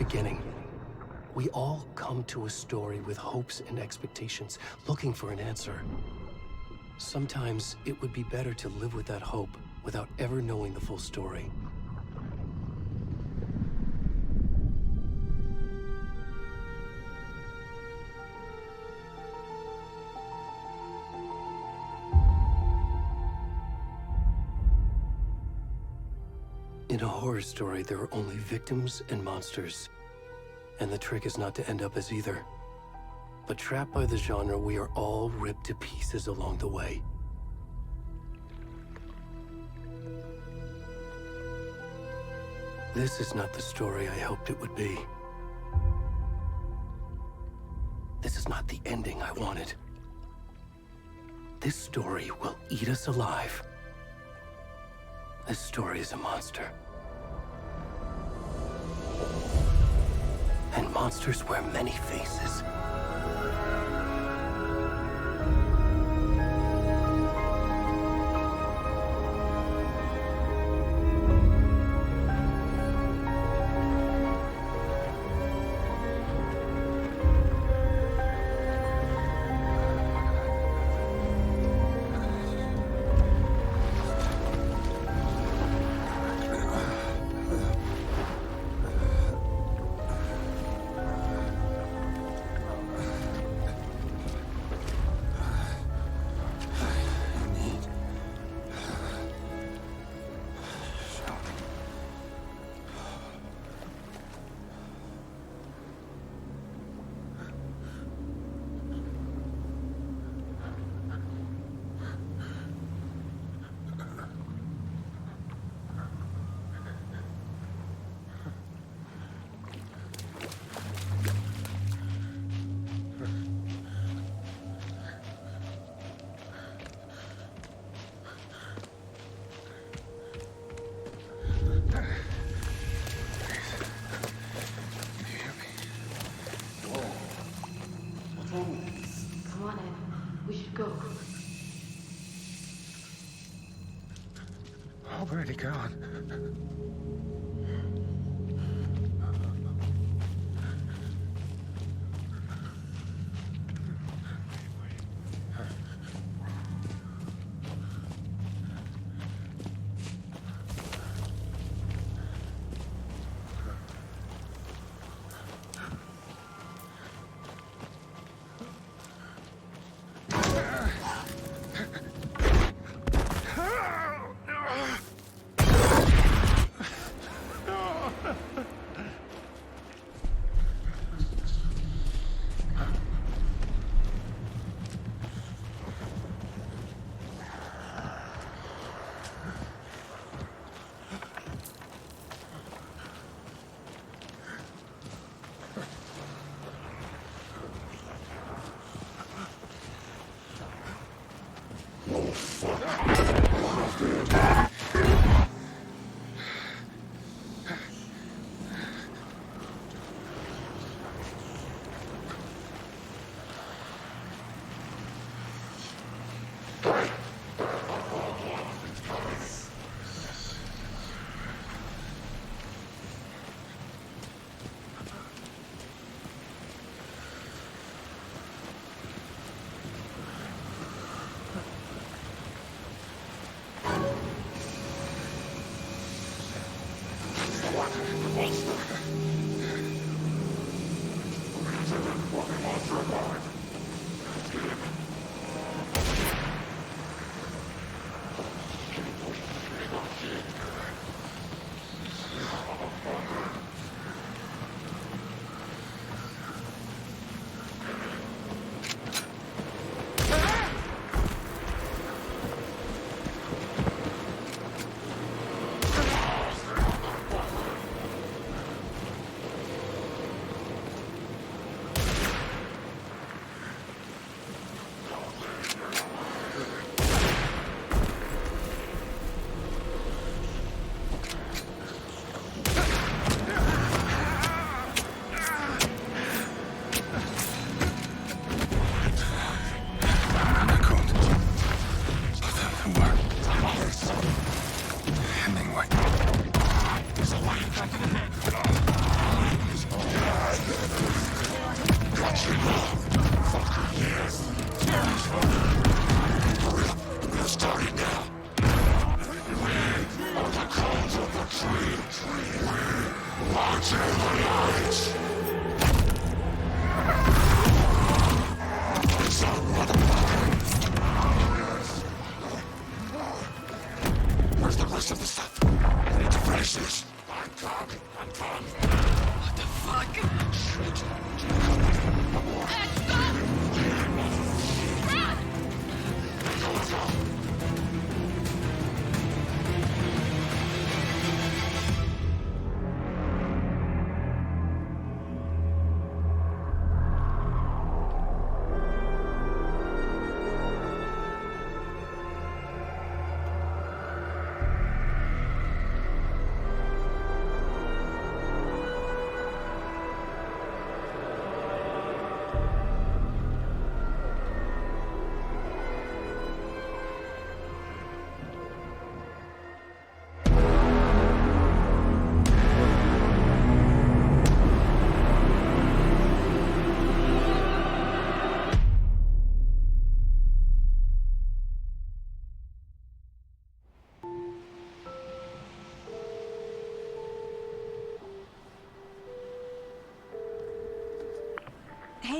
beginning. We all come to a story with hopes and expectations, looking for an answer. Sometimes it would be better to live with that hope without ever knowing the full story. In a horror story, there are only victims and monsters. And the trick is not to end up as either. But trapped by the genre, we are all ripped to pieces along the way. This is not the story I hoped it would be. This is not the ending I wanted. This story will eat us alive. This story is a monster. And monsters wear many faces. Already gone.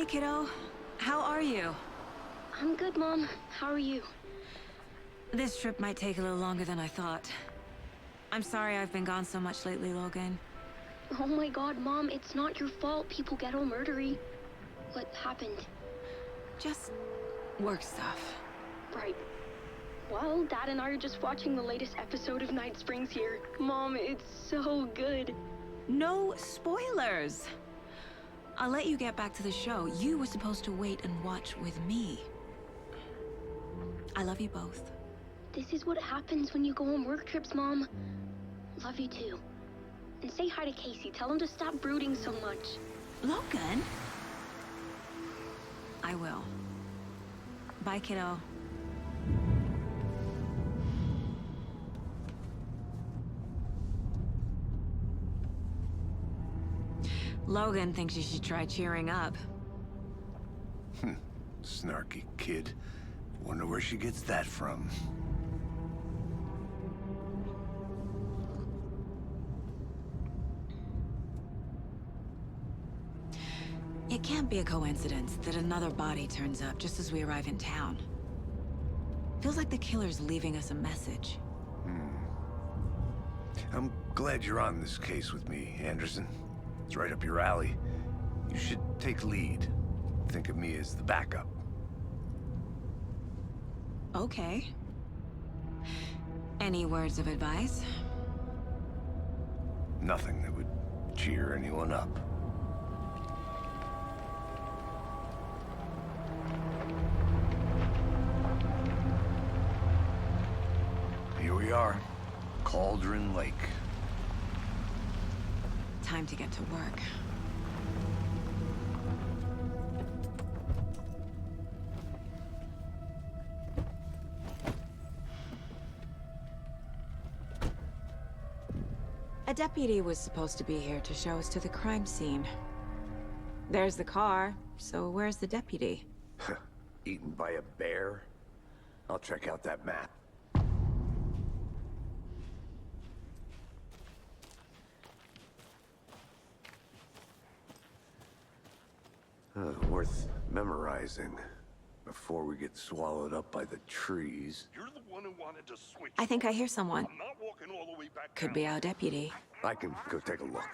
kiddo. How are you? I'm good, Mom. How are you? This trip might take a little longer than I thought. I'm sorry I've been gone so much lately, Logan. Oh my god, Mom, it's not your fault people get all murdery. What happened? Just work stuff. Right. Well, Dad and I are just watching the latest episode of Night Springs here. Mom, it's so good. No spoilers! I'll let you get back to the show. You were supposed to wait and watch with me. I love you both. This is what happens when you go on work trips, Mom. Love you too. And say hi to Casey. Tell him to stop brooding so much. Logan? I will. Bye, kiddo. Logan thinks you should try cheering up. Snarky kid. Wonder where she gets that from. It can't be a coincidence that another body turns up just as we arrive in town. Feels like the killer's leaving us a message. I'm glad you're on this case with me, Anderson. It's right up your alley. You should take lead. Think of me as the backup. Okay. Any words of advice? Nothing that would cheer anyone up. Here we are, Cauldron Lake. Time to get to work. A deputy was supposed to be here to show us to the crime scene. There's the car, so where's the deputy? Eaten by a bear? I'll check out that map. Worth memorizing before we get swallowed up by the trees. You're the one who wanted to switch. I think I hear someone. I'm not walking all the way back Could down. be our deputy. I can go take a look.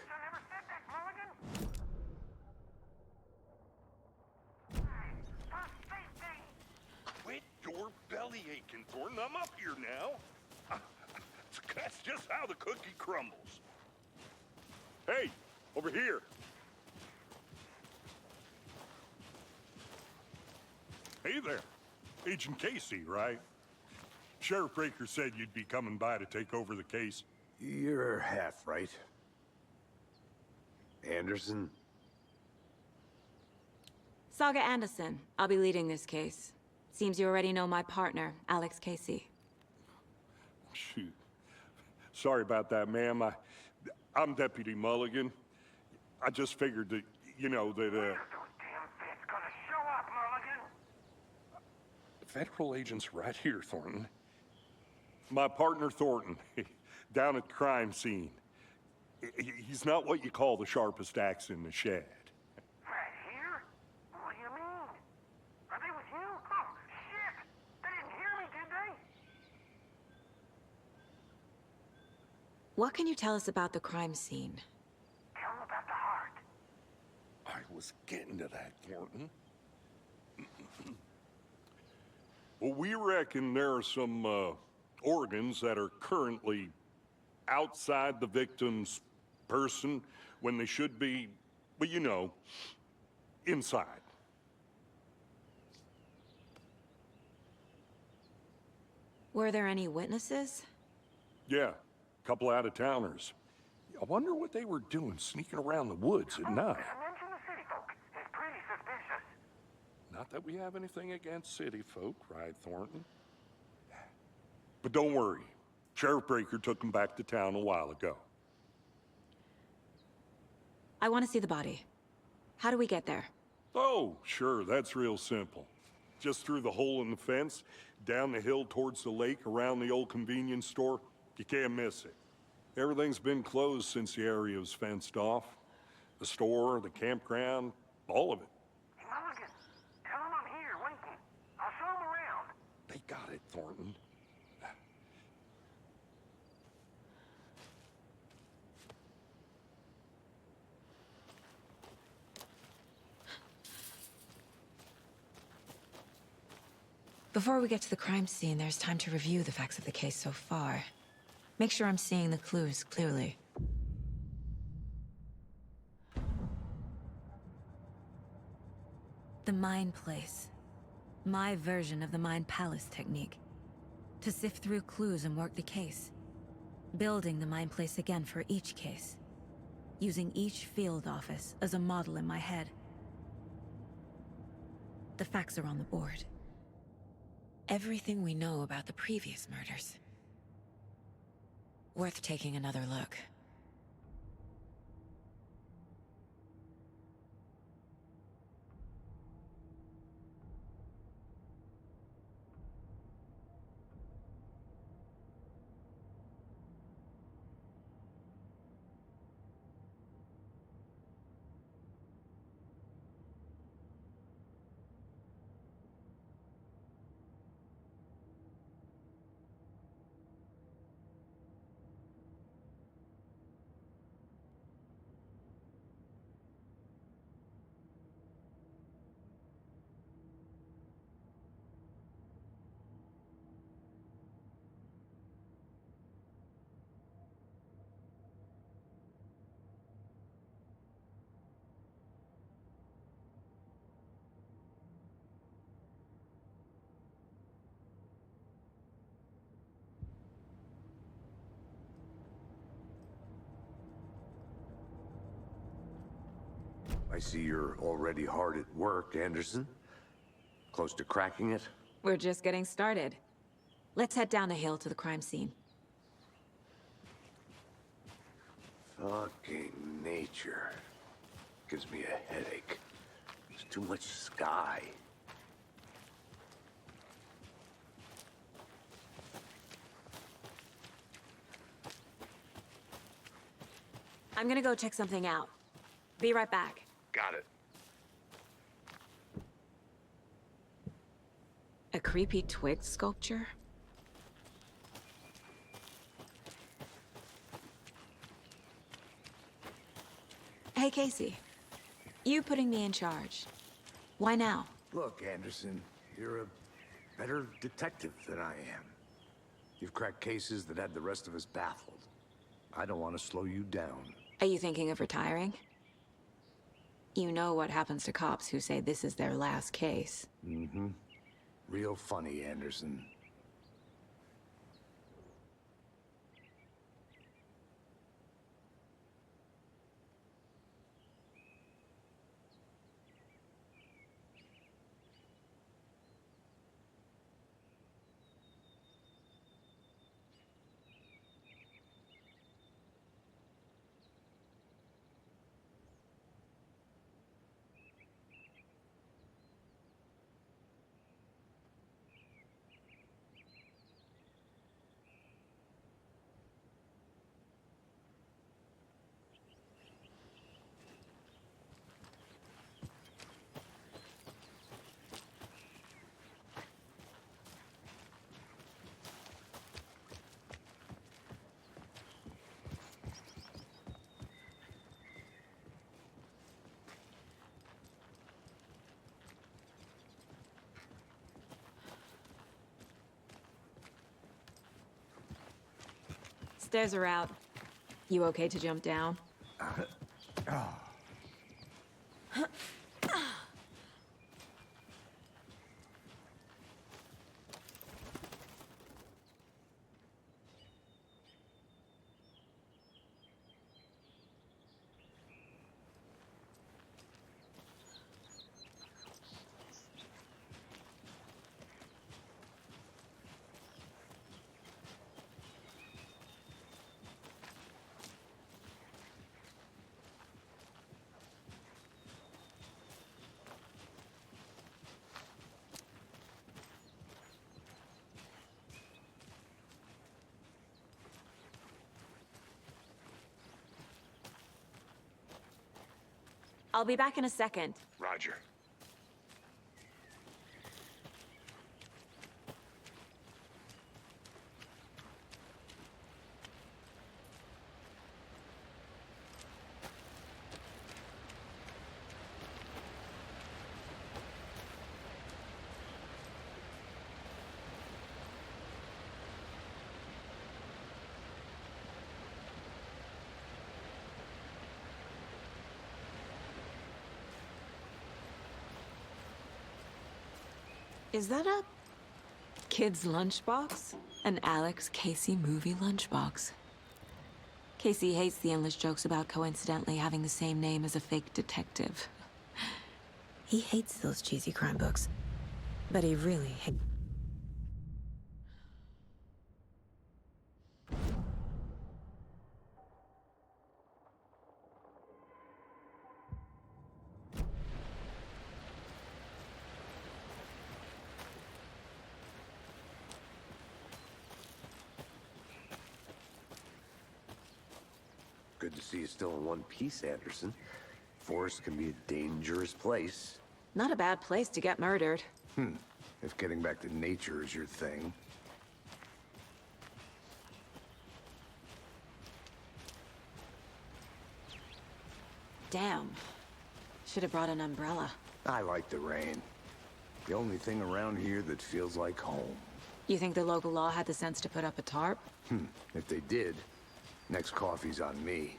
Quit your belly aching, Thornton. I'm up here now. That's just how the cookie crumbles. Hey, over here. Hey there. Agent Casey, right? Sheriff Breaker said you'd be coming by to take over the case. You're half right. Anderson? Saga Anderson. I'll be leading this case. Seems you already know my partner, Alex Casey. Shoot. Sorry about that, ma'am. I'm Deputy Mulligan. I just figured that, you know, that, Federal agent's right here, Thornton. My partner, Thornton, down at the crime scene. He's not what you call the sharpest axe in the shed. Right here? What do you mean? Are they with you? Oh, shit! They didn't hear me, did they? What can you tell us about the crime scene? Tell them about the heart. I was getting to that, Thornton. Well, we reckon there are some organs that are currently outside the victim's person when they should be, well, you know, inside. Were there any witnesses? Yeah, a couple out-of-towners. I wonder what they were doing sneaking around the woods at night. Mention the city folk. It's pretty suspicious. Not that we have anything against city folk, right, Thornton? But don't worry. Sheriff Breaker took them back to town a while ago. I want to see the body. How do we get there? Oh, sure, that's real simple. Just through the hole in the fence, down the hill towards the lake, around the old convenience store. You can't miss it. Everything's been closed since the area was fenced off. The store, the campground, all of it. And what Thornton. Before we get to the crime scene, there's time to review the facts of the case so far. Make sure I'm seeing the clues clearly. The Mind Place. My version of the Mind Palace technique. To sift through clues and work the case. Building the Mind Place again for each case. Using each field office as a model in my head. The facts are on the board. Everything we know about the previous murders. Worth taking another look. I see you're already hard at work, Anderson. Close to cracking it? We're just getting started. Let's head down the hill to the crime scene. Fucking nature. Gives me a headache. There's too much sky. I'm gonna go check something out. Be right back. Got it. A creepy twig sculpture? Hey, Casey. You putting me in charge. Why now? Look, Anderson, you're a better detective than I am. You've cracked cases that had the rest of us baffled. I don't want to slow you down. Are you thinking of retiring? You know what happens to cops who say this is their last case. Mm-hmm. Real funny, Anderson. Stairs are out. You okay to jump down? I'll be back in a second. Roger. Is that a kid's lunchbox? An Alex Casey movie lunchbox. Casey hates the endless jokes about coincidentally having the same name as a fake detective. He hates those cheesy crime books. But he really hates... Good to see you still in one piece, Anderson. Forest can be a dangerous place. Not a bad place to get murdered. If getting back to nature is your thing. Damn. Should have brought an umbrella. I like the rain. The only thing around here that feels like home. You think the local law had the sense to put up a tarp? If they did, next coffee's on me.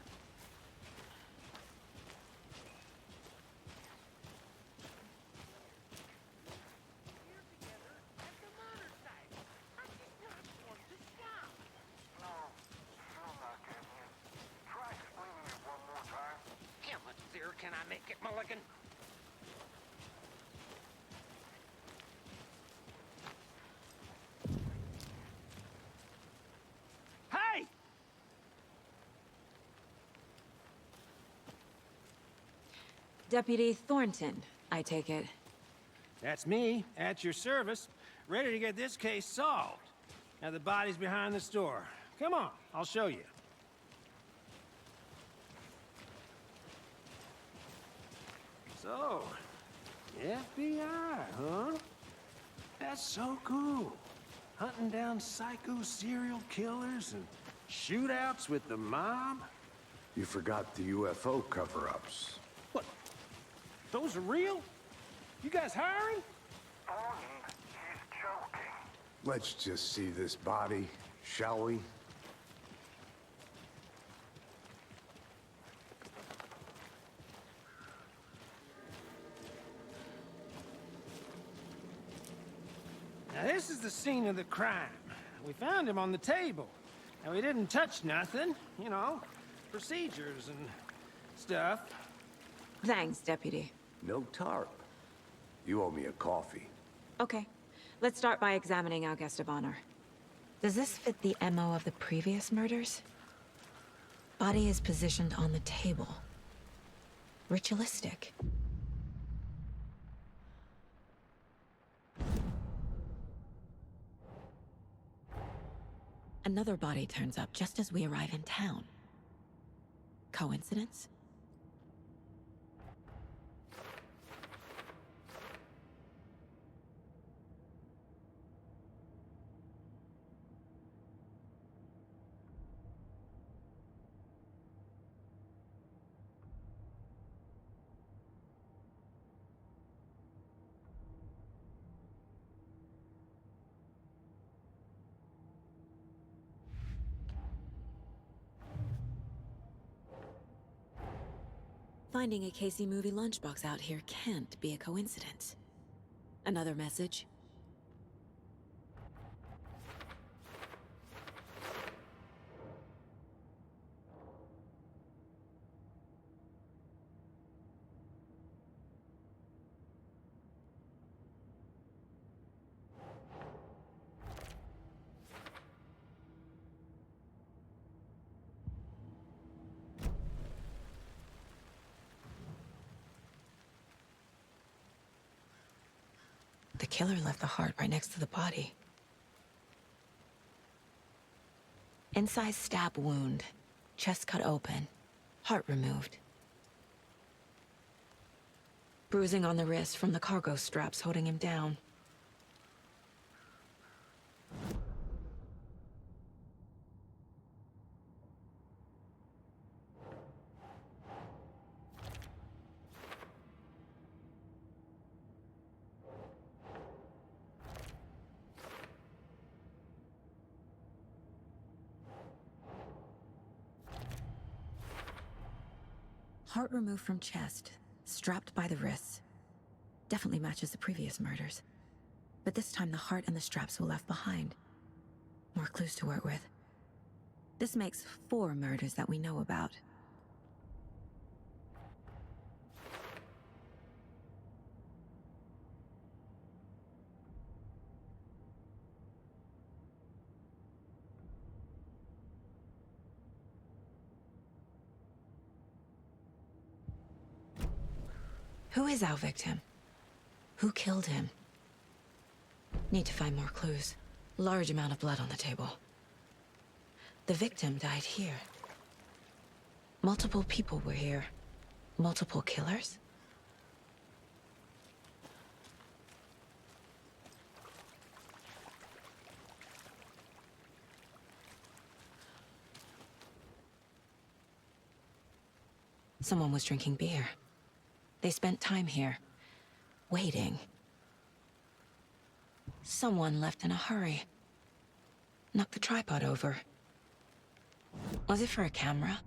Can I make it, Mulligan? Hey! Deputy Thornton, I take it. That's me, at your service, ready to get this case solved. Now the body's behind the store. Come on, I'll show you. So, FBI, huh? That's so cool. Hunting down psycho serial killers and shootouts with the mob. You forgot the UFO cover-ups. What? Those are real? You guys hiring? Bonnie, he's joking. Let's just see this body, shall we? Now this is the scene of the crime. We found him on the table. Now we didn't touch nothing, you know, procedures and stuff. Thanks, Deputy. No tarp. You owe me a coffee. Okay. Let's start by examining our guest of honor. Does this fit the MO of the previous murders? Body is positioned on the table. Ritualistic. Another body turns up just as we arrive in town. Coincidence? Finding a Casey movie lunchbox out here can't be a coincidence. Another message? The killer left the heart right next to the body. Incised stab wound, chest cut open, heart removed. Bruising on the wrist from the cargo straps holding him down. Heart removed from chest, strapped by the wrists. Definitely matches the previous murders. But this time the heart and the straps were left behind. More clues to work with. This makes 4 murders that we know about. Who is our victim? Who killed him? Need to find more clues. Large amount of blood on the table. The victim died here. Multiple people were here. Multiple killers? Someone was drinking beer. They spent time here, waiting. Someone left in a hurry. Knocked the tripod over. Was it for a camera?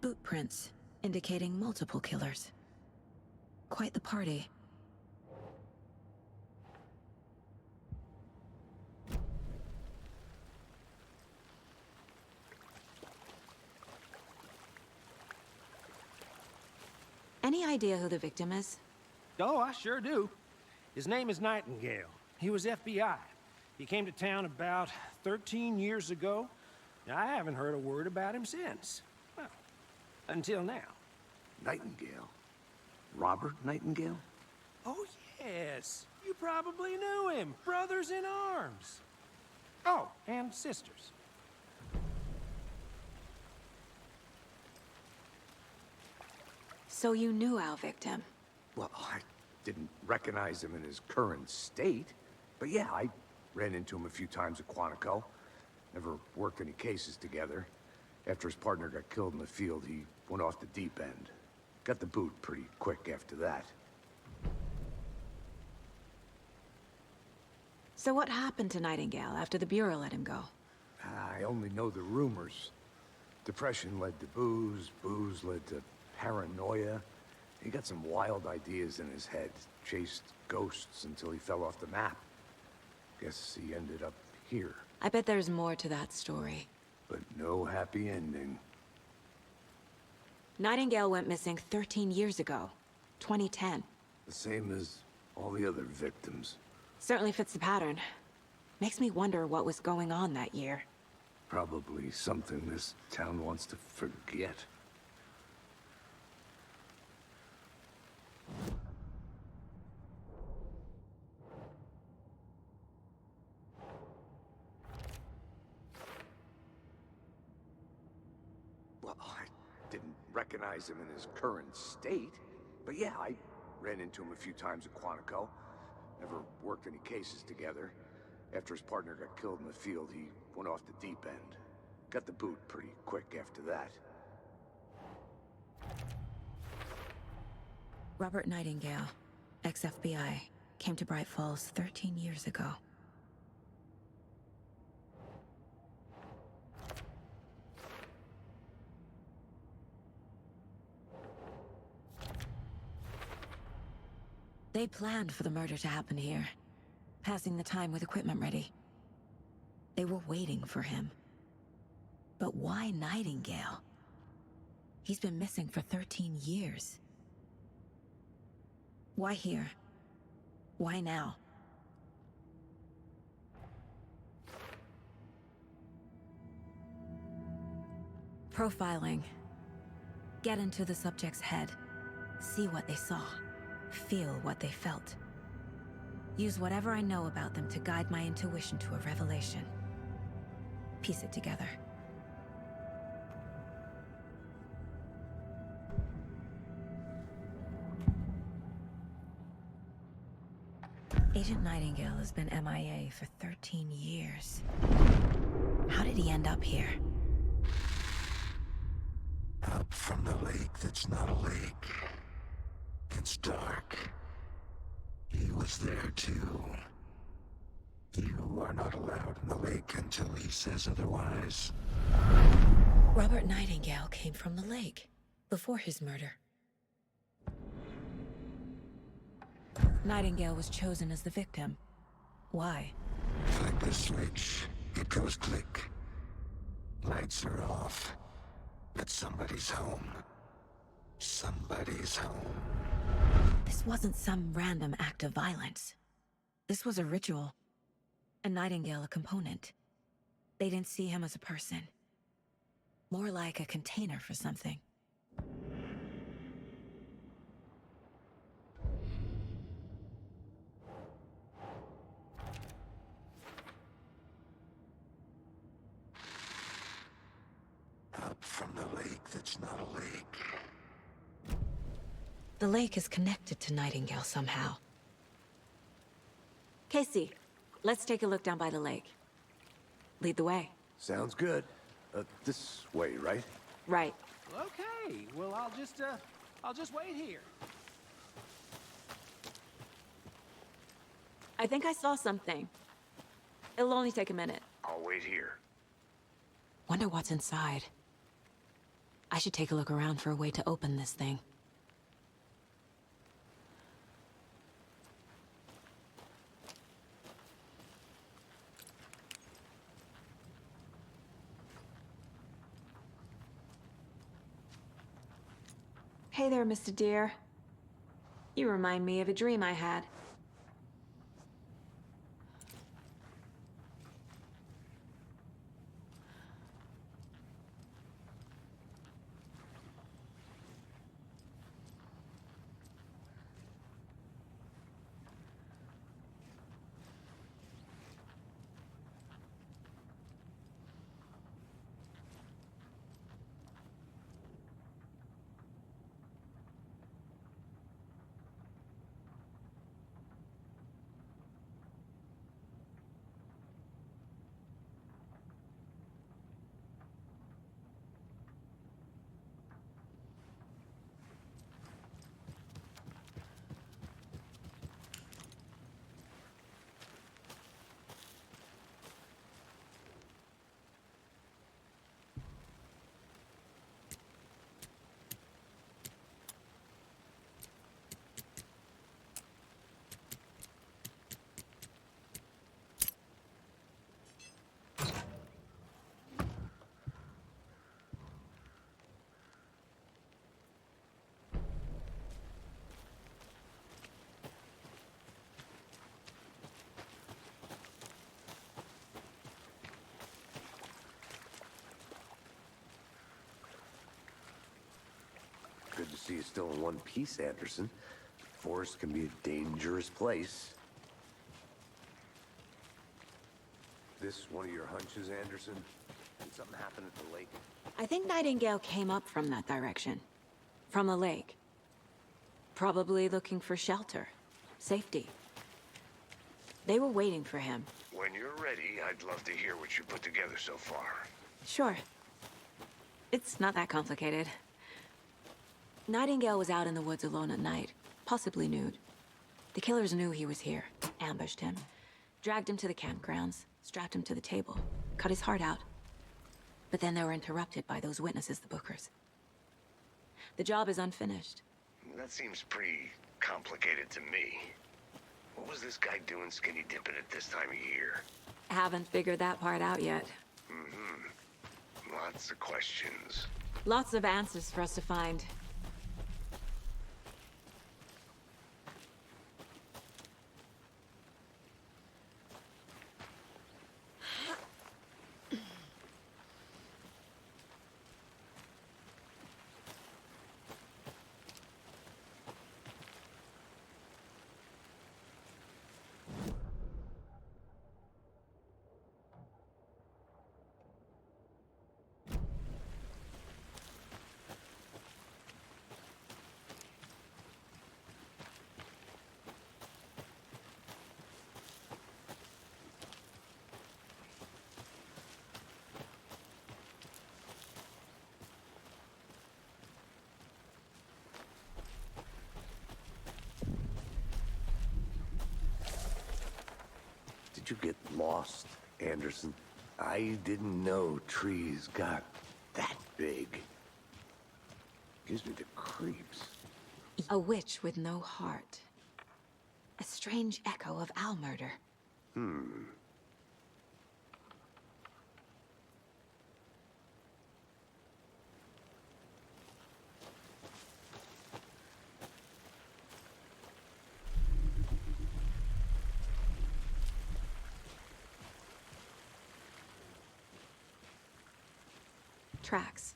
Boot prints, indicating multiple killers. Quite the party. Any idea who the victim is? Oh, I sure do. His name is Nightingale. He was FBI. He came to town about 13 years ago. I haven't heard a word about him since. Well, until now. Nightingale? Robert Nightingale? Oh, yes. You probably knew him. Brothers in arms. Oh, and sisters. So you knew our victim? Well, I didn't recognize him in his current state. But yeah, I ran into him a few times at Quantico. Never worked any cases together. After his partner got killed in the field, he went off the deep end. Got the boot pretty quick after that. So what happened to Nightingale after the Bureau let him go? I only know the rumors. Depression led to booze, booze led to paranoia. He got some wild ideas in his head, chased ghosts until he fell off the map. Guess he ended up here. I bet there's more to that story. But no happy ending. Nightingale went missing 13 years ago. 2010. The same as all the other victims. Certainly fits the pattern. Makes me wonder what was going on that year. Probably something this town wants to forget. Well, I didn't recognize him in his current state. But yeah, I ran into him a few times at Quantico. Never worked any cases together. After his partner got killed in the field, he went off the deep end. Got the boot pretty quick after that. Robert Nightingale, ex-FBI, came to Bright Falls 13 years ago. They planned for the murder to happen here, passing the time with equipment ready. They were waiting for him. But why Nightingale? He's been missing for 13 years. Why here? Why now? Profiling. Get into the subject's head. See what they saw. Feel what they felt. Use whatever I know about them to guide my intuition to a revelation. Piece it together. Agent Nightingale has been MIA for 13 years. How did he end up here? Up from the lake that's not a lake. It's dark. He was was there too. You are not allowed in the lake until he says otherwise. Robert Nightingale came from the lake before his murder. Nightingale was chosen as the victim. Why? Flick the switch, it goes click. Lights are off. But somebody's home. Somebody's home. This wasn't some random act of violence. This was a ritual. And Nightingale a component. They didn't see him as a person. More like a container for something. Up from the lake that's not a lake. The lake is connected to Nightingale somehow. Casey, let's take a look down by the lake. Lead the way. Sounds good. This way, right? Right. Okay, well, I'll just wait here. I think I saw something. It'll only take a minute. I'll wait here. Wonder what's inside. I should take a look around for a way to open this thing. Hey there, Mr. Deer. You remind me of a dream I had. Good to see you still in one piece, Anderson. Forest can be a dangerous place. This one of your hunches, Anderson? Did something happen at the lake? I think Nightingale came up from that direction. From the lake. Probably looking for shelter. Safety. They were waiting for him. When you're ready, I'd love to hear what you put together so far. Sure. It's not that complicated. Nightingale was out in the woods alone at night, possibly nude. The killers knew he was here, ambushed him, dragged him to the campgrounds, strapped him to the table, cut his heart out. But then they were interrupted by those witnesses, the Bookers. The job is unfinished. That seems pretty complicated to me. What was this guy doing skinny dipping at this time of year? Haven't figured that part out yet. Lots of questions. Lots of answers for us to find. did you get lost, Anderson? I didn't know trees got that big. Gives me the creeps. A witch with no heart. A strange echo of owl murder. Tracks.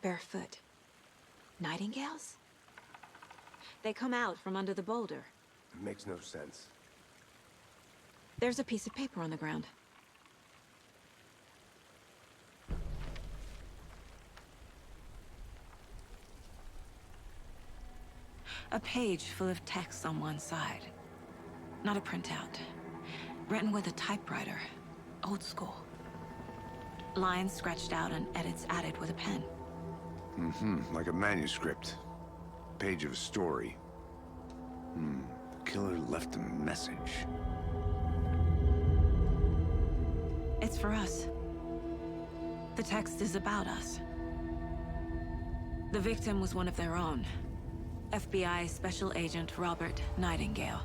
Barefoot. Nightingales? They come out from under the boulder. It makes no sense. There's a piece of paper on the ground. A page full of text on one side. Not a printout. Written with a typewriter. Old school. Lines scratched out and edits added with a pen. Like a manuscript. Page of a story. The killer left a message. It's for us. The text is about us. The victim was one of their own. FBI Special Agent Robert Nightingale.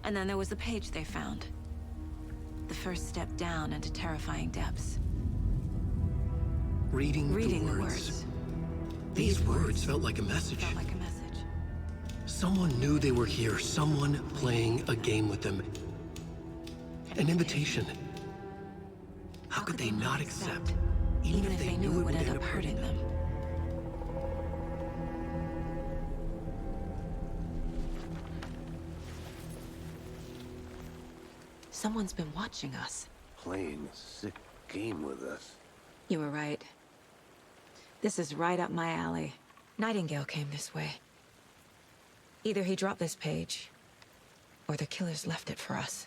And then there was the page they found. The first step down into terrifying depths. Reading the words. These words felt like a message. Felt like a message. Someone knew they were here. Someone playing a game with them. An invitation. How could they not accept? Even if they knew it would end up hurting them. Someone's been watching us. Playing a sick game with us. You were right. This is right up my alley. Nightingale came this way. Either he dropped this page, or the killers left it for us.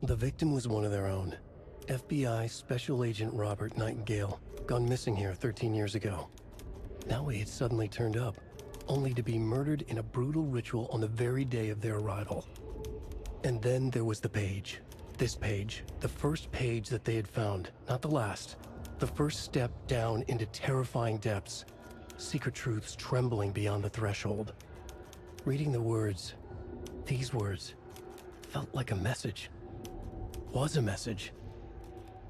The victim was one of their own. FBI Special Agent Robert Nightingale, gone missing here 13 years ago. Now he had suddenly turned up, only to be murdered in a brutal ritual on the very day of their arrival. And then there was the page. This page, the first page that they had found, not the last. The first step down into terrifying depths. Secret truths trembling beyond the threshold. Reading the words, these words, felt like a message. Was a message.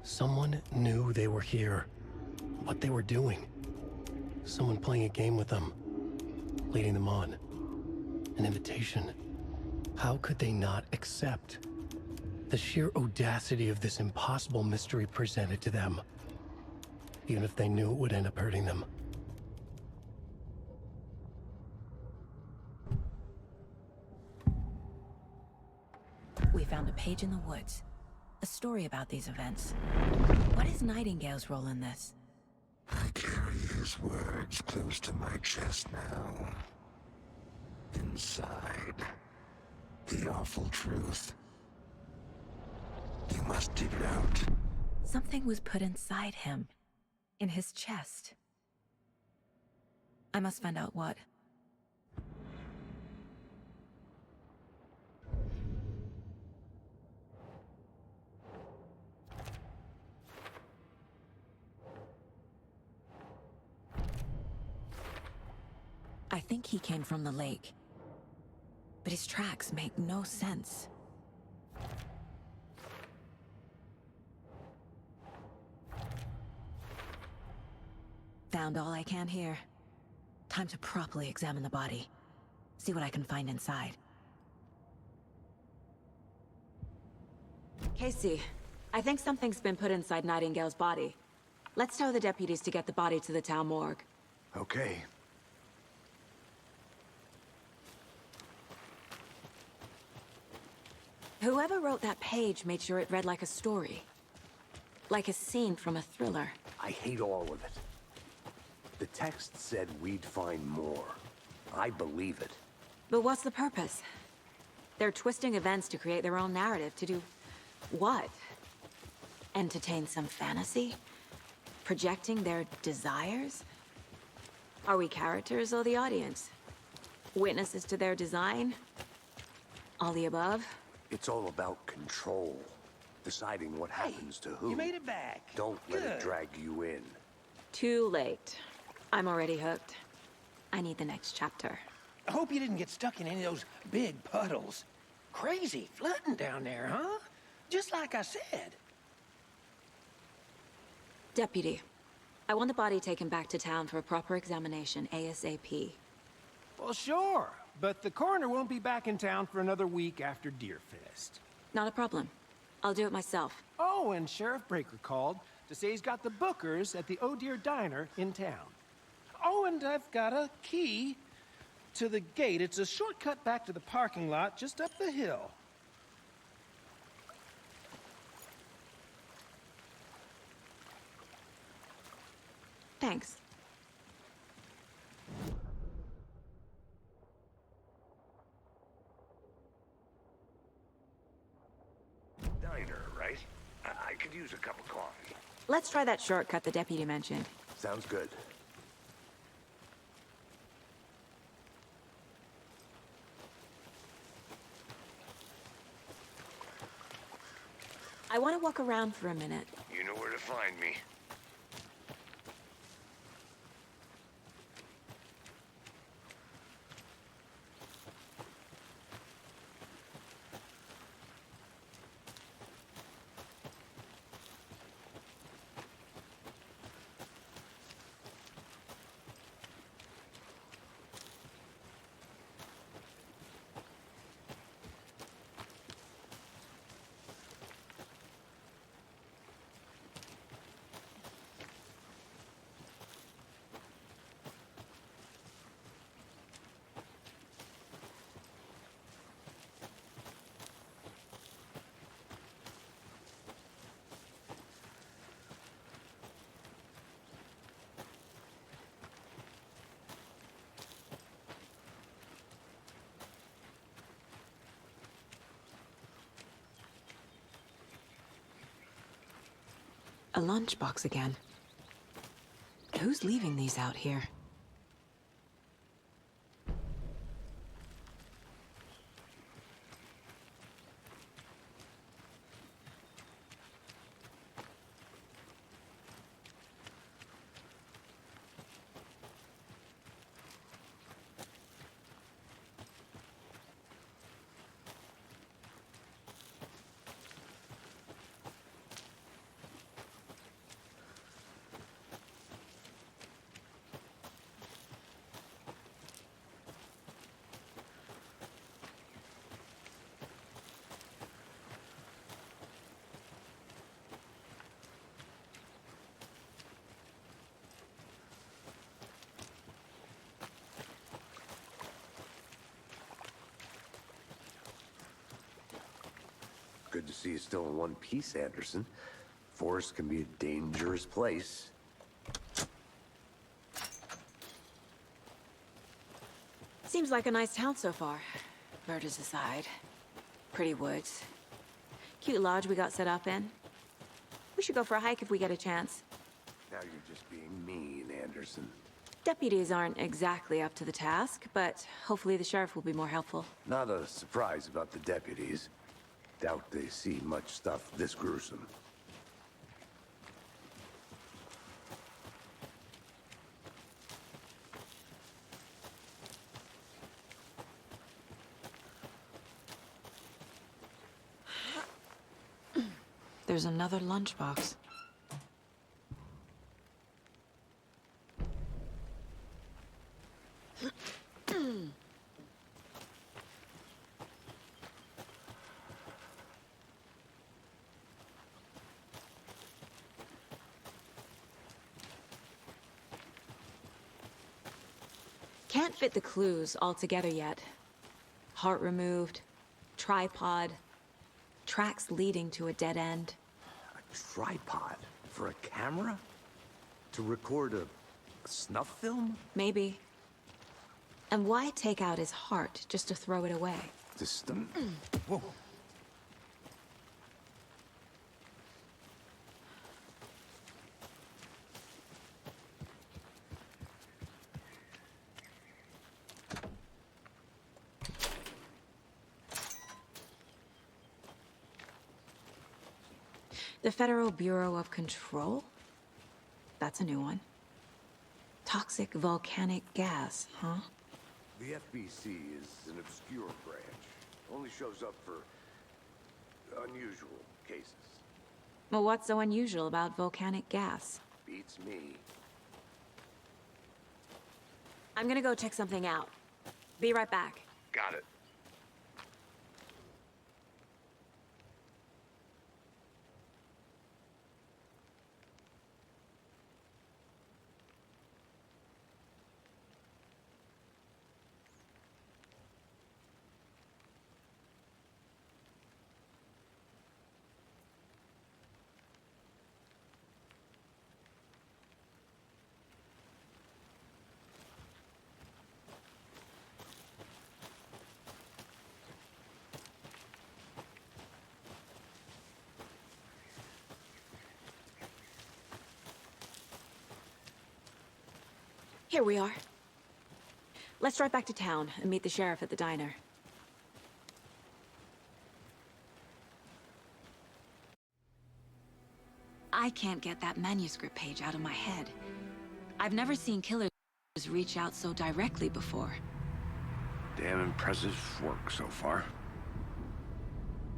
Someone knew they were here. What they were doing. Someone playing a game with them. Leading them on. An invitation. How could they not accept? The sheer audacity of this impossible mystery presented to them. Even if they knew it would end up hurting them. We found a page in the woods. A story about these events. What is Nightingale's role in this? I carry his words close to my chest now. Inside, the awful truth. You must dig it out. Something was put inside him. In his chest. I must find out what. I think he came from the lake. But his tracks make no sense. Found all I can here. Time to properly examine the body. See what I can find inside. Casey, I think something's been put inside Nightingale's body. Let's tell the deputies to get the body to the town morgue. Okay. Whoever wrote that page made sure it read like a story. Like a scene from a thriller. I hate all of it. The text said we'd find more. I believe it. But what's the purpose? They're twisting events to create their own narrative. To do what? Entertain some fantasy? Projecting their desires? Are we characters or the audience? Witnesses to their design? All the above? It's all about control. Deciding what happens to who. You made it back. Don't let it Good. drag you in. Too late. I'm already hooked. I need the next chapter. I hope you didn't get stuck in any of those big puddles. Crazy flooding down there, huh? Just like I said. Deputy, I want the body taken back to town for a proper examination ASAP. Well, sure. But the coroner won't be back in town for another week after Deerfest. Not a problem. I'll do it myself. Oh, and Sheriff Breaker called to say he's got the bookers at the Oh Dear Diner in town. Oh, and I've got a key to the gate. It's a shortcut back to the parking lot just up the hill. Thanks. Diner, right? I could use a cup of coffee. Let's try that shortcut the deputy mentioned. Sounds good. I want to walk around for a minute. You know where to find me. A lunchbox again. Who's leaving these out here? Good to see you still in one piece, Anderson. Forest can be a dangerous place. Seems like a nice town so far. Murders aside. Pretty woods. Cute lodge we got set up in. We should go for a hike if we get a chance. Now you're just being mean, Anderson. Deputies aren't exactly up to the task, but hopefully the sheriff will be more helpful. Not a surprise about the deputies. Doubt they see much stuff this gruesome. There's another lunchbox. Can't fit the clues all together yet. Heart removed, tripod, tracks leading to a dead end. A tripod? For a camera? To record a snuff film? Maybe. And why take out his heart just to throw it away? Whoa. The Federal Bureau of Control? That's a new one. Toxic volcanic gas, huh? The FBC is an obscure branch. Only shows up for unusual cases. Well, what's so unusual about volcanic gas? Beats me. I'm gonna go check something out. Be right back. Got it. Here we are. Let's drive back to town and meet the sheriff at the diner. I can't get that manuscript page out of my head. I've never seen killers reach out so directly before. Damn impressive work so far.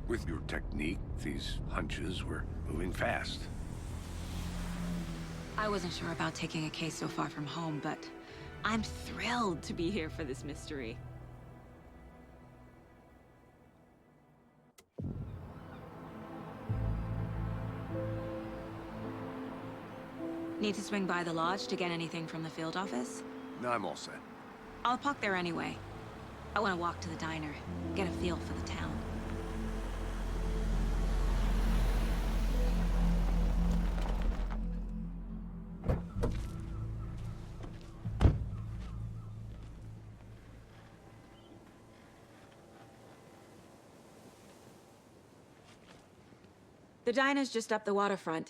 With your technique, these hunches were moving fast. I wasn't sure about taking a case so far from home, but I'm thrilled to be here for this mystery. Need to swing by the lodge to get anything from the field office? No, I'm all set. I'll park there anyway. I want to walk to the diner, get a feel for the town. The diner's just up the waterfront.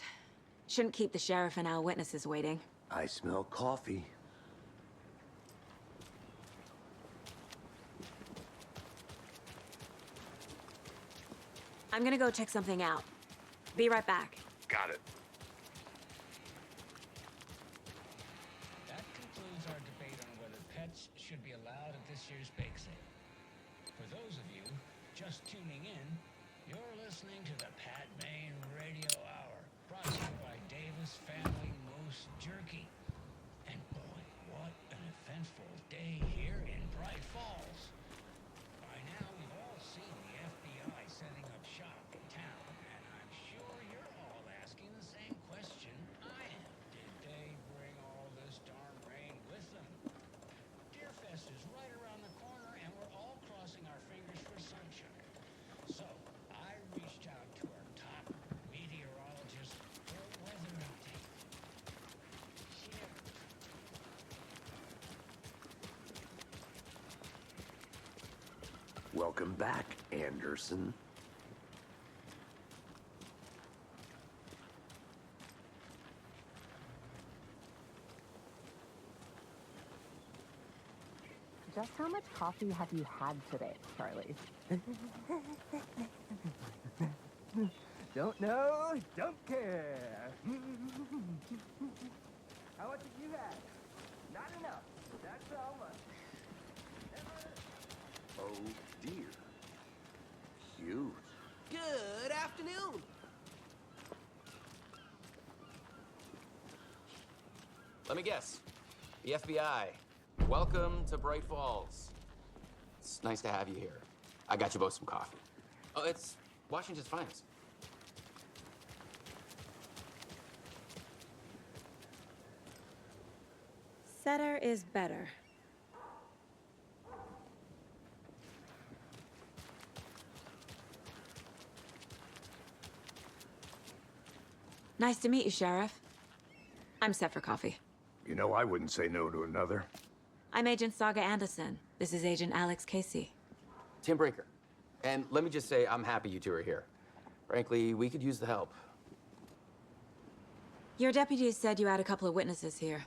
Shouldn't keep the sheriff and our witnesses waiting. I smell coffee. I'm gonna go check something out. Be right back. Got it. That concludes our debate on whether pets should be allowed at this year's bake sale. For those of you just tuning in, you're listening to the Pat Main Radio Hour, brought to you by Davis Family Moose Jerky. And boy, what an eventful day here in Bright Falls. By now, we've all seen the FBI setting up shop in town, and I'm sure you're all asking the same question I am. Did they bring all this darn rain with them? Deerfest is right around the corner, and we're all crossing our fingers for sunshine. So, I reached out to our top meteorologist for a weather update. Cheers. Welcome back, Anderson. Just how much coffee have you had today, Charlie? Don't know, don't care. How much have you had? Not enough. That's how much. Oh, dear. Cute. Good afternoon. Let me guess. The FBI. Welcome to Bright Falls. It's nice to have you here. I got you both some coffee. Oh, it's Washington's finest. Setter is better. Nice to meet you, Sheriff. I'm set for coffee. You know, I wouldn't say no to another. I'm Agent Saga Anderson. This is Agent Alex Casey. Tim Breaker. And let me just say, I'm happy you two are here. Frankly, we could use the help. Your deputies said you had a couple of witnesses here.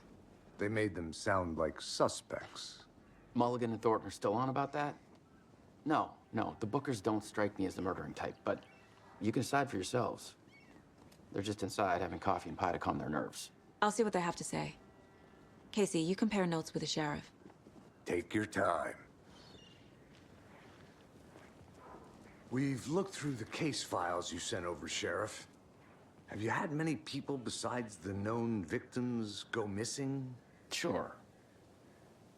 They made them sound like suspects. Mulligan and Thornton are still on about that? No, the Bookers don't strike me as the murdering type, but you can decide for yourselves. They're just inside having coffee and pie to calm their nerves. I'll see what they have to say. Casey, you compare notes with the sheriff. Take your time. We've looked through the case files you sent over, Sheriff. Have you had many people besides the known victims go missing? Sure.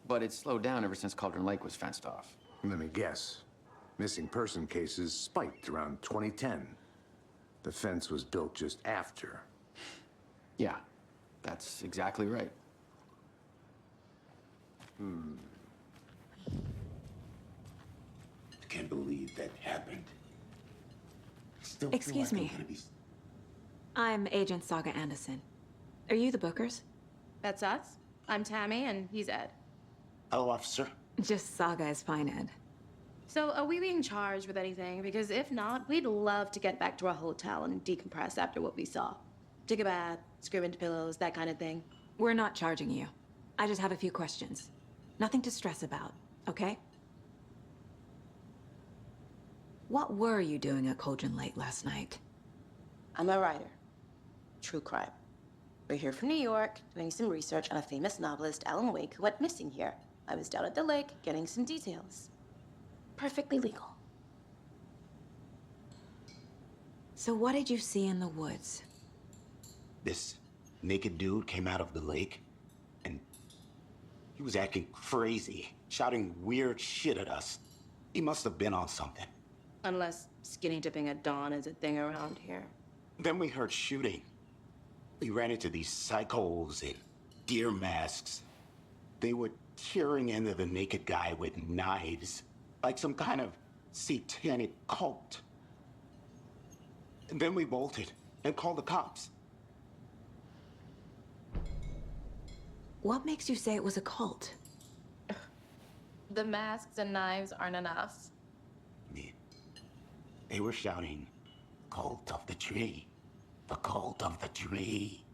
But it's slowed down ever since Cauldron Lake was fenced off. Let me guess. Missing person cases spiked around 2010. The fence was built just after. Yeah, that's exactly right. I can't believe that happened. Still Excuse feel like me. I'm gonna be... I'm Agent Saga Anderson. Are you the Bookers? That's us. I'm Tammy, and he's Ed. Hello, officer. Just Saga is fine, Ed. So, are we being charged with anything? Because if not, we'd love to get back to our hotel and decompress after what we saw. Take a bath, scream into pillows, that kind of thing. We're not charging you. I just have a few questions. Nothing to stress about, okay? What were you doing at Cauldron Lake last night? I'm a writer. True crime. We're here from New York, doing some research on a famous novelist, Alan Wake, who went missing here. I was down at the lake, getting some details. Perfectly legal. So what did you see in the woods? This naked dude came out of the lake, and he was acting crazy, shouting weird shit at us. He must have been on something. Unless skinny dipping at dawn is a thing around here. Then we heard shooting. We ran into these psychos in deer masks. They were tearing into the naked guy with knives, like some kind of satanic cult. And then we bolted and called the cops. What makes you say it was a cult? The masks and knives aren't enough. They were shouting, "Cult of the tree, the cult of the tree,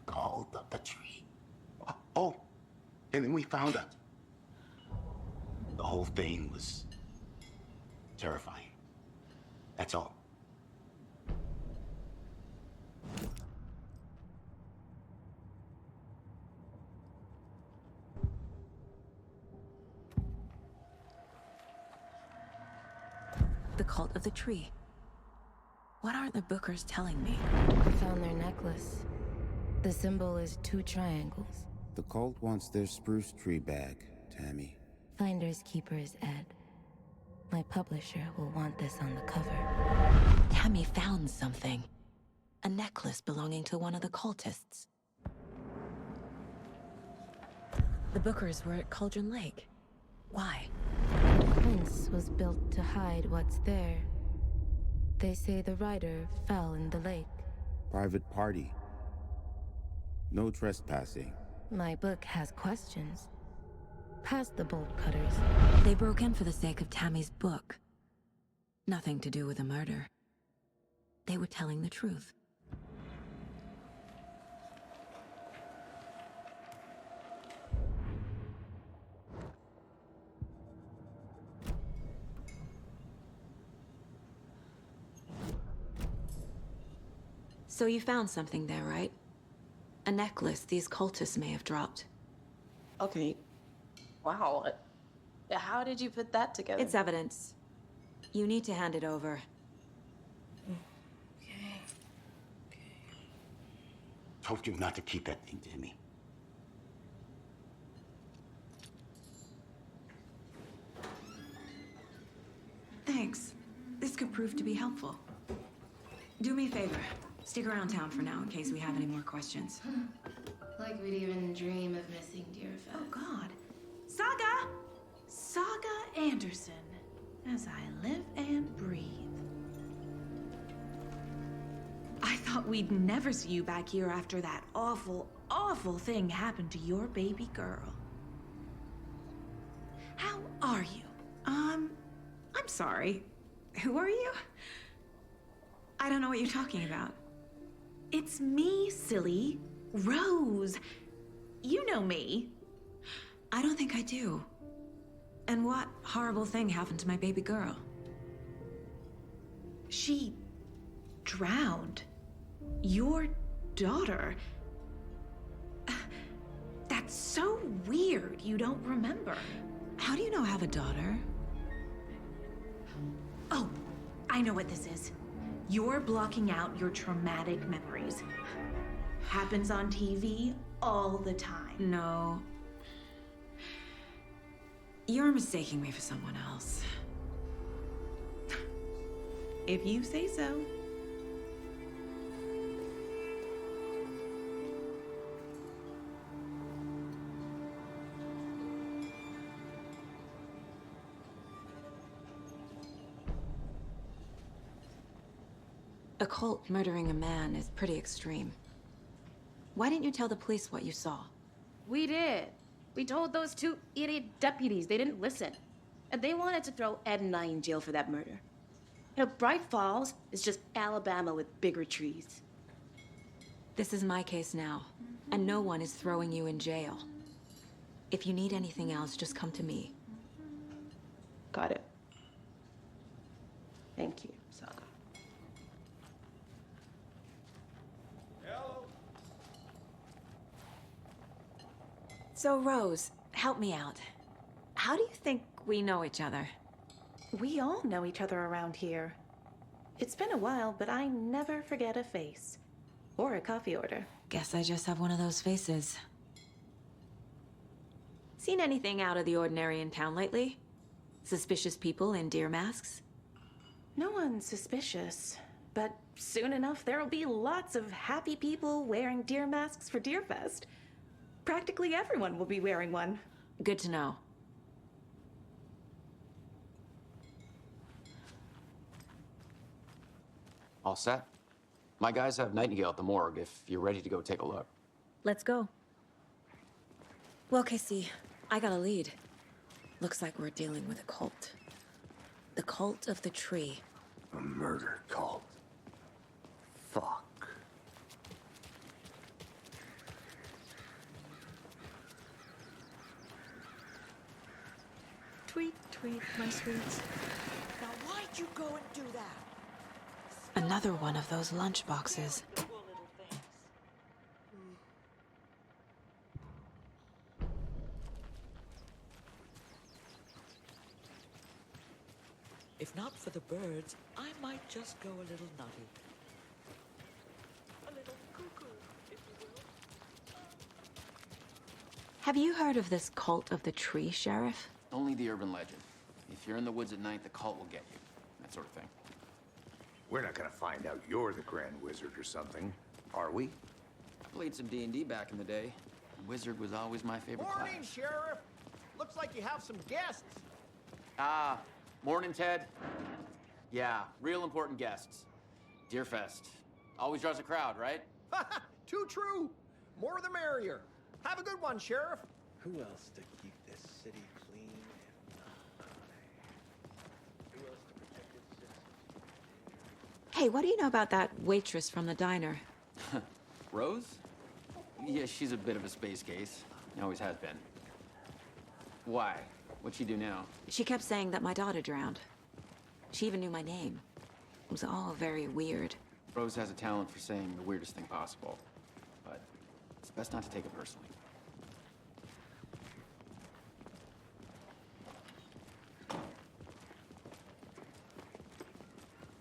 cult of the tree." Oh, and then we found out. The whole thing was terrifying. That's all. The cult of the tree. What aren't the Bookers telling me? I found their necklace. The symbol is 2 triangles. The cult wants their spruce tree back, Tammy. Finders keepers, Ed. My publisher will want this on the cover. Tammy found something. A necklace belonging to one of the cultists. The Bookers were at Cauldron Lake. Why? The fence was built to hide what's there. They say the rider fell in the lake. Private party. No trespassing. My book has questions. Past the bolt cutters. They broke in for the sake of Tammy's book. Nothing to do with the murder. They were telling the truth. So you found something there, right? A necklace these cultists may have dropped. Okay. Wow. How did you put that together? It's evidence. You need to hand it over. Okay. Told you not to keep that thing to me. Thanks. This could prove to be helpful. Do me a favor. Stick around town for now in case we have any more questions. Like we'd even dream of missing dear fat. Oh, God. Saga! Saga Anderson. As I live and breathe. I thought we'd never see you back here after that awful, awful thing happened to your baby girl. How are you? I'm sorry. Who are you? I don't know what you're talking about. It's me, silly. Rose. You know me. I don't think I do. And what horrible thing happened to my baby girl? She drowned. Your daughter? That's so weird you don't remember. How do you know I have a daughter? Oh, I know what this is. You're blocking out your traumatic memories. Happens on TV all the time. No. You're mistaking me for someone else. If you say so. A cult murdering a man is pretty extreme. Why didn't you tell the police what you saw? We did. We told those two idiot deputies. They didn't listen. And they wanted to throw Ed and I in jail for that murder. You know, Bright Falls is just Alabama with bigger trees. This is my case now, and no one is throwing you in jail. If you need anything else, just come to me. Got it. Thank you, Saga. So, Rose, help me out. How do you think we know each other? We all know each other around here. It's been a while, but I never forget a face. Or a coffee order. Guess I just have one of those faces. Seen anything out of the ordinary in town lately? Suspicious people in deer masks? No one's suspicious. But soon enough, there'll be lots of happy people wearing deer masks for Deerfest. Practically everyone will be wearing one. Good to know. All set? My guys have Nightingale at the morgue if you're ready to go take a look. Let's go. Well, Casey, I got a lead. Looks like we're dealing with a cult. The cult of the tree. A murder cult. Fuck. Tweet, tweet, my sweets. Now why'd you go and do that? Another one of those lunch boxes. If not for the birds, I might just go a little nutty. A little cuckoo, if you will. Have you heard of this cult of the tree, Sheriff? Only the urban legend. If you're in the woods at night, the cult will get you. That sort of thing. We're not gonna find out you're the Grand Wizard or something, are we? I played some D&D back in the day. Wizard was always my favorite Morning, class. Sheriff. Looks like you have some guests. Ah, morning, Ted. Yeah, real important guests. Deerfest. Always draws a crowd, right? Too true. More the merrier. Have a good one, Sheriff. Who else to keep this city clean if not I? Who else to protect its citizens? Hey, what do you know about that waitress from the diner? Rose? Yeah, she's a bit of a space case. Always has been. Why? What'd she do now? She kept saying that my daughter drowned. She even knew my name. It was all very weird. Rose has a talent for saying the weirdest thing possible. But it's best not to take it personally.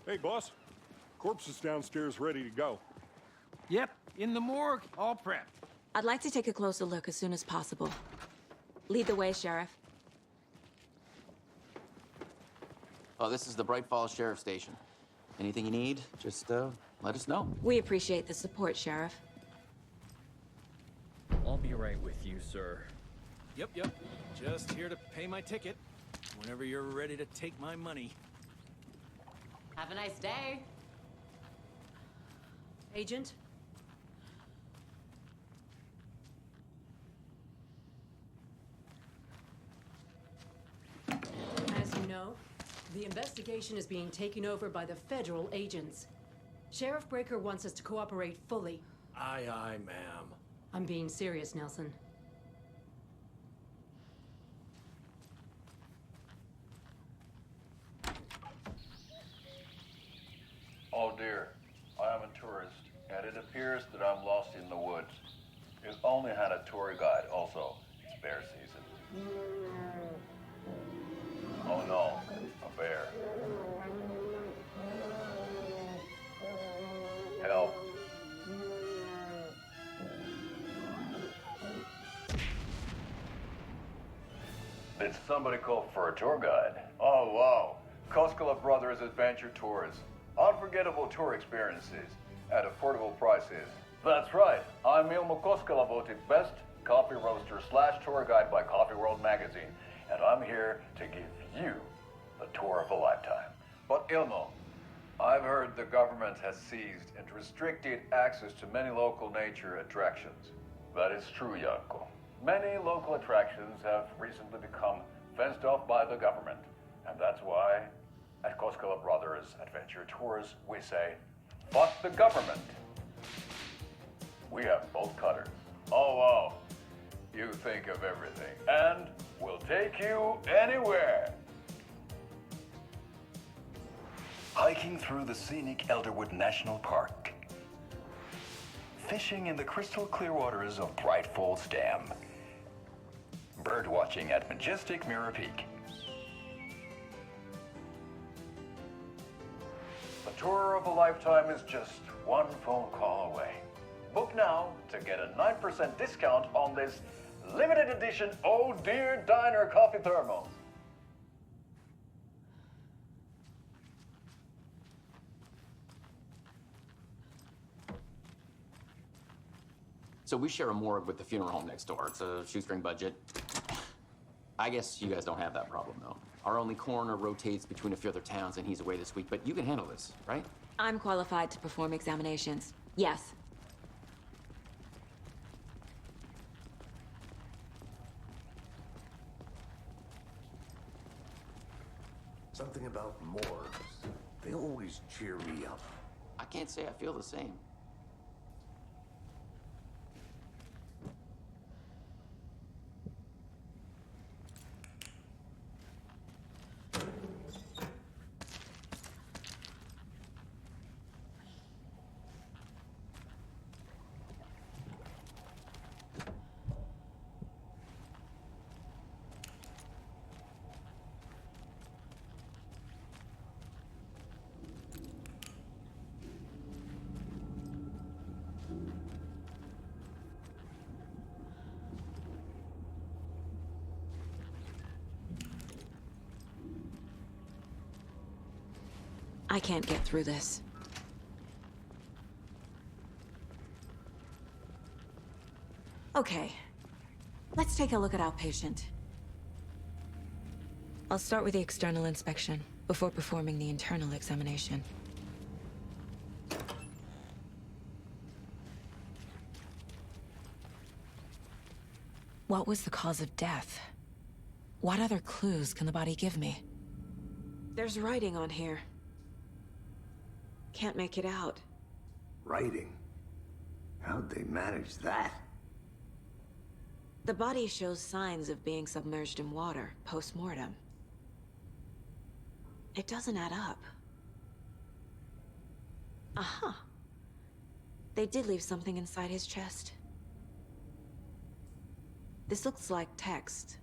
Hey, boss. Corpse is downstairs ready to go. Yep, in the morgue, all prepped. I'd like to take a closer look as soon as possible. Lead the way, Sheriff. Oh, this is the Bright Falls Sheriff Station. Anything you need, just let us know. We appreciate the support, Sheriff. I'll be right with you, sir. Yep. Just here to pay my ticket. Whenever you're ready to take my money. Have a nice day. Agent? As you know, the investigation is being taken over by the federal agents. Sheriff Breaker wants us to cooperate fully. Aye, ma'am. I'm being serious, Nelson. Oh dear, I am a tourist. and it appears that I'm lost in the woods. You only had a tour guide, also. It's bear season. Oh no, a bear. Help. Did somebody call for a tour guide? Oh, wow. Costala Brothers Adventure Tours. Unforgettable tour experiences at affordable prices. That's right. I'm Ilmo Costala, voted best coffee roaster / tour guide by Coffee World magazine. And I'm here to give you the tour of a lifetime. But Ilmo, I've heard the government has seized and restricted access to many local nature attractions. That is true, Janko. Many local attractions have recently become fenced off by the government. And that's why, at Costala Brothers Adventure Tours, we say, fuck the government. We have bolt cutters. Oh, wow. You think of everything. And we'll take you anywhere. Hiking through the scenic Elderwood National Park. Fishing in the crystal clear waters of Bright Falls Dam. Bird watching at majestic Mirror Peak. The tour of a lifetime is just one phone call away. Book now to get a 9% discount on this limited edition Oh Dear Diner coffee thermos. So we share a morgue with the funeral home next door. It's a shoestring budget. I guess you guys don't have that problem, though. Our only coroner rotates between a few other towns, and he's away this week. But you can handle this, right? I'm qualified to perform examinations. Yes. Something about morgues. They always cheer me up. I can't say I feel the same. I can't get through this. Okay. Let's take a look at outpatient. I'll start with the external inspection before performing the internal examination. What was the cause of death? What other clues can the body give me? There's writing on here. Can't make it out. Writing? How'd they manage that? The body shows signs of being submerged in water post-mortem. It doesn't add up. Aha. They did leave something inside his chest. This looks like text.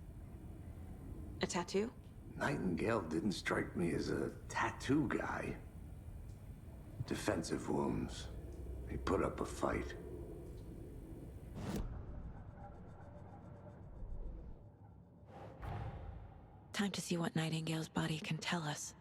A tattoo? Nightingale didn't strike me as a tattoo guy. Defensive wounds. He put up a fight. Time to see what Nightingale's body can tell us.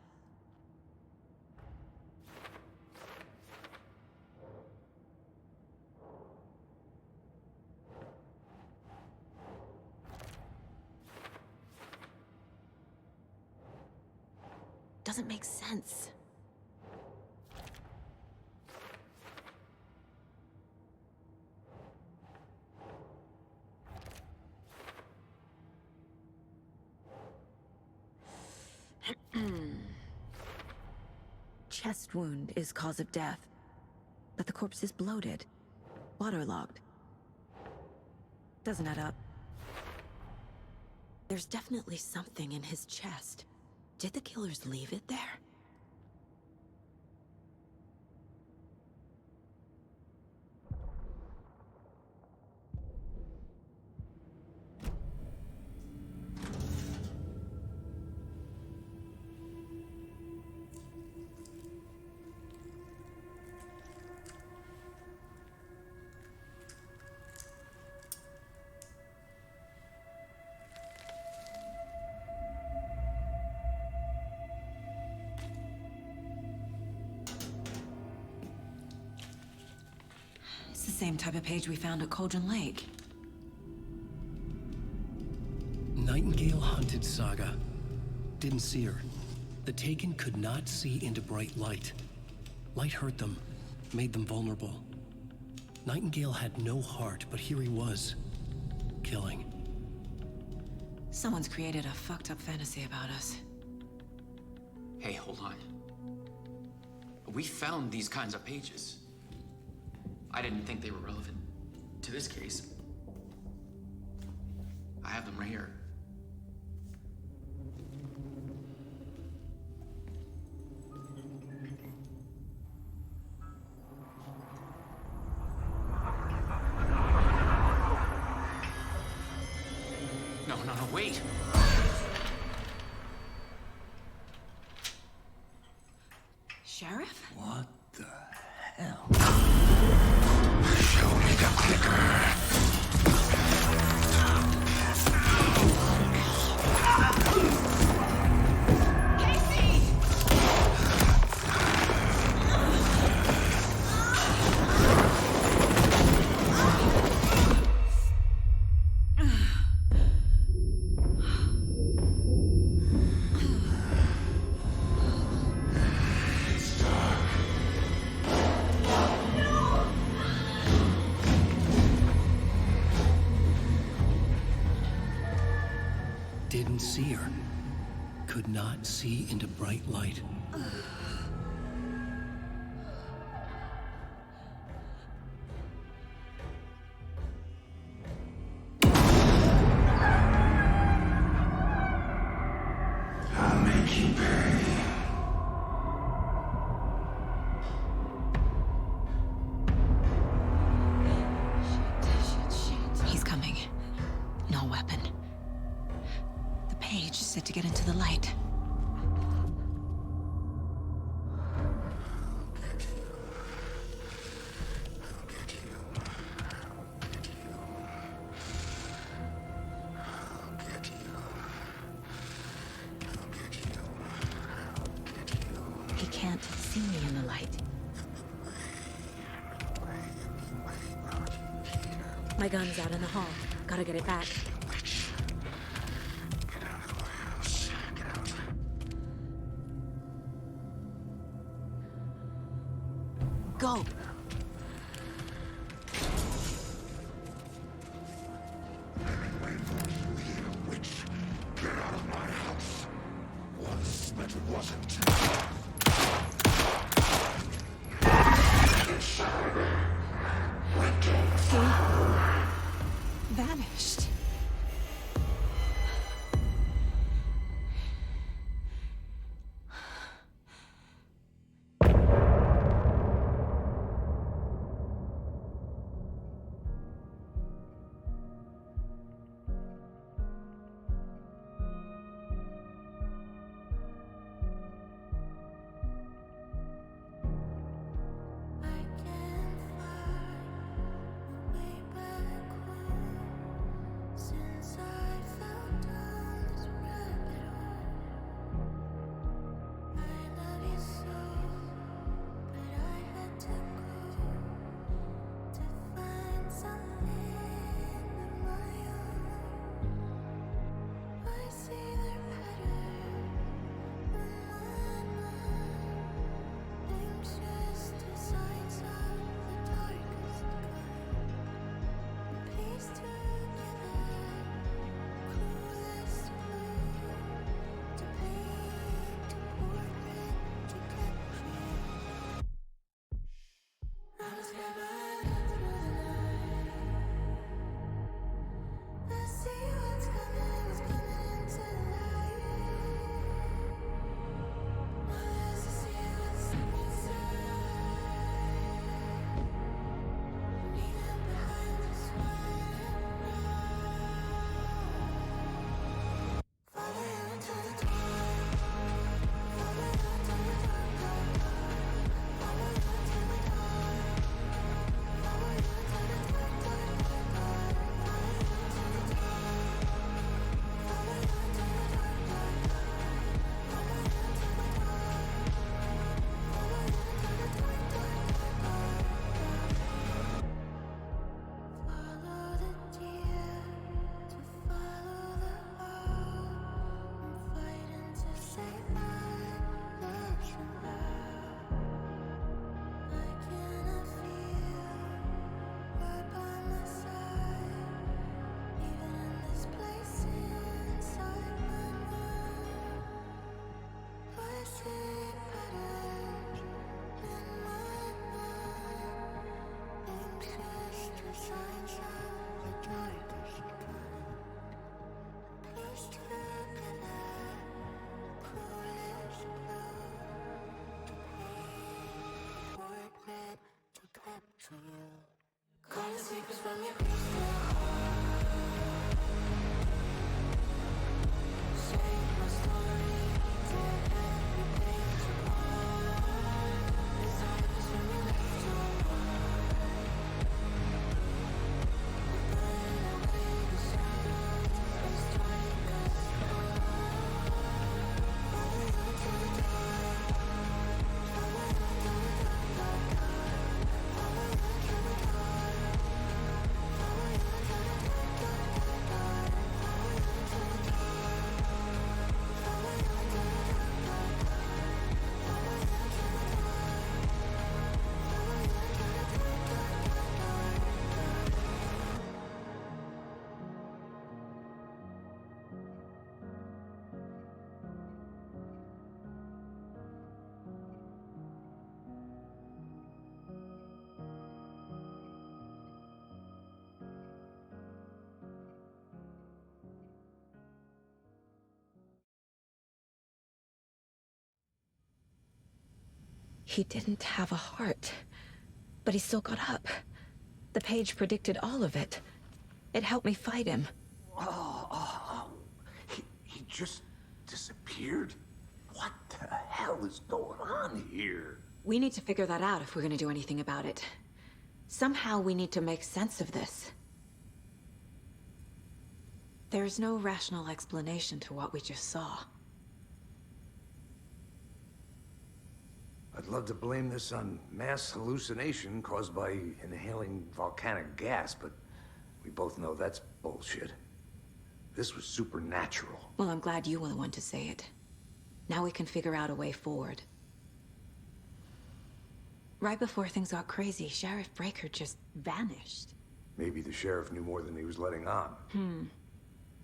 Doesn't make sense. Chest wound is cause of death, but the corpse is bloated, waterlogged. Doesn't add up. There's definitely something in his chest. Did the killers leave it there? same type of page we found at Cauldron Lake. Nightingale hunted Saga. Didn't see her. The Taken could not see into bright light. Light hurt them, made them vulnerable. Nightingale had no heart, but here he was, killing. Someone's created a fucked up fantasy about us. Hey, hold on. We found these kinds of pages. I didn't think they were relevant to this case. I have them right here. No, wait! Sheriff? What the hell? Show me the clicker. Didn't see her. Could not see into bright light. I'll make you pay. He's coming. No weapon. The page set to get into the light. He can't see me in the light. My gun's out in the hall. Gotta get it back. Go! Get out of my house. Once, but it wasn't. He vanished. He didn't have a heart, but he still got up. The page predicted all of it. It helped me fight him. He just disappeared? What the hell is going on here? We need to figure that out if we're gonna do anything about it. Somehow we need to make sense of this. There's no rational explanation to what we just saw. I'd love to blame this on mass hallucination caused by inhaling volcanic gas, but we both know that's bullshit. This was supernatural. Well, I'm glad you were the one to say it. Now we can figure out a way forward. Right before things got crazy, Sheriff Breaker just vanished. Maybe the sheriff knew more than he was letting on.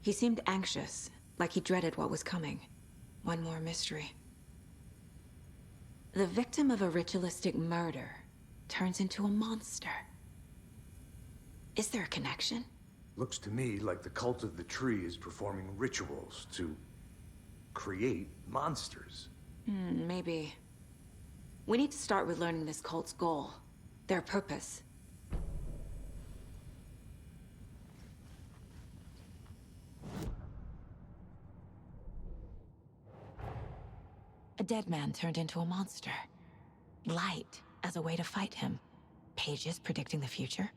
He seemed anxious, like he dreaded what was coming. One more mystery. The victim of a ritualistic murder turns into a monster. Is there a connection? Looks to me like the cult of the tree is performing rituals to create monsters. Maybe. We need to start with learning this cult's goal, their purpose. A dead man turned into a monster. Light as a way to fight him. Pages predicting the future.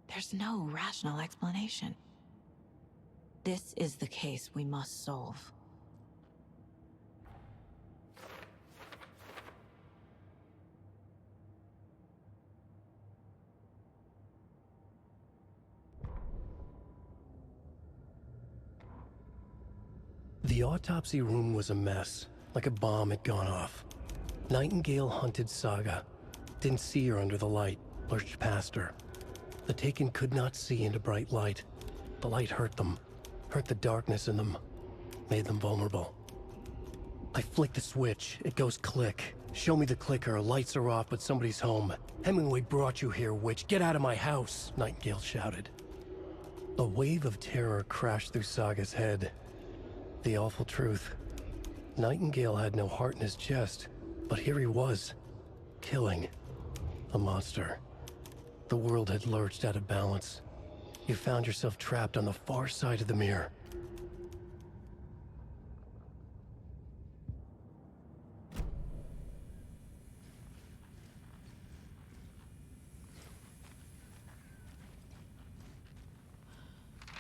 There's no rational explanation. This is the case we must solve. The autopsy room was a mess, like a bomb had gone off. Nightingale hunted Saga. Didn't see her under the light, lurched past her. The Taken could not see into bright light. The light hurt them, hurt the darkness in them, made them vulnerable. I flick the switch, it goes click. Show me the clicker, lights are off, but somebody's home. Hemingway brought you here, witch. Get out of my house, Nightingale shouted. A wave of terror crashed through Saga's head. The awful truth. Nightingale had no heart in his chest, but here he was, killing a monster. The world had lurched out of balance. You found yourself trapped on the far side of the mirror.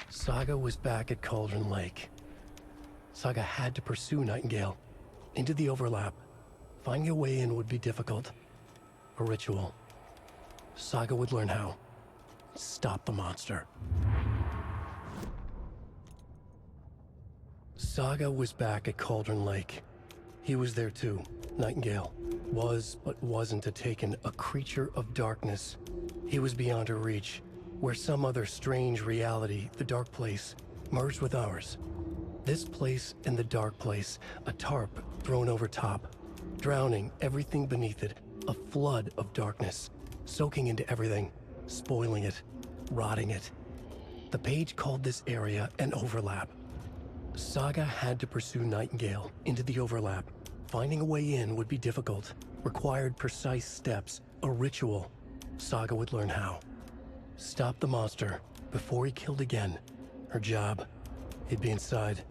Saga was back at Cauldron Lake. Saga had to pursue Nightingale. Into the overlap. Finding a way in would be difficult. A ritual. Saga would learn how. Stop the monster. Saga was back at Cauldron Lake. He was there too. Nightingale. Was, but wasn't a Taken, a creature of darkness. He was beyond her reach, where some other strange reality, the dark place, merged with ours. This place and the dark place, a tarp thrown over top, drowning everything beneath it, a flood of darkness, soaking into everything, spoiling it. rotting it. The page called this area an overlap. Saga had to pursue Nightingale into the overlap. Finding a way in would be difficult, required precise steps, a ritual. Saga would learn how. Stop the monster before he killed again. Her job, he'd be inside,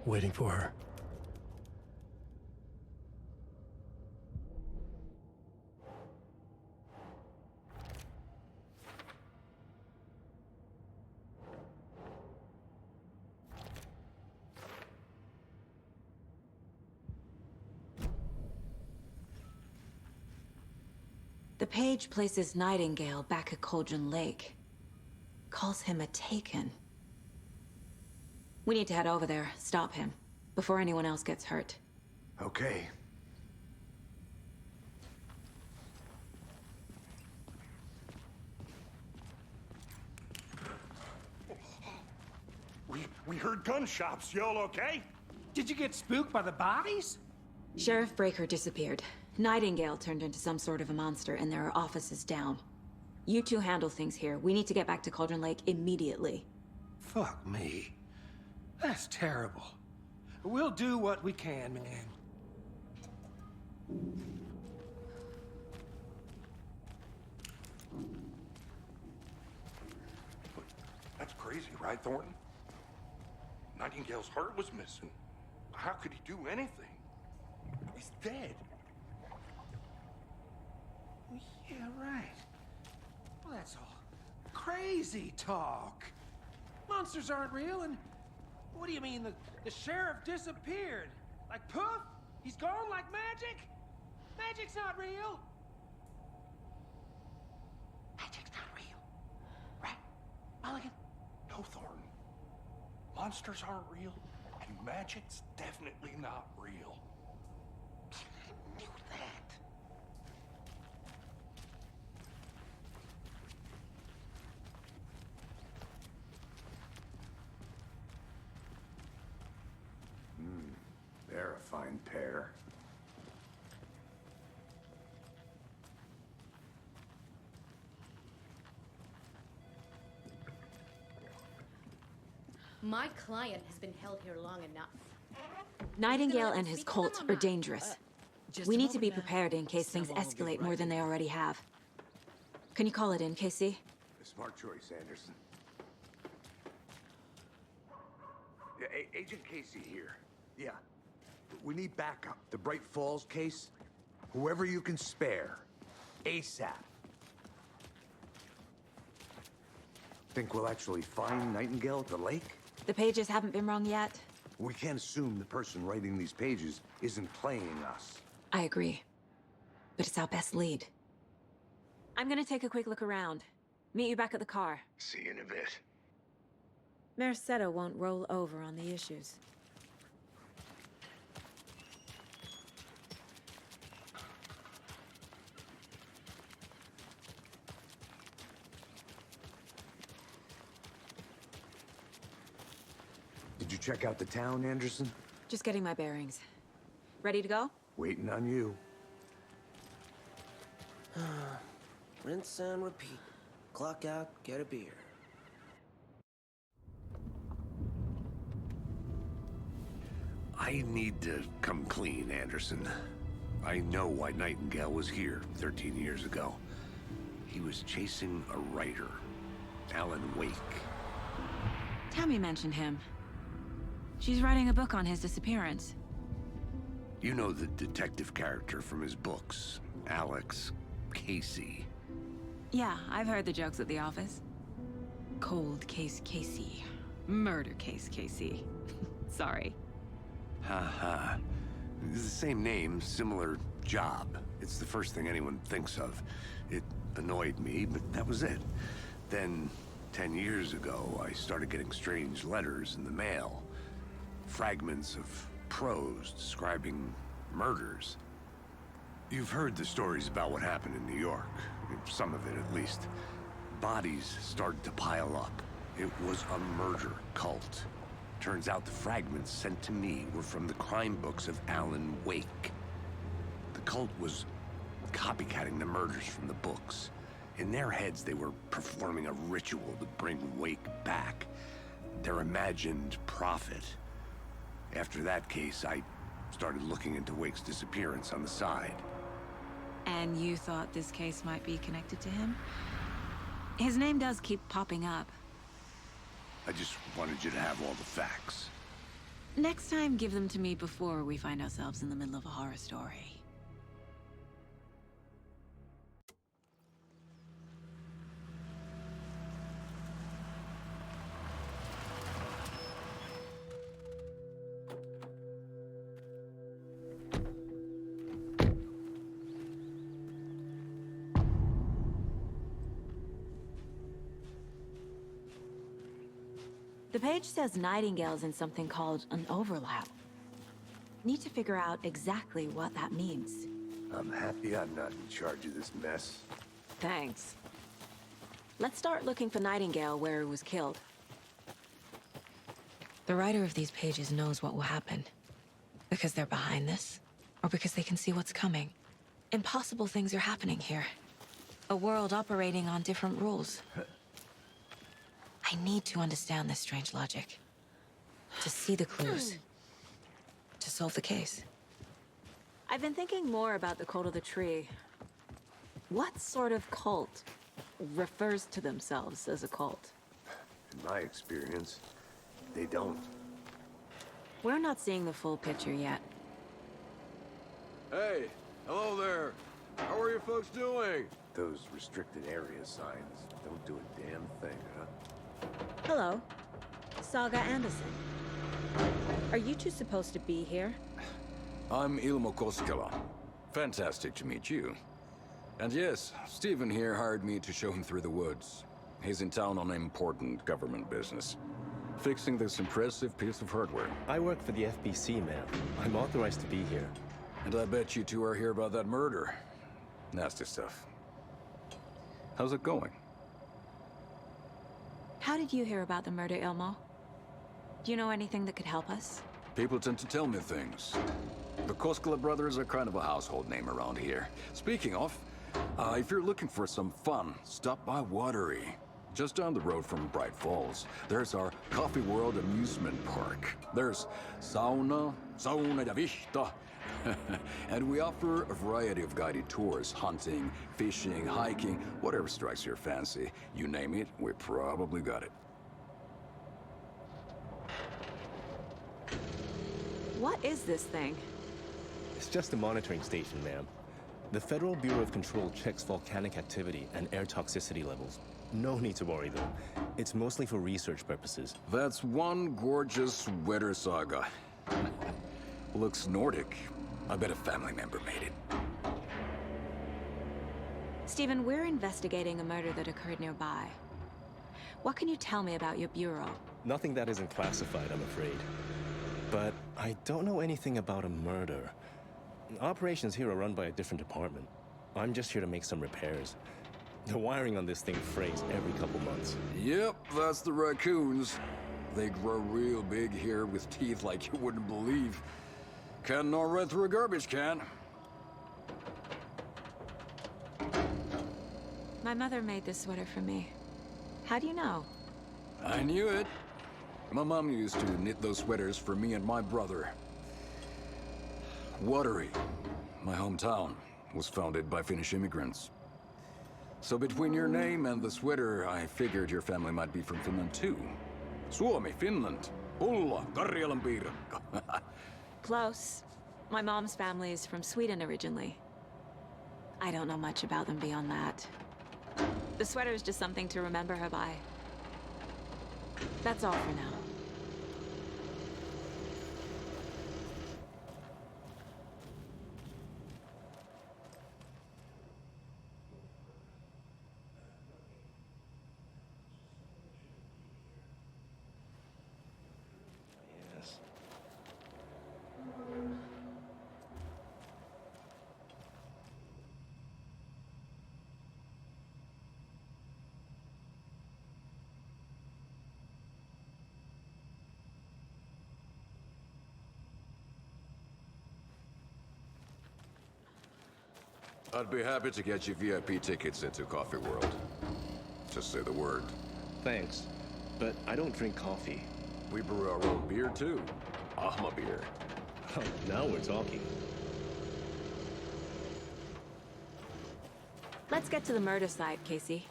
waiting for her. The page places Nightingale back at Cauldron Lake. Calls him a Taken. We need to head over there, stop him, before anyone else gets hurt. Okay. We heard gunshots. Y'all okay? Did you get spooked by the bodies? Sheriff Breaker disappeared. Nightingale turned into some sort of a monster, and there are offices down. You two handle things here. We need to get back to Cauldron Lake immediately. Fuck me. That's terrible. We'll do what we can, man. That's crazy, right, Thornton? Nightingale's heart was missing. How could he do anything? He's dead. Yeah, right. Well, that's all crazy talk. Monsters aren't real, and what do you mean the sheriff disappeared? Like poof? He's gone like magic? Magic's not real. Magic's not real. Right, Mulligan? No, Thornton. Monsters aren't real, and magic's definitely not real. I knew that. They're a fine pair. My client has been held here long enough. Nightingale and his cult are dangerous. We need to be prepared in case things escalate more than they already have. Can you call it in, Casey? Smart choice, Anderson. Yeah, Agent Casey here. Yeah. We need backup. The Bright Falls case, whoever you can spare. ASAP. Think we'll actually find Nightingale at the lake? The pages haven't been wrong yet. We can't assume the person writing these pages isn't playing us. I agree. But it's our best lead. I'm gonna take a quick look around. Meet you back at the car. See you in a bit. Mercado won't roll over on the issues. Did you check out the town, Anderson? Just getting my bearings. Ready to go? Waiting on you. Rinse and repeat. Clock out, get a beer. I need to come clean, Anderson. I know why Nightingale was here 13 years ago. He was chasing a writer, Alan Wake. Tammy mentioned him. She's writing a book on his disappearance. You know the detective character from his books, Alex Casey. Yeah, I've heard the jokes at the office. Cold case Casey. Murder case Casey. Sorry. Ha. It's the same name, similar job. It's the first thing anyone thinks of. It annoyed me, but that was it. Then, 10 years ago, I started getting strange letters in the mail. Fragments of prose describing murders. You've heard the stories about what happened in New York. Some of it, at least. Bodies started to pile up. It was a murder cult. Turns out the fragments sent to me were from the crime books of Alan Wake. The cult was copycatting the murders from the books. In their heads, they were performing a ritual to bring Wake back. Their imagined prophet. After that case, I started looking into Wake's disappearance on the side. And you thought this case might be connected to him? His name does keep popping up. I just wanted you to have all the facts. Next time, give them to me before we find ourselves in the middle of a horror story. The page says Nightingale's in something called an overlap. Need to figure out exactly what that means. I'm happy I'm not in charge of this mess. Thanks. Let's start looking for Nightingale where he was killed. The writer of these pages knows what will happen. Because they're behind this, or because they can see what's coming. Impossible things are happening here. A world operating on different rules. I need to understand this strange logic. To see the clues. To solve the case. I've been thinking more about the cult of the tree. What sort of cult refers to themselves as a cult? In my experience, they don't. We're not seeing the full picture yet. Hey, hello there. How are you folks doing? Those restricted area signs don't do a damn thing, huh? Hello. Saga Anderson. Are you two supposed to be here? I'm Ilmo Koskela. Fantastic to meet you. And yes, Stephen here hired me to show him through the woods. He's in town on important government business. Fixing this impressive piece of hardware. I work for the FBC, ma'am. I'm authorized to be here. And I bet you two are here about that murder. Nasty stuff. How's it going? How did you hear about the murder, Ilmo? Do you know anything that could help us? People tend to tell me things. The Koskela brothers are kind of a household name around here. Speaking of, if you're looking for some fun, stop by Watery. Just down the road from Bright Falls, there's our Coffee World amusement park. There's sauna da vista, and we offer a variety of guided tours, hunting, fishing, hiking, whatever strikes your fancy. You name it, we probably got it. What is this thing? It's just a monitoring station, ma'am. The Federal Bureau of Control checks volcanic activity and air toxicity levels. No need to worry, though. It's mostly for research purposes. That's one gorgeous sweater, Saga. Looks Nordic. I bet a family member made it. Stephen, we're investigating a murder that occurred nearby. What can you tell me about your bureau? Nothing that isn't classified, I'm afraid. But I don't know anything about a murder. Operations here are run by a different department. I'm just here to make some repairs. The wiring on this thing frays every couple months. Yep, that's the raccoons. They grow real big here with teeth like you wouldn't believe. Can't gnaw right through a garbage can. My mother made this sweater for me. How do you know? I knew it. My mom used to knit those sweaters for me and my brother. Watery, my hometown, was founded by Finnish immigrants. So between your name and the sweater, I figured your family might be from Finland too. Suomi, Finland. Pulla, Karjalan piirakka. Close. My mom's family is from Sweden originally. I don't know much about them beyond that. The sweater is just something to remember her by. That's all for now. Yes. I'd be happy to get you VIP tickets into Coffee World. Just say the word. Thanks, but I don't drink coffee. We brew our own beer, too. Ahma beer. Oh, now we're talking. Let's get to the murder site, Casey.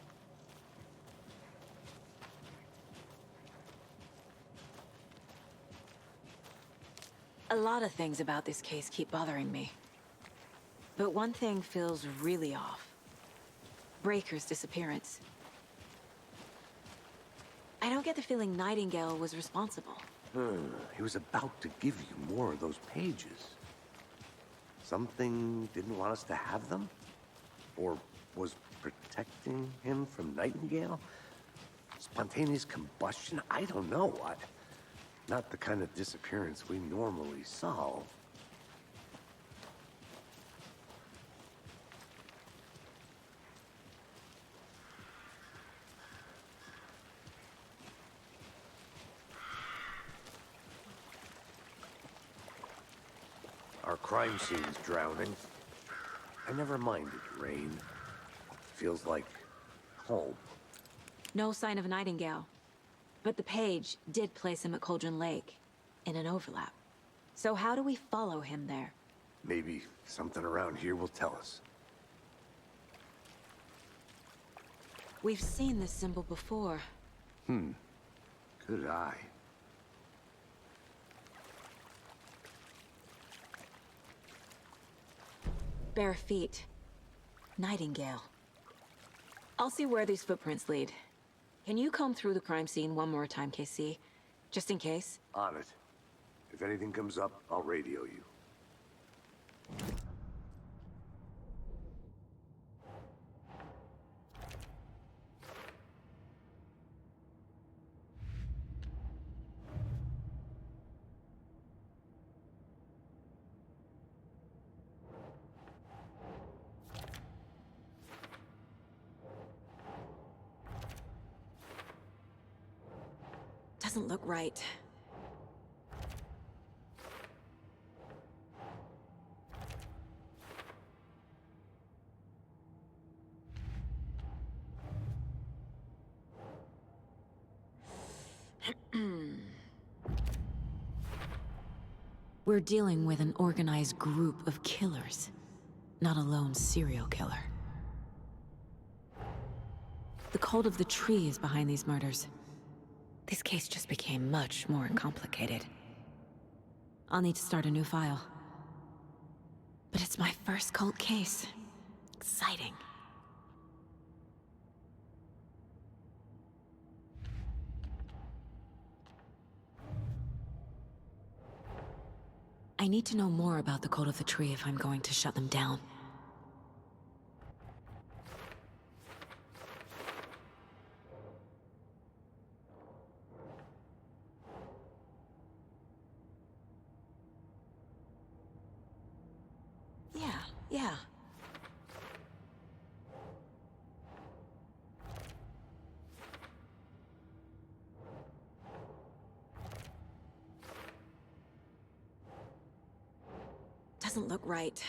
A lot of things about this case keep bothering me. But one thing feels really off. Breaker's disappearance. I don't get the feeling Nightingale was responsible. He was about to give you more of those pages. Something didn't want us to have them? Or was protecting him from Nightingale? Spontaneous combustion? I don't know what. Not the kind of disappearance we normally solve. Our crime scene's drowning. I never minded rain. Feels like home. No sign of Nightingale. But the page did place him at Cauldron Lake, in an overlap. So how do we follow him there? Maybe something around here will tell us. We've seen this symbol before. Good eye. Bare feet. Nightingale. I'll see where these footprints lead. Can you comb through the crime scene one more time, KC? Just in case? On it. If anything comes up, I'll radio you. Doesn't look right. We're dealing with an organized group of killers, not a lone serial killer. The cult of the tree is behind these murders. This case just became much more complicated. I'll need to start a new file. But it's my first cult case. Exciting. I need to know more about the cult of the tree if I'm going to shut them down. Yeah. Doesn't look right.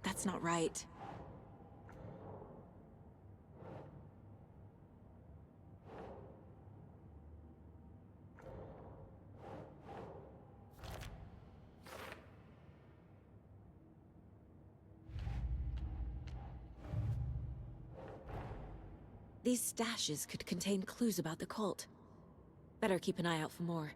That's not right. These stashes could contain clues about the cult. Better keep an eye out for more.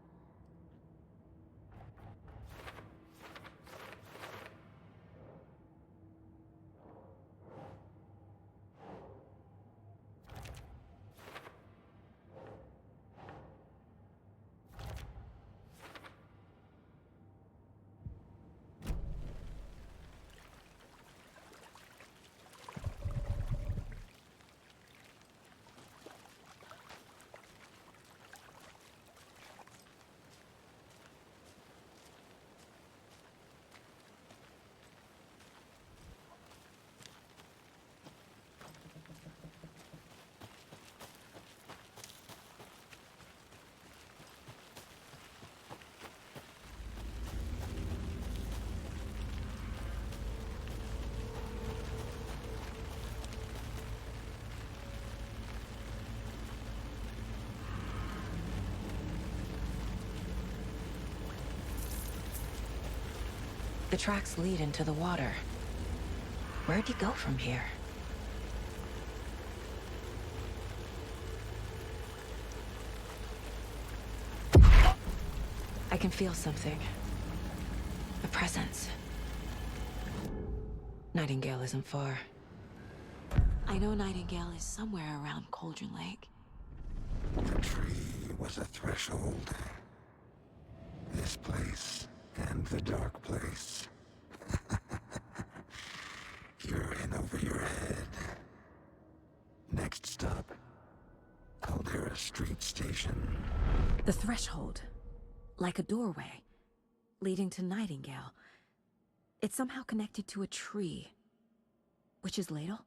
The tracks lead into the water. Where'd he go from here? I can feel something. A presence. Nightingale isn't far. I know Nightingale is somewhere around Cauldron Lake. The tree was a threshold. This place and the dark place. You're in over your head. Next stop, Caldera Street Station. The threshold. Like a doorway. Leading to Nightingale. It's somehow connected to a tree. Witch's ladle?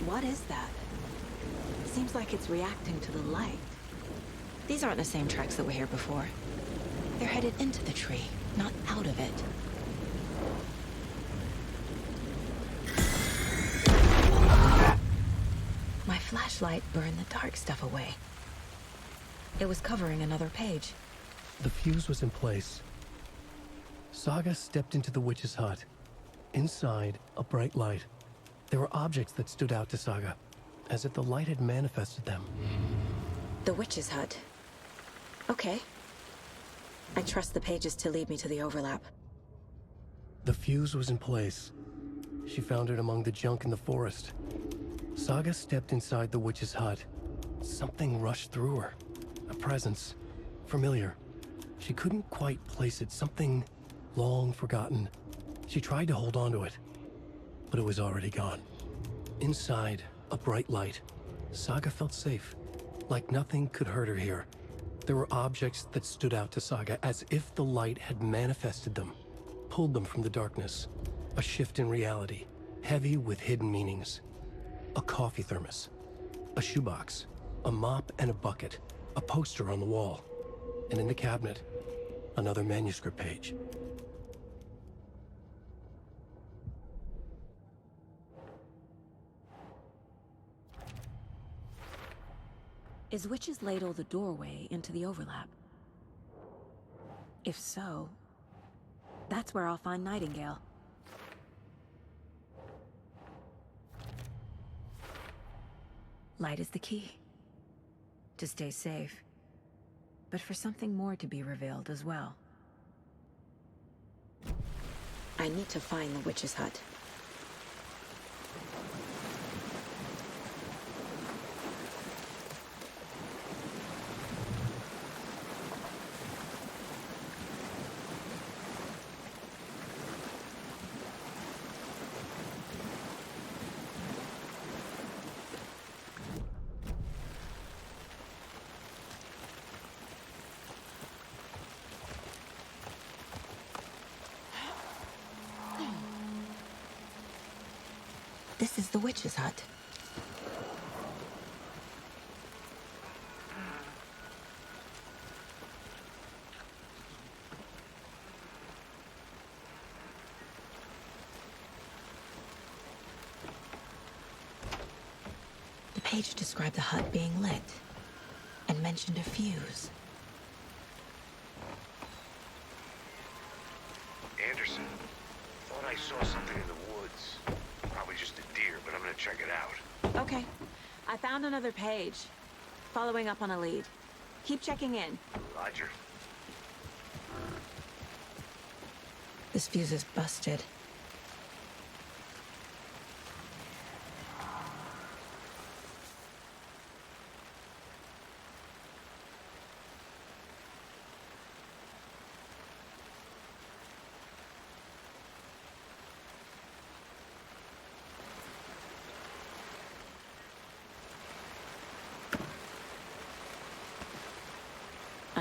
What is that? Seems like it's reacting to the light. These aren't the same tracks that were here before. They're headed into the tree, not out of it. My flashlight burned the dark stuff away. It was covering another page. The fuse was in place. Saga stepped into the witch's hut. Inside, a bright light. There were objects that stood out to Saga, as if the light had manifested them. The witch's hut. Okay. I trust the pages to lead me to the overlap. The fuse was in place. She found it among the junk in the forest. Saga stepped inside the witch's hut. Something rushed through her. A presence. Familiar. She couldn't quite place it. Something long forgotten. She tried to hold on to it, but it was already gone. Inside, a bright light. Saga felt safe, like nothing could hurt her here. There were objects that stood out to Saga, as if the light had manifested them, pulled them from the darkness. A shift in reality, heavy with hidden meanings. A coffee thermos, a shoebox, a mop and a bucket, a poster on the wall, and in the cabinet, another manuscript page. Is Witch's Ladle the doorway into the overlap? If so, that's where I'll find Nightingale. Light is the key. To stay safe. But for something more to be revealed as well. I need to find the witch's hut. This is the witch's hut. The page described the hut being lit and mentioned a fuse. Anderson, thought I saw something in the woods. Probably just a deer, but I'm gonna check it out. Okay. I found another page. Following up on a lead. Keep checking in. Roger. This fuse is busted.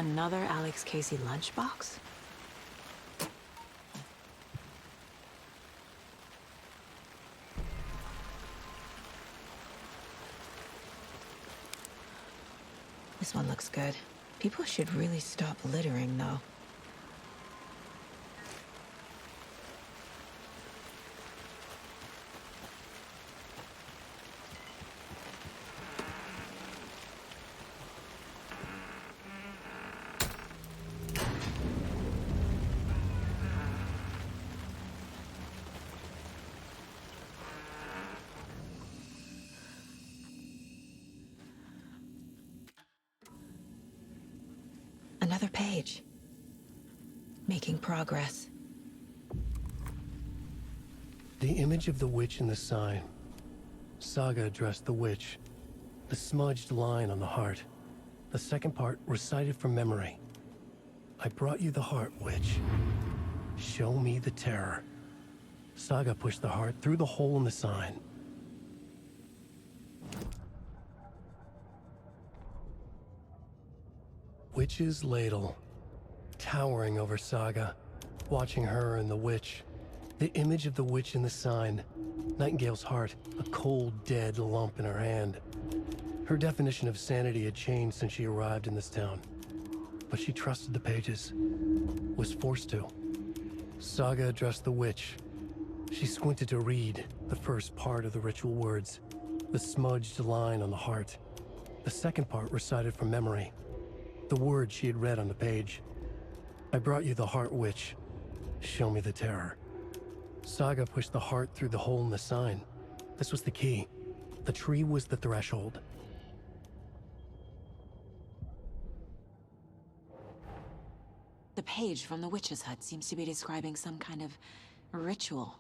Another Alex Casey lunchbox? This one looks good. People should really stop littering, though. Another page. Making progress. The image of the witch in the sign. Saga addressed the witch. The smudged line on the heart. The second part recited from memory. I brought you the heart, witch. Show me the terror. Saga pushed the heart through the hole in the sign. Witch's ladle. Towering over Saga. Watching her and the witch. The image of the witch in the sign. Nightingale's heart, a cold, dead lump in her hand. Her definition of sanity had changed since she arrived in this town. But she trusted the pages. Was forced to. Saga addressed the witch. She squinted to read the first part of the ritual words. The smudged line on the heart. The second part recited from memory. The words she had read on the page. I brought you the heart, witch. Show me the terror. Saga pushed the heart through the hole in the sign. This was the key. The tree was the threshold. The page from the witch's hut seems to be describing some kind of ritual.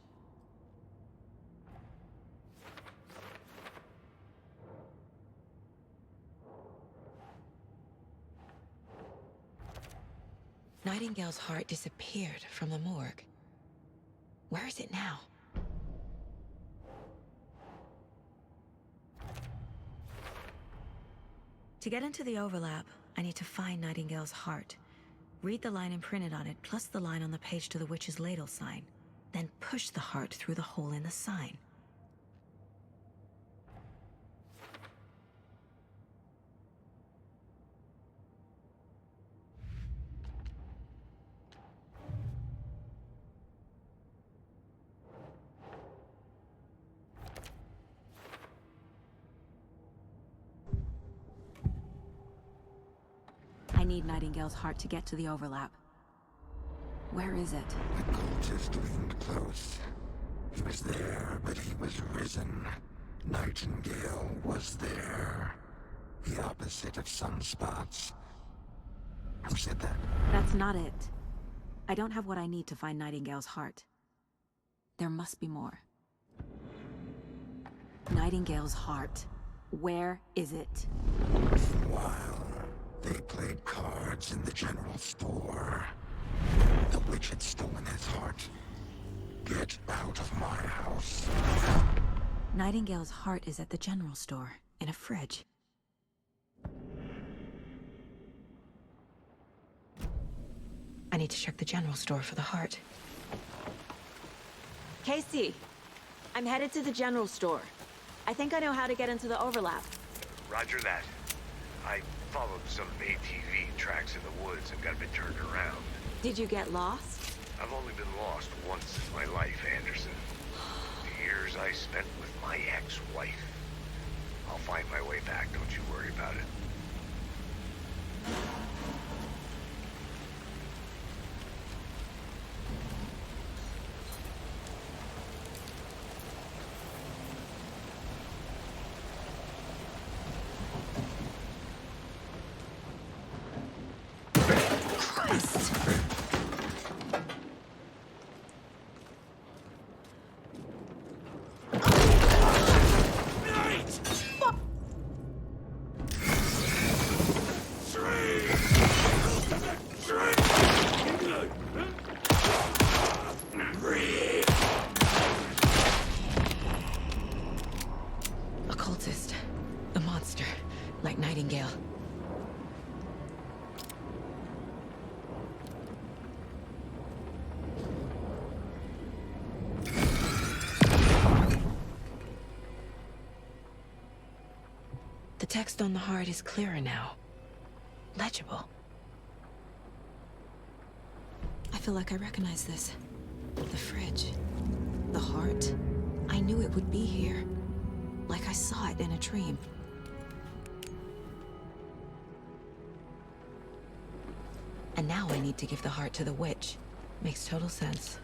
Nightingale's heart disappeared from the morgue. Where is it now? To get into the overlap, I need to find Nightingale's heart. Read the line imprinted on it, plus the line on the page to the witch's ladle sign. Then push the heart through the hole in the sign. I need Nightingale's heart to get to the overlap. Where is it? The cultist leaned close. He was there, but he was risen. Nightingale was there. The opposite of sunspots. Who said that? That's not it. I don't have what I need to find Nightingale's heart. There must be more. Nightingale's heart. Where is it? While they played cards in the general store, the witch had stolen his heart. Get out of my house. Nightingale's heart is at the general store, in a fridge. I need to check the general store for the heart. Casey, I'm headed to the general store. I think I know how to get into the overlap. Roger that. I followed some ATV tracks in the woods and got a bit turned around. Did you get lost? I've only been lost once in my life, Anderson. The years I spent with my ex-wife. I'll find my way back, don't you worry about it. text on the heart is clearer now. Legible. I feel like I recognize this. The fridge. The heart. I knew it would be here. Like I saw it in a dream. And now I need to give the heart to the witch. Makes total sense.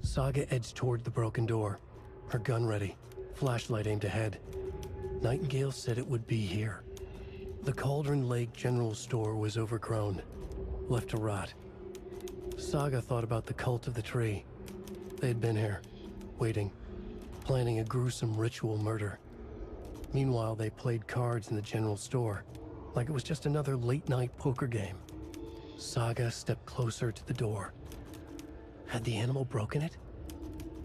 Saga edged toward the broken door, her gun ready, flashlight aimed ahead. Nightingale said it would be here. The Cauldron Lake General Store was overgrown, left to rot. Saga thought about the cult of the tree. They had been here, waiting, planning a gruesome ritual murder. Meanwhile, they played cards in the general store, like it was just another late-night poker game. Saga stepped closer to the door. Had the animal broken it?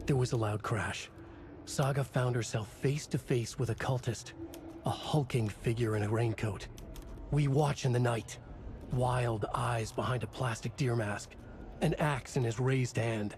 There was a loud crash. Saga found herself face to face with a cultist, a hulking figure in a raincoat. We watch in the night, wild eyes behind a plastic deer mask, an axe in his raised hand.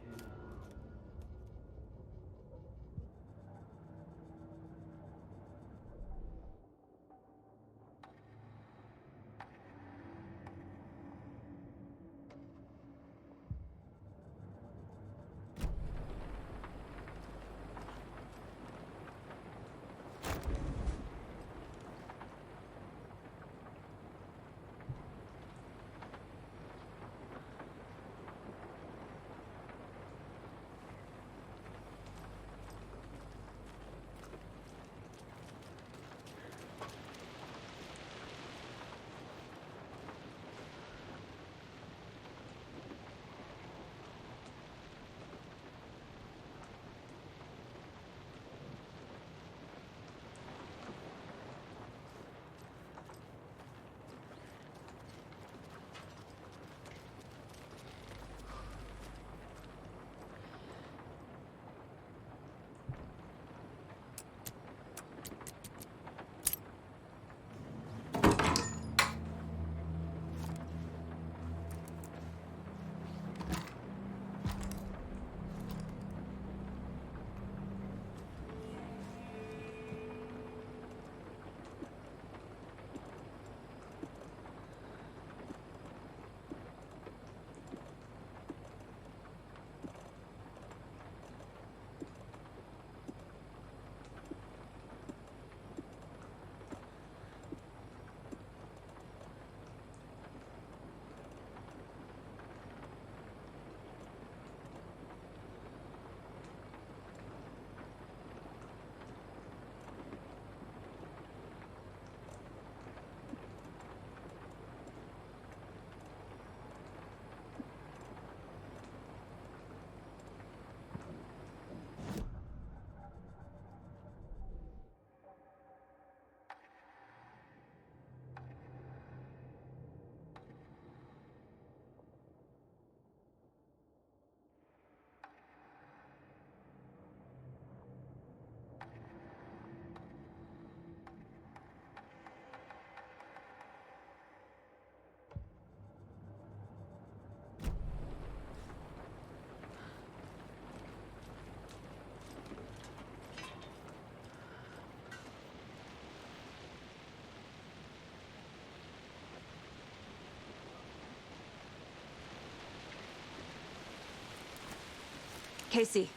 Casey,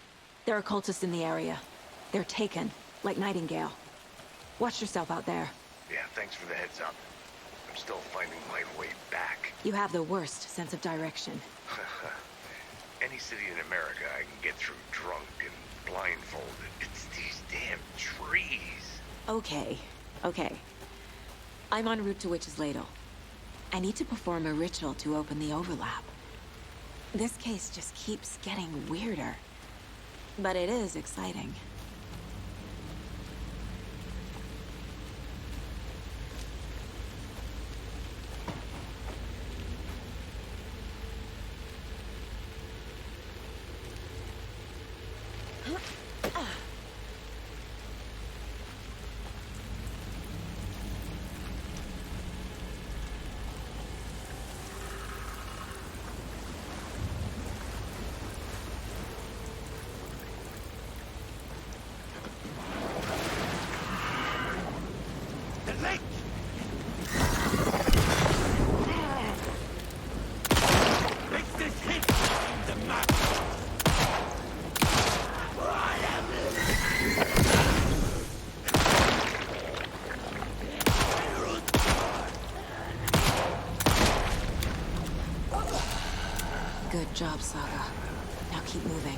there are cultists in the area. They're taken, like Nightingale. Watch yourself out there. Yeah, thanks for the heads up. I'm still finding my way back. You have the worst sense of direction. Any city in America I can get through drunk and blindfolded. It's these damn trees. Okay, okay. I'm en route to Witch's Ladle. I need to perform a ritual to open the overlap. This case just keeps getting weirder. But it is exciting. Good job, Saga. Now keep moving.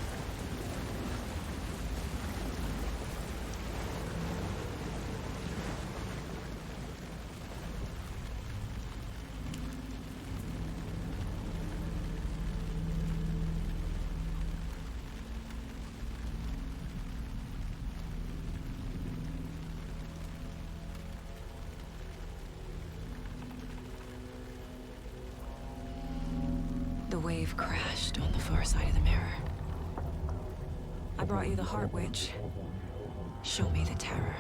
The wave crashed on the far side of the mirror. I brought you the Heart Witch. Show me the terror.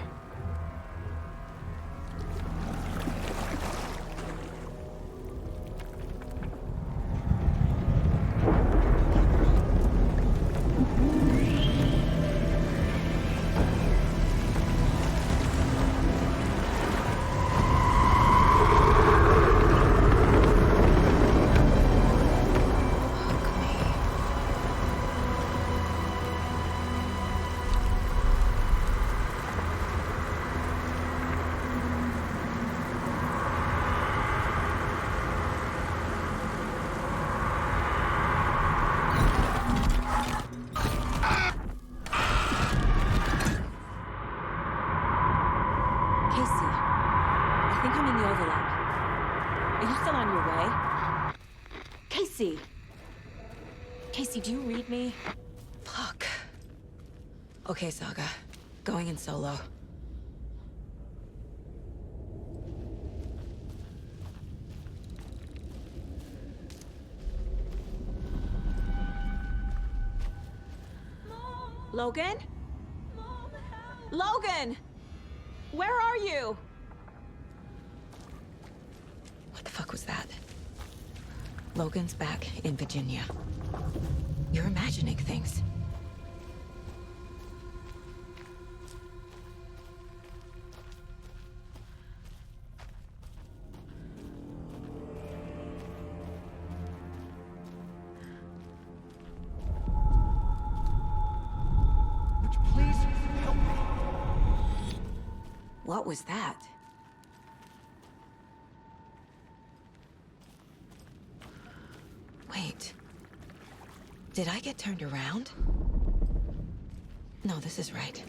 Casey, do you read me? Fuck. Okay, Saga. Going in solo. Logan? Mom, help! Logan! Where are you? What the fuck was that? Logan's back in Virginia. You're imagining things. Please help me. What was that? Wait. Did I get turned around? No, this is right.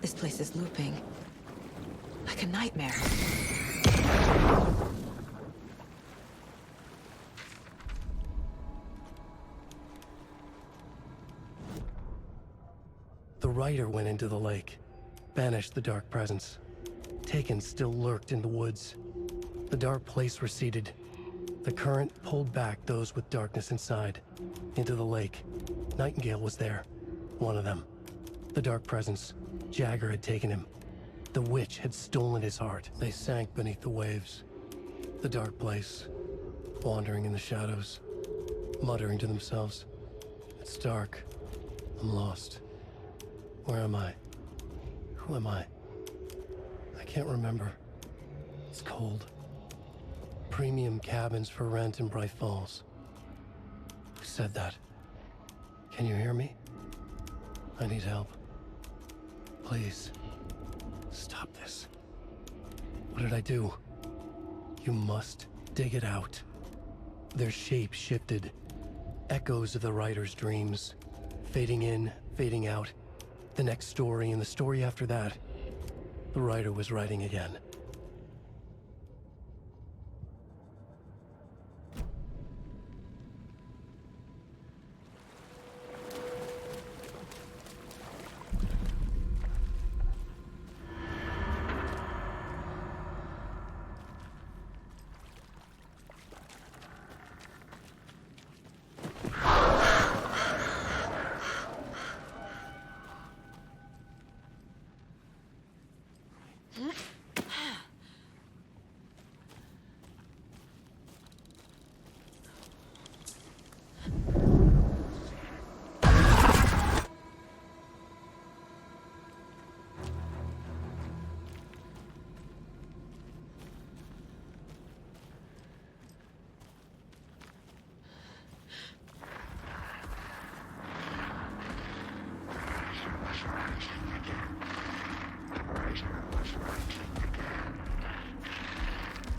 This place is looping. Like a nightmare. The rider went into the lake, banished the dark presence. Taken still lurked in the woods. The dark place receded. The current pulled back those with darkness inside, into the lake. Nightingale was there, one of them. The dark presence, Jagger had taken him. The witch had stolen his heart. They sank beneath the waves. The dark place, wandering in the shadows, muttering to themselves. It's dark. I'm lost. Where am I? Who am I? I can't remember. It's cold. Premium cabins for rent in Bright Falls. Who said that? Can you hear me? I need help. Please. Stop this. What did I do? You must dig it out. Their shape shifted. Echoes of the writer's dreams. Fading in, fading out. The next story and the story after that. The writer was writing again.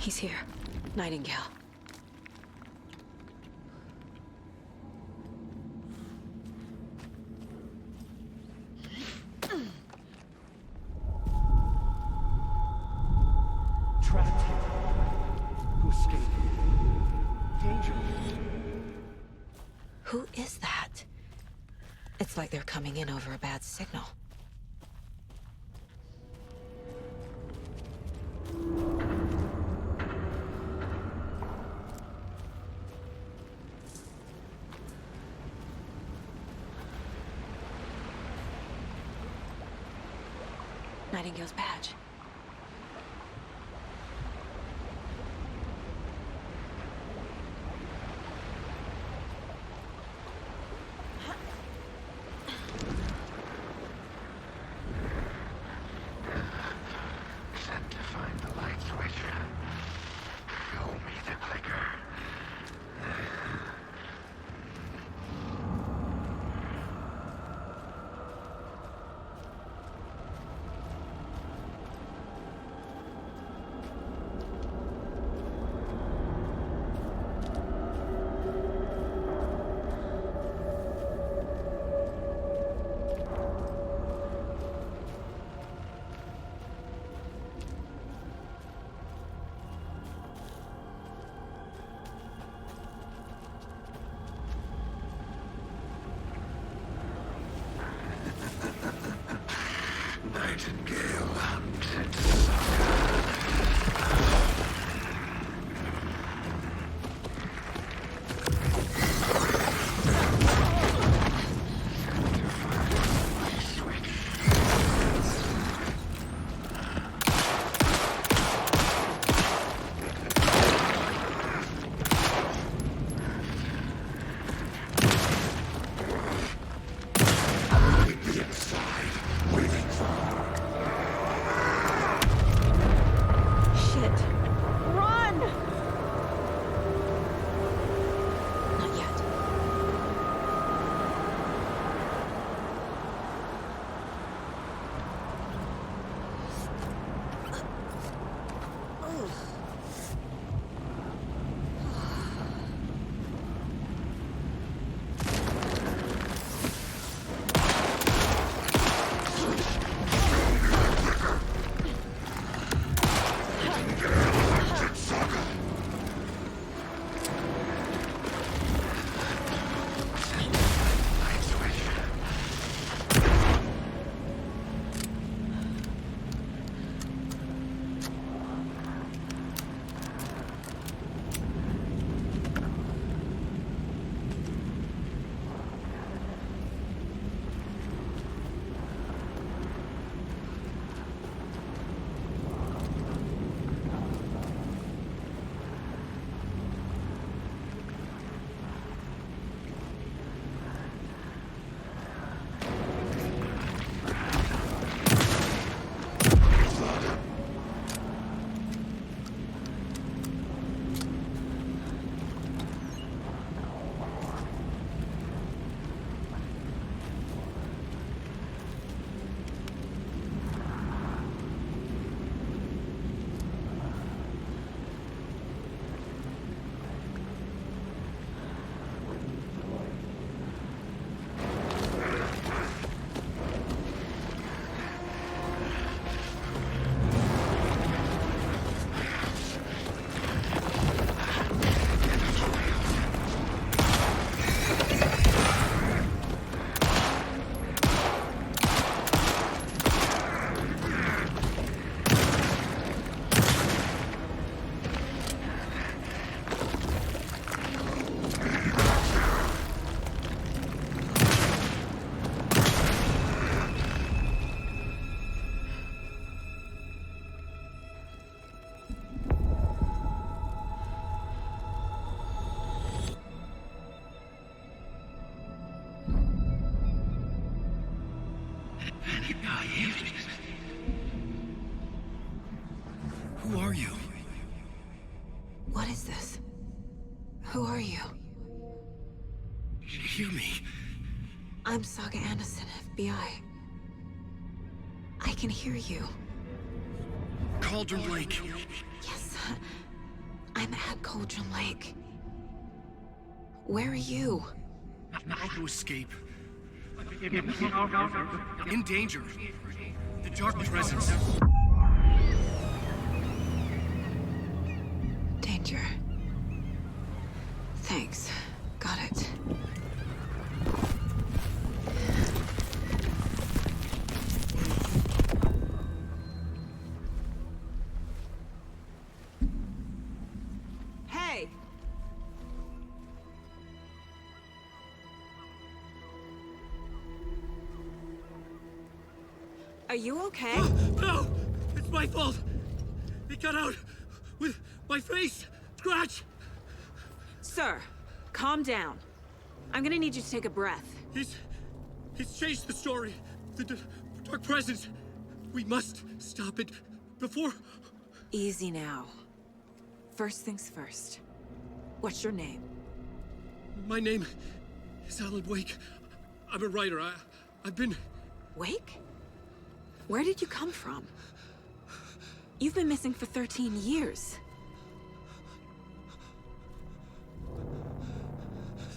He's here. Nightingale. Trapped here. Who escaped? Danger. Who is that? It's like they're coming in over a bad signal. Nightingale's badge. Sent to find the light switch. Show me the clicker. Nightingale hunted Who are you? What is this? Who are you? Hear me. I'm Saga Anderson, FBI. I can hear you. Cauldron Lake. Yes, I'm at Cauldron Lake. Where are you? How to escape. In danger. The dark presence. Danger. Thanks. Got it. Hey! Are you okay? No! It's my fault! It got out with my face! Scratch! Sir, calm down. I'm gonna need you to take a breath. He's changed the story. The dark presence. We must stop it before... Easy now. First things first. What's your name? My name is Alan Wake. I'm a writer. I've been... Wake? Where did you come from? You've been missing for 13 years.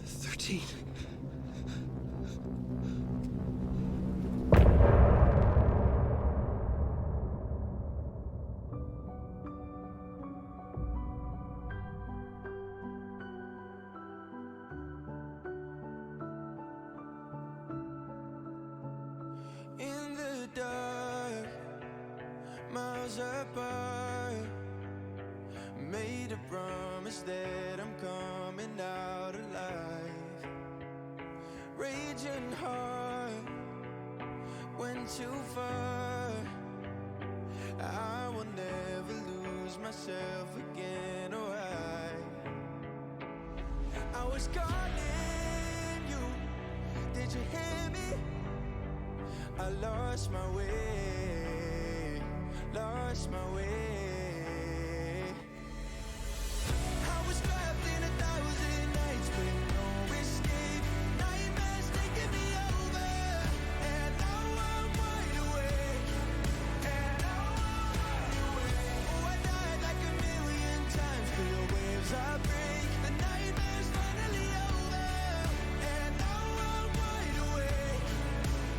13. In the dark, miles apart, made a promise that I'm coming out alive. Raging heart, went too far. I will never lose myself again, or I was calling you, did you hear me? I lost my way, lost my way. I was trapped in 1,000 nights with no escape. Nightmares taking me over, and now I'm wide awake. And now I'm wide awake. Oh, I died like 1,000,000 times through the waves I break. The nightmare's finally over, and now I'm wide awake.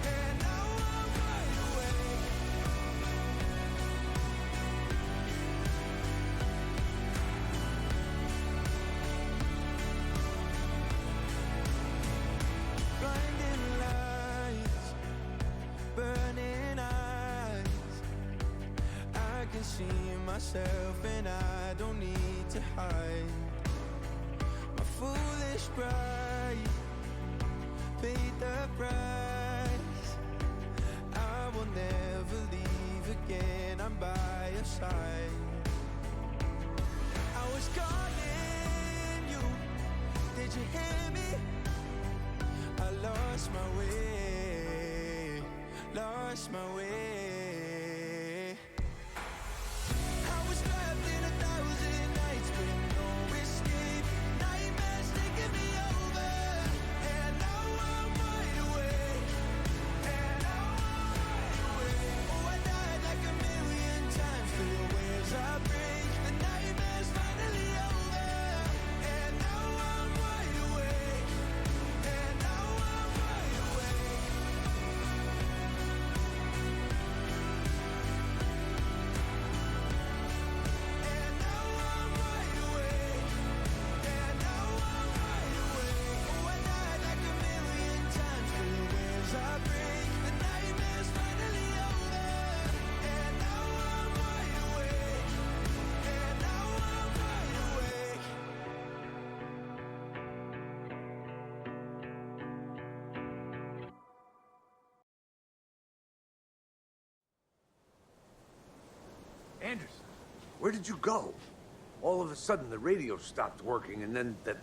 And now I'm wide awake. Blinding lights, burning eyes. I can see myself and I don't need to hide. My foolish pride paid the price. I will never leave again, I'm by your side. I was calling you, did you hear me? I lost my way, lost my way. I was trapped in 1,000 nights with no escape. Nightmares taking me over, and now I'm wide awake. And now I'm wide awake. Oh, I died like 1,000,000 times through the waves I break. The nightmare's finally over, and now I'm wide awake. And now I'm wide awake. And now I'm wide awake. And now I'm wide awake. Oh, I died like 1,000,000 times through the waves I break. The nightmare's finally over, and now I'm wide awake. And now I'm wide awake. Anderson, where did you go? All of a sudden, the radio stopped working, and then that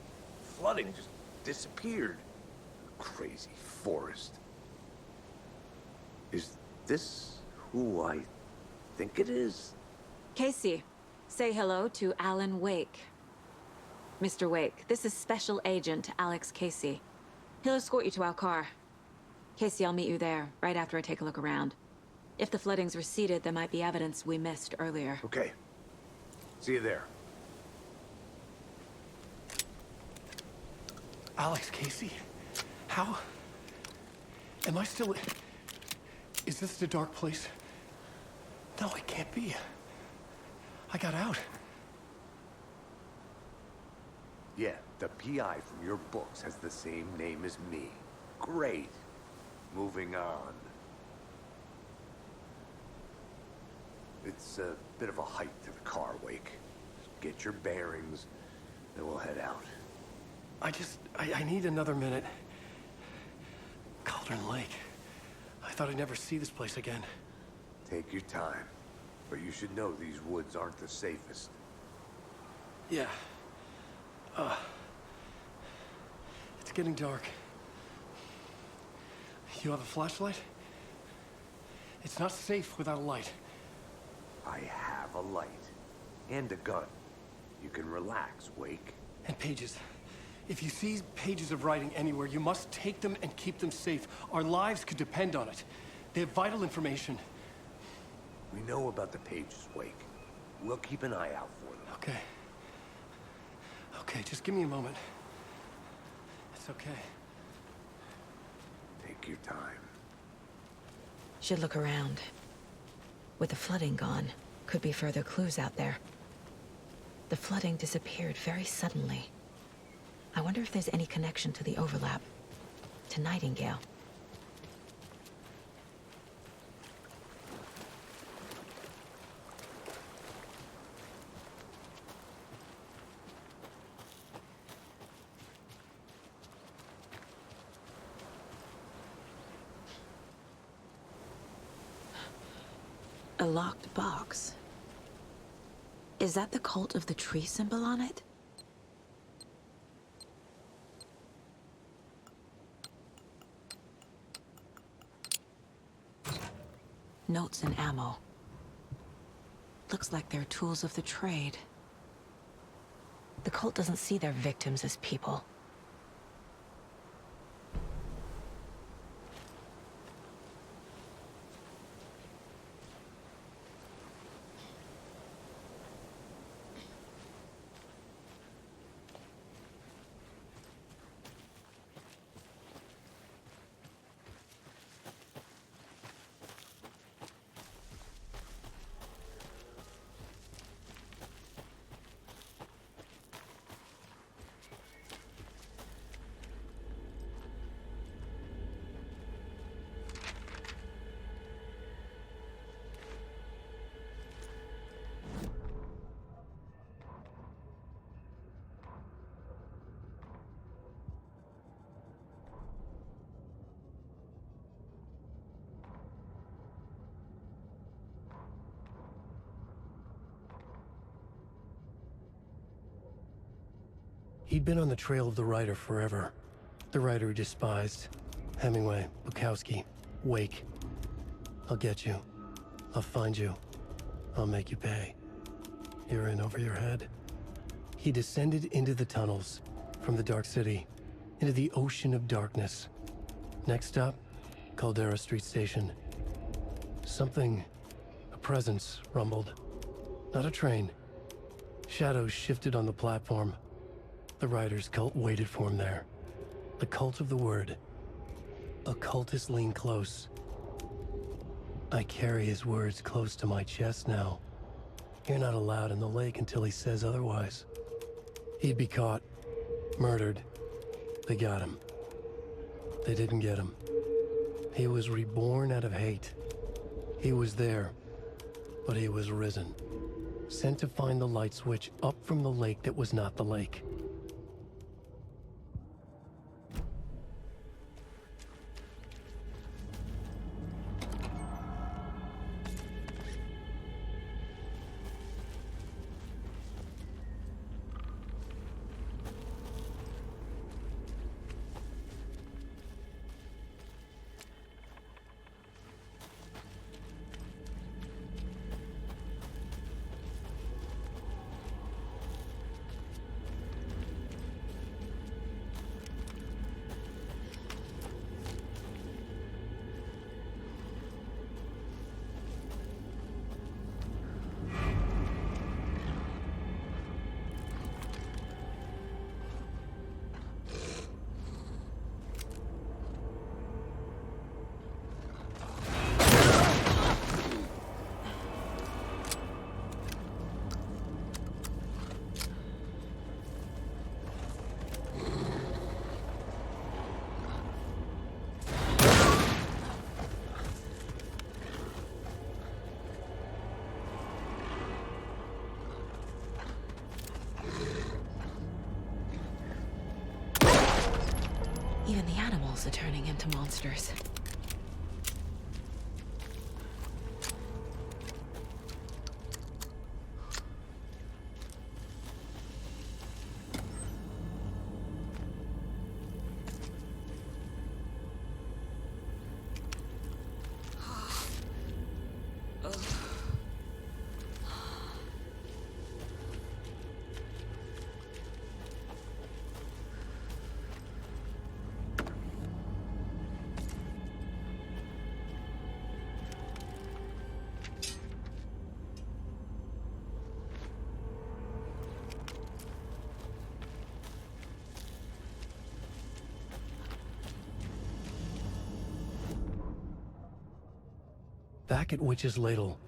flooding just disappeared. Crazy forest. Is this who I think it is? Casey, say hello to Alan Wake. Mr. Wake, this is Special Agent Alex Casey. He'll escort you to our car. Casey, I'll meet you there, right after I take a look around. If the flooding's receded, there might be evidence we missed earlier. Okay. See you there. Alex Casey? How? Am I still... Is this the dark place? No, it can't be. I got out. Yeah, the PI from your books has the same name as me. Great. Moving on. It's a bit of a hike to the car, Wake. Just get your bearings, then we'll head out. I need another minute. Cauldron Lake. I thought I'd never see this place again. Take your time. But you should know these woods aren't the safest. Yeah. It's getting dark. You have a flashlight? It's not safe without a light. I have a light. And a gun. You can relax, Wake. And pages. If you see pages of writing anywhere, you must take them and keep them safe. Our lives could depend on it. They have vital information. We know about the pages, Wake. We'll keep an eye out for them. Okay. Okay, just give me a moment. It's okay. Take your time. Should look around. With the flooding gone, could be further clues out there. The flooding disappeared very suddenly. I wonder if there's any connection to the overlap. To Nightingale. A locked box. Is that the cult of the tree symbol on it? Notes and ammo. Looks like they're tools of the trade. The cult doesn't see their victims as people. He'd been on the trail of the writer forever. The writer he despised. Hemingway, Bukowski, Wake. I'll get you. I'll find you. I'll make you pay. You're in over your head. He descended into the tunnels, from the Dark City, into the ocean of darkness. Next stop, Caldera Street Station. Something, a presence, rumbled. Not a train. Shadows shifted on the platform. The writer's cult waited for him there. The cult of the word. Occultists lean close. I carry his words close to my chest now. You're not allowed in the lake until he says otherwise. He'd be caught. Murdered. They got him. They didn't get him. He was reborn out of hate. He was there, but he was risen. Sent to find the light switch up from the lake that was not the lake. animals are turning into monsters. Back at Witch's Ladle,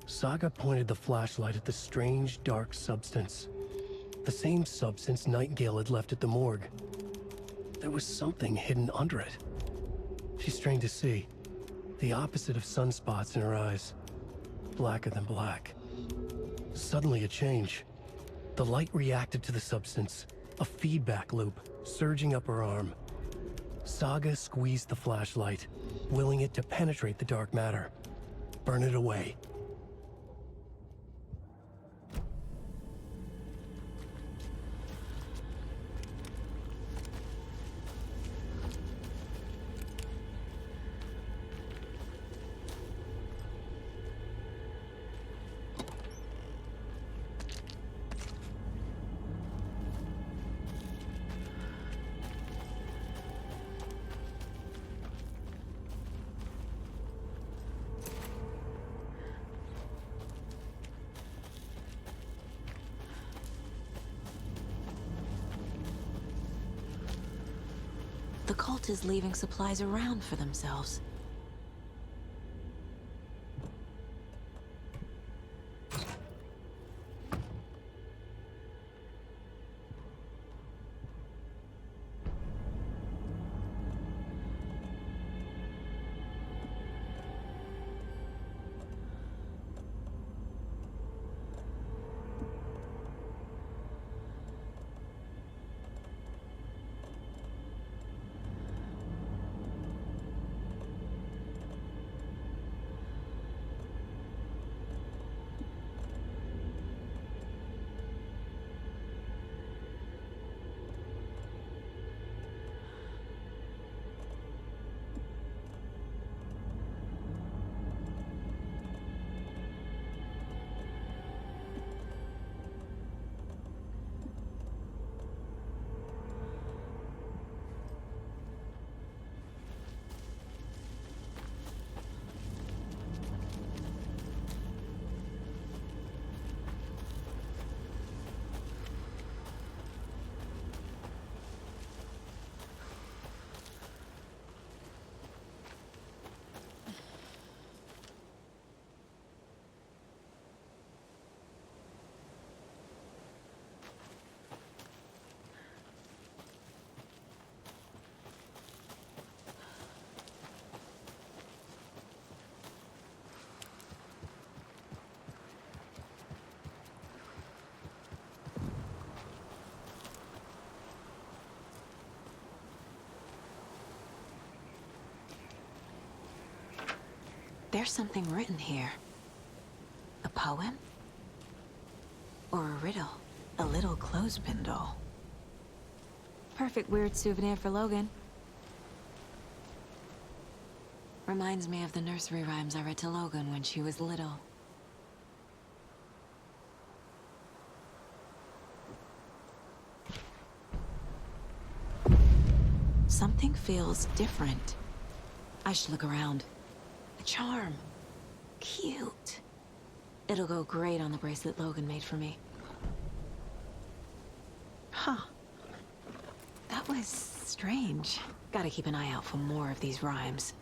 Saga pointed the flashlight at the strange, dark substance. The same substance Nightingale had left at the morgue. There was something hidden under it. She strained to see. The opposite of sunspots in her eyes. Blacker than black. Suddenly a change. The light reacted to the substance. A feedback loop, surging up her arm. Saga squeezed the flashlight, willing it to penetrate the dark matter. Burn it away. The cult is leaving supplies around for themselves. There's something written here. A poem? Or a riddle? A little clothespin doll. Perfect weird souvenir for Logan. Reminds me of the nursery rhymes I read to Logan when she was little. Something feels different. I should look around. A charm. Cute. It'll go great on the bracelet Logan made for me. Huh. That was strange. Gotta keep an eye out for more of these rhymes.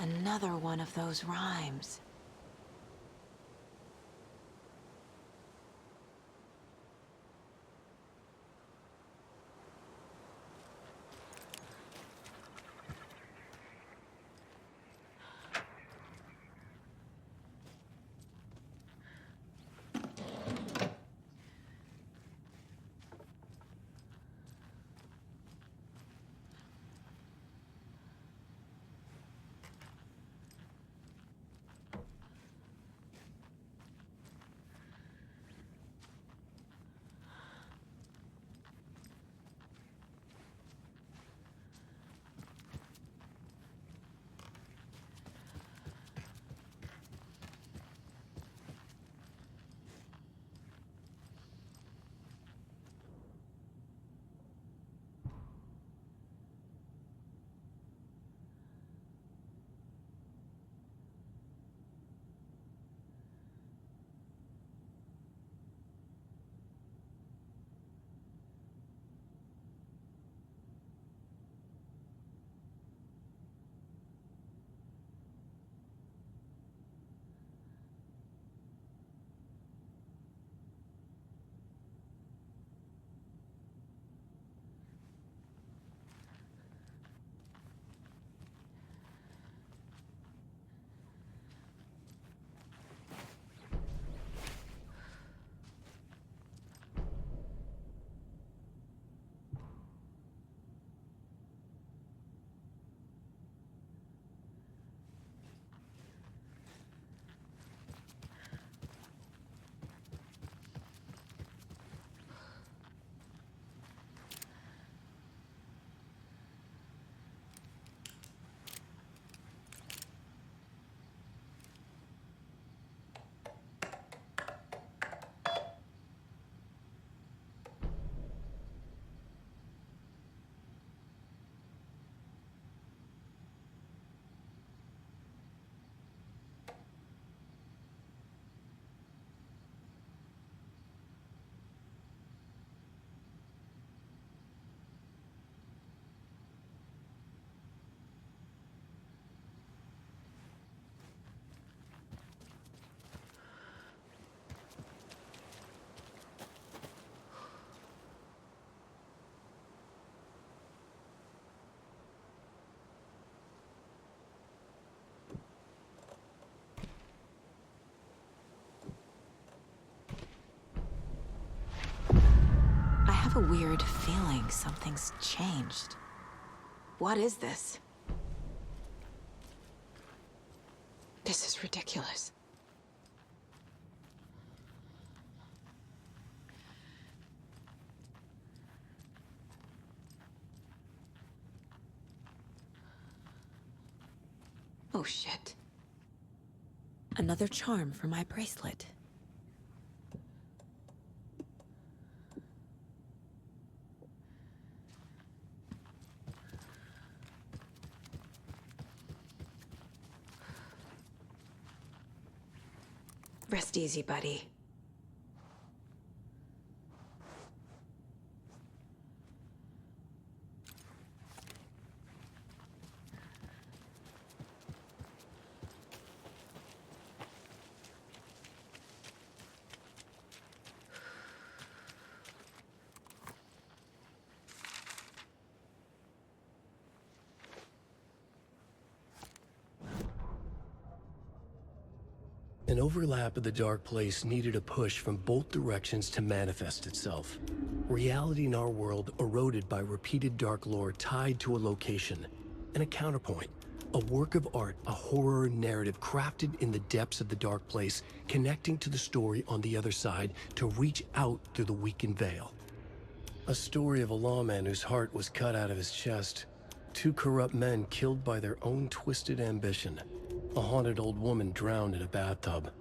Another one of those rhymes. I have a weird feeling something's changed. What is this? This is ridiculous. Oh shit. Another charm for my bracelet. Rest easy, buddy. An overlap of the dark place needed a push from both directions to manifest itself. Reality in our world eroded by repeated dark lore tied to a location, and a counterpoint, a work of art, a horror narrative crafted in the depths of the dark place, connecting to the story on the other side to reach out through the weakened veil. A story of a lawman whose heart was cut out of his chest, two corrupt men killed by their own twisted ambition, a haunted old woman drowned in a bathtub,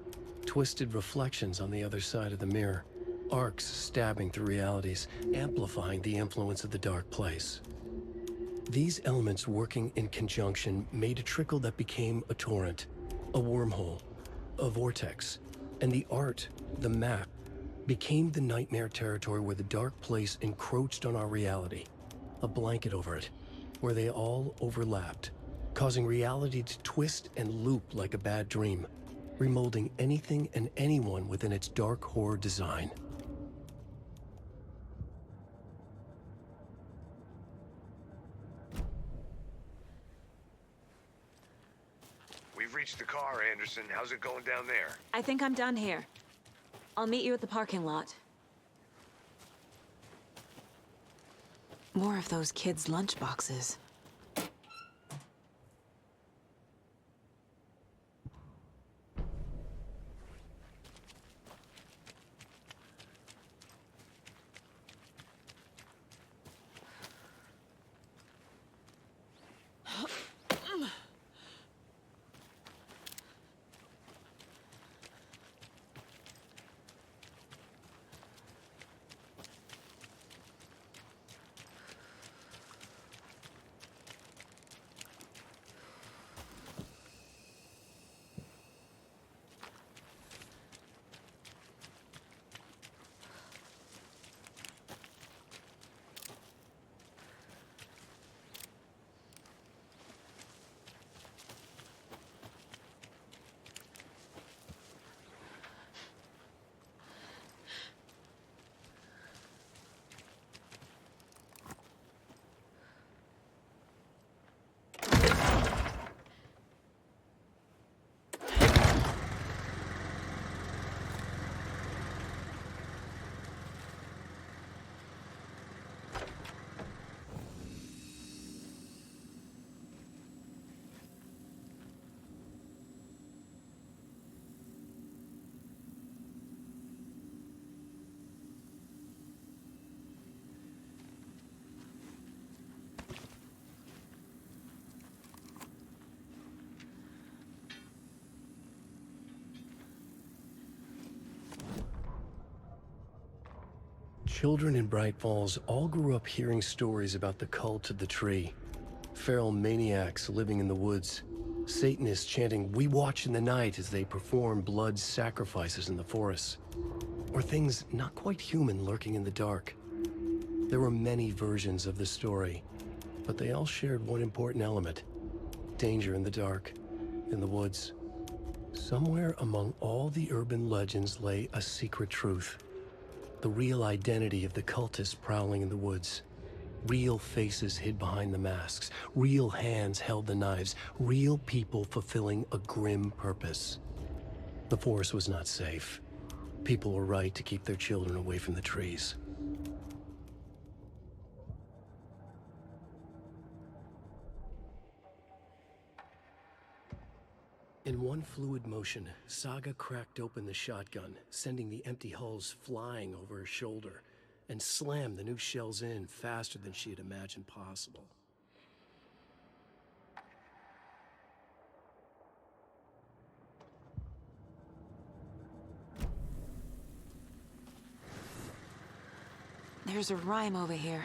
twisted reflections on the other side of the mirror, arcs stabbing through realities, amplifying the influence of the dark place. These elements working in conjunction made a trickle that became a torrent, a wormhole, a vortex, and the art, the map, became the nightmare territory where the dark place encroached on our reality, a blanket over it, where they all overlapped, causing reality to twist and loop like a bad dream, remolding anything and anyone within its dark horror design. We've reached the car, Anderson. How's it going down there? I think I'm done here. I'll meet you at the parking lot. More of those kids' lunchboxes. Children in Bright Falls all grew up hearing stories about the cult of the tree. Feral maniacs living in the woods. Satanists chanting, "We watch in the night," as they perform blood sacrifices in the forests. Or things not quite human lurking in the dark. There were many versions of the story, but they all shared one important element. Danger in the dark, in the woods. Somewhere among all the urban legends lay a secret truth. The real identity of the cultists prowling in the woods. Real faces hid behind the masks. Real hands held the knives. Real people fulfilling a grim purpose. The forest was not safe. People were right to keep their children away from the trees. In one fluid motion, Saga cracked open the shotgun, sending the empty hulls flying over her shoulder, and slammed the new shells in faster than she had imagined possible. There's a rhyme over here.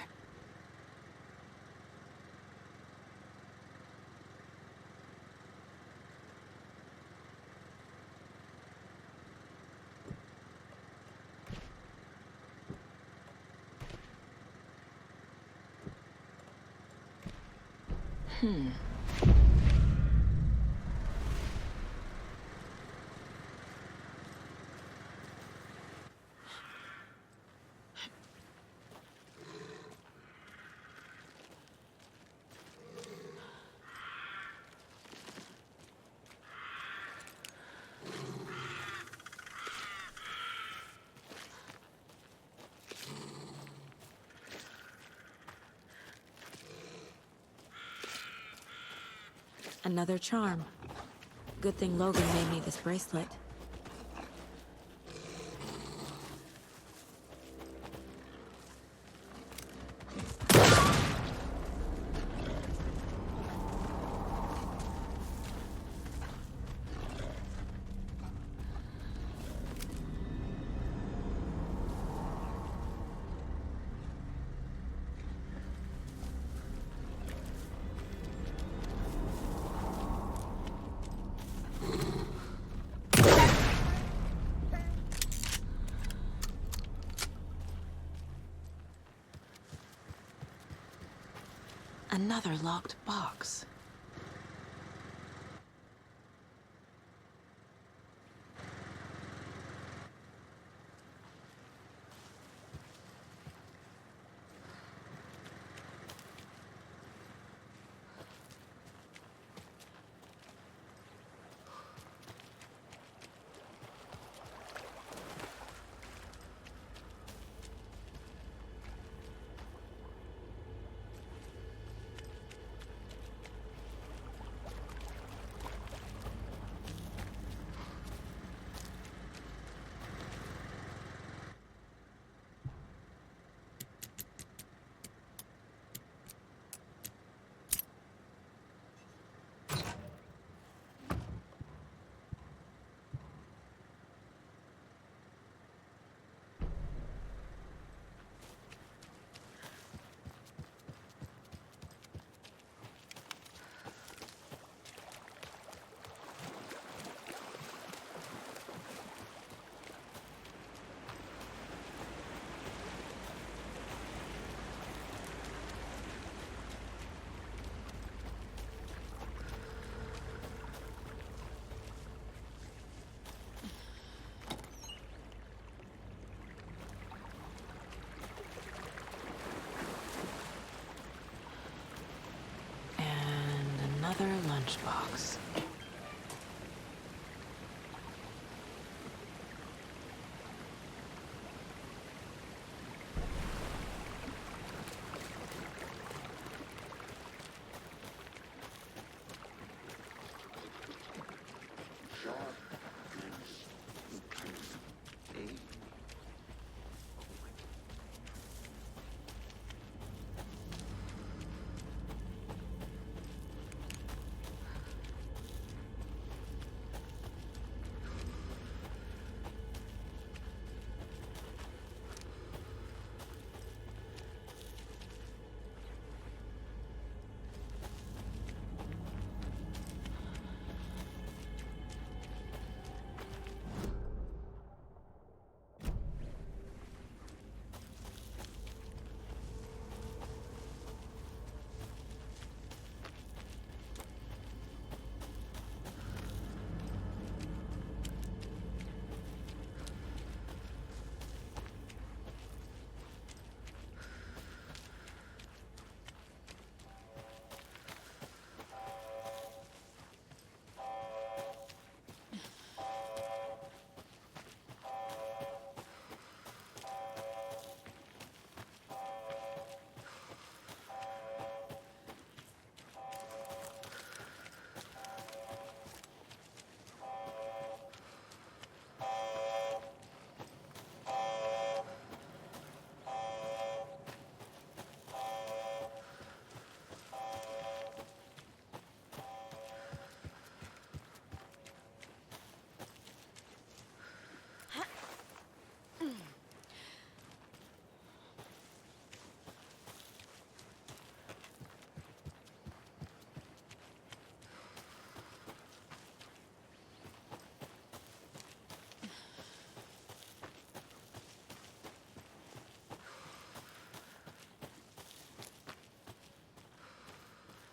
Another charm. Good thing Logan made me this bracelet. Another locked box. lunchbox.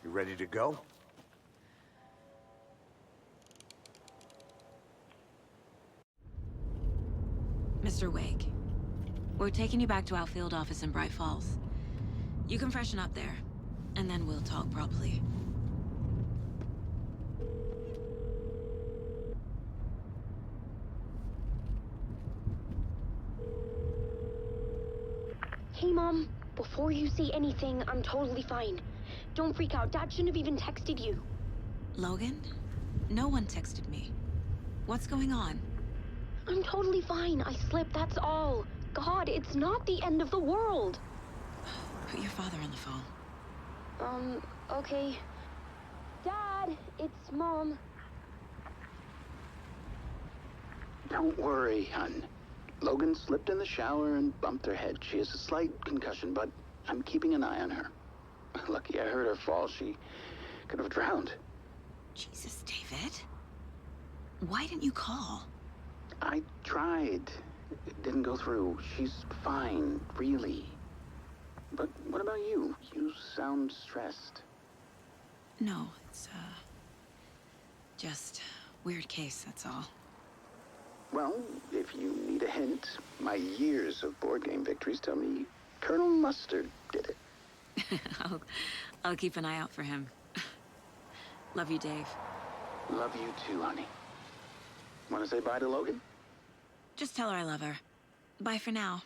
You ready to go? Mr. Wake, we're taking you back to our field office in Bright Falls. You can freshen up there, and then we'll talk properly. Hey, Mom. Before you say anything, I'm totally fine. Don't freak out. Dad shouldn't have even texted you. Logan? No one texted me. What's going on? I'm totally fine. I slipped, that's all. God, it's not the end of the world. Put your father on the phone. Okay. Dad, it's Mom. Don't worry, hon. Logan slipped in the shower and bumped her head. She has a slight concussion, but I'm keeping an eye on her. Lucky I heard her fall. She could have drowned. Jesus, David. Why didn't you call? I tried. It didn't go through. She's fine, really. But what about you? You sound stressed. No, it's, just weird case, that's all. Well, if you need a hint, my years of board game victories tell me Colonel Mustard did it. I'll keep an eye out for him. Love you, Dave. Love you too, honey. Want to say bye to Logan? Just tell her I love her. Bye for now.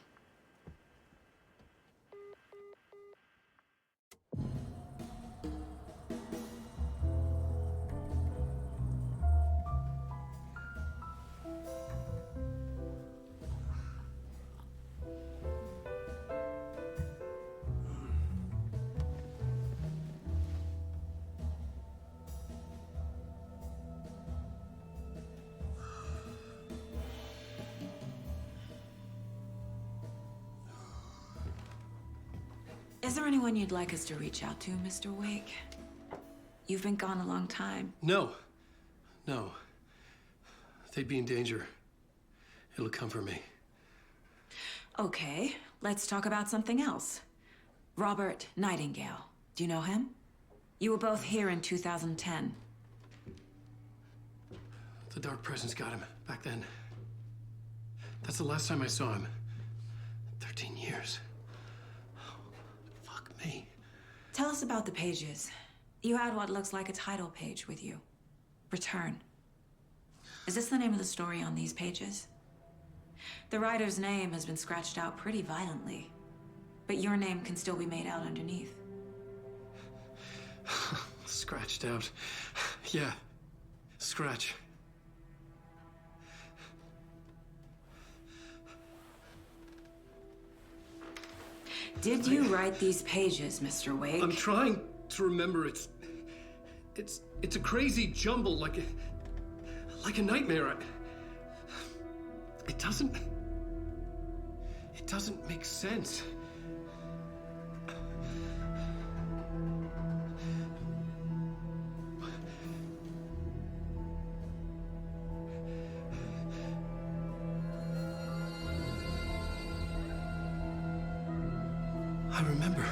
Is there anyone you'd like us to reach out to, Mr. Wake? You've been gone a long time. No. No. They'd be in danger. It'll come for me. Okay, let's talk about something else. Robert Nightingale. Do you know him? You were both here in 2010. The Dark Presence got him back then. That's the last time I saw him. 13 years. Fuck me. Tell us about the pages. You had what looks like a title page with you. Return. Is this the name of the story on these pages? The writer's name has been scratched out pretty violently, but your name can still be made out underneath. Scratched out. Yeah. Scratch. Did you write these pages, Mr. Wake? I'm trying to remember. It's a crazy jumble, like a nightmare. It doesn't make sense. I remember.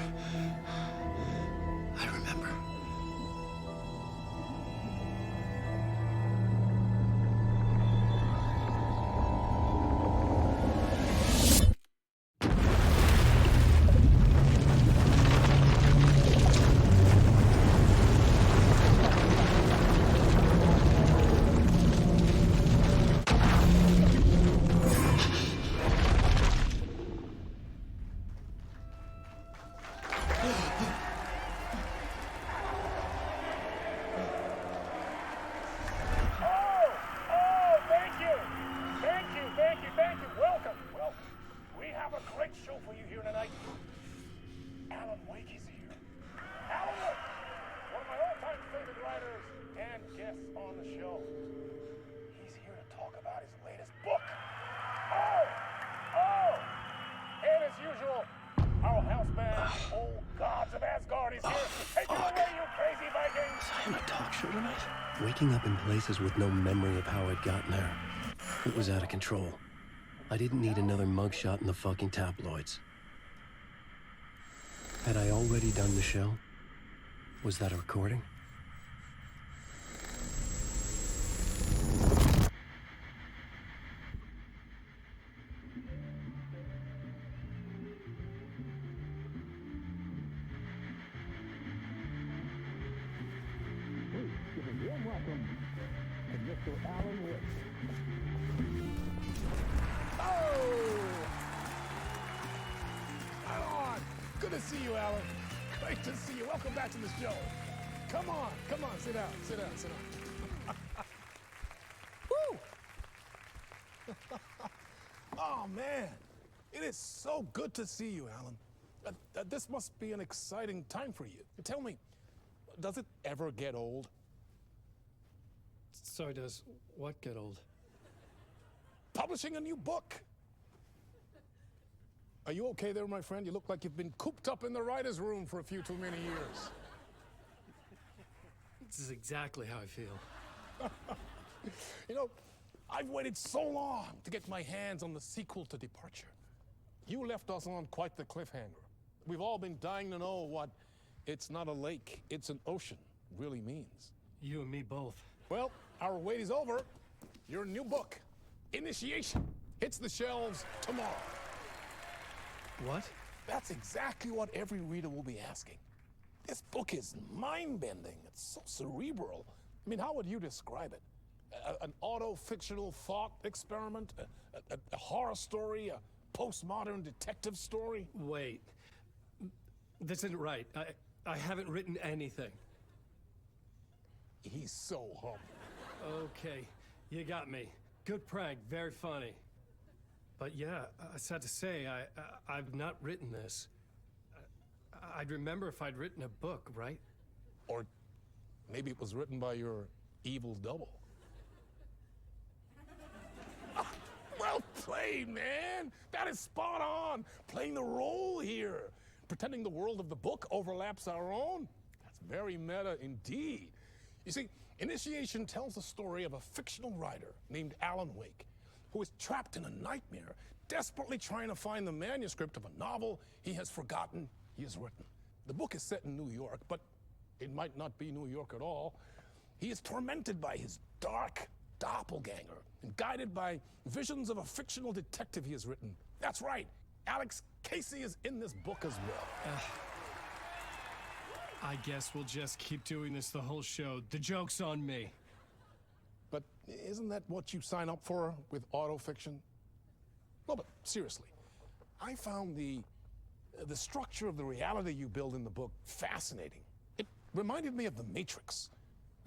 Waking up in places with no memory of how I'd gotten there. It was out of control. I didn't need another mugshot in the fucking tabloids. Had I already done the show? Was that a recording? Good to see you, Alan. Great to see you. Welcome back to the show. Come on, sit down. Woo! Oh, man. It is so good to see you, Alan. This must be an exciting time for you. Tell me, does it ever get old? Sorry, does what get old? Publishing a new book. Are you okay there, my friend? You look like you've been cooped up in the writer's room for a few too many years. This is exactly how I feel. You know, I've waited so long to get my hands on the sequel to Departure. You left us on quite the cliffhanger. We've all been dying to know what "it's not a lake, it's an ocean" really means. You and me both. Well, our wait is over. Your new book, Initiation, hits the shelves tomorrow. What? That's exactly what every reader will be asking. This book is mind-bending. It's so cerebral. I mean, how would you describe it? An auto-fictional thought experiment? A horror story? A postmodern detective story? Wait. This isn't right. I haven't written anything. He's so humble. Okay, you got me. Good prank, very funny. But yeah, sad to say, I've not written this. I'd remember if I'd written a book, right? Or maybe it was written by your evil double. Well played, man! That is spot on! Playing the role here. Pretending the world of the book overlaps our own. That's very meta indeed. You see, Initiation tells the story of a fictional writer named Alan Wake, who is trapped in a nightmare, desperately trying to find the manuscript of a novel he has forgotten he has written. The book is set in New York, but it might not be New York at all. He is tormented by his dark doppelganger and guided by visions of a fictional detective he has written. That's right, Alex Casey is in this book as well. I guess we'll just keep doing this the whole show. The joke's on me. But isn't that what you sign up for with autofiction? No, but seriously, I found the structure of the reality you build in the book fascinating. It reminded me of The Matrix.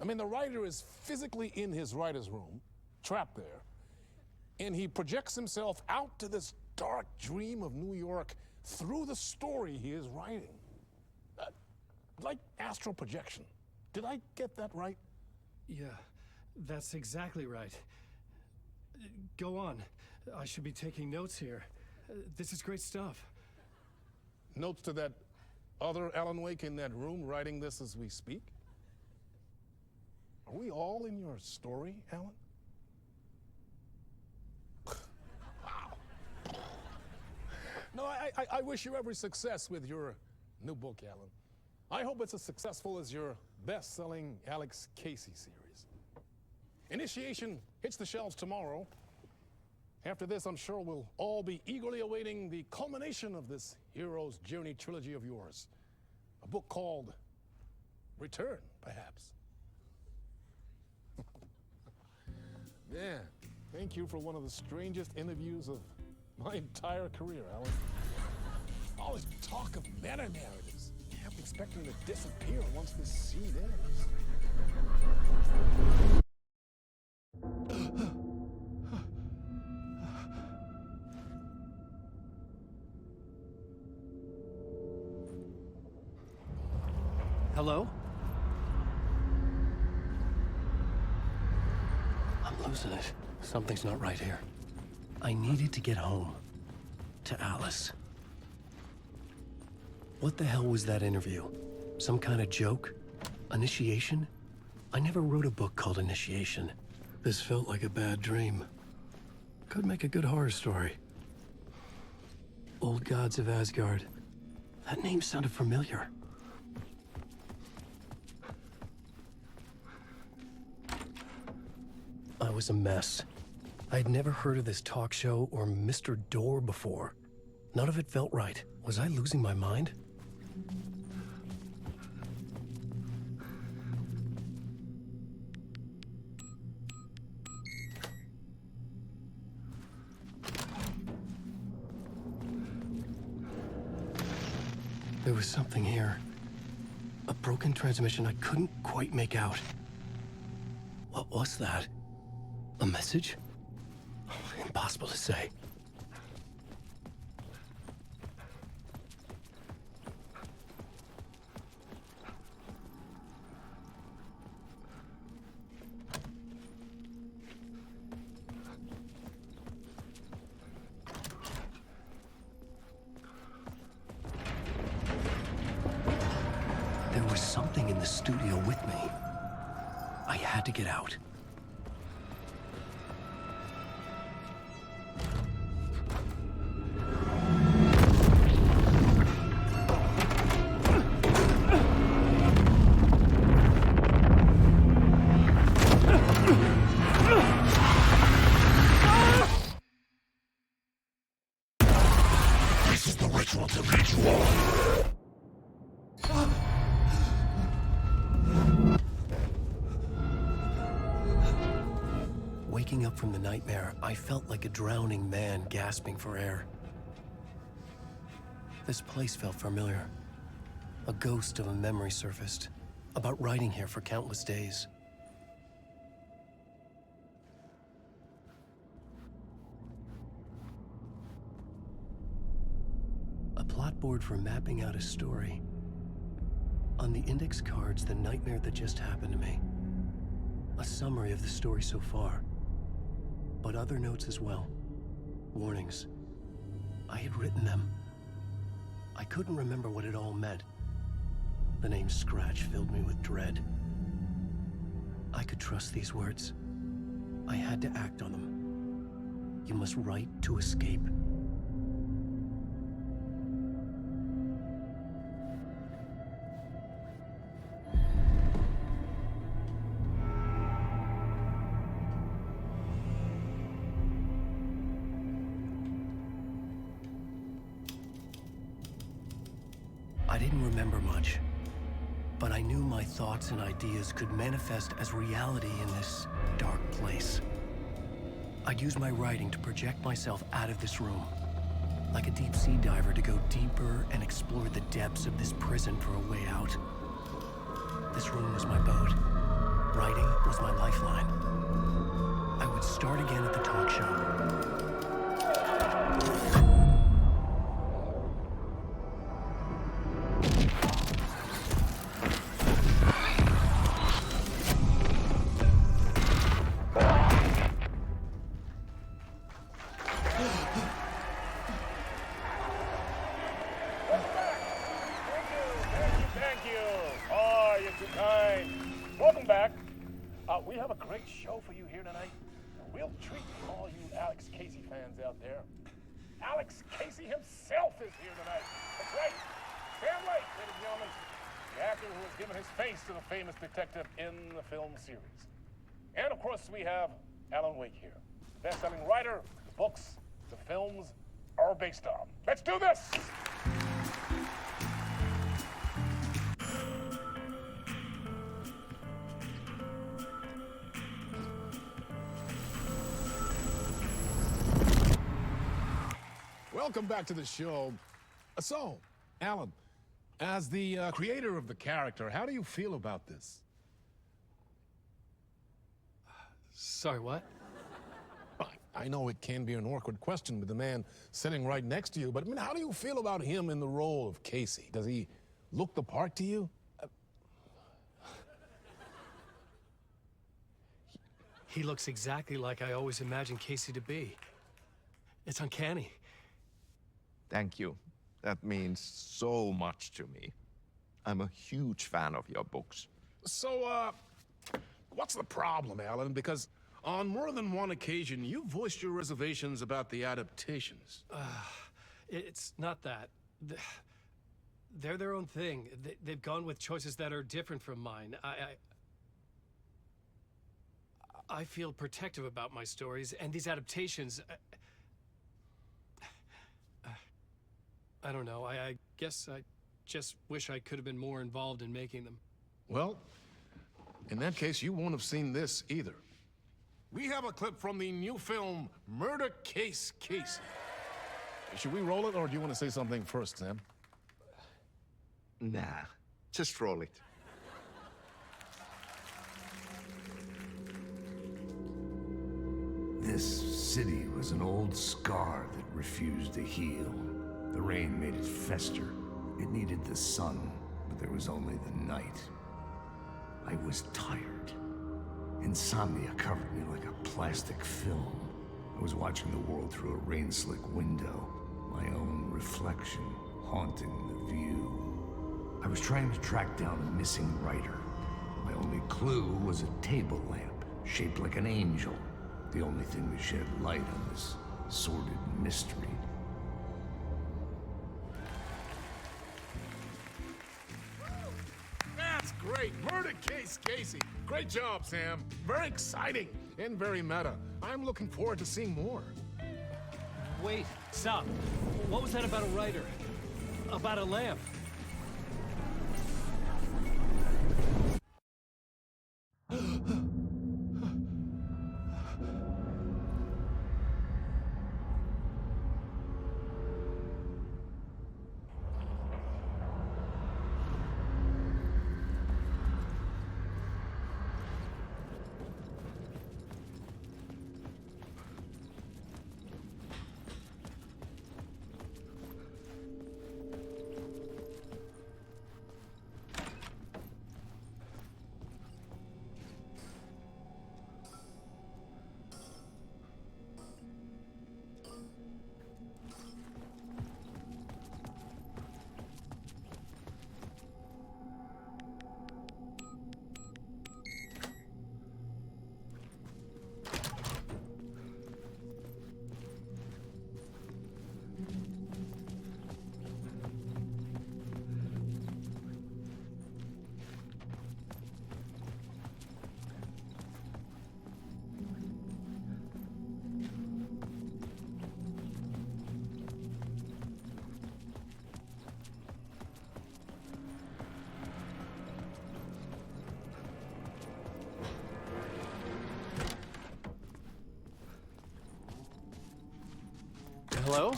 I mean, the writer is physically in his writer's room, trapped there, and he projects himself out to this dark dream of New York through the story he is writing. Like astral projection. Did I get that right? Yeah, that's exactly right. Go on. I should be taking notes here. This is great stuff. Notes to that other Alan Wake in that room writing this as we speak? Are we all in your story, Alan? Wow. No, I wish you every success with your new book, Alan. I hope it's as successful as your best-selling Alex Casey series. Initiation hits the shelves tomorrow. After this, I'm sure we'll all be eagerly awaiting the culmination of this hero's journey trilogy of yours. A book called Return, perhaps. Yeah, thank you for one of the strangest interviews of my entire career, Alan. All this talk of meta-narratives. I'm expecting to disappear once this scene ends. Hello? I'm losing it. Something's not right here. I needed to get home. To Alice. What the hell was that interview? Some kind of joke? Initiation? I never wrote a book called Initiation. This felt like a bad dream. Could make a good horror story. Old Gods of Asgard. That name sounded familiar. I was a mess. I'd never heard of this talk show or Mr. Door before. None of it felt right. Was I losing my mind? There was something here. A broken transmission I couldn't quite make out. What was that? A message? Impossible to say. There was something in the studio with me. I had to get out. This is the ritual to ritual. Waking up from the nightmare, I felt like a drowning man gasping for air. This place felt familiar. A ghost of a memory surfaced, about writing here for countless days. A plot board for mapping out a story. On the index cards, the nightmare that just happened to me. A summary of the story so far. But other notes as well. Warnings. I had written them. I couldn't remember what it all meant. The name Scratch filled me with dread. I could trust these words. I had to act on them. You must write to escape. I didn't remember much. But I knew my thoughts and ideas could manifest as reality in this dark place. I'd use my writing to project myself out of this room, like a deep sea diver to go deeper and explore the depths of this prison for a way out. This room was my boat. Writing was my lifeline. I would start again at the talk show. We have a great show for you here tonight. A real treat for all you Alex Casey fans out there. Alex Casey himself is here tonight. That's right. Sam Lake, ladies and gentlemen, the actor who has given his face to the famous detective in the film series. And of course, we have Alan Wake here, the best-selling writer the books the films are based on. Let's do this! Welcome back to the show. So, Alan, as the creator of the character, how do you feel about this? Sorry, what? I know it can be an awkward question with the man sitting right next to you, but I mean, how do you feel about him in the role of Casey? Does he look the part to you? He looks exactly like I always imagined Casey to be. It's uncanny. Thank you. That means so much to me. I'm a huge fan of your books. So, what's the problem, Alan? Because on more than one occasion, you voiced your reservations about the adaptations. It's not that. They're their own thing. They've gone with choices that are different from mine. I feel protective about my stories, and these adaptations... I don't know. I guess I just wish I could have been more involved in making them. Well, in that case, you won't have seen this either. We have a clip from the new film, Murder Case Casey. Should we roll it, or do you want to say something first, Sam? Nah, just roll it. This city was an old scar that refused to heal. The rain made it fester. It needed the sun, but there was only the night. I was tired. Insomnia covered me like a plastic film. I was watching the world through a rain-slick window, my own reflection haunting the view. I was trying to track down a missing writer. My only clue was a table lamp, shaped like an angel. The only thing to shed light on this sordid mystery. That's great! Murder Case Casey! Great job, Sam. Very exciting and very meta. I'm looking forward to seeing more. Wait, stop. What was that about a writer? About a lamp? Hello?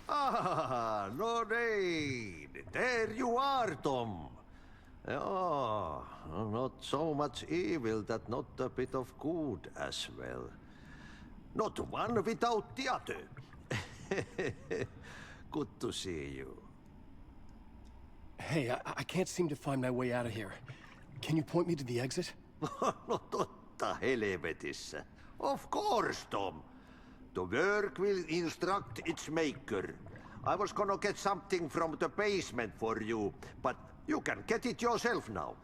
Ah, Lorraine! There you are, Tom. Oh, not so much evil that not a bit of good as well. Not one without the other. Good to see you. Hey, I can't seem to find my way out of here. Can you point me to the exit? No totta helvetissä. Of course, Tom. The work will instruct its maker. I was gonna get something from the basement for you, but you can get it yourself now.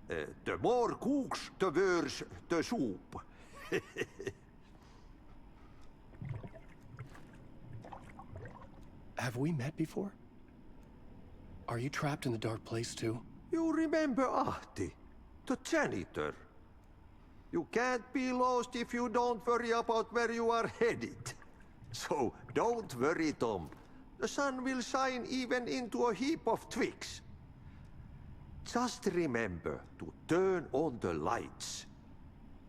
The more cooks, the worse the soup. Have we met before? Are you trapped in the dark place too? You remember Ahti, the janitor. You can't be lost if you don't worry about where you are headed. So don't worry, Tom. The sun will shine even into a heap of twigs. Just remember to turn on the lights.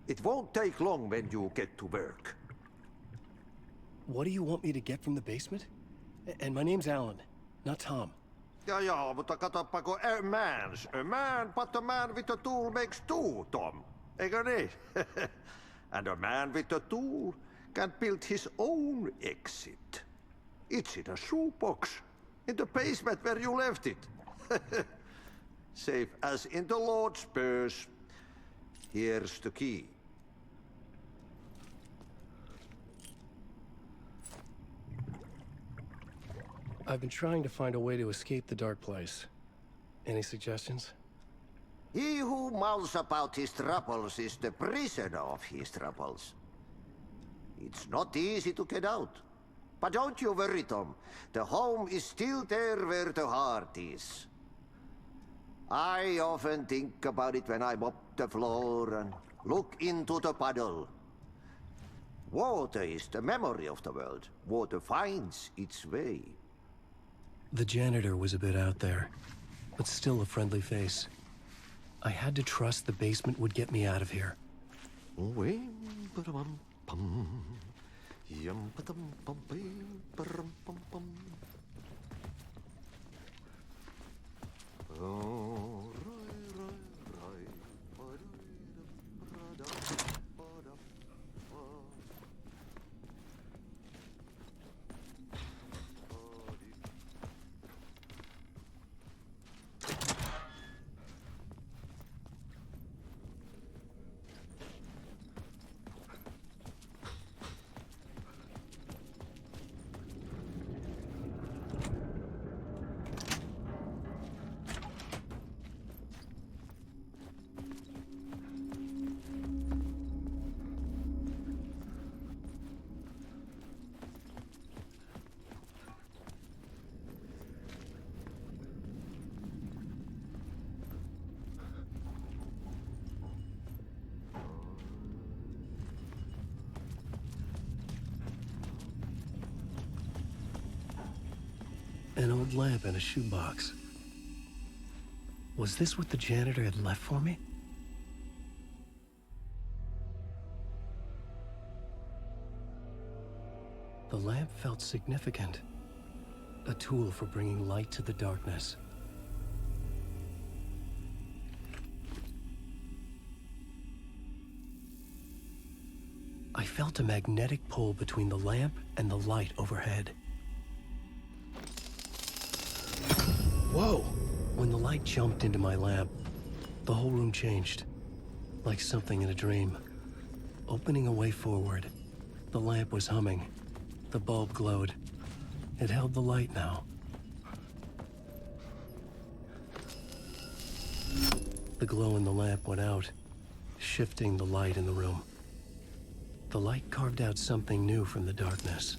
It won't take long when you get to work. What do you want me to get from the basement? And my name's Alan, not Tom. Ja, mutta katopako, a man, but a man with a tool makes two, Tom. Eikö niin? And a man with a tool can build his own exit. It's in a shoebox, in the basement where you left it. Safe as in the Lord's purse. Here's the key. I've been trying to find a way to escape the dark place. Any suggestions? He who mouths about his troubles is the prisoner of his troubles. It's not easy to get out. But don't you worry, Tom. The home is still there where the heart is. I often think about it when I mop the floor and look into the puddle. Water is the memory of the world. Water finds its way. The janitor was a bit out there, but still a friendly face. I had to trust the basement would get me out of here. An old lamp in a shoebox. Was this what the janitor had left for me? The lamp felt significant. A tool for bringing light to the darkness. I felt a magnetic pull between the lamp and the light overhead. Whoa! When the light jumped into my lamp, the whole room changed. Like something in a dream. Opening a way forward, the lamp was humming. The bulb glowed. It held the light now. The glow in the lamp went out, shifting the light in the room. The light carved out something new from the darkness.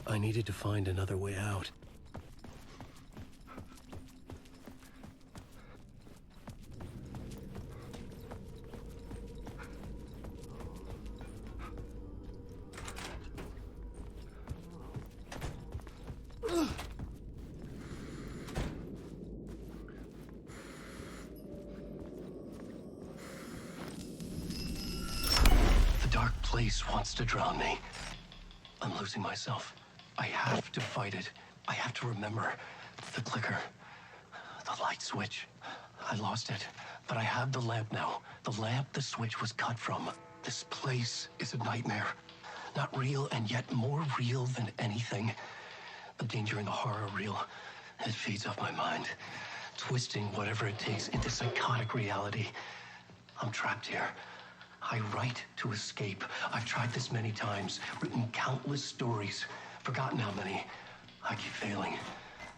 I needed to find another way out. The dark place wants to drown me. I'm losing myself. I have to fight it. I have to remember the clicker, the light switch. I lost it, but I have the lamp now. The lamp the switch was cut from. This place is a nightmare. Not real, and yet more real than anything. The danger and the horror are real. It feeds off my mind, twisting whatever it takes into psychotic reality. I'm trapped here. I write to escape. I've tried this many times, written countless stories, forgotten how many. I keep failing,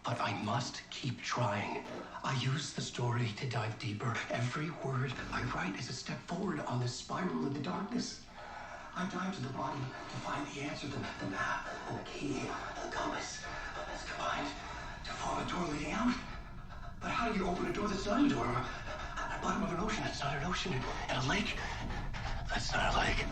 but I must keep trying. I use the story to dive deeper. Every word I write is a step forward on this spiral in the darkness. I dive to the bottom to find the answer, the map, and the key, the compass. It's combined to form a door leading out. But how do you open a door that's not a door? At the bottom of an ocean that's not an ocean, and a lake that's not a lake.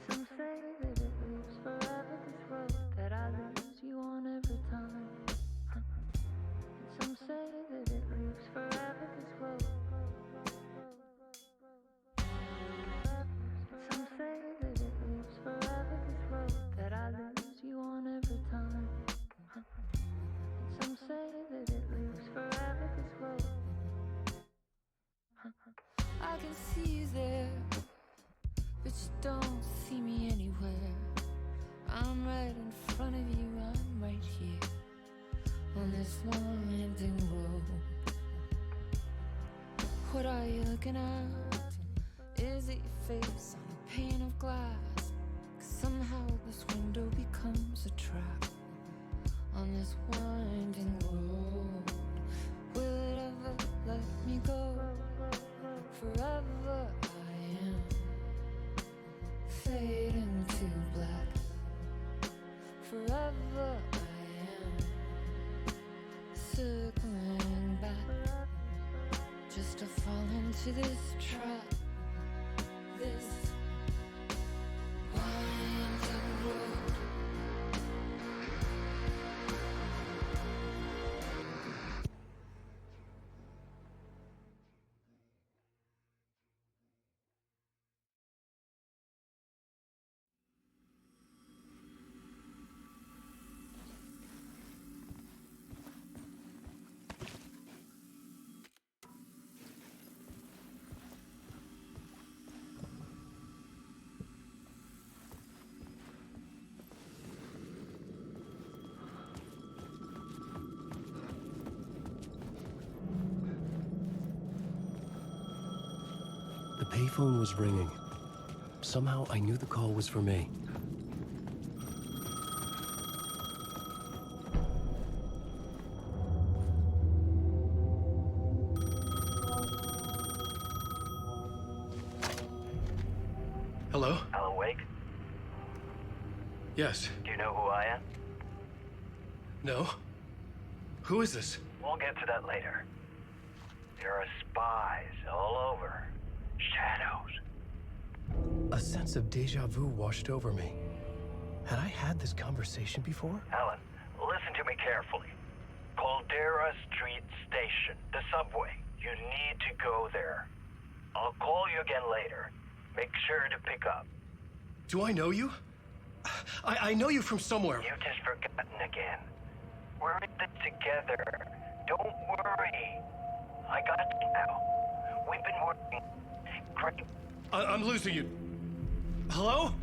Some say that it lives forever, this road that I lose you on every time. Some say that it lives forever, this road. Some say that it lives forever, this road that I lose you on every time. Some say that it lives forever, this road. I can see you there, but you don't see me anywhere. I'm right in front of you, I'm right here on this winding road. What are you looking at? Is it your face on a pane of glass? 'Cause somehow this window becomes a trap on this winding road. Will it ever let me go? Forever I am fading to black. Forever I am circling back, just to fall into this trap. This winding road. The payphone was ringing. Somehow I knew the call was for me. Hello? Alan Wake? Yes. Do you know who I am? No? Who is this? We'll get to that later. There are spies all over. Shadows. A sense of deja vu washed over me. Had I had this conversation before? Alan, listen to me carefully. Caldera Street Station, the subway. You need to go there. I'll call you again later. Make sure to pick up. Do I know you? I know you from somewhere. You've just forgotten again. We're in this together. Don't worry. I got you now. We've been working great. I'm losing you. Hello?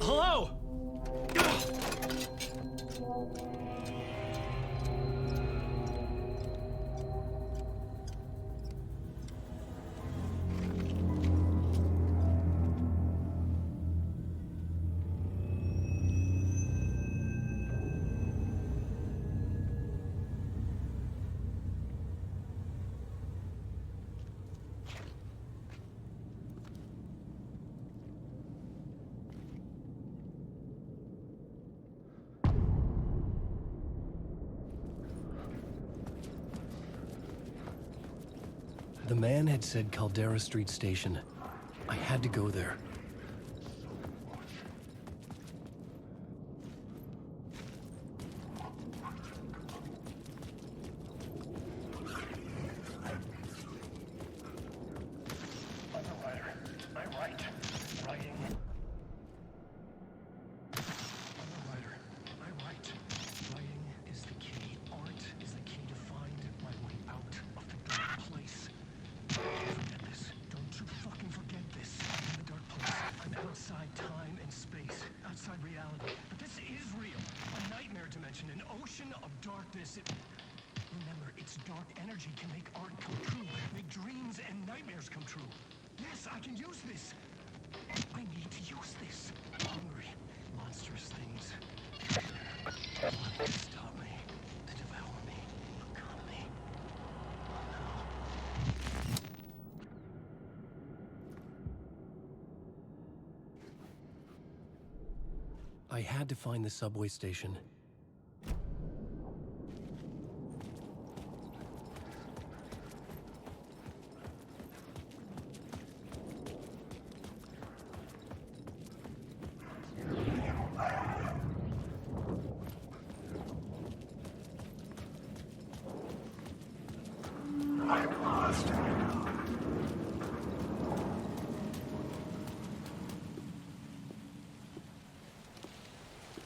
Hello? The man had said Caldera Street Station. I had to go there. Remember, its dark energy can make art come true, make dreams and nightmares come true. Yes, I can use this. I need to use this. Hungry, monstrous things. To stop me, to devour me, become me. I had to find the subway station.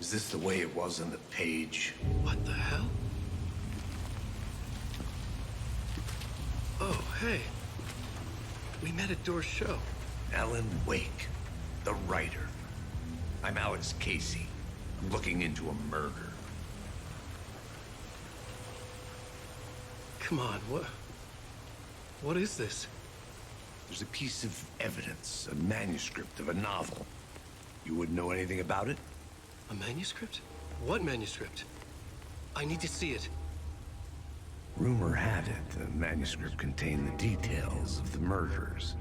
Is this the way it was on the page? What the hell? Oh, hey. We met at Door's show. Alan Wake, the writer. I'm Alex Casey. I'm looking into a murder. Come on, what is this? There's a piece of evidence, a manuscript of a novel. You wouldn't know anything about it? A manuscript? What manuscript? I need to see it. Rumor had it the manuscript contained the details of the murders.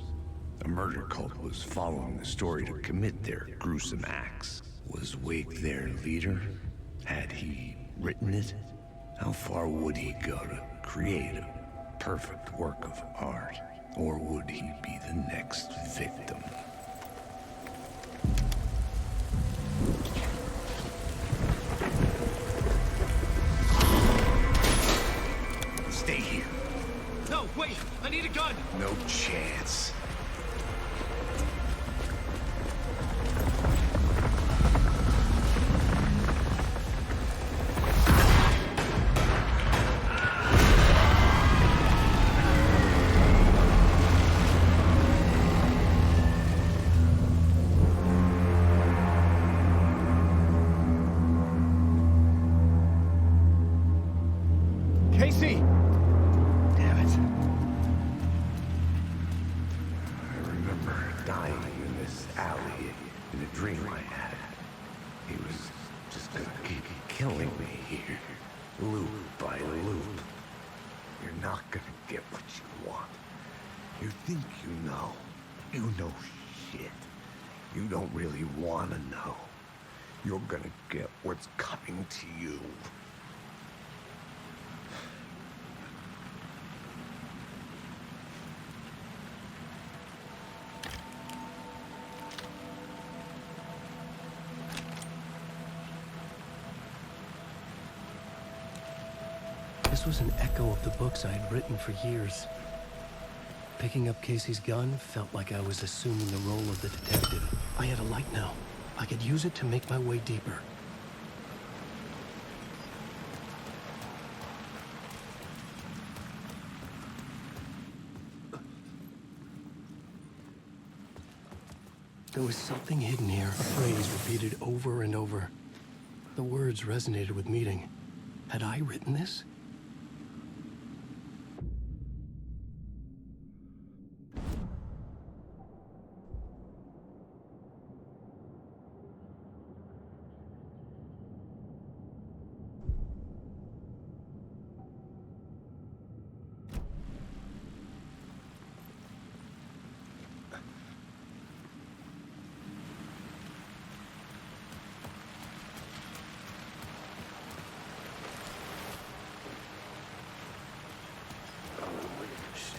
A murder cult was following the story to commit their gruesome acts. Was Wake their leader? Had he written it? How far would he go to create a perfect work of art? Or would he be the next victim? Stay here. No, wait! I need a gun! No chance. Casey! Damn it. I remember dying in this alley in a dream I had. He was just gonna keep killing me here, loop by loop. You're not gonna get what you want. You think you know. You know shit. You don't really wanna know. You're gonna get what's coming to you. This was an echo of the books I had written for years. Picking up Casey's gun felt like I was assuming the role of the detective. I had a light now. I could use it to make my way deeper. There was something hidden here, a phrase repeated over and over. The words resonated with meaning. Had I written this?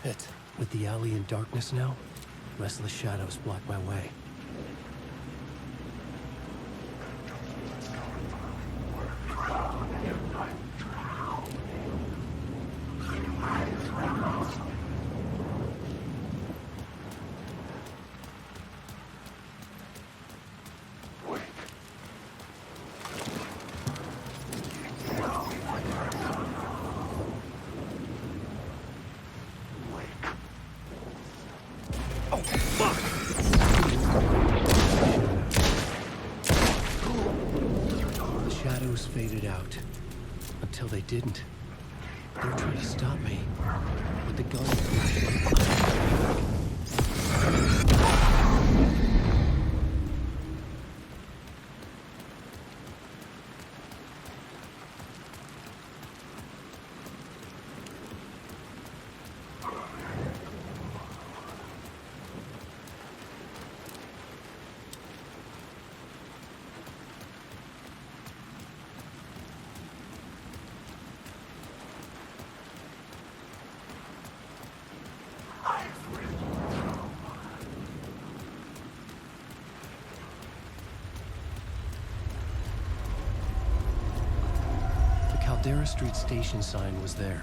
Shit. With the alley in darkness now, restless shadows block my way. Faded out. Until they didn't. They're trying to stop me. With the gun flashlight. Caldera Street station sign was there,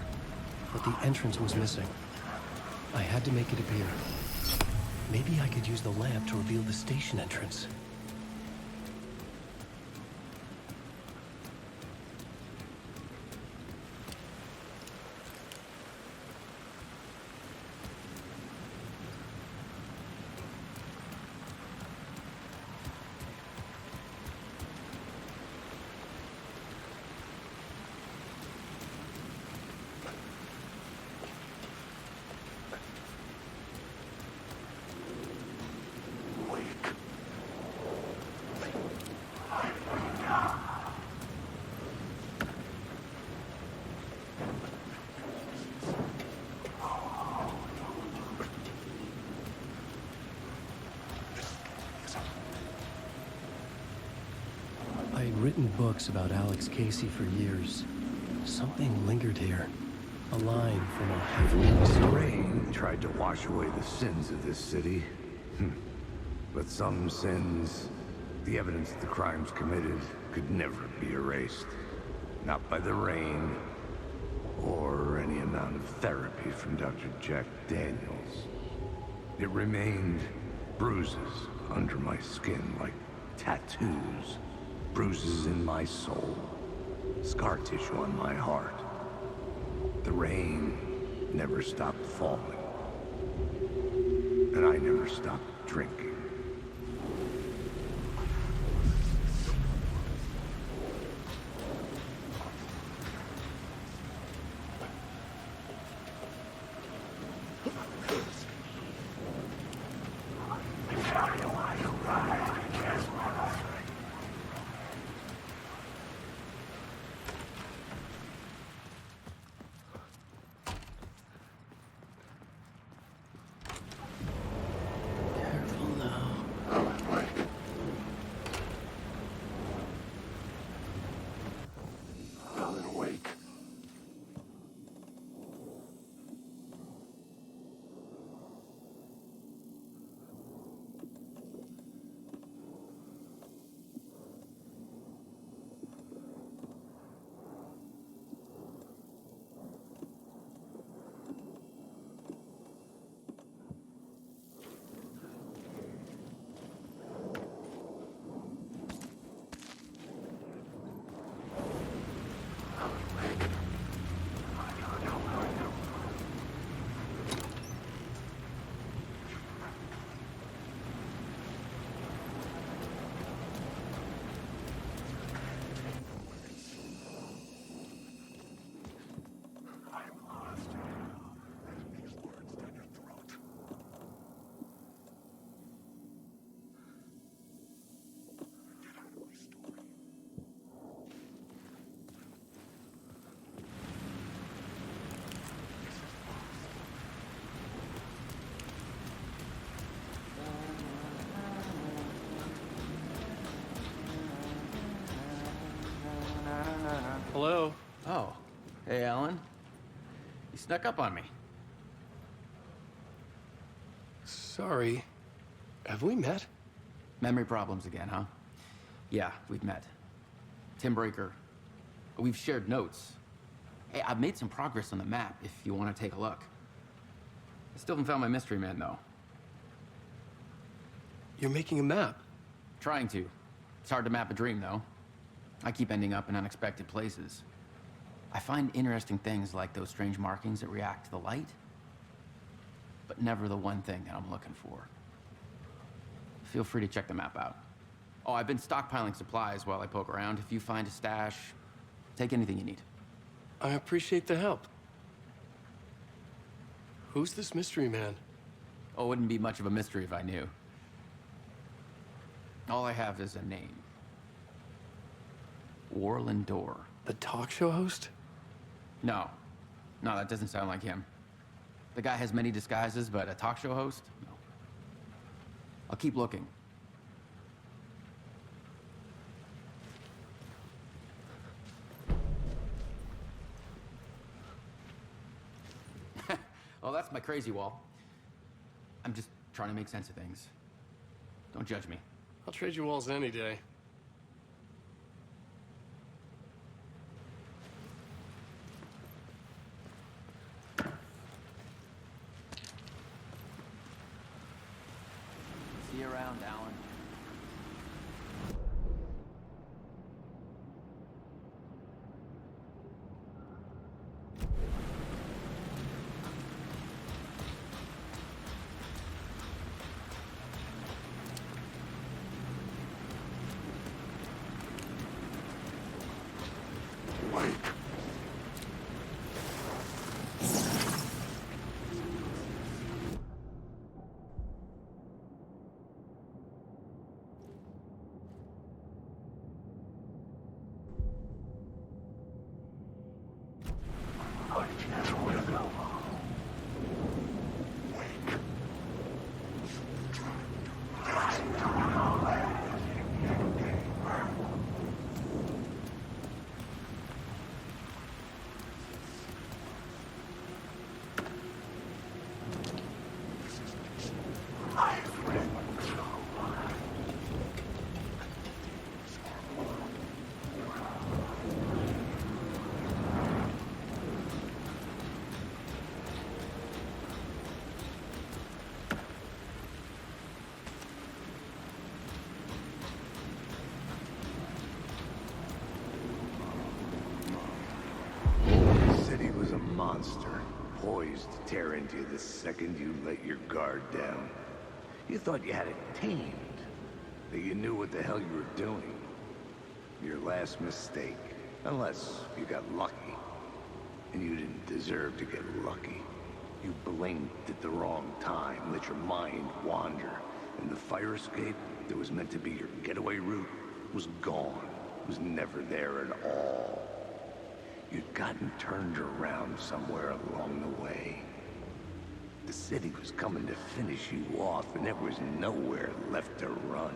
but the entrance was missing. I had to make it appear. Maybe I could use the lamp to reveal the station entrance. I had written books about Alex Casey for years. Something lingered here. A line from a half-written story. Rain tried to wash away the sins of this city. But some sins, the evidence of the crimes committed, could never be erased. Not by the rain, or any amount of therapy from Dr. Jack Daniels. It remained bruises under my skin, like tattoos. Bruises in my soul. Scar tissue on my heart. The rain never stopped falling. And I never stopped drinking. Hello? Oh. Hey, Alan. You snuck up on me. Sorry. Have we met? Memory problems again, huh? Yeah, we've met. Tim Breaker. We've shared notes. Hey, I've made some progress on the map if you want to take a look. I still haven't found my mystery man, though. You're making a map? Trying to. It's hard to map a dream, though. I keep ending up in unexpected places. I find interesting things like those strange markings that react to the light, but never the one thing that I'm looking for. Feel free to check the map out. Oh, I've been stockpiling supplies while I poke around. If you find a stash, take anything you need. I appreciate the help. Who's this mystery man? Oh, it wouldn't be much of a mystery if I knew. All I have is a name. Warland Door. The talk show host? No. No, that doesn't sound like him. The guy has many disguises, but a talk show host? No. I'll keep looking. Oh, that's my crazy wall. I'm just trying to make sense of things. Don't judge me. I'll trade you walls any day. See you around, Alan. Monster, poised to tear into you the second you let your guard down. You thought you had it tamed, that you knew what the hell you were doing. Your last mistake, unless you got lucky. And you didn't deserve to get lucky. You blinked at the wrong time, let your mind wander, and the fire escape that was meant to be your getaway route was gone, was never there at all. You'd gotten turned around somewhere along the way. The city was coming to finish you off, and there was nowhere left to run.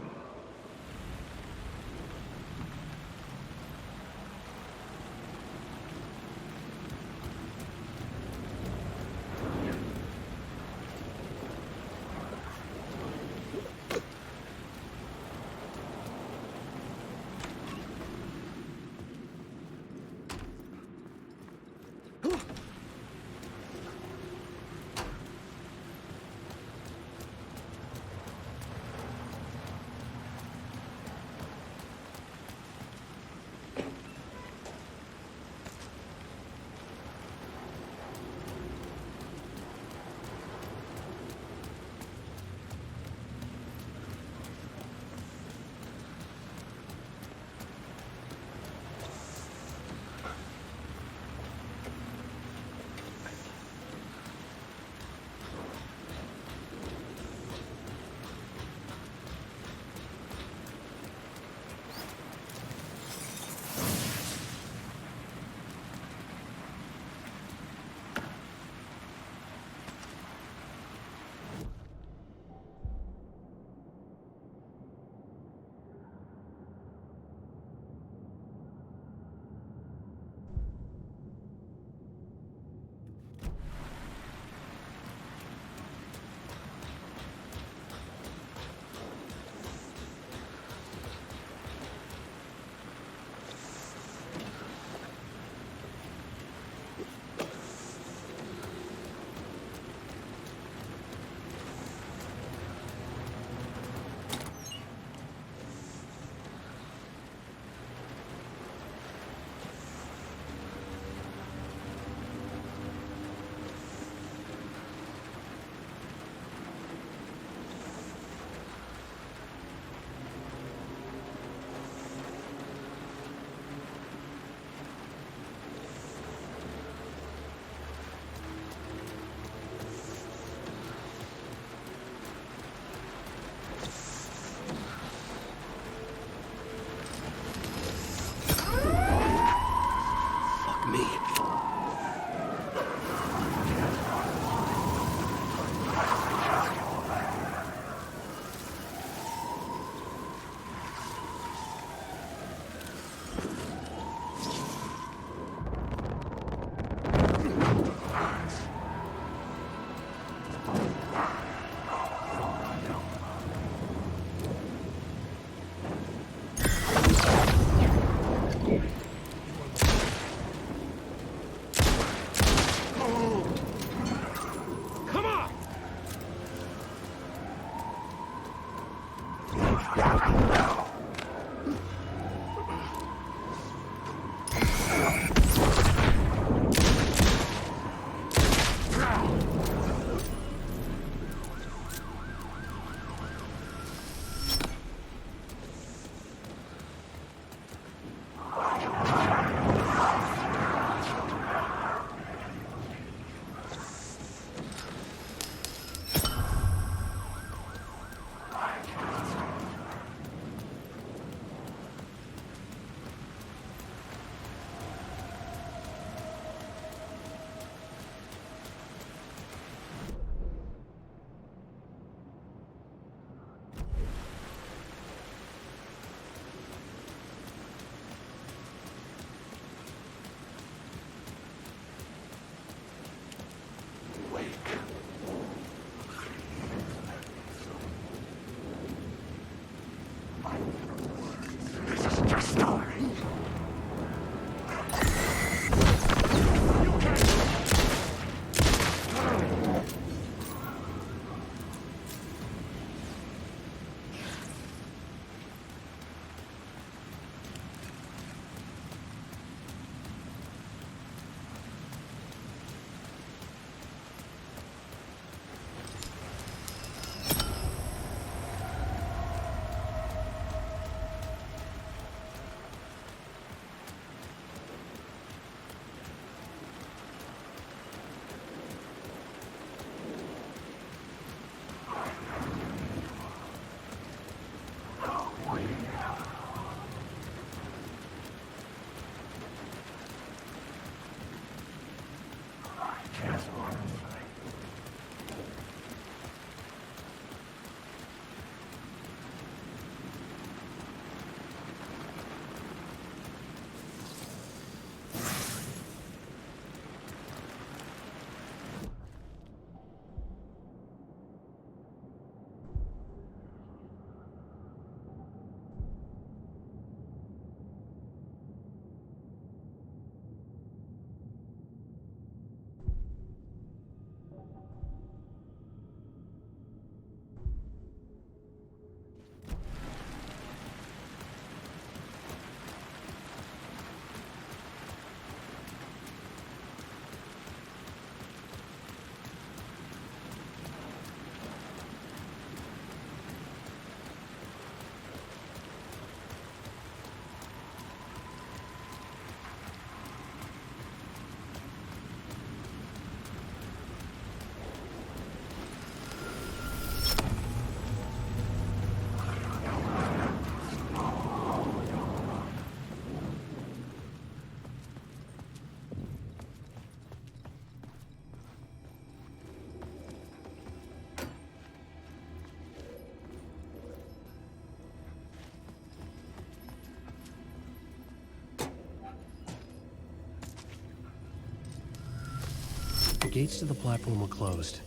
The gates to the platform were closed.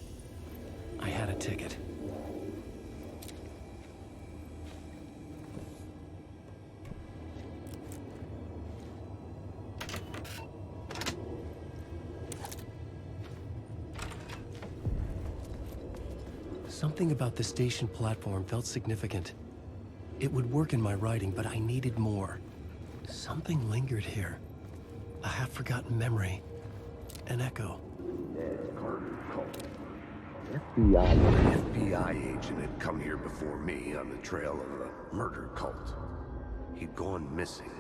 I had a ticket. Something about the station platform felt significant. It would work in my writing, but I needed more. Something lingered here. A half-forgotten memory. An echo. An FBI agent had come here before me on the trail of a murder cult. He'd gone missing,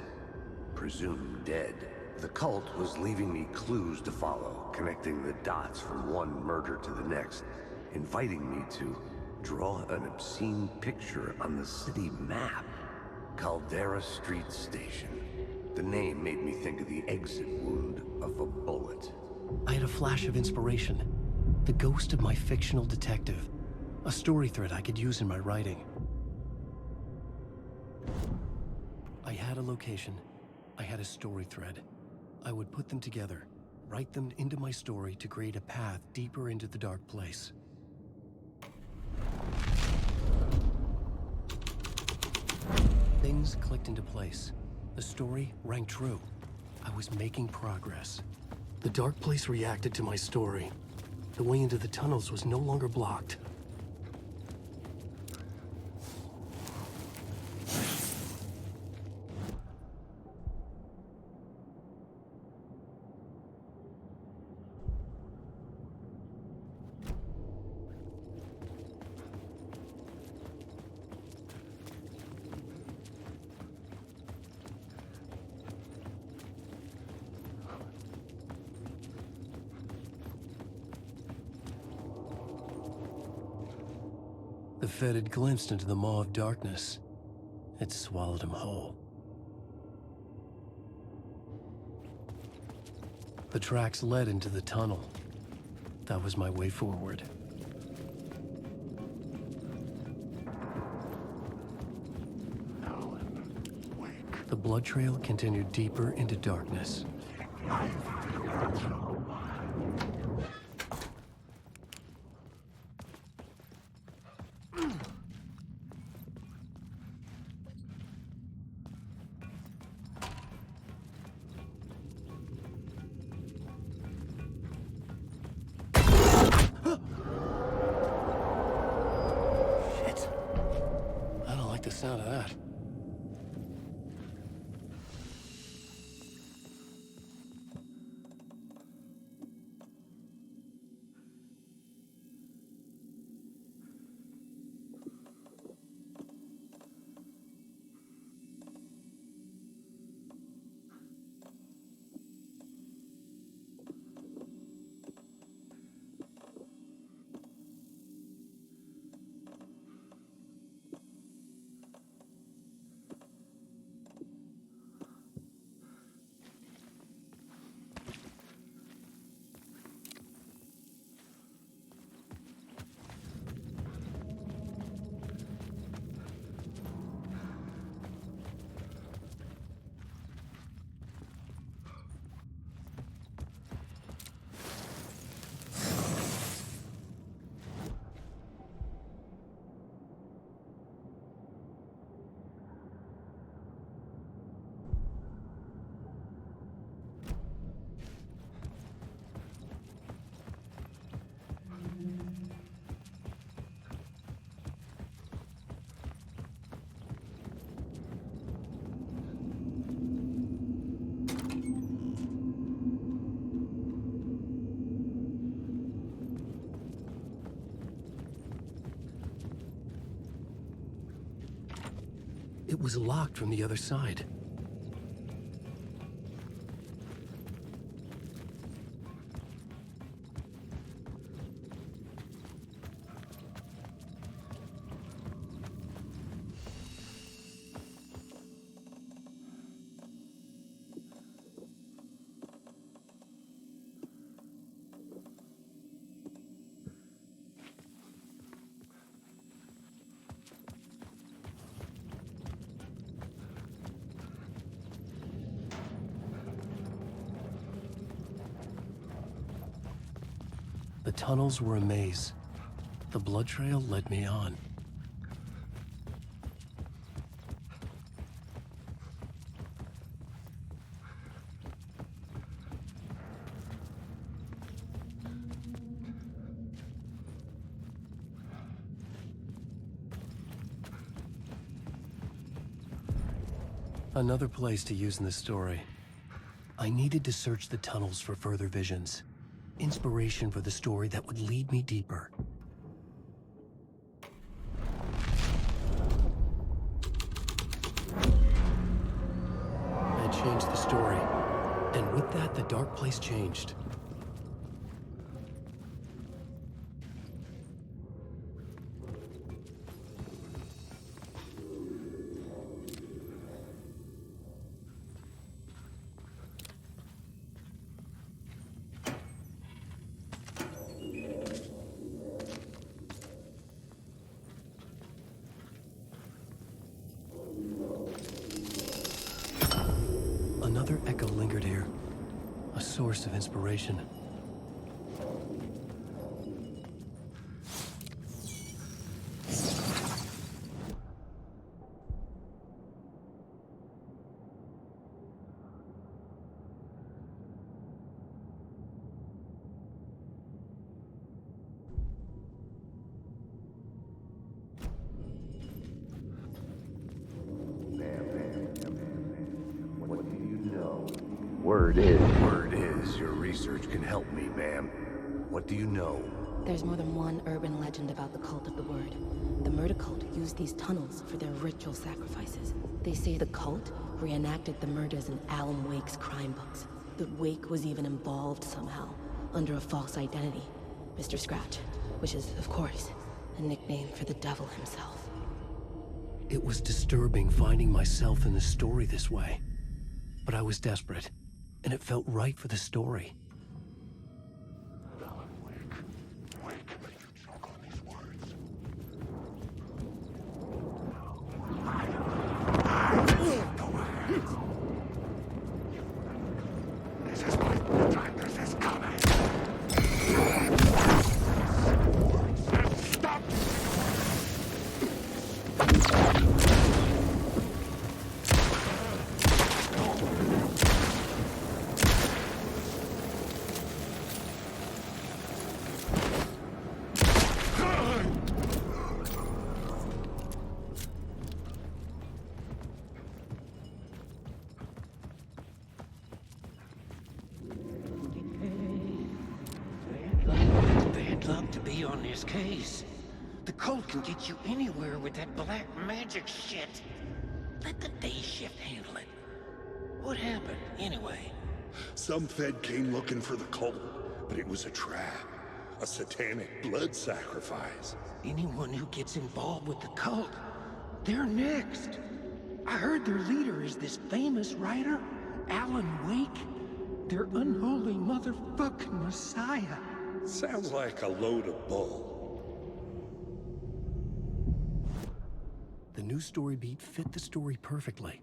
presumed dead. The cult was leaving me clues to follow, connecting the dots from one murder to the next, inviting me to draw an obscene picture on the city map. Caldera Street Station. The name made me think of the exit wound of a bullet. I had a flash of inspiration. The ghost of my fictional detective. A story thread I could use in my writing. I had a location. I had a story thread. I would put them together, write them into my story to create a path deeper into the dark place. Things clicked into place. The story rang true. I was making progress. The dark place reacted to my story. The way into the tunnels was no longer blocked. The Fed had glimpsed into the maw of darkness. It swallowed him whole. The tracks led into the tunnel. That was my way forward. The blood trail continued deeper into darkness. Shit. I don't like the sound of that. It was locked from the other side. The tunnels were a maze. The blood trail led me on. Another place to use in the story. I needed to search the tunnels for further visions. Inspiration for the story that would lead me deeper. I changed the story, and with that, the dark place changed. Another echo lingered here, a source of inspiration. Word is, your research can help me, ma'am. What do you know? There's more than one urban legend about the Cult of the Word. The murder cult used these tunnels for their ritual sacrifices. They say the cult reenacted the murders in Alan Wake's crime books. That Wake was even involved somehow, under a false identity. Mr. Scratch, which is, of course, a nickname for the devil himself. It was disturbing finding myself in the story this way. But I was desperate, and it felt right for the story. Bad luck to be on this case. The cult can get you anywhere with that black magic shit. Let the day shift handle it. What happened, anyway? Some Fed came looking for the cult, but it was a trap. A satanic blood sacrifice. Anyone who gets involved with the cult, they're next. I heard their leader is this famous writer, Alan Wake. Their unholy motherfucking messiah. Sounds like a load of bull. The new story beat fit the story perfectly.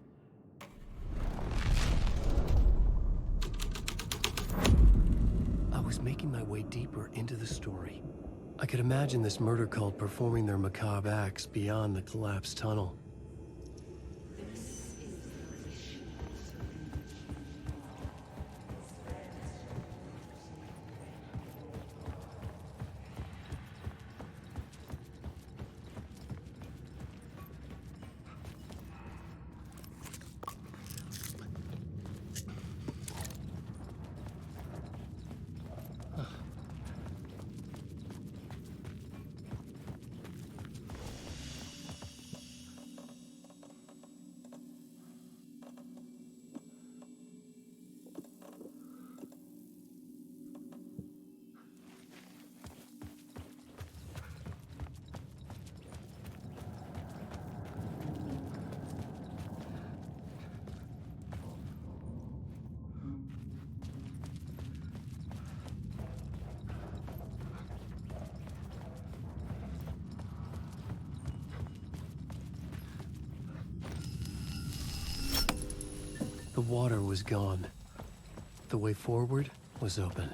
I was making my way deeper into the story. I could imagine this murder cult performing their macabre acts beyond the collapsed tunnel. The water was gone. The way forward was open.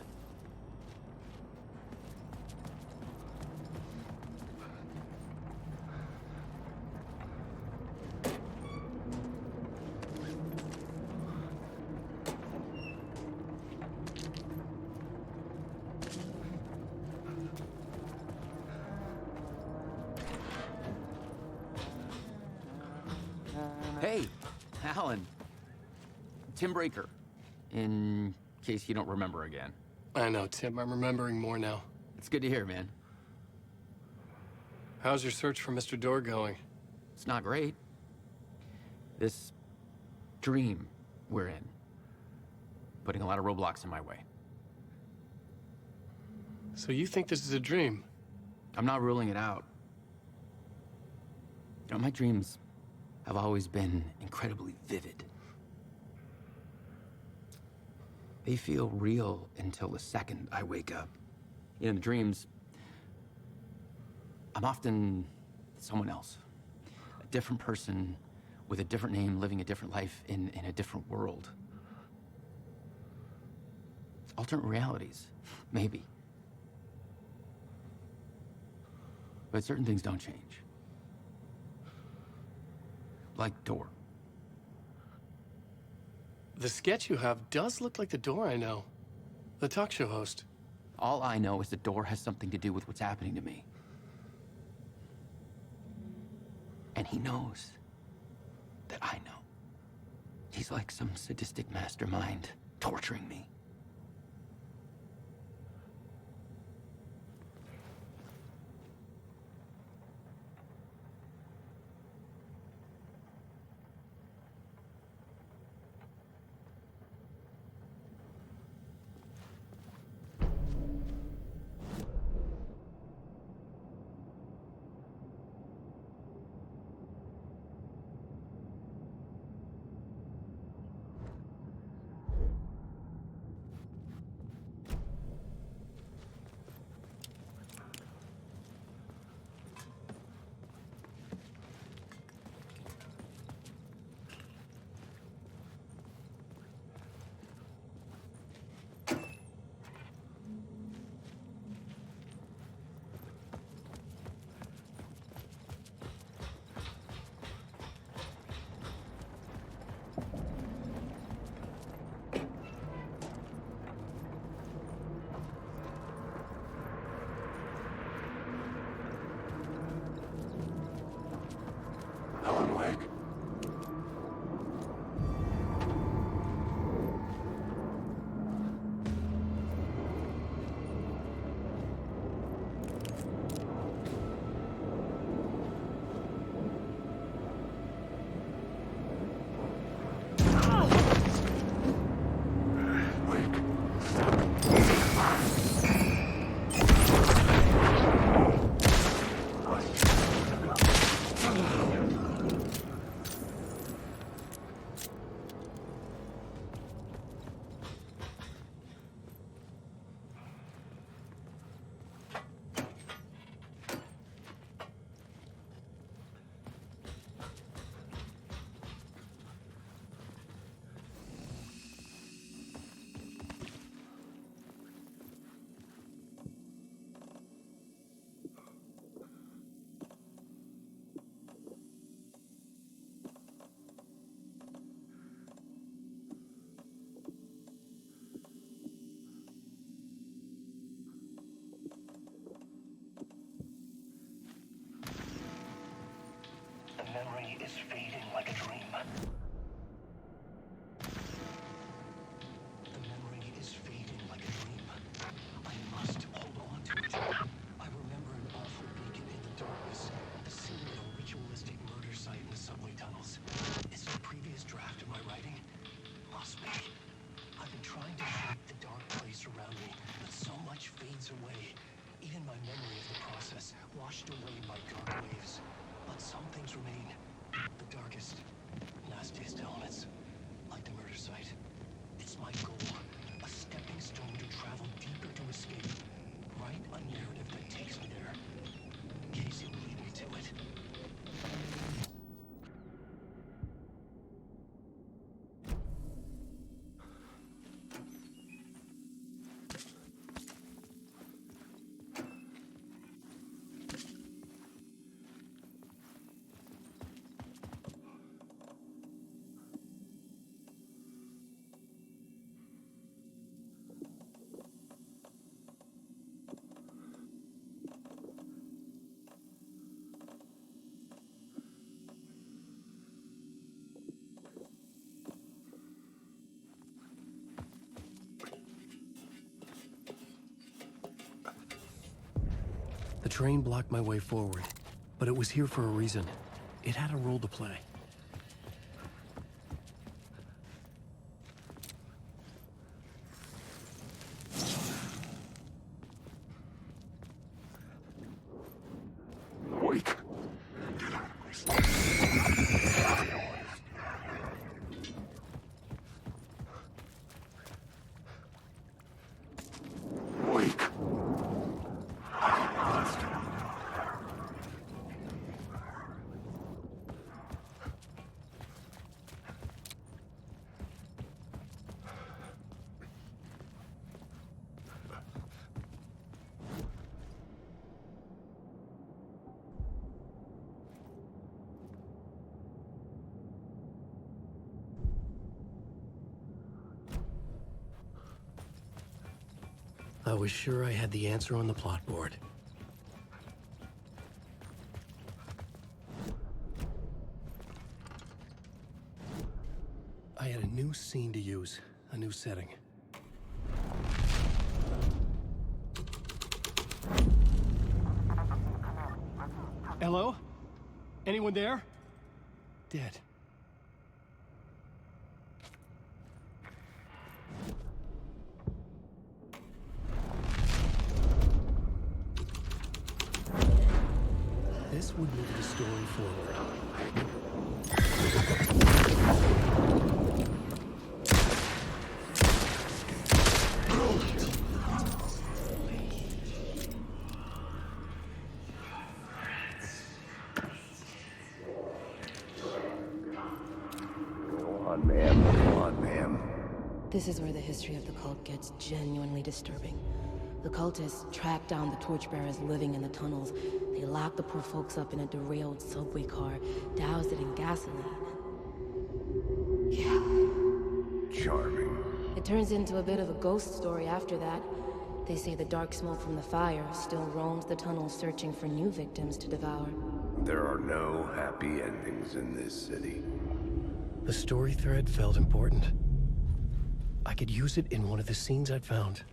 Hey, Alan. Tim Breaker, in case you don't remember again. I know, Tim. I'm remembering more now. It's good to hear, man. How's your search for Mr. Door going? It's not great. This dream we're in, putting a lot of roadblocks in my way. So you think this is a dream? I'm not ruling it out. You know, my dreams have always been incredibly vivid. They feel real until the second I wake up. In the dreams, I'm often someone else. A different person with a different name, living a different life in a different world. Alternate realities, maybe. But certain things don't change. Like Door. The sketch you have does look like the Door I know. The talk show host. All I know is the Door has something to do with what's happening to me. And he knows that I know. He's like some sadistic mastermind torturing me. is fading like a dream. The memory is fading like a dream. I must hold on to it. I remember an awful beacon in the darkness, the scene of a ritualistic murder site in the subway tunnels. Is it a previous draft of my writing? Must be. I've been trying to shape the dark place around me, but so much fades away. Even my memory of the process, washed away by dark waves. But some things remain. The darkest, nastiest elements, like the murder site. It's my goal, a stepping stone to travel deeper to escape. Write a narrative that takes me there. Casey will lead me to it. The train blocked my way forward, but it was here for a reason. It had a role to play. Wait. I was sure I had the answer on the plot board. I had a new scene to use, a new setting. Hello? Anyone there? Dead. This would move the story forward. Go on, ma'am. Go on, ma'am. This is where the history of the cult gets genuinely disturbing. The cultists tracked down the torchbearers living in the tunnels. They locked the poor folks up in a derailed subway car, doused it in gasoline. Yeah. Charming. It turns into a bit of a ghost story after that. They say the dark smoke from the fire still roams the tunnels searching for new victims to devour. There are no happy endings in this city. The story thread felt important. I could use it in one of the scenes I'd found.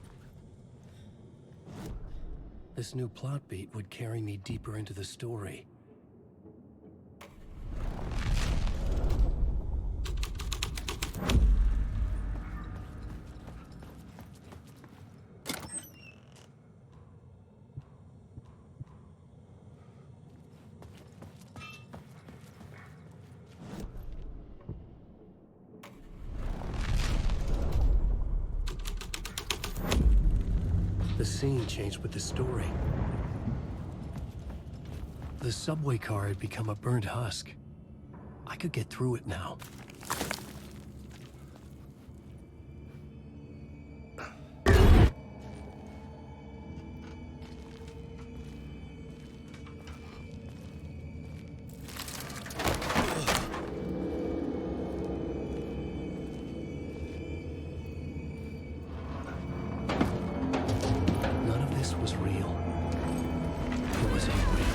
This new plot beat would carry me deeper into the story. The scene changed with the story. The subway car had become a burnt husk. I could get through it now. None of this was real. It was unreal.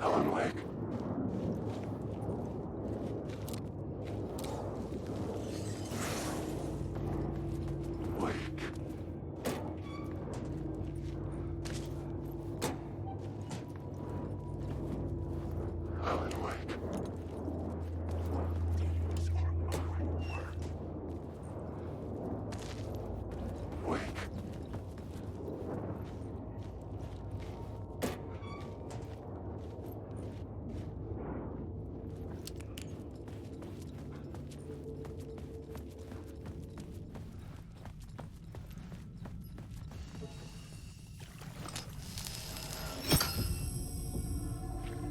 Alan Wake. Wake. Alan Wake. Wake.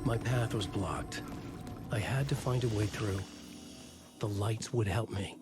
My path was blocked. I had to find a way through. The lights would help me.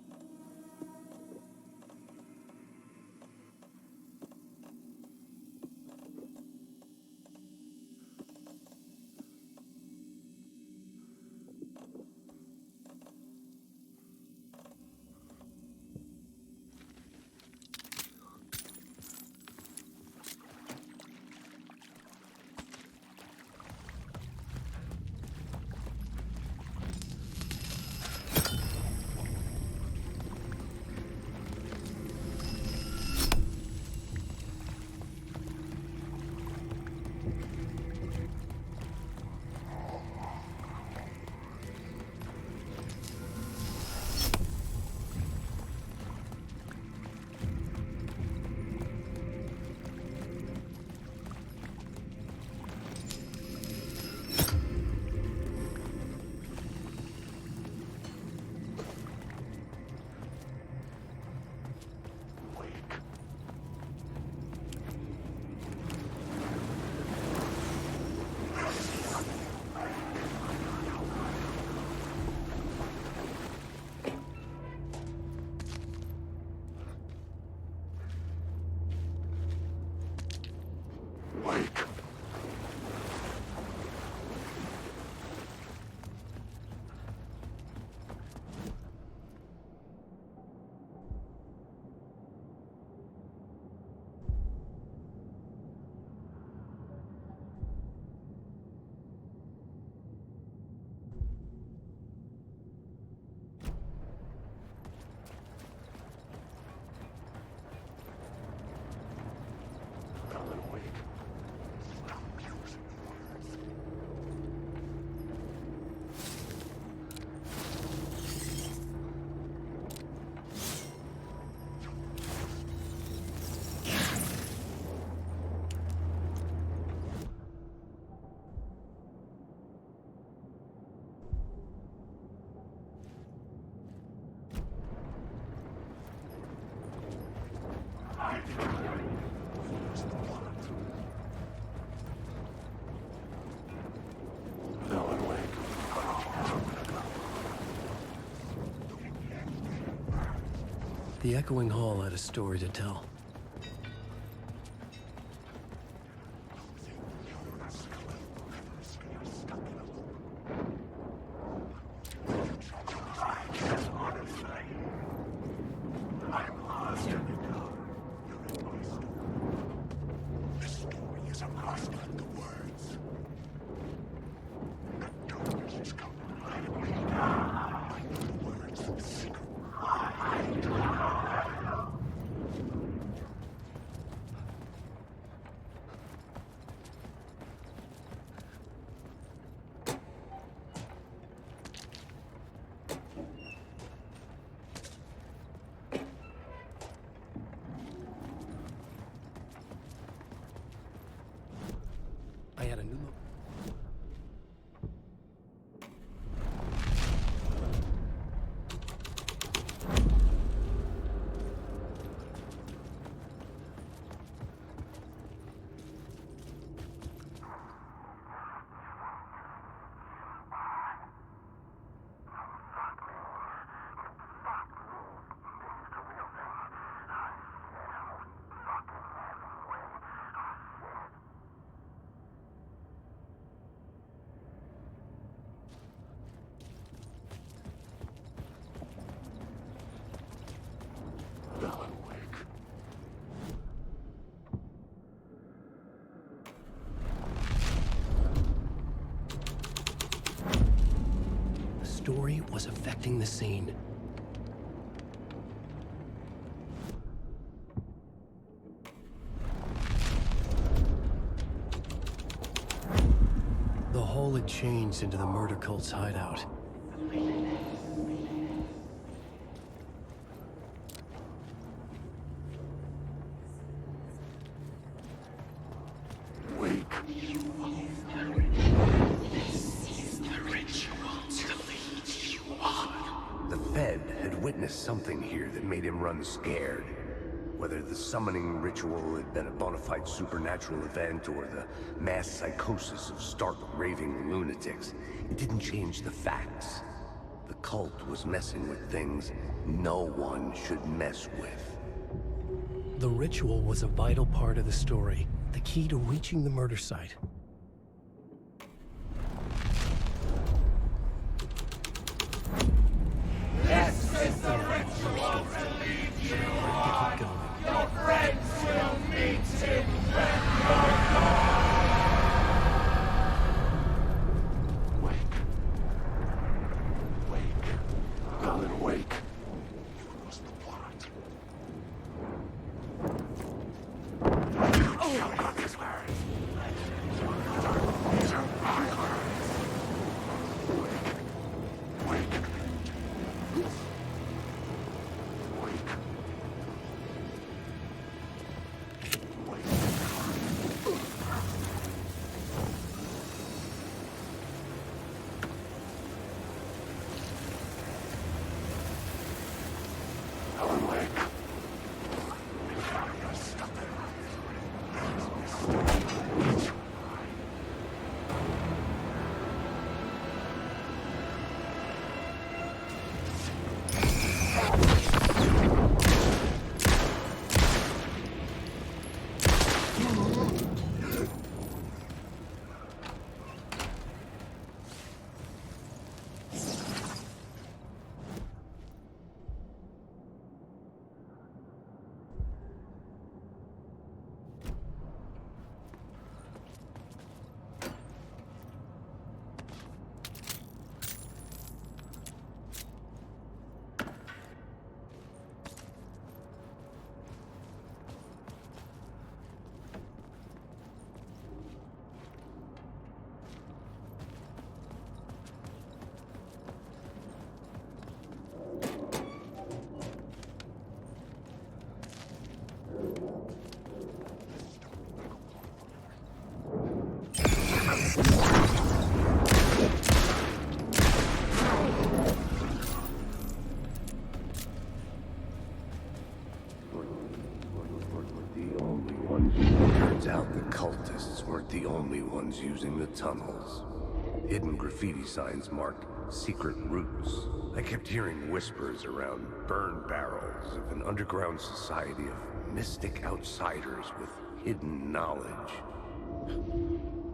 The echoing hall had a story to tell. I story was affecting the scene. The hole had changed into the murder cult's hideout. Something here that made him run scared. Whether the summoning ritual had been a bona fide supernatural event or the mass psychosis of stark raving lunatics, it didn't change the facts. The cult was messing with things no one should mess with. The ritual was a vital part of the story, the key to reaching the murder site. This is the ritual that leads you on. Your friends will meet him when you're gone. Wake. Wake. Alan, wake. What's the plot? Oh, I got these words. These are my words. Wake. Wake. Turns out the cultists weren't the only ones using the tunnels. Hidden graffiti signs marked secret routes. I kept hearing whispers around burn barrels of an underground society of mystic outsiders with hidden knowledge.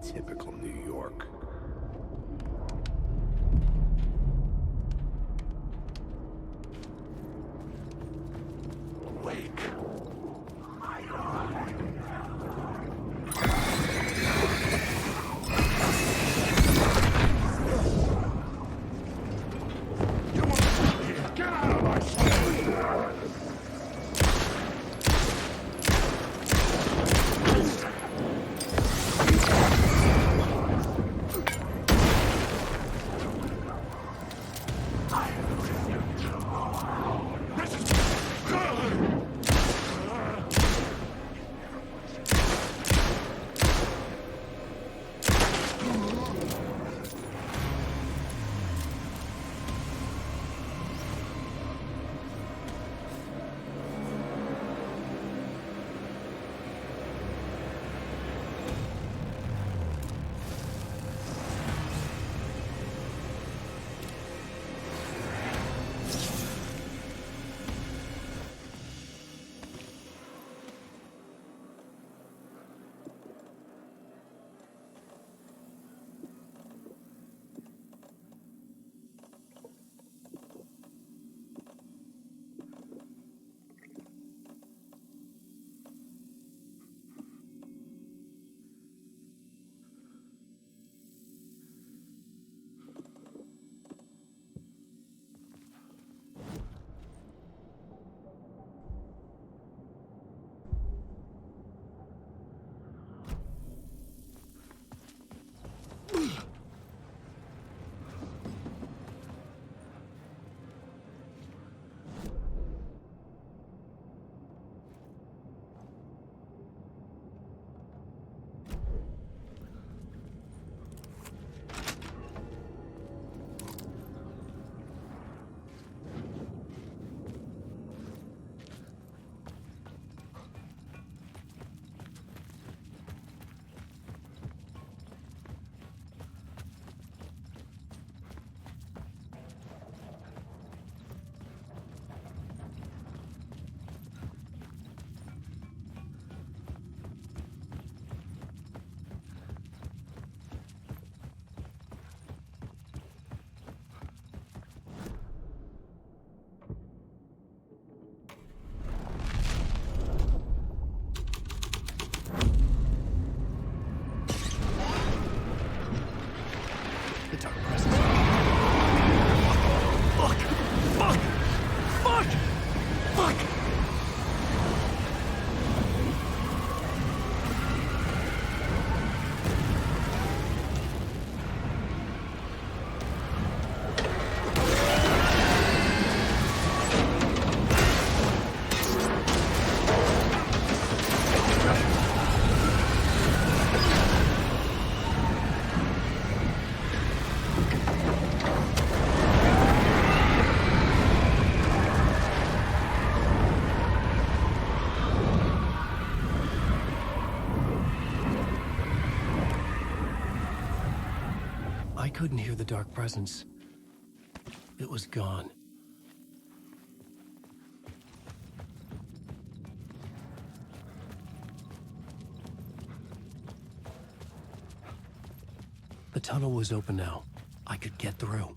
Typical New York. Wake. I couldn't hear the dark presence. It was gone. The tunnel was open now. I could get through.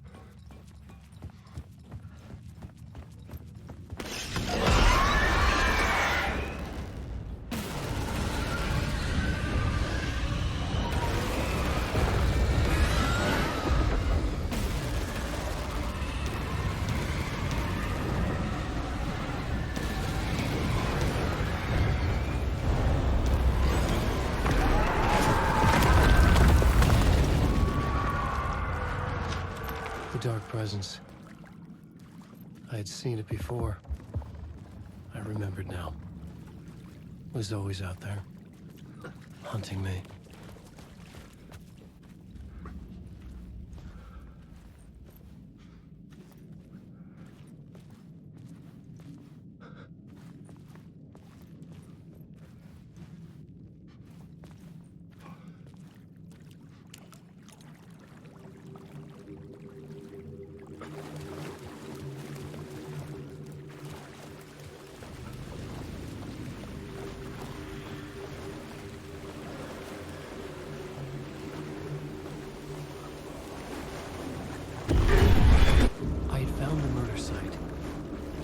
Dark presence. I had seen it before. I remembered now. It was always out there, hunting me.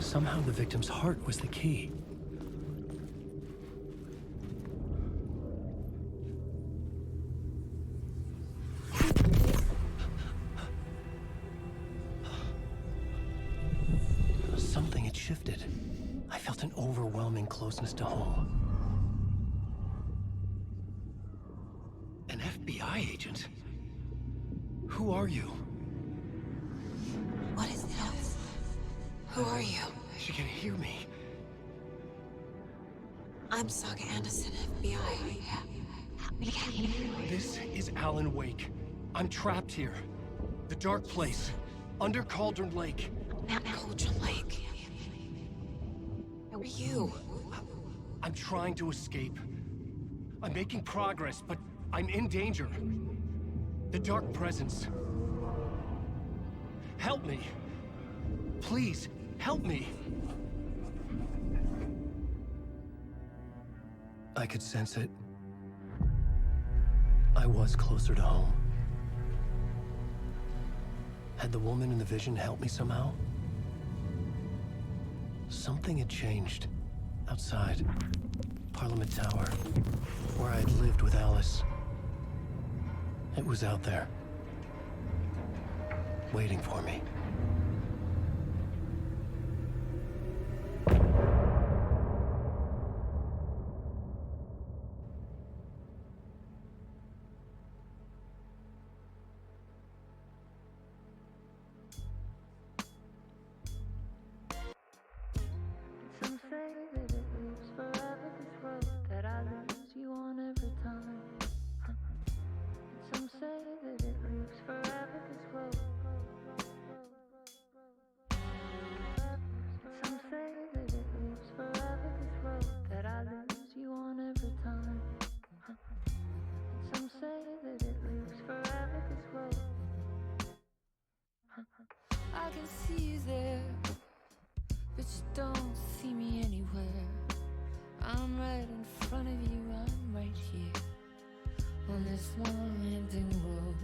Somehow the victim's heart was the key. Something had shifted. I felt an overwhelming closeness to home. An FBI agent? Who are you? What is this? Who are you? She can hear me. I'm Saga Anderson, FBI. Help me get you. This is Alan Wake. I'm trapped here. The dark place. Under Cauldron Lake. Not Cauldron Lake. Where are you? I'm trying to escape. I'm making progress, but I'm in danger. The dark presence. Help me. Please, help me. I could sense it. I was closer to home. Had the woman in the vision helped me somehow? Something had changed. Outside. Parliament Tower. Where I had lived with Alice. It was out there. Waiting for me. I can see you there, but you don't see me anywhere. I'm right in front of you, I'm right here, on this winding road.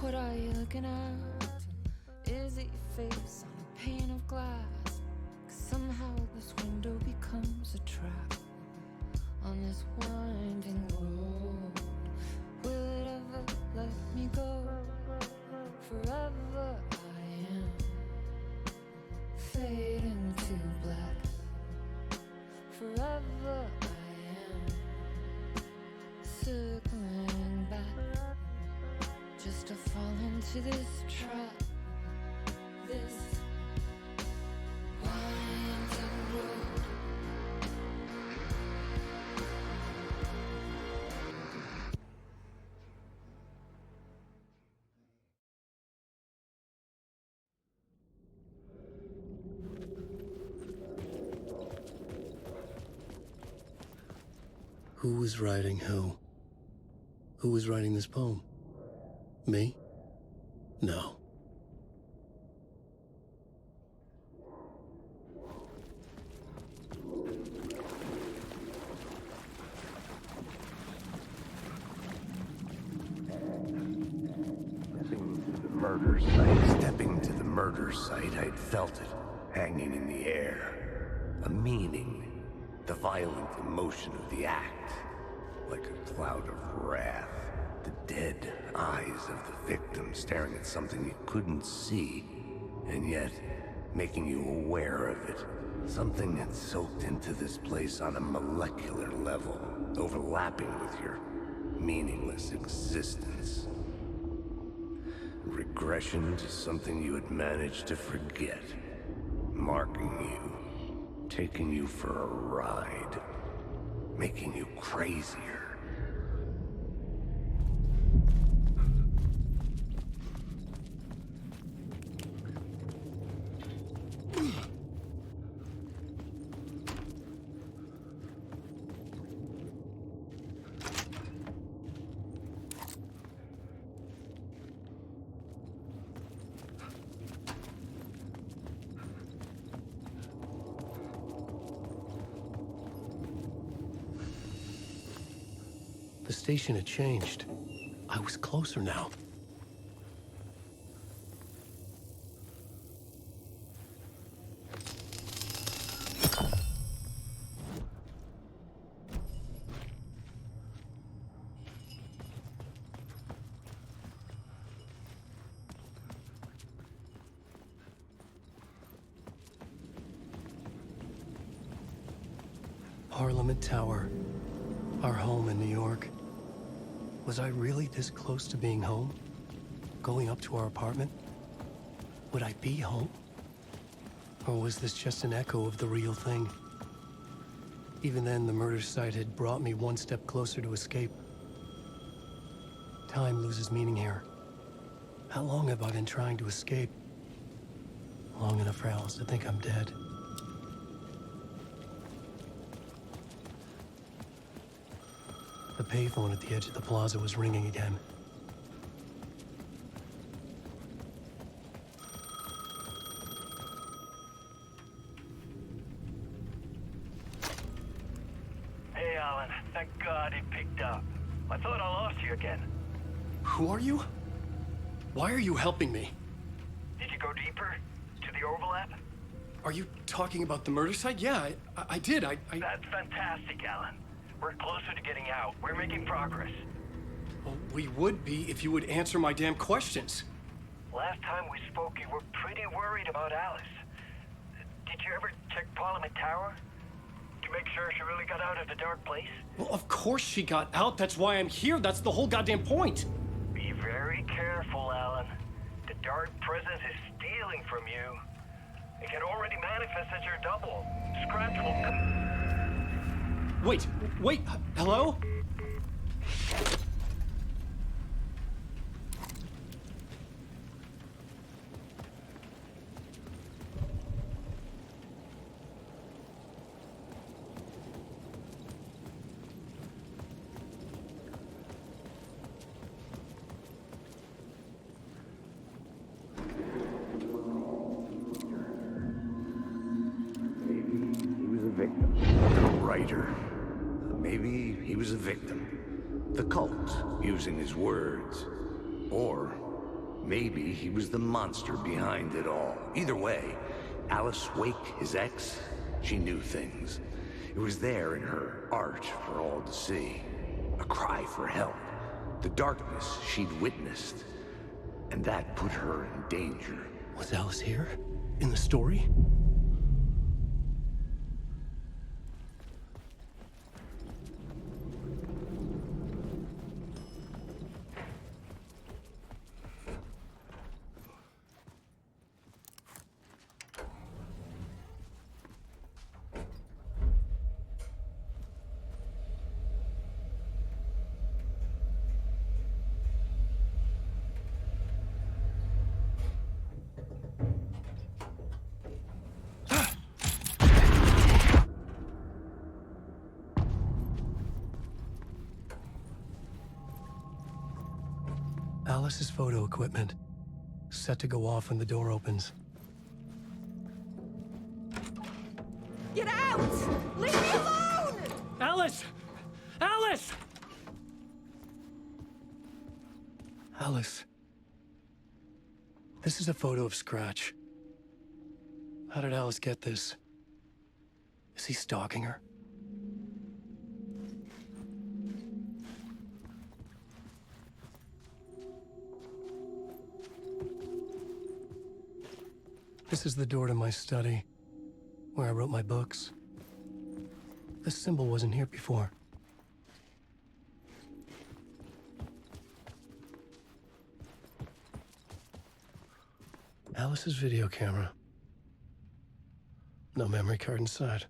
What are you looking at? Is it your face on a pane of glass? 'Cause somehow this window becomes a trap, on this winding road. Will it ever let me go? Forever I am fading to black. Forever I am circling back, just to fall into this trap. This winding road. Who was writing who? Who was writing this poem? Me? No. Stepping to the murder site, I'd felt it, hanging in the air. A meaning, the violent emotion of the act, like a cloud of wrath. The dead eyes of the victim staring at something you couldn't see, and yet making you aware of it. Something had soaked into this place on a molecular level, overlapping with your meaningless existence. Regression to something you had managed to forget. Marking you. Taking you for a ride. Making you crazier. The station had changed. I was closer now. Parliament Tower, our home in New York. Was I really this close to being home? Going up to our apartment? Would I be home? Or was this just an echo of the real thing? Even then, the murder site had brought me one step closer to escape. Time loses meaning here. How long have I been trying to escape? Long enough for Alice to think I'm dead. The payphone at the edge of the plaza was ringing again. Hey, Alan. Thank God he picked up. I thought I lost you again. Who are you? Why are you helping me? Did you go deeper? To the overlap? Are you talking about the murder site? Yeah, I did. That's fantastic, Alan. We're closer to getting out. We're making progress. Well, we would be if you would answer my damn questions. Last time we spoke, you were pretty worried about Alice. Did you ever check Parliament Tower? To make sure she really got out of the dark place? Well, of course she got out. That's why I'm here. That's the whole goddamn point. Be very careful, Alan. The dark presence is stealing from you. It can already manifest as your double. Scratch will come. Wait, hello? Maybe he was a victim. The cult, using his words. Or maybe he was the monster behind it all. Either way, Alice Wake, his ex, she knew things. It was there in her art for all to see. A cry for help. The darkness she'd witnessed. And that put her in danger. Was Alice here? In the story? Alice's photo equipment, set to go off when the door opens. Get out! Leave me alone! Alice! Alice! Alice. This is a photo of Scratch. How did Alice get this? Is he stalking her? This is the door to my study, where I wrote my books. This symbol wasn't here before. Alice's video camera. No memory card inside.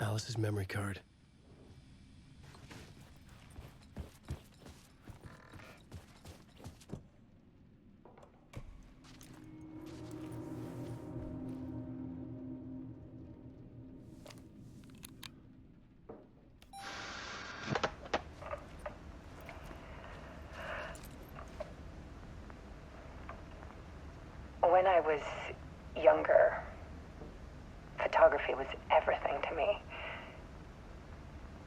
Alice's memory card. When I was younger, photography was everything to me.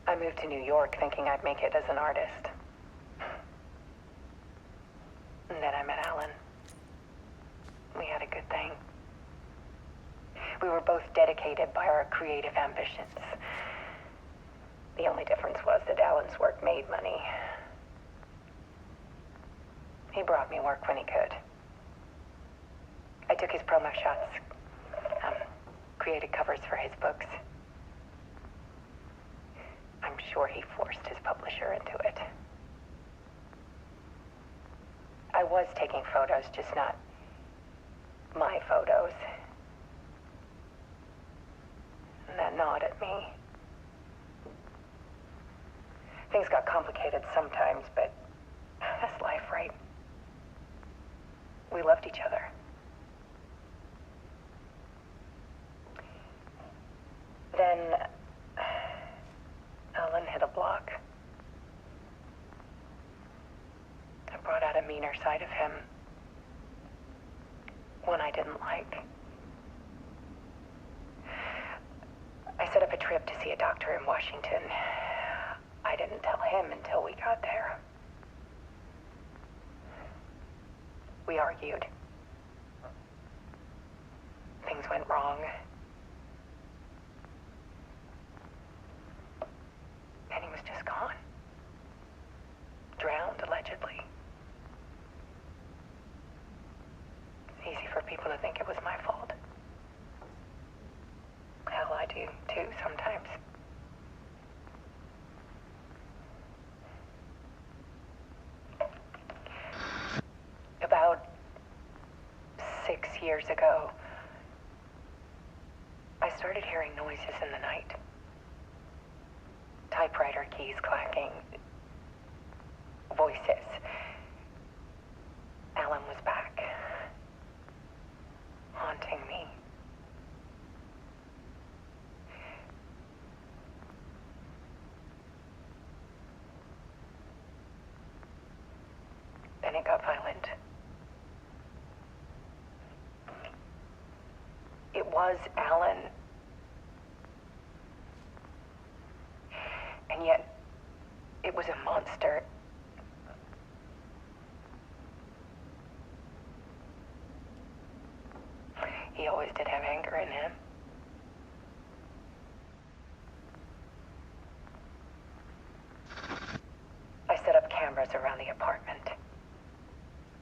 I moved to New York thinking I'd make it as an artist. And then I met Alan. We had a good thing. We were both dedicated by our creative ambitions. The only difference was that Alan's work made money. He brought me work when he could. I took his promo shots, created covers for his books. I'm sure he forced his publisher into it. I was taking photos, just not my photos. And that gnawed at me. Things got complicated sometimes, but that's life, right? We loved each other. Then Alan hit a block. I brought out a meaner side of him. One I didn't like. I set up a trip to see a doctor in Washington. I didn't tell him until we got there. We argued. Things went wrong. And he was just gone. Drowned, allegedly. It's easy for people to think it was my fault. Hell, I do, too, sometimes. About 6 years ago, I started hearing noises in the night. Typewriter keys clacking. Voices. Alan was back. Haunting me. Then it got violent. It was Alan. And yet, it was a monster. He always did have anger in him. I set up cameras around the apartment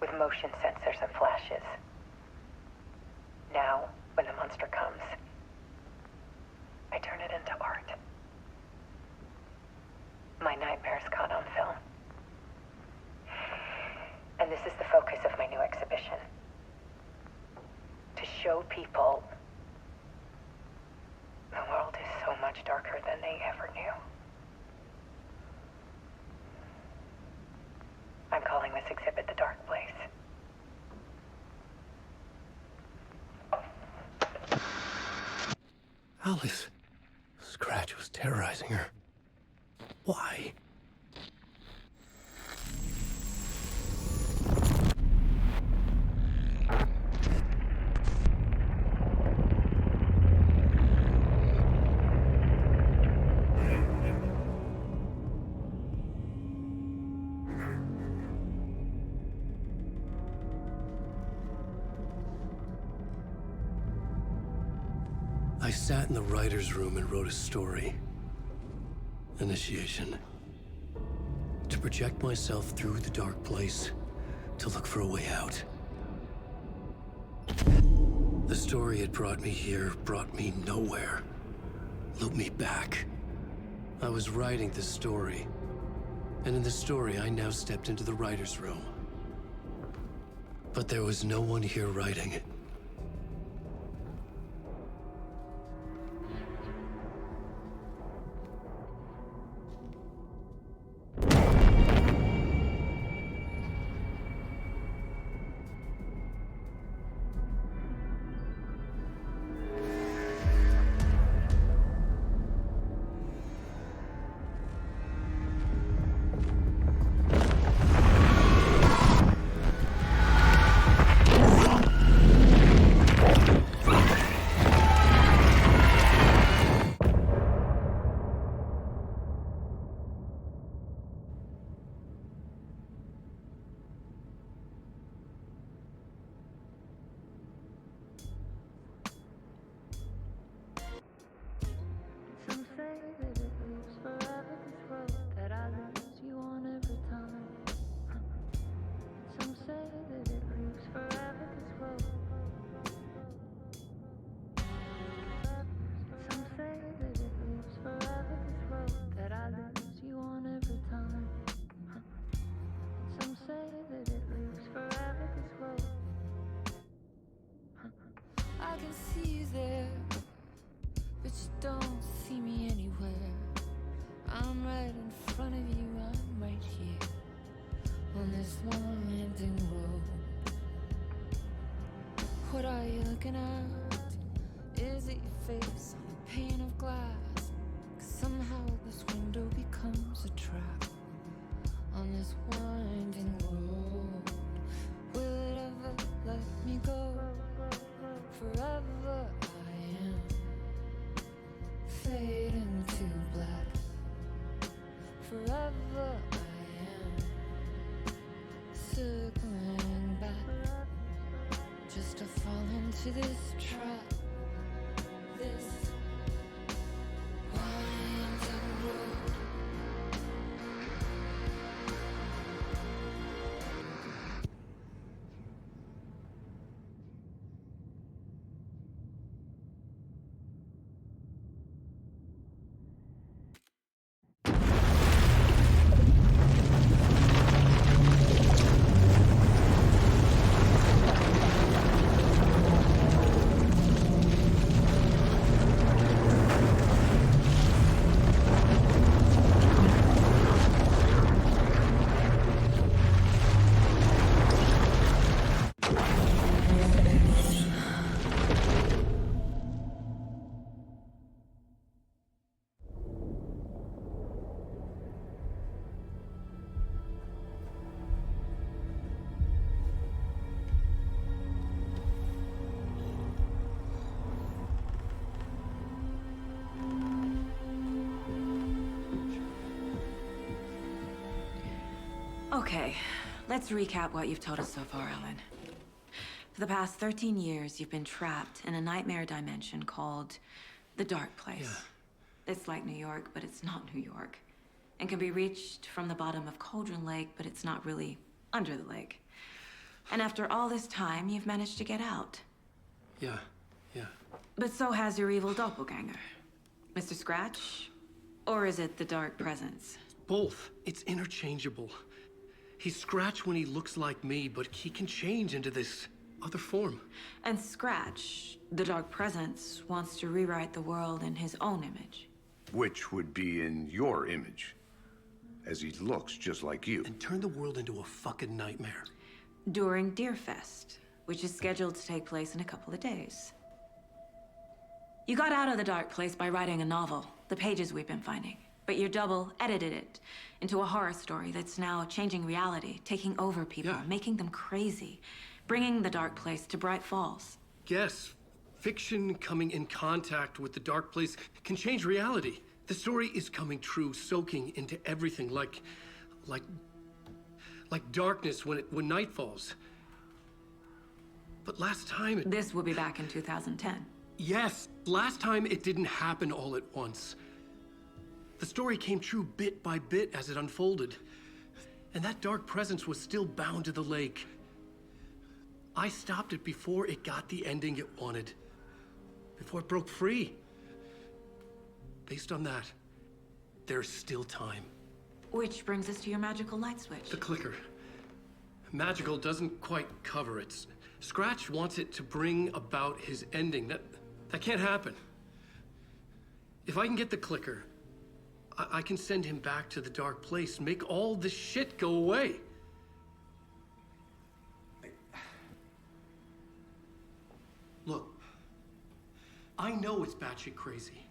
with motion sensors and flashes. Now, when the monster comes, I turn it into art. My nightmares caught on film. And this is the focus of my new exhibition. To show people the world is so much darker than they ever knew. I'm calling this exhibit the Dark Place. Alice. Scratch was terrorizing her. Why? I sat in the writer's room and wrote a story. Initiation. To project myself through the dark place, to look for a way out. The story had brought me here, brought me nowhere. Looped me back. I was writing the story. And in the story, I now stepped into the writer's room. But there was no one here writing it. Some say that it lives forever, this road that I lose you on every time. Some say that it lives forever, this road. Some say that it lives forever, this road that I lose you on every time. Some say that it lives forever, this road. I can see you there, but you don't see me anywhere. I'm right in front of you, I'm right here on this winding road. What are you looking at? Is it your face on a pane of glass? 'Cause somehow this window becomes a trap on this winding road. Will it ever let me go? Forever I am fading to black. Forever I am circling back, just to fall into this trap. This winding road. Okay, let's recap what you've told us so far, Alan. For the past 13 years, you've been trapped in a nightmare dimension called the Dark Place. Yeah. It's like New York, but it's not New York. And can be reached from the bottom of Cauldron Lake, but it's not really under the lake. And after all this time, you've managed to get out. Yeah. But so has your evil doppelganger. Mr. Scratch? Or is it the Dark Presence? Both. It's interchangeable. He's Scratch when he looks like me, but he can change into this other form. And Scratch, the Dark Presence, wants to rewrite the world in his own image. Which would be in your image, as he looks just like you. And turn the world into a fucking nightmare. During Deerfest, which is scheduled to take place in a couple of days. You got out of the dark place by writing a novel, the pages we've been finding. But your double edited it into a horror story that's now changing reality, taking over people, making them crazy, bringing the dark place to Bright Falls. Yes, fiction coming in contact with the dark place can change reality. The story is coming true, soaking into everything like darkness when night falls. But last time This will be back in 2010. Yes, last time it didn't happen all at once. The story came true bit by bit as it unfolded. And that dark presence was still bound to the lake. I stopped it before it got the ending it wanted. Before it broke free. Based on that, there's still time. Which brings us to your magical light switch. The clicker. Magical doesn't quite cover it. Scratch wants it to bring about his ending. That can't happen. If I can get the clicker, I can send him back to the dark place, make all this shit go away. Look, I know it's batshit crazy.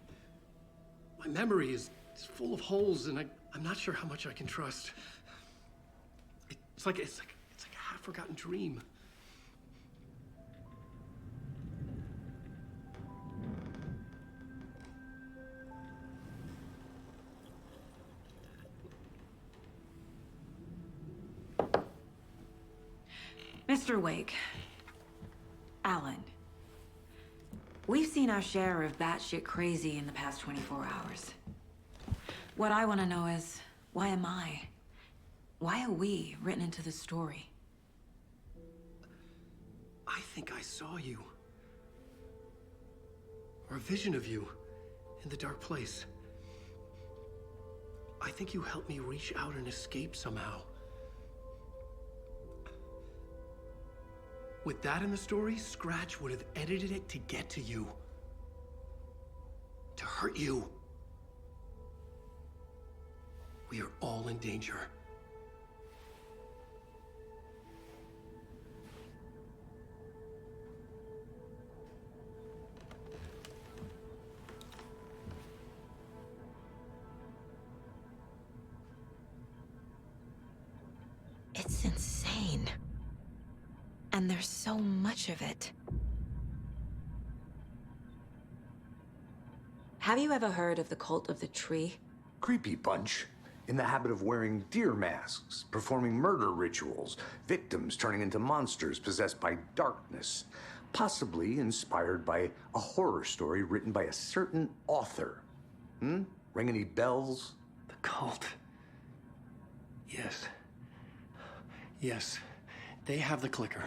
My memory is full of holes, and I'm not sure how much I can trust. It's like a half-forgotten dream. Mr. Wake, Alan, we've seen our share of batshit crazy in the past 24 hours. What I want to know is, why am I? Why are we written into the story? I think I saw you. Or a vision of you in the dark place. I think you helped me reach out and escape somehow. With that in the story, Scratch would have edited it to get to you. To hurt you. We are all in danger. It's insane. And there's so much of it. Have you ever heard of the Cult of the Tree? Creepy bunch. In the habit of wearing deer masks, performing murder rituals, victims turning into monsters possessed by darkness, possibly inspired by a horror story written by a certain author. Ring any bells? The cult. Yes. Yes. They have the clicker.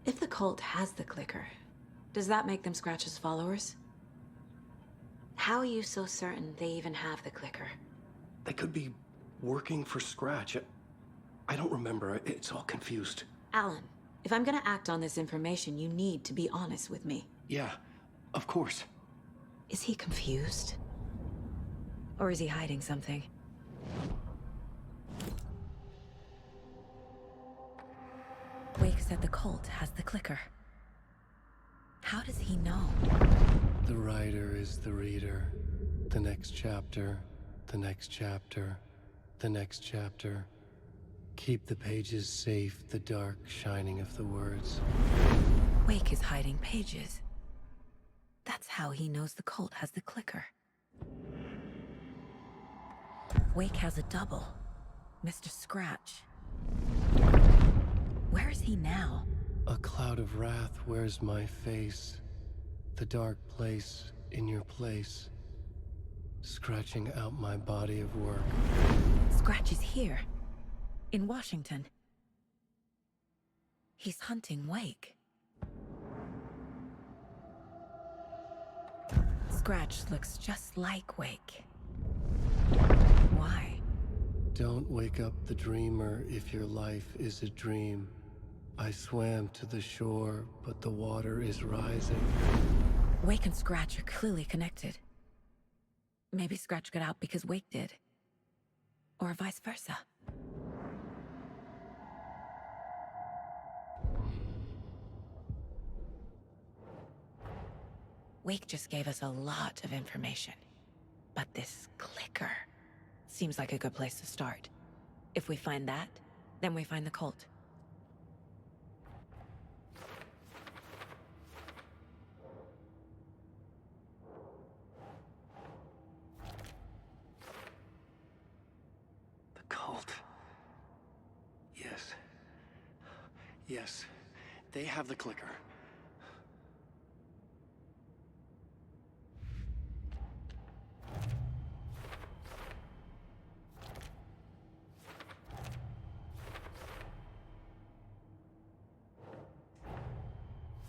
If the cult has the clicker, does that make them Scratch's followers? How are you so certain they even have the clicker? They could be working for Scratch. I don't remember. It's all confused. Alan, if I'm gonna act on this information, you need to be honest with me. Yeah, of course. Is he confused? Or is he hiding something? Wake said the cult has the clicker. How does he know? The writer is the reader. The next chapter, the next chapter, the next chapter. Keep the pages safe, the dark shining of the words. Wake is hiding pages. That's how he knows the cult has the clicker. Wake has a double. Mr. Scratch. Where is he now? A cloud of wrath wears my face. The dark place in your place. Scratching out my body of work. Scratch is here. In Washington. He's hunting Wake. Scratch looks just like Wake. Why? Don't wake up the dreamer if your life is a dream. I swam to the shore, but the water is rising. Wake and Scratch are clearly connected. Maybe Scratch got out because Wake did. Or vice versa. Wake just gave us a lot of information. But this clicker seems like a good place to start. If we find that, then we find the cult. The cult. Yes. Yes. They have the clicker.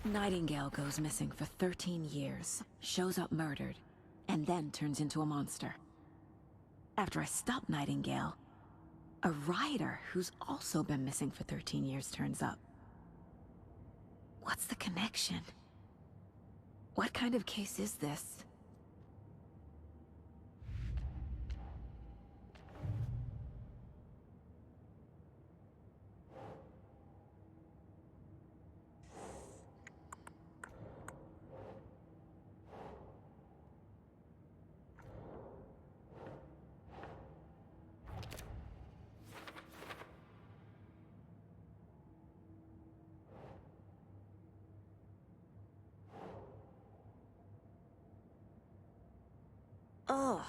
Nightingale goes missing for 13 years, shows up murdered, and then turns into a monster. After I stop Nightingale, a rider who's also been missing for 13 years turns up. What's the connection? What kind of case is this? Ugh.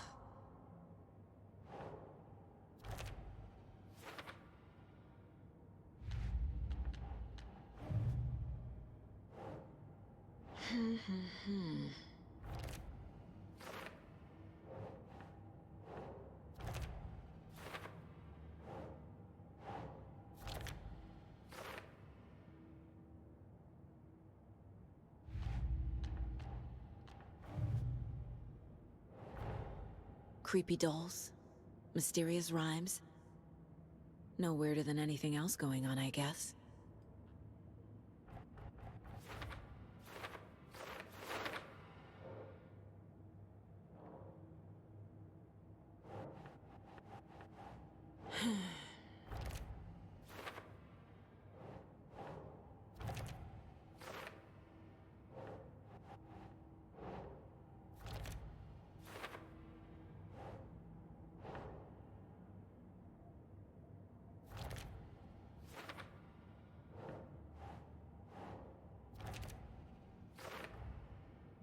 Creepy dolls, mysterious rhymes. No weirder than anything else going on, I guess.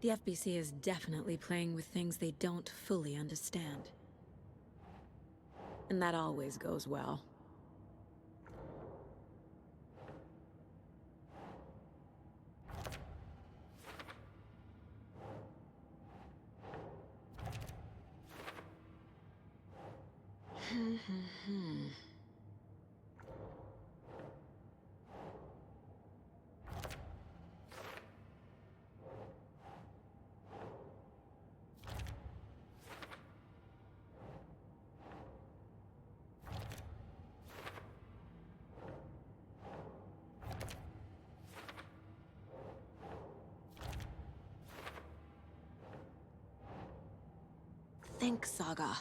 The FBC is definitely playing with things they don't fully understand. And that always goes well. Think, Saga.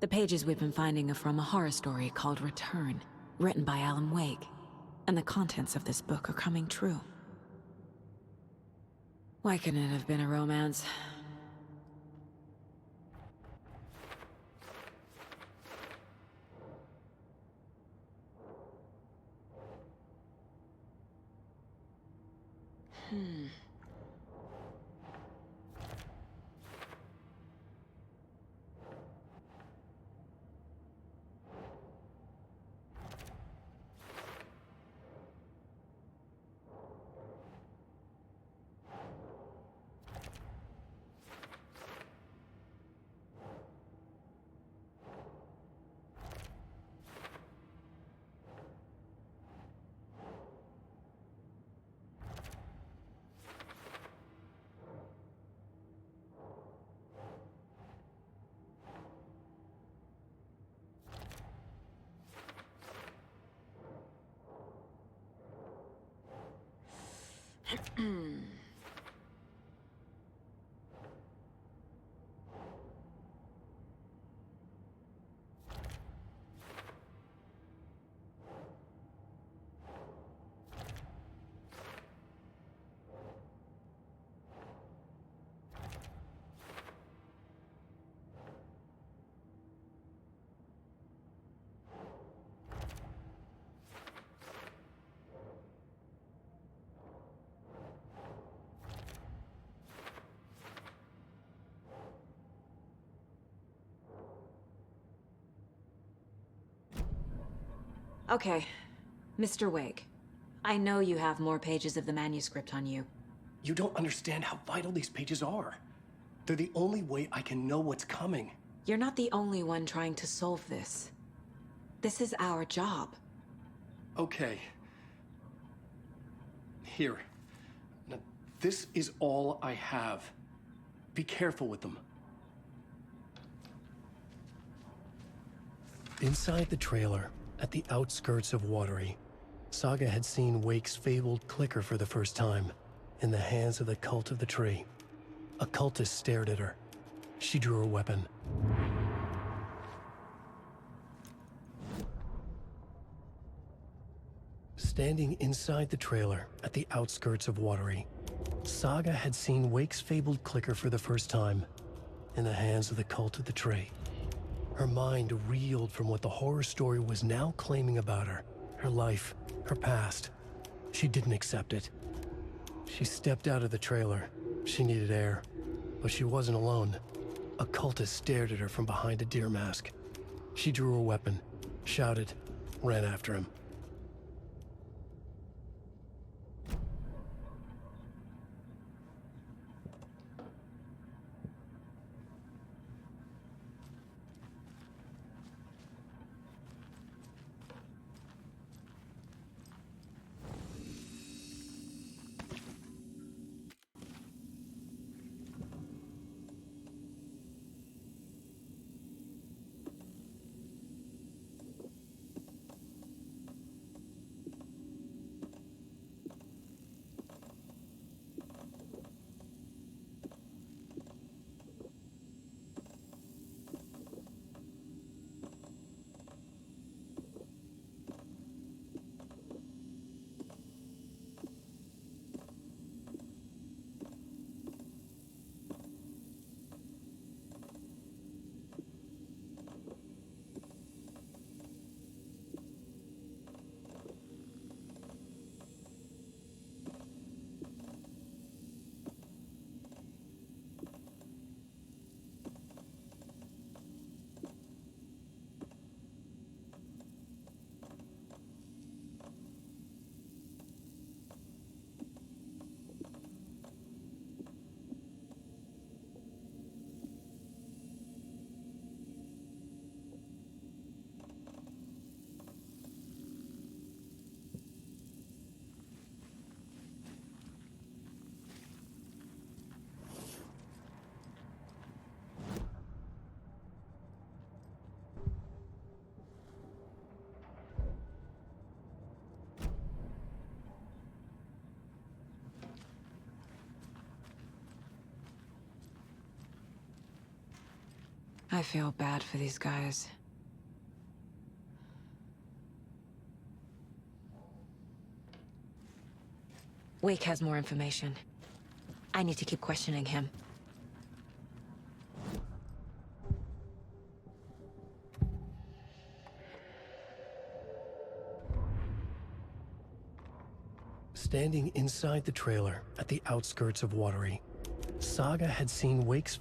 The pages we've been finding are from a horror story called Return, written by Alan Wake. And the contents of this book are coming true. Why couldn't it have been a romance? Okay, Mr. Wake. I know you have more pages of the manuscript on you. You don't understand how vital these pages are. They're the only way I can know what's coming. You're not the only one trying to solve this. This is our job. Okay. Here. Now, this is all I have. Be careful with them. Inside the trailer, at the outskirts of Watery, Saga had seen Wake's fabled clicker for the first time, in the hands of the Cult of the Tree. A cultist stared at her. She drew her weapon. Standing inside the trailer, at the outskirts of Watery, Saga had seen Wake's fabled clicker for the first time, in the hands of the Cult of the Tree. Her mind reeled from what the horror story was now claiming about her. Her life, her past. She didn't accept it. She stepped out of the trailer. She needed air. But she wasn't alone. A cultist stared at her from behind a deer mask. She drew her weapon, shouted, ran after him. I feel bad for these guys. Wake has more information. I need to keep questioning him. Standing inside the trailer, at the outskirts of Watery, Saga had seen Wake's...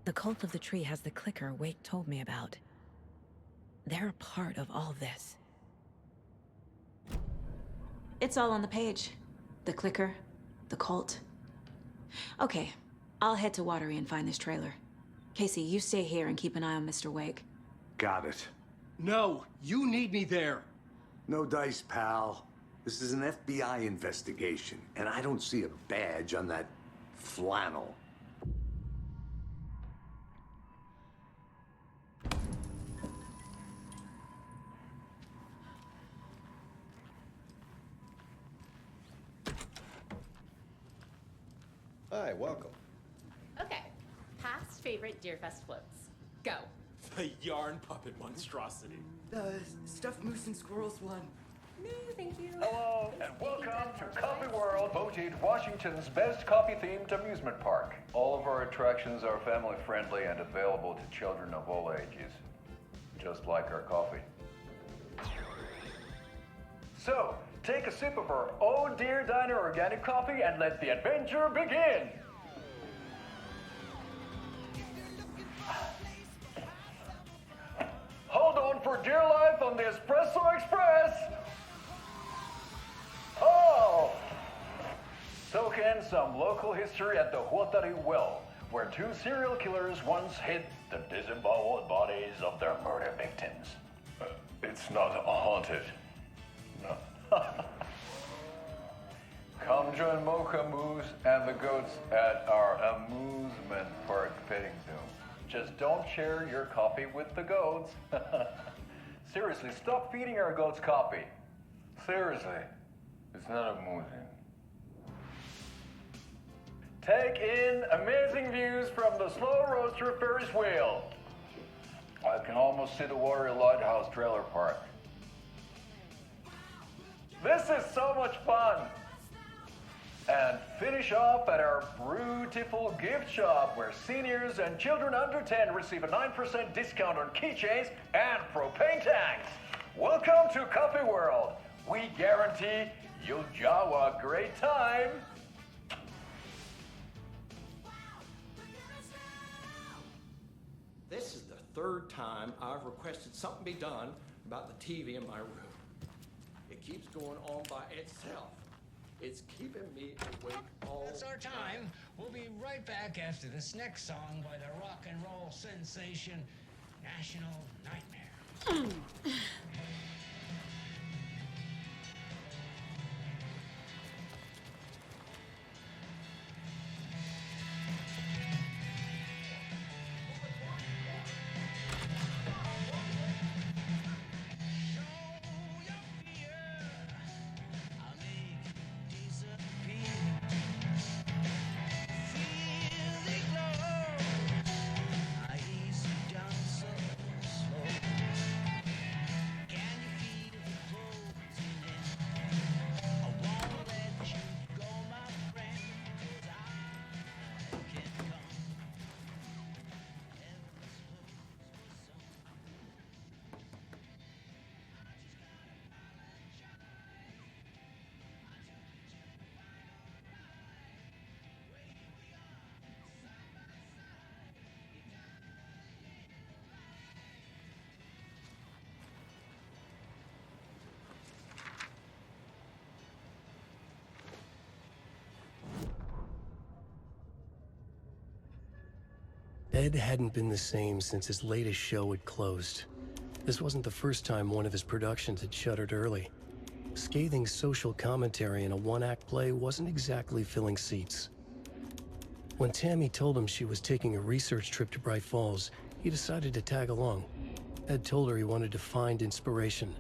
The Cult of the Tree has the clicker Wake told me about. They're a part of all this. It's all on the page. The clicker, the cult. Okay, I'll head to Watery and find this trailer. Casey, you stay here and keep an eye on Mr. Wake. Got it. No, you need me there. No dice, pal. This is an FBI investigation, and I don't see a badge on that flannel. Hi, welcome. Okay, past favorite Deerfest floats. Go. The yarn puppet monstrosity. The stuffed moose and squirrels one. No, thank you. Hello, and welcome to Coffee World, voted Washington's best coffee-themed amusement park. All of our attractions are family-friendly and available to children of all ages, just like our coffee. So, take a sip of our Oh Dear Diner organic coffee and let the adventure begin! Hold on for dear life on the Espresso Express! Oh! Soak in some local history at the Huatari Well, where two serial killers once hid the disemboweled bodies of their murder victims. It's not haunted. No. Come join Mocha Moose and the goats at our amusement park petting zoo. Just don't share your coffee with the goats. Seriously, stop feeding our goats coffee. Seriously, it's not amusing. Take in amazing views from the Slow Roaster Ferris wheel. I can almost see the Watery Lighthouse trailer park. This is so much fun! And finish off at our beautiful gift shop where seniors and children under 10 receive a 9% discount on keychains and propane tanks. Welcome to Coffee World. We guarantee you'll jaw a great time. This is the third time I've requested something be done about the TV in my room. It keeps going on by itself. It's keeping me awake all That's our time. We'll be right back after this next song by the rock and roll sensation, National Nightmare. Ed hadn't been the same since his latest show had closed. This wasn't the first time one of his productions had shuttered early. Scathing social commentary in a one-act play wasn't exactly filling seats. When Tammy told him she was taking a research trip to Bright Falls, he decided to tag along. Ed told her he wanted to find inspiration.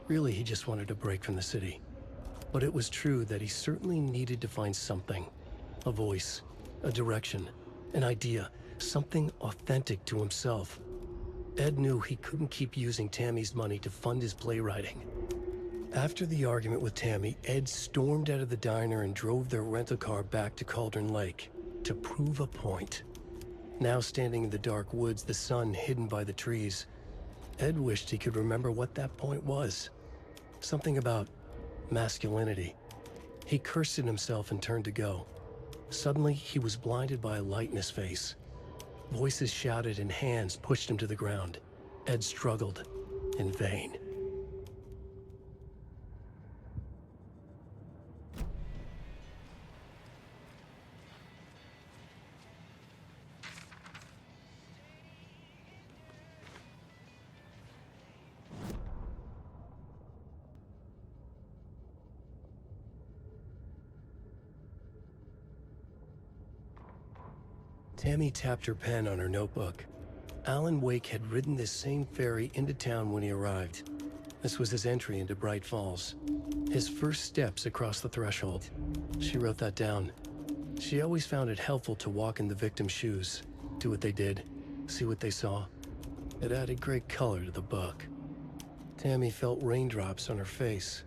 Really, he just wanted a break from the city. But it was true that he certainly needed to find something. A voice, a direction, an idea, something authentic to himself. Ed knew he couldn't keep using Tammy's money to fund his playwriting. After the argument with Tammy, Ed stormed out of the diner and drove their rental car back to Cauldron Lake to prove a point. Now standing in the dark woods, the sun hidden by the trees, Ed wished he could remember what that point was. Something about masculinity. He cursed at himself and turned to go. Suddenly, he was blinded by a light in his face. Voices shouted and hands pushed him to the ground. Ed struggled, in vain. Tammy tapped her pen on her notebook. Alan Wake had ridden this same ferry into town when he arrived. This was his entry into Bright Falls. His first steps across the threshold. She wrote that down. She always found it helpful to walk in the victim's shoes, do what they did, see what they saw. It added great color to the book. Tammy felt raindrops on her face.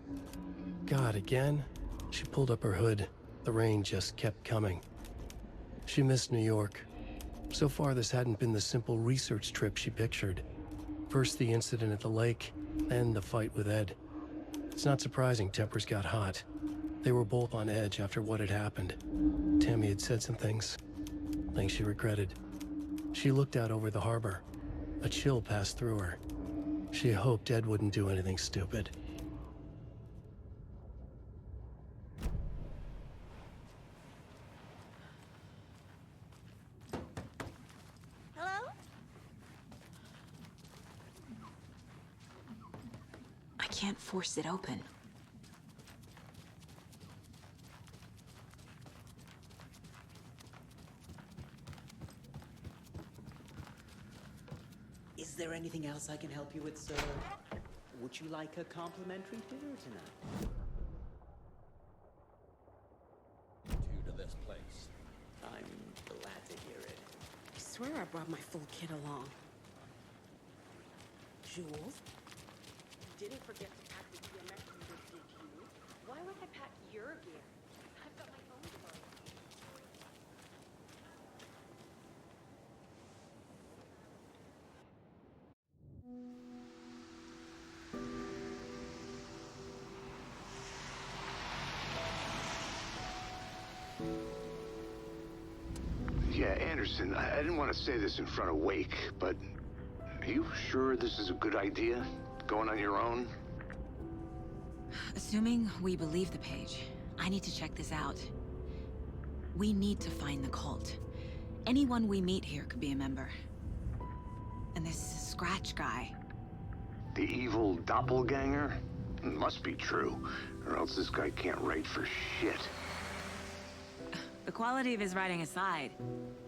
God, again? She pulled up her hood. The rain just kept coming. She missed New York. So far, this hadn't been the simple research trip she pictured. First the incident at the lake, then the fight with Ed. It's not surprising tempers got hot. They were both on edge after what had happened. Tammy had said some things she regretted. She looked out over the harbor. A chill passed through her. She hoped Ed wouldn't do anything stupid. Hello? I can't force it open. Is there anything else I can help you with, sir? Would you like a complimentary dinner tonight? To this place. I'm glad to hear it. I swear I brought my full kit along. Jules? You didn't forget to pack the EMF reader, did you? Why would I pack your gear? I've got my own clothes. Yeah, Anderson, I didn't want to say this in front of Wake, but are you sure this is a good idea? Going on your own? Assuming we believe the page, I need to check this out. We need to find the cult. Anyone we meet here could be a member. And this Scratch guy. The evil doppelganger? Must be true, or else this guy can't write for shit. The quality of his writing aside,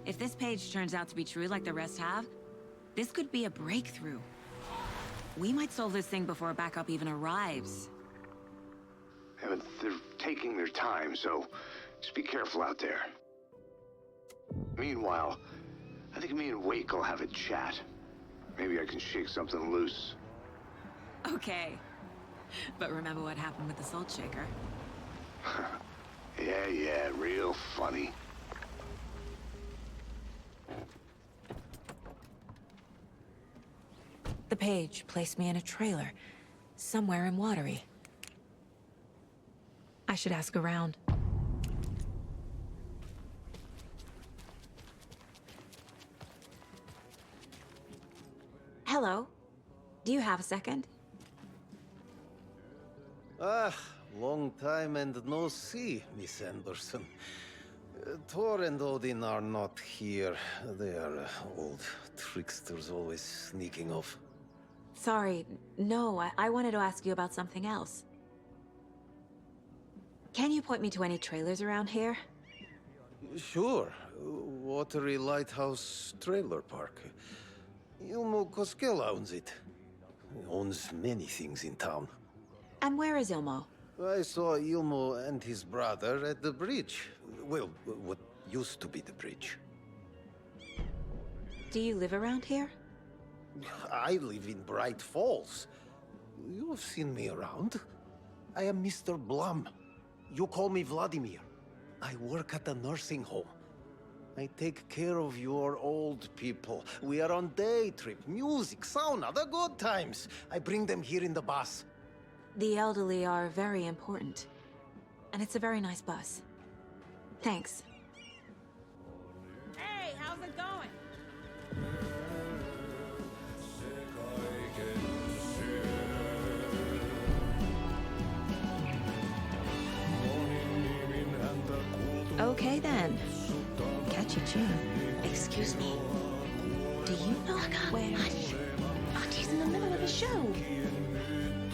if this page turns out to be true like the rest have, this could be a breakthrough. We might solve this thing before backup even arrives. Yeah, but they're taking their time, so just be careful out there. Meanwhile, I think me and Wake will have a chat. Maybe I can shake something loose. Okay. But remember what happened with the salt shaker? Yeah, real funny. The page placed me in a trailer, somewhere in Watery. I should ask around. Hello. Do you have a second? Ah, long time and no see, Miss Anderson. Thor and Odin are not here. They are old tricksters always sneaking off. Sorry, no, I wanted to ask you about something else. Can you point me to any trailers around here? Sure. Watery Lighthouse Trailer Park. Ilmo Koskela owns it. He owns many things in town. And where is Ilmo? I saw Ilmo and his brother at the bridge. Well, what used to be the bridge. Do you live around here? I live in Bright Falls. You've seen me around. I am Mr. Blum. You call me Vladimir. I work at a nursing home. I take care of your old people. We are on day trip, music, sauna, the good times. I bring them here in the bus. The elderly are very important. And it's a very nice bus. Thanks. Hey, how's it going? Okay then. Catchy tune. Excuse me. Do you know when... Hush! Archie's in the middle of a show.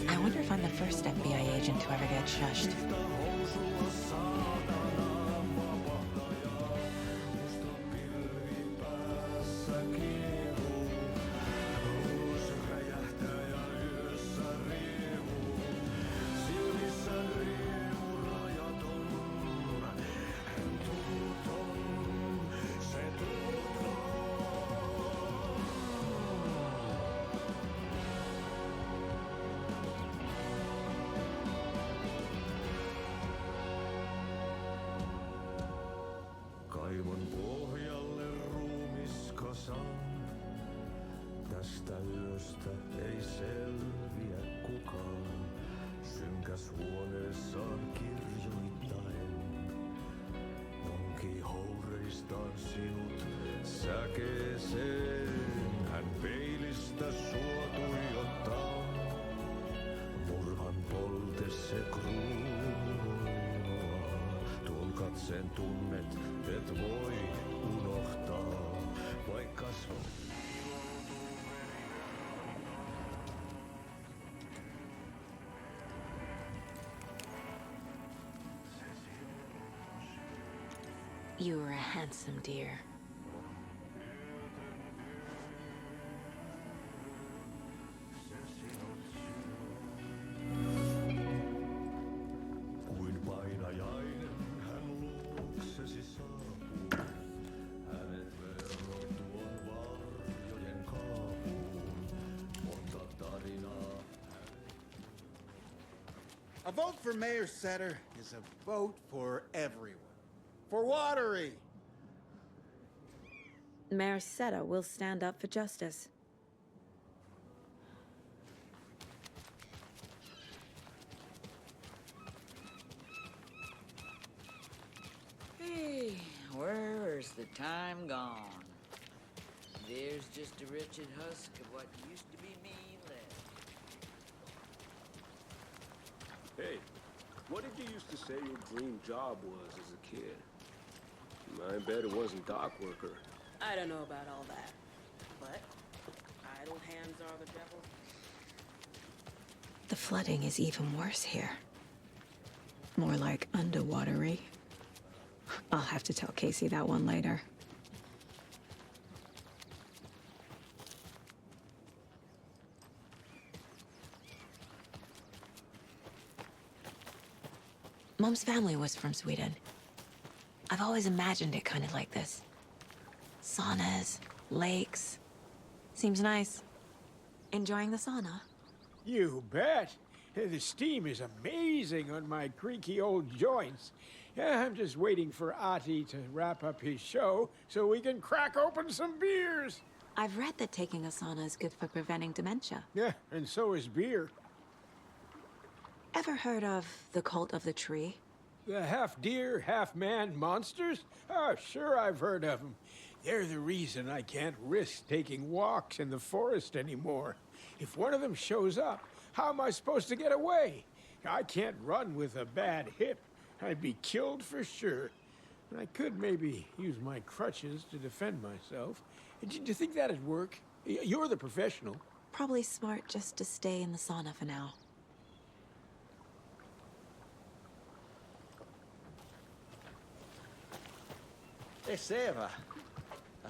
I wonder if I'm the first FBI agent to ever get shushed. saa. Tästä yöstä ei selviä kukaan. Synkäs huoneessaan kirjoittaen. Onki houreistaan sinut säkeeseen. Hän peilistä sua tuijottaa. Murhan polte se kruunoaa. Tuon katseen tunnet, et voi unohtaa. Vaikka You are a handsome deer. kuin painajainen hän luoksesi saapuu. Hänet verran tuon varjojen kaapuun. Monta tarinaa. A vote for Mayor Setter is a vote for everyone. For Watery! Mayor Seta will stand up for justice. Hey, where's the time gone? There's just a wretched husk of what used to be me left. Hey, what did you used to say your dream job was as a kid? I bet it wasn't dock worker. I don't know about all that, but idle hands are the devil. The flooding is even worse here. More like underwatery. I'll have to tell Casey that one later. Mom's family was from Sweden. I've always imagined it kind of like this. Saunas, lakes. Seems nice. Enjoying the sauna? You bet. The steam is amazing on my creaky old joints. I'm just waiting for Ati to wrap up his show so we can crack open some beers. I've read that taking a sauna is good for preventing dementia. Yeah, and so is beer. Ever heard of the cult of the tree? The half-deer, half-man monsters? Oh, sure I've heard of them. They're the reason I can't risk taking walks in the forest anymore. If one of them shows up, how am I supposed to get away? I can't run with a bad hip. I'd be killed for sure. I could maybe use my crutches to defend myself. Do you think that'd work? You're the professional. Probably smart just to stay in the sauna for now. They say if a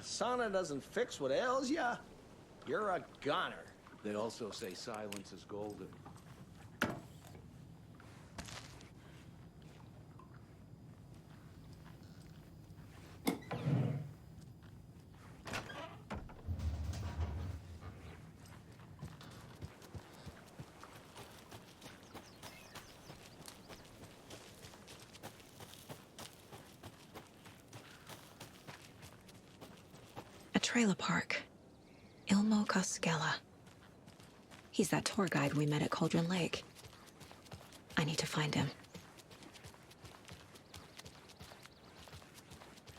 sauna doesn't fix what ails ya, you're a goner. They also say silence is golden. A trailer park. Ilmo Koskela. He's that tour guide we met at Cauldron Lake. I need to find him.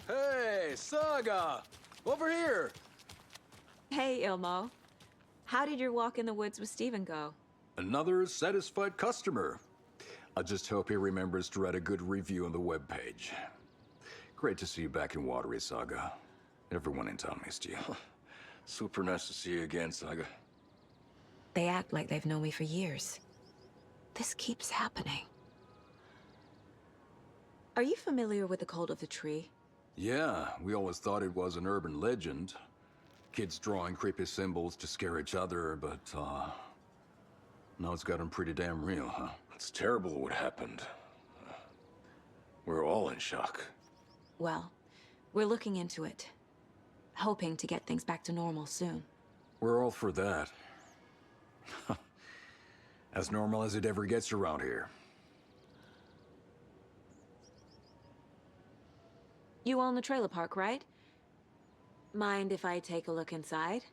Hey, Saga! Over here! Hey, Ilmo. How did your walk in the woods with Steven go? Another satisfied customer. I just hope he remembers to write a good review on the webpage. Great to see you back in Watery, Saga. Everyone in town missed you. Super nice to see you again, Saga. They act like they've known me for years. This keeps happening. Are you familiar with the cult of the tree? Yeah, we always thought it was an urban legend. Kids drawing creepy symbols to scare each other, but, now it's gotten pretty damn real, huh? It's terrible what happened. We're all in shock. Well, we're looking into it. Hoping to get things back to normal soon. We're all for that. As normal as it ever gets around here. You own the trailer park, right? Mind if I take a look inside?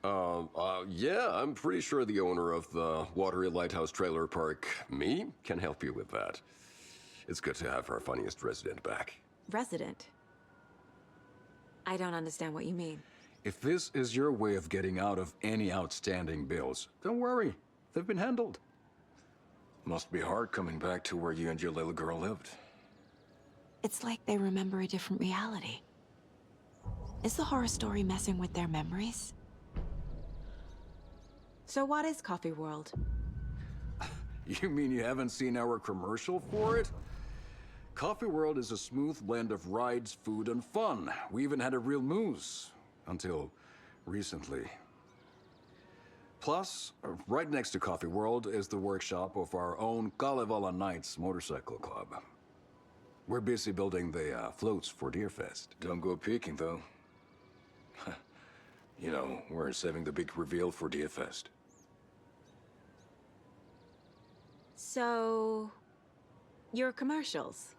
Yeah, I'm pretty sure the owner of the Watery Lighthouse Trailer Park, me, can help you with that. It's good to have our funniest resident back. Resident? I don't understand what you mean. If this is your way of getting out of any outstanding bills, don't worry. They've been handled. Must be hard coming back to where you and your little girl lived. It's like they remember a different reality. Is the horror story messing with their memories? So what is Coffee World? You mean you haven't seen our commercial for it? Coffee World is a smooth blend of rides, food, and fun. We even had a real moose. Until recently. Plus, right next to Coffee World is the workshop of our own Kalevala Knights motorcycle club. We're busy building the floats for Deerfest. Don't go peeking, though. You know, we're saving the big reveal for Deerfest. So... your commercials?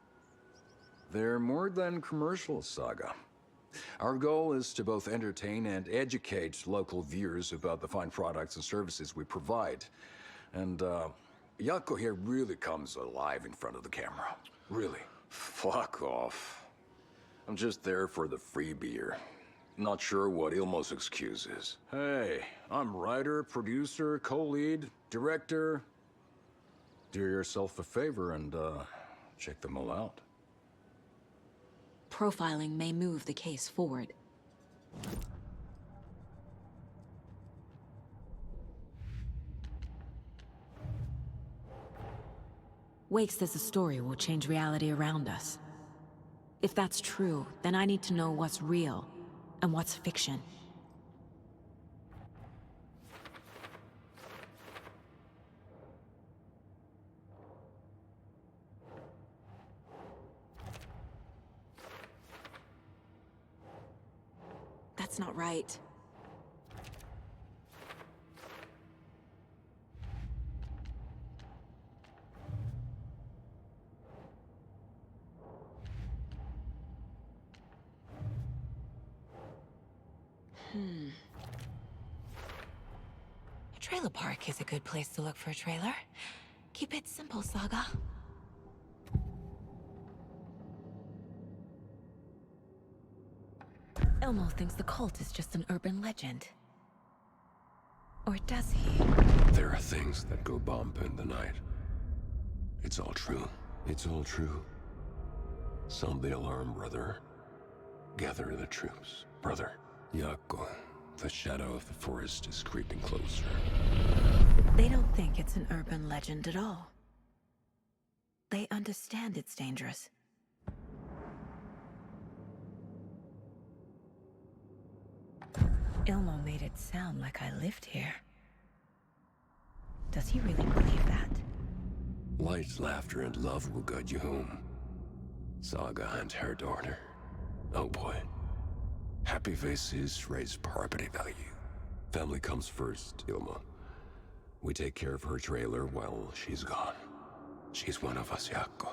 They're more than commercials, Saga. Our goal is to both entertain and educate local viewers about the fine products and services we provide. And, Jaakko here really comes alive in front of the camera. Really. Fuck off. I'm just there for the free beer. Not sure what Ilmo's excuse is. Hey, I'm writer, producer, co-lead, director. Do yourself a favor and, check them all out. Profiling may move the case forward. Wake says the story will change reality around us. If that's true, then I need to know what's real and what's fiction. That's not right. A trailer park is a good place to look for a trailer. Keep it simple, Saga. Ilmo thinks the cult is just an urban legend. Or does he? There are things that go bump in the night. It's all true. It's all true. Sound the alarm, brother. Gather the troops, brother. Jaakko, the shadow of the forest is creeping closer. They don't think it's an urban legend at all. They understand it's dangerous. Ilmo made it sound like I lived here. Does he really believe that? Light, laughter, and love will guide you home. Saga and her daughter. Oh boy. Happy faces raise property value. Family comes first, Ilma. We take care of her trailer while she's gone. She's one of us, Jaakko.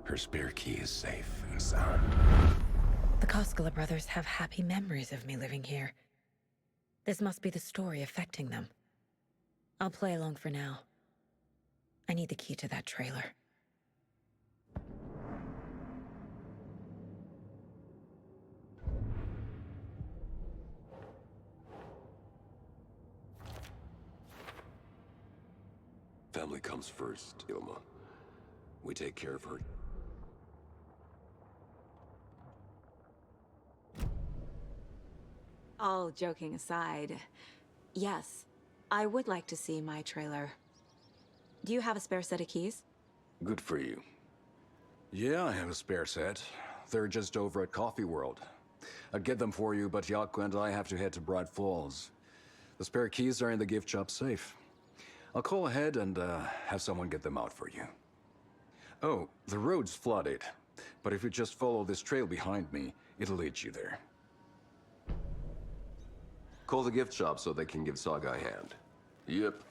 Her spare key is safe and sound. The Costala brothers have happy memories of me living here. This must be the story affecting them. I'll play along for now. I need the key to that trailer. Family comes first, Ilma. We take care of her. All joking aside, yes, I would like to see my trailer. Do you have a spare set of keys? Good for you. Yeah, I have a spare set. They're just over at Coffee World. I'd get them for you, but Jaakko and I have to head to Bright Falls. The spare keys are in the gift shop safe. I'll call ahead and have someone get them out for you. Oh, the road's flooded, but if you just follow this trail behind me, it'll lead you there. Call the gift shop so they can give Saga a hand. Yep.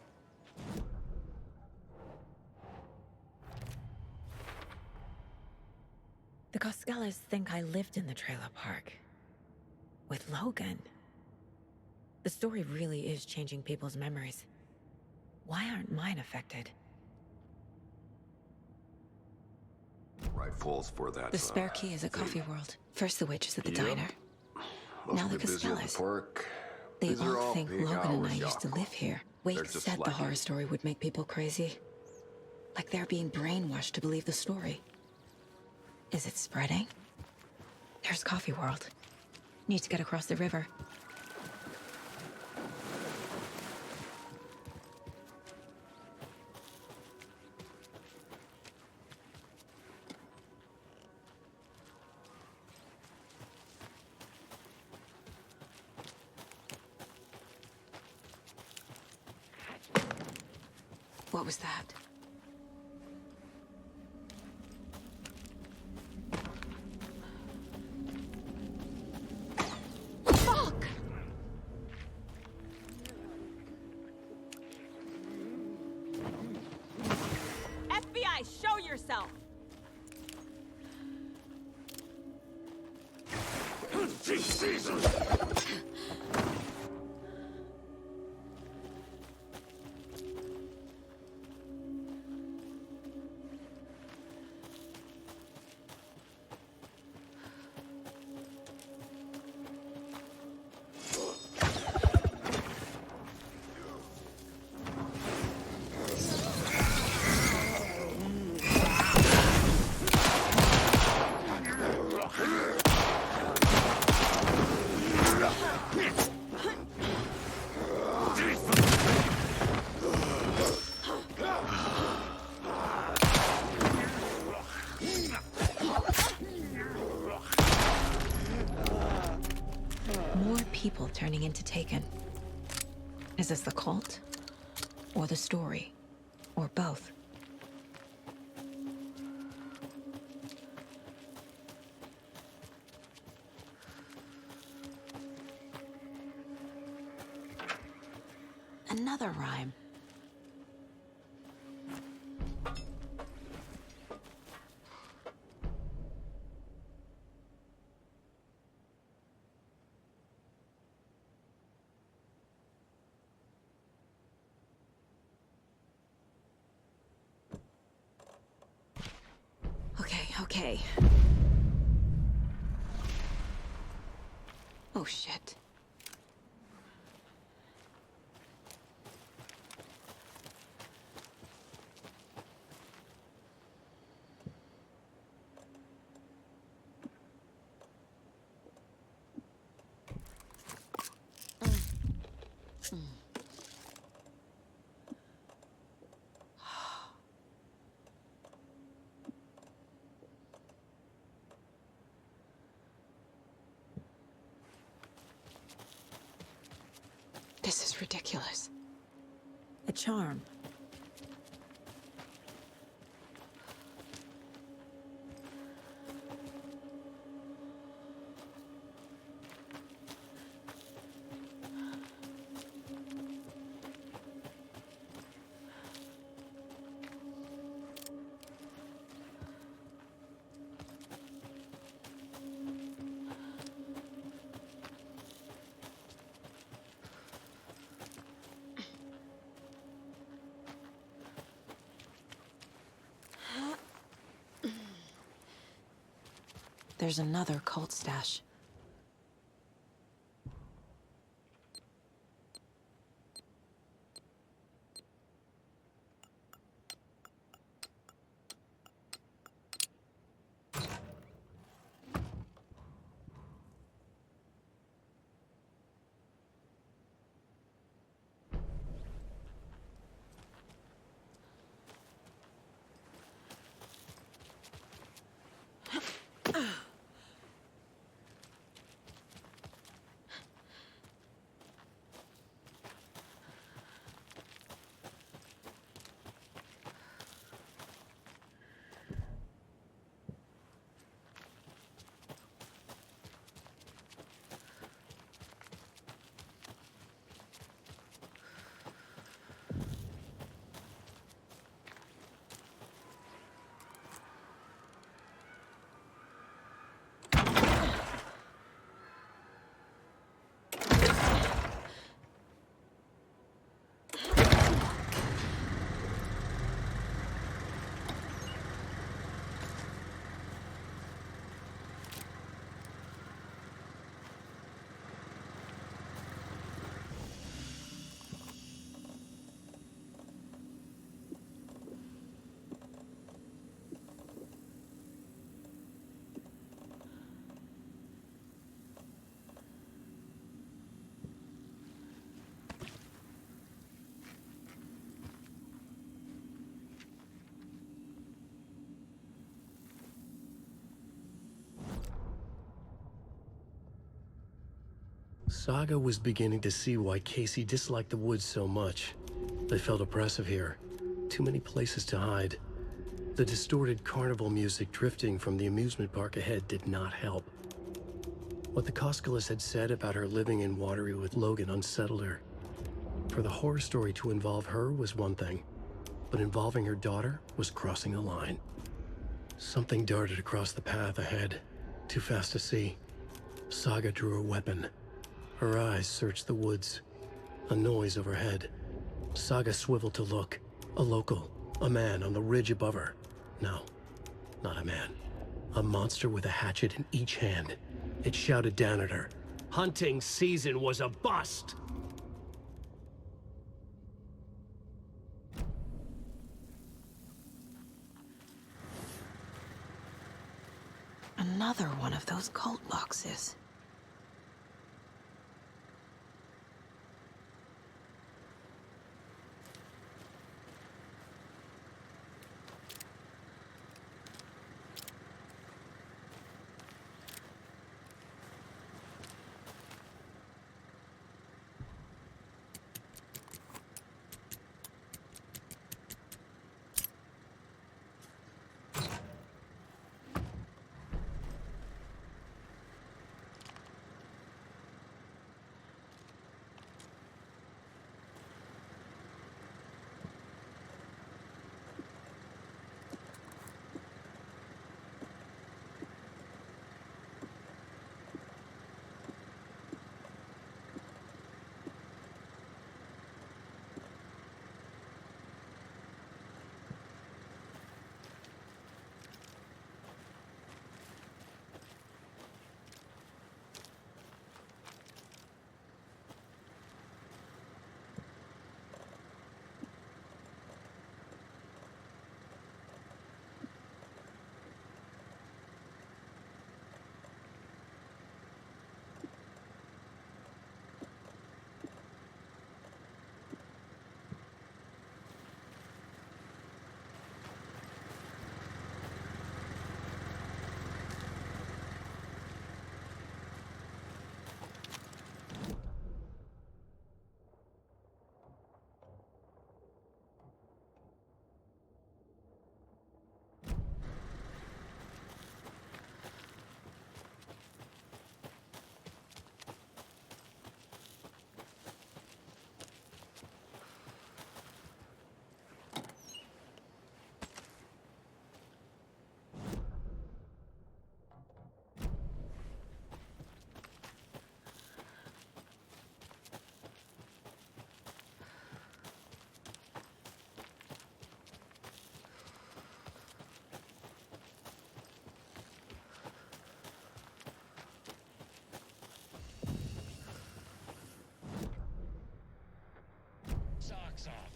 The Costalas think I lived in the trailer park. With Logan, the story really is changing people's memories. Why aren't mine affected? Right falls for that. The spare key is at Coffee World. First the waitress at the Yep. diner. Must Now be the busy at the Costalas. park. They These are all think peak Logan and I hours, used to Jaco. live here. They're Wade just said the like horror you. story would make people crazy. Like they're being brainwashed to believe the story. Is it spreading? There's Coffee World. Need to get across the river. What was that? Fuck! FBI, show yourself! More people turning into Taken. Is this the cult? Or the story? Or both? Another rhyme. Okay. Oh, shit. This is ridiculous. A charm. There's another cult stash. Saga was beginning to see why Casey disliked the woods so much. They felt oppressive here. Too many places to hide. The distorted carnival music drifting from the amusement park ahead did not help. What the Coscalas had said about her living in Watery with Logan unsettled her. For the horror story to involve her was one thing, but involving her daughter was crossing the line. Something darted across the path ahead, too fast to see. Saga drew her weapon. Her eyes searched the woods. A noise overhead. Saga swiveled to look. A local. A man on the ridge above her. No, not a man. A monster with a hatchet in each hand. It shouted down at her. Hunting season was a bust! Another one of those cult boxes. Socks off.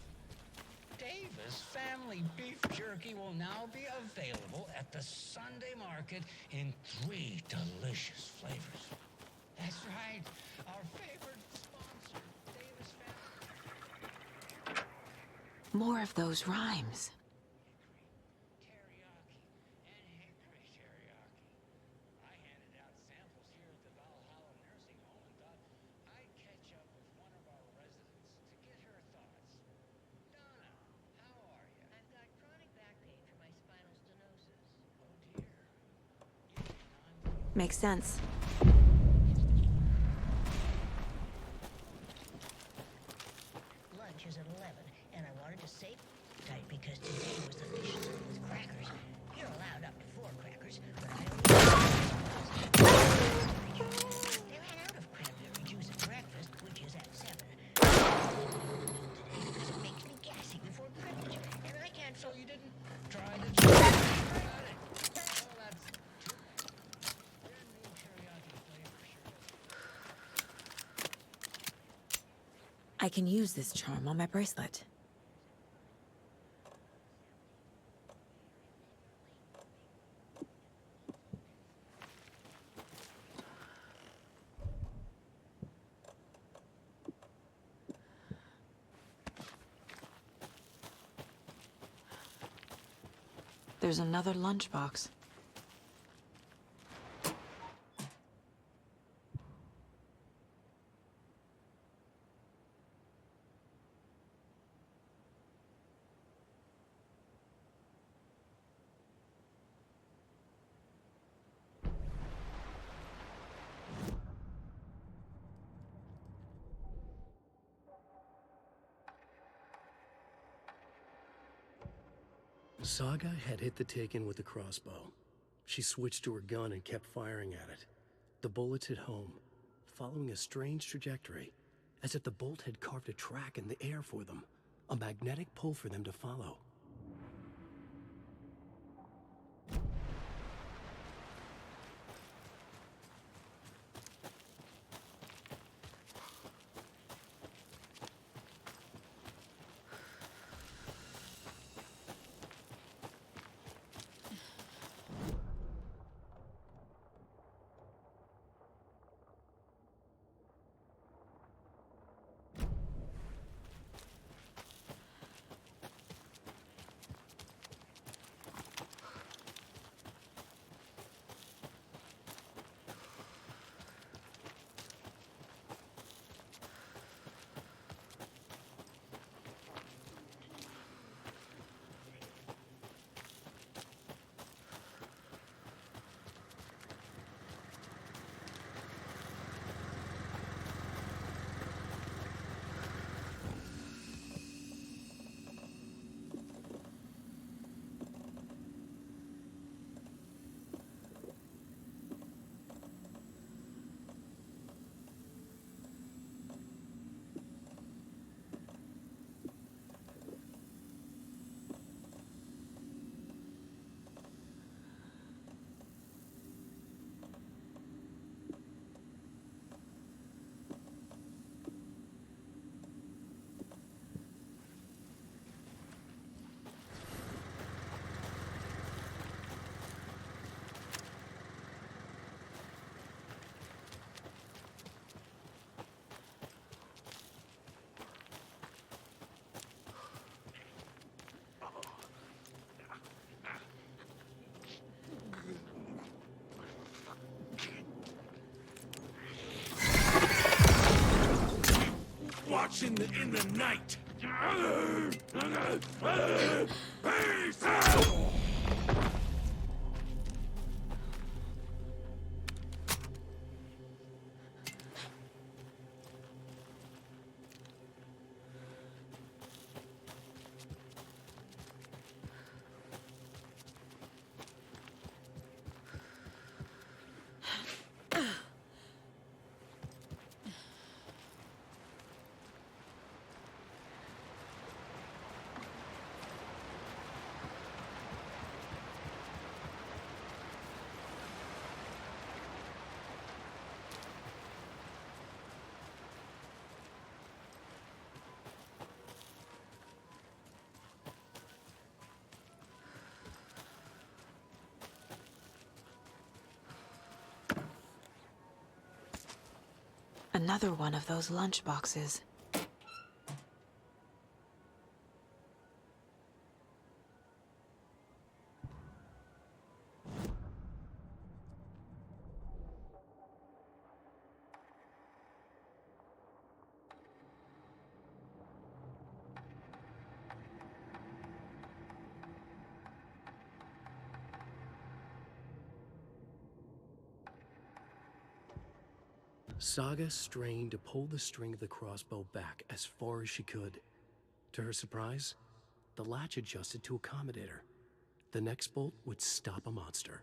Davis Family Beef Jerky will now be available at the Sunday market in 3 delicious flavors. That's right, our favorite sponsor, Davis Family. More of those rhymes. Makes sense. Lunch is at 11, and I wanted to save tight because today was the fish serving with crackers. You're allowed up to 4 crackers, but I only... They ran out of cranberry juice at breakfast, which is at 7. Because it makes me gassy before cribbage, and I can't... So you didn't try the... I can use this charm on my bracelet. There's another lunchbox. Saga had hit the Taken with the crossbow. She switched to her gun and kept firing at it. The bullets hit home, following a strange trajectory, as if the bolt had carved a track in the air for them, a magnetic pull for them to follow. Watching in the night. Another one of those lunch boxes. Saga strained to pull the string of the crossbow back as far as she could. To her surprise, the latch adjusted to accommodate her. The next bolt would stop a monster.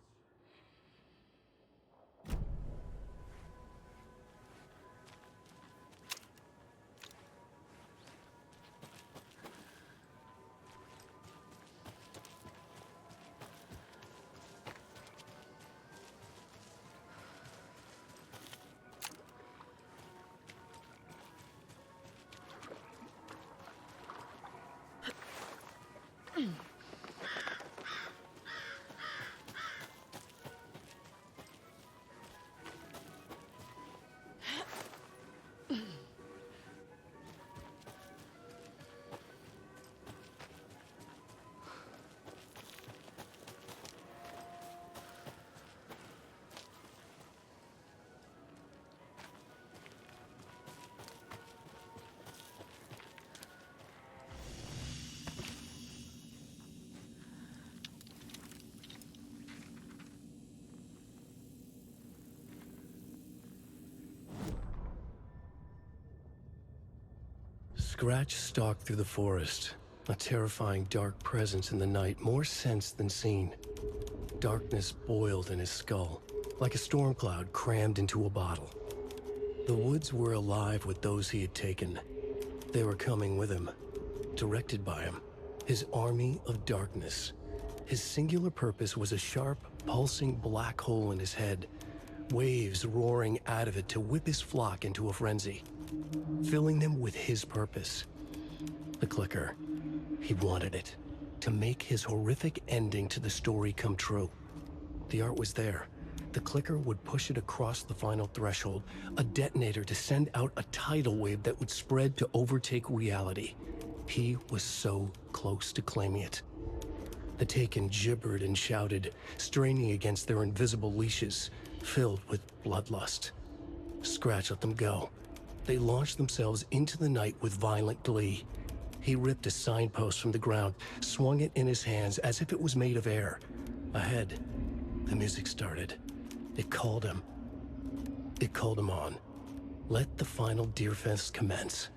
Scratch stalked through the forest, A terrifying dark presence in the night, more sensed than seen. Darkness boiled in his skull, like a storm cloud crammed into a bottle. The woods were alive with those he had taken. They were coming with him, directed by him. His army of darkness. His singular purpose was a sharp, pulsing black hole in his head, waves roaring out of it to whip his flock into a frenzy, filling them with his purpose. The clicker. He wanted it, to make his horrific ending to the story come true. The art was there. The clicker would push it across the final threshold, a detonator to send out a tidal wave that would spread to overtake reality. He was so close to claiming it. The Taken gibbered and shouted, straining against their invisible leashes, filled with bloodlust. Scratch let them go. They launched themselves into the night with violent glee. He ripped a signpost from the ground, swung it in his hands as if it was made of air. Ahead, the music started. It called him. It called him on. Let the final Deerfest commence.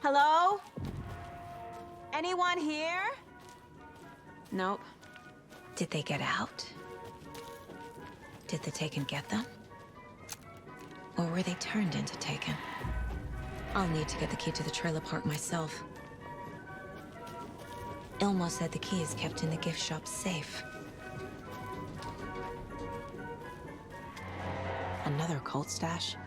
Hello? Anyone here? Nope. Did they get out? Did the Taken get them? Or were they turned into Taken? I'll need to get the key to the trailer park myself. Ilmo said the key is kept in the gift shop safe. Another cult stash?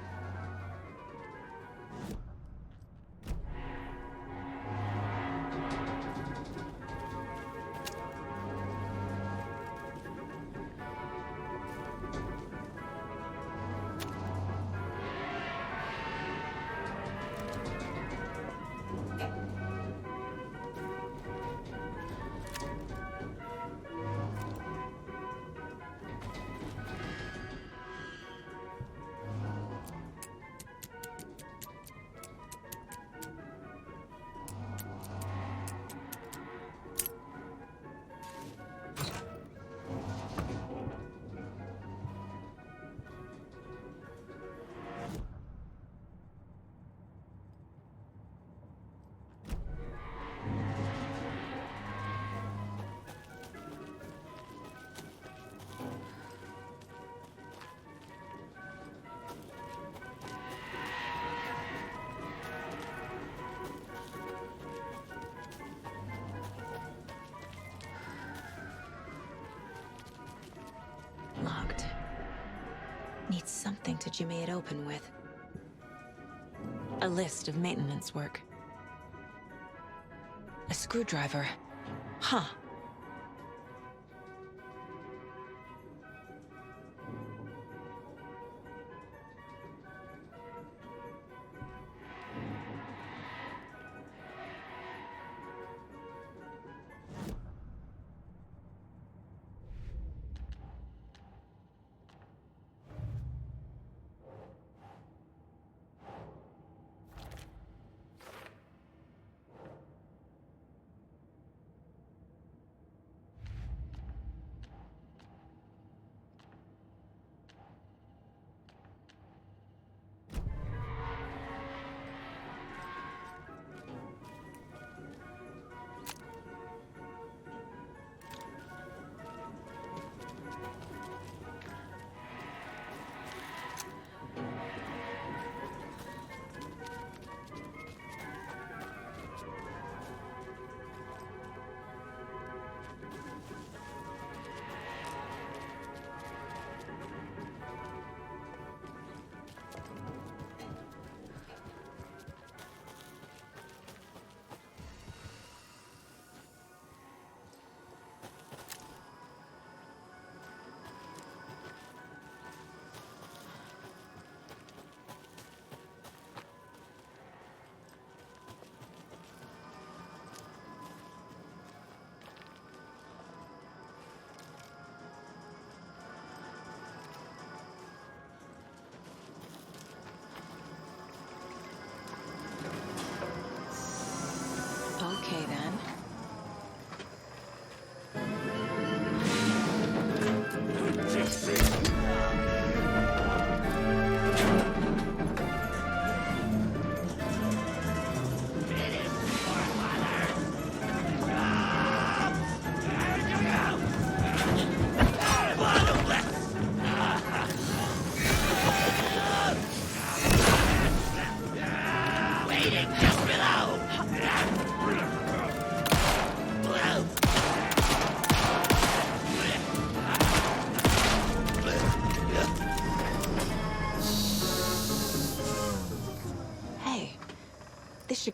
Locked. Needs something to jimmy it open with. A list of maintenance work. A screwdriver. Huh.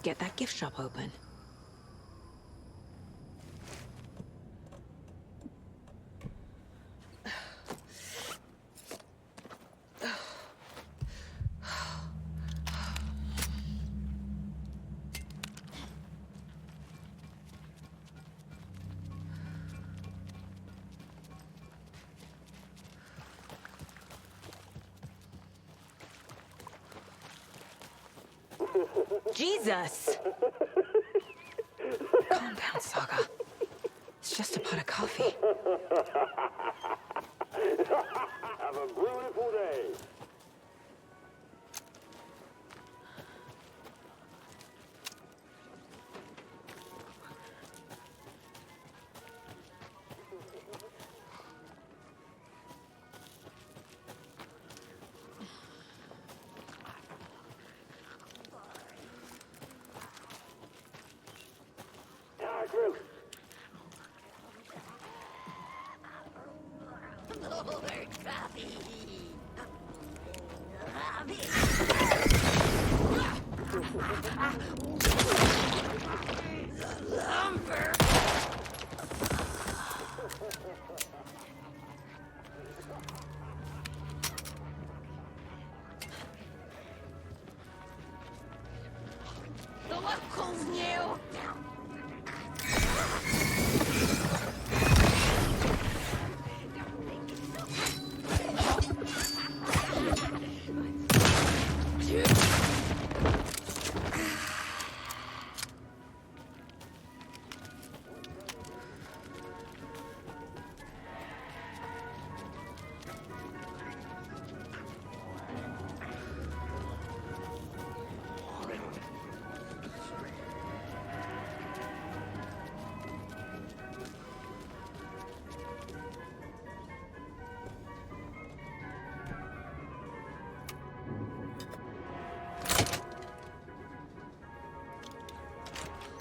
could get that gift shop open. Jesus! Calm down, Saga. It's just a pot of coffee. Have a beautiful day.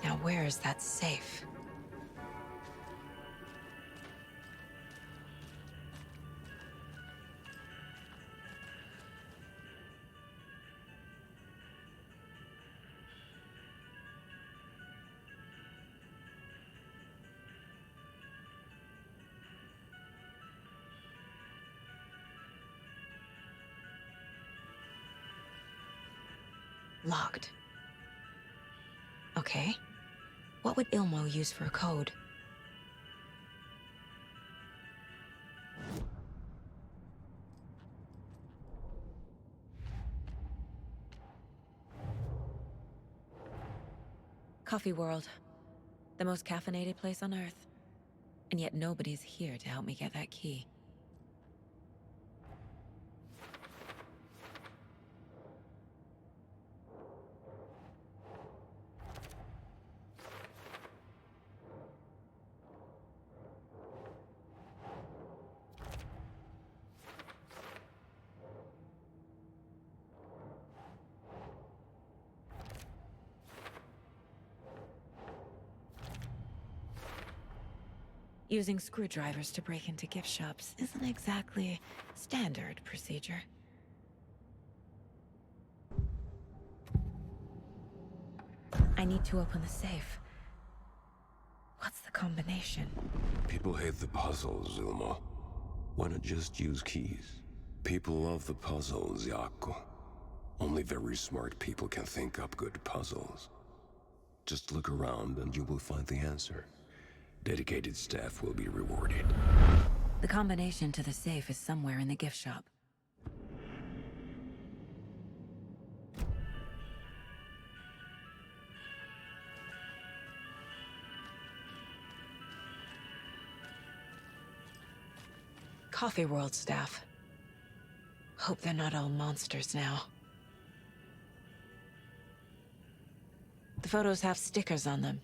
Now where is that safe? Locked. Okay. What would Ilmo use for a code? Coffee World. The most caffeinated place on Earth. And yet nobody's here to help me get that key. Using screwdrivers to break into gift shops isn't exactly standard procedure. I need to open the safe. What's the combination? People hate the puzzles, Ilmo. Why not just use keys? People love the puzzles, Yaku. Only very smart people can think up good puzzles. Just look around and you will find the answer. Dedicated staff will be rewarded. The combination to the safe is somewhere in the gift shop. Coffee World staff. Hope they're not all monsters now. The photos have stickers on them.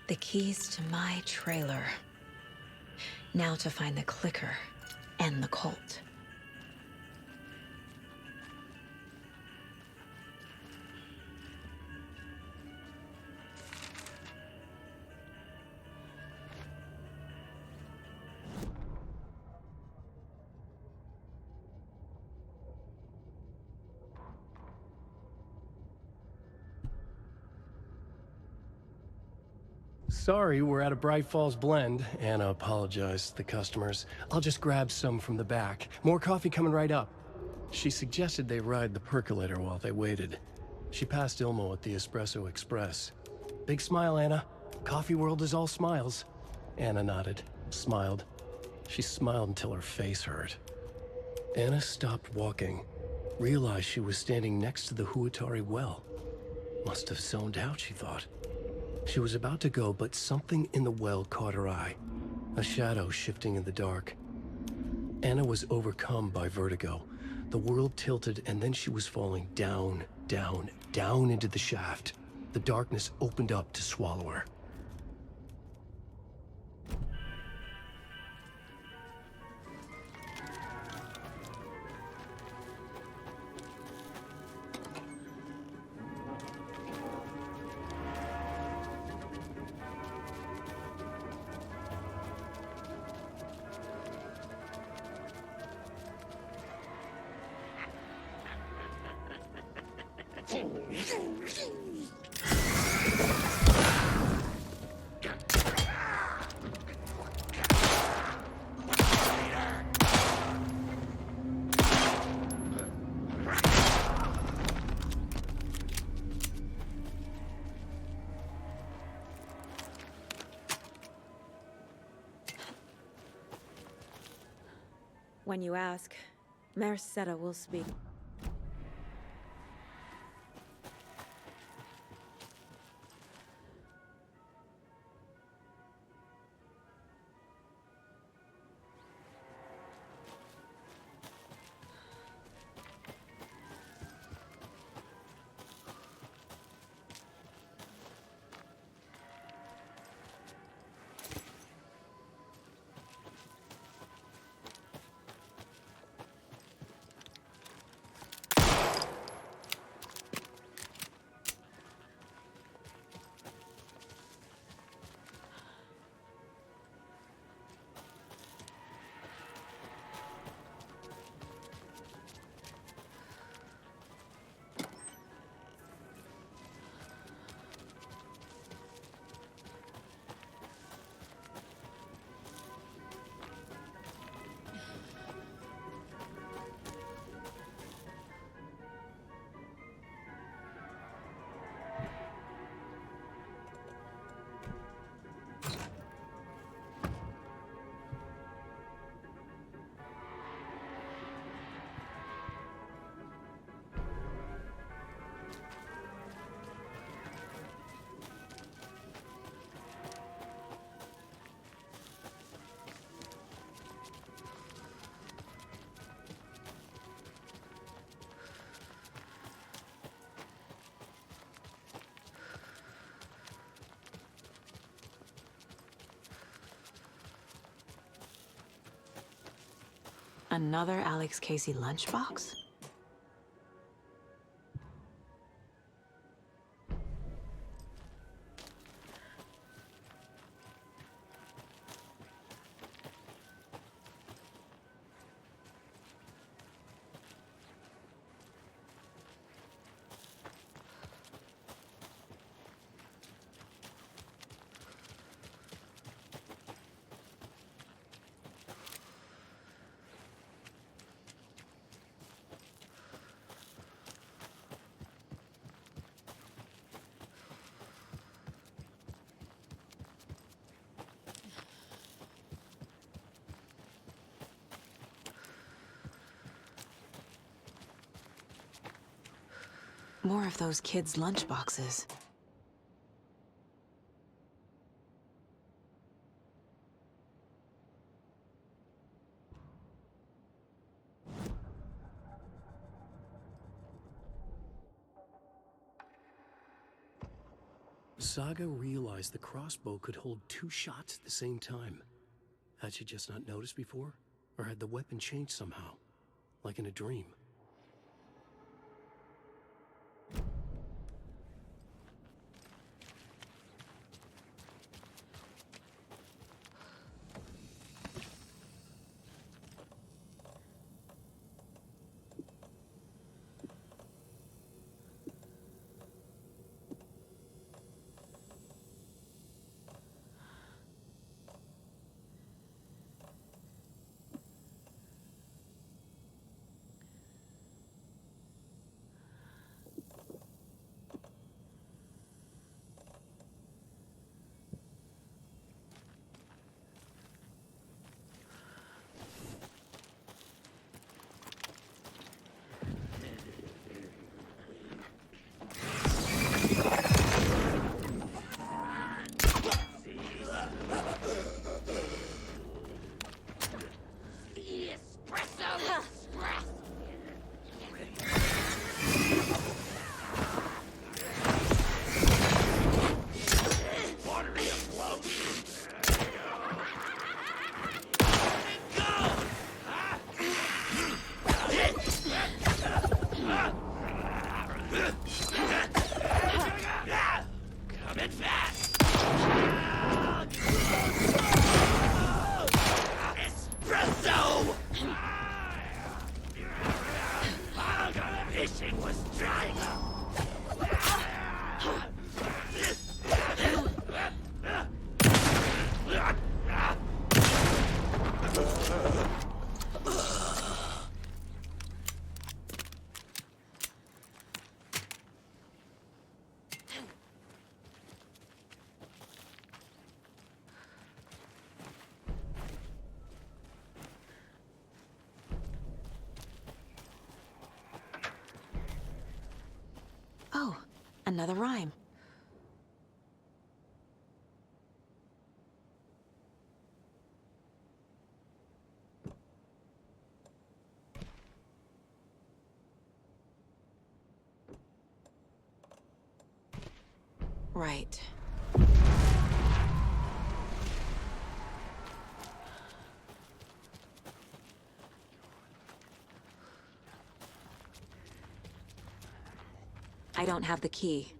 The keys to my trailer. Now to find the clicker and the cult. Sorry, we're at a Bright Falls blend. Anna apologized to the customers. I'll just grab some from the back. More coffee coming right up. She suggested they ride the percolator while they waited. She passed Ilmo at the Espresso Express. Big smile, Anna. Coffee world is all smiles. Anna nodded, smiled. She smiled until her face hurt. Anna stopped walking, realized she was standing next to the Huatari well. Must have zoned out, she thought. She was about to go, but something in the well caught her eye. A shadow shifting in the dark. Anna was overcome by vertigo. The world tilted, and then she was falling down, down, down into the shaft. The darkness opened up to swallow her. When you ask, Merceda will speak. Another Alex Casey lunchbox? More of those kids' lunchboxes. Saga realized the crossbow could hold 2 shots at the same time. Had she just not noticed before? Or had the weapon changed somehow? Like in a dream? Oh, another rhyme. Right. I don't have the key.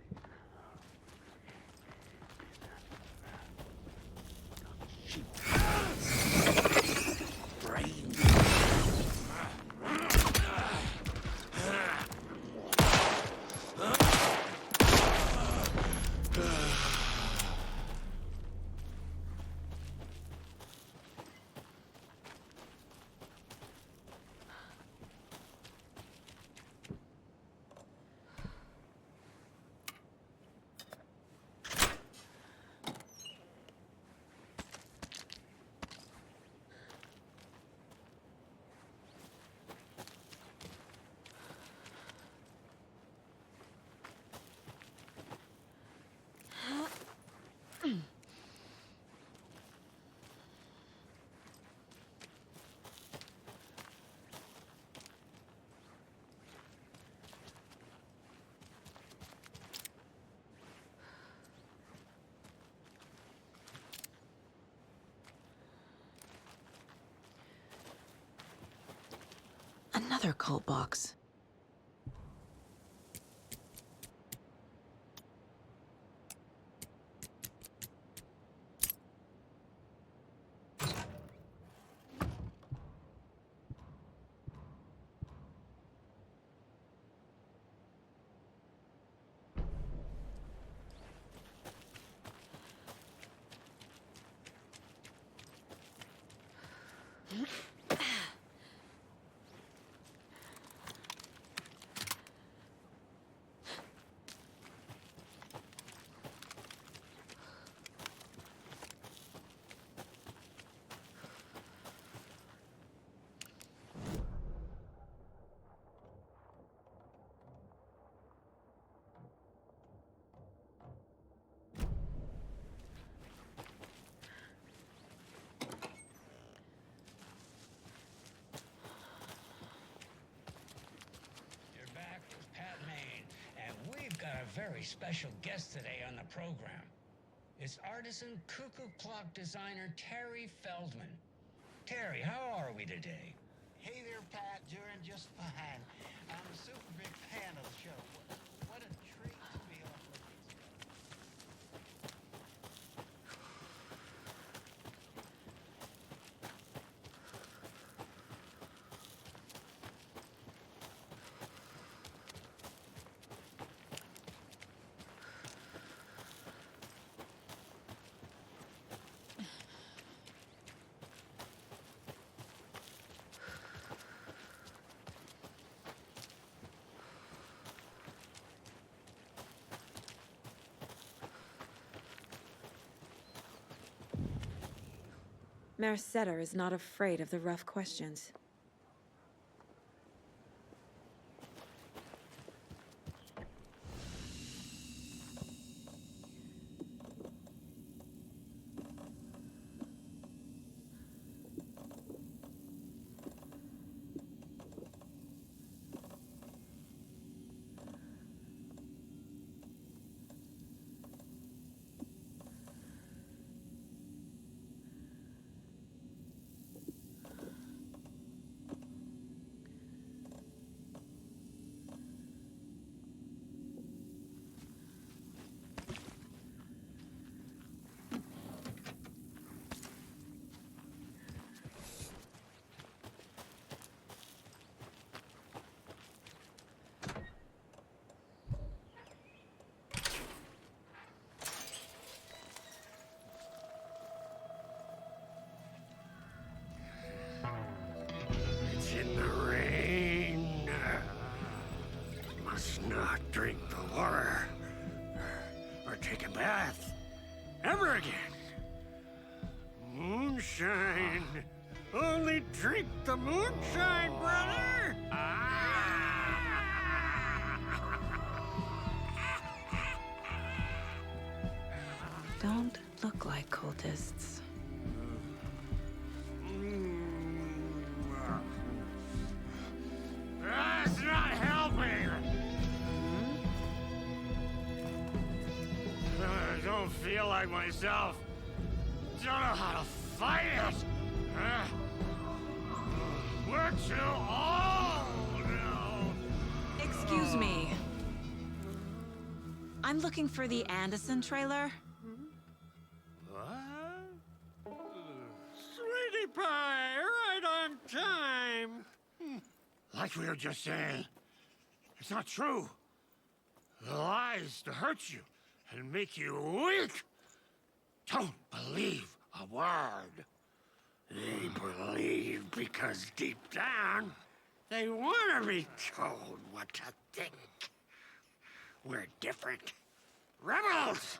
Another cult box. Very special guest today on the program. It's artisan cuckoo clock designer Terry Feldman. Terry, how are we today? Hey there, Pat. Doing just fine. I'm a super big fan of the show. What a treat to be on with these guys. Merceder is not afraid of the rough questions. It's in the rain. Must not drink the water or take a bath ever again. Moonshine. Only drink the moonshine, brother. Don't look like cultists. That's not helping. I don't feel like myself. Don't know how to fight it. We're too old now. Excuse me. I'm looking for the Anderson trailer. What? Sweetie pie, right on time. Like we were just saying, it's not true. The lies to hurt you and make you weak. Don't believe a word. They believe because deep down, they want to be told what to think. We're different. Rebels!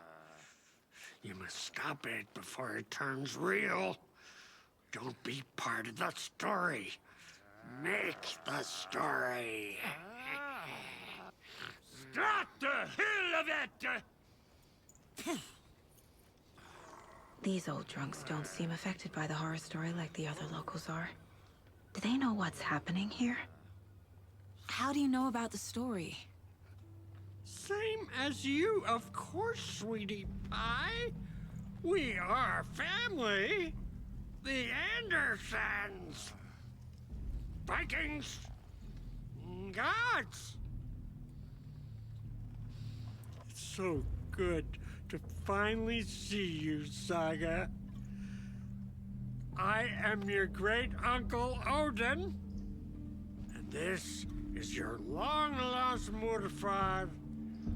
You must stop it before it turns real. Don't be part of the story. Make the story. Start the hell of it! These old drunks don't seem affected by the horror story like the other locals are. Do they know what's happening here? How do you know about the story? Same as you, of course, sweetie pie. We are family. The Andersons. Vikings. Gods. It's so good to finally see you, Saga. I am your great uncle Odin, and this is your long-lost mortified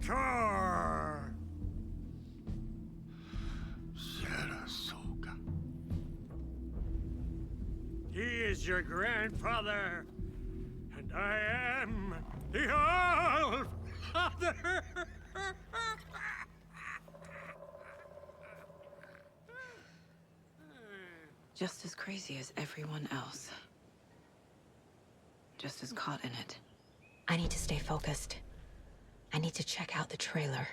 Thor. Sarasota. He is your grandfather, and I am the All-Father. Just as crazy as everyone else. Just as caught in it. I need to stay focused. I need to check out the trailer.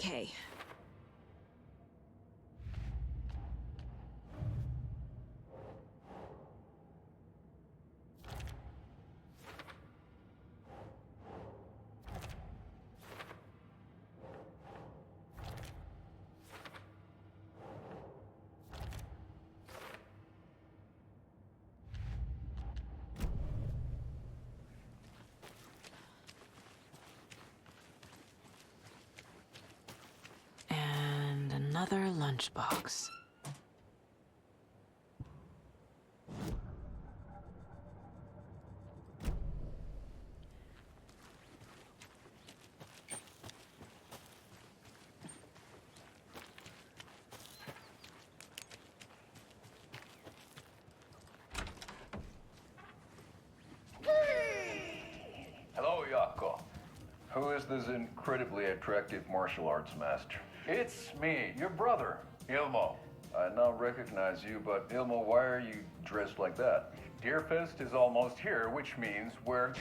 Okay. And another lunchbox. Hello, Yako. Who is this incredibly attractive martial arts master? It's me, your brother, Ilmo. I now recognize you, but Ilmo, why are you dressed like that? Deerfest is almost here, which means we're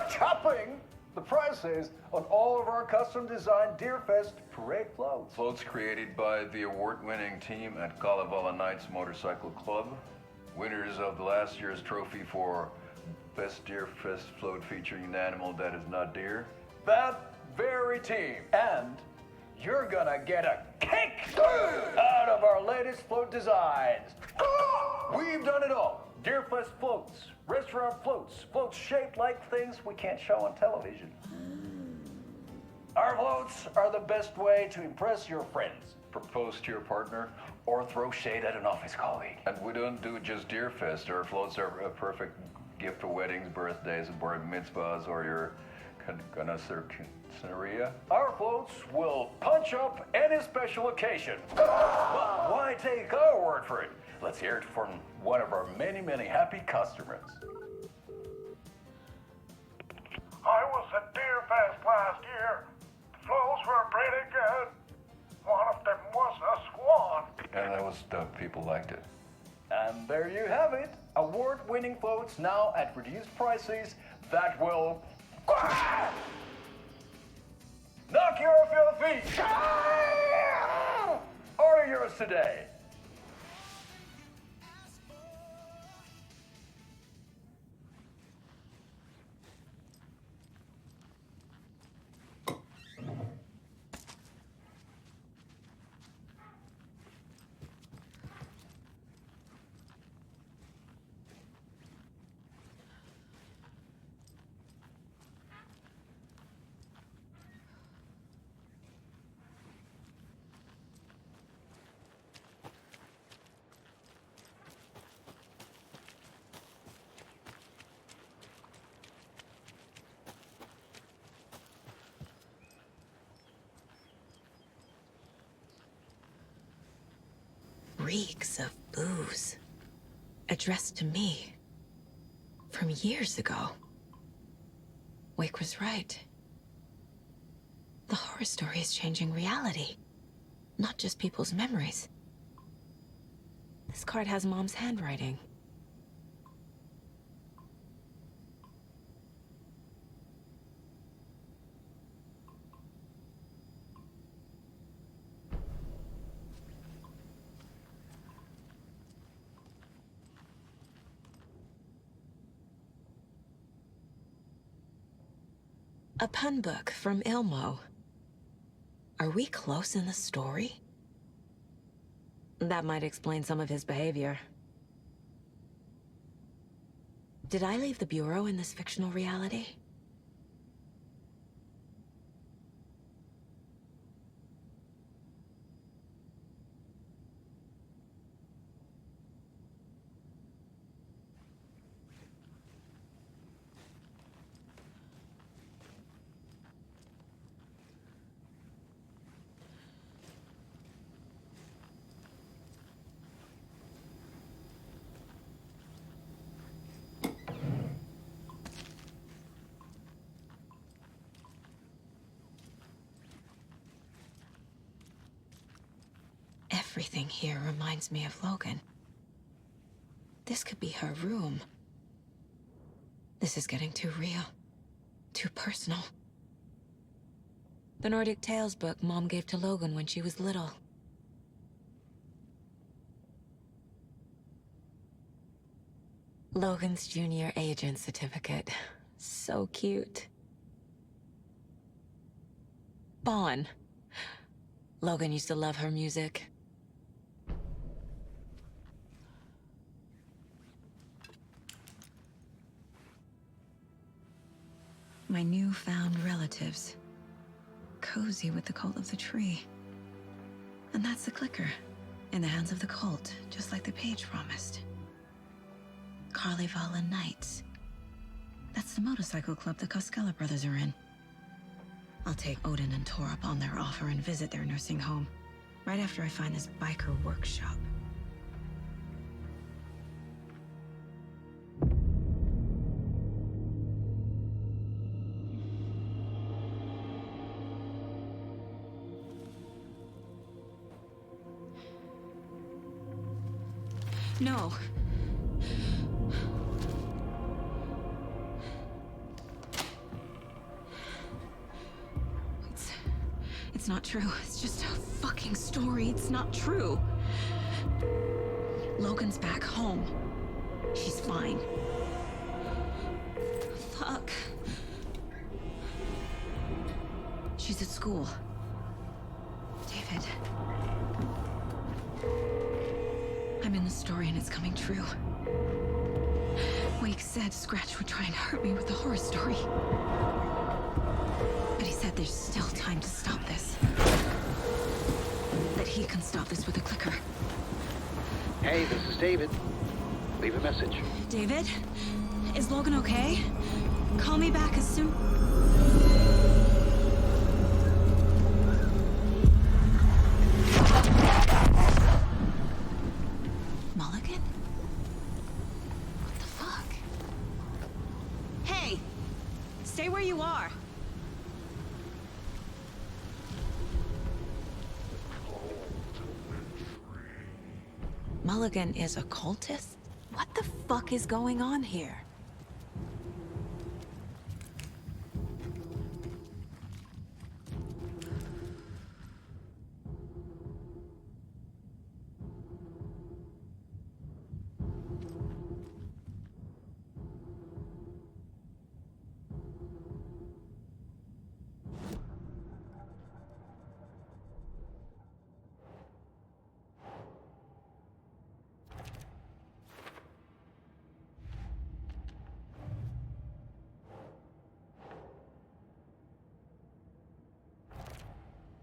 chopping the prices on all of our custom-designed Deerfest parade floats. Floats created by the award-winning team at Kalevala Knights Motorcycle Club, winners of the last year's trophy for Best Deerfest float featuring an animal that is not deer. That very team. And you're gonna get a kick out of our latest float designs. We've done it all. Deerfest floats, restaurant floats, floats shaped like things we can't show on television. Our floats are the best way to impress your friends, propose to your partner, or throw shade at an office colleague. And we don't do just Deerfest. Our floats are a perfect gift for weddings, birthdays, bar mitzvahs, or your connoisseuria. Our floats will punch up any special occasion. But why take our word for it? Let's hear it from one of our many, many happy customers. I was at Deerfest last year. Floats were pretty good. One of them was a swan. And the people liked it. And there you have it. Award-winning floats now at reduced prices that will knock you off your feet. Order yours today. Reeks of booze. Addressed to me. From years ago. Wake was right. The horror story is changing reality. Not just people's memories. This card has Mom's handwriting. A pun book from Ilmo. Are we close in the story? That might explain some of his behavior. Did I leave the Bureau in this fictional reality? Everything here reminds me of Logan. This could be her room. This is getting too real. Too personal. The Nordic Tales book Mom gave to Logan when she was little. Logan's junior agent certificate. So cute. Bon. Logan used to love her music. My newfound relatives. Cozy with the cult of the tree. And that's the clicker. In the hands of the cult, just like the page promised. Carlyvala Knights. That's the motorcycle club the Costala brothers are in. I'll take Odin and Tor up on their offer and visit their nursing home. Right after I find this biker workshop. No. It's not true. It's just a fucking story. It's not true. Logan's back home. She's fine. Fuck. She's at school. David. I'm in the story and it's coming true. Wake said Scratch would try and hurt me with the horror story. But he said there's still time to stop this. That he can stop this with a clicker. Hey, this is David. Leave a message. David? Is Logan okay? Call me back as soon... Mulligan? What the fuck? Hey! Stay where you are! Mulligan is a cultist? What the fuck is going on here?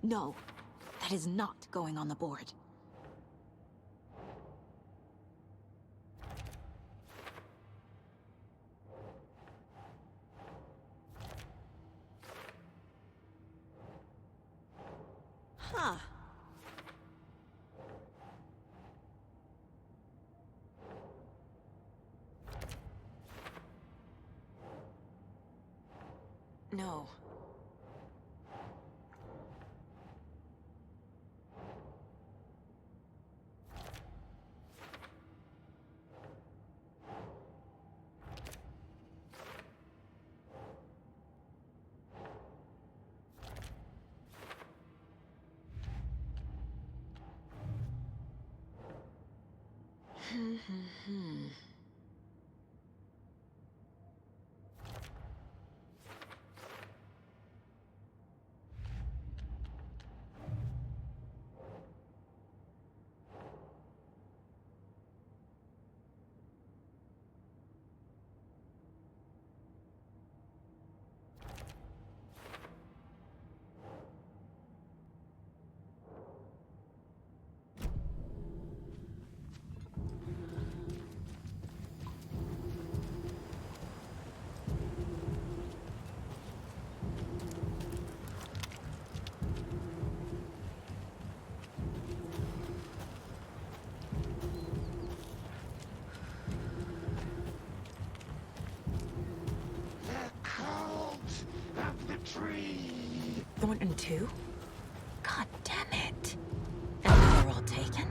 No, that is not going on the board. Huh. No. Thornton too? God damn it. And now they're all taken?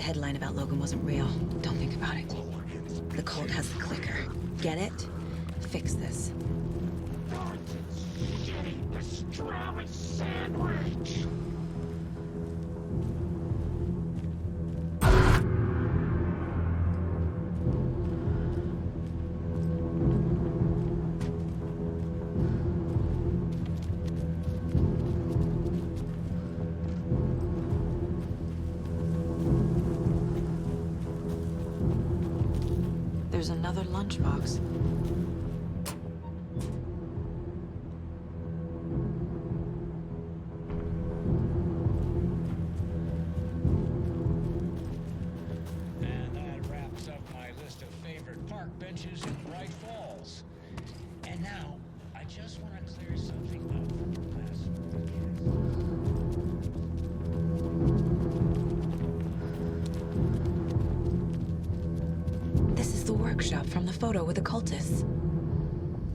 The headline about Logan wasn't real. Don't think about it. The cult has the clicker. Get it? Fix this. Pastrami sandwich! There's another lunchbox. And that wraps up my list of favorite park benches in Bright Falls. And now, I just want to clear something up from the last This is the workshop from the photo with the cultists.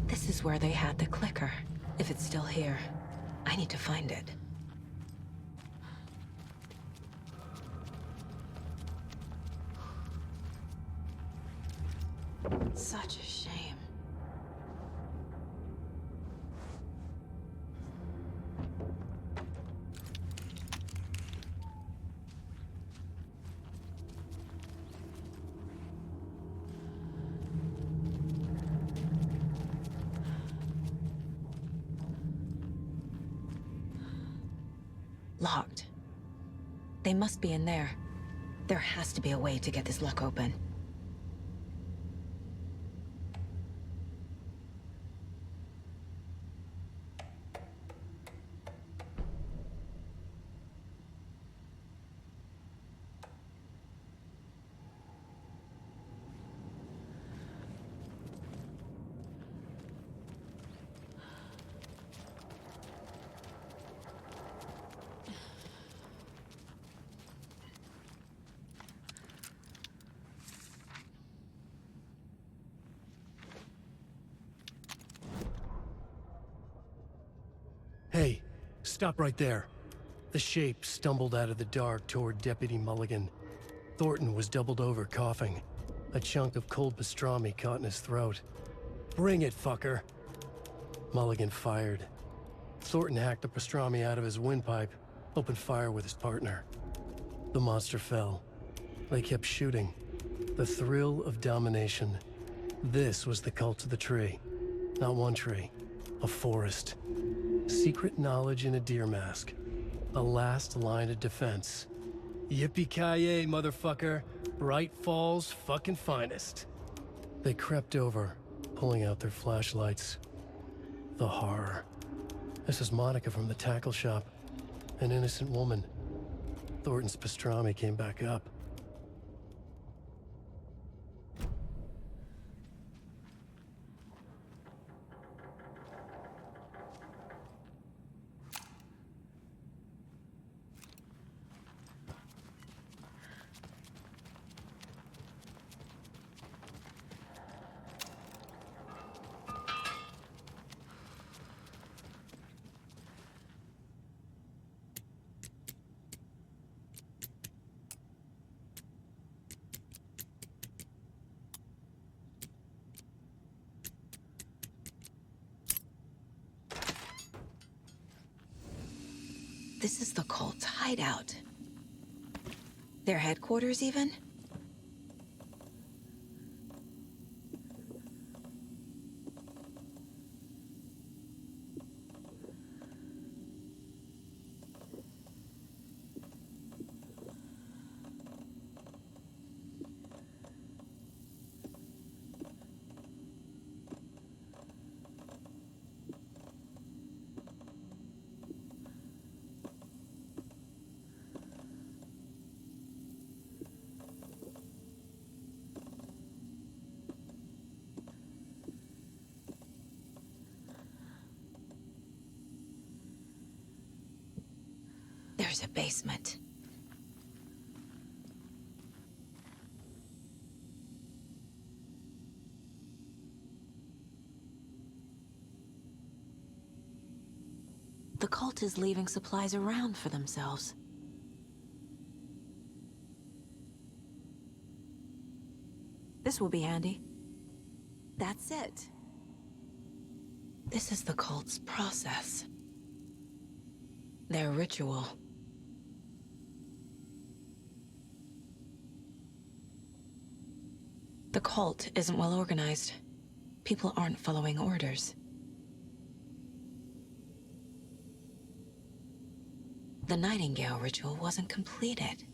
This is where they had the clicker. If it's still here, I need to find it. Such a shame. Locked. They must be in there. There has to be a way to get this lock open. Hey, stop right there. The shape stumbled out of the dark toward Deputy Mulligan. Thornton was doubled over, coughing. A chunk of cold pastrami caught in his throat. Bring it, fucker! Mulligan fired. Thornton hacked the pastrami out of his windpipe, opened fire with his partner. The monster fell. They kept shooting. The thrill of domination. This was the cult of the tree. Not one tree. A forest. Secret knowledge in a deer mask. A last line of defense. Yippee-ki-yay, motherfucker. Bright Falls' fucking finest. They crept over, pulling out their flashlights. The horror. This is Monica from the tackle shop. An innocent woman. Thornton's pastrami came back up. This is the cult's hideout. Their headquarters, even? There's a basement. The cult is leaving supplies around for themselves. This will be handy. That's it. This is the cult's process. Their ritual. The cult isn't well organized. People aren't following orders. The Nightingale ritual wasn't completed.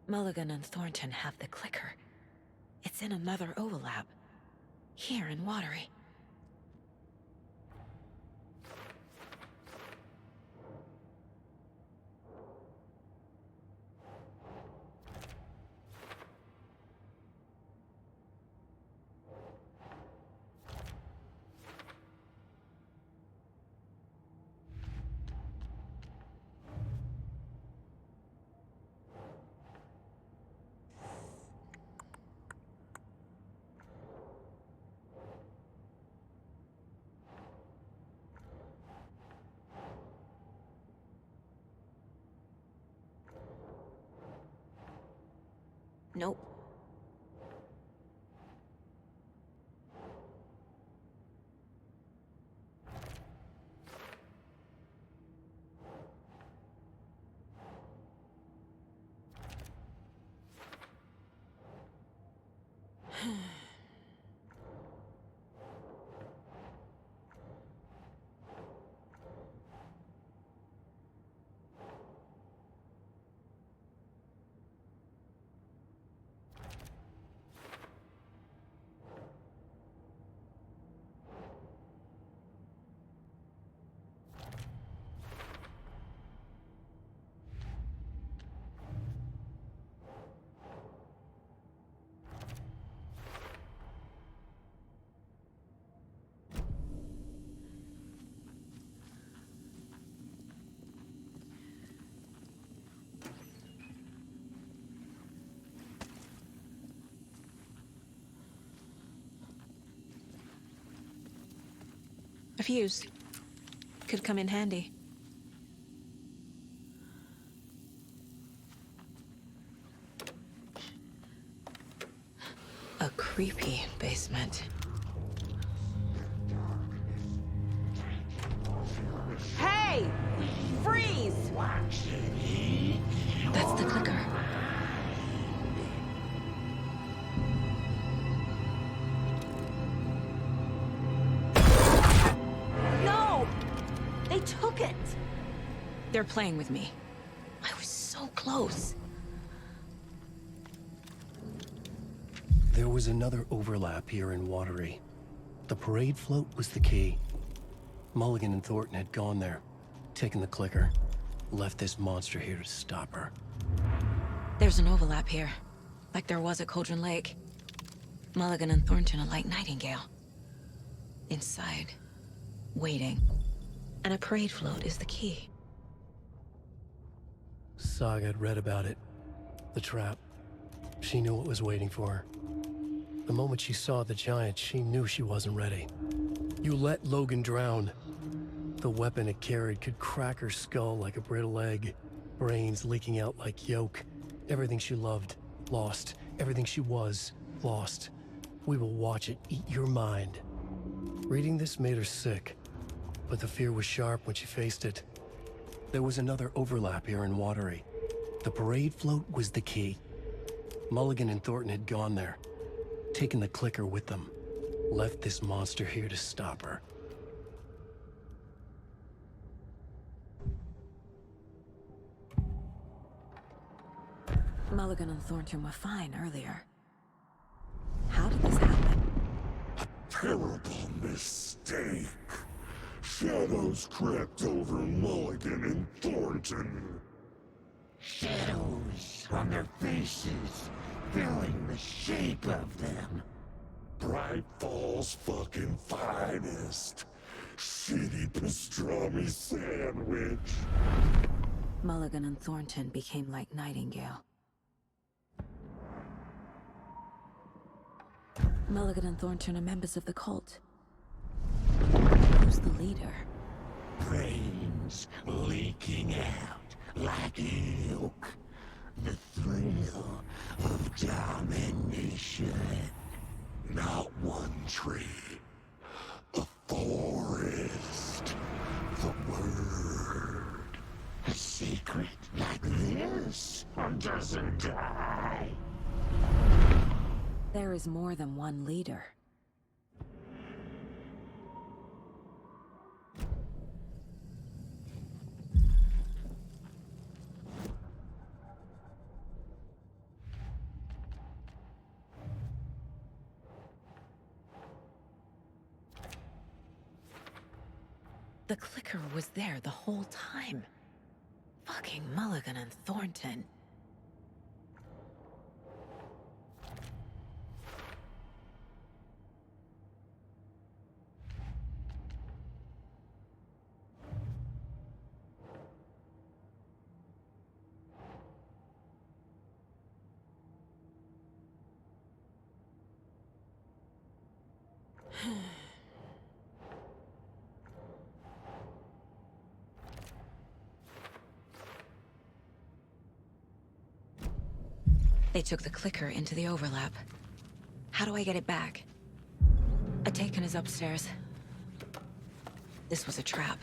Mulligan and Thornton have the clicker. It's in another overlap. Here in Watery. Nope. A fuse. Could come in handy. A creepy basement. Hey! Freeze! That's the clicker. No! They took it! They're playing with me. I was so close. There was another overlap here in Watery. The parade float was the key. Mulligan and Thornton had gone there, taken the clicker, left this monster here to stop her. There's an overlap here, like there was at Cauldron Lake. Mulligan and Thornton are like Nightingale. Inside, waiting. And a parade float is the key. Saga had read about it. The trap. She knew what was waiting for her. The moment she saw the giant, she knew she wasn't ready. You let Logan drown. The weapon it carried could crack her skull like a brittle egg. Brains leaking out like yolk. Everything she loved, lost. Everything she was, lost. We will watch it eat your mind. Reading this made her sick, but the fear was sharp when she faced it. There was another overlap here in Watery. The parade float was the key. Mulligan and Thornton had gone there, taken the clicker with them, left this monster here to stop her. Mulligan and Thornton were fine earlier. How did this happen? Terrible mistake. Shadows crept over Mulligan and Thornton. Shadows on their faces, filling the shape of them. Bright Falls fucking finest. Shitty pastrami sandwich. Mulligan and Thornton became like Nightingale. Mulligan and Thornton are members of the cult. Who's the leader? Brains leaking out like ilk. The thrill of domination. Not one tree. A forest. The word. A secret like this doesn't die. There is more than one leader. The clicker was there the whole time. Fucking Mulligan and Thornton. They took the clicker into the overlap. How do I get it back? Atakan is upstairs. This was a trap.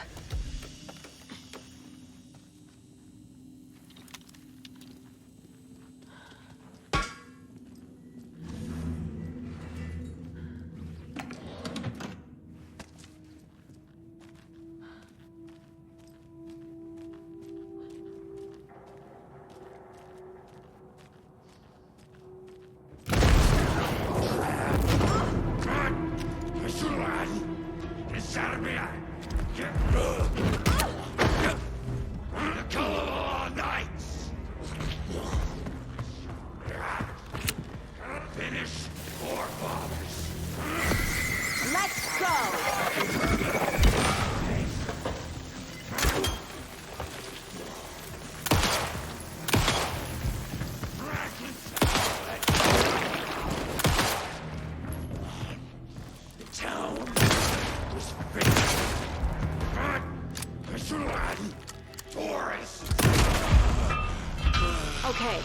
Okay.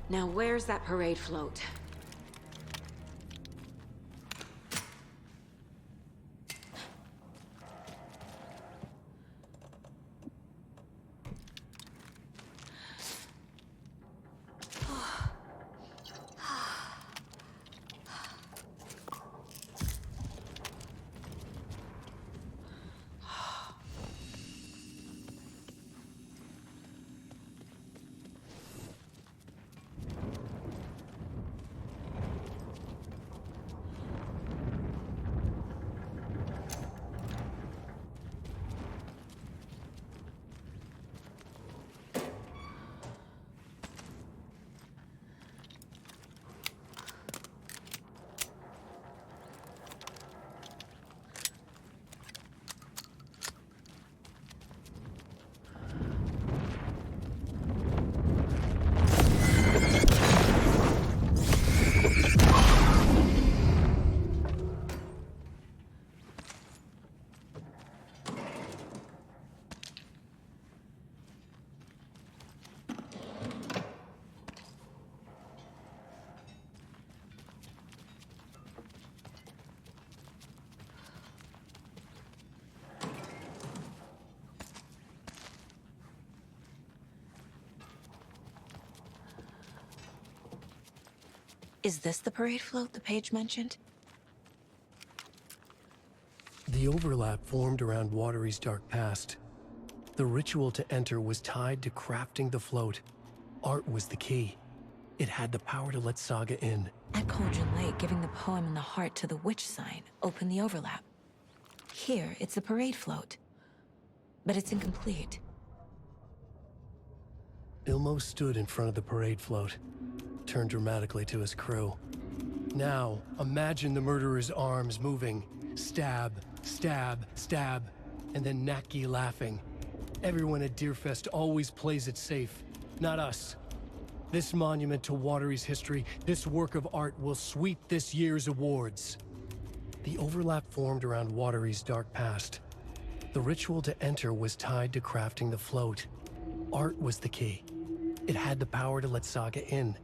Now where's that parade float? Is this the parade float the page mentioned? The overlap formed around Watery's dark past. The ritual to enter was tied to crafting the float. Art was the key. It had the power to let Saga in. At Cauldron Lake, giving the poem and the heart to the witch sign opened the overlap. Here, it's the parade float. But it's incomplete. Ilmo stood in front of the parade float, turned dramatically to his crew. Now, imagine the murderer's arms moving. Stab, stab, stab, and then Natki laughing. Everyone at Deerfest always plays it safe, not us. This monument to Watery's history, this work of art will sweep this year's awards. The overlap formed around Watery's dark past. The ritual to enter was tied to crafting the float. Art was the key. It had the power to let Saga in.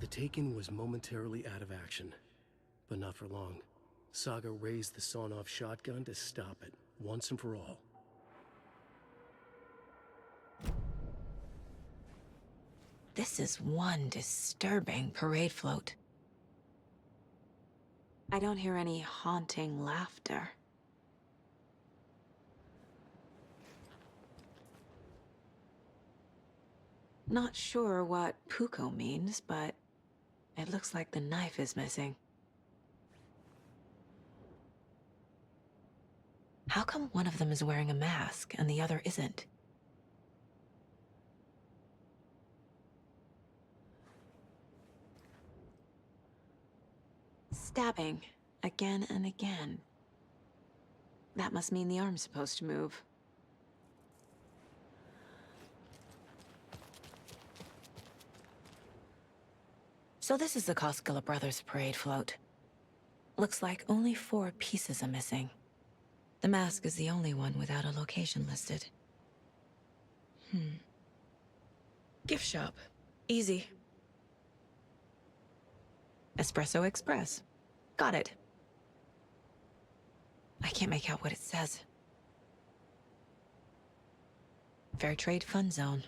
The Taken was momentarily out of action, but not for long. Saga raised the sawn-off shotgun to stop it, once and for all. This is one disturbing parade float. I don't hear any haunting laughter. Not sure what Puko means, but it looks like the knife is missing. How come one of them is wearing a mask and the other isn't? Stabbing, again and again. That must mean the arm's supposed to move. So this is the Costala Brothers parade float. Looks like only 4 pieces are missing. The mask is the only one without a location listed. Gift shop. Easy. Espresso Express. Got it. I can't make out what it says. Fair Trade Fun Zone.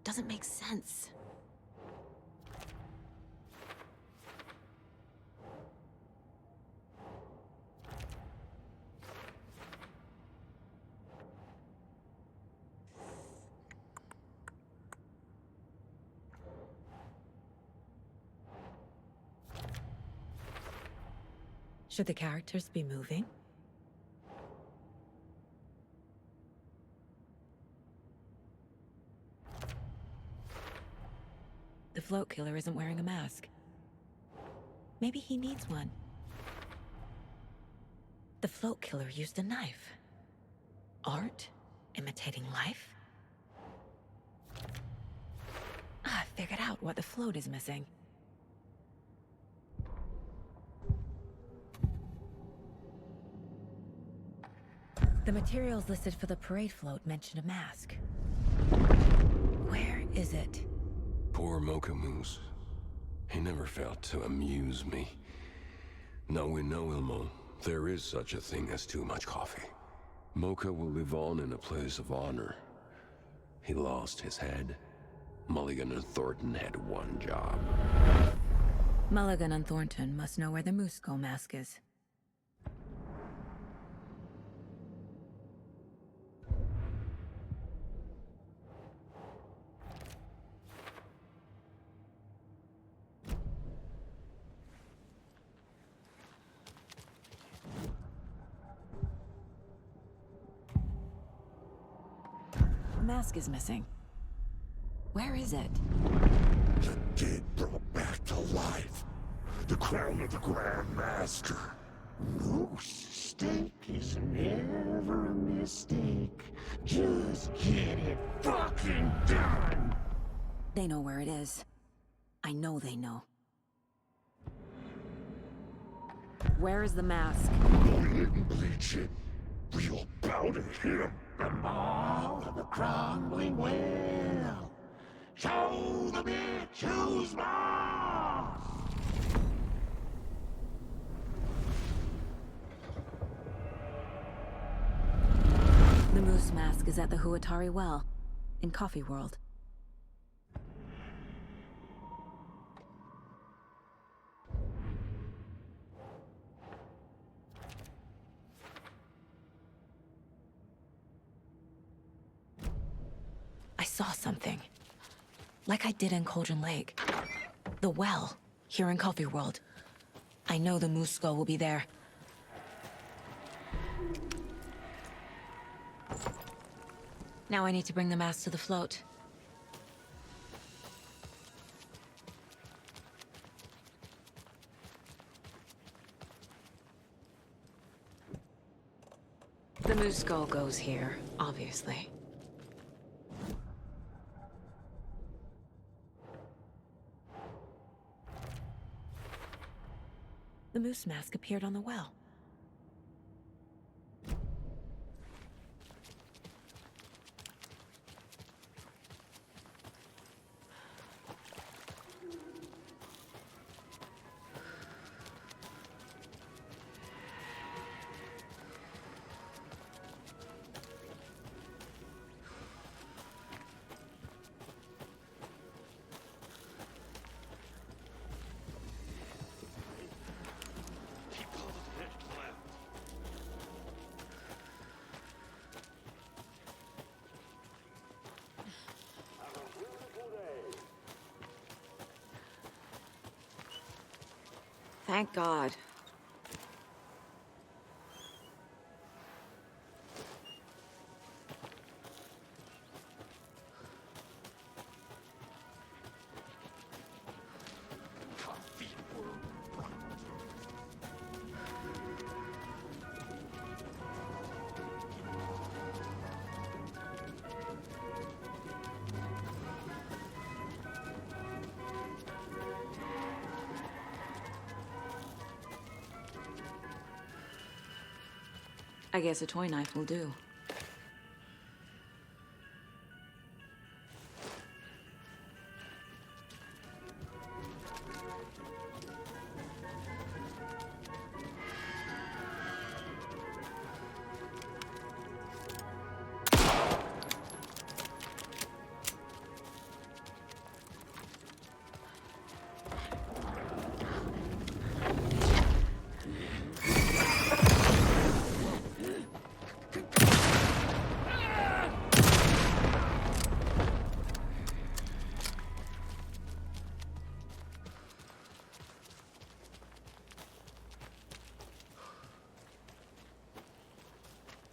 Doesn't make sense. Should the characters be moving? The float killer isn't wearing a mask. Maybe he needs one. The float killer used a knife. Art? Imitating life? I figured out what the float is missing. The materials listed for the parade float mention a mask. Where is it? Poor Mocha Moose. He never failed to amuse me. Now we know, Ilmo, there is such a thing as too much coffee. Mocha will live on in a place of honor. He lost his head. Mulligan and Thornton had one job. Mulligan and Thornton must know where the Moose Skull mask is. The mask is missing. Where is it? The dead brought back to life. The crown of the Grand Master. Moose steak is never a mistake. Just get it fucking done. They know where it is. I know they know. Where is the mask? Go ahead and bleach it. We'll bow to him. The mall of the crumbling well. Show the bitch who's boss! The moose mask is at the Huatari Well, in Coffee World. saw something. Like I did in Cauldron Lake. The well, here in Coffee World. I know the moose skull will be there. Now I need to bring the mask to the float. The moose skull goes here, obviously. The moose mask appeared on the well. Thank God. I guess a toy knife will do.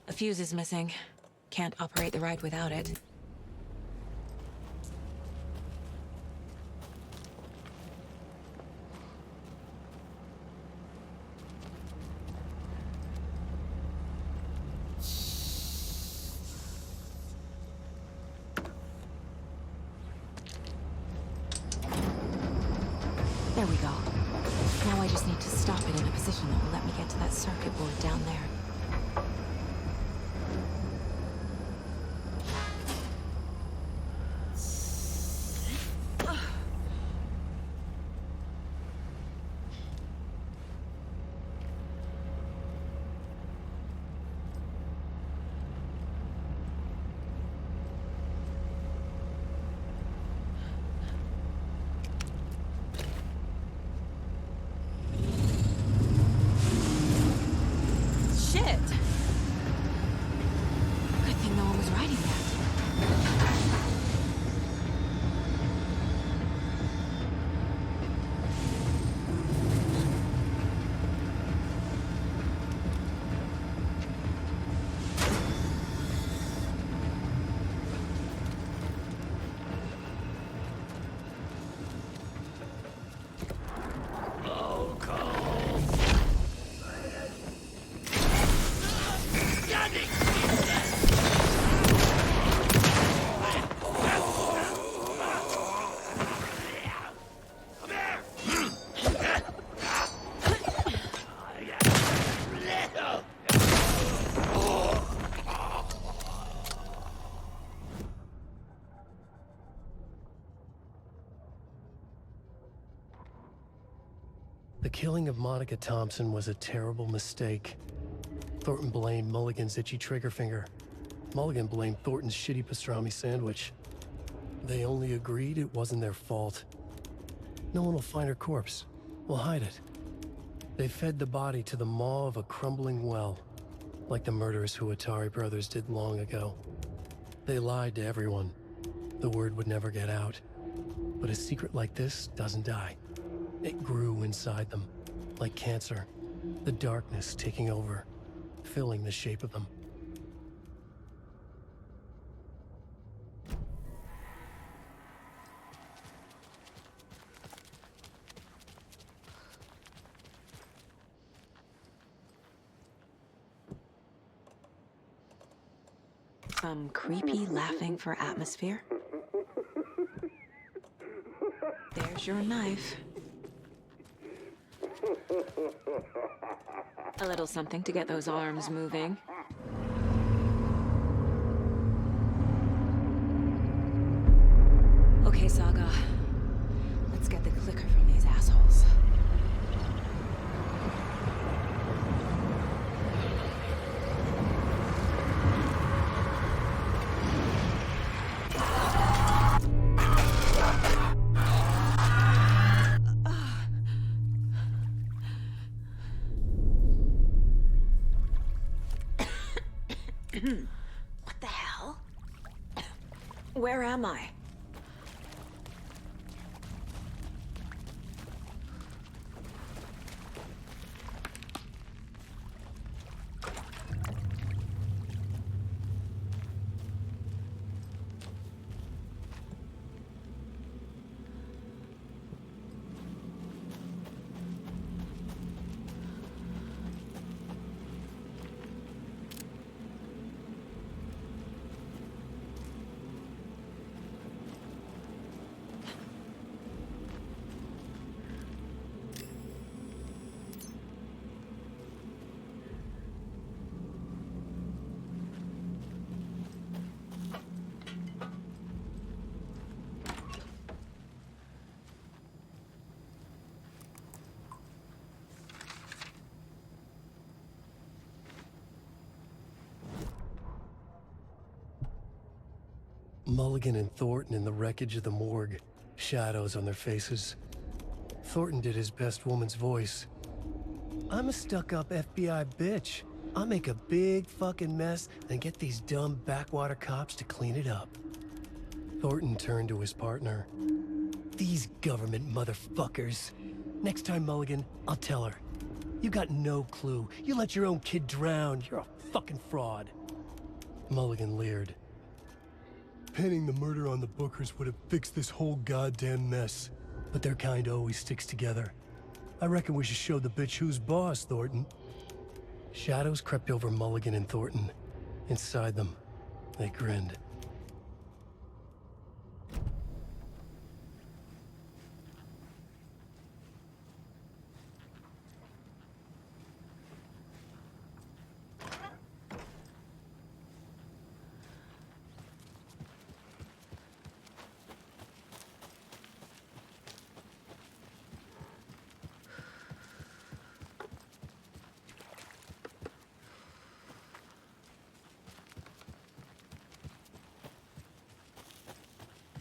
A fuse is missing. Can't operate the ride without it. There we go. Now I just need to stop it in a position that will let me get to that circuit board down there. The killing of Monica Thompson was a terrible mistake. Thornton blamed Mulligan's itchy trigger finger. Mulligan blamed Thornton's shitty pastrami sandwich. They only agreed it wasn't their fault. No one will find her corpse. We'll hide it. They fed the body to the maw of a crumbling well, like the murderous Huatari brothers did long ago. They lied to everyone. The word would never get out. But a secret like this doesn't die. It grew inside them, like cancer. The darkness taking over, filling the shape of them. Some creepy laughing for atmosphere. There's your knife. A little something to get those arms moving. Okay, Saga. Let's get the clicker from these assholes. What the hell? Where am I? Mulligan and Thornton in the wreckage of the morgue, shadows on their faces. Thornton did his best woman's voice. I'm a stuck-up FBI bitch. I'll make a big fucking mess and get these dumb backwater cops to clean it up. Thornton turned to his partner. These government motherfuckers. Next time, Mulligan, I'll tell her. You got no clue. You let your own kid drown. You're a fucking fraud. Mulligan leered. Pinning the murder on the Bookers would have fixed this whole goddamn mess. But their kind always sticks together. I reckon we should show the bitch who's boss, Thornton. Shadows crept over Mulligan and Thornton. Inside them, they grinned.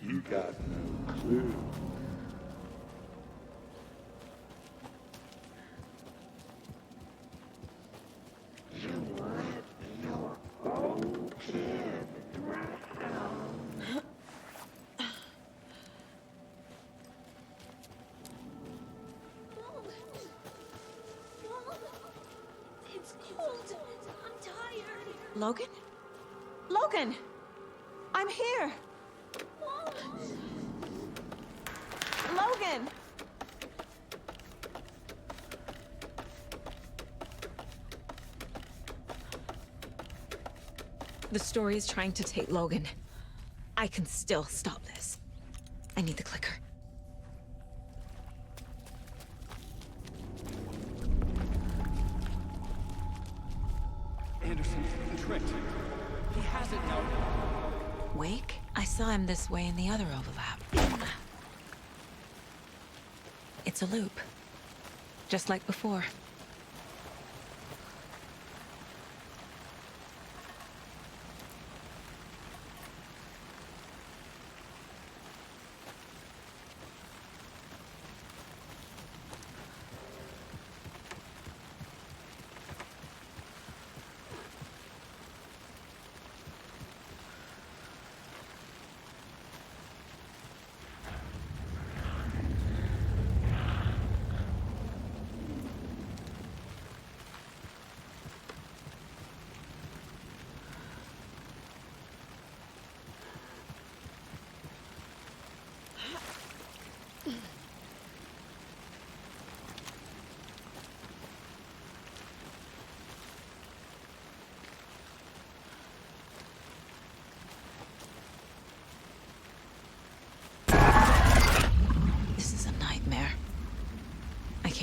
You got no clue. You let your own kid drown. It's cold. I'm tired. Logan? Logan! I'm here! Logan! The story is trying to take Logan. I can still stop this. I need the clicker. Anderson tricked. He has it now. Wake? I saw him this way in the other overlap. It's a loop. Just like before.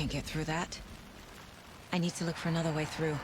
can't get through that. I need to look for another way through.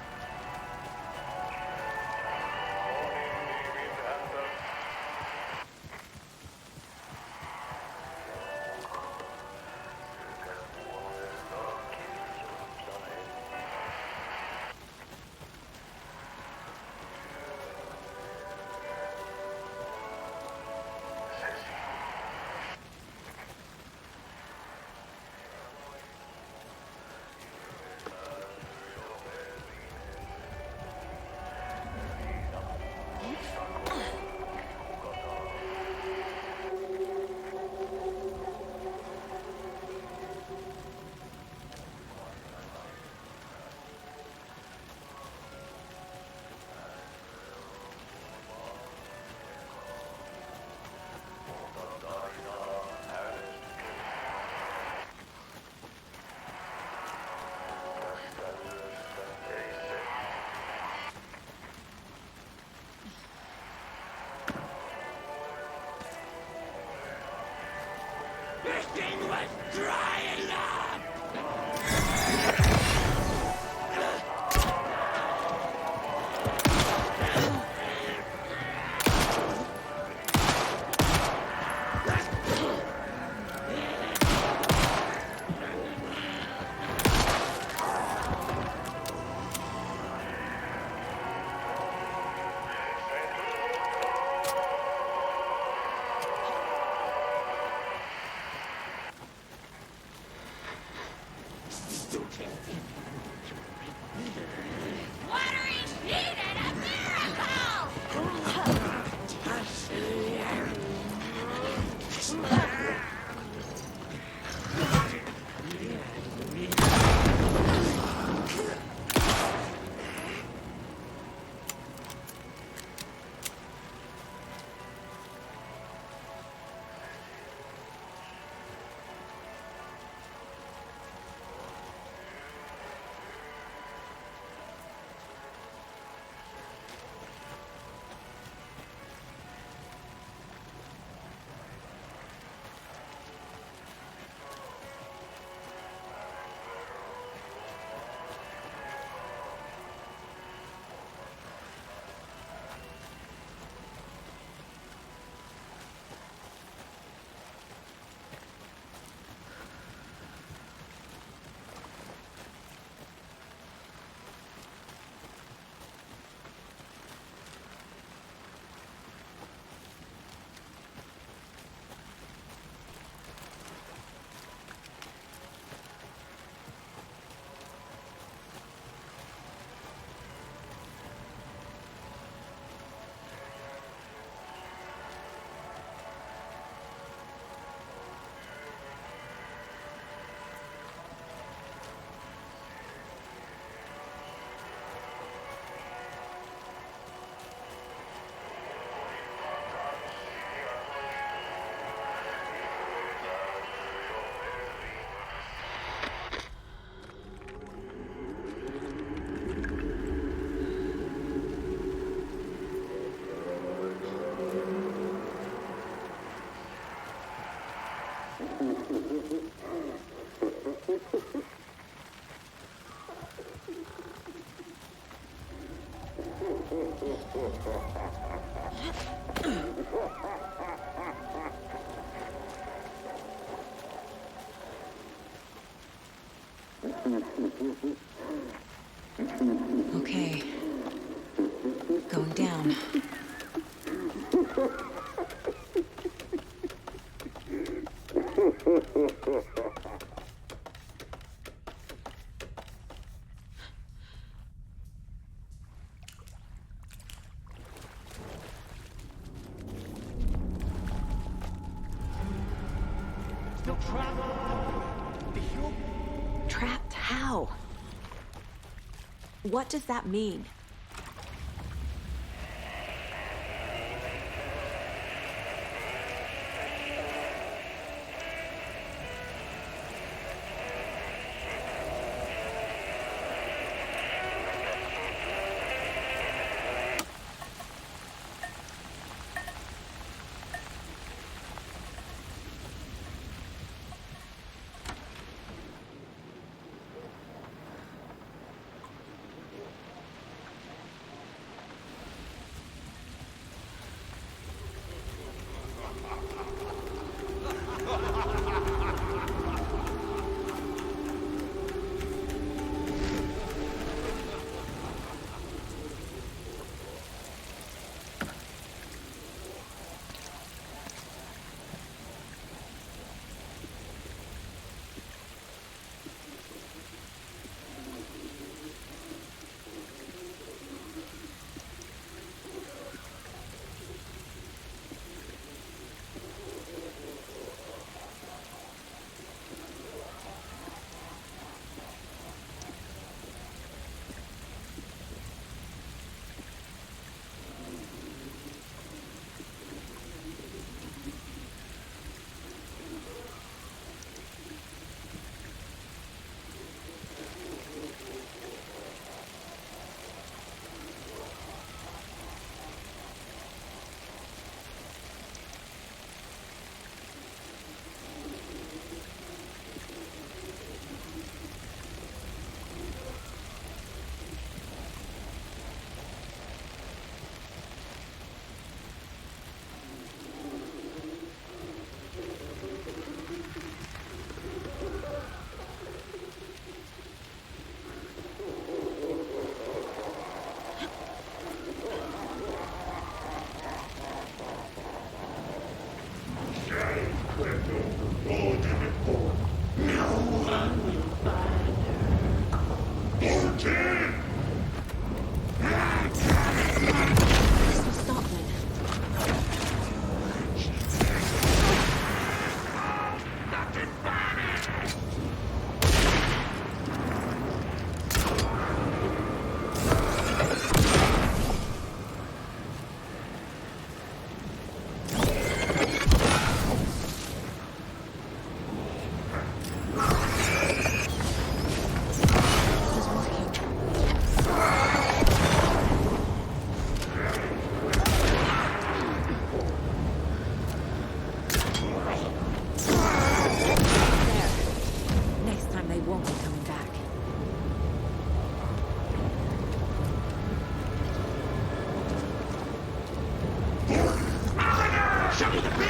This thing was drying up! Water is needed! A miracle! Okay. Going down. Still trapped? Trapped how? What does that mean?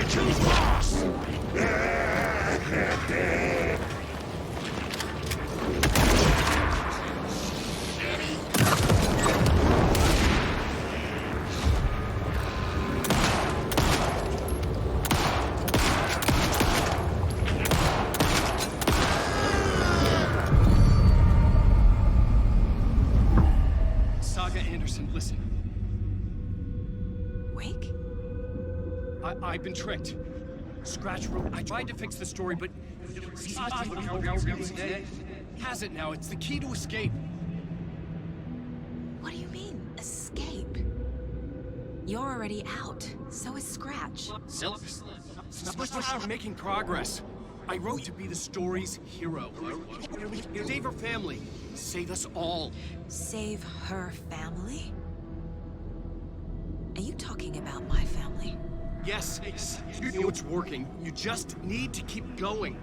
choose boss! Saga Anderson, listen. Wake? I've been tricked. Scratch wrote. I tried to fix the story, but has it now. It's the key to escape. What do you mean, escape? You're already out. So is Scratch. I'm making progress. I wrote to be the story's hero. Save her family. Save us all. Save her family? Are you talking about my family? Yes, you know it's working. You just need to keep going.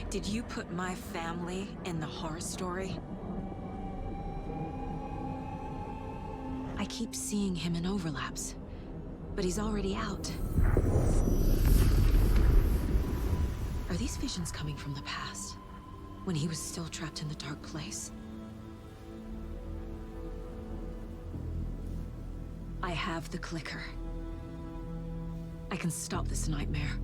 Did you put my family in the horror story? I keep seeing him in overlaps, but he's already out. Are these visions coming from the past, when he was still trapped in the dark place? I have the clicker. I can stop this nightmare.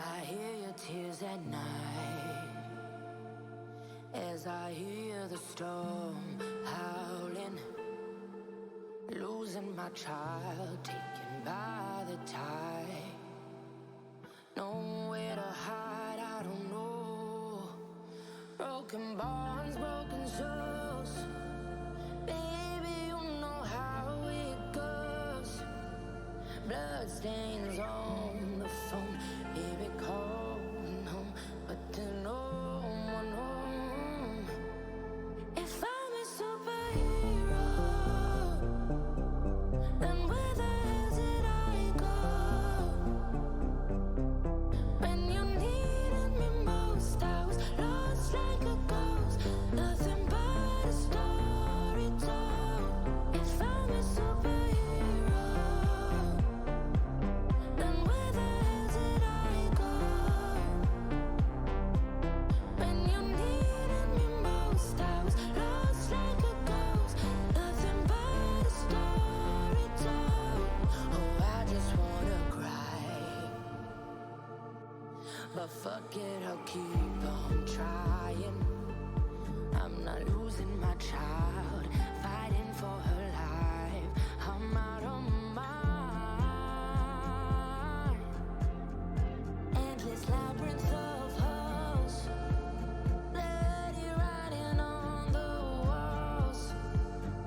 I hear your tears at night as I hear the storm howling, losing my child, taken by the tide. Nowhere to hide, I don't know. Broken bonds, broken souls. Baby, you know how it goes. Bloodstains on the phone. Baby, calling home, but there's no one home. If I'm a superhero, then where the hell did I go? When you needed me most, I was lost like a ghost. Nothing but a story told. If I'm a superhero, then where the hell did I go? When you needed me most, I was lost like a ghost. Nothing but a story told. Oh, I just wanna cry, but fuck it, I'll keep on trying. I'm not losing my child, fighting for her life. I'm out of mind. Endless labyrinth of holes, bloody writing on the walls,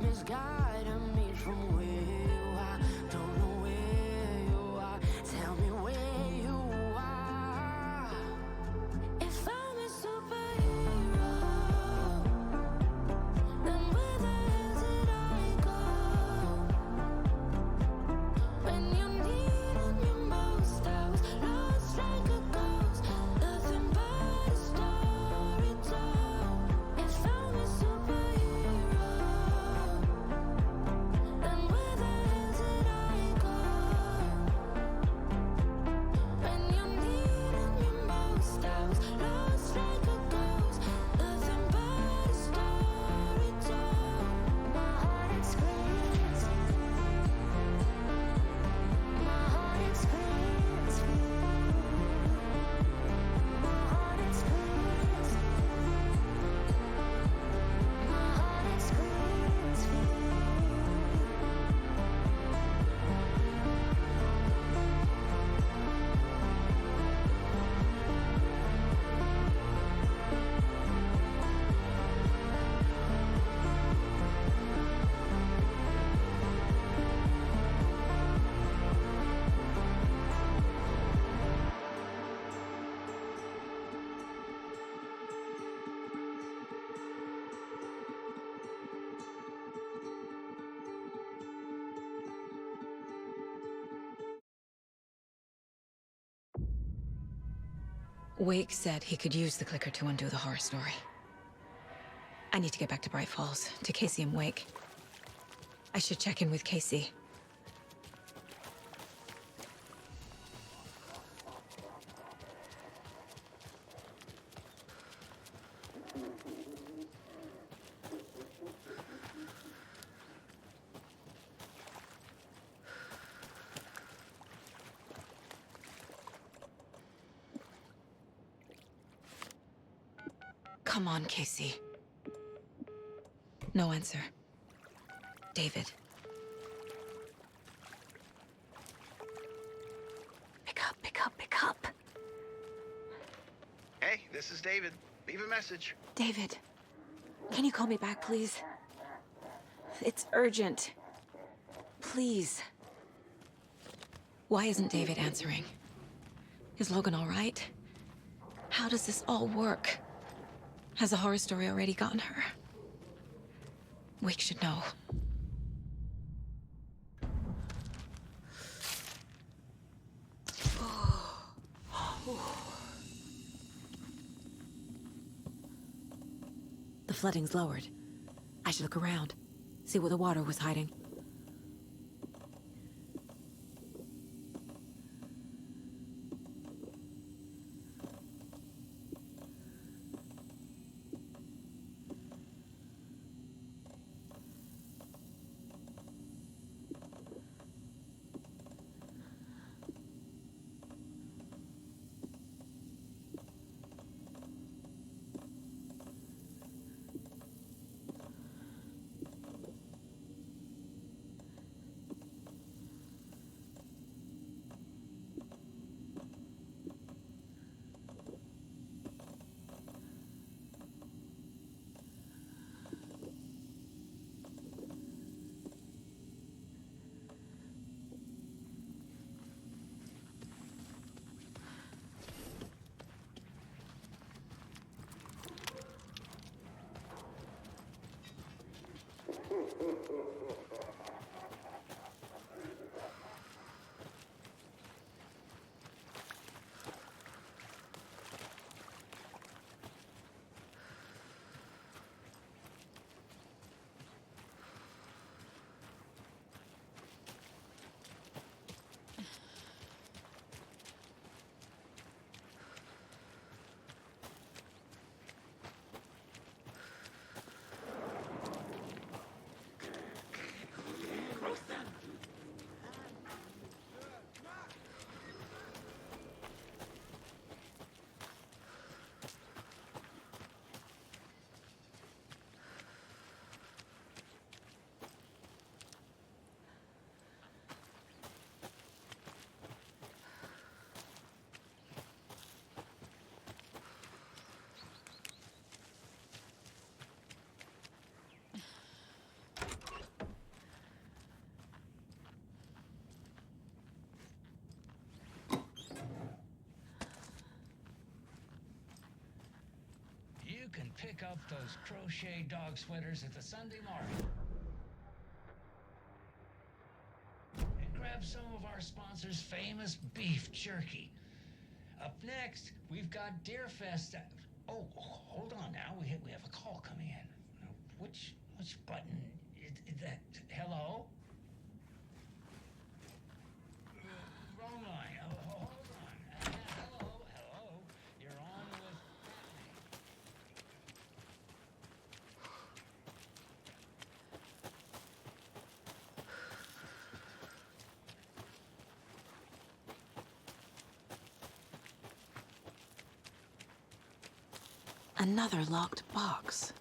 misguiding me from where you are. Don't know where you are. Tell me where you are. If I'm a superhero, then where the hell did I go? When you needed me most, I was lost like a ghost. Nothing but a story told. If I'm a superhero, then where the Wake said he could use the clicker to undo the horror story. I need to get back to Bright Falls, to Casey and Wake. I should check in with Casey. Come on, Casey. No answer. David. Pick up, pick up, pick up. Hey, this is David. Leave a message. David, can you call me back, please? It's urgent. Please. Why isn't David answering? Is Logan all right? How does this all work? Has the horror story already gotten her? Wake should know. The flooding's lowered. I should look around, see where the water was hiding. You can pick up those crochet dog sweaters at the Sunday market. And grab some of our sponsor's famous beef jerky. Up next, we've got Deerfest. Oh, hold on now. We have a call coming in. Which button is that? Hello? Wrong line. Oh, hold on. Hello. You're on with Another locked box.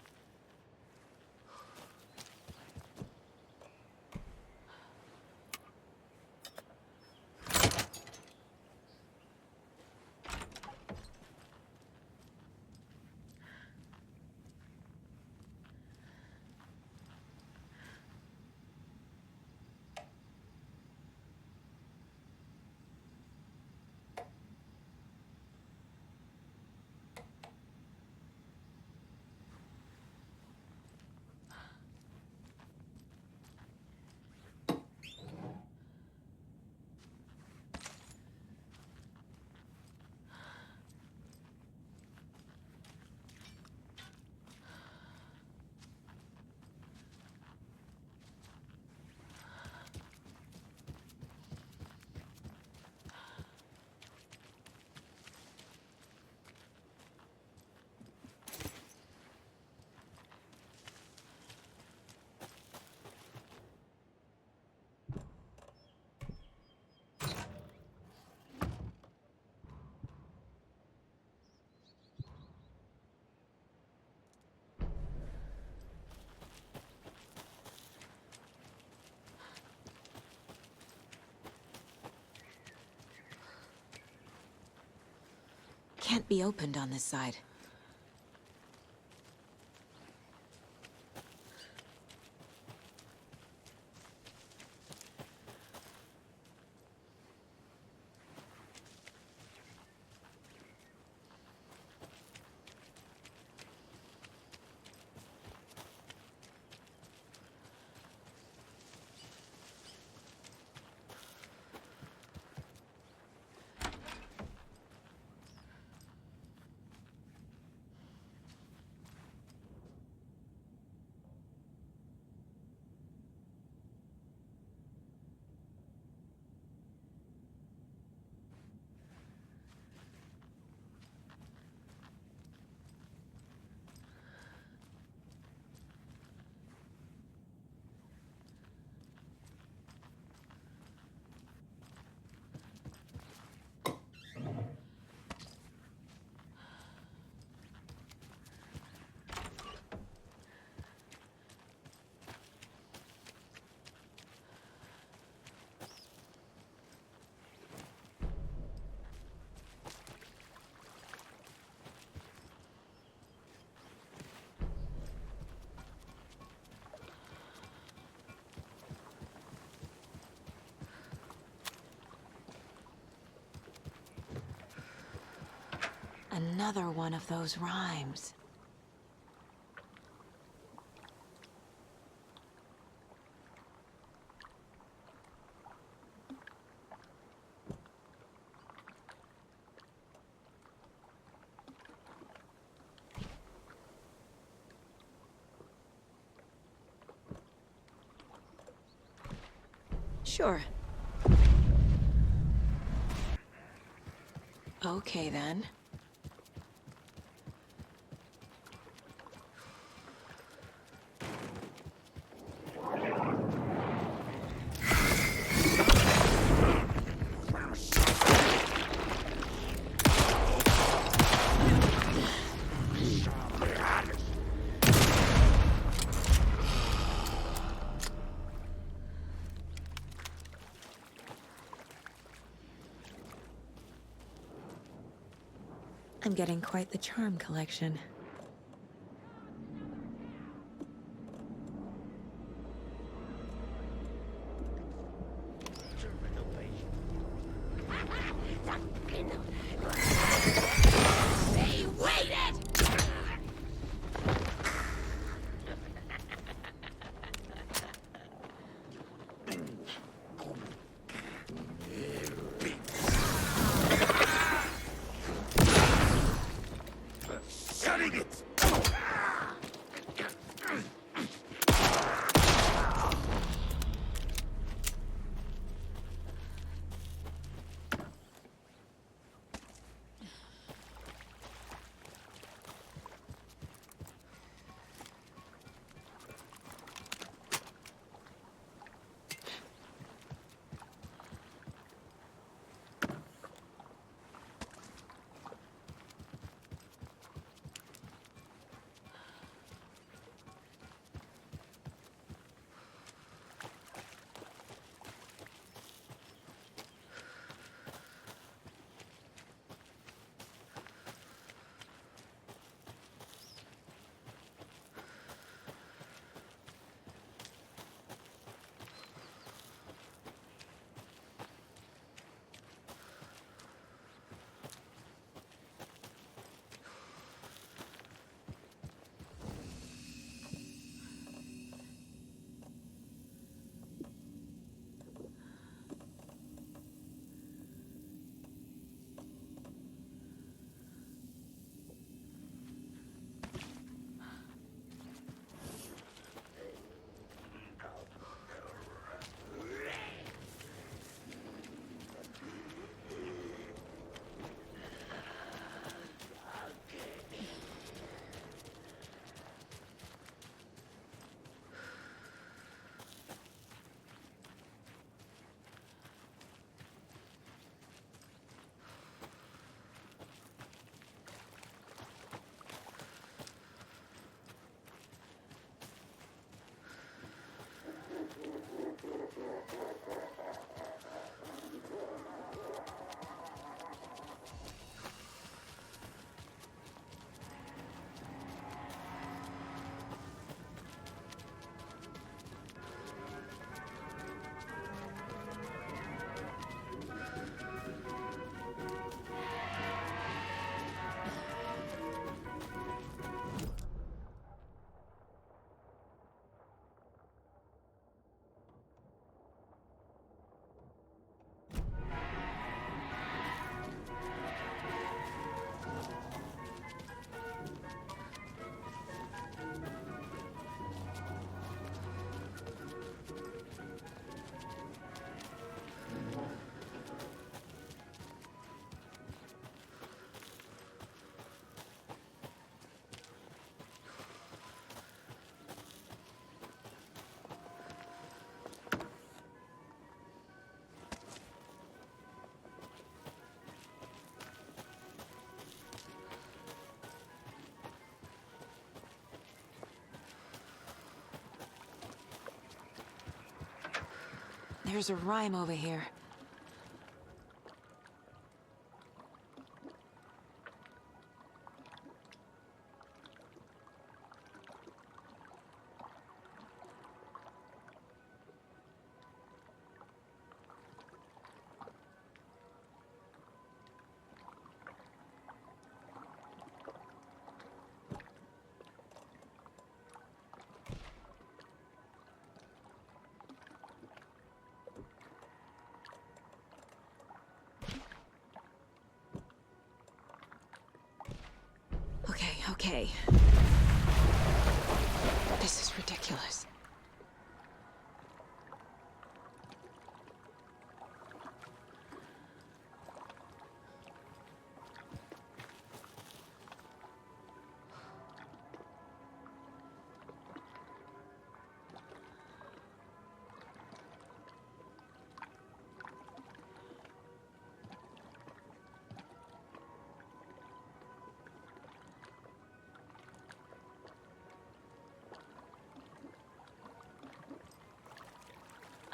can't be opened on this side. Another one of those rhymes. Sure. Okay, then. I'm getting quite the charm collection. They waited! Shutting it! There's a rhyme over here. Okay. This is ridiculous.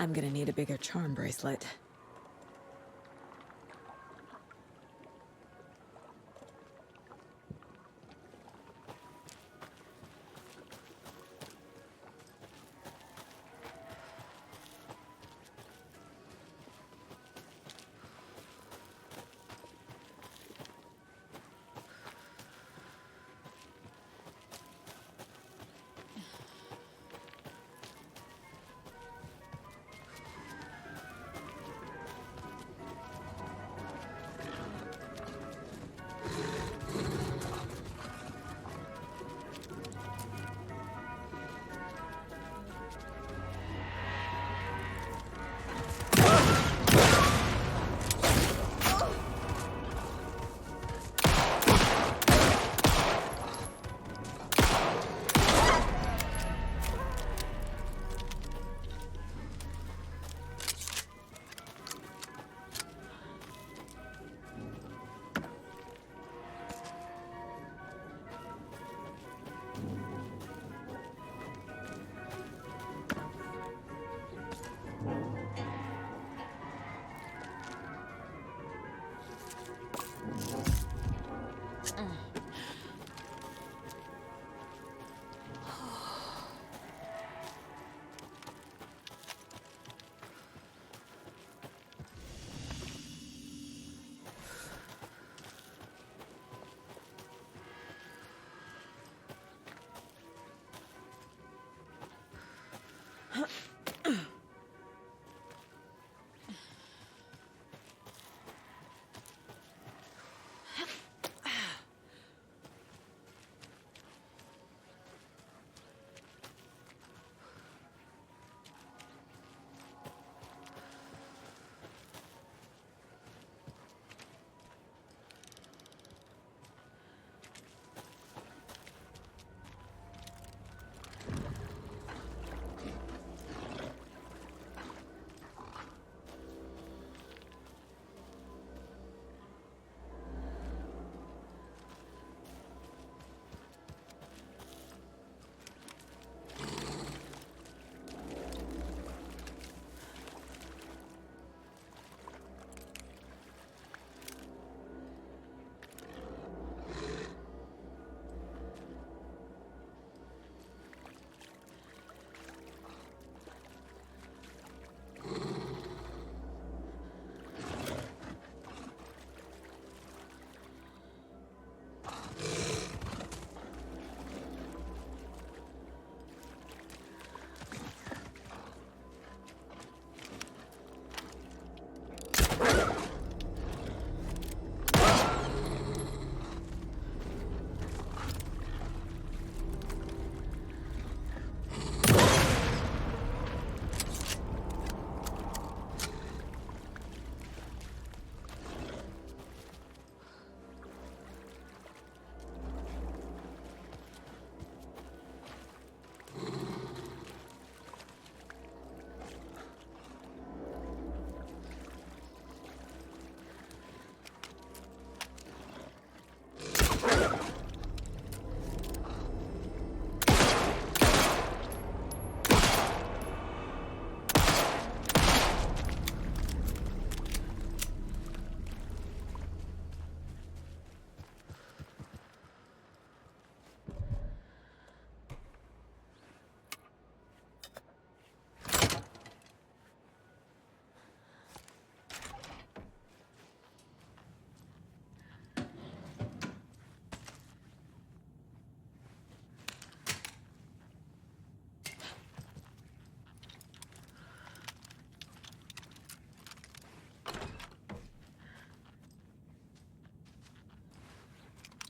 I'm gonna need a bigger charm bracelet.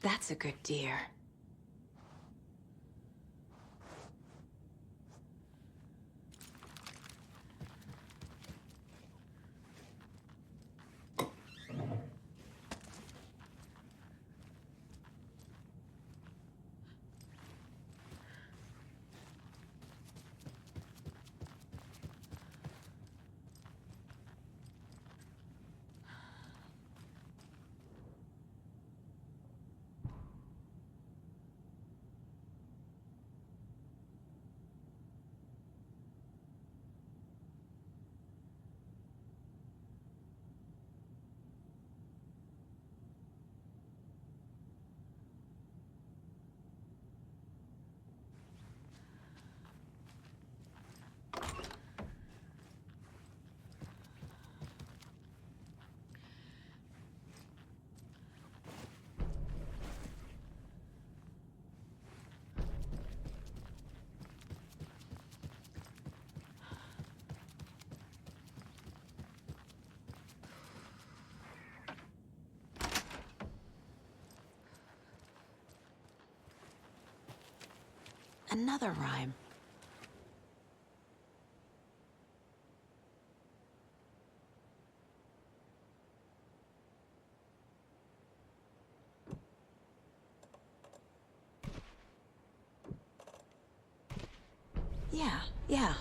That's a good deer. Another rhyme. Yeah.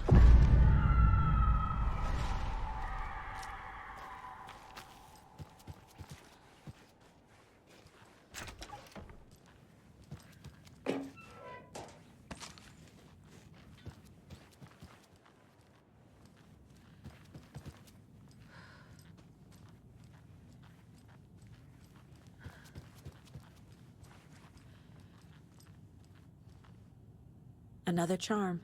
Another charm.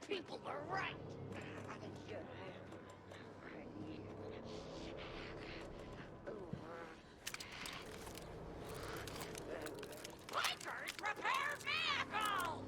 People are right. Bikers, prepare vehicle!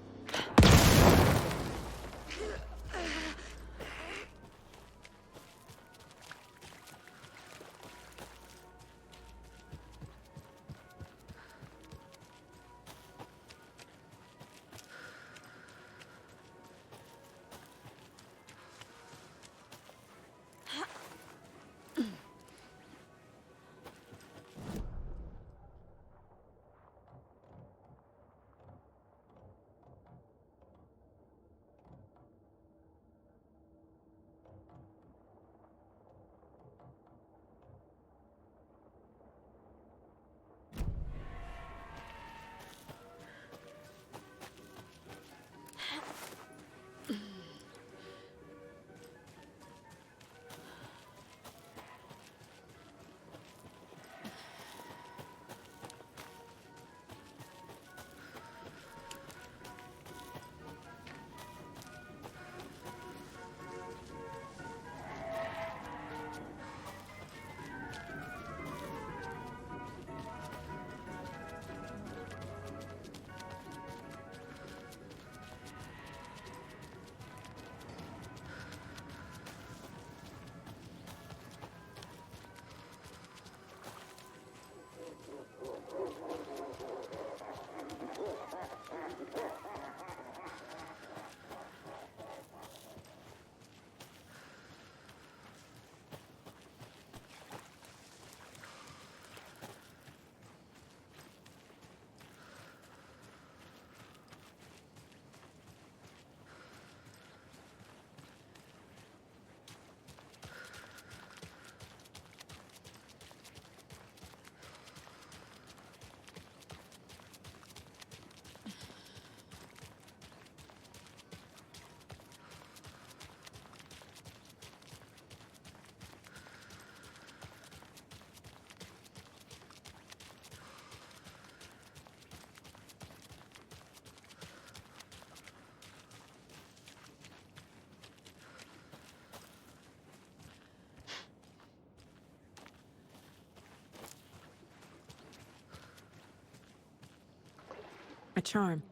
A charm.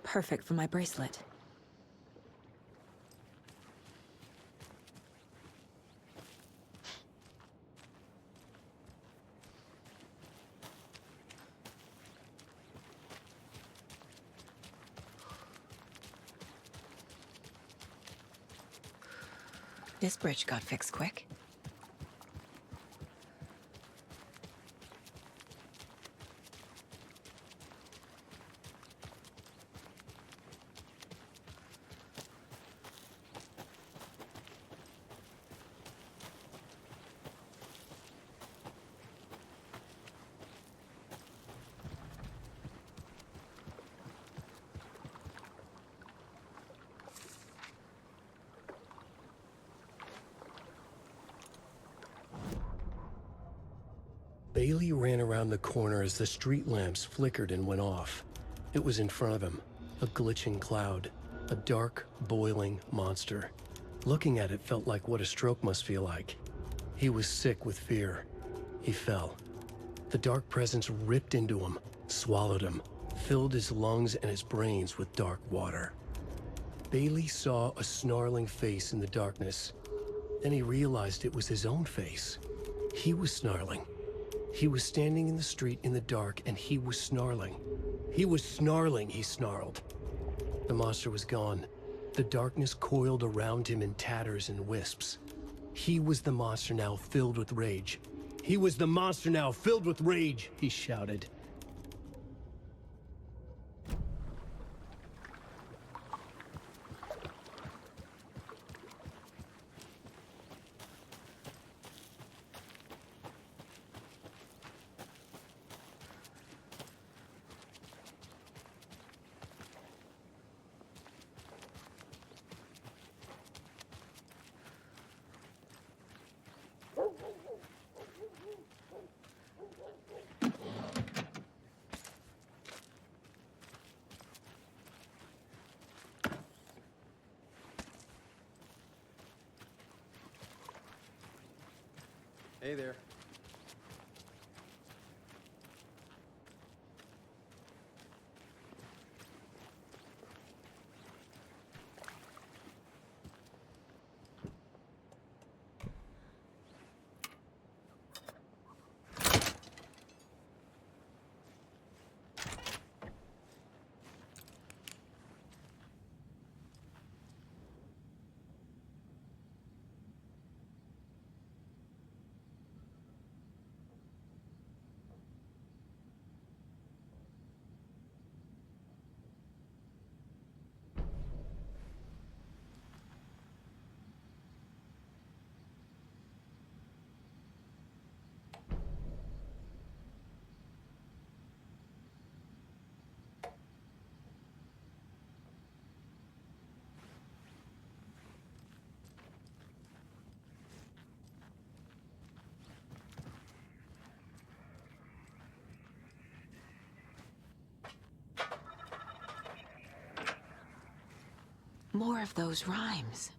Perfect for my bracelet. This bridge got fixed quick. Bailey ran around the corner as the street lamps flickered and went off. It was in front of him, a glitching cloud, a dark, boiling monster. Looking at it felt like what a stroke must feel like. He was sick with fear. He fell. The dark presence ripped into him, swallowed him, filled his lungs and his brains with dark water. Bailey saw a snarling face in the darkness. Then he realized it was his own face. He was snarling. He was standing in the street in the dark, and he was snarling. He was snarling, he snarled. The monster was gone. The darkness coiled around him in tatters and wisps. He was the monster now filled with rage. He was the monster now filled with rage, he shouted. Hey there. More of those rhymes.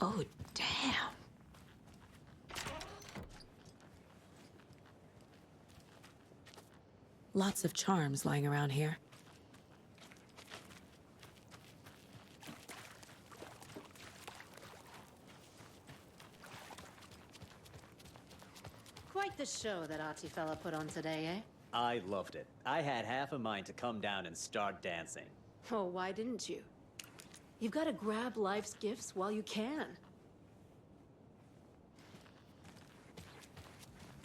Oh, damn. Lots of charms lying around here. Quite the show that Artie fella put on today, eh? I loved it. I had half a mind to come down and start dancing. Oh, why didn't you? You've got to grab life's gifts while you can.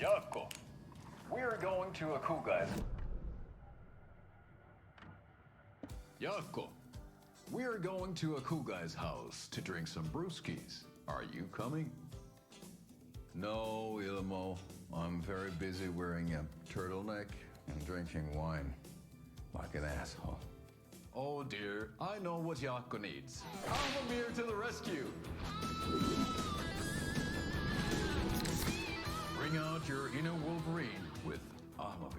Yako, we're going to a cool guy's. Yako, we're going to a cool guy's house to drink some brewskis. Are you coming? No, Ilmo. I'm very busy wearing a turtleneck and drinking wine. Like an asshole. Oh dear, I know what Yako needs. Almamir to the rescue! Bring Bring out your inner Wolverine with Beer.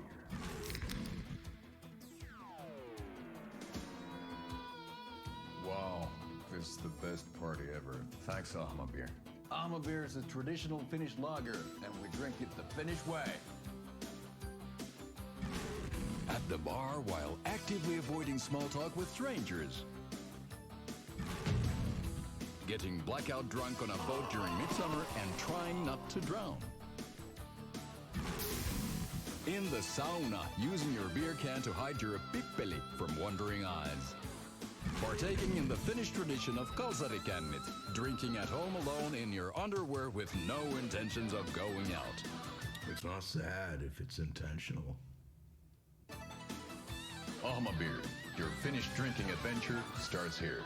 Wow, this is the best party ever. Thanks, Beer. Beer is a traditional Finnish lager, and we drink it the Finnish way. At the bar while actively avoiding small talk with strangers. Getting blackout drunk on a boat during midsummer and trying not to drown. In the sauna, using your beer can to hide your pippeli from wondering eyes. Partaking in the Finnish tradition of kalsarikännit, drinking at home alone in your underwear with no intentions of going out. It's not sad if it's intentional. Beer, your Finnish drinking adventure starts here.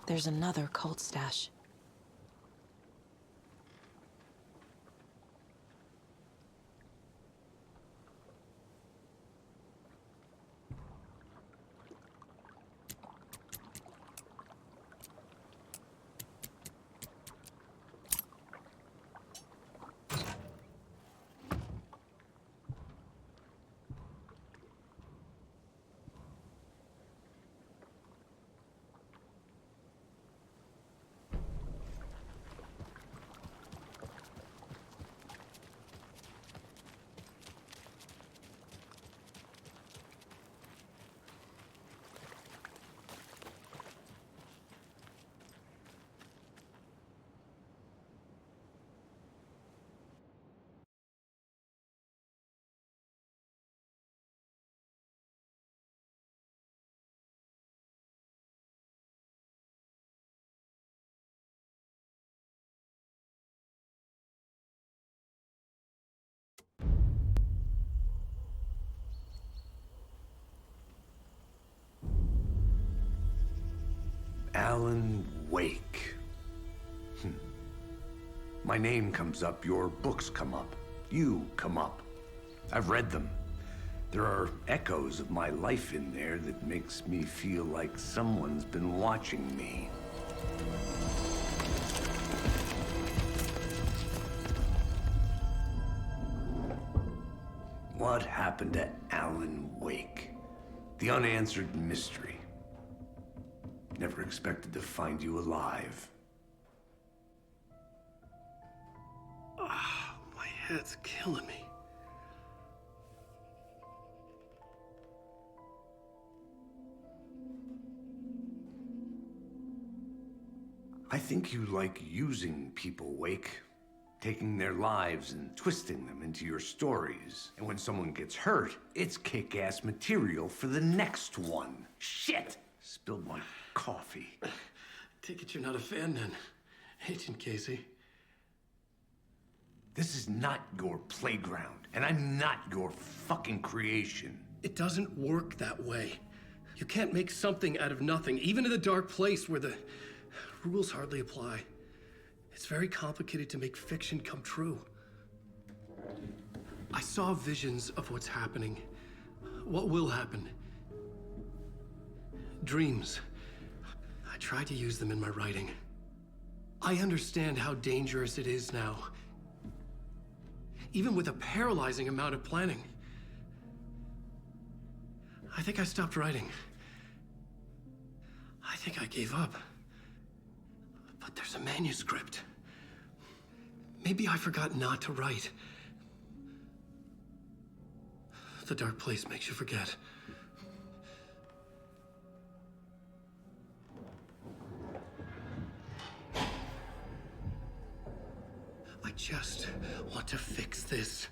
There's another cult stash. Alan Wake. My name comes up, your books come up, you come up. I've read them. There are echoes of my life in there that makes me feel like someone's been watching me. What happened to Alan Wake? The unanswered mystery. Never expected to find you alive. Ah, my head's killing me. I think you like using people, Wake. Taking their lives and twisting them into your stories. And when someone gets hurt, it's kick-ass material for the next one. Shit! Spilled my coffee. Take it you're not a fan then, Agent Casey. This is not your playground, and I'm not your fucking creation. It doesn't work that way. You can't make something out of nothing, even in the dark place where the rules hardly apply. It's very complicated to make fiction come true. I saw visions of what's happening, what will happen. Dreams. I tried to use them in my writing. I understand how dangerous it is now. Even with a paralyzing amount of planning. I think I stopped writing. I think I gave up. But there's a manuscript. Maybe I forgot not to write. The dark place makes you forget. I just want to fix this.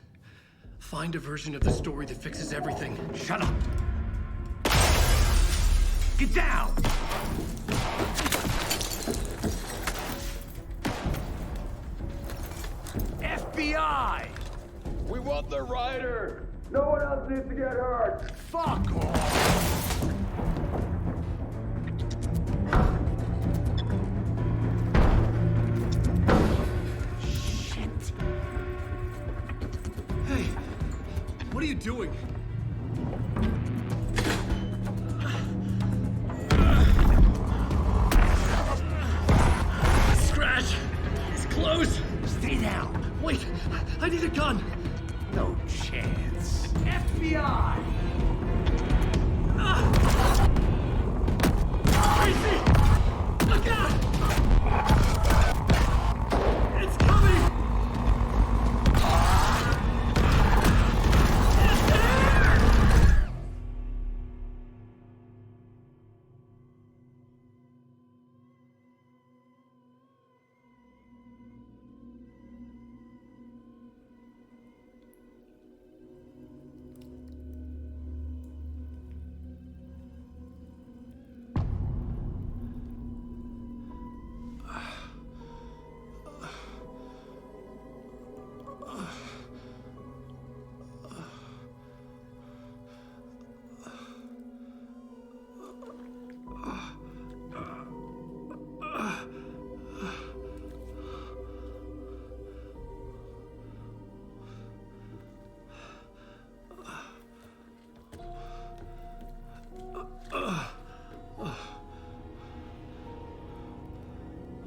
Find a version of the story that fixes everything. Shut up! Get down! FBI! We want the writer! No one else needs to get hurt! Fuck off! Shit! Hey, what are you doing? Scratch! It's close! Stay down! Wait, I need a gun! No chance. FBI! Casey! Look out! It's coming! It's there!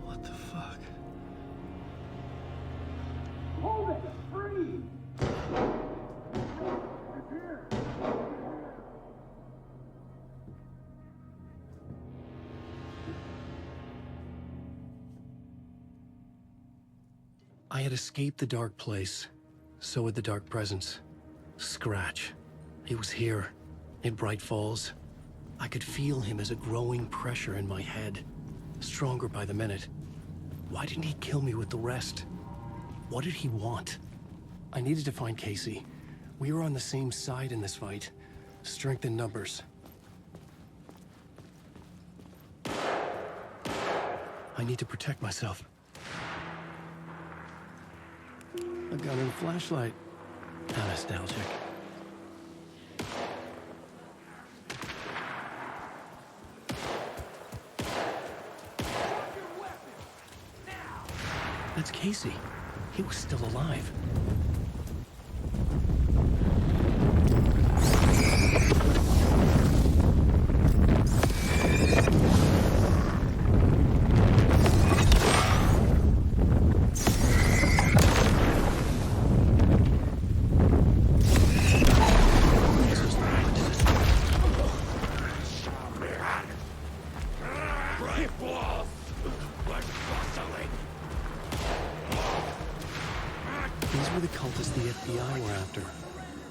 What the fuck? Hold it! Freeze! I had escaped the dark place. So had the dark presence. Scratch. He was here, in Bright Falls. I could feel him as a growing pressure in my head. Stronger by the minute. Why didn't he kill me with the rest? What did he want? I needed to find Casey. We were on the same side in this fight. Strength in numbers. I need to protect myself. A gun and a flashlight. How nostalgic. That's Casey. He was still alive.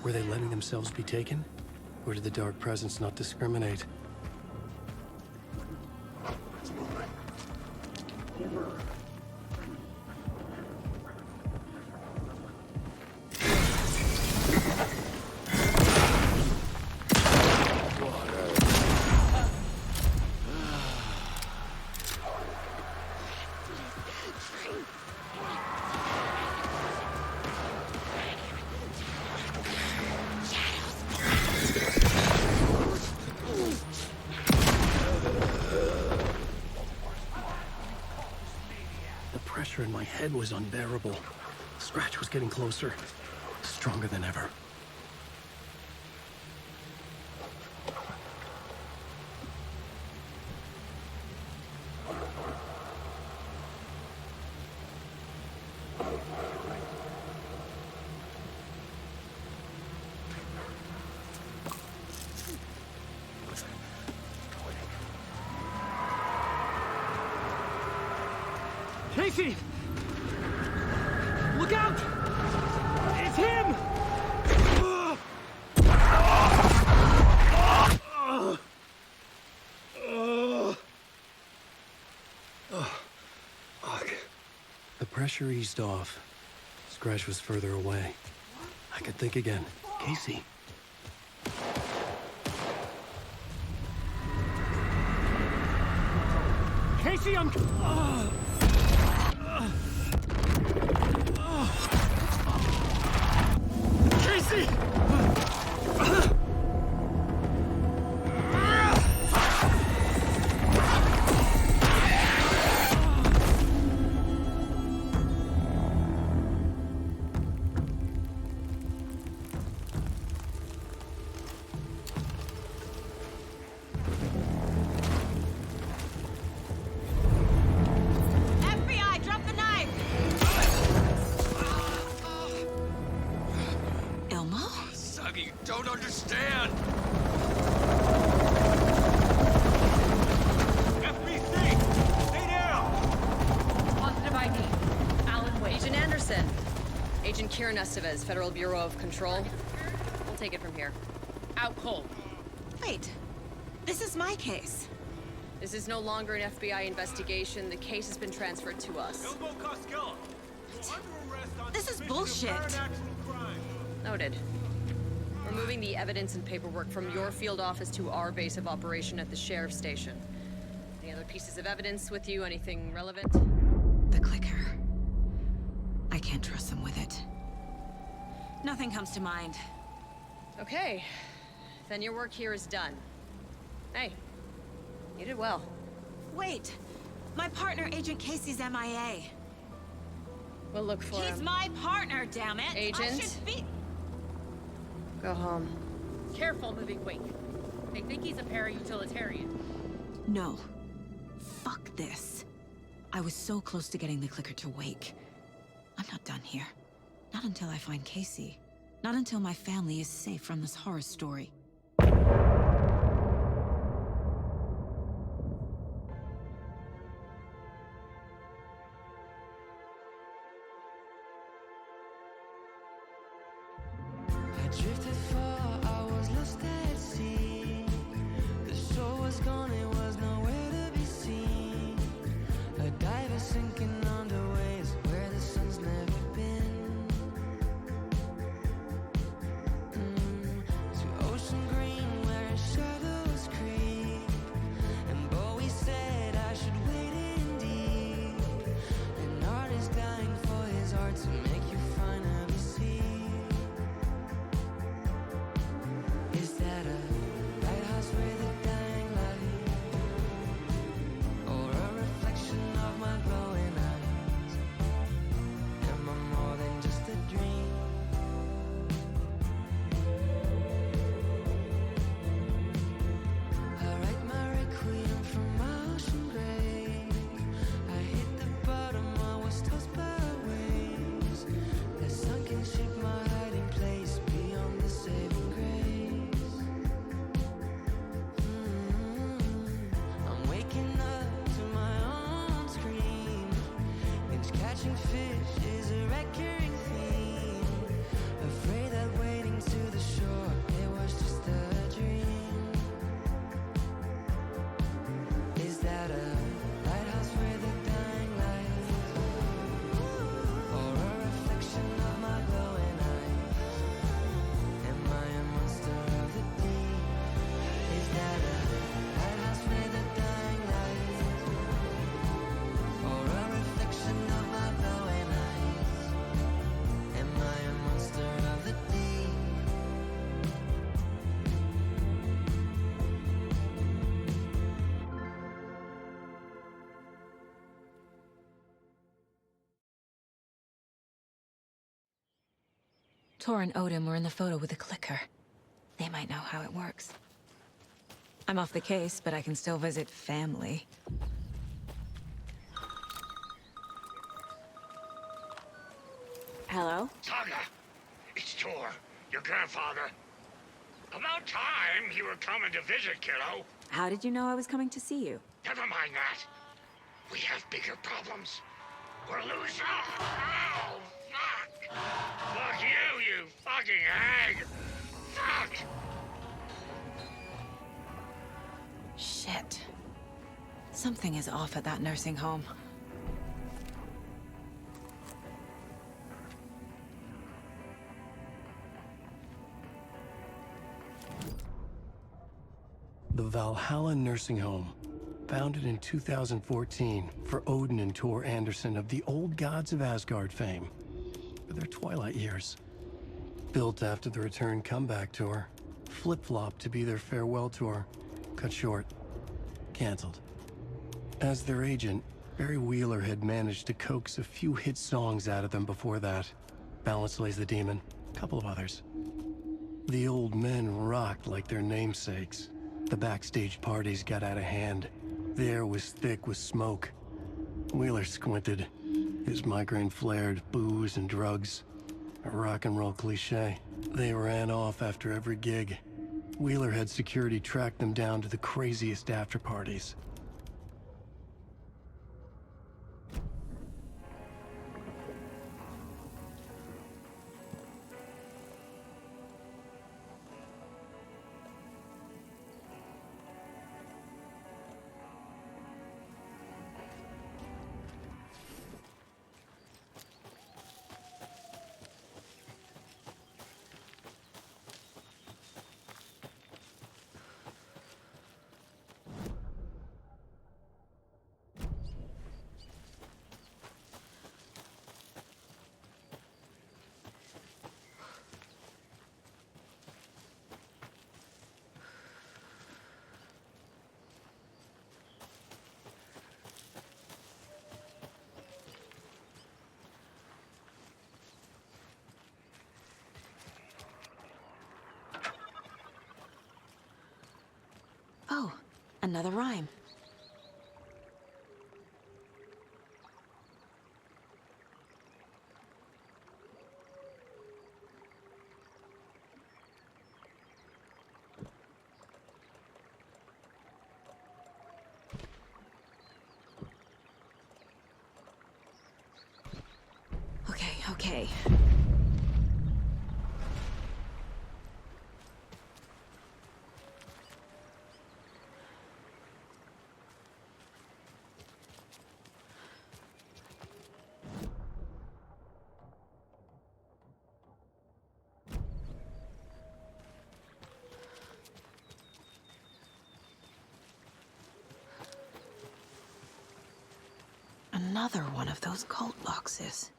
Were they letting themselves be taken? Or did the dark presence not discriminate? head was unbearable. Scratch was getting closer, stronger than ever. Casey! Look out! It's him! The pressure eased off. Scratch was further away. I could think again. Casey. Casey, I'm... Casey! FBI, drop the knife! Elmo? Saga, you don't understand! FBC! Stay down! Positive ID. Alan Wade. Agent Anderson. Agent Kieran Estevez, Federal Bureau of Control. We'll take it from here. Out cold. Wait, this is my case. This is no longer an FBI investigation. The case has been transferred to us. This is bullshit. Noted. We're moving the evidence and paperwork from your field office to our base of operation at the sheriff's station. Any other pieces of evidence with you? Anything relevant? The clicker. I can't trust them with it. Nothing comes to mind. Okay. Then your work here is done. Hey, you did well. Wait! My partner, Agent Casey's MIA. We'll look for him. He's my partner, damn it! Agent? I should be... Go home. Careful moving Wake. They think he's a para-utilitarian. No. Fuck this. I was so close to getting the clicker to wake. I'm not done here. Not until I find Casey. Not until my family is safe from this horror story. Drifted far, I was lost at sea. The shore was gone, it was nowhere to be seen. A diver sinking under waves where the sun's never been. To ocean green where shadows creep. And Bowie said I should wait in deep. An artist dying for his art to make you finally see. Is that a lighthouse with a dying light? Or a reflection of my glowing eyes? Tor and Odin were in the photo with a clicker. They might know how it works. I'm off the case, but I can still visit family. Hello? Saga! It's Tor, your grandfather. About time you were coming to visit, kiddo. How did you know I was coming to see you? Never mind that. We have bigger problems. We're losing. Oh, fuck! Fuck you fucking hag! Fuck! Shit. Something is off at that nursing home. The Valhalla Nursing Home, founded in 2014 for Odin and Tor Anderson of the Old Gods of Asgard fame, for their twilight years. Built after the return comeback tour, flip-flopped to be their farewell tour, cut short, canceled. As their agent, Barry Wheeler had managed to coax a few hit songs out of them before that. Balance Lays the Demon, a couple of others. The old men rocked like their namesakes. The backstage parties got out of hand. The air was thick with smoke. Wheeler squinted. His migraine flared, booze and drugs. A rock and roll cliche. They ran off after every gig. Wheeler had security track them down to the craziest after parties. Oh, another rhyme. Okay. Another one of those cult boxes.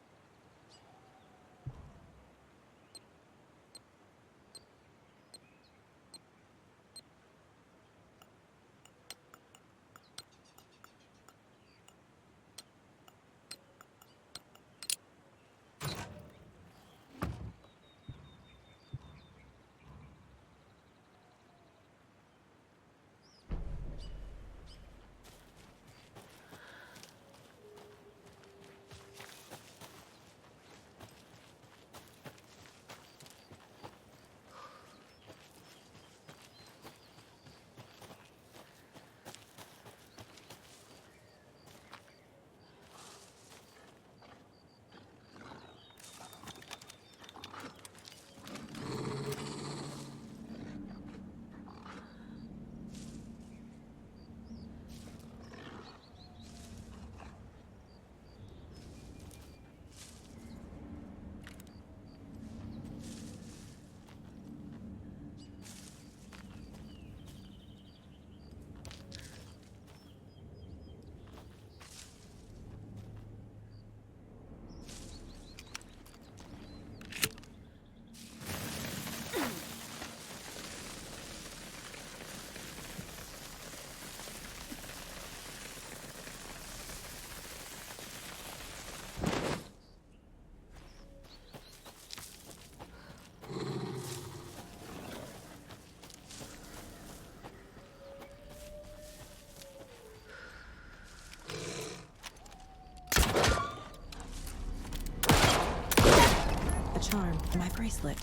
charm for my bracelet.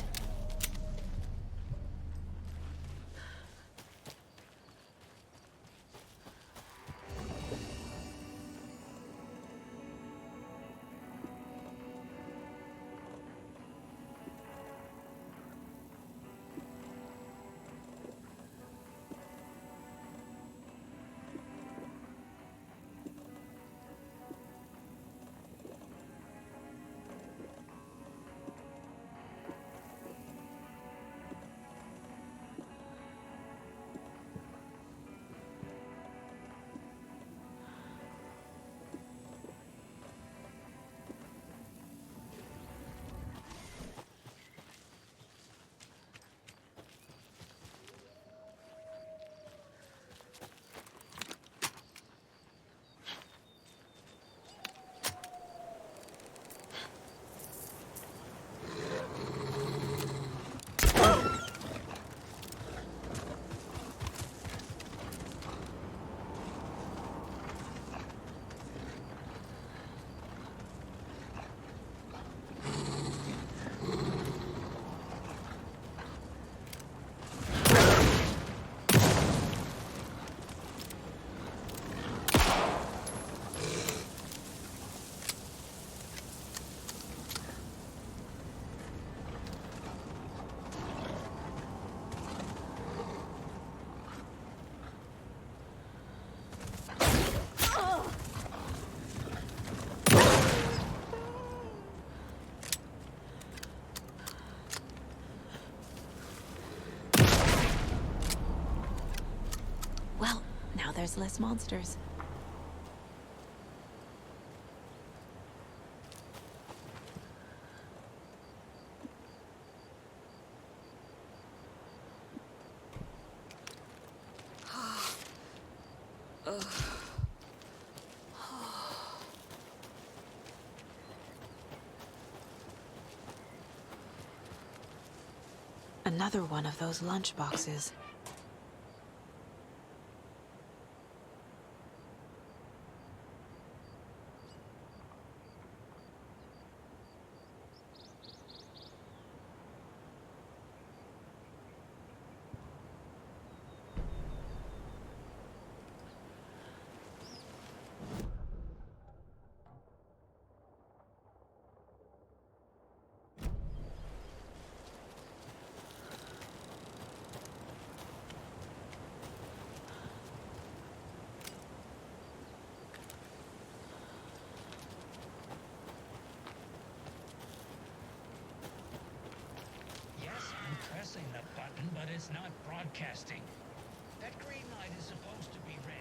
Well, now there's less monsters. Another one of those lunch boxes. Pressing the button, but it's not broadcasting. That green light is supposed to be red.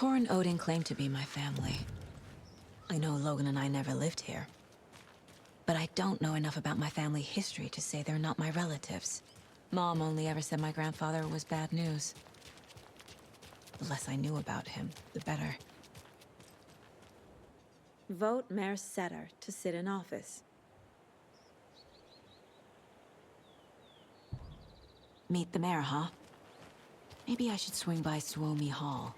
Tor and Odin claim to be my family. I know Logan and I never lived here. But I don't know enough about my family history to say they're not my relatives. Mom only ever said my grandfather was bad news. The less I knew about him, the better. Vote Mayor Setter to sit in office. Meet the mayor, huh? Maybe I should swing by Suomi Hall.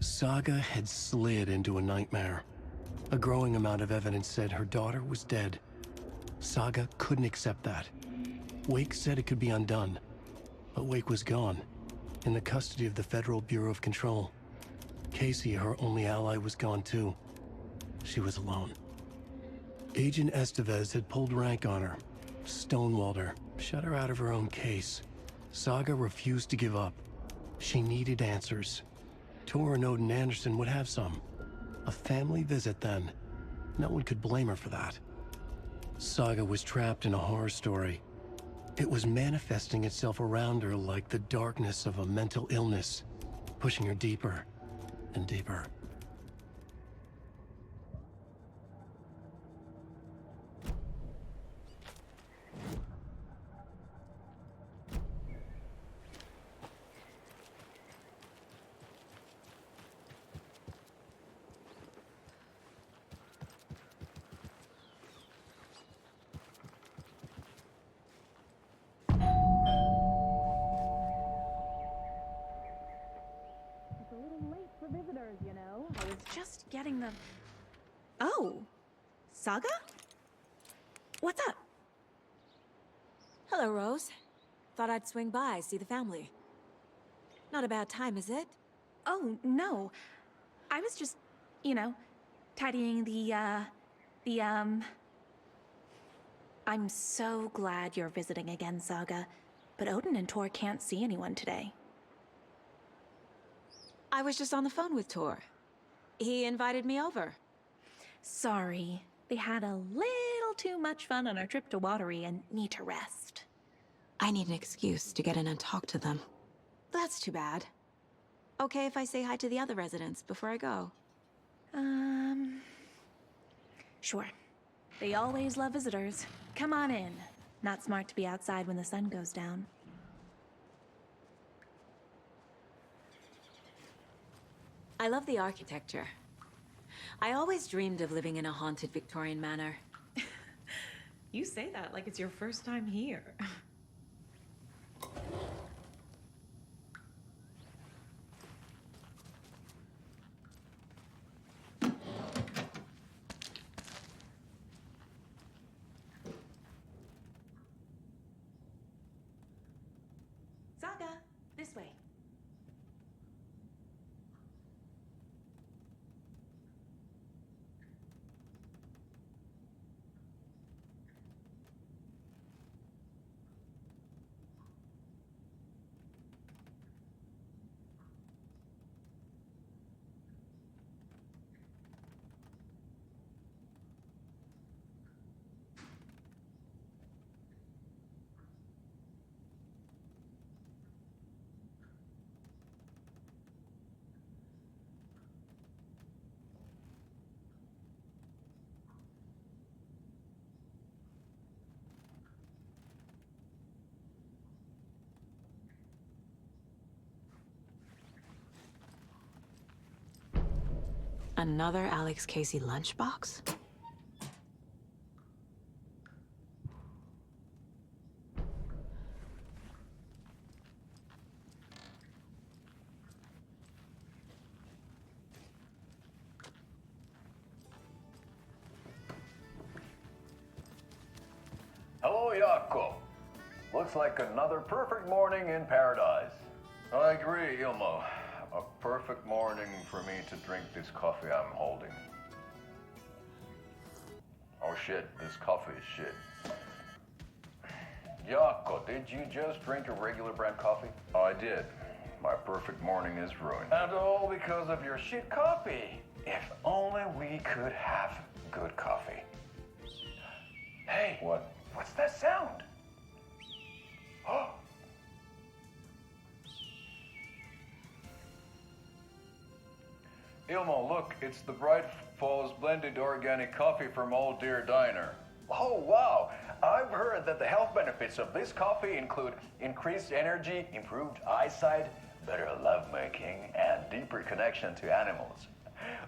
Saga had slid into a nightmare. A growing amount of evidence said her daughter was dead. Saga couldn't accept that. Wake said it could be undone. But Wake was gone, in the custody of the Federal Bureau of Control. Casey, her only ally, was gone too. She was alone. Agent Estevez had pulled rank on her, stonewalled her, shut her out of her own case. Saga refused to give up. She needed answers. Tor and Odin Anderson would have some. A family visit, then. No one could blame her for that. Saga was trapped in a horror story. It was manifesting itself around her like the darkness of a mental illness, pushing her deeper and deeper. I was just getting the... Oh, Saga? What's up? Hello, Rose. Thought I'd swing by, see the family. Not a bad time, is it? Oh, no. I was just, you know, tidying I'm so glad you're visiting again, Saga. But Odin and Tor can't see anyone today. I was just on the phone with Tor. He invited me over. Sorry. They had a little too much fun on our trip to Watery and need to rest. I need an excuse to get in and talk to them. That's too bad. Okay if I say hi to the other residents before I go? Sure. They always love visitors. Come on in. Not smart to be outside when the sun goes down. I love the architecture. I always dreamed of living in a haunted Victorian manor. You say that like it's your first time here. Saga, this way. Another Alex Casey lunchbox? Hello, Jaakko. Looks like another perfect morning in paradise. I agree, Ilmo. A perfect morning for me to drink this coffee I'm holding. Oh shit, this coffee is shit. Jaakko, did you just drink a regular brand coffee? I did. My perfect morning is ruined. And all because of your shit coffee. If only we could have good coffee. Hey. What? What's that sound? Oh. Ilmo, look, it's the Bright Falls blended organic coffee from Old Deer Diner. Oh, wow. I've heard that the health benefits of this coffee include increased energy, improved eyesight, better lovemaking, and deeper connection to animals.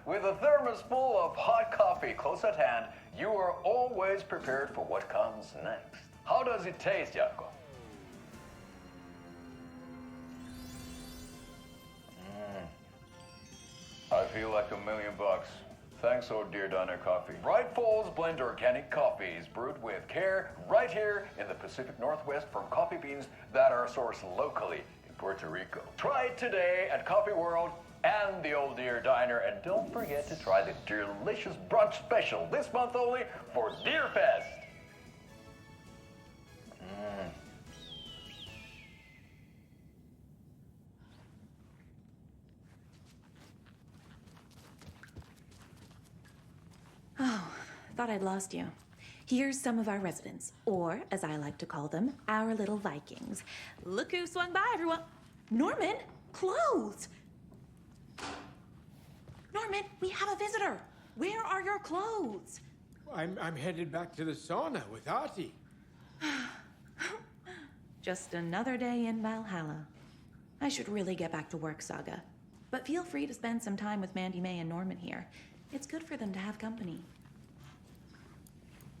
With a thermos full of hot coffee close at hand, you are always prepared for what comes next. How does it taste, Jaakko? I feel like $1 million. Thanks, Old Deer Diner Coffee. Bright Falls Blend Organic Coffee is brewed with care right here in the Pacific Northwest from coffee beans that are sourced locally in Puerto Rico. Try it today at Coffee World and the Old Deer Diner, and don't forget to try the delicious brunch special this month only for Deer Fest. Oh, thought I'd lost you. Here's some of our residents, or as I like to call them, our little Vikings. Look who swung by, everyone. Norman, clothes. Norman, we have a visitor. Where are your clothes? I'm headed back to the sauna with Artie. Just another day in Valhalla. I should really get back to work, Saga. But feel free to spend some time with Mandy May and Norman here. It's good for them to have company.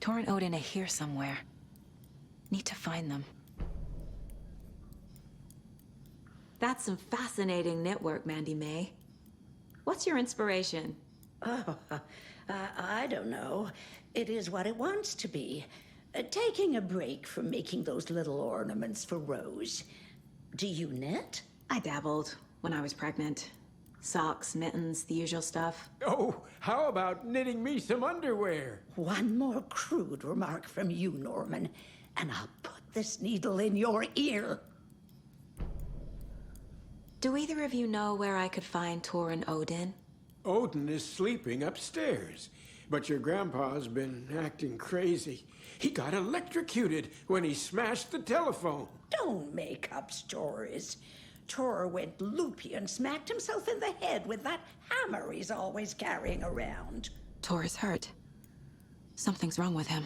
Tor and Odin are here somewhere. Need to find them. That's some fascinating knitwork, Mandy May. What's your inspiration? Oh, I don't know. It is what it wants to be. Taking a break from making those little ornaments for Rose. Do you knit? I dabbled when I was pregnant. Socks, mittens, the usual stuff. Oh, how about knitting me some underwear? One more crude remark from you, Norman, and I'll put this needle in your ear. Do either of you know where I could find Tor and Odin? Odin is sleeping upstairs, but your grandpa's been acting crazy. He got electrocuted when he smashed the telephone. Don't make up stories. Tor went loopy and smacked himself in the head with that hammer he's always carrying around. Tor is hurt. Something's wrong with him.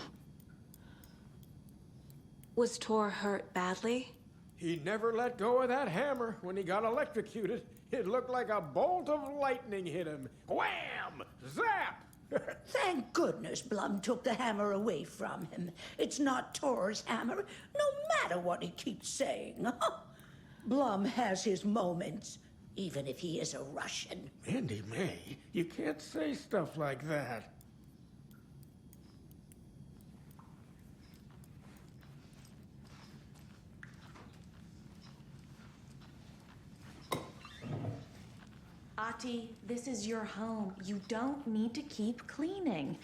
Was Tor hurt badly? He never let go of that hammer when he got electrocuted. It looked like a bolt of lightning hit him. Wham! Zap! Thank goodness Blum took the hammer away from him. It's not Tor's hammer, no matter what he keeps saying. Blum has his moments, even if he is a Russian. Mandy May, you can't say stuff like that. Ati, this is your home. You don't need to keep cleaning.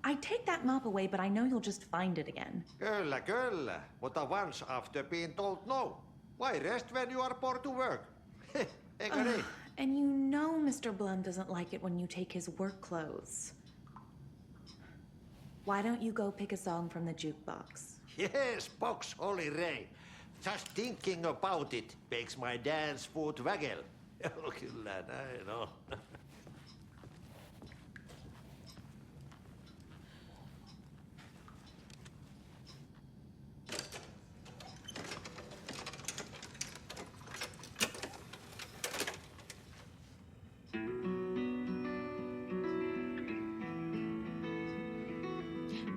I take that mop away, but I know you'll just find it again. Girl, but once after being told no. Why rest when you are poor to work? And you know Mr. Blum doesn't like it when you take his work clothes. Why don't you go pick a song from the jukebox? Yes, box Holy Ray. Just thinking about it makes my dance foot waggle. Kyllä näin on.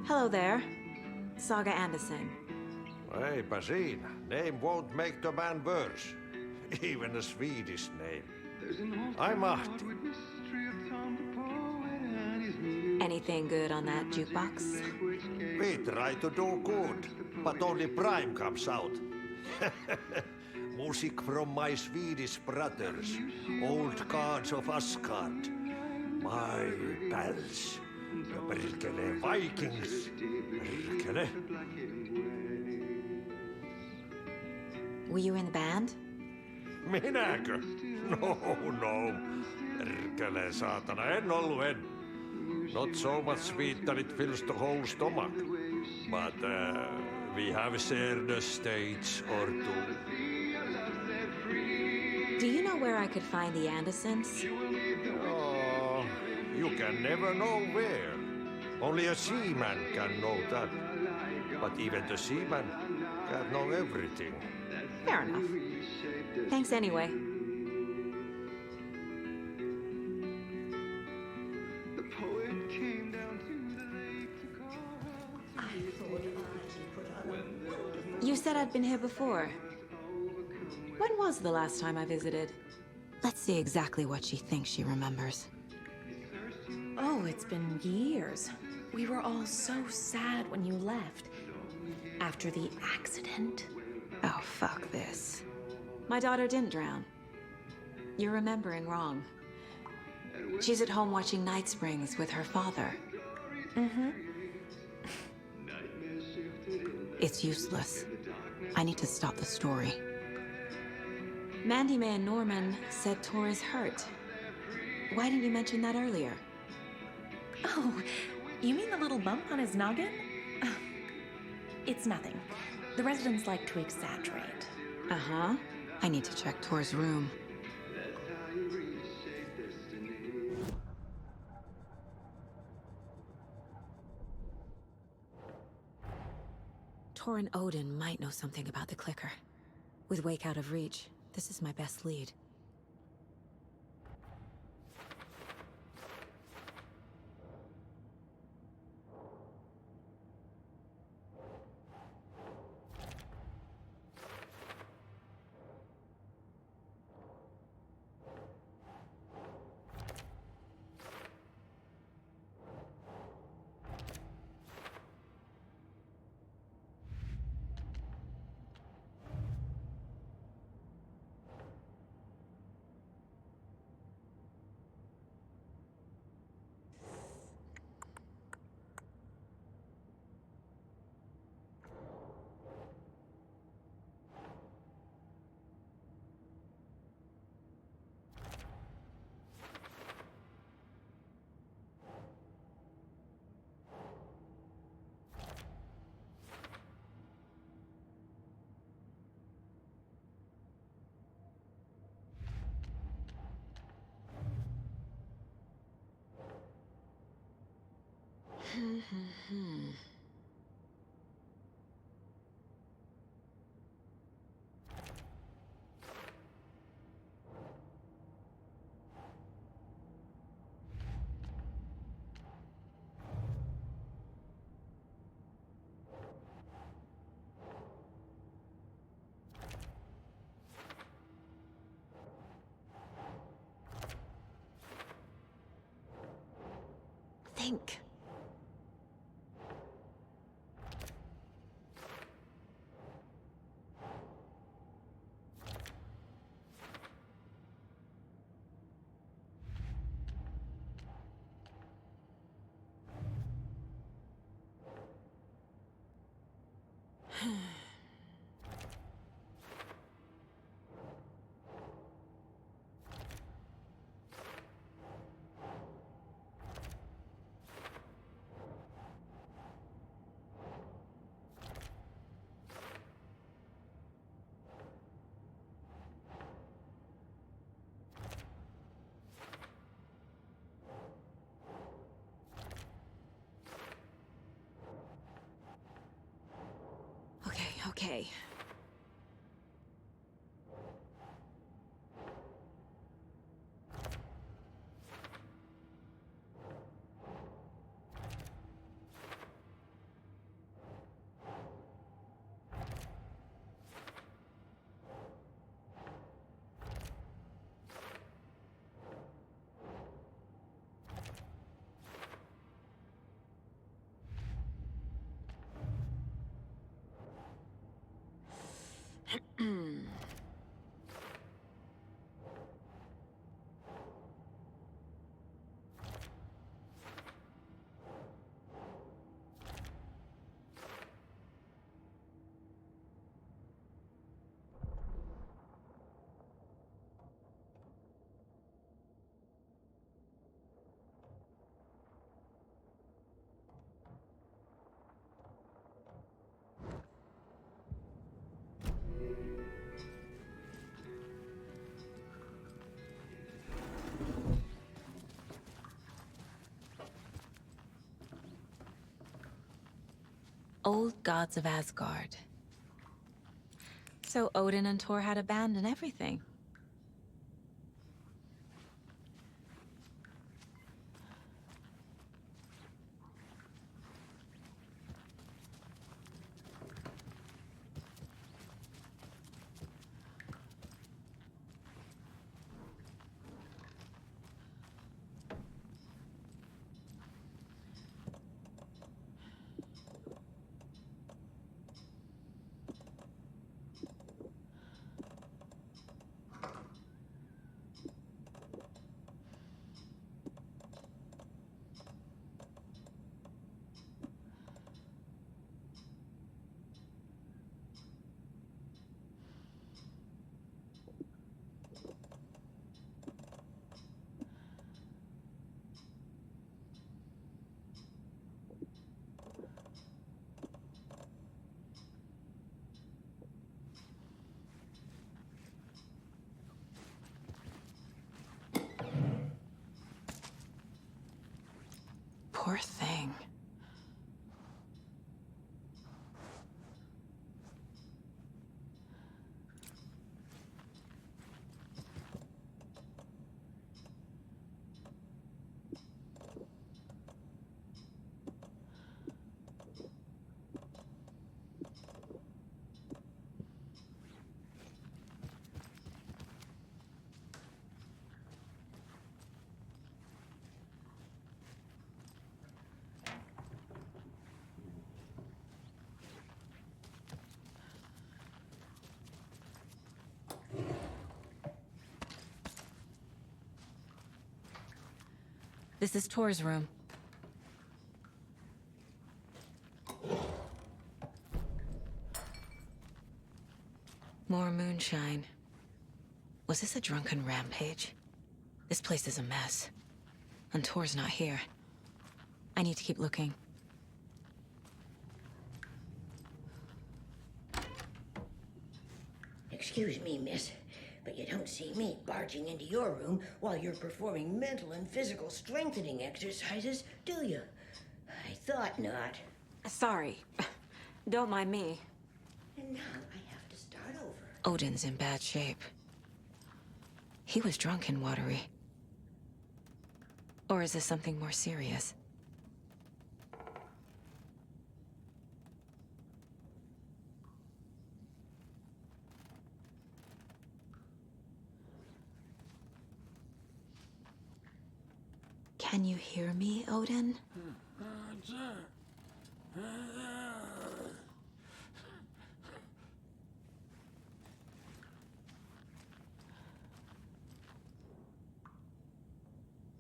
Hello there. Saga Anderson. Eipä siinä. Name won't make the man worse. Even a Swedish name. I'm Ahti. Anything good on that jukebox? We try to do good, but only Prime comes out. Music from my Swedish brothers, old gods of Asgard. My pals. Perkele Vikings. Perkele. Were you in the band? Minäkö? No. Perkele, saatana, en. Not so much sweet that it fills the whole stomach. But we have shared a stage or two. Do you know where I could find the Andersons? Oh, you can never know where. Only a seaman can know that. But even the seaman can't know everything. Fair enough. Thanks anyway. You said I'd been here before. When was the last time I visited? Let's see exactly what she thinks she remembers. Oh, it's been years. We were all so sad when you left. After the accident. Oh, fuck this. My daughter didn't drown. You're remembering wrong. She's at home watching Night Springs with her father. Mm-hmm. It's useless. I need to stop the story. Mandy May and Norman said Tor is hurt. Why didn't you mention that earlier? Oh, you mean the little bump on his noggin? It's nothing. The residents like to exaggerate. Uh-huh. I need to check Tor's room. Tor and Odin might know something about the clicker. With Wake out of reach, this is my best lead. Think. Okay. old gods of Asgard. So Odin and Thor had a band and everything. Poor thing. This is Tor's room. More moonshine. Was this a drunken rampage? This place is a mess. And Tor's not here. I need to keep looking. Excuse me, miss, but you don't see me barging into your room while you're performing mental and physical strengthening exercises, do you? I thought not. Sorry. Don't mind me. And now I have to start over. Odin's in bad shape. He was drunk and watery. Or is this something more serious? Can you hear me, Odin?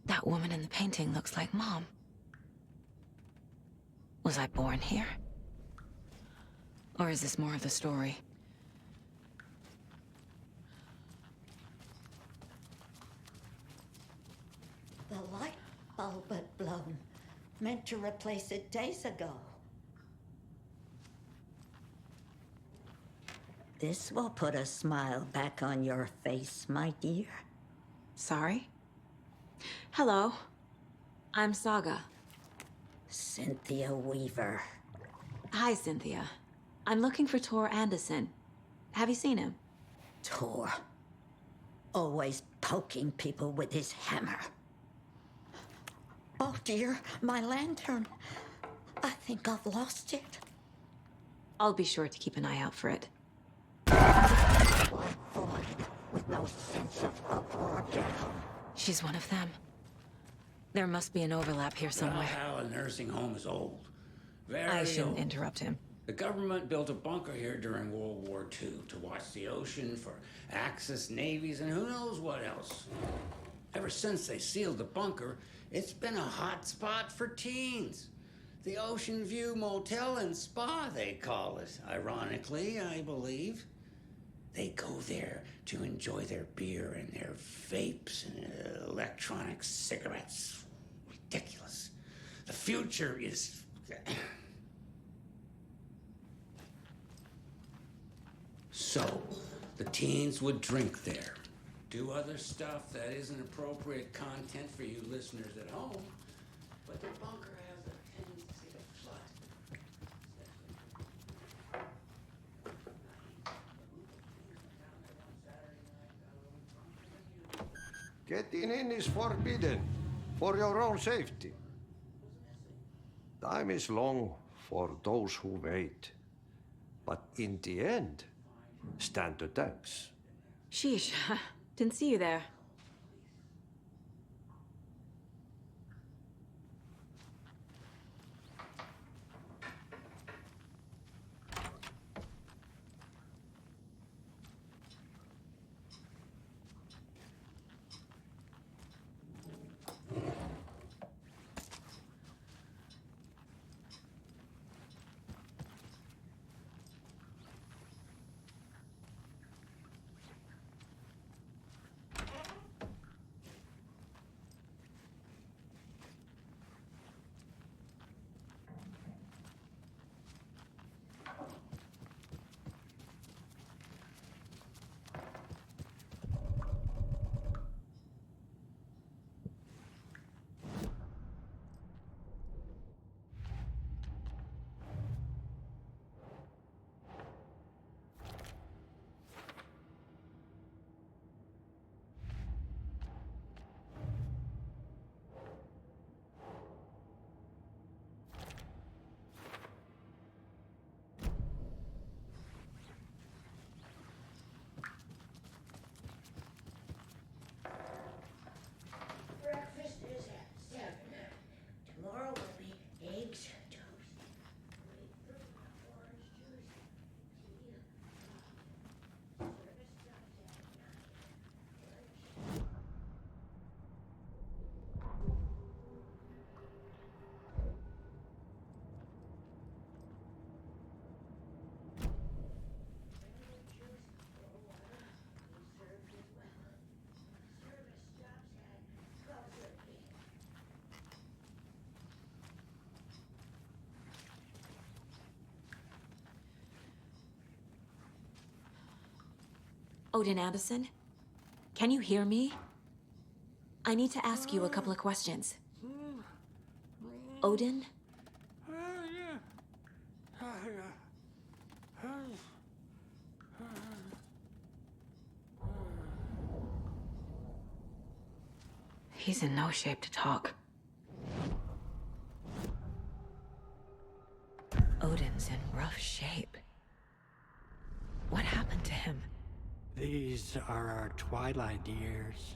That woman in the painting looks like Mom. Was I born here? Or is this more of the story? The light bulb had blown. Meant to replace it days ago. This will put a smile back on your face, my dear. Sorry? Hello. I'm Saga. Cynthia Weaver. Hi, Cynthia. I'm looking for Tor Anderson. Have you seen him? Tor. Always poking people with his hammer. Oh dear, my lantern. I think I've lost it. I'll be sure to keep an eye out for it. With no sense of up or down. She's one of them. There must be an overlap here somewhere. How a nursing home is old. Very I shouldn't old. interrupt him. The government built a bunker here during World War II to watch the ocean for Axis navies and who knows what else. Ever since they sealed the bunker, it's been a hot spot for teens. The Ocean View Motel and Spa, they call it. Ironically, I believe. They go there to enjoy their beer and their vapes and electronic cigarettes. Ridiculous. The future is... So, the teens would drink there. Do other stuff that isn't appropriate content for you listeners at home. But the bunker has a tendency to flood. Getting in is forbidden, for your own safety. Time is long for those who wait. But in the end, stand the thanks. Sheesh, didn't see you there. Breakfast is at 7. Tomorrow will be eggs, toast, grapefruit, orange juice, tea. Service starts at 9. Odin Anderson? Can you hear me? I need to ask you a couple of questions. Odin? He's in no shape to talk. Odin's in rough shape. What happened to him? These are our twilight years.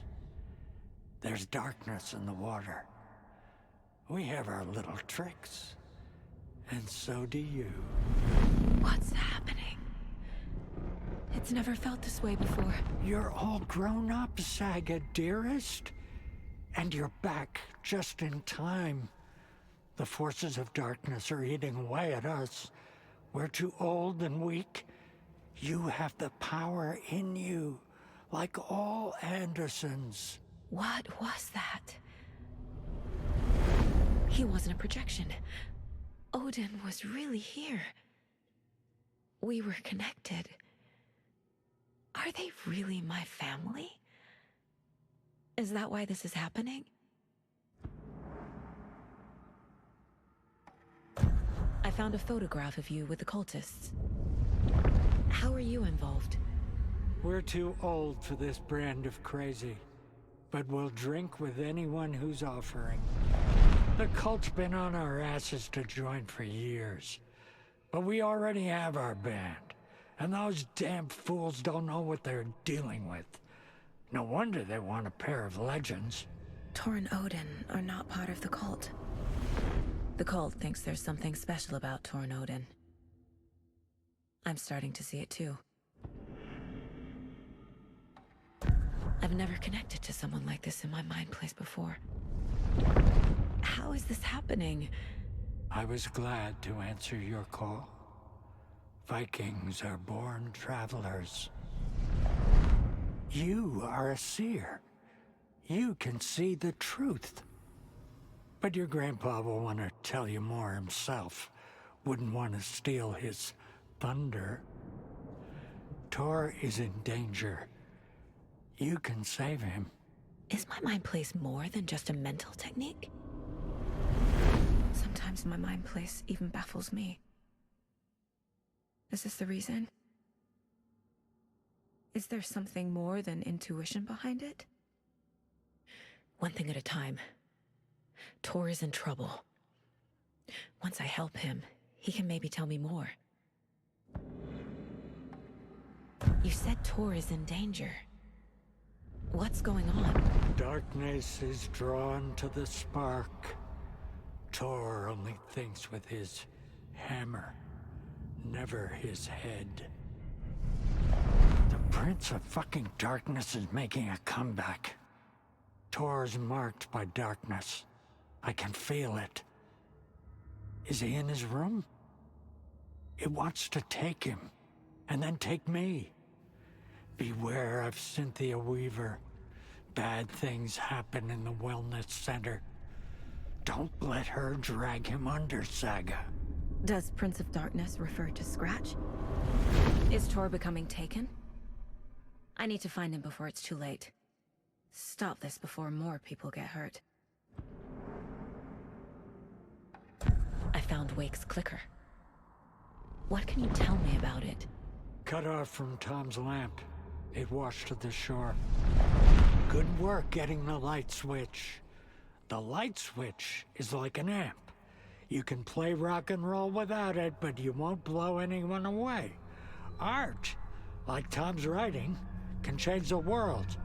There's darkness in the water. We have our little tricks. And so do you. What's happening? It's never felt this way before. You're all grown up, Saga, dearest. And you're back just in time. The forces of darkness are eating away at us. We're too old and weak. You have the power in you, like all Andersons. What was that? He wasn't a projection. Odin was really here. We were connected. Are they really my family? Is that why this is happening? I found a photograph of you with the cultists. How are you involved? We're too old for this brand of crazy, but we'll drink with anyone who's offering. The cult's been on our asses to join for years, but we already have our band, and those damn fools don't know what they're dealing with. No wonder they want a pair of legends. Tor and Odin are not part of the cult. The cult thinks there's something special about Tor and Odin. I'm starting to see it too. I've never connected to someone like this in my mind place before. How is this happening? I was glad to answer your call. Vikings are born travelers. You are a seer. You can see the truth. But your grandpa will want to tell you more himself. Wouldn't want to steal his thunder. Tor is in danger. You can save him. Is my mind place more than just a mental technique? Sometimes my mind place even baffles me. Is this the reason? Is there something more than intuition behind it? One thing at a time. Tor is in trouble. Once I help him, he can maybe tell me more. You said Tor is in danger. What's going on? Darkness is drawn to the spark. Tor only thinks with his hammer, never his head. The Prince of fucking Darkness is making a comeback. Tor's marked by darkness. I can feel it. Is he in his room? It wants to take him, and then take me. Beware of Cynthia Weaver. Bad things happen in the wellness center. Don't let her drag him under, Saga. Does Prince of Darkness refer to Scratch? Is Tor becoming taken? I need to find him before it's too late. Stop this before more people get hurt. I found Wake's clicker. What can you tell me about it? Cut off from Tom's lamp. It washed to the shore. Good work getting the light switch. The light switch is like an amp. You can play rock and roll without it, but you won't blow anyone away. Art, like Tom's writing, can change the world,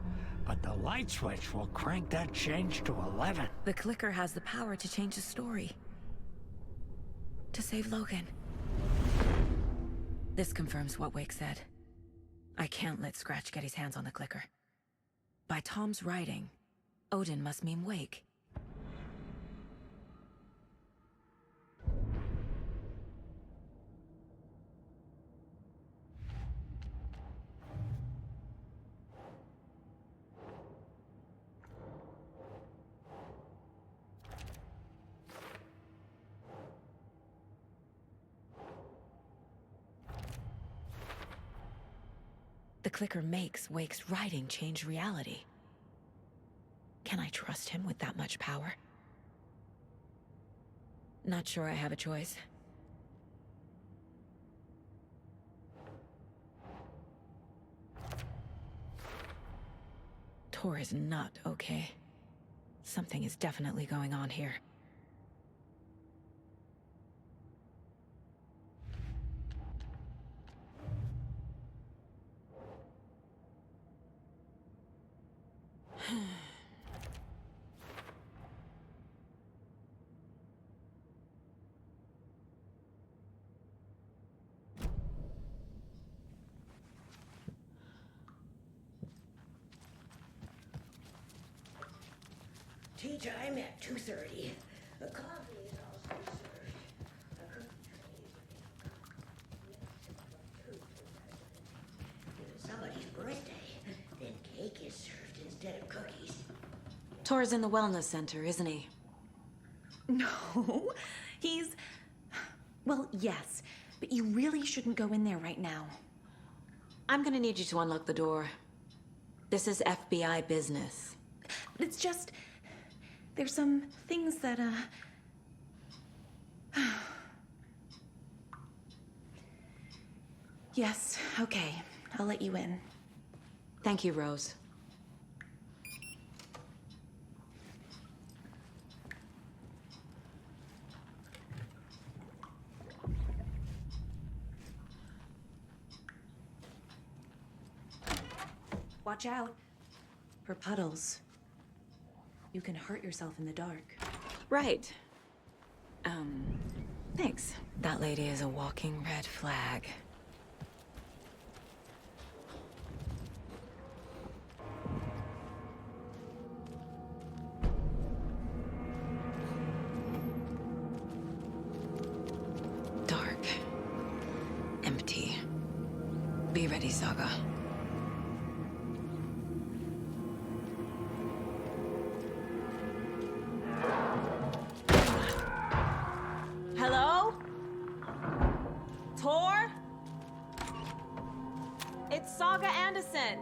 but the light switch will crank that change to 11. The clicker has the power to change the story. To save Logan. This confirms what Wake said. I can't let Scratch get his hands on the clicker. By Tom's writing, Odin must mean Wake. The clicker makes Wake's writing change reality. Can I trust him with that much power? Not sure I have a choice. Tor is not okay. Something is definitely going on here. Tea time at 2:30. A coffee is also served. A cookie tray is if it's somebody's birthday, then cake is served instead of cookies. Tor's in the wellness center, isn't he? No, he's... Well, yes, but you really shouldn't go in there right now. I'm gonna need you to unlock the door. This is FBI business. It's just... There's some things that, Yes, okay. I'll let you in. Thank you, Rose. Watch out. For puddles. You can hurt yourself in the dark. Right. Thanks. That lady is a walking red flag. Dark. Empty. Be ready, Saga. Hello? Tor? It's Saga Anderson.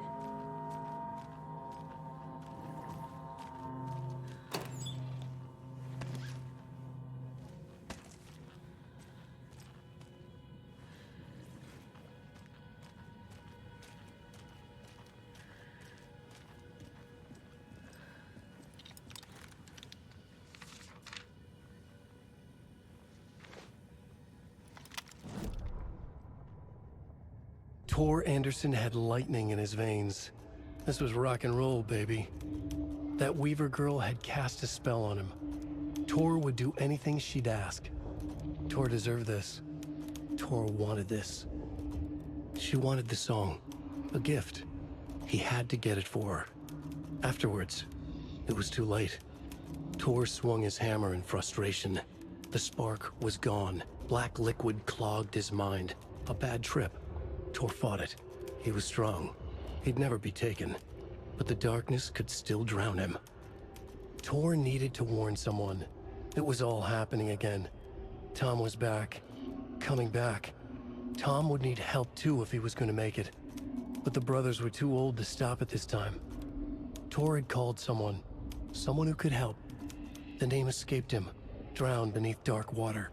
Tor Anderson had lightning in his veins. This was rock and roll, baby. That Weaver girl had cast a spell on him. Tor would do anything she'd ask. Tor deserved this. Tor wanted this. She wanted the song, a gift. He had to get it for her. Afterwards, it was too late. Tor swung his hammer in frustration. The spark was gone. Black liquid clogged his mind. A bad trip. Tor fought it. He was strong. He'd never be taken. But the darkness could still drown him. Tor needed to warn someone. It was all happening again. Tom was back. Coming back. Tom would need help too if he was going to make it. But the brothers were too old to stop at this time. Tor had called someone. Someone who could help. The name escaped him. Drowned beneath dark water.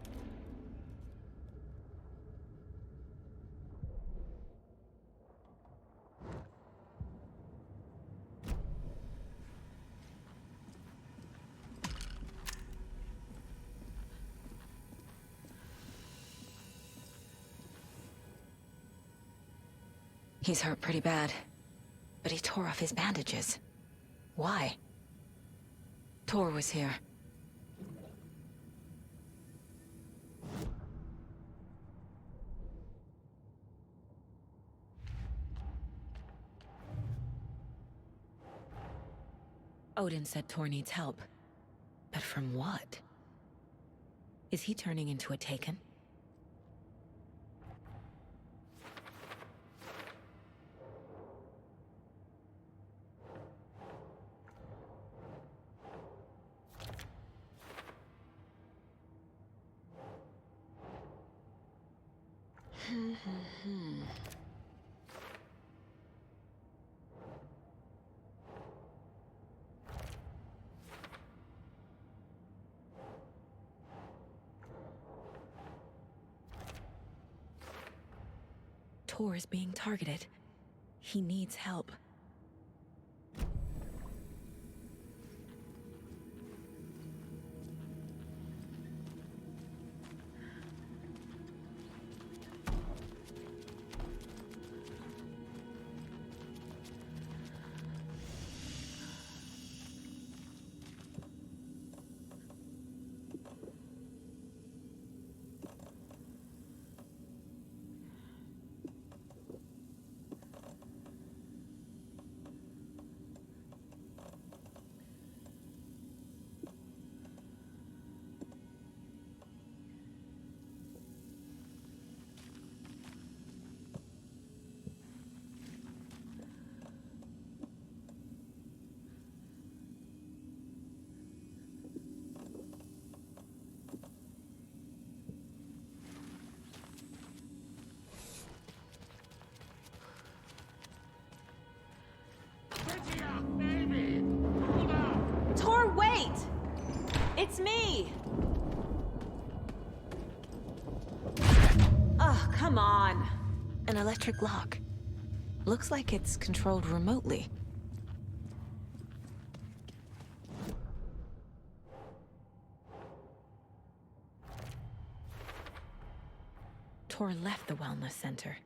He's hurt pretty bad, but he tore off his bandages. Why? Tor was here. Odin said Tor needs help. But from what? Is he turning into a Taken? Tor is being targeted. He needs help. Tor, wait! It's me! Oh, come on. An electric lock. Looks like it's controlled remotely. Tor left the wellness center.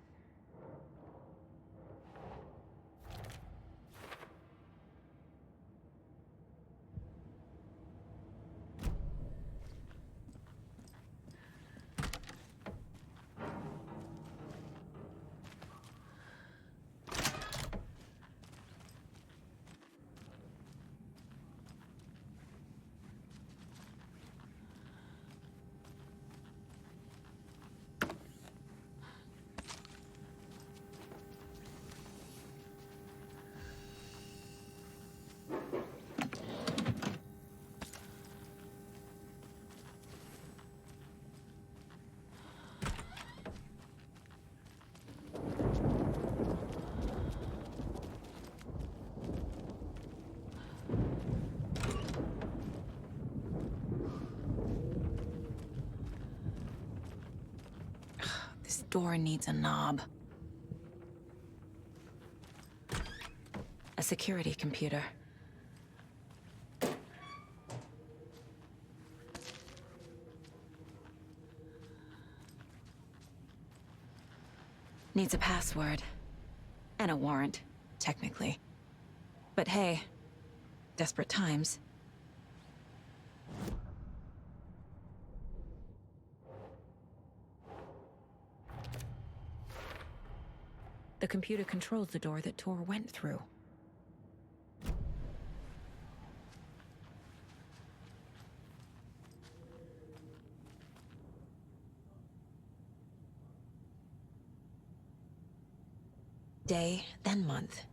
This door needs a knob. A security computer. Needs a password. And a warrant, technically. But hey, desperate times. The computer controls the door that Tor went through. Day, then month.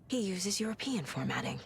He uses European formatting.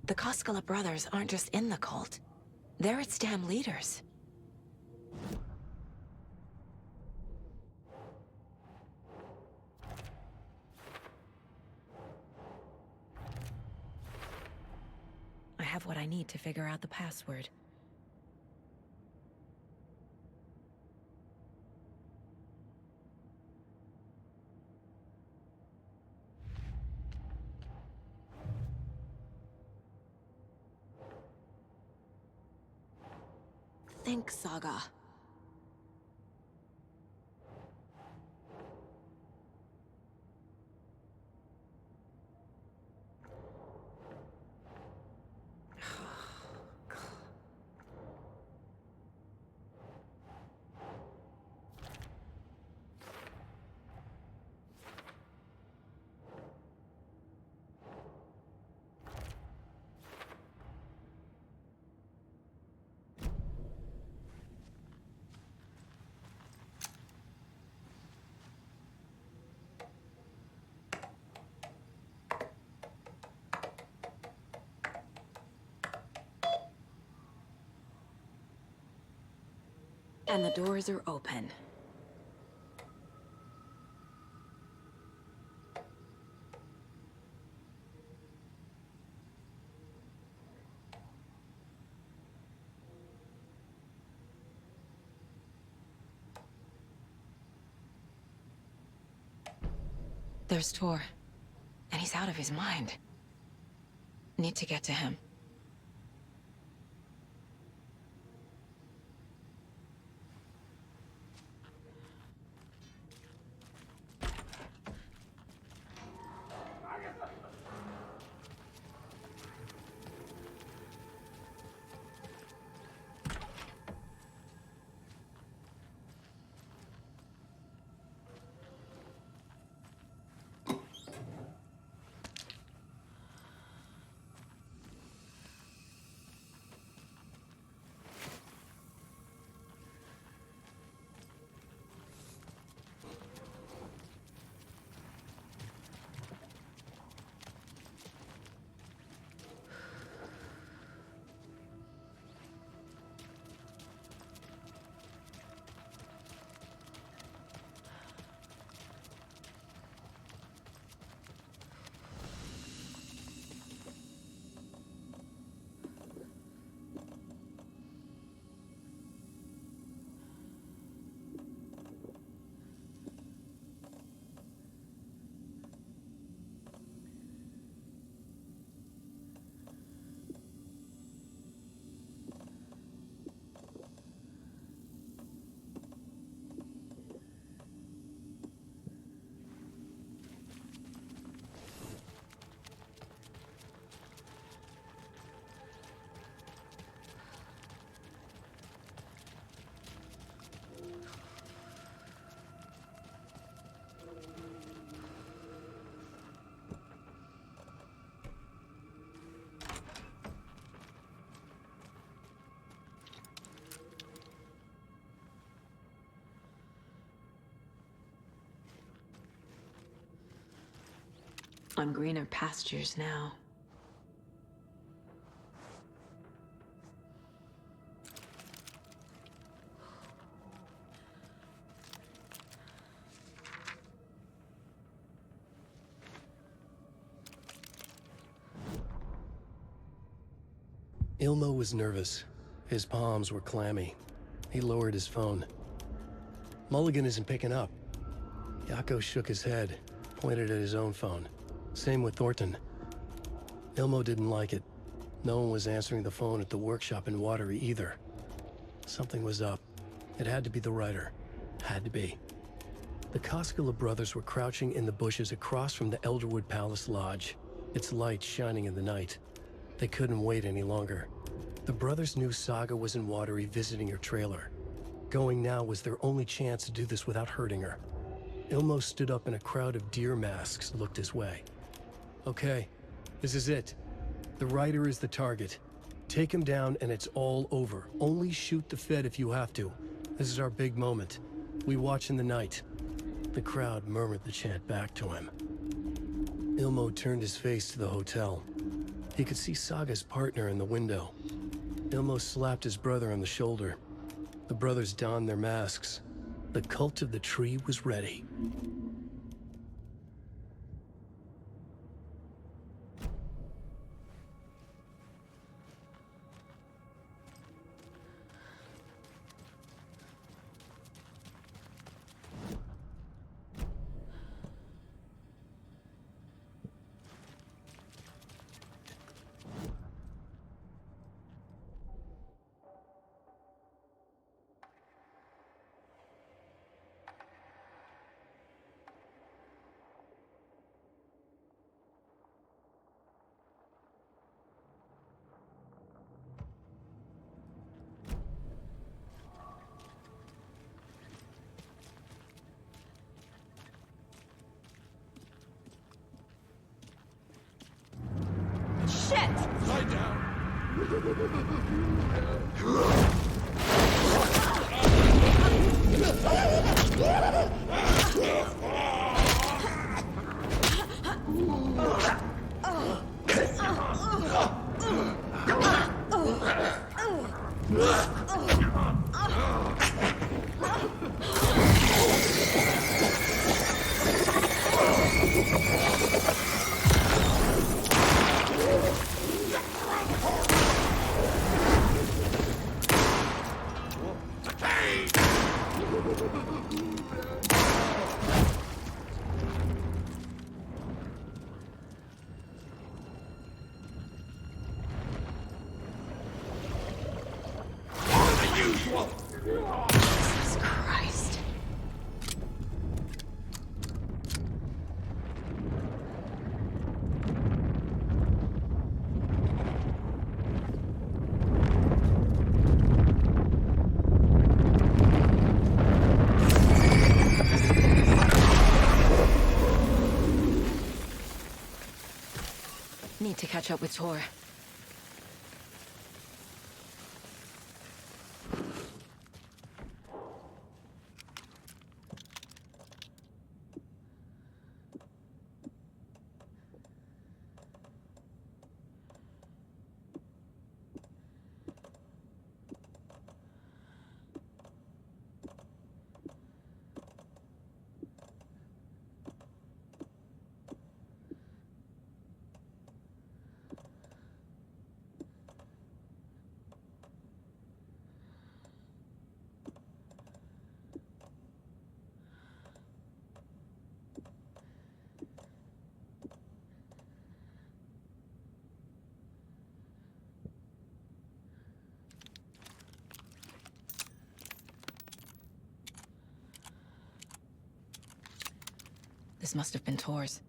The Costala brothers aren't just in the cult. They're its damn leaders. I have what I need to figure out the password. Think, Saga. And the doors are open. There's Tor, and he's out of his mind. Need to get to him. On greener pastures now. Ilmo was nervous. His palms were clammy. He lowered his phone. Mulligan isn't picking up. Yako shook his head, pointed at his own phone. Same with Thornton. Ilmo didn't like it. No one was answering the phone at the workshop in Watery either. Something was up. It had to be the writer. Had to be. The Koskela brothers were crouching in the bushes across from the Elderwood Palace Lodge, its light shining in the night. They couldn't wait any longer. The brothers knew Saga was in Watery visiting her trailer. Going now was their only chance to do this without hurting her. Ilmo stood up and a crowd of deer masks looked his way. Okay, this is it. The writer is the target. Take him down and it's all over. Only shoot the Fed if you have to. This is our big moment. We watch in the night. The crowd murmured the chant back to him. Ilmo turned his face to the hotel. He could see Saga's partner in the window. Ilmo slapped his brother on the shoulder. The brothers donned their masks. The cult of the tree was ready. Shit! Lie down! Jesus Christ. Need to catch up with Tor. This must have been Tor's.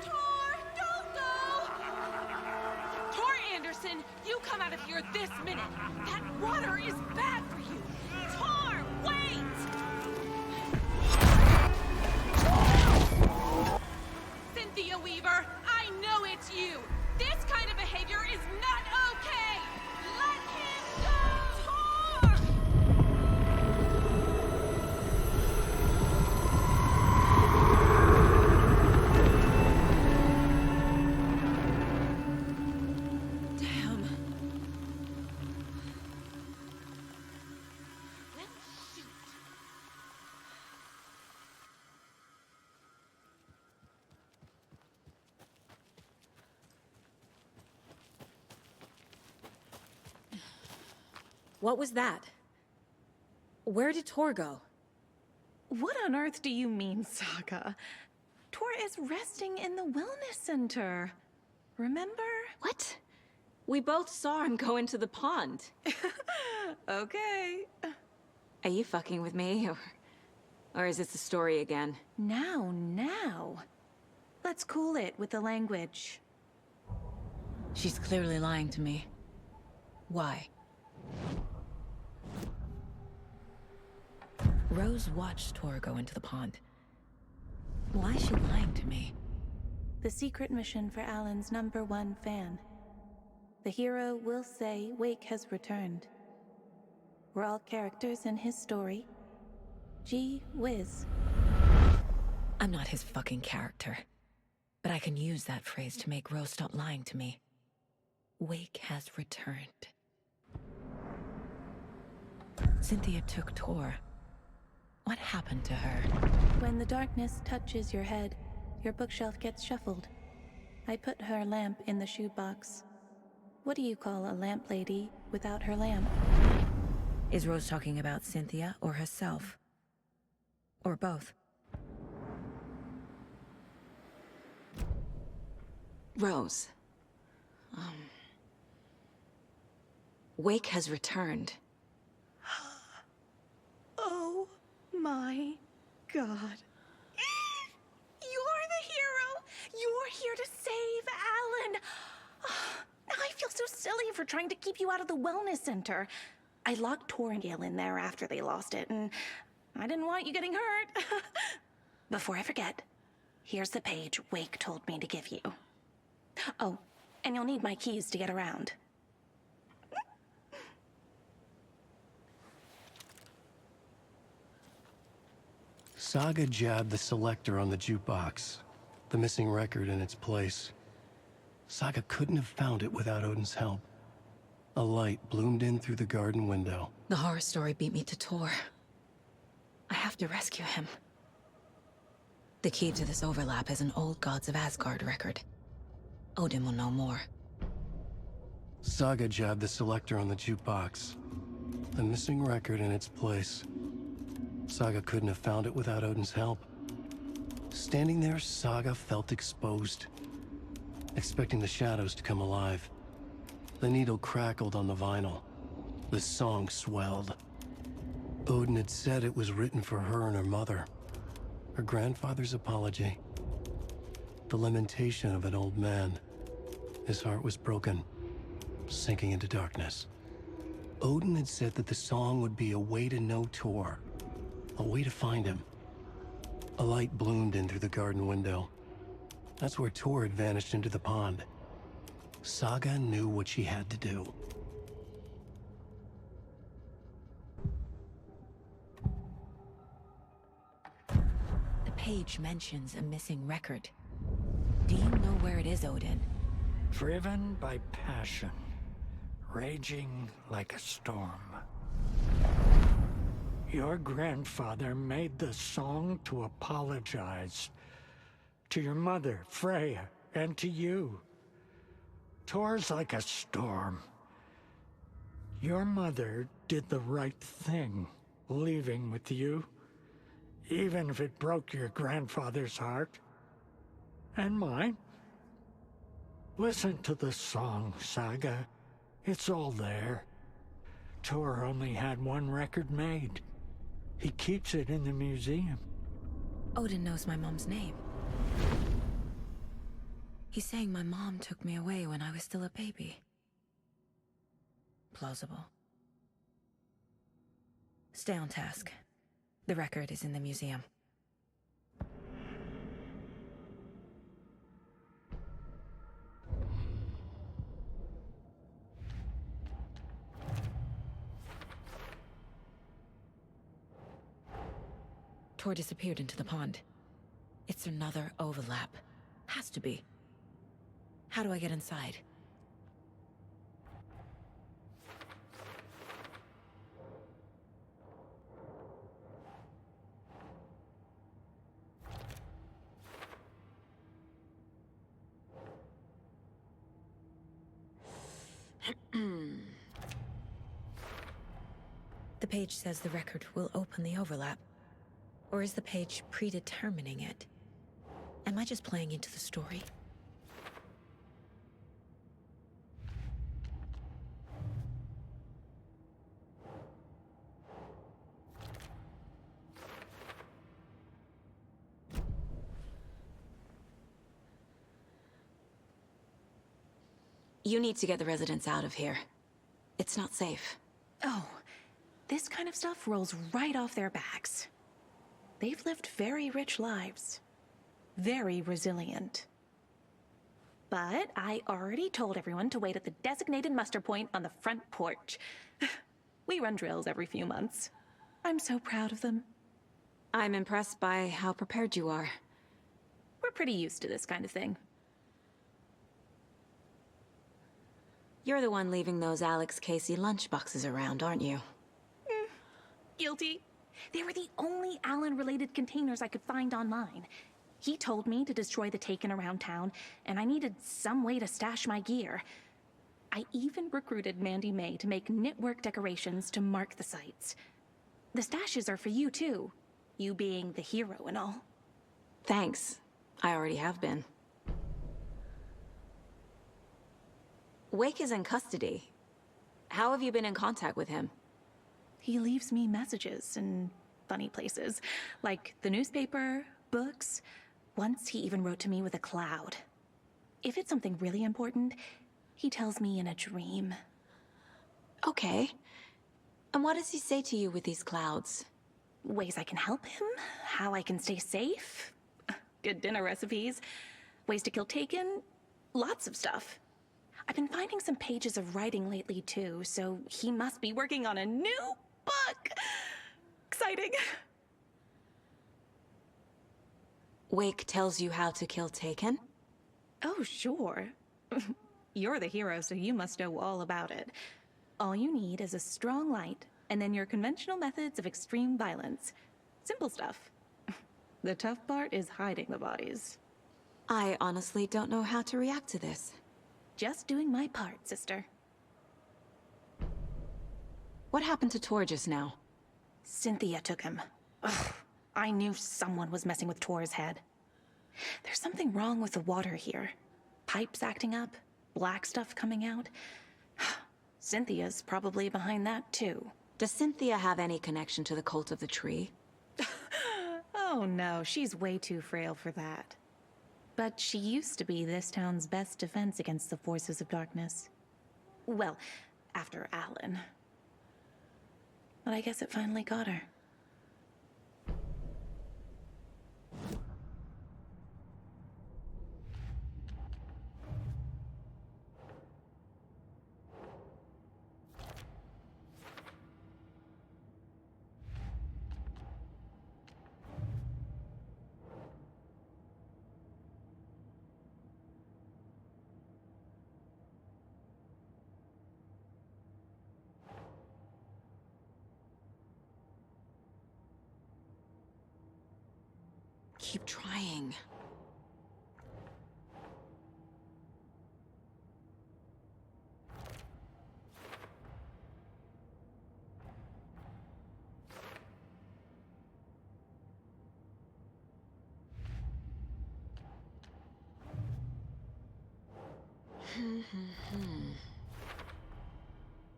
Tor, don't You come out of here this minute! That water is bad for you! Tor, wait! Cynthia Weaver, I know it's you! This kind of behavior is not okay! Let him go! Tor! Damn. What was that? Where did Tor go? What on earth do you mean, Saga? Tor is resting in the wellness center. Remember? What? We both saw him go into the pond. Okay. Are you fucking with me, or is this the story again? Now. Let's cool it with the language. She's clearly lying to me. Why? Rose watched Tor go into the pond. Why is she lying to me? The secret mission for Alan's #1 fan. The hero will say Wake has returned. We're all characters in his story. Gee whiz. I'm not his fucking character. But I can use that phrase to make Rose stop lying to me. Wake has returned. Cynthia took Tor. What happened to her? When the darkness touches your head, your bookshelf gets shuffled. I put her lamp in the shoebox. What do you call a lamp lady without her lamp? Is Rose talking about Cynthia or herself? Or both? Rose. Wake has returned. Oh my God. You're the hero! You're here to save Alan! I feel so silly for trying to keep you out of the wellness center. I locked Tor and Gale in there after they lost it, and I didn't want you getting hurt. Before I forget, here's the page Wake told me to give you. Oh, and you'll need my keys to get around. Saga jabbed the selector on the jukebox, the missing record in its place. Saga couldn't have found it without Odin's help. A light bloomed in through the garden window. The horror story beat me to Tor. I have to rescue him. The key to this overlap is an old Gods of Asgard record. Odin will know more. Saga jabbed the selector on the jukebox, the missing record in its place. Saga couldn't have found it without Odin's help. Standing there, Saga felt exposed, expecting the shadows to come alive. The needle crackled on the vinyl. The song swelled. Odin had said it was written for her and her mother. Her grandfather's apology. The lamentation of an old man. His heart was broken, sinking into darkness. Odin had said that the song would be a way to know Tor, a way to find him. A light bloomed in through the garden window. That's where Tor had vanished into the pond. Saga knew what she had to do. The page mentions a missing record. Do you know where it is, Odin? Driven by passion, raging like a storm. Your grandfather made the song to apologize. To your mother, Freya, and to you. Tor's like a storm. Your mother did the right thing, leaving with you, even if it broke your grandfather's heart. And mine. Listen to the song, Saga. It's all there. Tor only had one record made. He keeps it in the museum. Odin knows my mom's name. He's saying my mom took me away when I was still a baby. plausible. Stay on task. The record is in the museum. Tor disappeared into the pond. It's another overlap. Has to be. How do I get inside? The page says the record will open the overlap. Or is the page predetermining it? Am I just playing into the story? You need to get the residents out of here. It's not safe. Oh, this kind of stuff rolls right off their backs. They've lived very rich lives. Very resilient. But I already told everyone to wait at the designated muster point on the front porch. We run drills every few months. I'm so proud of them. I'm impressed by how prepared you are. We're pretty used to this kind of thing. You're the one leaving those Alex Casey lunchboxes around, aren't you? Guilty. They were the only Alan-related containers I could find online. He told me to destroy the Taken around town, and I needed some way to stash my gear. I even recruited Mandy May to make knitwork decorations to mark the sites. The stashes are for you, too. You being the hero and all. Thanks. I already have been. Wake is in custody. How have you been in contact with him? He leaves me messages in funny places, like the newspaper, books. Once he even wrote to me with a cloud. If it's something really important, he tells me in a dream. Okay. And what does he say to you with these clouds? Ways I can help him, how I can stay safe, good dinner recipes, ways to kill Taken, lots of stuff. I've been finding some pages of writing lately too, so he must be working on a new book. Exciting. Wake tells you how to kill Taken? Oh, sure. You're the hero, so you must know all about it. All you need is a strong light, and then your conventional methods of extreme violence. Simple stuff. The tough part is hiding the bodies. I honestly don't know how to react to this. Just doing my part, sister. What happened to Tor just now? Cynthia took him. Ugh, I knew someone was messing with Tor's head. There's something wrong with the water here. Pipes acting up, black stuff coming out. Cynthia's probably behind that too. Does Cynthia have any connection to the cult of the tree? Oh no, she's way too frail for that. But she used to be this town's best defense against the forces of darkness. Well, after Alan. But I guess it finally got her. Keep trying.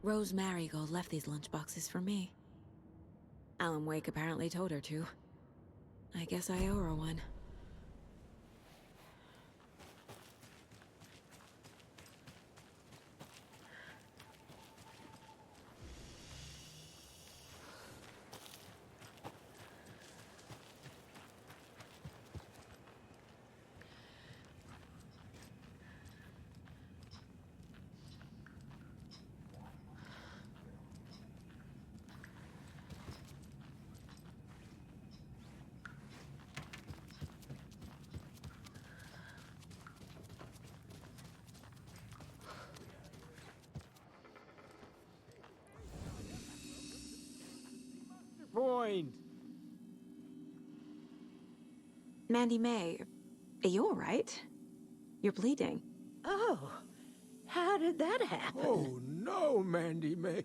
Rose Marigold left these lunchboxes for me. Alan Wake apparently told her to. I guess I owe her one. point. Mandy May, are you all right? You're bleeding. Oh, how did that happen? Oh, no, Mandy May.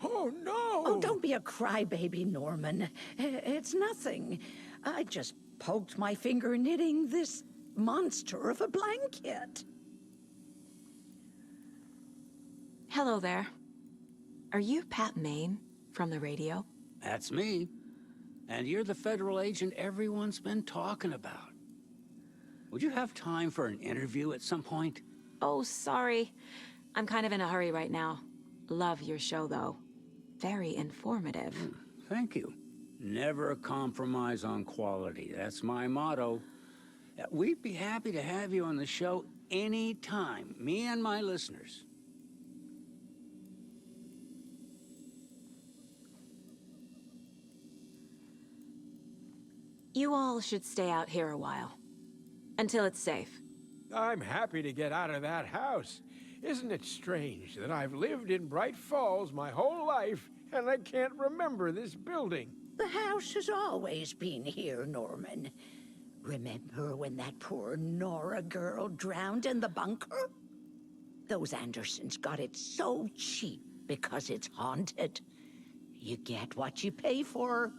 Oh, no! Oh, don't be a crybaby, Norman. It's nothing. I just poked my finger knitting this monster of a blanket. Hello there. Are you Pat Maine from the radio? That's me. And you're the federal agent everyone's been talking about. Would you have time for an interview at some point? Oh, sorry. I'm kind of in a hurry right now. Love your show, though. Very informative. Thank you. Never compromise on quality. That's my motto. We'd be happy to have you on the show anytime, me and my listeners. You all should stay out here a while. Until it's safe. I'm happy to get out of that house. Isn't it strange that I've lived in Bright Falls my whole life and I can't remember this building? The house has always been here, Norman. Remember when that poor Nora girl drowned in the bunker? Those Andersons got it so cheap because it's haunted. You get what you pay for.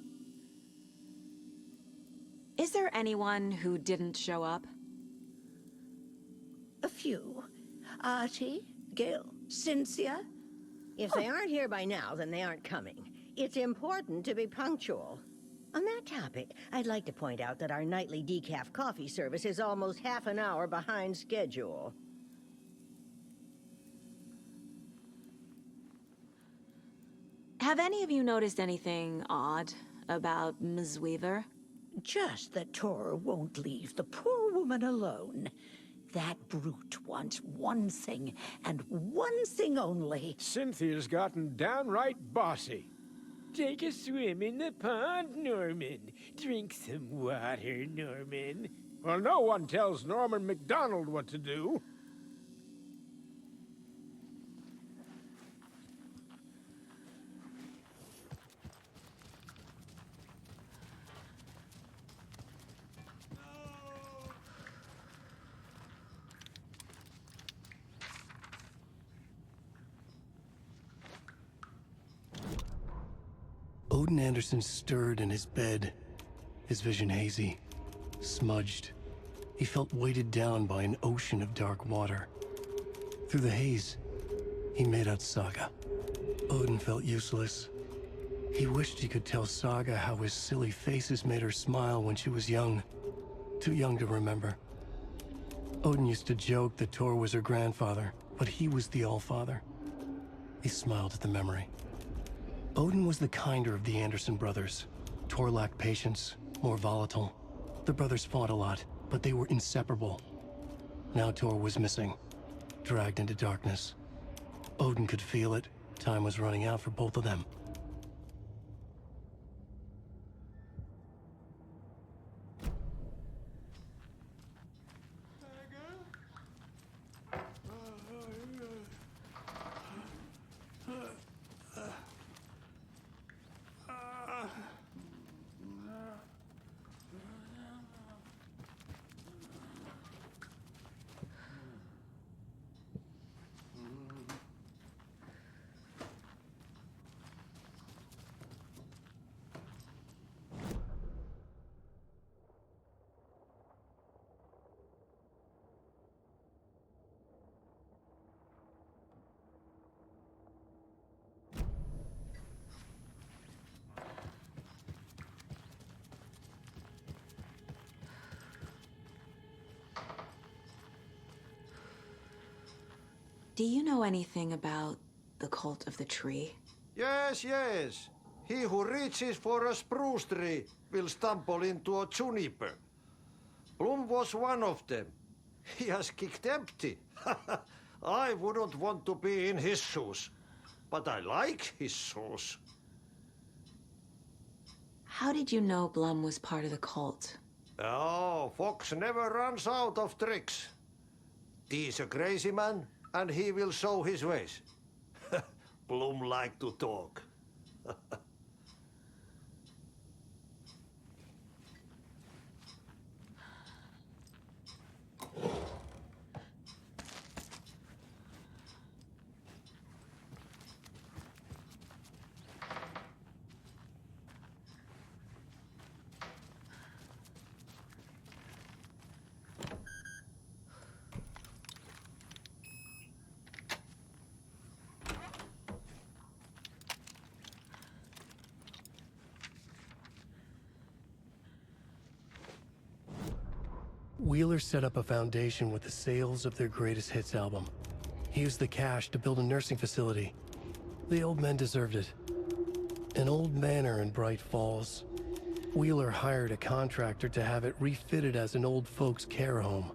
Is there anyone who didn't show up? A few. Artie, Gil, Cynthia. If they aren't here by now, then they aren't coming. It's important to be punctual. On that topic, I'd like to point out that our nightly decaf coffee service is almost half an hour behind schedule. Have any of you noticed anything odd about Ms. Weaver? Just that Tor won't leave the poor woman alone. That brute wants one thing, and one thing only. Cynthia's gotten downright bossy. Take a swim in the pond, Norman. Drink some water, Norman. Well, no one tells Norman MacDonald what to do. Odin Anderson stirred in his bed, his vision hazy, smudged. He felt weighted down by an ocean of dark water. Through the haze, he made out Saga. Odin felt useless. He wished he could tell Saga how his silly faces made her smile when she was young. Too young to remember. Odin used to joke that Tor was her grandfather, but he was the Allfather. He smiled at the memory. Odin was the kinder of the Anderson brothers. Tor lacked patience, more volatile. The brothers fought a lot, but they were inseparable. Now Tor was missing, dragged into darkness. Odin could feel it. Time was running out for both of them. Do you know anything about the cult of the tree? Yes, yes. He who reaches for a spruce tree will stumble into a juniper. Bloom was one of them. He has kicked empty. I wouldn't want to be in his shoes, but I like his shoes. How did you know Blum was part of the cult? Oh, Fox never runs out of tricks. He's a crazy man, and he will show his ways. Bloom like to talk. Wheeler set up a foundation with the sales of their greatest hits album. He used the cash to build a nursing facility. The old men deserved it. An old manor in Bright Falls. Wheeler hired a contractor to have it refitted as an old folks' care home.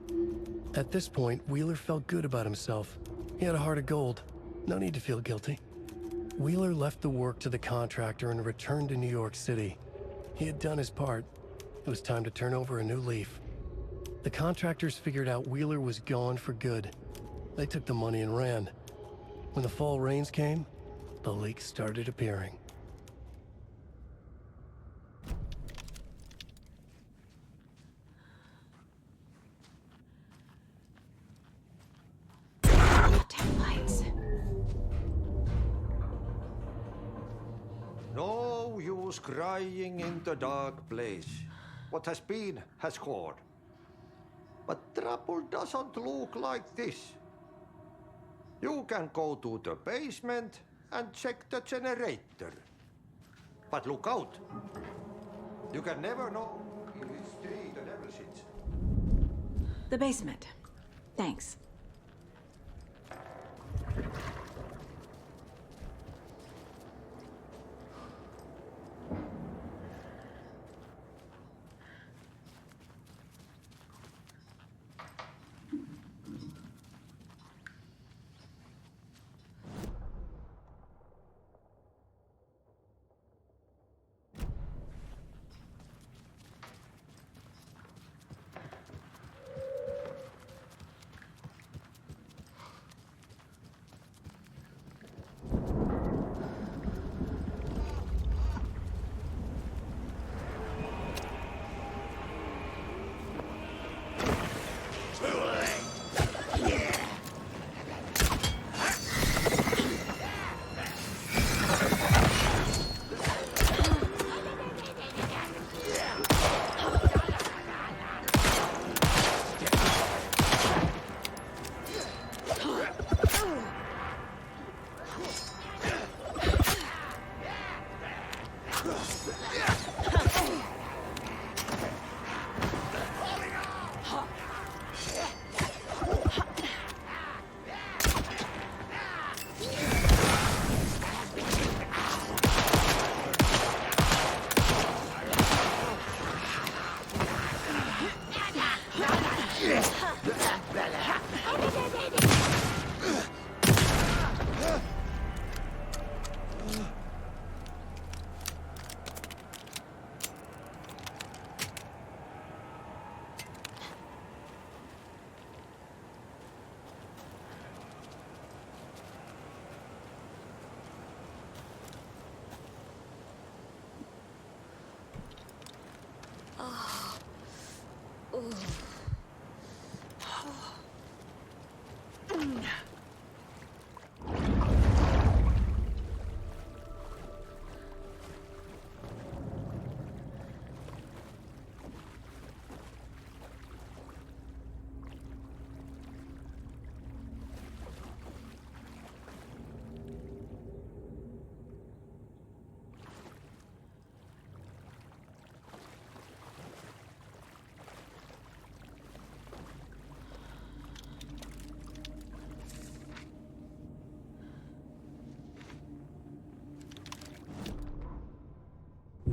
At this point, Wheeler felt good about himself. He had a heart of gold. No need to feel guilty. Wheeler left the work to the contractor and returned to New York City. He had done his part. It was time to turn over a new leaf. The contractors figured out Wheeler was gone for good. They took the money and ran. When the fall rains came, the leaks started appearing. No use crying in the dark place. What has been has gone. But trouble doesn't look like this. You can go to the basement and check the generator. But look out. You can never know in which tree the devil sits. The basement. Thanks.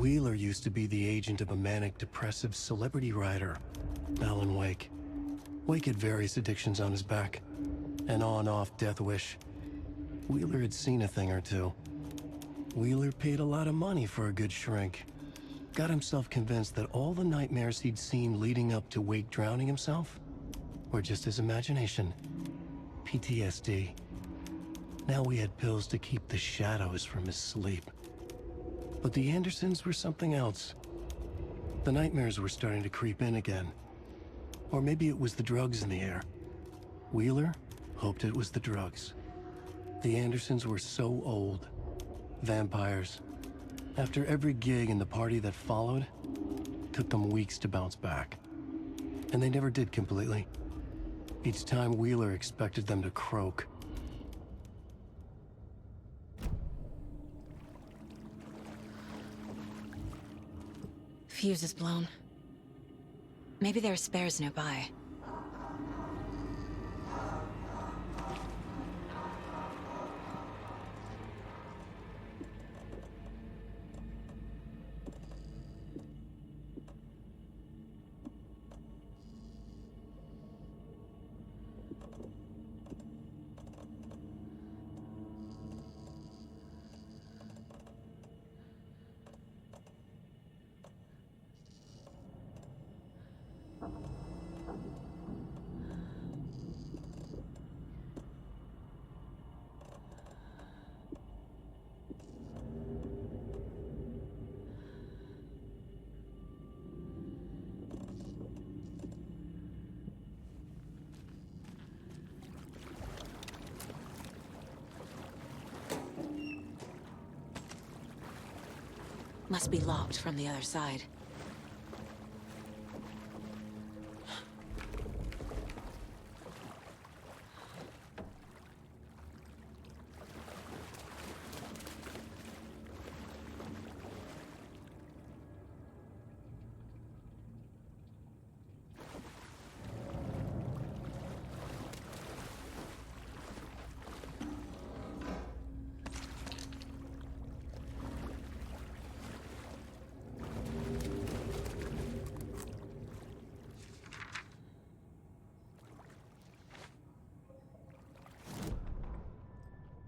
Wheeler used to be the agent of a manic-depressive celebrity writer, Alan Wake. Wake had various addictions on his back, an on-off death wish. Wheeler had seen a thing or two. Wheeler paid a lot of money for a good shrink. Got himself convinced that all the nightmares he'd seen leading up to Wake drowning himself were just his imagination. PTSD. Now we had pills to keep the shadows from his sleep. But the Andersons were something else. The nightmares were starting to creep in again. Or maybe it was the drugs in the air. Wheeler hoped it was the drugs. The Andersons were so old. Vampires. After every gig and the party that followed, took them weeks to bounce back. And they never did completely. Each time Wheeler expected them to croak. Fuse is blown. Maybe there are spares nearby. Must be locked from the other side.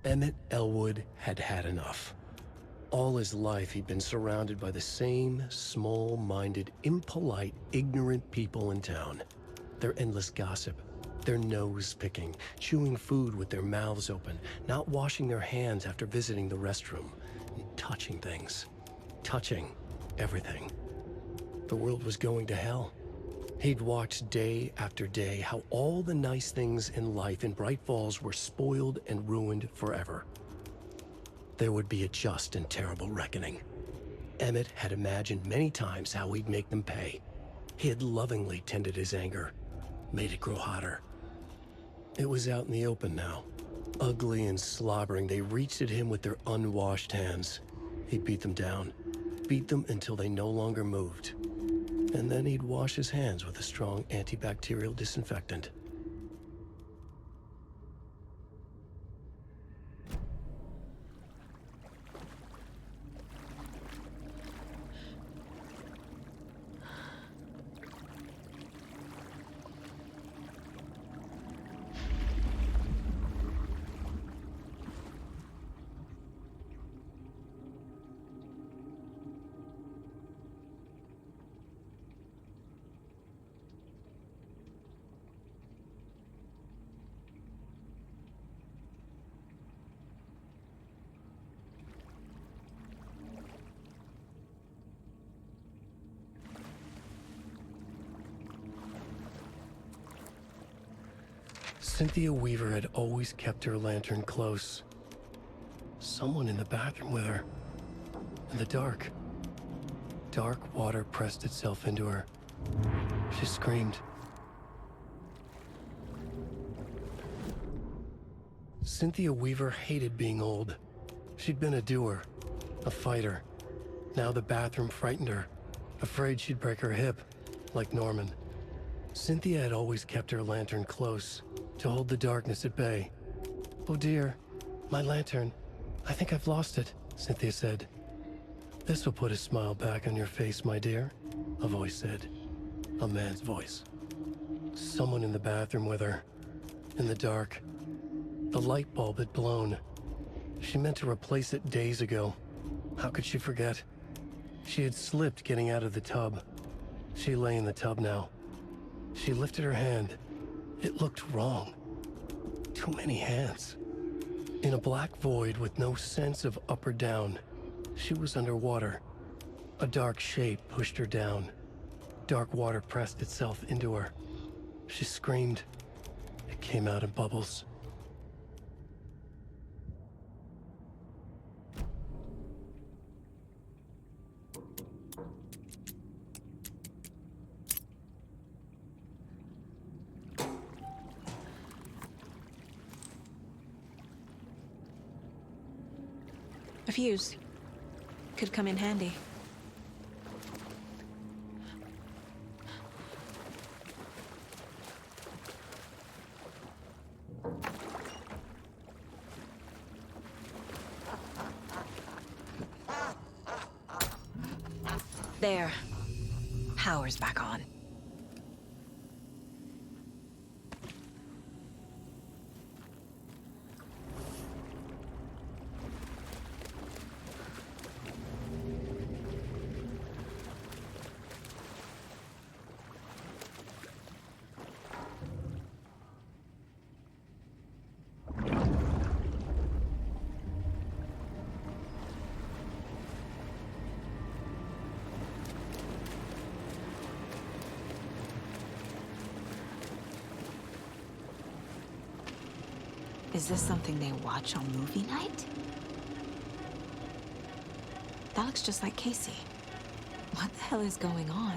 Emmett Elwood had had enough. All his life, he'd been surrounded by the same small-minded, impolite, ignorant people in town. Their endless gossip, their nose-picking, chewing food with their mouths open, not washing their hands after visiting the restroom, and touching things. Touching everything. The world was going to hell. He'd watched day after day how all the nice things in life in Bright Falls were spoiled and ruined forever. There would be a just and terrible reckoning. Emmett had imagined many times how he'd make them pay. He had lovingly tended his anger, made it grow hotter. It was out in the open now. Ugly and slobbering, they reached at him with their unwashed hands. He'd beat them down, beat them until they no longer moved. And then he'd wash his hands with a strong antibacterial disinfectant. Cynthia Weaver had always kept her lantern close. Someone in the bathroom with her. In the dark. Dark water pressed itself into her. She screamed. Cynthia Weaver hated being old. She'd been a doer, a fighter. Now the bathroom frightened her, afraid she'd break her hip, like Norman. Cynthia had always kept her lantern close, to hold the darkness at bay. "Oh dear, my lantern. I think I've lost it," Cynthia said. "This will put a smile back on your face, my dear," a voice said. A man's voice. Someone in the bathroom with her. In the dark. The light bulb had blown. She meant to replace it days ago. How could she forget? She had slipped getting out of the tub. She lay in the tub now. She lifted her hand. It looked wrong. Too many hands. In a black void with no sense of up or down, she was underwater. A dark shape pushed her down. Dark water pressed itself into her. She screamed. It came out in bubbles. A fuse. Could come in handy. There. Power's back on. Is this something they watch on movie night? That looks just like Casey. What the hell is going on?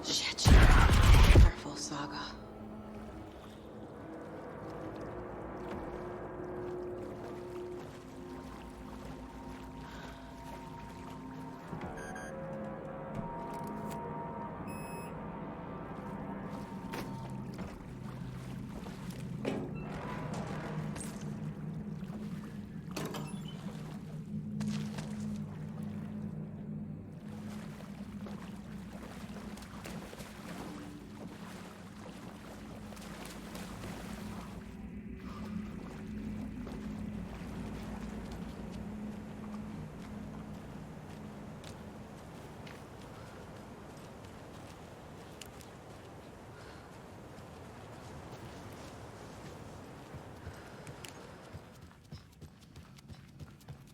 Shit. Careful, Saga.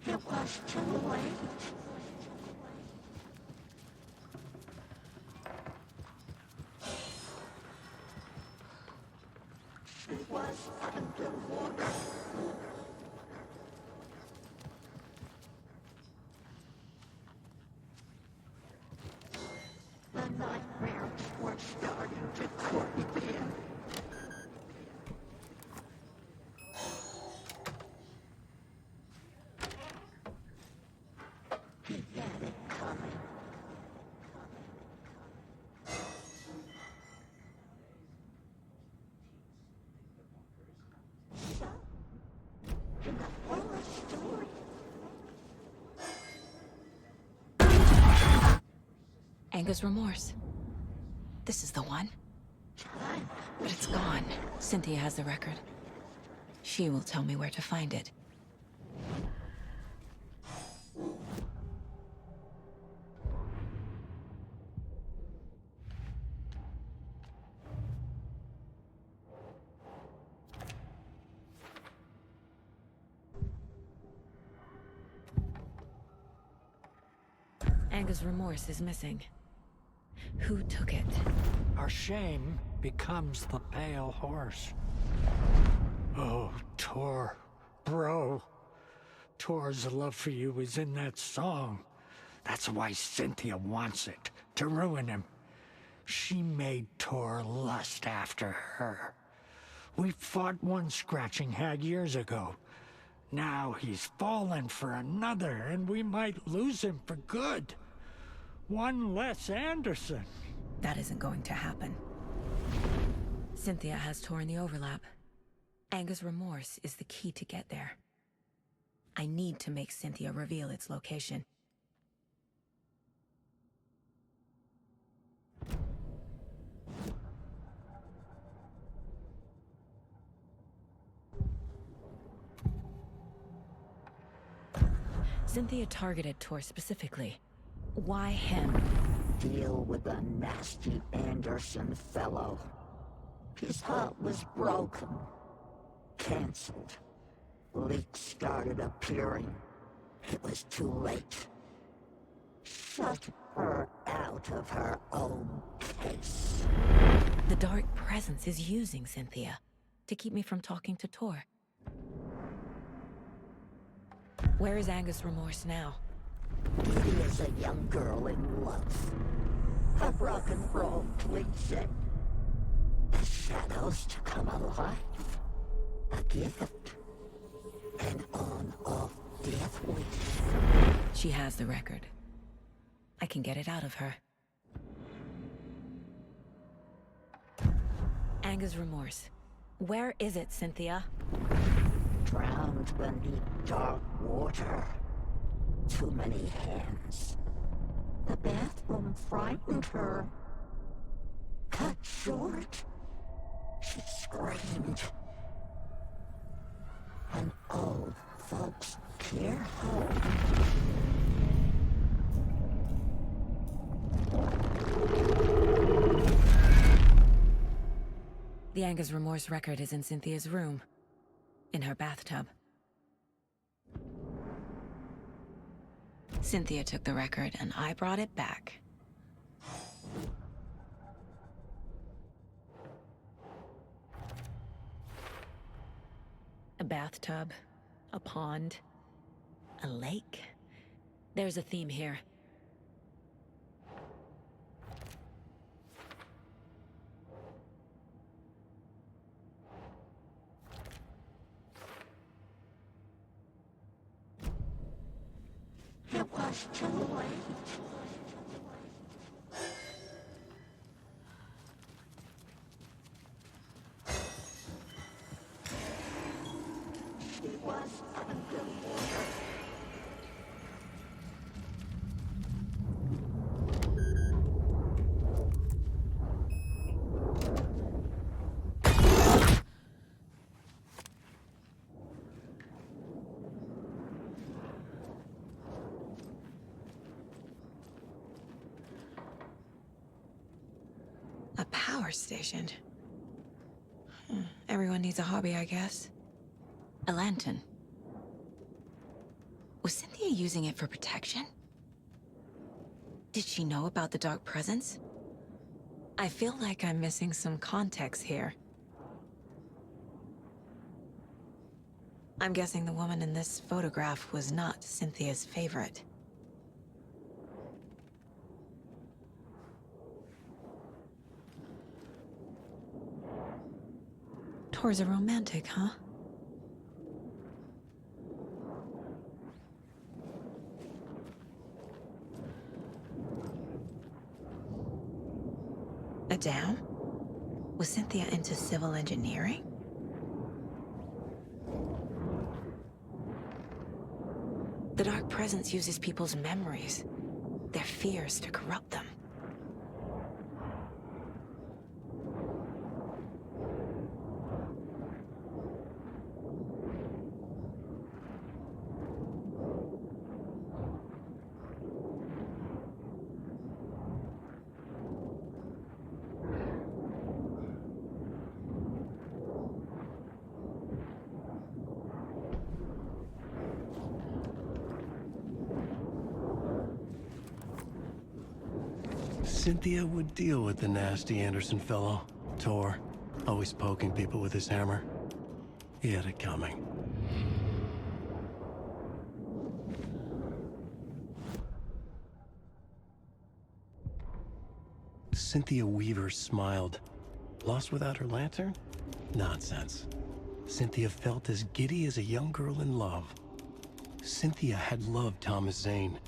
It was too late. She was underwater. The nightmares were starting to creep in. He had it coming. So, in the fullest story, Anger's remorse. This is the one. But it's gone. Cynthia has the record. She will tell me where to find it. Anger's remorse is missing. Who took it? Our shame becomes the pale horse. Oh, Tor. Bro. Tor's love for you is in that song. That's why Cynthia wants it, to ruin him. She made Tor lust after her. We fought one scratching hag years ago. Now he's fallen for another, and we might lose him for good. One less Anderson. That isn't going to happen. Cynthia has torn the overlap. Anger's remorse is the key to get there. I need to make Cynthia reveal its location. Cynthia targeted Tor specifically. Why him? deal with a nasty Anderson fellow. His heart was broken. Cancelled. Leaks started appearing. It was too late. Shut her out of her own case. The dark presence is using Cynthia to keep me from talking to Tor. Where is Angus Remorse now? He is a young girl in love. A rock and roll cliche. The shadows to come alive. A gift. An on-off death wish. She has the record. I can get it out of her. Angus Remorse. Where is it, Cynthia? Drowned beneath dark water. Too many hands. The bathroom frightened her. Cut short. She screamed. An old folks care home. The Angus Remorse record is in Cynthia's room. In her bathtub. Cynthia took the record, and I brought it back. A bathtub, a pond, a lake. There's a theme here. It was too late. She was underwater. A power station. Everyone needs a hobby, I guess. A lantern. Was Cynthia using it for protection? Did she know about the dark presence? I feel like I'm missing some context here. I'm guessing the woman in this photograph was not Cynthia's favorite. Tor's a romantic, huh? A dam? Was Cynthia into civil engineering? The dark presence uses people's memories, their fears to corrupt them. Cynthia would deal with the nasty Anderson fellow, Tor, always poking people with his hammer. He had it coming. Cynthia Weaver smiled. Lost without her lantern? Nonsense. Cynthia felt as giddy as a young girl in love. Cynthia had loved Thomas Zane.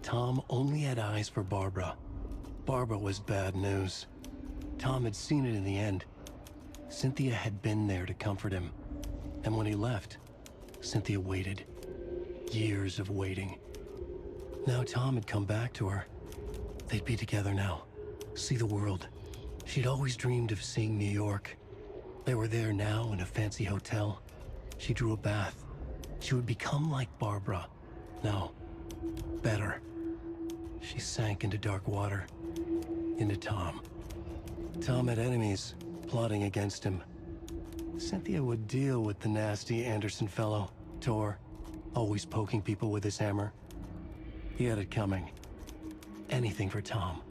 Tom only had eyes for Barbara. Barbara was bad news. Tom had seen it in the end. Cynthia had been there to comfort him. And when he left, Cynthia waited. Years of waiting. Now Tom had come back to her. They'd be together now. See the world. She'd always dreamed of seeing New York. They were there now in a fancy hotel. She drew a bath. She would become like Barbara. No, better. She sank into dark water. Into Tom. Tom had enemies, plotting against him. Cynthia would deal with the nasty Anderson fellow, Tor, Always poking people with his hammer. He had it coming. Anything for Tom.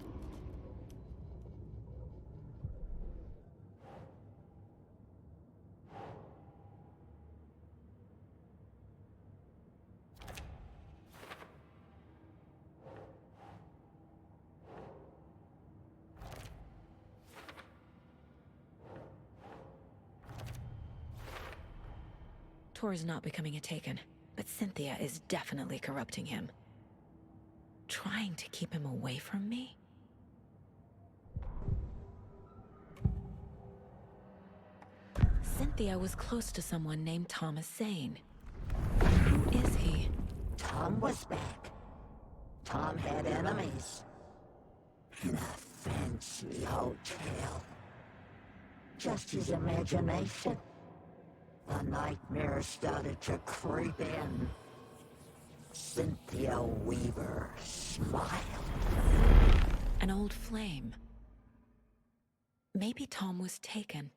Tor's not becoming a Taken, but Cynthia is definitely corrupting him. Trying to keep him away from me? Cynthia was close to someone named Thomas Zane. Who is he? Tom was back. Tom had enemies. In a fancy hotel. Just his imagination. The nightmare started to creep in. Cynthia Weaver smiled. An old flame. Maybe Tom was taken.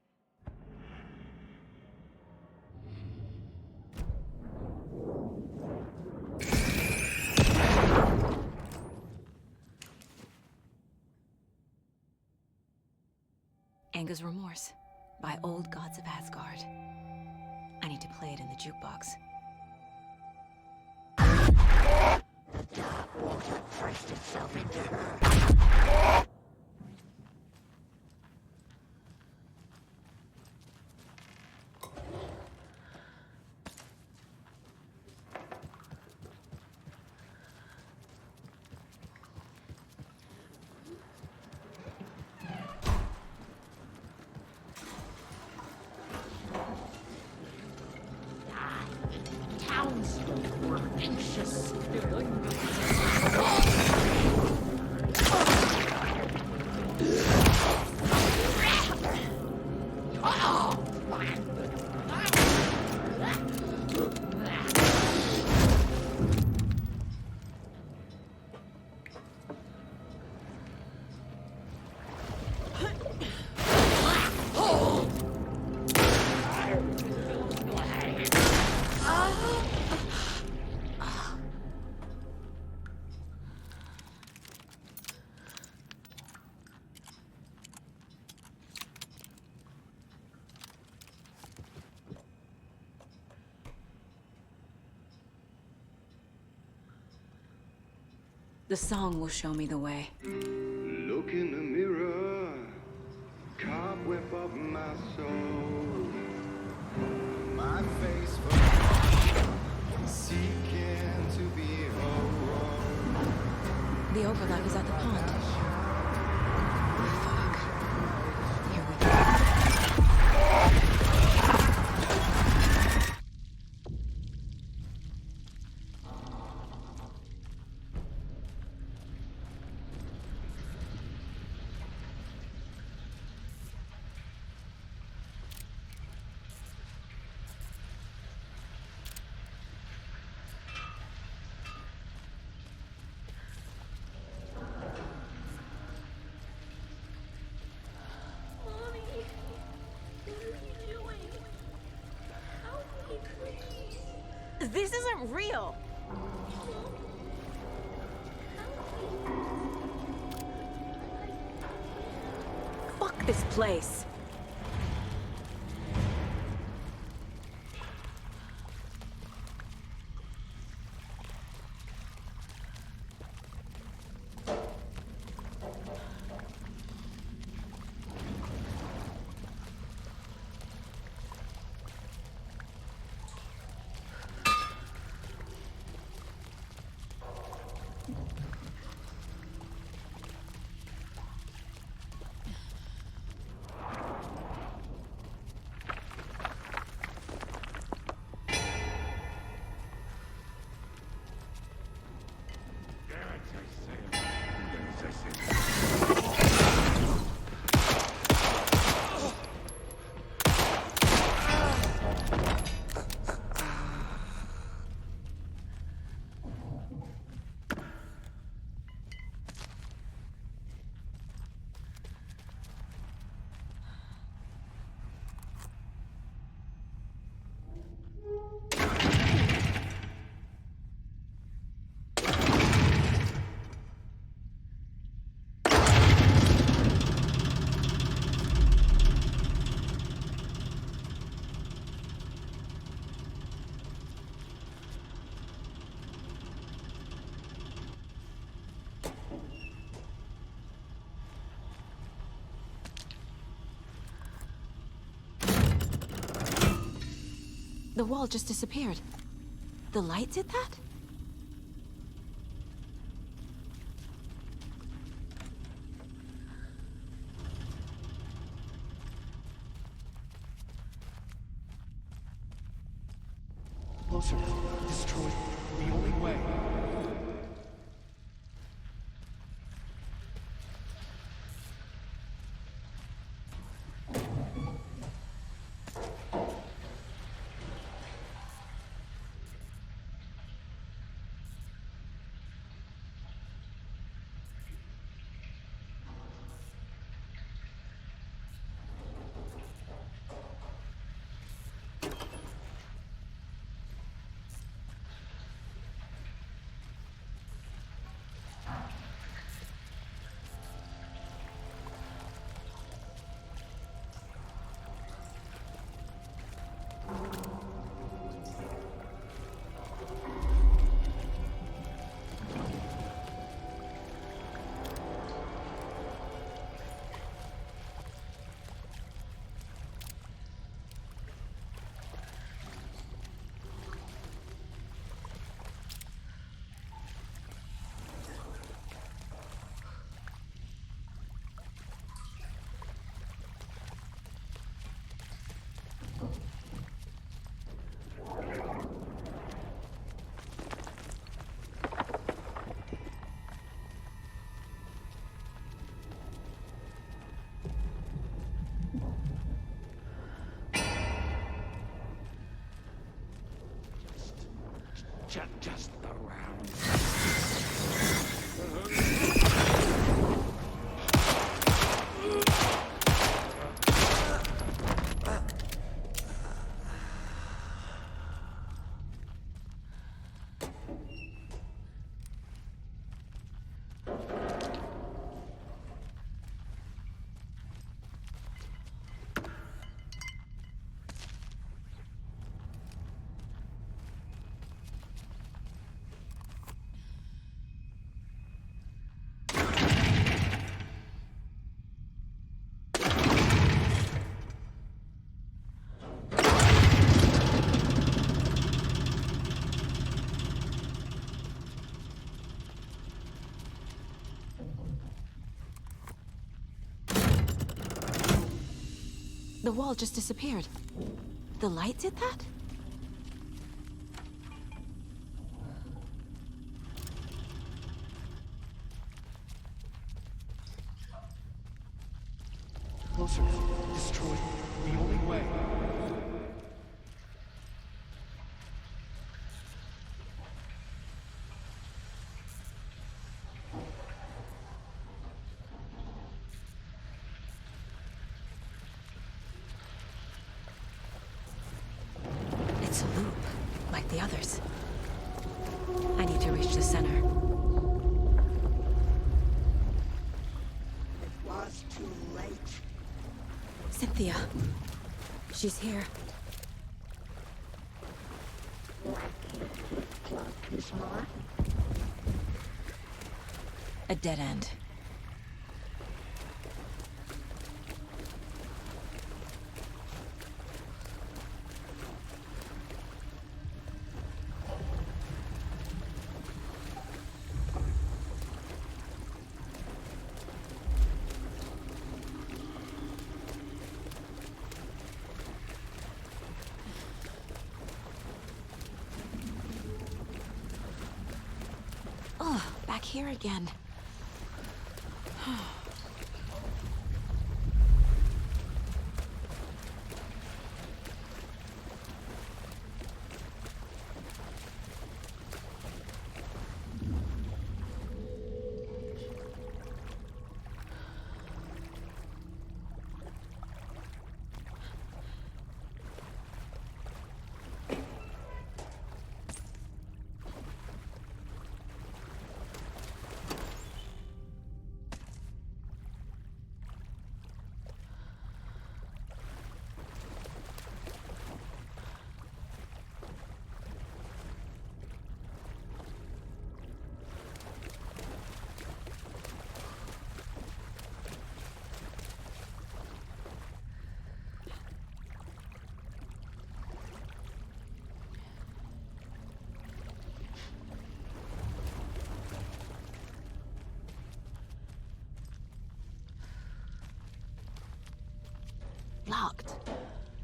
Anger's Remorse by Old Gods of Asgard. I need to play it in the jukebox. The dark water pressed itself into her. Townsfolk were anxious. The song will show me the way. Look in the mirror, cobweb of my soul. My face for seeking to be whole. The overlap is at the pond. This isn't real. Fuck this place. The wall just disappeared. The light did that? Closer. Destroy the only way. Just around. The wall just disappeared. The light did that? Closer. Destroy the only way. It's a loop, like the others. I need to reach the center. It was too late. Cynthia. She's here. This more? A dead end. Oh, back here again. Locked.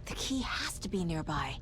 The key has to be nearby.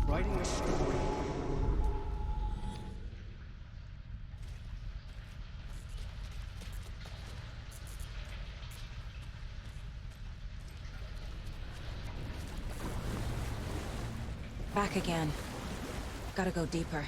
Writing a story. Back again. Gotta go deeper.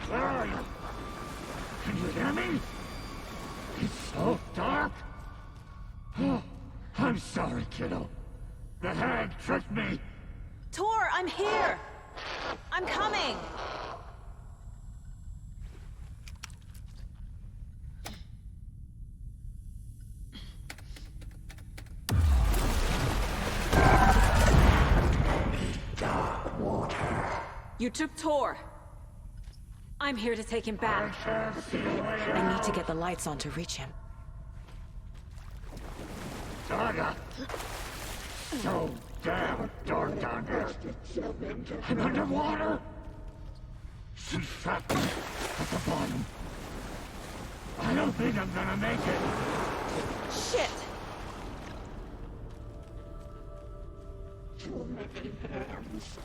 Where are you? Can you hear me? It's so dark. Oh, I'm sorry, kiddo. The hag tricked me. Tor, I'm here! I'm coming! You took Tor. I'm here to take him back. I need to get the lights on to reach him. Saga! So damn dark down there. And underwater! She trapped me at the bottom. I don't think I'm gonna make it. Shit! Too many hands.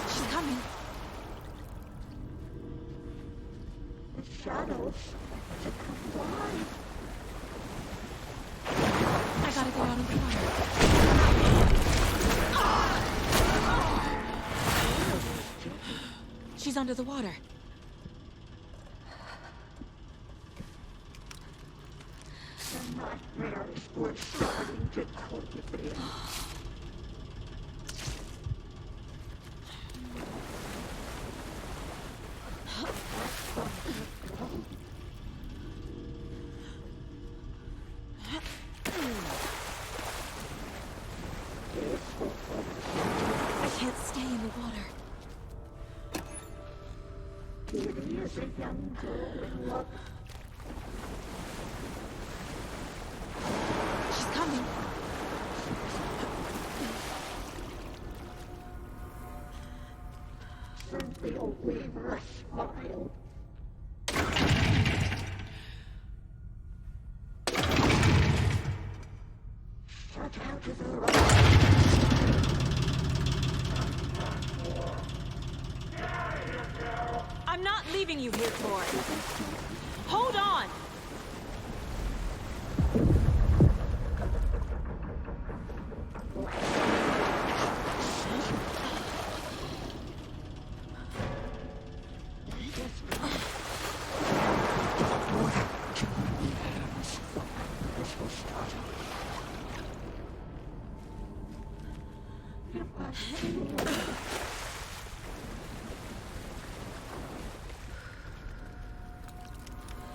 She's coming. The shadows. She's under the water. The nightmarish were starting to creep in. I can't stay in the water. Here is a young girl in love. She's coming. Cynthia Weaver smiled. Shut out of her eyes. I'm not leaving you here, Tor. Hold on!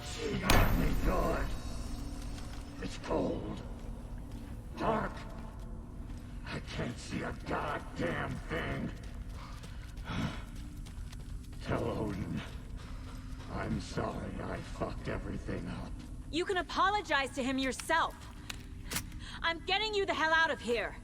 She got me good. It's cold. Dark. I can't see a goddamn thing. Tell Odin. I'm sorry I fucked everything up. You can apologize to him yourself. I'm getting you the hell out of here.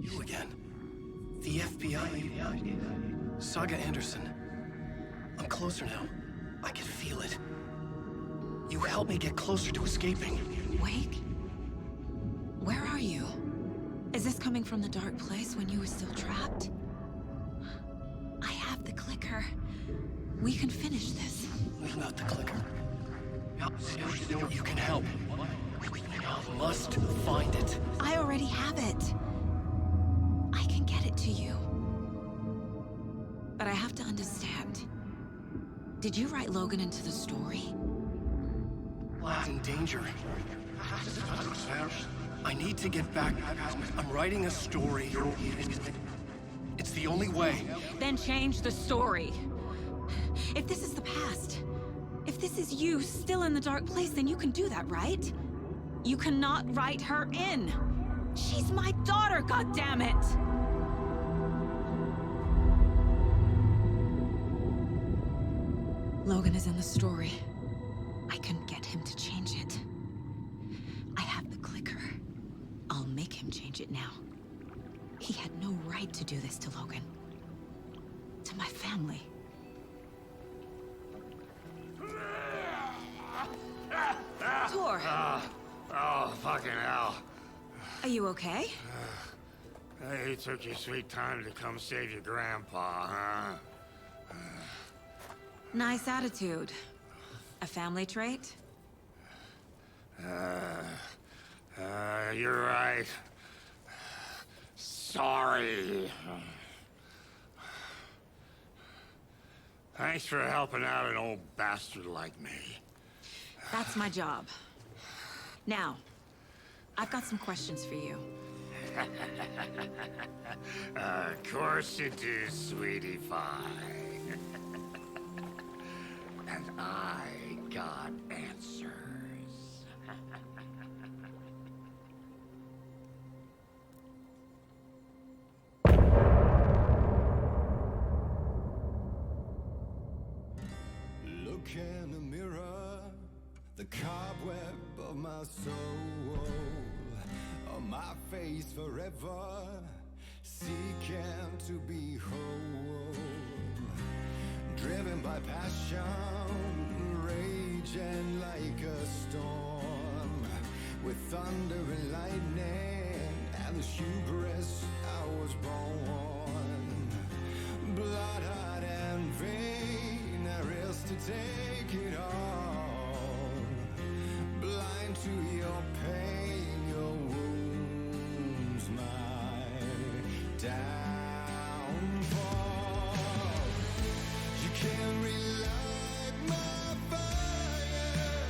You again. The FBI. Saga Anderson. I'm closer now. I can feel it. You helped me get closer to escaping. Wake? Where are you? Is this coming from the dark place when you were still trapped? I have the clicker. We can finish this. Without the clicker. You can help. I must find it. I already have it. I can get it to you. But I have to understand. Did you write Logan into the story? In danger. I need to get back. I'm writing a story. It's the only way. Then change the story. If this is the past, if this is you still in the dark place, then you can do that, right? You cannot write her in. She's my daughter, goddammit! Logan is in the story. I can get him to change it. I have the clicker. I'll make him change it now. He had no right to do this to Logan. To my family. Tor! Oh, fucking hell. Are you okay? Hey, you took your sweet time to come save your grandpa, huh? Nice attitude. A family trait? You're right. Sorry. Thanks for helping out an old bastard like me. That's my job. Now, I've got some questions for you. Of course you do, sweetie pie. And I got answers. Look in the mirror, the cobweb of my soul, on my face forever, seeking to be whole, driven by passion, raging like a storm, with thunder and lightning, and the hubris I was born, blood-hot and vain, there is to take it all, blind to your pain, your wounds, my downfall. You can't relight my fire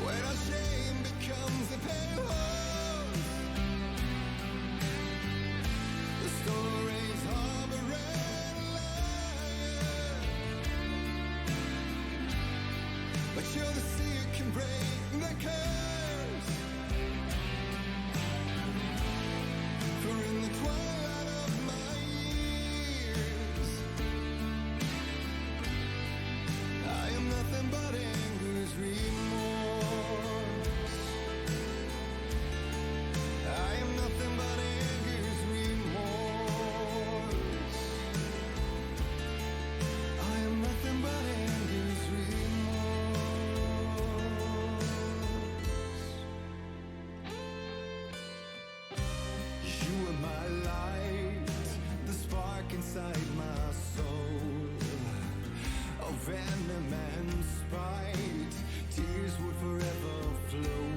when our shame becomes a pale horse. The stories harboring liar, but you're the sea that can break the curse. For in the twilight of my years, I am nothing but anger's remorse. I am nothing but anger's remorse. I am nothing but anger's remorse. You are my light, the spark inside my soul, of venom and spite, tears would forever flow.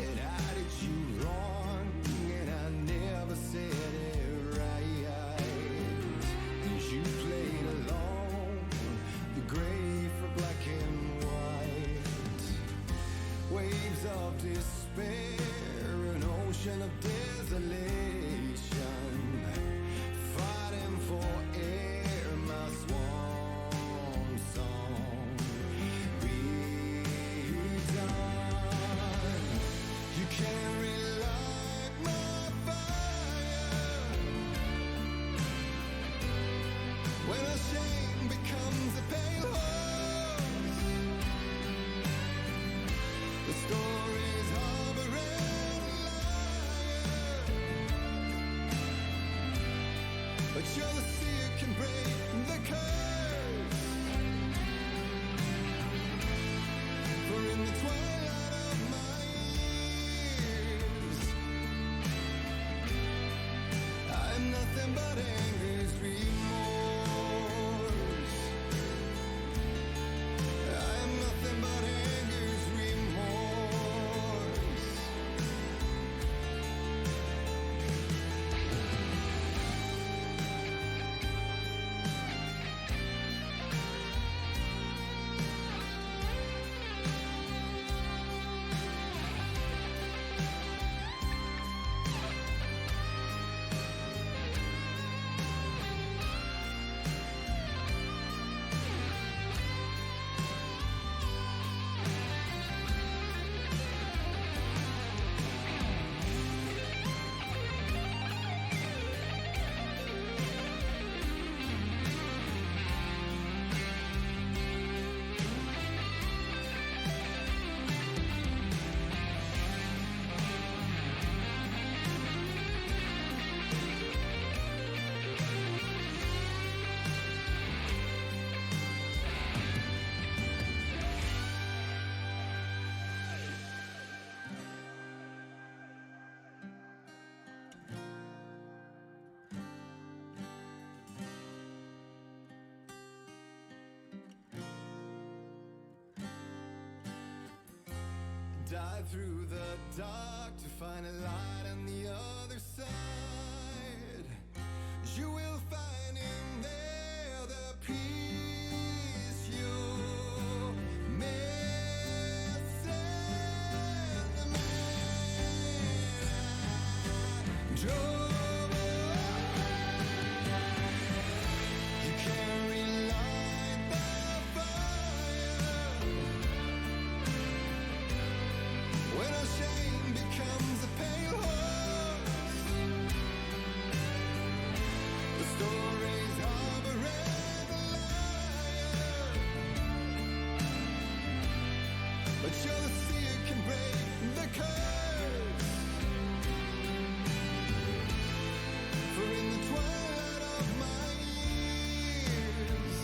And I did you wrong, and I never said it right. And you played along, the gray for black and white, waves of despair, an ocean of desolation, fighting for air, my swan song be done. You can't relight my fire when our shame becomes a pale horse. The stories harboring liar, but you're the sea that can break the curse. For in the twilight of my years, I am nothing but anger's remorse. I am nothing but anger's remorse. Dive through the dark to find a light on the other side. You will find in there the peace you're missing. The man I drove. You can't relight the fire when our shame becomes a pale horse. The stories of a rebel liar, but you're the seer can break the curse. For in the twilight of my years,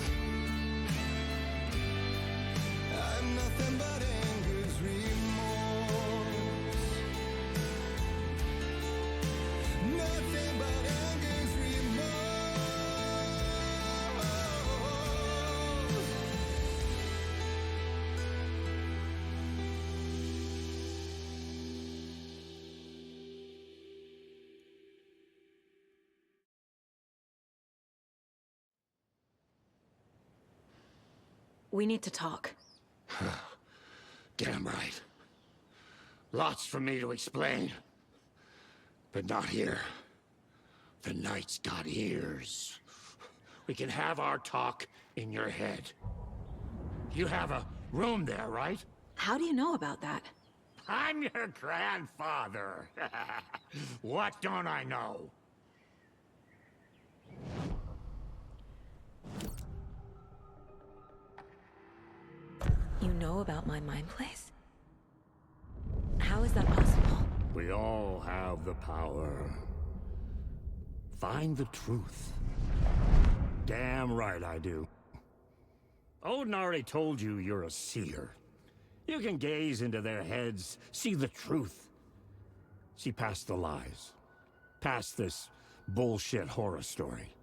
I'm nothing but anger's remorse. Nothing but anger's remorse. We need to talk. Damn right. Lots for me to explain. But not here. The night's got ears. We can have our talk in your head. You have a room there, right? How do you know about that? I'm your grandfather. What don't I know? You know about my mind place? How is that possible? We all have the power. Find the truth. Damn right I do. Odin already told you you're a seer. You can gaze into their heads, see the truth. See past the lies. Past this bullshit horror story.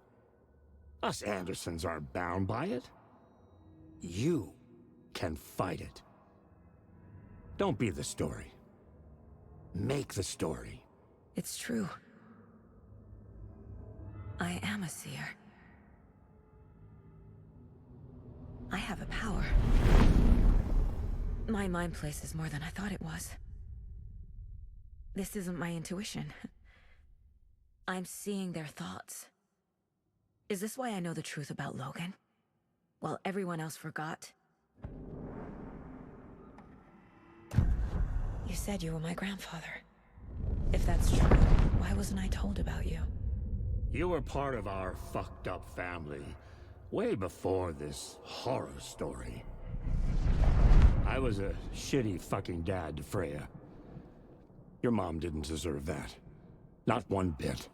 Us Andersons aren't bound by it. You can fight it. Don't be the story. Make the story. It's true. I am a seer. I have a power. My mind place is more than I thought it was. This isn't my intuition. I'm seeing their thoughts. Is this why I know the truth about Logan? While everyone else forgot? You said you were my grandfather. If that's true, why wasn't I told about you? You were part of our fucked up family way before this horror story. I was a shitty fucking dad to Freya. Your mom didn't deserve that. Not one bit.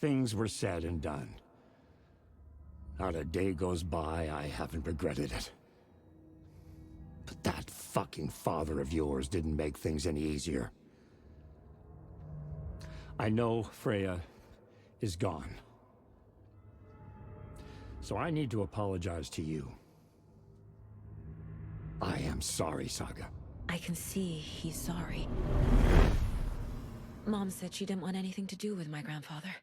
Things were said and done. Not a day goes by I haven't regretted it. But that fucking father of yours didn't make things any easier. I know Freya is gone. So I need to apologize to you. I am sorry, Saga. I can see he's sorry. Mom said she didn't want anything to do with my grandfather.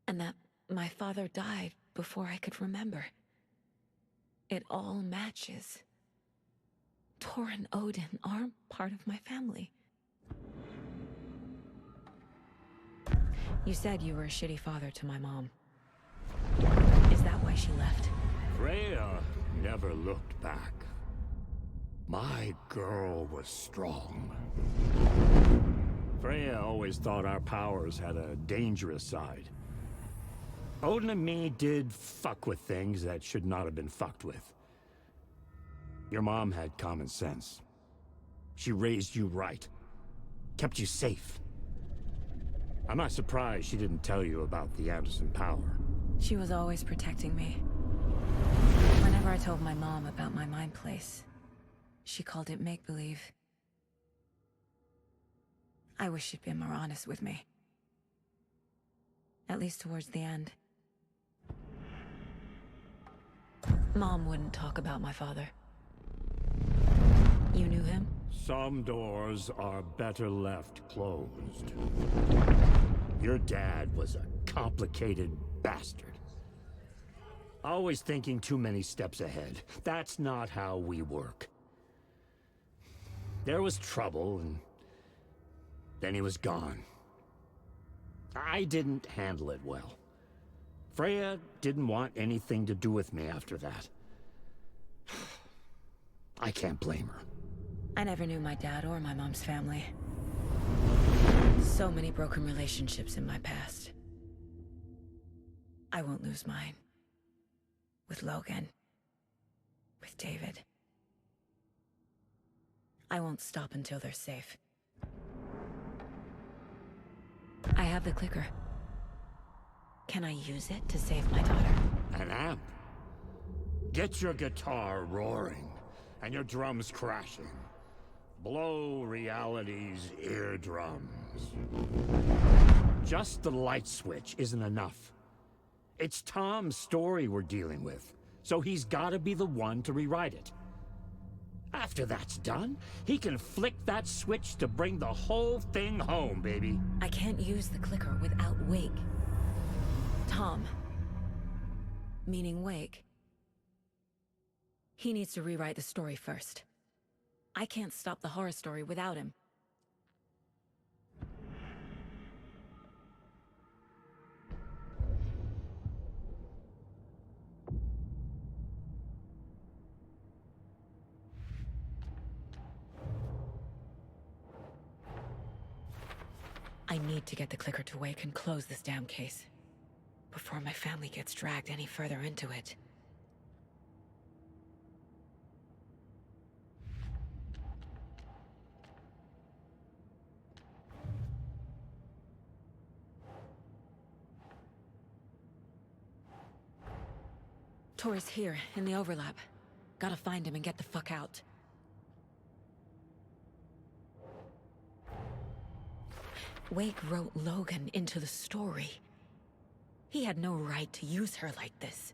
And that my father died before I could remember. It all matches. Tor and Odin aren't part of my family. You said you were a shitty father to my mom. Is that why she left? Freya never looked back. My girl was strong. Freya always thought our powers had a dangerous side. Odin and me did fuck with things that should not have been fucked with. Your mom had common sense. She raised you right. Kept you safe. I'm not surprised she didn't tell you about the Anderson power. She was always protecting me. Whenever I told my mom about my mind place, she called it make-believe. I wish she'd been more honest with me. At least towards the end. Mom wouldn't talk about my father. You knew him? Some doors are better left closed. Your dad was a complicated bastard. Always thinking too many steps ahead. That's not how we work. There was trouble, and then he was gone. I didn't handle it well. Freya didn't want anything to do with me after that. I can't blame her. I never knew my dad or my mom's family. So many broken relationships in my past. I won't lose mine. With Logan. With David. I won't stop until they're safe. I have the clicker. Can I use it to save my daughter? An amp. Get your guitar roaring, and your drums crashing. Blow reality's eardrums. Just the light switch isn't enough. It's Tom's story we're dealing with, so he's gotta be the one to rewrite it. After that's done, he can flick that switch to bring the whole thing home, baby. I can't use the clicker without Wake. Tom. Meaning Wake. He needs to rewrite the story first. I can't stop the horror story without him. I need to get the clicker to Wake and close this damn case. Before my family gets dragged any further into it. Tor's here, in the overlap. Gotta find him and get the fuck out. Wake wrote Logan into the story. He had no right to use her like this.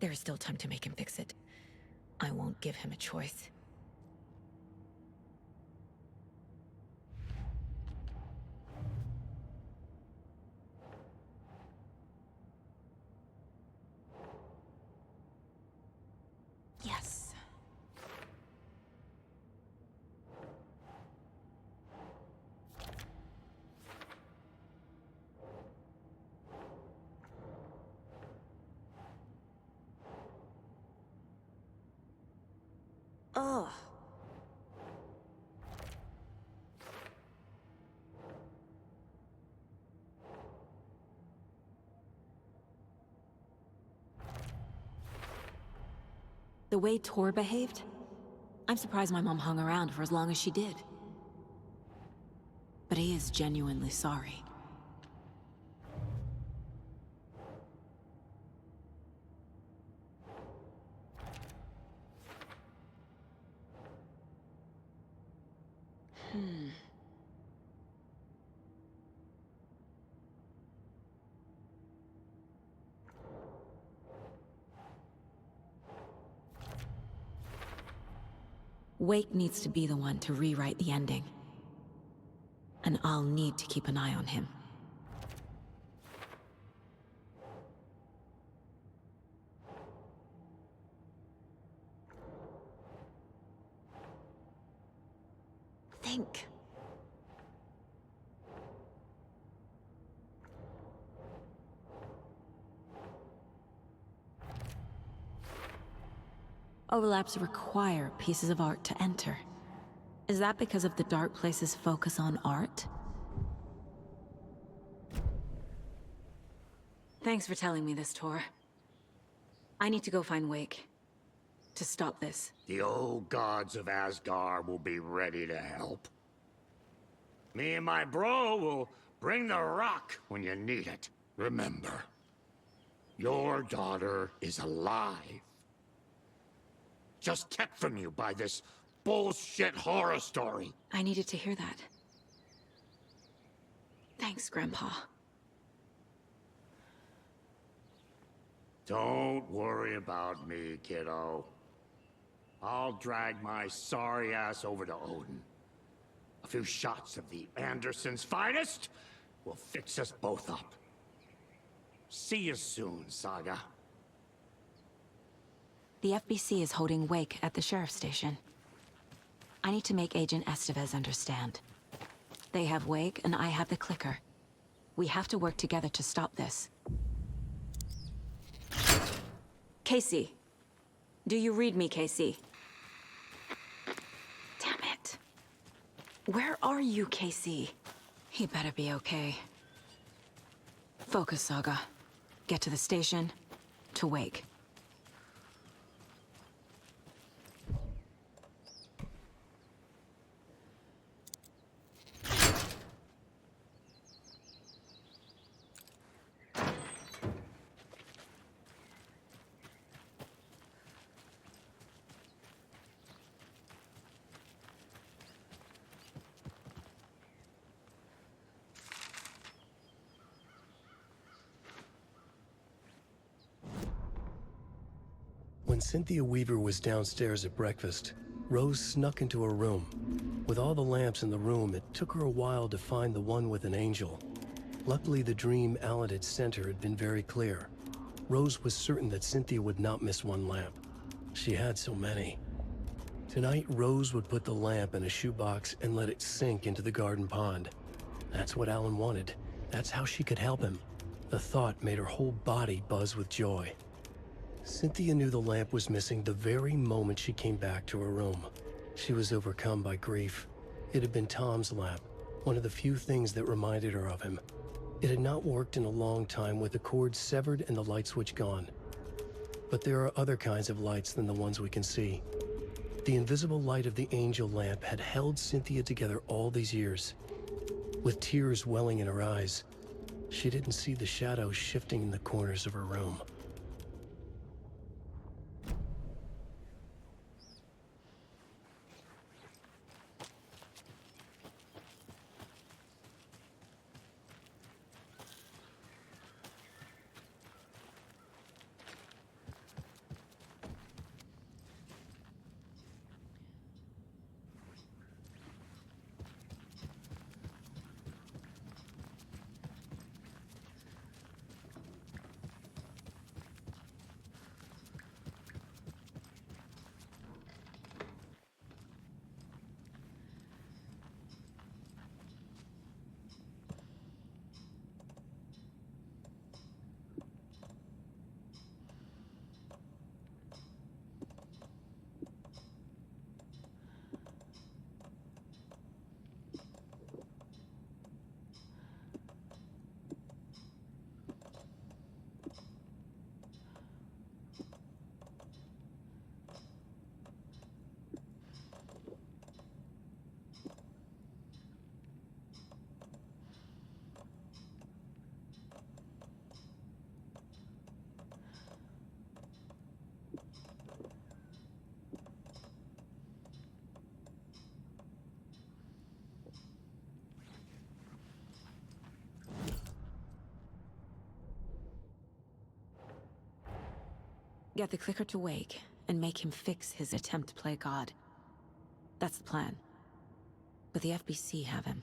There is still time to make him fix it. I won't give him a choice. Yes. Oh. The way Tor behaved? I'm surprised my mom hung around for as long as she did. But he is genuinely sorry. Wake needs to be the one to rewrite the ending. And I'll need to keep an eye on him. Think. Overlaps require pieces of art to enter. Is that because of the Dark Place's focus on art? Thanks for telling me this, Tor. I need to go find Wake. To stop this. The old gods of Asgard will be ready to help. Me and my bro will bring the rock when you need it. Remember, your daughter is alive. Just kept from you by this bullshit horror story. I needed to hear that. Thanks, Grandpa. Don't worry about me, kiddo. I'll drag my sorry ass over to Odin. A few shots of the Andersons' finest will fix us both up. See you soon, Saga. The FBC is holding wake at the sheriff's station. I need to make Agent Estevez understand. They have wake and I have the clicker. We have to work together to stop this. Casey. Do you read me, Casey? Damn it. Where are you, Casey? He better be okay. Focus, Saga. Get to the station, to wake. When Cynthia Weaver was downstairs at breakfast, Rose snuck into her room. With all the lamps in the room, it took her a while to find the one with an angel. Luckily, the dream Alan had sent her had been very clear. Rose was certain that Cynthia would not miss one lamp. She had so many. Tonight, Rose would put the lamp in a shoebox and let it sink into the garden pond. That's what Alan wanted. That's how she could help him. The thought made her whole body buzz with joy. Cynthia knew the lamp was missing the very moment she came back to her room. She was overcome by grief. It had been Tom's lamp, one of the few things that reminded her of him. It had not worked in a long time with the cord severed and the light switch gone. But there are other kinds of lights than the ones we can see. The invisible light of the angel lamp had held Cynthia together all these years. With tears welling in her eyes, she didn't see the shadows shifting in the corners of her room. Get the clicker to wake, and make him fix his attempt to play God. That's the plan. But the FBC have him.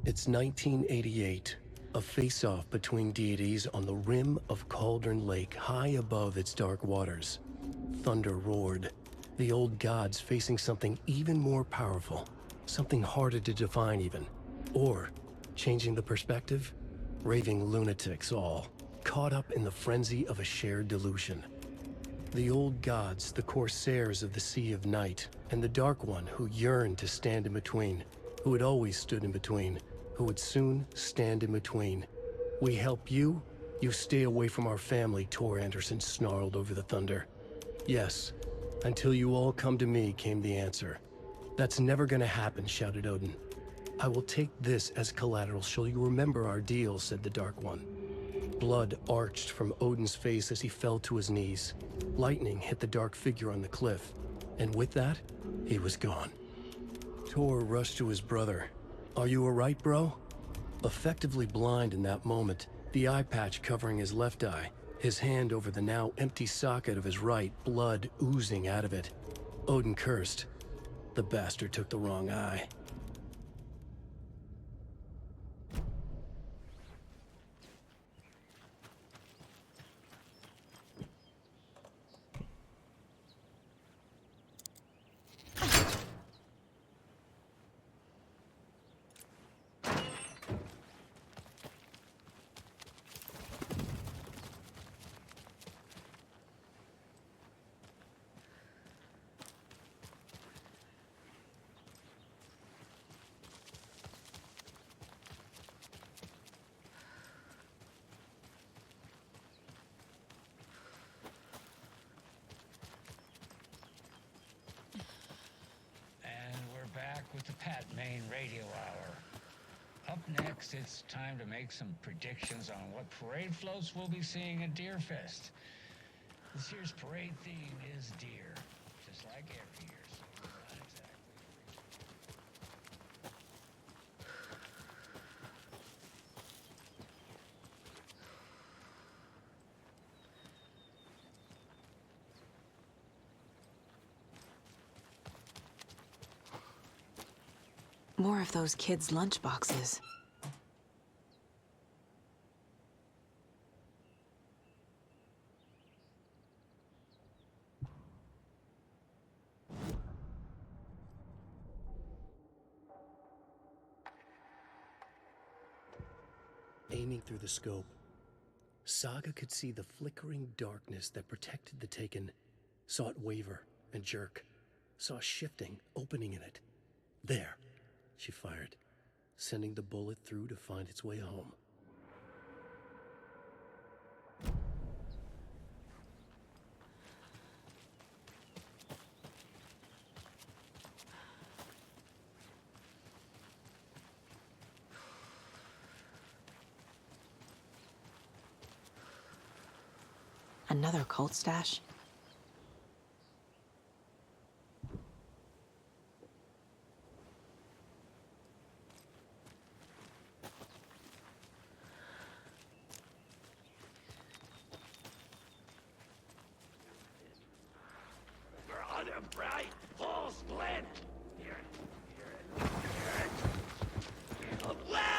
It's 1988, a face-off between deities on the rim of Cauldron Lake, high above its dark waters. Thunder roared, the old gods facing something even more powerful, something harder to define even. Or, changing the perspective, raving lunatics all, caught up in the frenzy of a shared delusion. The old gods, the corsairs of the Sea of Night, and the Dark One who yearned to stand in between, who had always stood in between, who would soon stand in between. We help you, you stay away from our family, Tor Anderson snarled over the thunder. Yes, until you all come to me, came the answer. That's never gonna happen, shouted Odin. I will take this as collateral, shall you remember our deal, said the Dark One. Blood arched from Odin's face as he fell to his knees. Lightning hit the dark figure on the cliff, and with that, he was gone. Tor rushed to his brother. Are you alright, bro? Effectively blind in that moment, the eye patch covering his left eye, his hand over the now empty socket of his right, blood oozing out of it. Odin cursed. The bastard took the wrong eye. With the Pat Main Radio Hour. Up next, it's time to make some predictions on what parade floats we'll be seeing at Deerfest. This year's parade theme is deer, just like every year, so we're not exactly. More of those kids' lunchboxes. Aiming through the scope, Saga could see the flickering darkness that protected the Taken, saw it waver and jerk, saw a shifting opening in it. There, she fired, sending the bullet through to find its way home. Another cult stash? Bright, full splint. Well.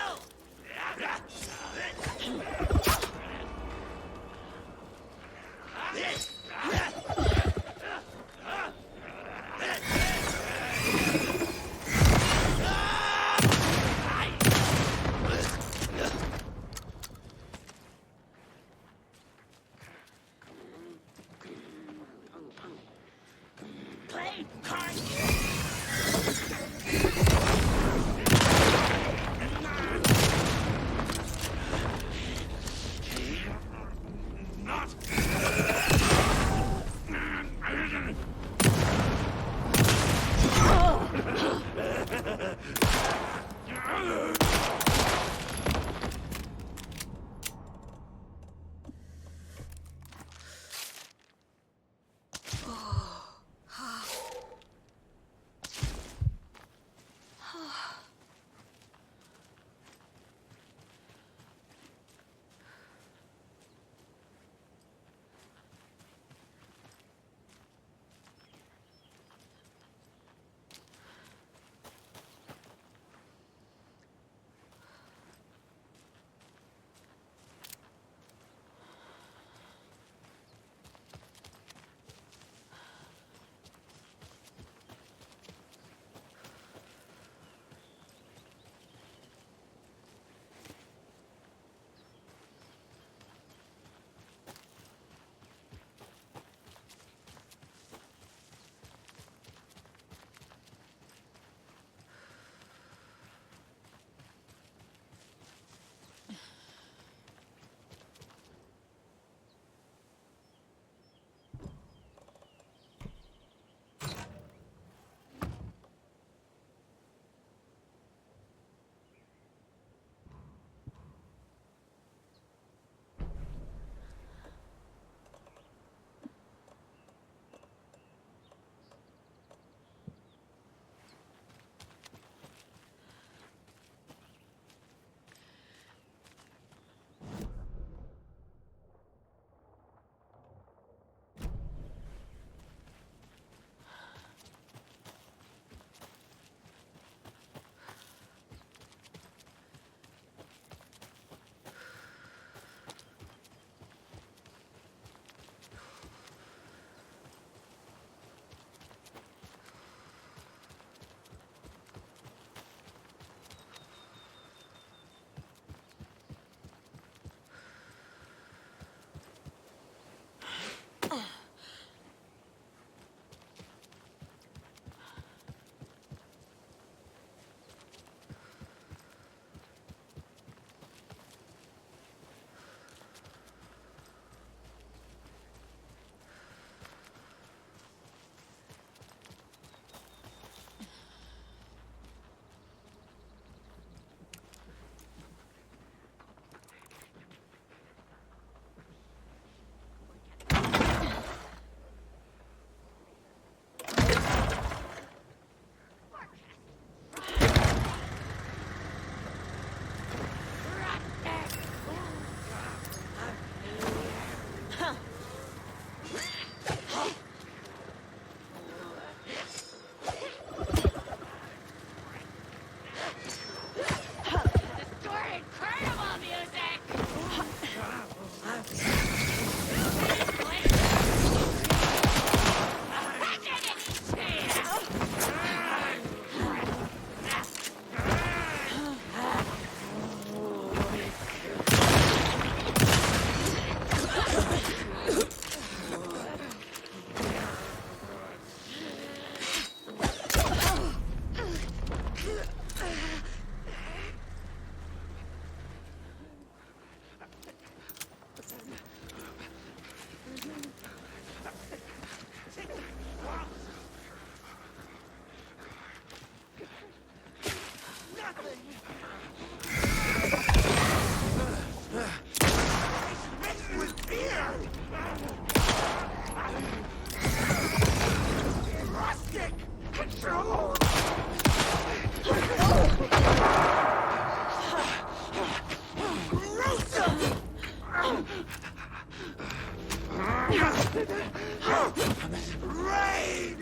Rain!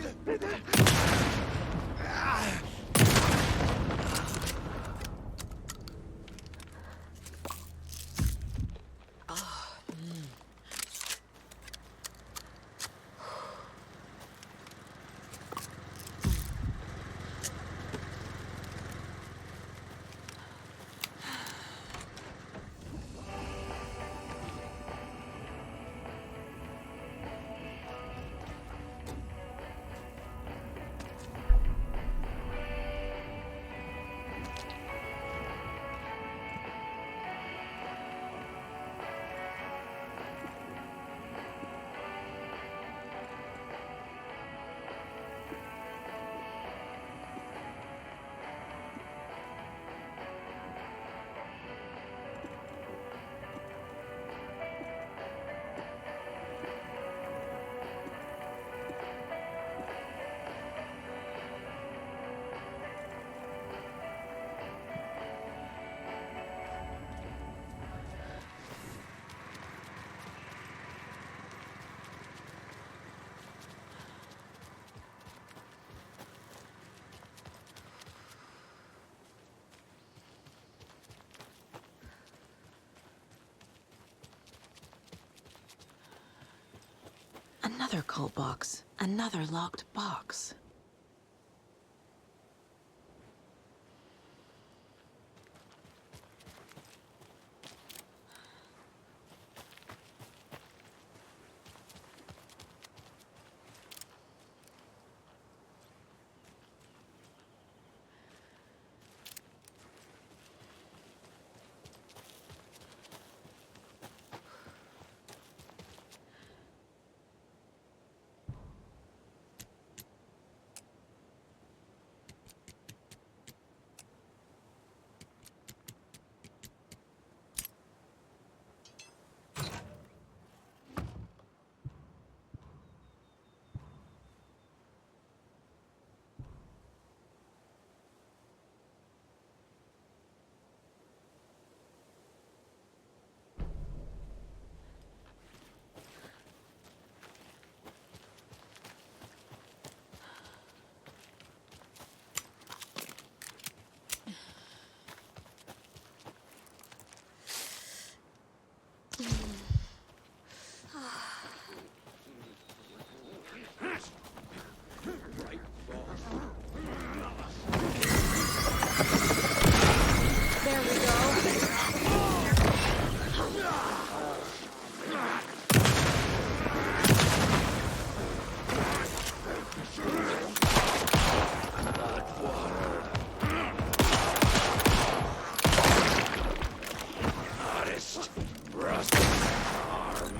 Another cult box. Another locked box. There we go. Honest, rusted arm.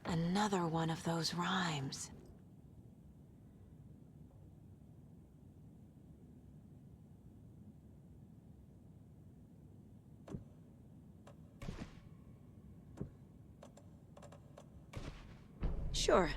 Another one of those rhymes. Sure.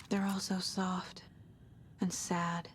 They're all so soft and sad.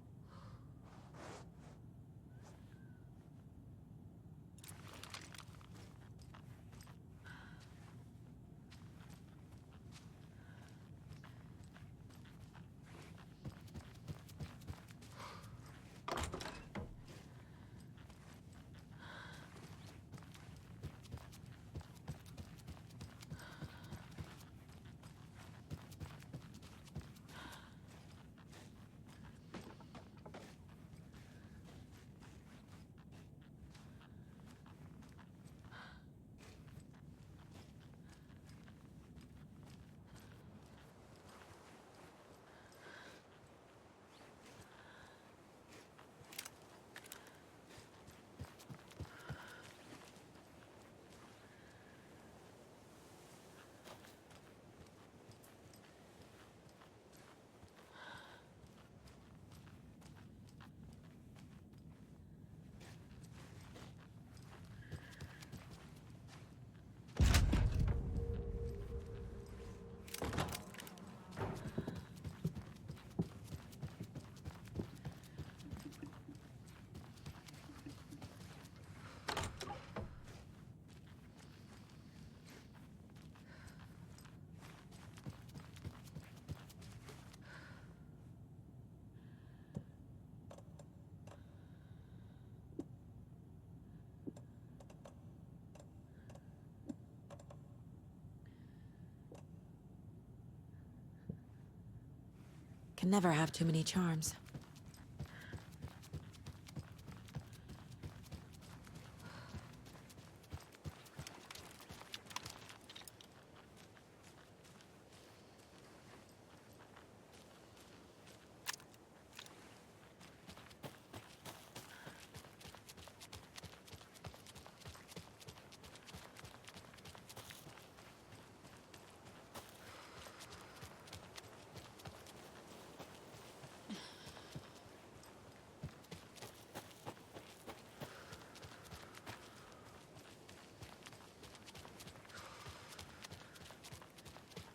Can never have too many charms.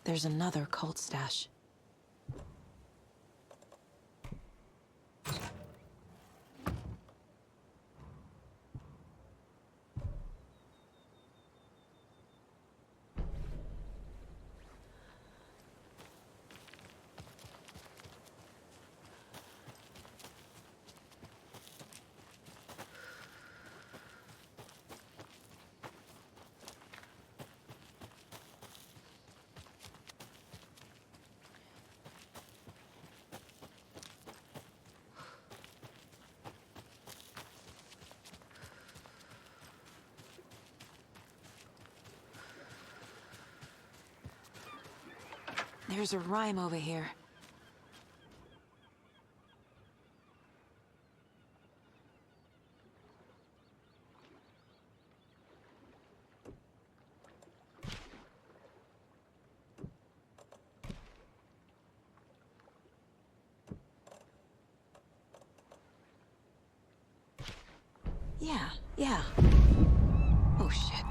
There's another cult stash. There's a rhyme over here. Yeah. Oh, shit.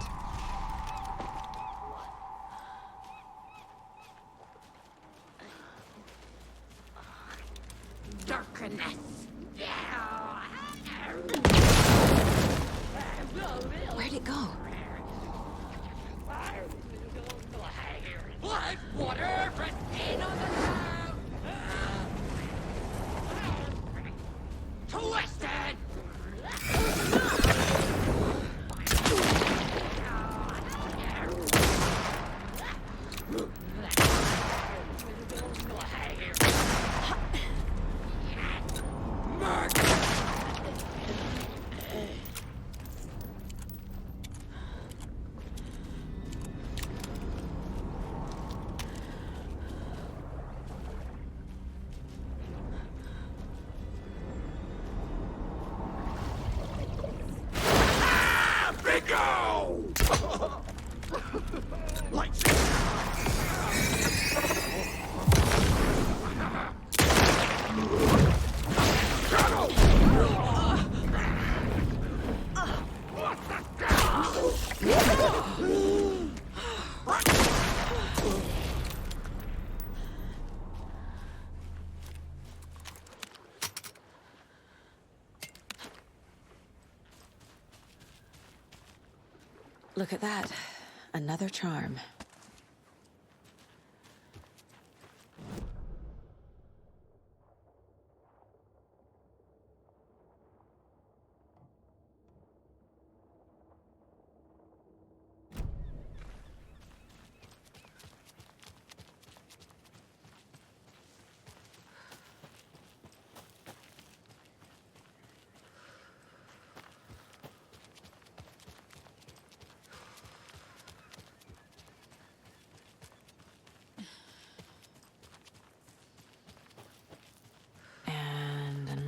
Darkness. Where'd it go? Life, water, pristine on the ground. Twisted. Look at that. Another charm.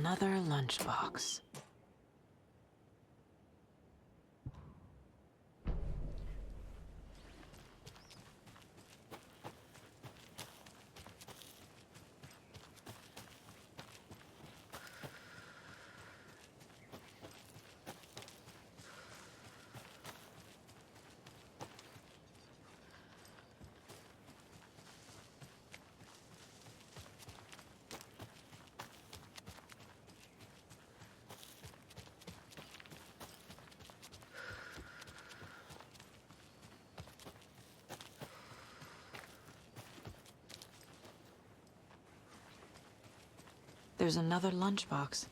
Another lunchbox. There's another lunchbox.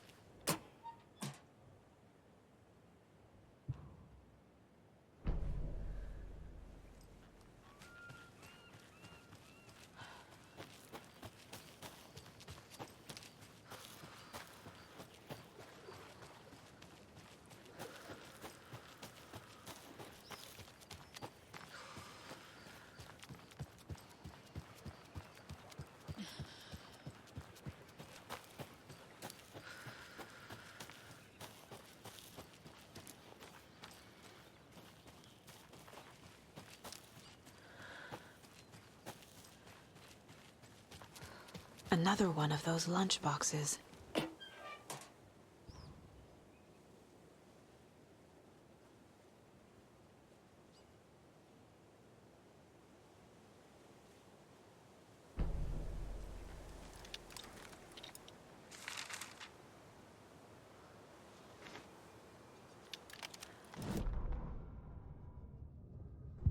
Another one of those lunchboxes.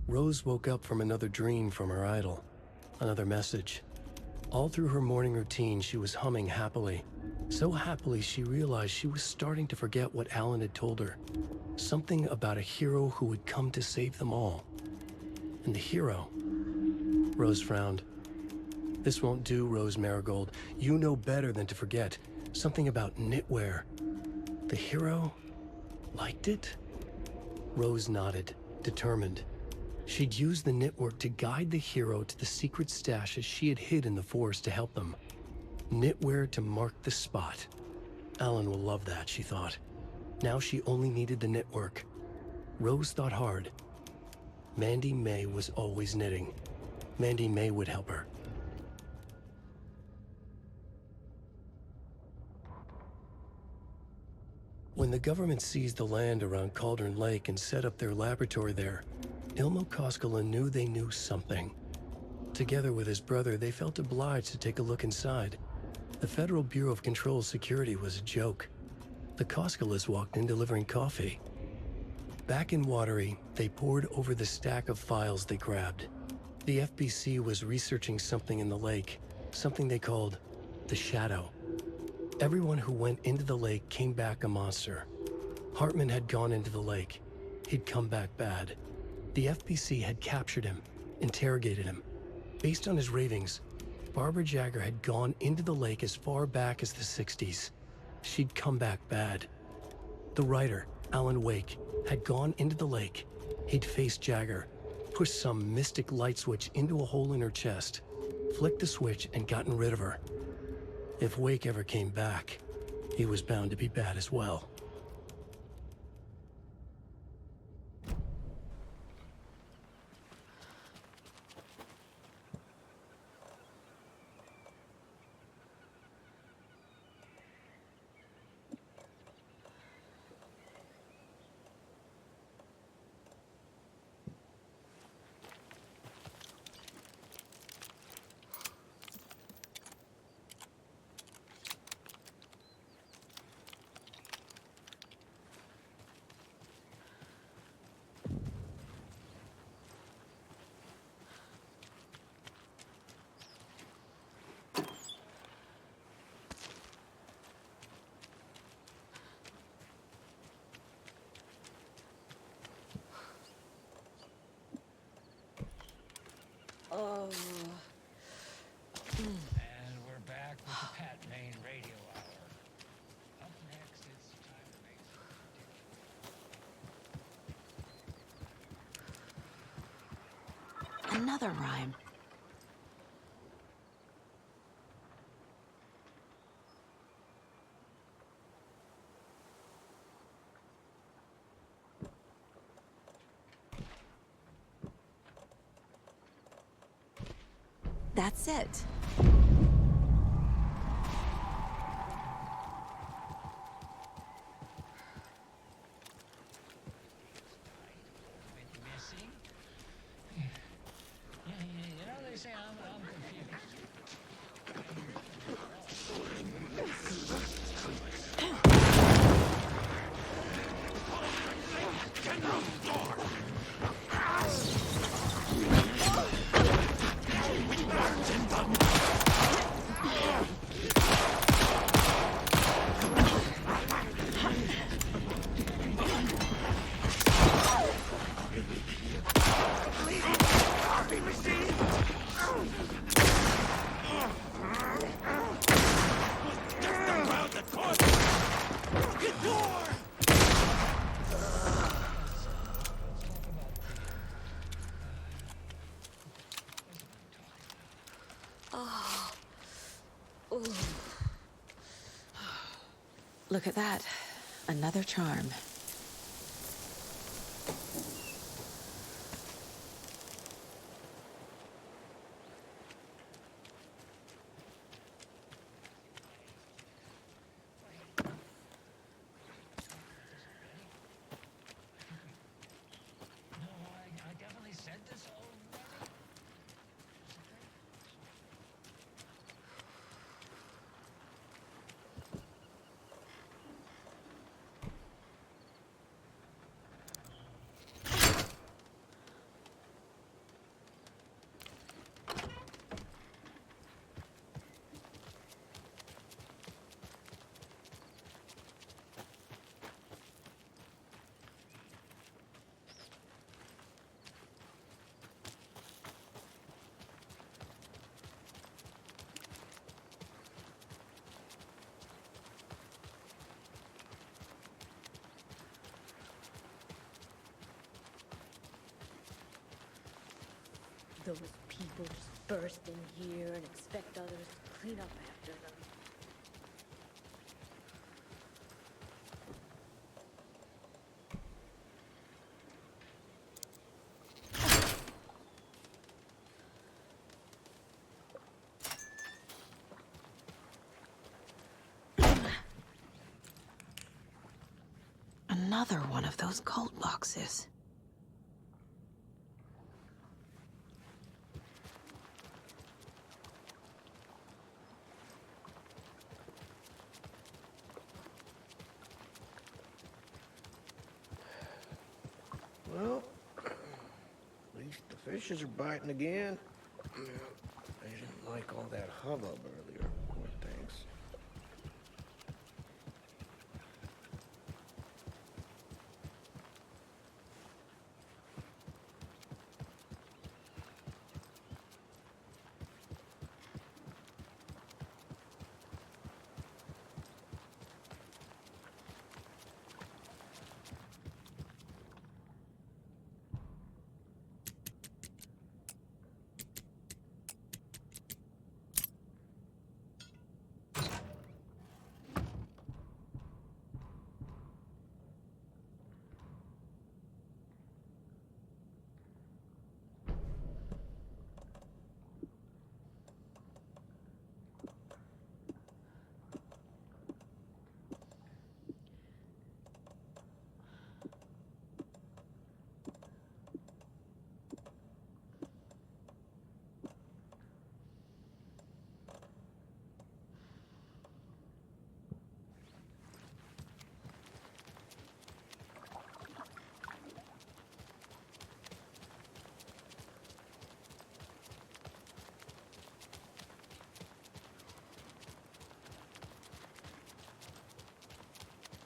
Rose woke up from another dream from her idol. Another message. All through her morning routine, she was humming happily. So happily, she realized she was starting to forget what Alan had told her. Something about a hero who would come to save them all. And the hero... Rose frowned. This won't do, Rose Marigold. You know better than to forget. Something about knitwear. The hero... liked it? Rose nodded, determined. She'd use the knitwork to guide the hero to the secret stashes she had hid in the forest to help them. Knitwear to mark the spot. Alan will love that, she thought. Now she only needed the knitwork. Rose thought hard. Mandy May was always knitting. Mandy May would help her. When the government seized the land around Cauldron Lake and set up their laboratory there, Ilmo Koskela knew they knew something. Together with his brother, they felt obliged to take a look inside. The Federal Bureau of Control Security was a joke. The Koskelas walked in delivering coffee. Back in Watery, they pored over the stack of files they grabbed. The FBC was researching something in the lake, something they called the Shadow. Everyone who went into the lake came back a monster. Hartman had gone into the lake. He'd come back bad. The FBC had captured him, interrogated him. Based on his ravings, Barbara Jagger had gone into the lake as far back as the 60s. She'd come back bad. The writer, Alan Wake, had gone into the lake. He'd faced Jagger, pushed some mystic light switch into a hole in her chest, flicked the switch and gotten rid of her. If Wake ever came back, he was bound to be bad as well. And we're back with the Pat Main Radio Hour. Up next, it's time to make some predictions. Another rhyme. That's it. Missing? Yeah, you know, they say I'm confused. Look at that. Another charm. I definitely said this already. Those people just burst in here and expect others to clean up after them. Another one of those cult boxes. Well, at least the fishes are biting again. I didn't like all that hubbub earlier. Poor things.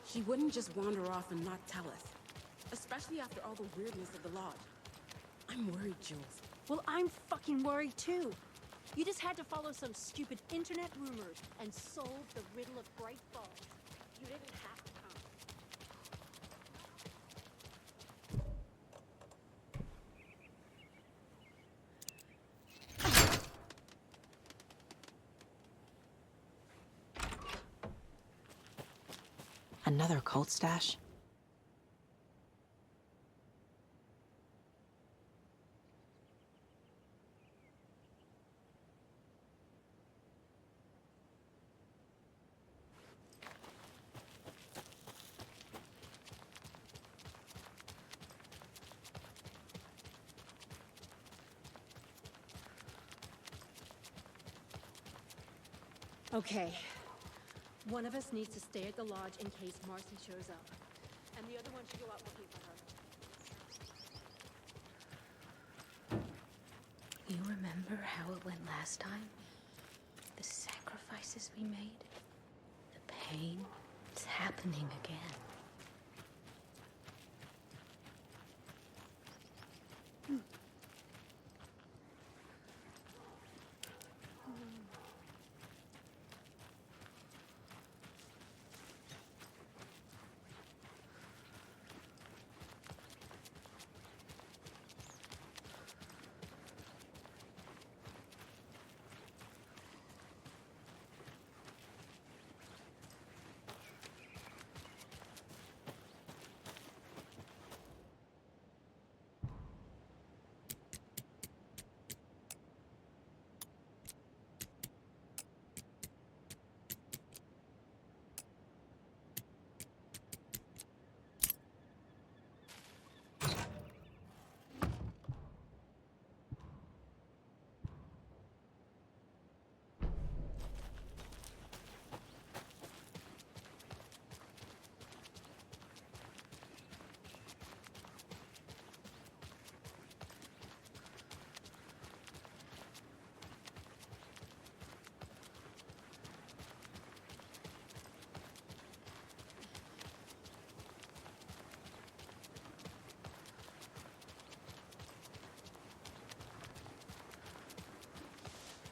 She wouldn't just wander off and not tell us. Especially after all the weirdness of the lodge. I'm worried, Jules. Well, I'm fucking worried too. You just had to follow some stupid internet rumors and solve the riddle of Bright Falls. You didn't have to come. Another cult stash? Okay. One of us needs to stay at the lodge in case Marcy shows up. And the other one should go out looking for her. You remember how it went last time? The sacrifices we made? The pain? It's happening again.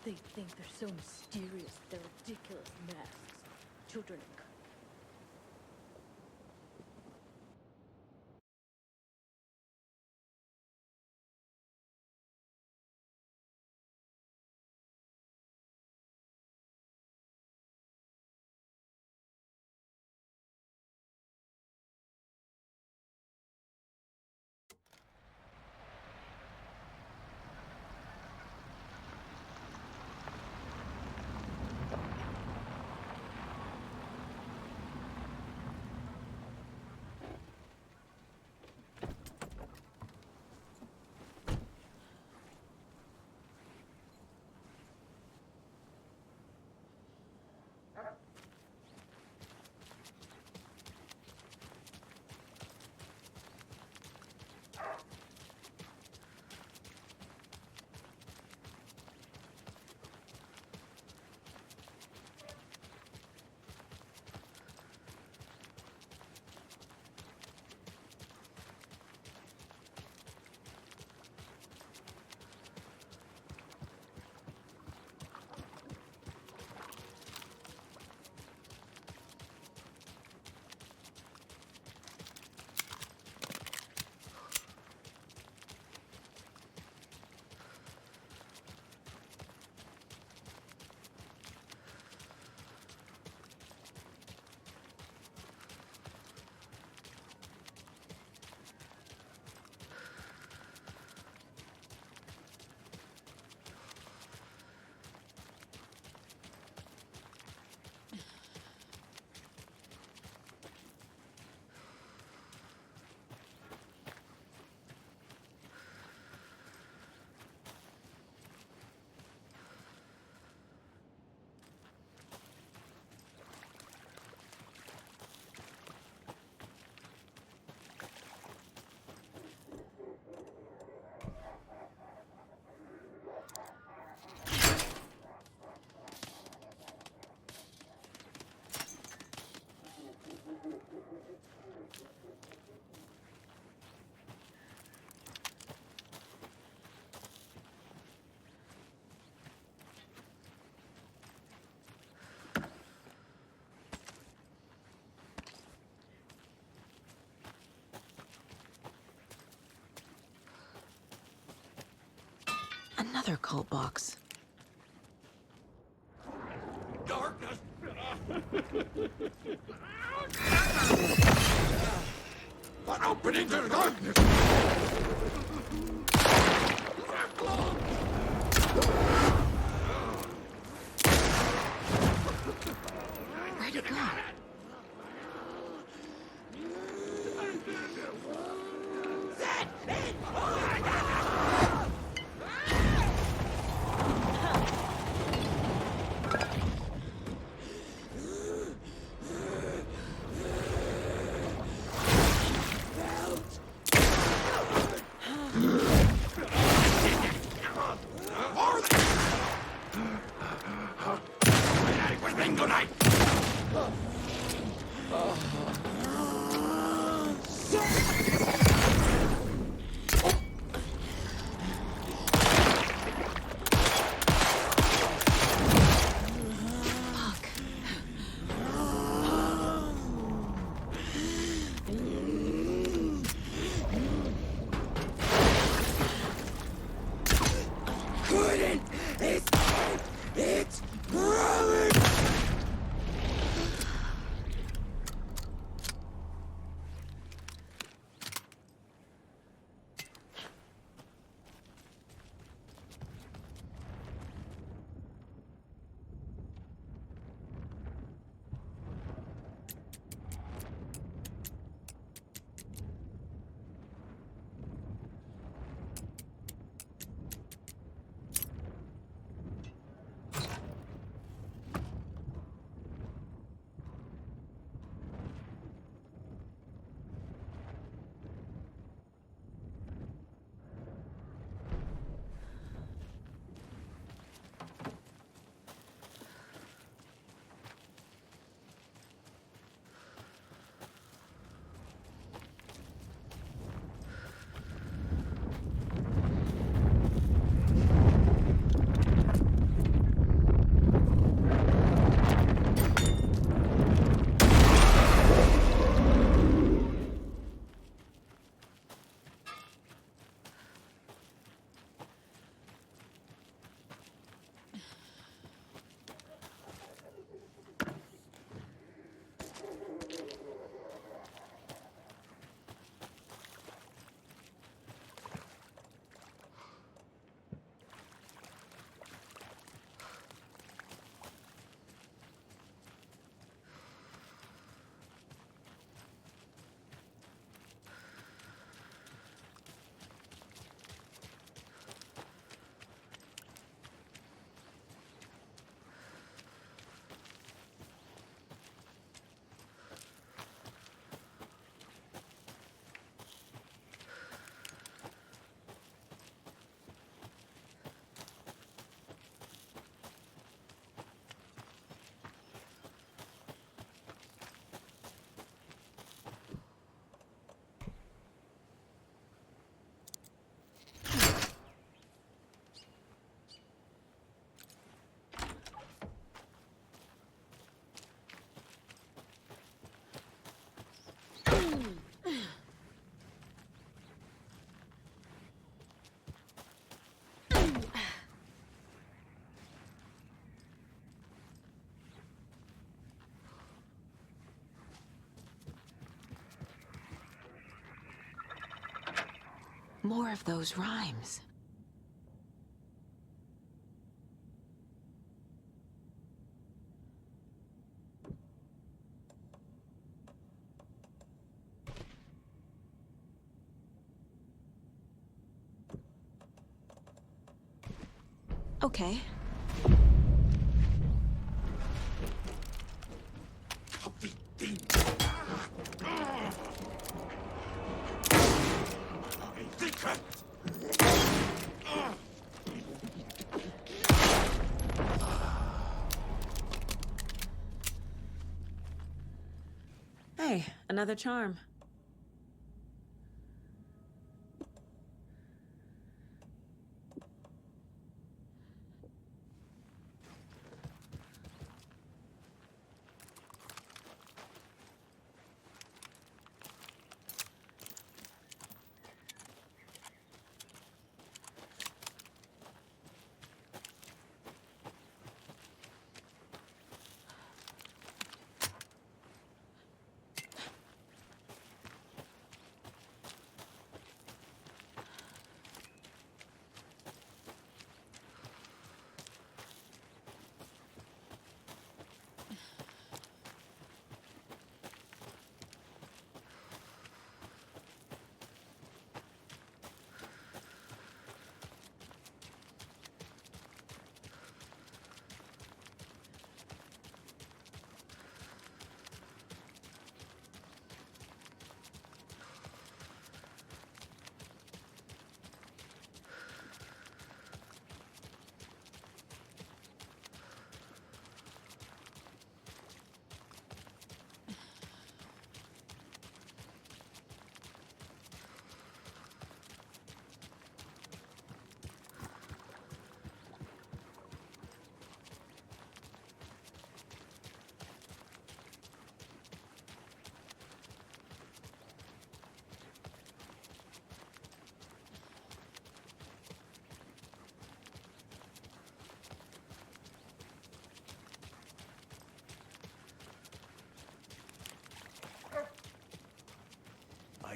They think they're so mysterious, they're ridiculous masks. Children and Another cult box. Darkness! An opening to the darkness! Where'd it go? More of those rhymes. Okay. Hey, another charm.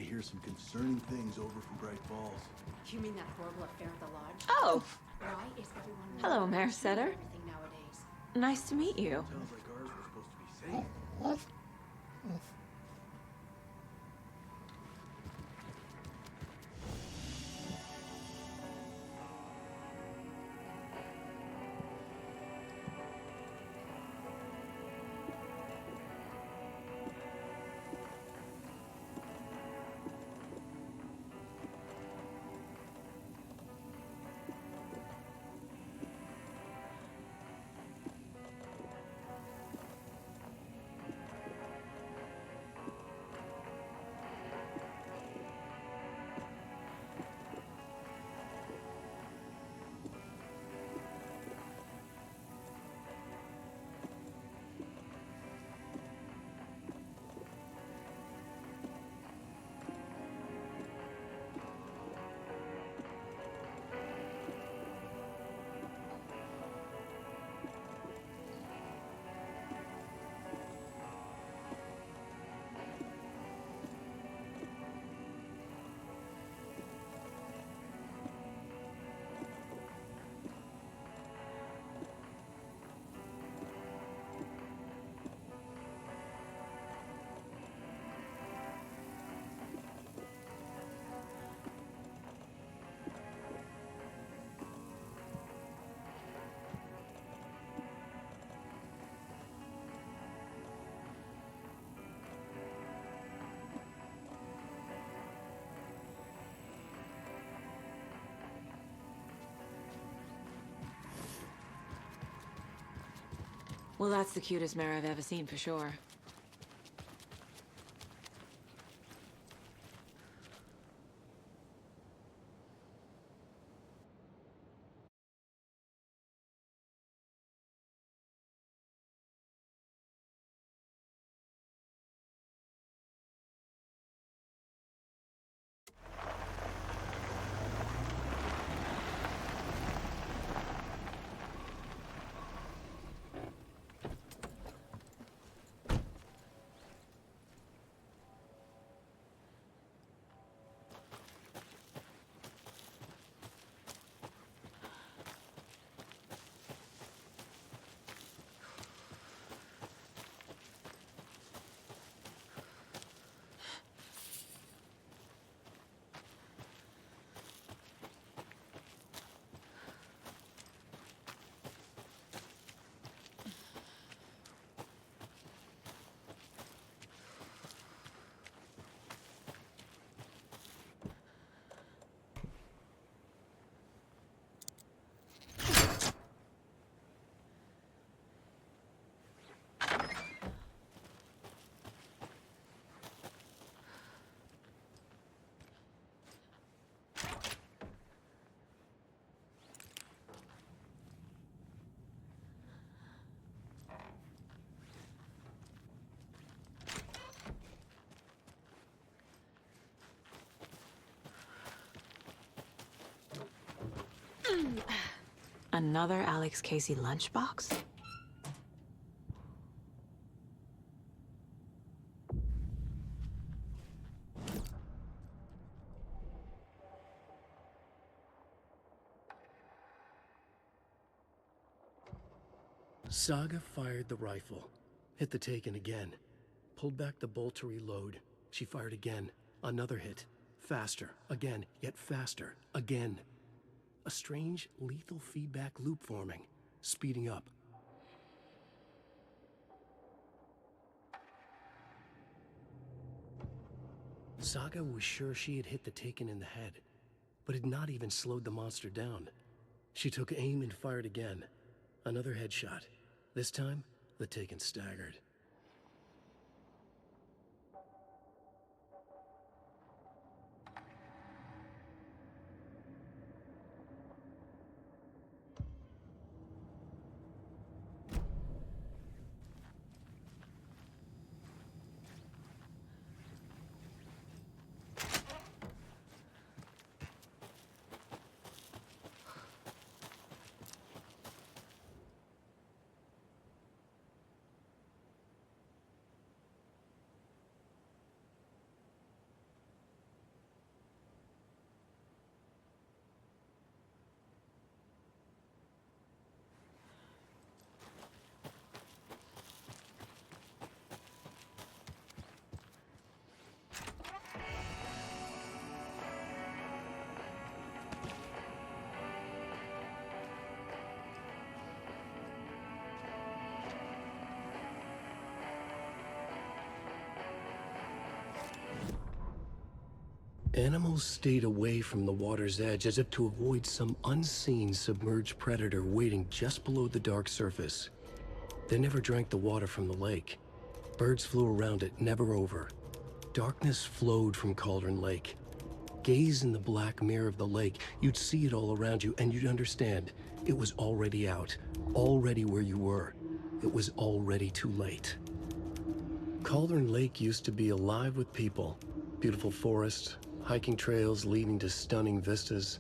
hear some concerning things over from Bright Falls. You mean that horrible affair at the lodge? Oh! Why is everyone Hello, Mare Setter. everything nowadays? Nice to meet you. Sounds like ours were supposed to be safe. Well, that's the cutest mare I've ever seen for sure. Another Alex Casey lunchbox? Saga fired the rifle, hit the Taken again, pulled back the bolt to reload. She fired again, another hit, faster, again, yet faster, again. A strange, lethal feedback loop forming, speeding up. Saga was sure she had hit the Taken in the head, but had not even slowed the monster down. She took aim and fired again. Another headshot. This time, the Taken staggered. Animals stayed away from the water's edge as if to avoid some unseen submerged predator waiting just below the dark surface. They never drank the water from the lake. Birds flew around it, never over. Darkness flowed from Cauldron Lake. Gaze in the black mirror of the lake, you'd see it all around you, and you'd understand it was already out, already where you were. It was already too late. Cauldron Lake used to be alive with people. Beautiful forests, hiking trails leading to stunning vistas.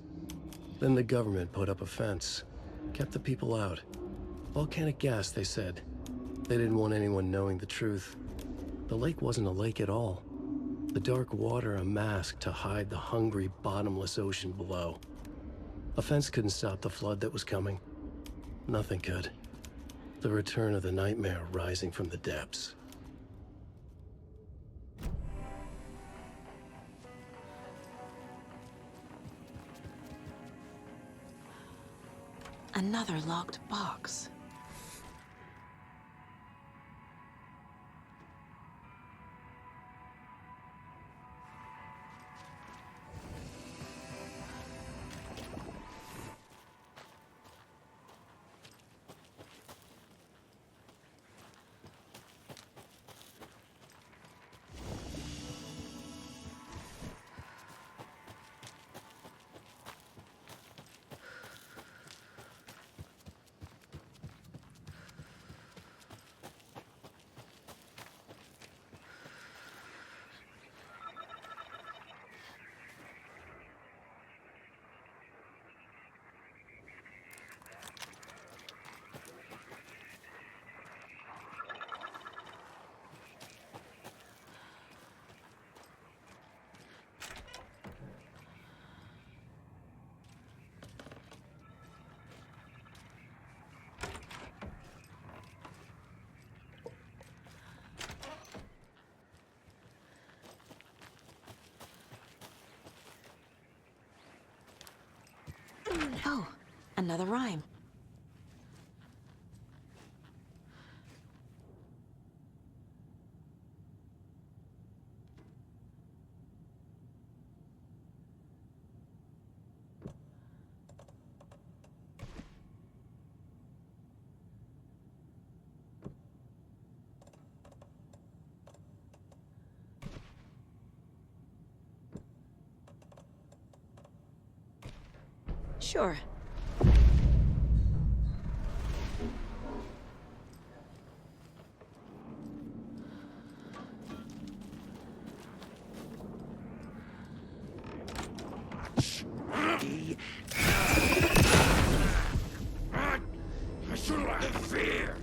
Then the government put up a fence, kept the people out. Volcanic gas, they said. They didn't want anyone knowing the truth. The lake wasn't a lake at all. The dark water a mask to hide the hungry, bottomless ocean below. A fence couldn't stop the flood that was coming. Nothing could. The return of the nightmare rising from the depths. Another locked box. Oh, another rhyme. Sure. I should have fear.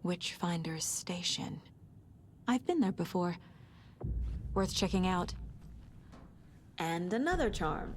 Witchfinder's Station. I've been there before. Worth checking out. And another charm.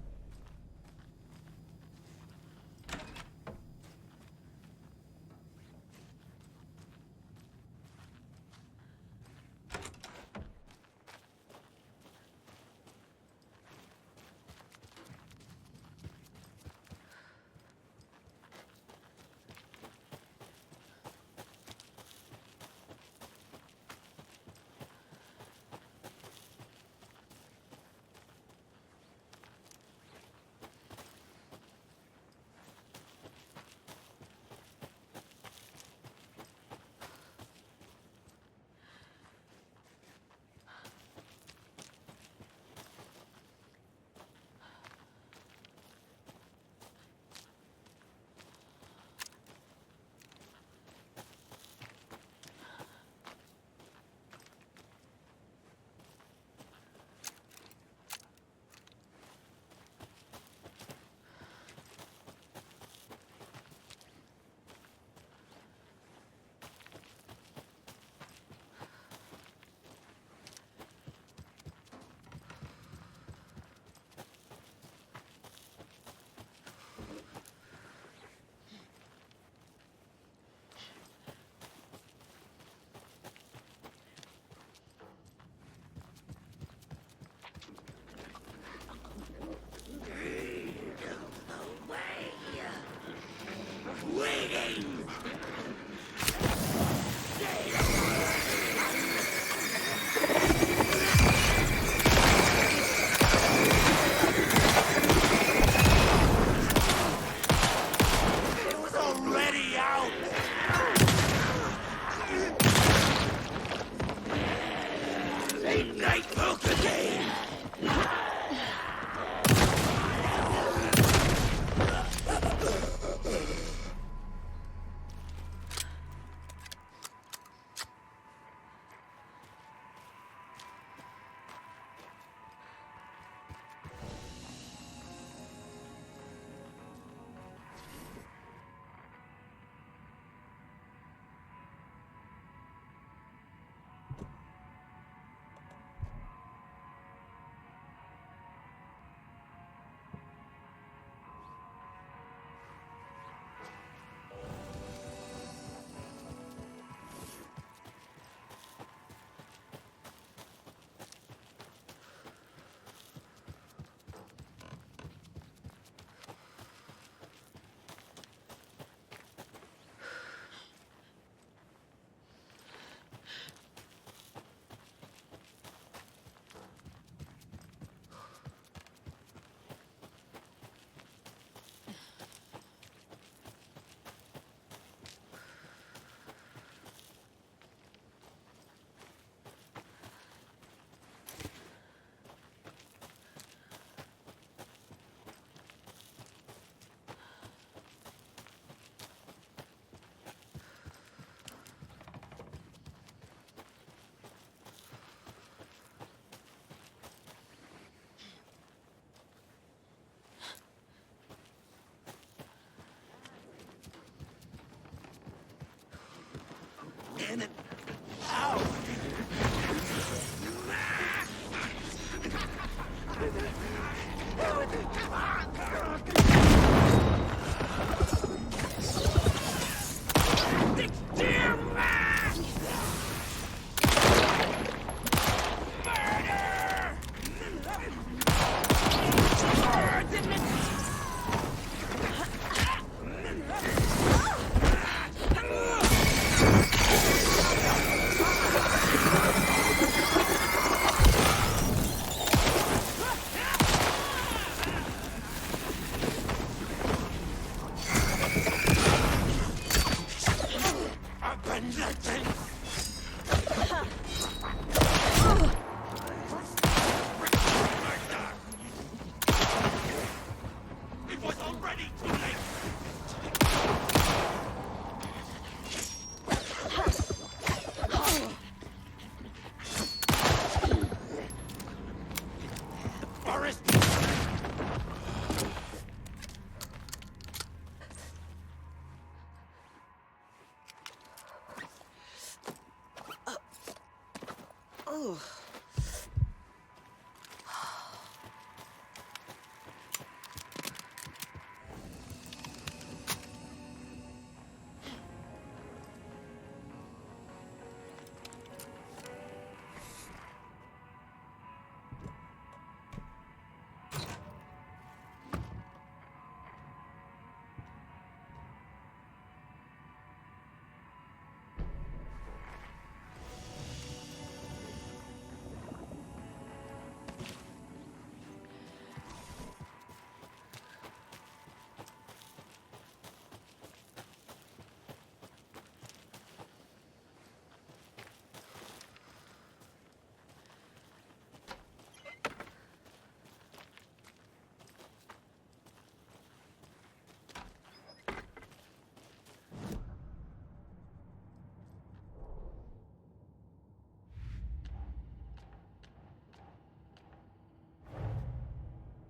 Ugh.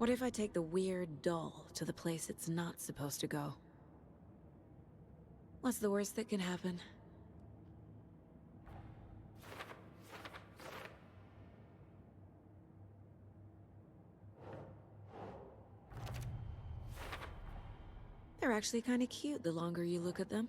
What if I take the weird doll to the place it's not supposed to go? What's the worst that can happen? They're actually kind of cute the longer you look at them.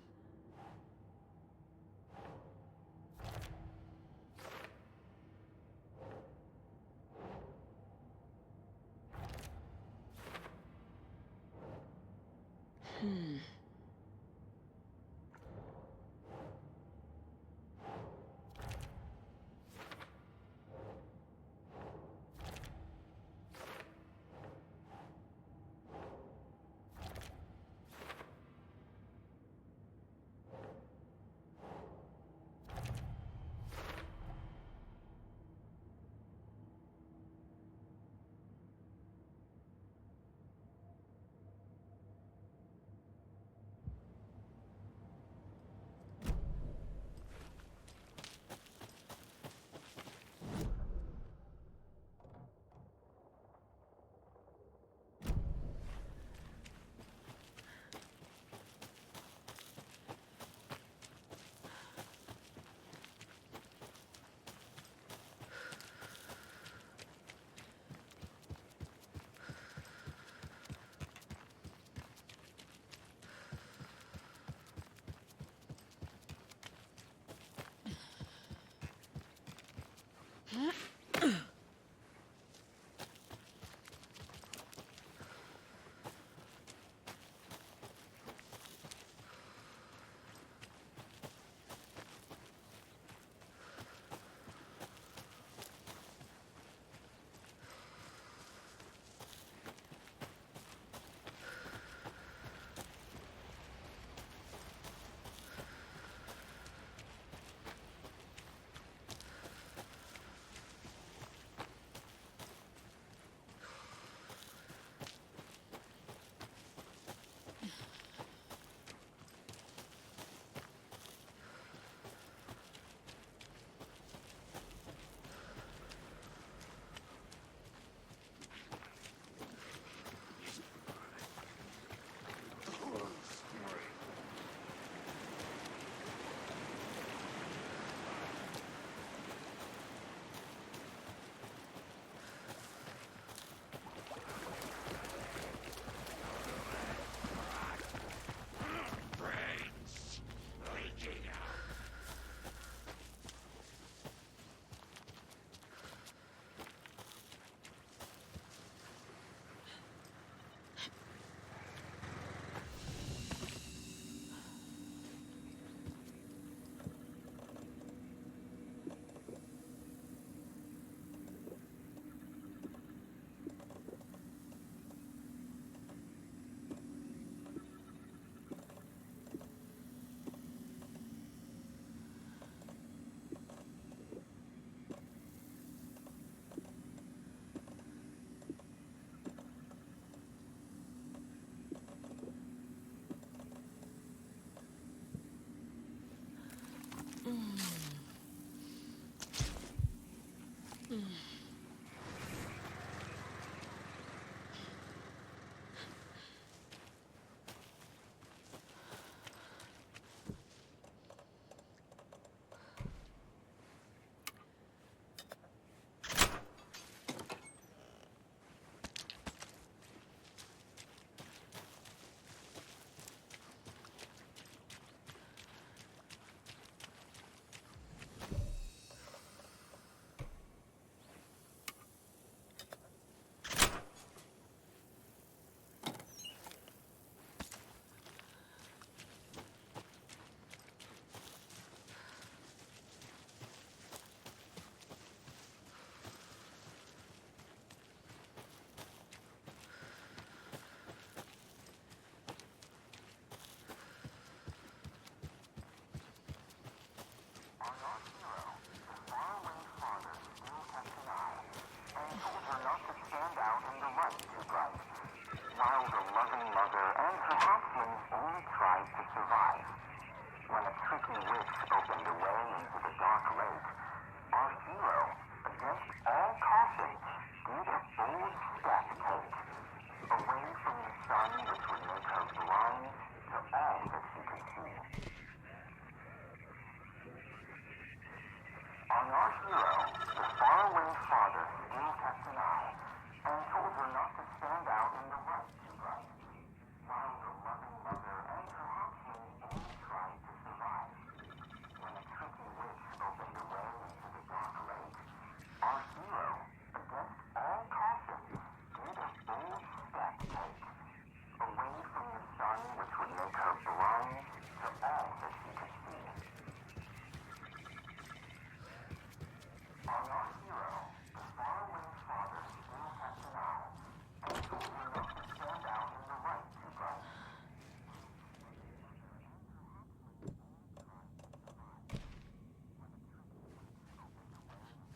our hero, the faraway father, still kept an eye, and told her not to stand out in the light too bright, while the loving mother and her hatchling all tried to survive. When a tricky witch opened a way into the dark lake, our hero, against all caution, did a bold step take, away from the sun which would make her blind to all that she could see. On our hero, the faraway father still kept an eye, and told her not to stand out in the light too bright.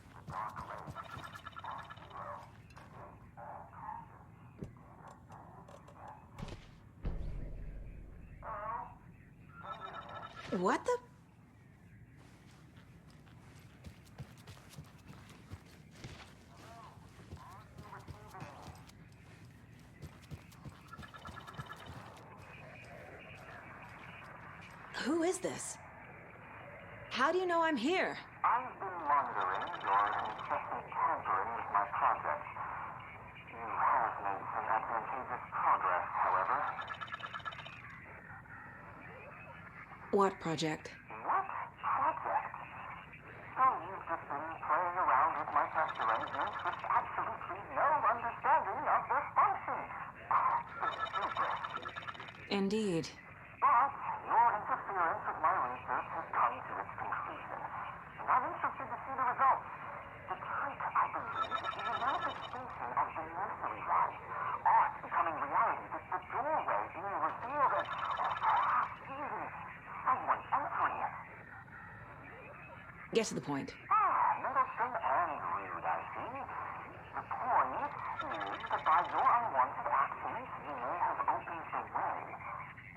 The dark lake, our hero, against all caution, did a bold step. What the? Who is this? How do you know I'm here? I've been monitoring your incessant tampering with my project. You have made some advantageous progress, however. What project? What project? So you've just been playing around with my test arrangements with absolutely no understanding of their function. Stupid. Indeed. But your interference with my research has come to its conclusion, and I'm interested to see the results. The trick, I believe, is the manifestation of the nursery rhyme. Art becoming reality, the doorway being revealed, and perhaps even someone entering it. Get to the point. Medicine and rude, I see. The point is that by your unwanted actions, you may have opened the way.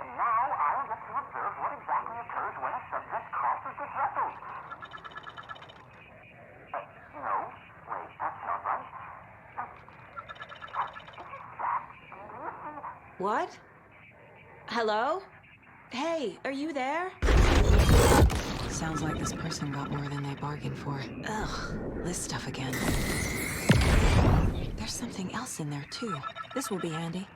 And now I'll get to observe what exactly occurs when a subject crosses the threshold. No, wait, that's not right. Do you see? What? Hello? Hey, are you there? Sounds like this person got more than they bargained for. Ugh, this stuff again. There's something else in there, too. This will be handy.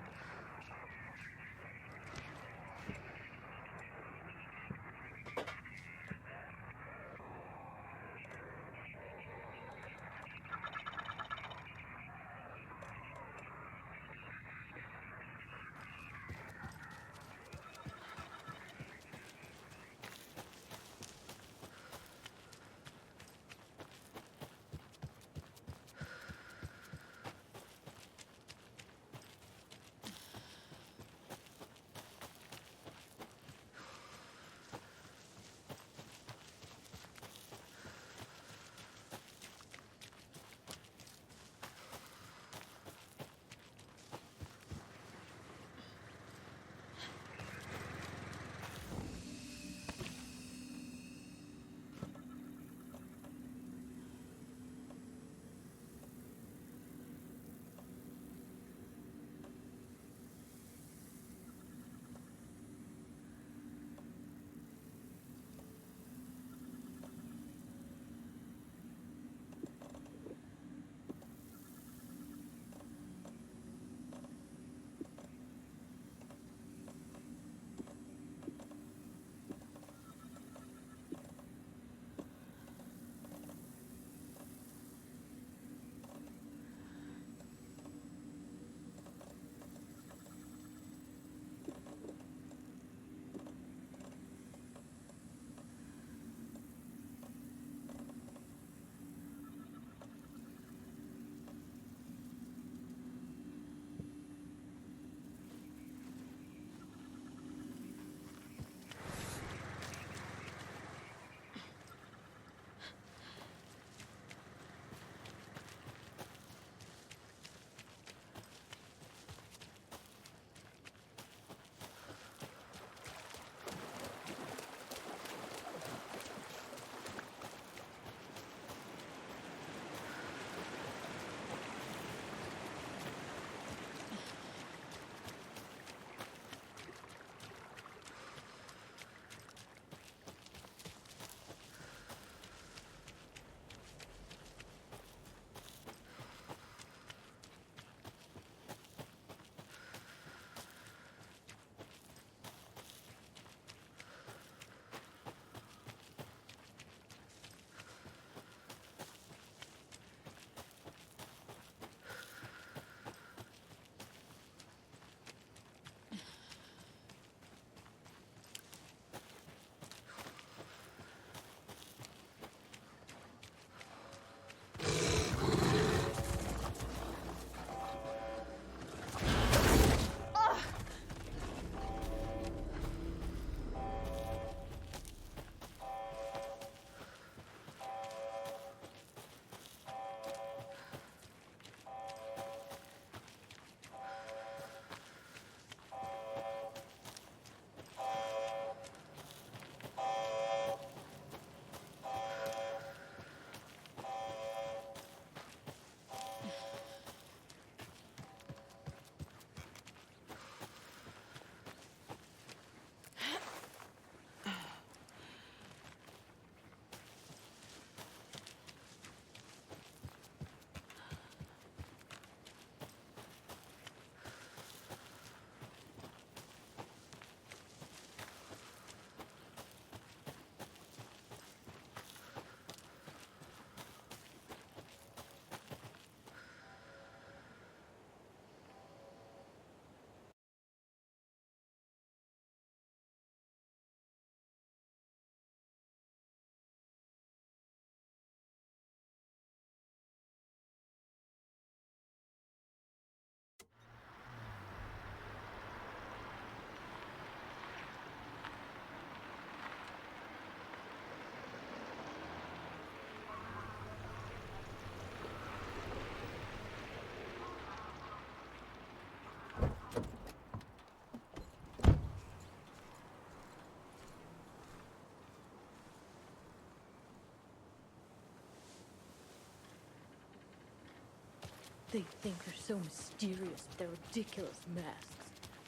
They think they're so mysterious with their ridiculous masks.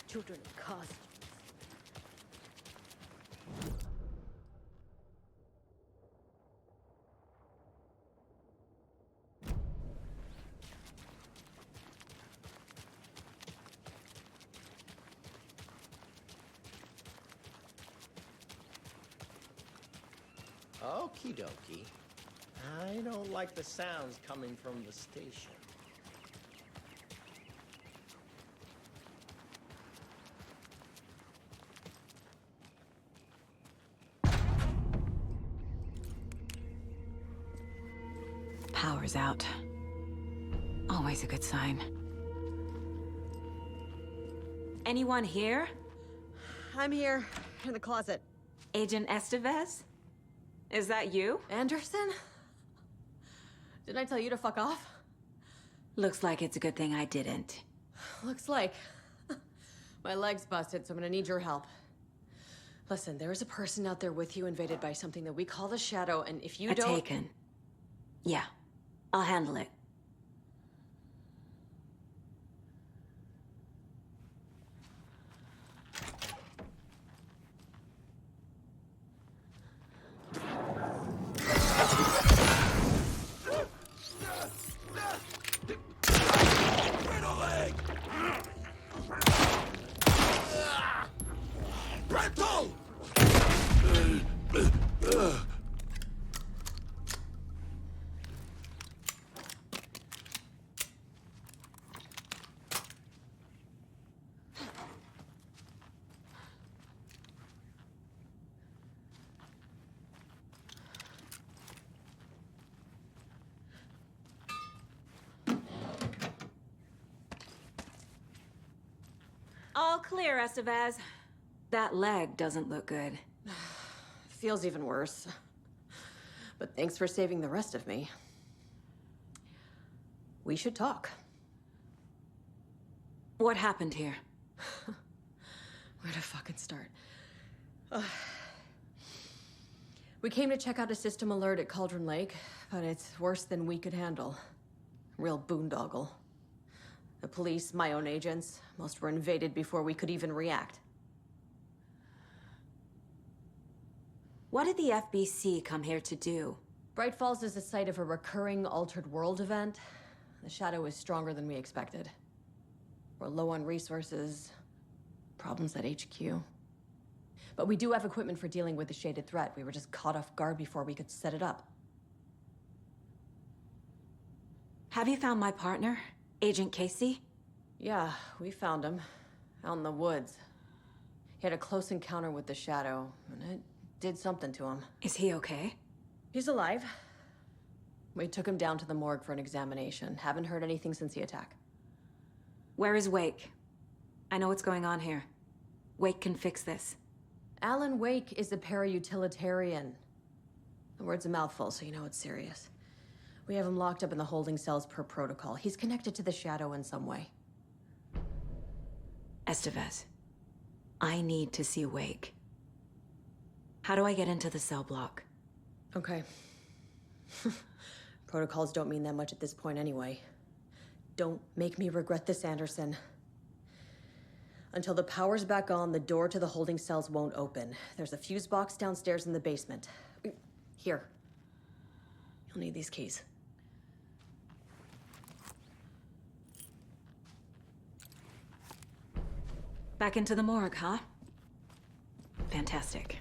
Children in costumes. Okie dokie. I don't like the sounds coming from the station. Power's out. Always a good sign. Anyone here? I'm here, in the closet. Agent Estevez? Is that you? Anderson? Didn't I tell you to fuck off? Looks like it's a good thing I didn't. Looks like. My leg's busted, so I'm gonna need your help. Listen, there is a person out there with you invaded by something that we call the Shadow, and if you don't— Taken. Yeah, I'll handle it. All clear, Estevez. That leg doesn't look good. Feels even worse. But thanks for saving the rest of me. We should talk. What happened here? Where to fucking start? We came to check out a system alert at Cauldron Lake, but it's worse than we could handle. Real boondoggle. The police, my own agents, most were invaded before we could even react. What did the FBC come here to do? Bright Falls is the site of a recurring Altered World event. The Shadow is stronger than we expected. We're low on resources, problems at HQ. But we do have equipment for dealing with the shaded threat. We were just caught off guard before we could set it up. Have you found my partner, Agent Casey? Yeah, we found him. Out in the woods. He had a close encounter with the Shadow, and it did something to him. Is he okay? He's alive. We took him down to the morgue for an examination. Haven't heard anything since the attack. Where is Wake? I know what's going on here. Wake can fix this. Alan Wake is a para-utilitarian. The word's a mouthful, so you know it's serious. We have him locked up in the holding cells per protocol. He's connected to the Shadow in some way. Estevez, I need to see Wake. How do I get into the cell block? Okay. Protocols don't mean that much at this point anyway. Don't make me regret this, Anderson. Until the power's back on, the door to the holding cells won't open. There's a fuse box downstairs in the basement. Here. You'll need these keys. Back into the morgue, huh? Fantastic.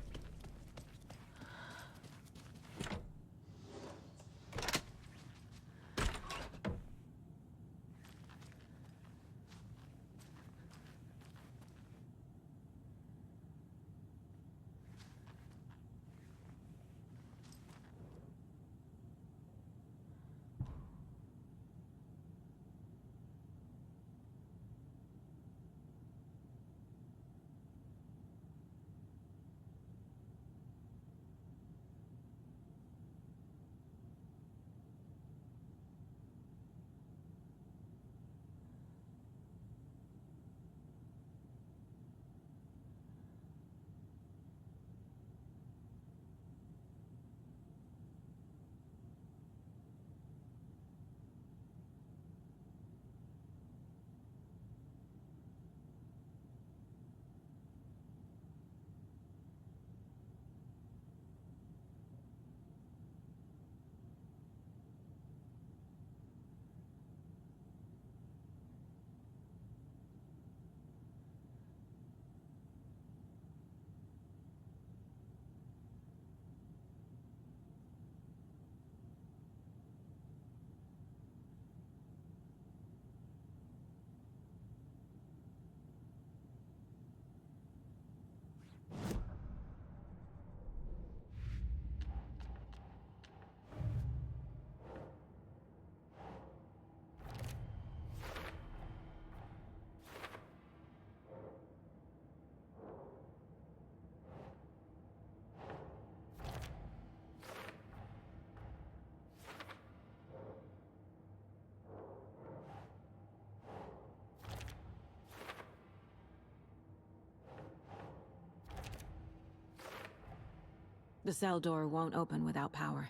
The cell door won't open without power.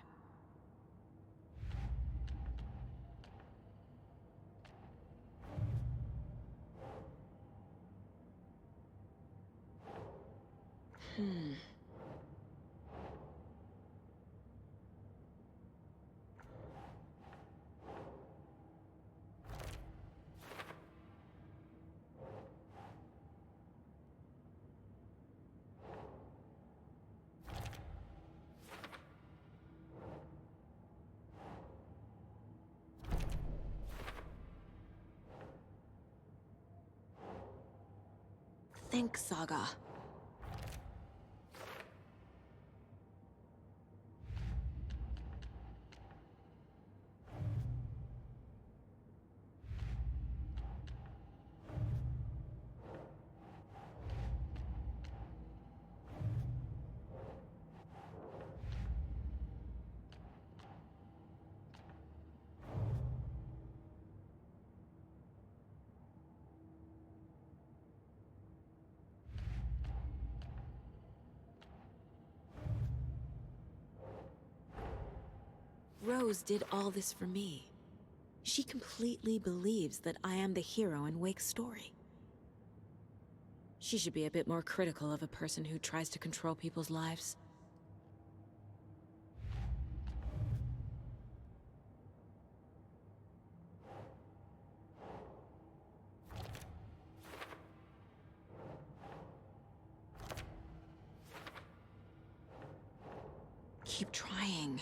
Think, Saga. Rose did all this for me. She completely believes that I am the hero in Wake's story. She should be a bit more critical of a person who tries to control people's lives. Keep trying.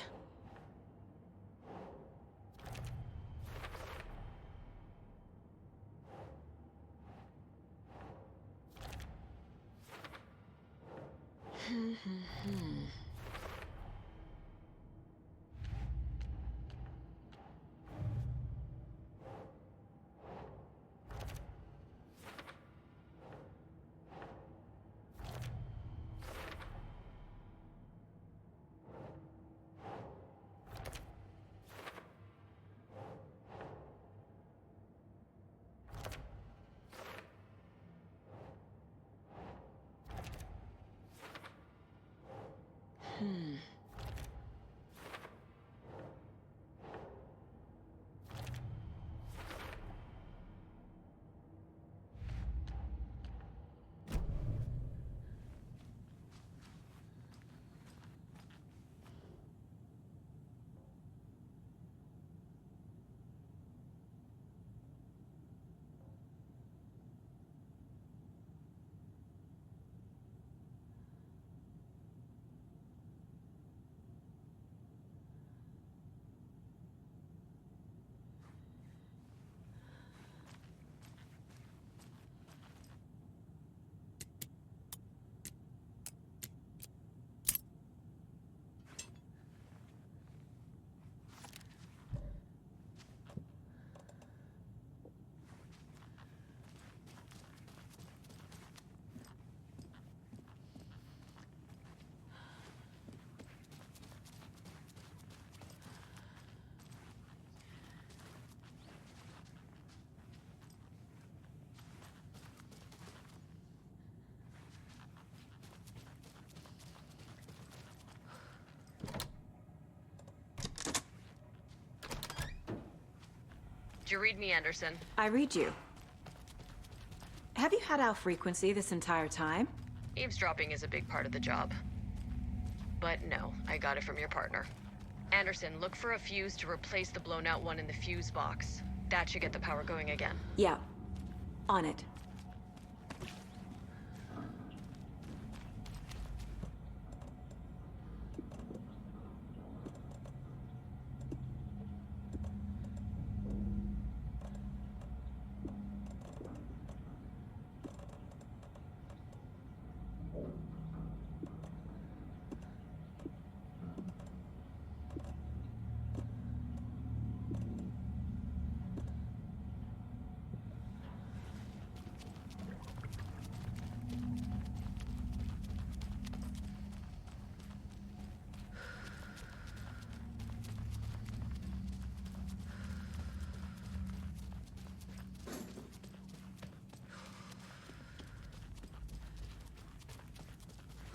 Did you read me, Anderson? I read you. Have you had our frequency this entire time? Eavesdropping is a big part of the job. But no, I got it from your partner. Anderson, look for a fuse to replace the blown out one in the fuse box. That should get the power going again. Yeah. On it.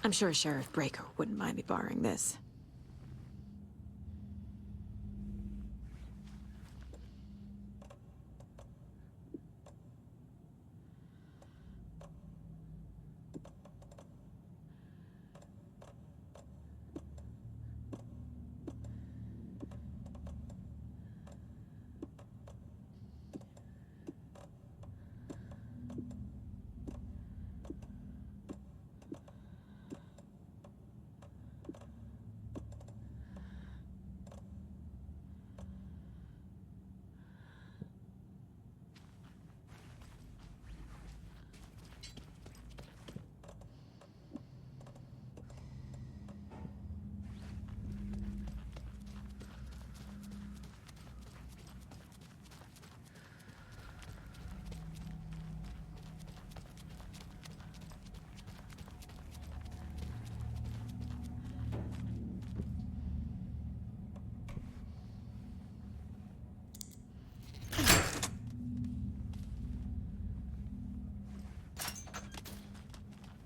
I'm sure Sheriff Breaker wouldn't mind me borrowing this.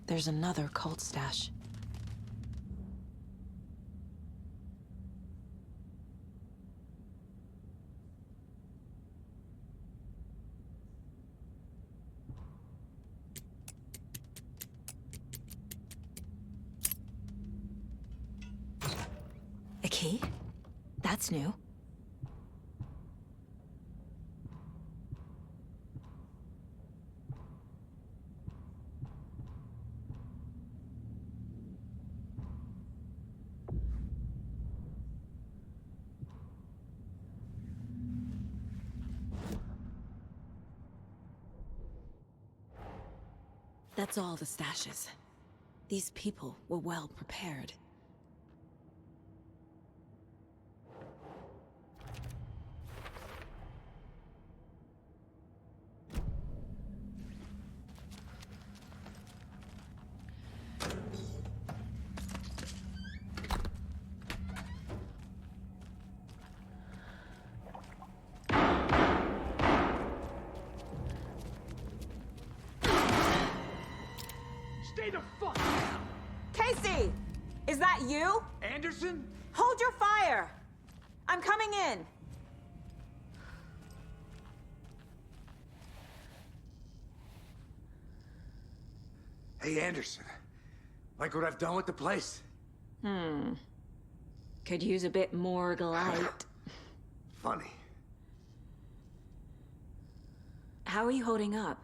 There's another cult stash. A key? That's new. That's all the stashes. These people were well prepared. Stay the fuck down! Casey! Is that you? Anderson? Hold your fire! I'm coming in! Hey, Anderson. Like what I've done with the place? Could use a bit more light. Funny. How are you holding up?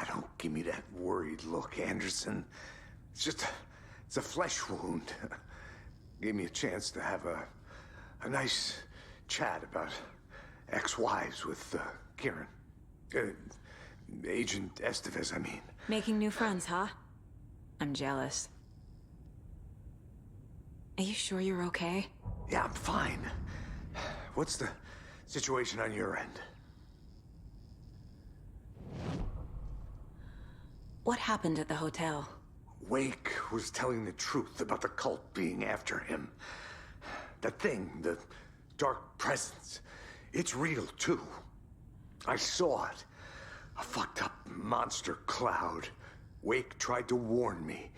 Don't give me that worried look, Anderson. It's a flesh wound. Gave me a chance to have a nice chat about ex-wives with Kieran. Agent Estevez, I mean. Making new friends, huh? I'm jealous. Are you sure you're okay? Yeah, I'm fine. What's the situation on your end? What happened at the hotel? Wake was telling the truth about the cult being after him. That thing, the dark presence, it's real too. I saw it. A fucked up monster cloud. Wake tried to warn me.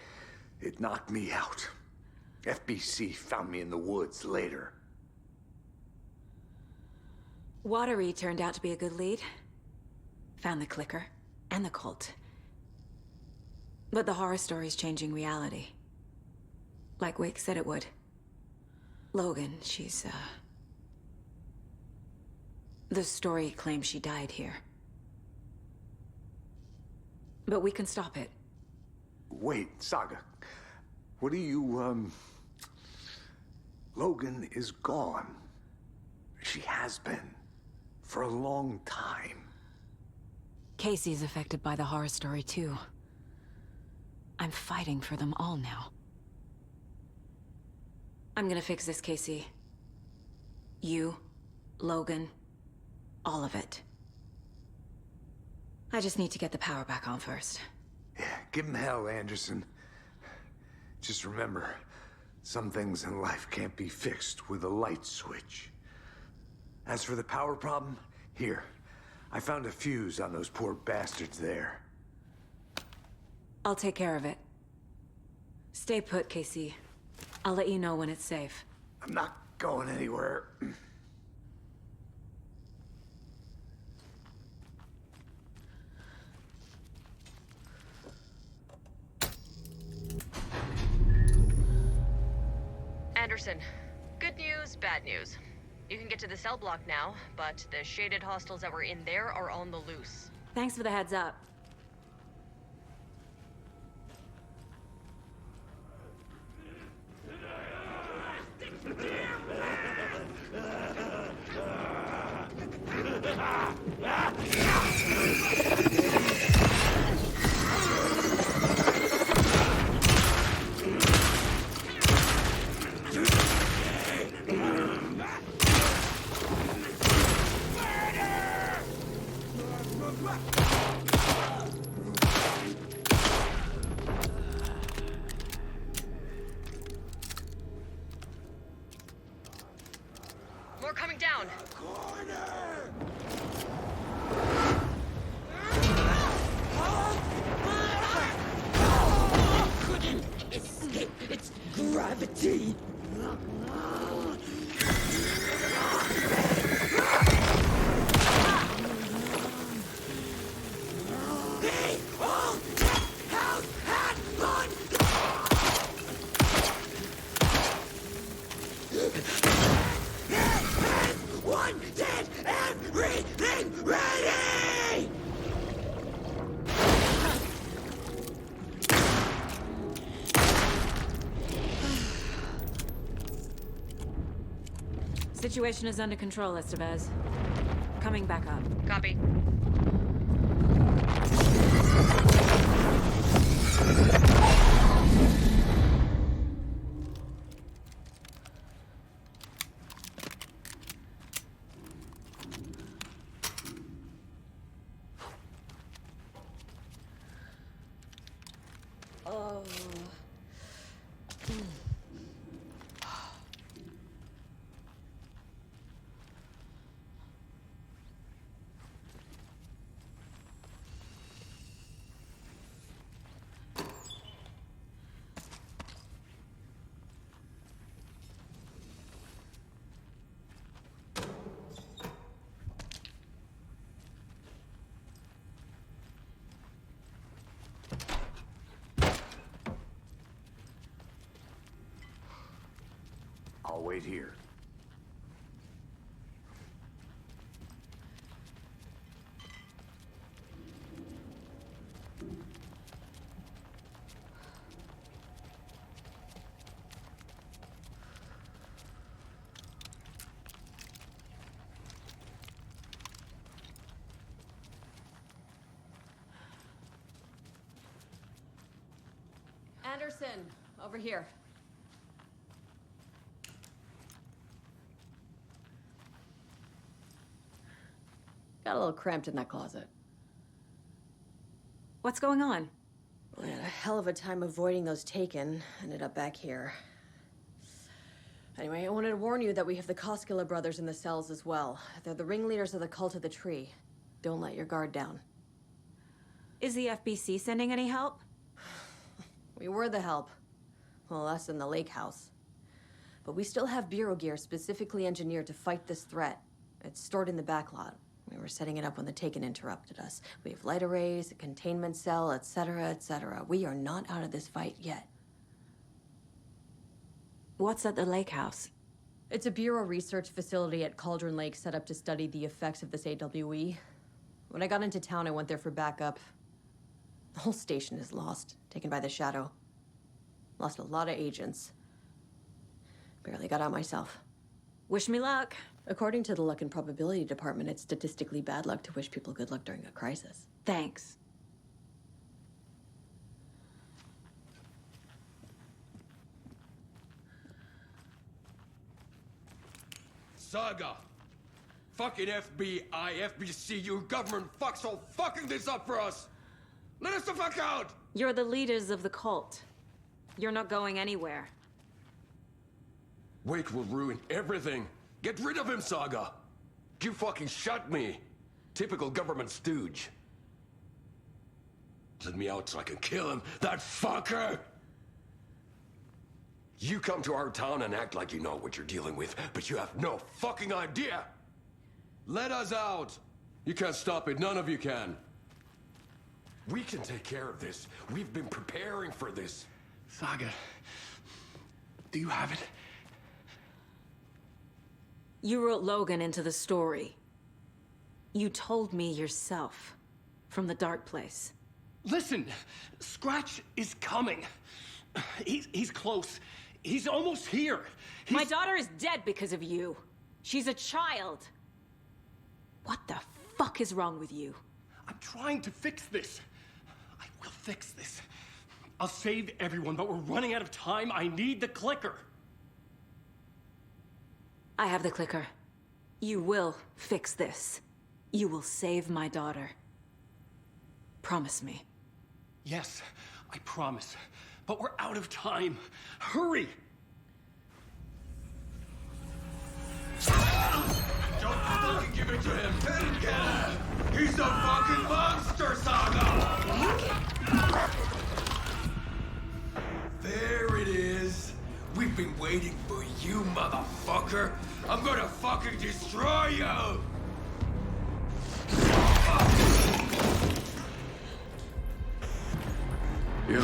It knocked me out. FBC found me in the woods later. Watery turned out to be a good lead. Found the clicker and the cult. But the horror story's changing reality. Like Wake said it would. Logan, she's, the story claims she died here. But we can stop it. Wait, Saga. What do you, Logan is gone. She has been. For a long time. Casey's affected by the horror story, too. I'm fighting for them all now. I'm gonna fix this, Casey. You, Logan, all of it. I just need to get the power back on first. Yeah, give him hell, Anderson. Just remember, some things in life can't be fixed with a light switch. As for the power problem, here. I found a fuse on those poor bastards there. I'll take care of it. Stay put, Casey. I'll let you know when it's safe. I'm not going anywhere. Anderson, good news, bad news. You can get to the cell block now, but the shaded hostiles that were in there are on the loose. Thanks for the heads up. More coming down. Couldn't escape its gravity. They all have had fun. Everyone did everything ready! Situation is under control, Estevez. Coming back up. Copy. Oh. I'll wait here. Anderson, over here. Got a little cramped in that closet. What's going on? We had a hell of a time avoiding those taken. Ended up back here. Anyway, I wanted to warn you that we have the Costala brothers in the cells as well. They're the ringleaders of the cult of the tree. Don't let your guard down. Is the FBC sending any help? We were the help. Well, us in the lake house. But we still have bureau gear specifically engineered to fight this threat. It's stored in the backlot. We were setting it up when the Taken interrupted us. We have light arrays, a containment cell, etc., etc. We are not out of this fight yet. What's at the lake house? It's a bureau research facility at Cauldron Lake set up to study the effects of this AWE. When I got into town, I went there for backup. The whole station is lost, taken by the Shadow. Lost a lot of agents. Barely got out myself. Wish me luck. According to the Luck and Probability Department, it's statistically bad luck to wish people good luck during a crisis. Thanks. Saga! Fucking FBI, FBC, you government fucks all fucking this up for us! Let us the fuck out! You're the leaders of the cult. You're not going anywhere. Wake will ruin everything! Get rid of him, Saga! You fucking shot me! Typical government stooge. Let me out so I can kill him, that fucker! You come to our town and act like you know what you're dealing with, but you have no fucking idea! Let us out! You can't stop it, none of you can. We can take care of this. We've been preparing for this. Saga, do you have it? You wrote Logan into the story. You told me yourself. From the dark place. Listen, Scratch is coming. He's close. He's almost here. My daughter is dead because of you. She's a child. What the fuck is wrong with you? I'm trying to fix this. I will fix this. I'll save everyone, but we're running out of time. I need the clicker. I have the clicker. You will fix this. You will save my daughter. Promise me. Yes, I promise. But we're out of time. Hurry! Don't fucking give it to him! Get him! He's a fucking monster, Saga! There it is! We've been waiting for you, motherfucker! I'm gonna fucking destroy you! Yeah.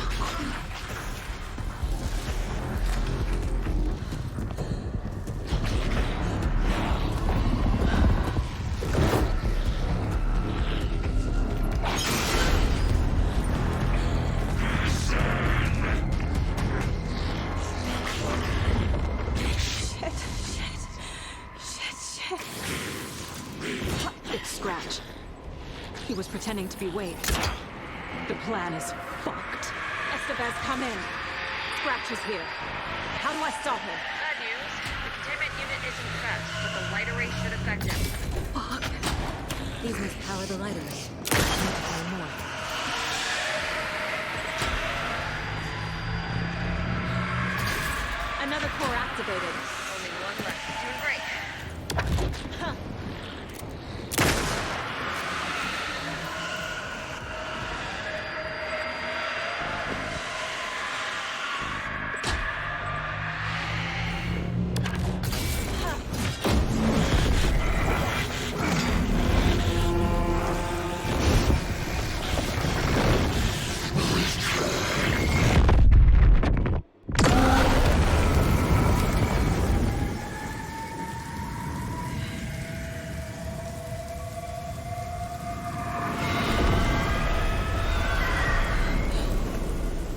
It's Scratch. He was pretending to be Wade. The plan is fucked. Estevez, come in. Scratch is here. How do I stop him? Bad news. The containment unit isn't prepped, but the light array should affect him. Fuck. These must power the light array. I need to find more. Another core activated. Only one left. Doing great. Huh.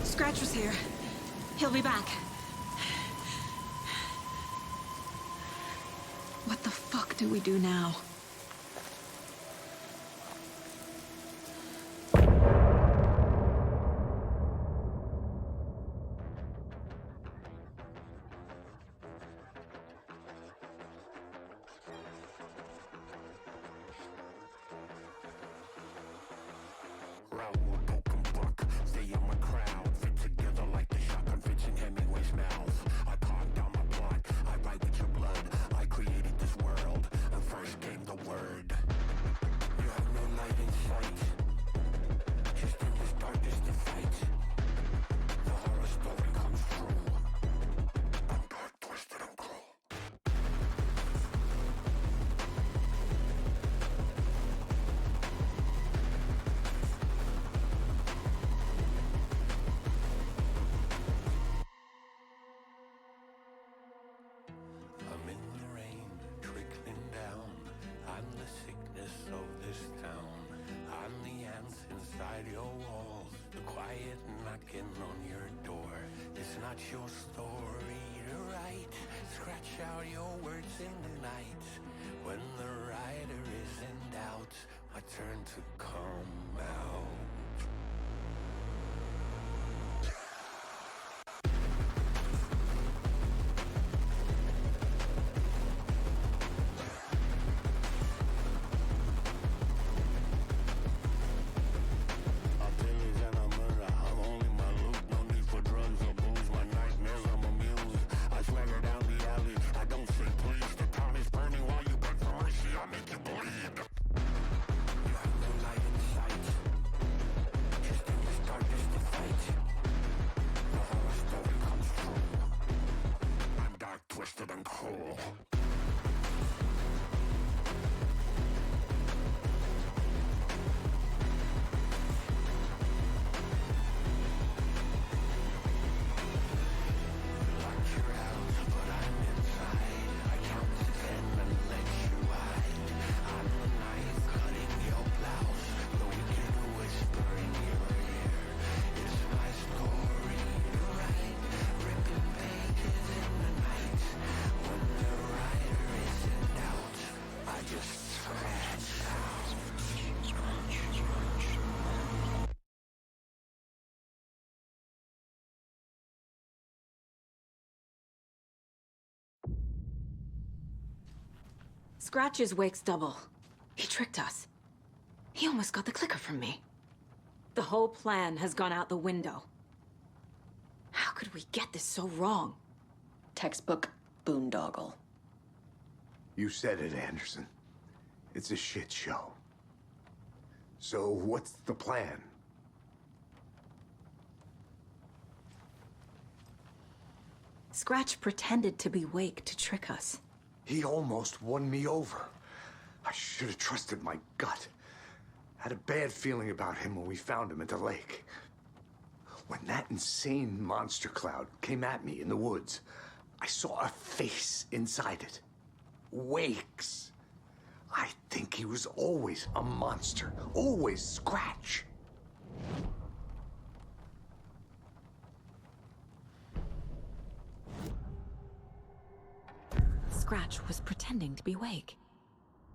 Scratch was here. He'll be back. What the fuck do we do now? Your story to write. Scratch out your words in the night. When the writer is in doubt, my turn to come out. Swagger down the alley. I don't say please. The town is burning while Scratch is Wake's double. He tricked us. He almost got the clicker from me. The whole plan has gone out the window. How could we get this so wrong? Textbook boondoggle. You said it, Anderson. It's a shit show. So what's the plan? Scratch pretended to be Wake to trick us. He almost won me over. I should have trusted my gut. Had a bad feeling about him when we found him at the lake. When that insane monster cloud came at me in the woods, I saw a face inside it. Wake's. I think he was always a monster. Always Scratch. Scratch was pretending to be Wake.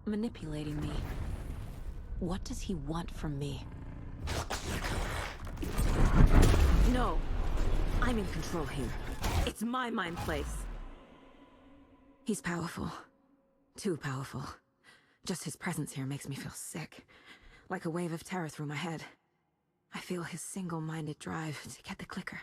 Manipulating me. What does he want from me? No! I'm in control here. It's my mind place. He's powerful. Too powerful. Just his presence here makes me feel sick. Like a wave of terror through my head. I feel his single-minded drive to get the clicker.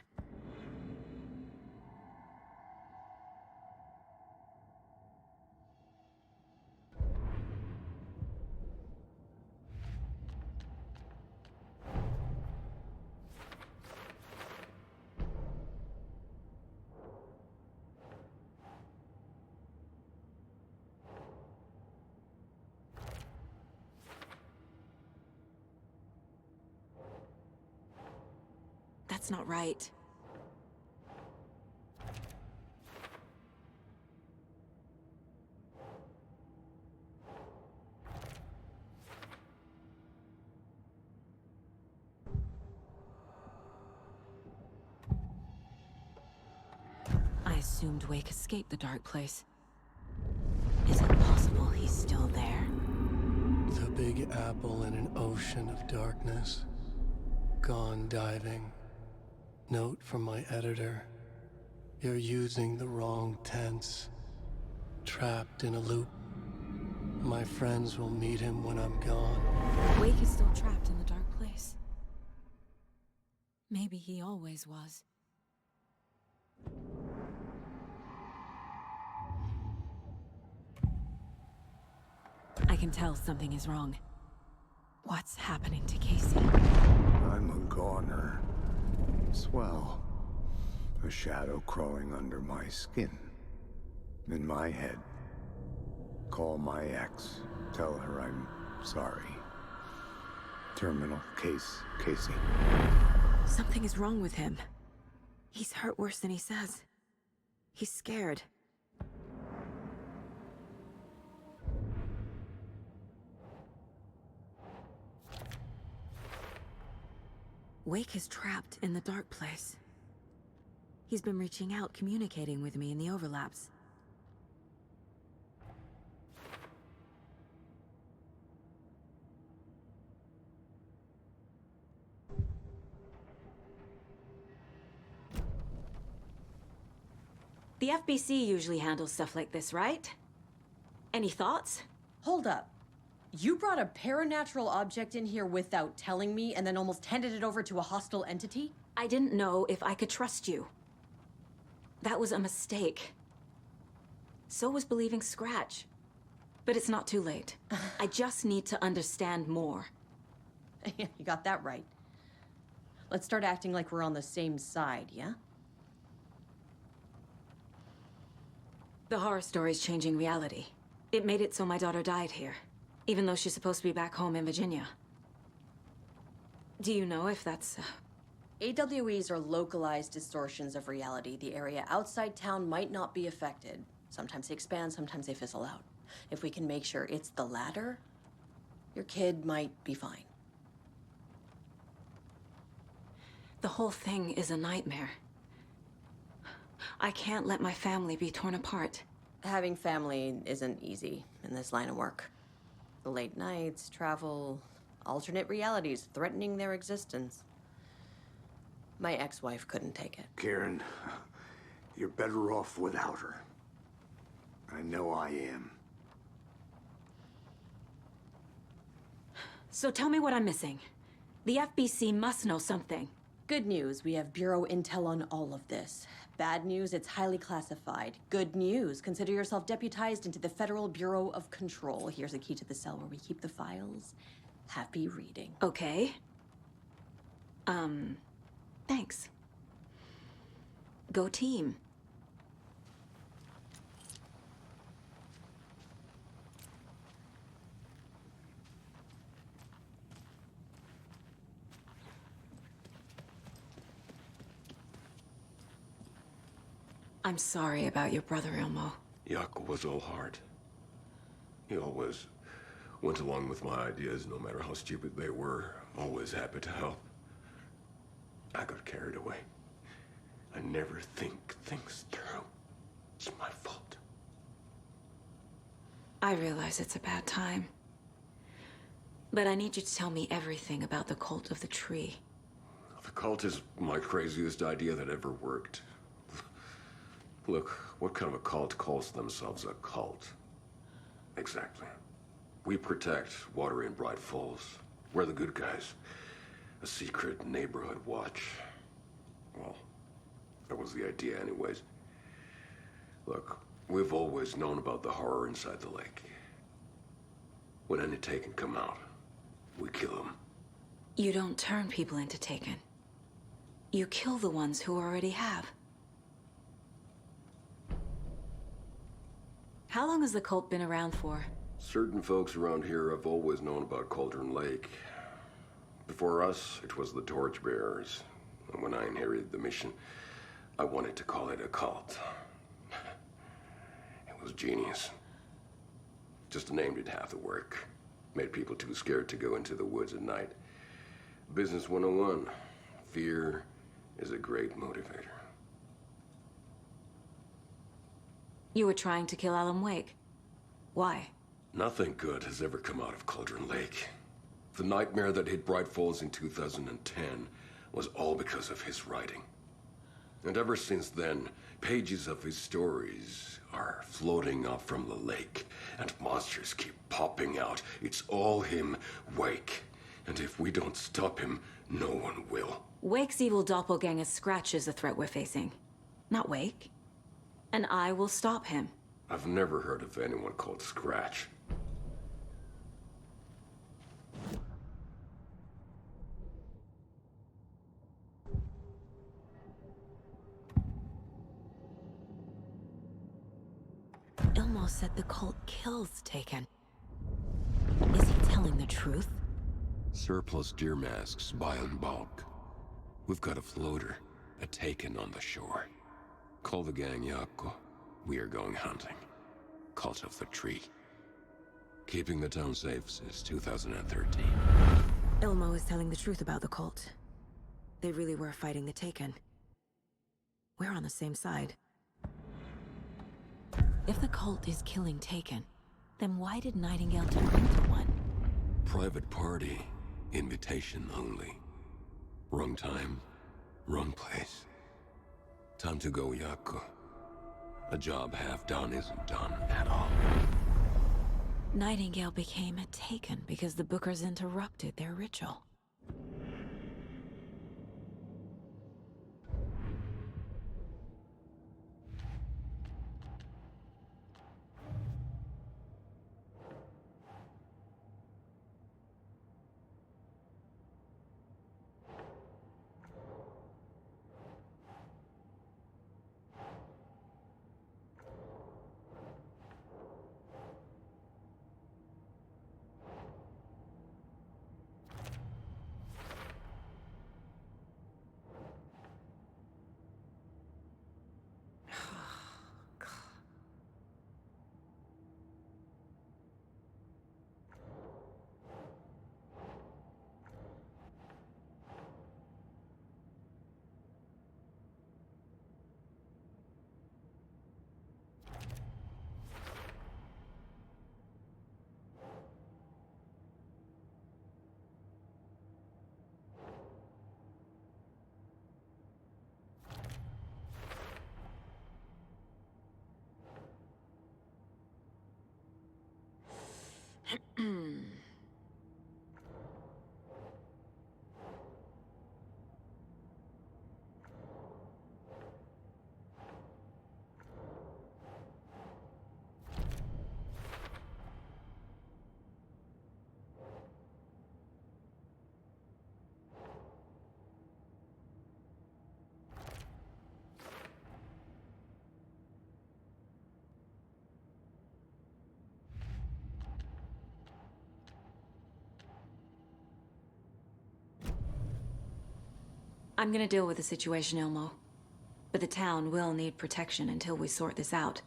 That's not right. I assumed Wake escaped the dark place. Is it possible he's still there? The Big Apple in an ocean of darkness. Gone diving. Note from my editor. You're using the wrong tense. Trapped in a loop. My friends will meet him when I'm gone. Wake is still trapped in the dark place. Maybe he always was. I can tell something is wrong. What's happening to Casey? I'm a goner. Swell. A shadow crawling under my skin. In my head. Call my ex. Tell her I'm sorry. Terminal case, Casey. Something is wrong with him. He's hurt worse than he says. He's scared. Wake is trapped in the dark place. He's been reaching out, communicating with me in the overlaps. The FBC usually handles stuff like this, right? Any thoughts? Hold up. You brought a paranatural object in here without telling me and then almost handed it over to a hostile entity? I didn't know if I could trust you. That was a mistake. So was believing Scratch. But it's not too late. I just need to understand more. You got that right. Let's start acting like we're on the same side, yeah? The horror story's changing reality. It made it so my daughter died here, even though she's supposed to be back home in Virginia. Do you know if that's... AWEs are localized distortions of reality. The area outside town might not be affected. Sometimes they expand, sometimes they fizzle out. If we can make sure it's the latter, your kid might be fine. The whole thing is a nightmare. I can't let my family be torn apart. Having family isn't easy in this line of work. The late nights, travel, alternate realities threatening their existence. My ex-wife couldn't take it. Karen, you're better off without her. I know I am. So tell me what I'm missing. The FBC must know something. Good news, we have Bureau intel on all of this. Bad news, it's highly classified. Good news, consider yourself deputized into the Federal Bureau of Control. Here's a key to the cell where we keep the files. Happy reading. Okay. Thanks. Go team. I'm sorry about your brother, Ilmo. Jaakko was all heart. He always went along with my ideas, no matter how stupid they were. Always happy to help. I got carried away. I never think things through. It's my fault. I realize it's a bad time. But I need you to tell me everything about the cult of the tree. The cult is my craziest idea that ever worked. Look, what kind of a cult calls themselves a cult? Exactly. We protect water in Bright Falls. We're the good guys. A secret neighborhood watch. Well, that was the idea anyways. Look, we've always known about the horror inside the lake. When any Taken come out, we kill them. You don't turn people into Taken. You kill the ones who already have. How long has the cult been around for? Certain folks around here have always known about Cauldron Lake. Before us, it was the Torchbearers. And when I inherited the mission, I wanted to call it a cult. It was genius. Just the name did half the work. Made people too scared to go into the woods at night. Business 101. Fear is a great motivator. You were trying to kill Alan Wake. Why? Nothing good has ever come out of Cauldron Lake. The nightmare that hit Bright Falls in 2010 was all because of his writing. And ever since then, pages of his stories are floating up from the lake, and monsters keep popping out. It's all him, Wake. And if we don't stop him, no one will. Wake's evil doppelganger Scratch is the threat we're facing, not Wake. And I will stop him. I've never heard of anyone called Scratch. Ilmo said the cult kills Taken. Is he telling the truth? Surplus deer masks buy in bulk. We've got a floater, a Taken on the shore. Call the gang Jaakko. We are going hunting. Cult of the Tree. Keeping the town safe since 2013. Ilmo is telling the truth about the cult. They really were fighting the Taken. We're on the same side. If the cult is killing Taken, then why did Nightingale turn into one? Private party. Invitation only. Wrong time, wrong place. Time to go, Jaakko. A job half done isn't done at all. Nightingale became a Taken because the Bookers interrupted their ritual. I'm gonna deal with the situation, Ilmo. But the town will need protection until we sort this out.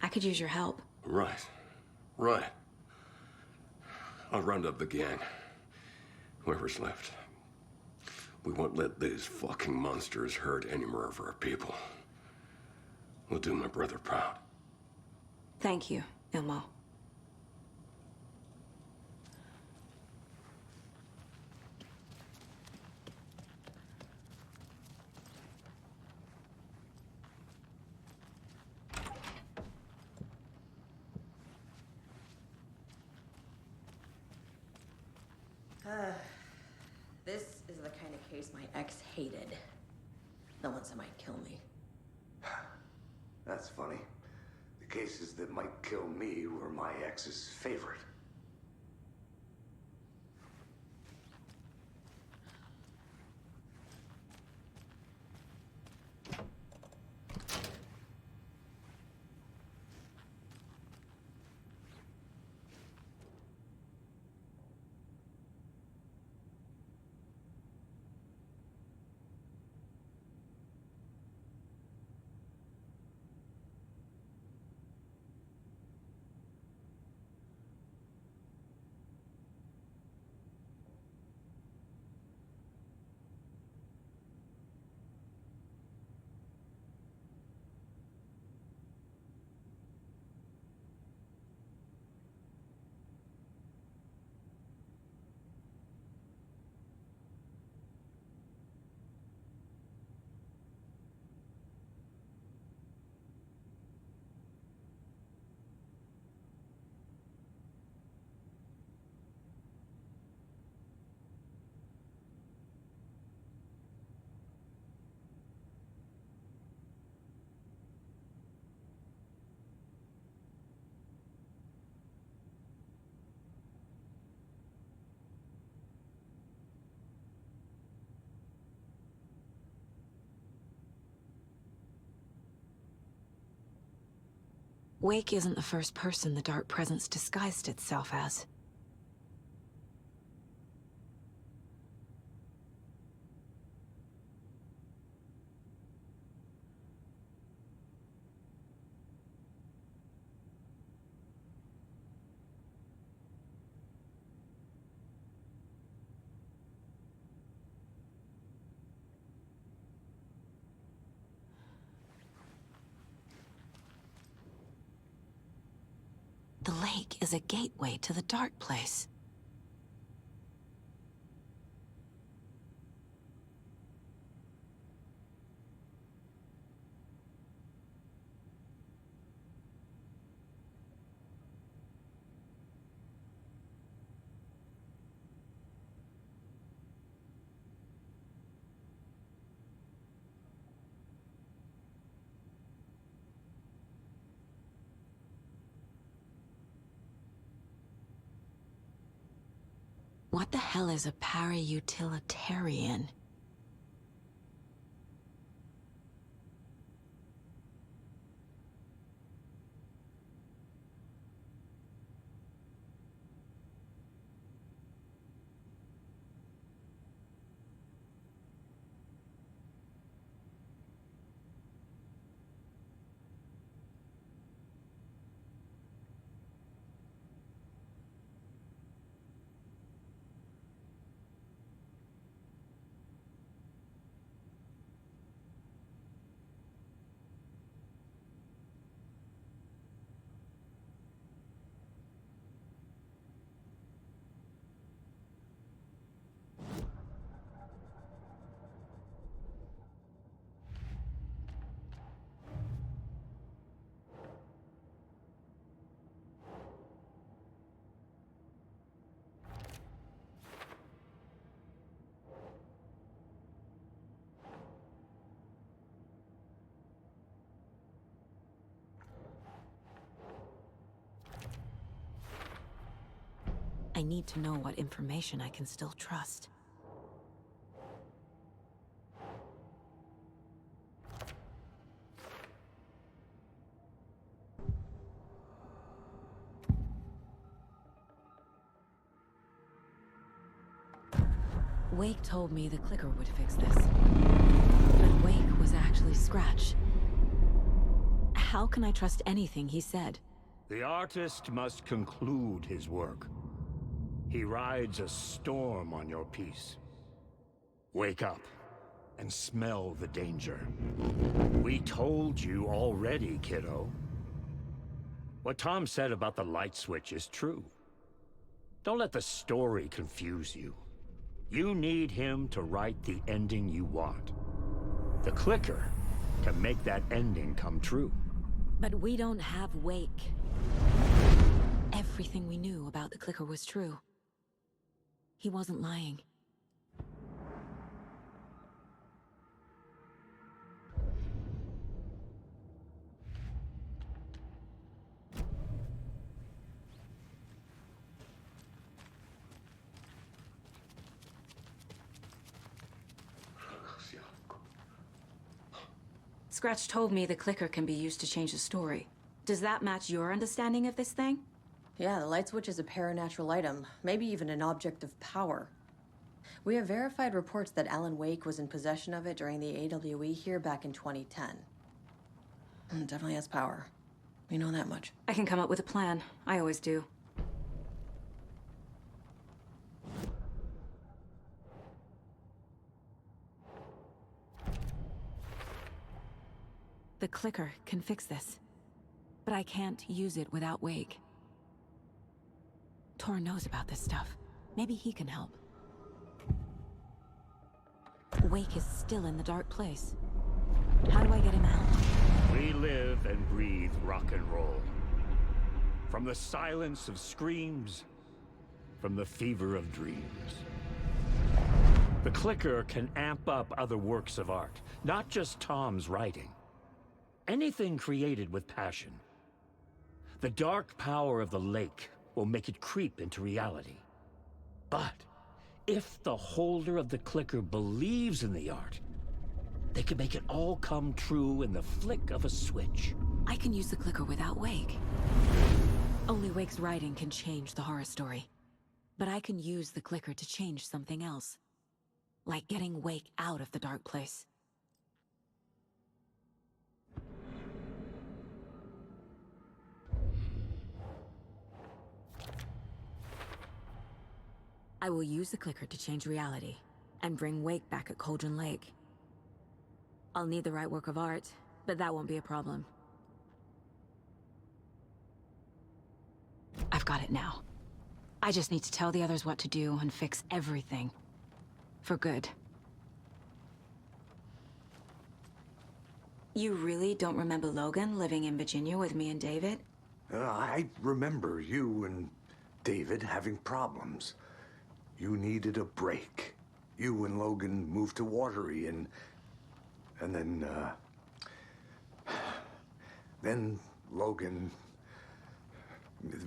I could use your help. Right. Right. I'll round up the gang. Whoever's left. We won't let these fucking monsters hurt any more of our people. We'll do my brother proud. Thank you, Ilmo. This is the kind of case my ex hated. The ones that might kill me. That's funny. The cases that might kill me were my ex's favorite. Wake isn't the first person the dark presence disguised itself as. The lake is a gateway to the dark place. What the hell is a para-utilitarian? I need to know what information I can still trust. Wake told me the clicker would fix this. But Wake was actually Scratch. How can I trust anything he said? The artist must conclude his work. He rides a storm on your piece. Wake up and smell the danger. We told you already, kiddo. What Tom said about the light switch is true. Don't let the story confuse you. You need him to write the ending you want. The clicker can make that ending come true. But we don't have Wake. Everything we knew about the clicker was true. He wasn't lying. Scratch told me the clicker can be used to change the story. Does that match your understanding of this thing? Yeah, the light switch is a paranatural item, maybe even an object of power. We have verified reports that Alan Wake was in possession of it during the AWE here back in 2010. It definitely has power. We know that much. I can come up with a plan. I always do. The clicker can fix this. But I can't use it without Wake. Tor knows about this stuff. Maybe he can help. Wake is still in the dark place. How do I get him out? We live and breathe rock and roll. From the silence of screams, from the fever of dreams. The clicker can amp up other works of art, not just Tom's writing. Anything created with passion. The dark power of the lake will make it creep into reality. But if the holder of the clicker believes in the art, they can make it all come true in the flick of a switch. I can use the clicker without Wake. Only Wake's writing can change the horror story. But I can use the clicker to change something else. Like getting Wake out of the dark place. I will use the clicker to change reality, and bring Wake back at Cauldron Lake. I'll need the right work of art, but that won't be a problem. I've got it now. I just need to tell the others what to do and fix everything. For good. You really don't remember Logan living in Virginia with me and David? I remember you and David having problems. You needed a break. You and Logan moved to Watery and then Logan,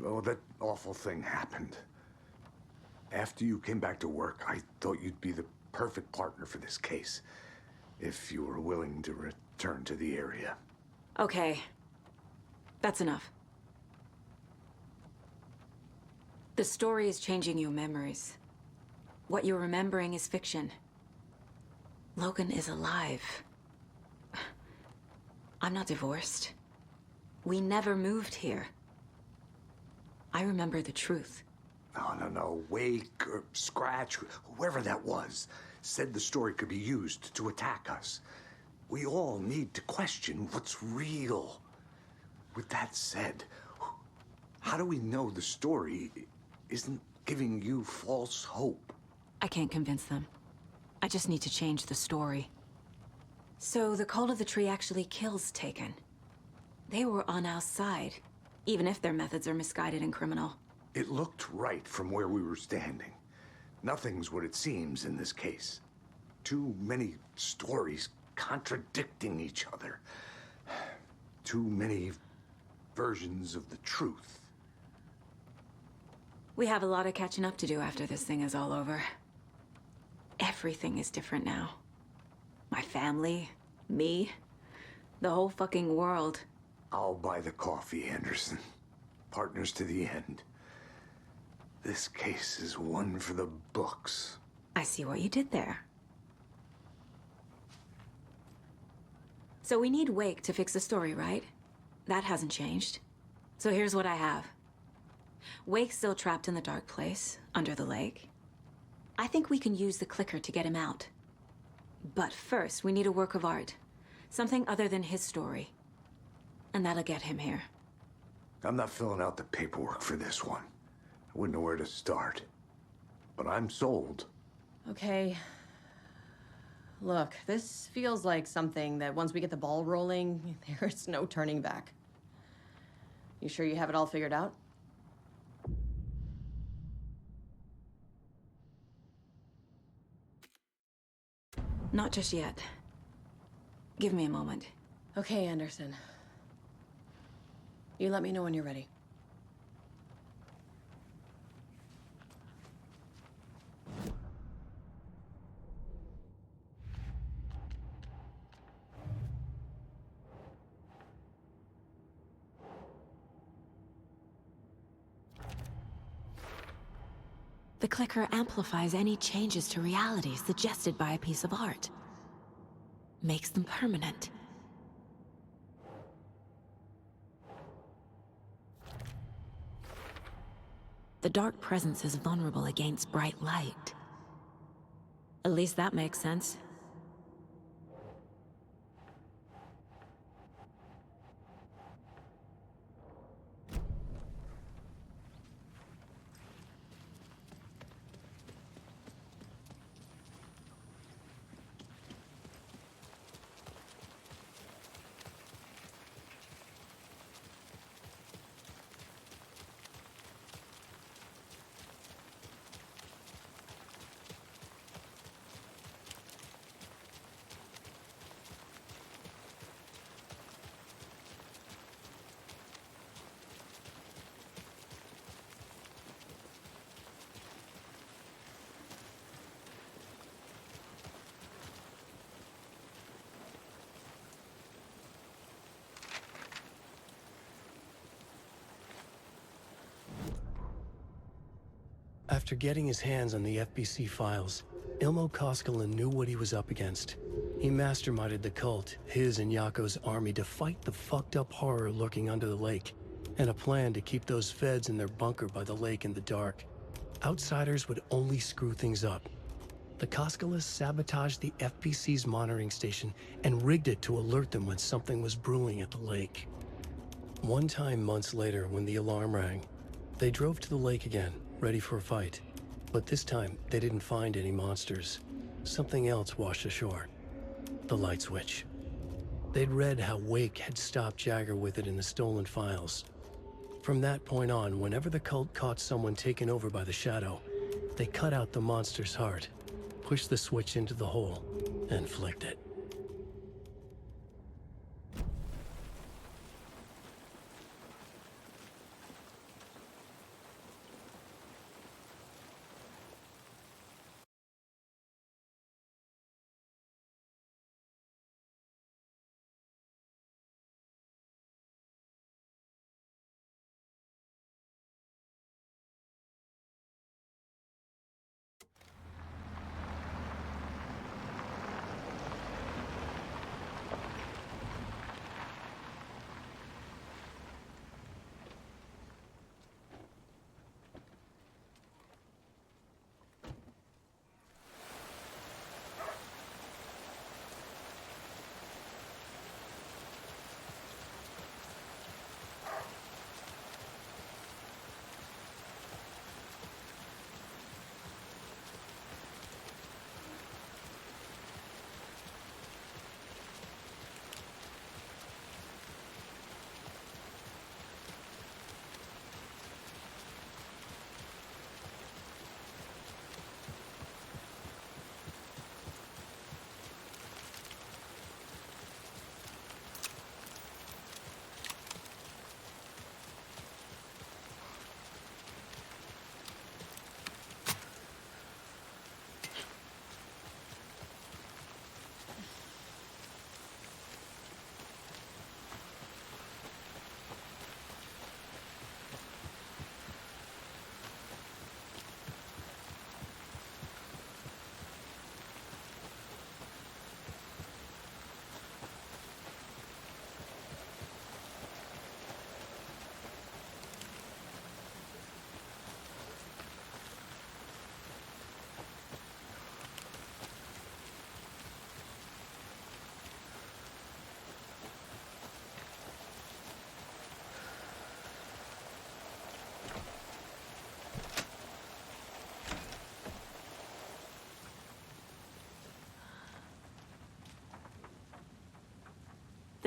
oh, that awful thing happened. After you came back to work, I thought you'd be the perfect partner for this case, if you were willing to return to the area. Okay. That's enough. The story is changing your memories. What you're remembering is fiction. Logan is alive. I'm not divorced. We never moved here. I remember the truth. No. Wake or Scratch, whoever that was, said the story could be used to attack us. We all need to question what's real. With that said, how do we know the story isn't giving you false hope? I can't convince them. I just need to change the story. So the cult of the tree actually kills Taken. They were on our side, even if their methods are misguided and criminal. It looked right from where we were standing. Nothing's what it seems in this case. Too many stories contradicting each other. Too many versions of the truth. We have a lot of catching up to do after this thing is all over. Everything is different now. My family, me, the whole fucking world. I'll buy the coffee, Anderson. Partners to the end. This case is one for the books. I see what you did there. So we need Wake to fix the story, right? That hasn't changed. So here's what I have. Wake's still trapped in the dark place, under the lake. I think we can use the clicker to get him out. But first, we need a work of art. Something other than his story. And that'll get him here. I'm not filling out the paperwork for this one. I wouldn't know where to start. But I'm sold. Okay. Look, this feels like something that once we get the ball rolling, there's no turning back. You sure you have it all figured out? Not just yet. Give me a moment. Okay, Anderson. You let me know when you're ready. The clicker amplifies any changes to reality suggested by a piece of art. Makes them permanent. The dark presence is vulnerable against bright light. At least that makes sense. After getting his hands on the FBC files, Ilmo Koskela knew what he was up against. He masterminded the cult, his and Yako's army, to fight the fucked up horror lurking under the lake, and a plan to keep those feds in their bunker by the lake in the dark. Outsiders would only screw things up. The Koskelas sabotaged the FBC's monitoring station and rigged it to alert them when something was brewing at the lake. One time months later, when the alarm rang, they drove to the lake again, ready for a fight. But this time, they didn't find any monsters. Something else washed ashore. The light switch. They'd read how Wake had stopped Jagger with it in the stolen files. From that point on, whenever the cult caught someone taken over by the Shadow, they cut out the monster's heart, pushed the switch into the hole, and flicked it.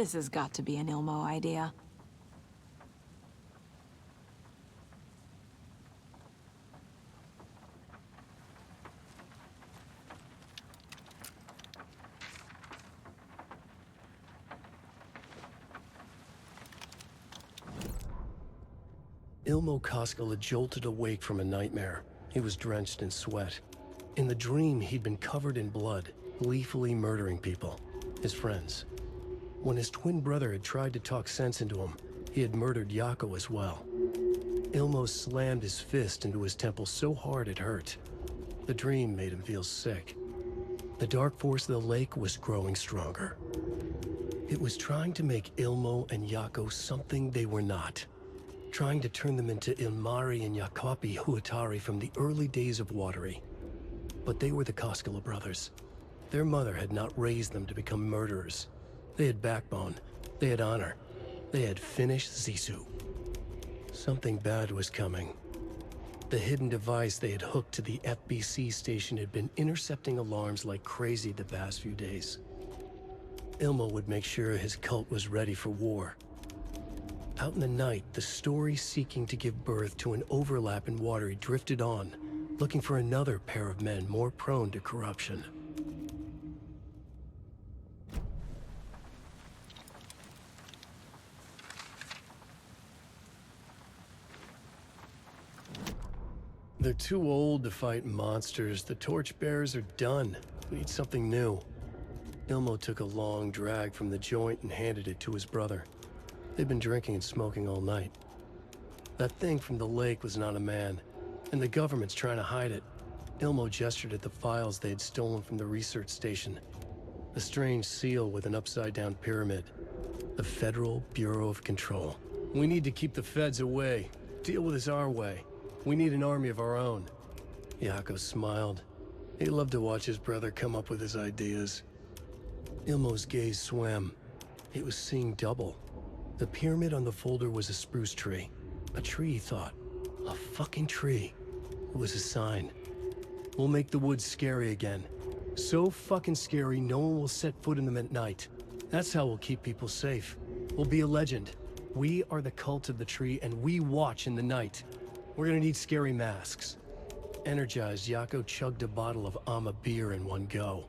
This has got to be an Ilmo idea. Ilmo Koskela jolted awake from a nightmare. He was drenched in sweat. In the dream, he'd been covered in blood, gleefully murdering people, his friends. When his twin brother had tried to talk sense into him, he had murdered Yako as well. Ilmo slammed his fist into his temple so hard it hurt. The dream made him feel sick. The dark force of the lake was growing stronger. It was trying to make Ilmo and Yako something they were not. Trying to turn them into Ilmari and Yakopi Huatari from the early days of Watery. But they were the Koskela brothers. Their mother had not raised them to become murderers. They had backbone, they had honor, they had finished Zissou. Something bad was coming. The hidden device they had hooked to the FBC station had been intercepting alarms like crazy the past few days. Ilmo would make sure his cult was ready for war. Out in the night, the story seeking to give birth to an overlap in Watery drifted on, looking for another pair of men more prone to corruption. They're too old to fight monsters. The torchbearers are done. We need something new. Ilmo took a long drag from the joint and handed it to his brother. They'd been drinking and smoking all night. That thing from the lake was not a man, and the government's trying to hide it. Ilmo gestured at the files they had stolen from the research station. A strange seal with an upside-down pyramid. The Federal Bureau of Control. We need to keep the feds away. Deal with this our way. We need an army of our own. Yako smiled. He loved to watch his brother come up with his ideas. Ilmo's gaze swam. He was seeing double. The pyramid on the folder was a spruce tree. A tree, he thought. A fucking tree. It was a sign. We'll make the woods scary again. So fucking scary, no one will set foot in them at night. That's how we'll keep people safe. We'll be a legend. We are the cult of the tree, and we watch in the night. We're gonna need scary masks. Energized, Yako chugged a bottle of Ama beer in one go.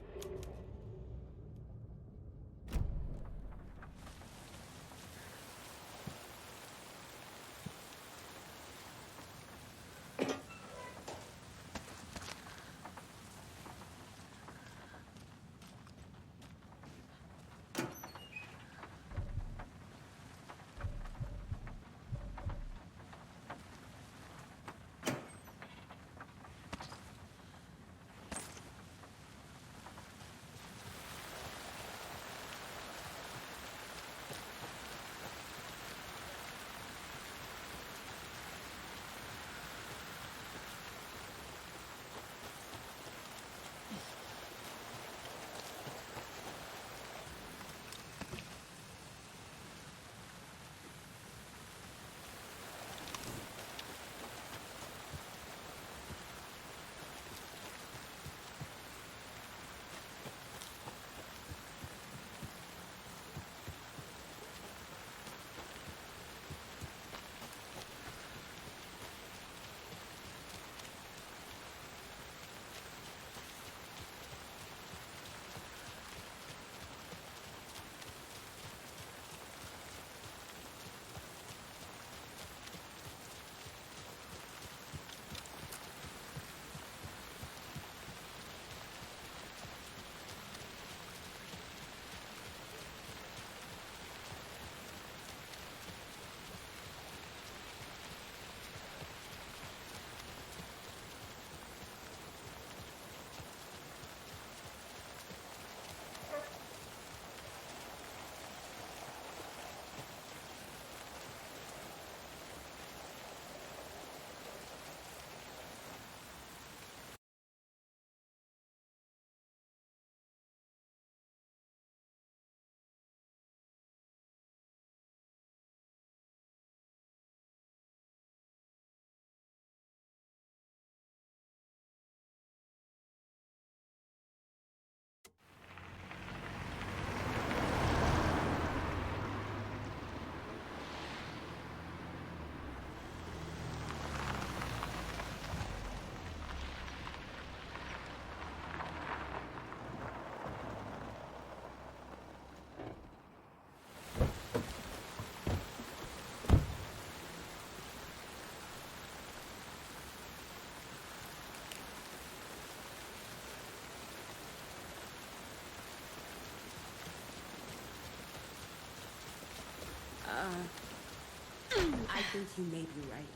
I think you may be right.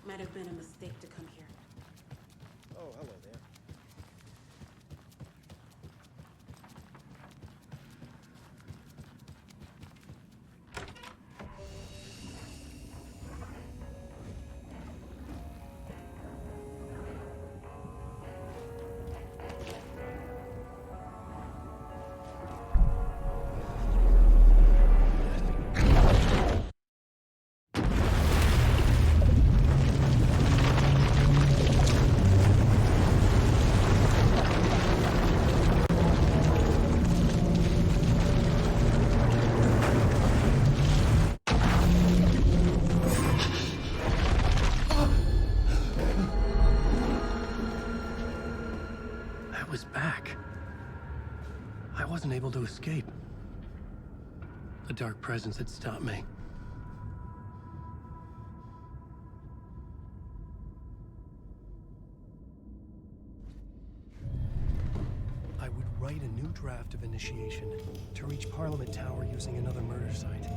Might have been a mistake to come here. Oh, hello there. Able to escape. A dark presence had stopped me. I would write a new draft of initiation to reach Parliament Tower using another murder site.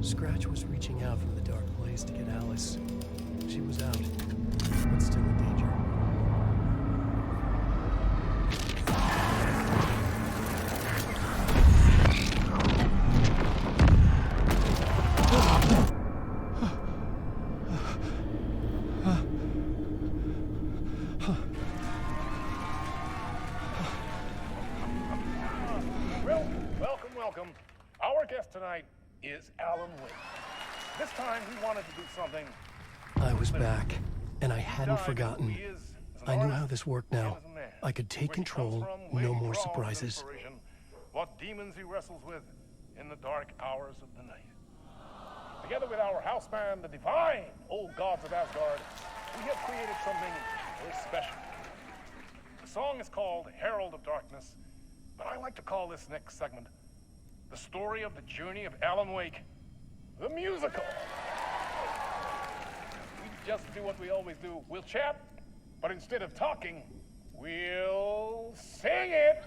Scratch was reaching out from the dark place to get Alice. She was out, but still in danger. Tonight is Alan Wake. This time he wanted to do something. I was back, and I hadn't forgotten. I knew how this worked now. I could take control, no more surprises. What demons he wrestles with in the dark hours of the night. Together with our house band, the divine old gods of Asgard, we have created something very special. The song is called Herald of Darkness, but I like to call this next segment the story of the journey of Alan Wake, the musical. We just do what we always do. We'll chat, but instead of talking, we'll sing it.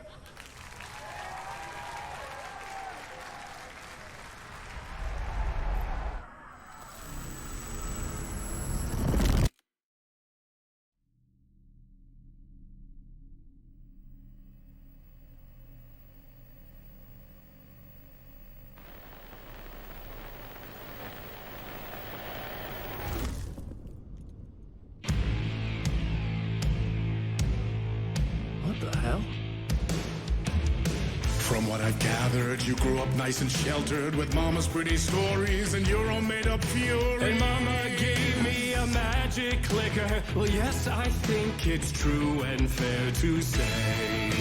From what I've gathered, you grew up nice and sheltered with mama's pretty stories and your own made-up fury. And mama gave me a magic clicker. Well, yes, I think it's true and fair to say.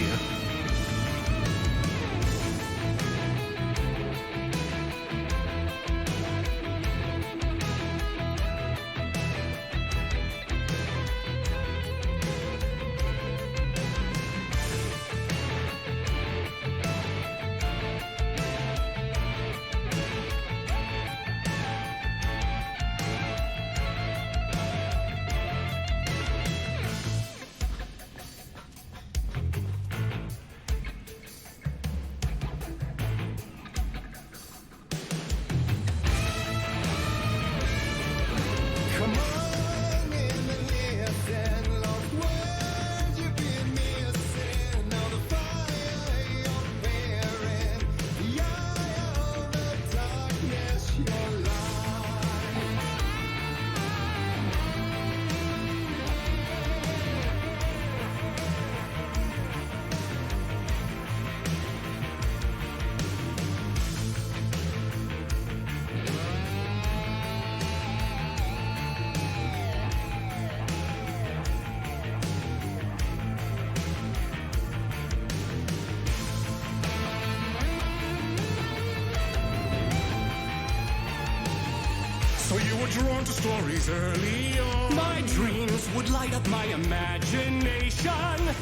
So you were drawn to stories early on. My dreams would light up my imagination.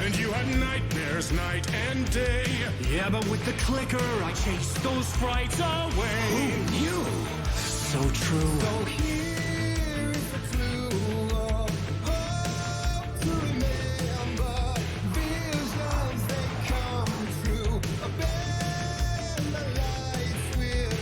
And you had nightmares night and day. Yeah, but with the clicker, I chased those frights away. Who knew? So true. So here is the clue of hope to remember. Visions, they come true. Abandon the lights with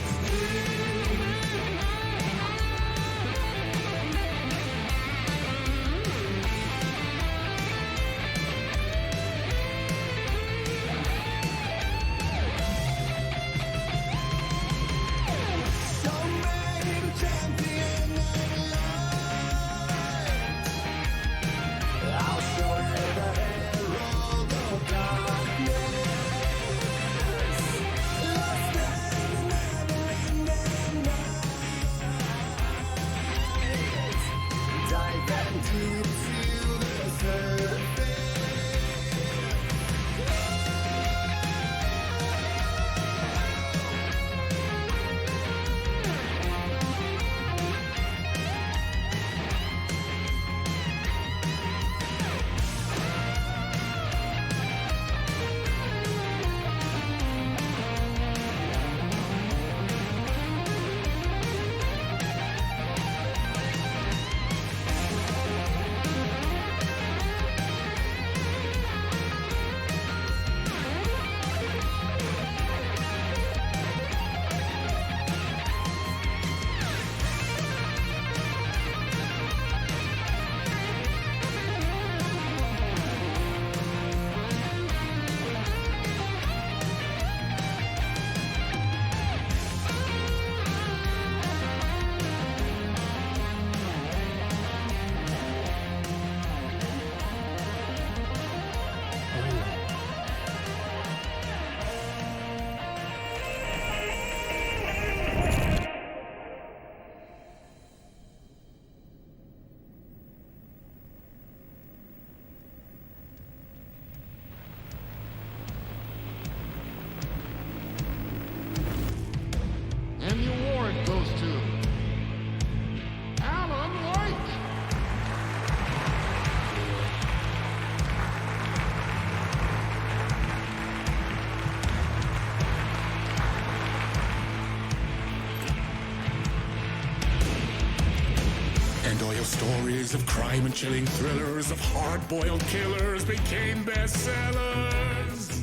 Stories of crime and chilling thrillers of hard-boiled killers became bestsellers.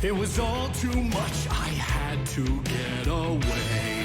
It was all too much, I had to get away.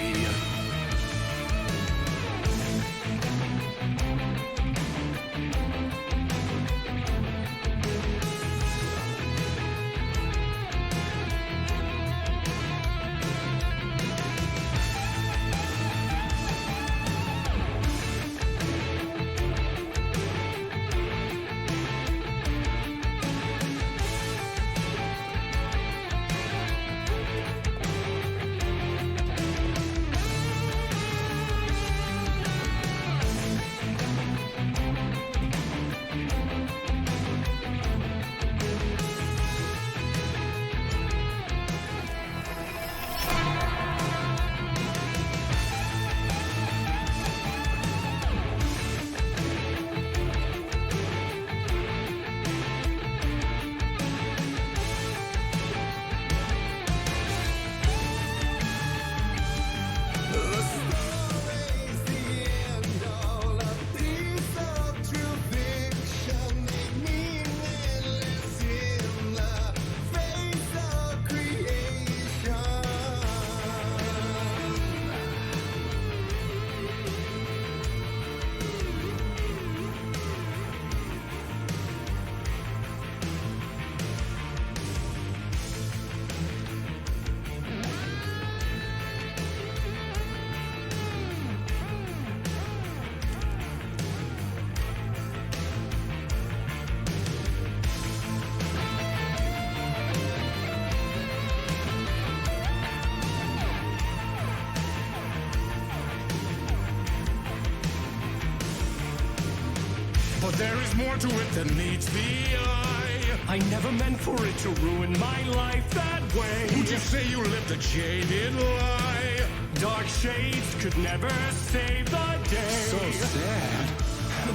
But there is more to it than meets the eye. I never meant for it to ruin my life that way. Would you say you lived a jaded lie? Dark shades could never save the day. So sad,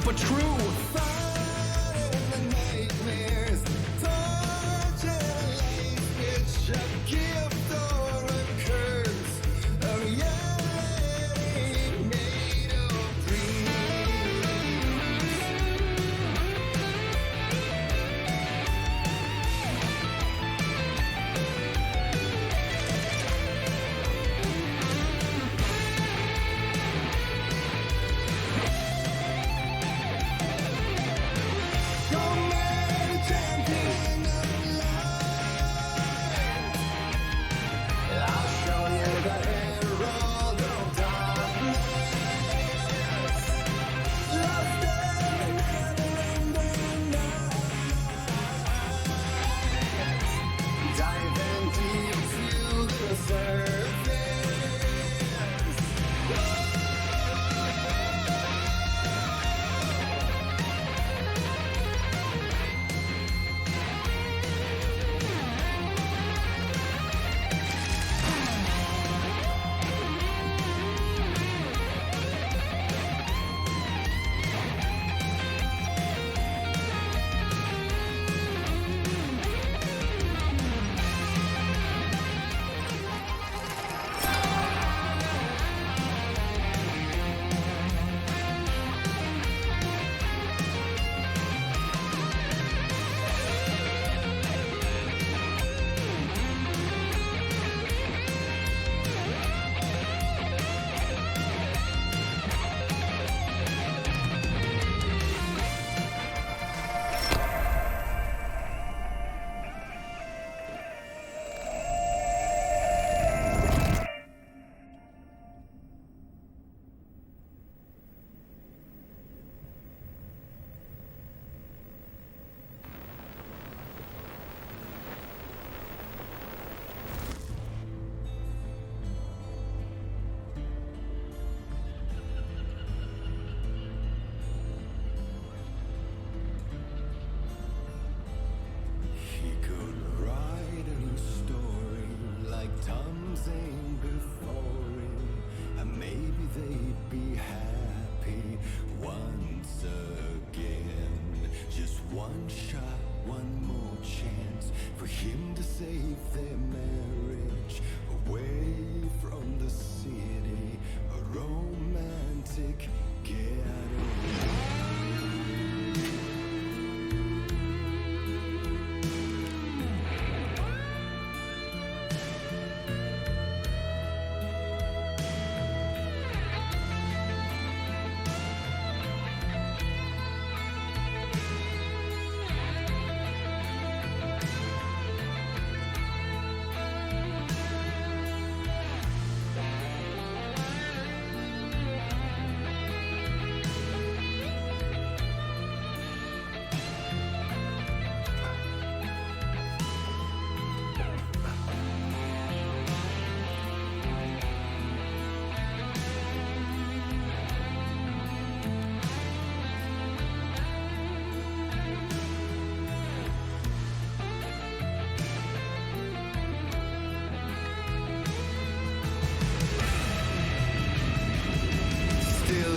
but true. Nightmares, torture, which a gift or a curse, a reality made of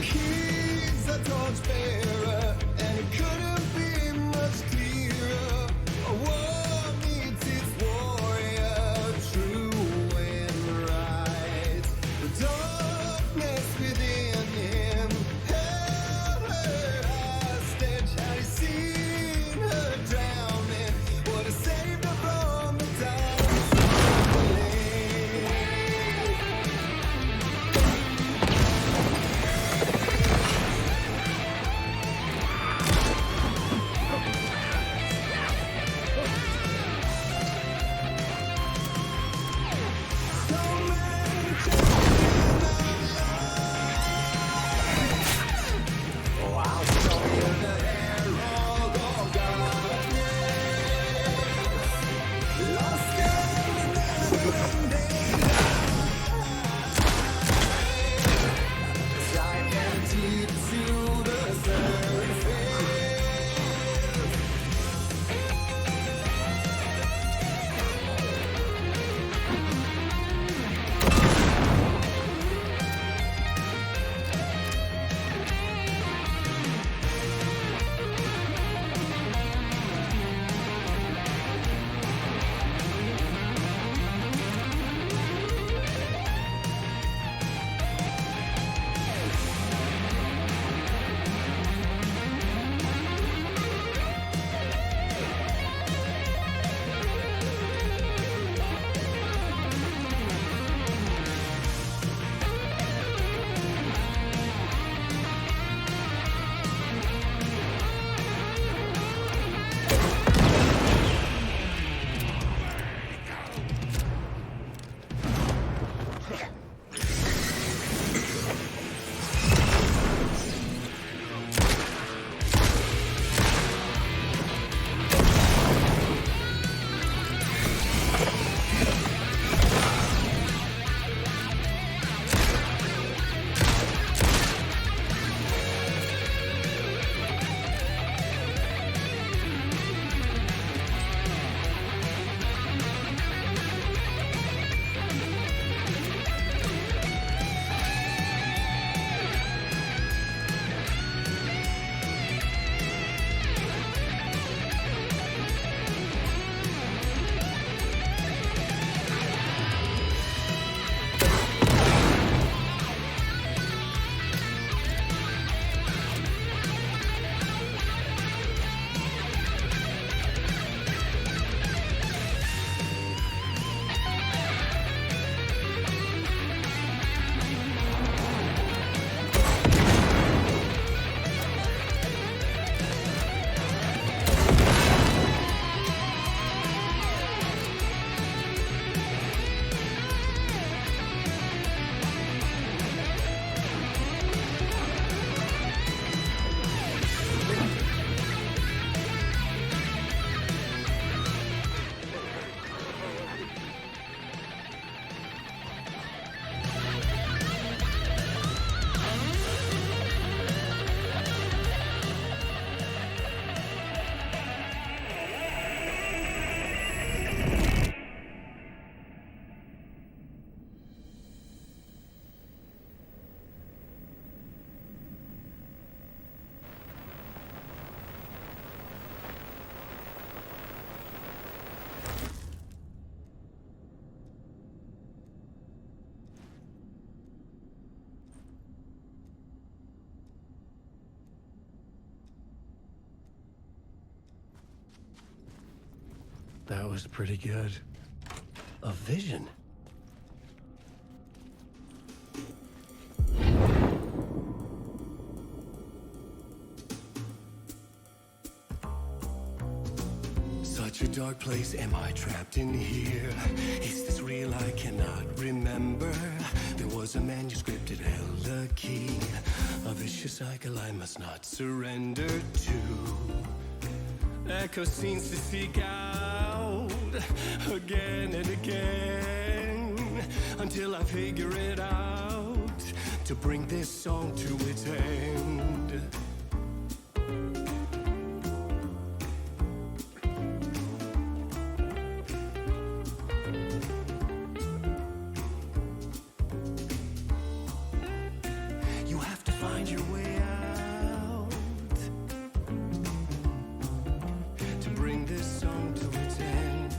He's a torchbearer, and it couldn't be much clearer. A war meets its warrior, true and right. The darkness within him held her hostage. Had he seen her drowning, would have saved her from the darkness of the lake. That was pretty good. A vision. Such a dark place, am I trapped in here? Is this real? I cannot remember. There was a manuscript, it held a key. A vicious cycle I must not surrender to. Echo scenes to seek out again and again until I figure it out to bring this song to its end. You have to find your way out to bring this song to its end.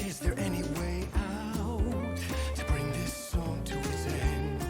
Is there any way out to bring this song to its end?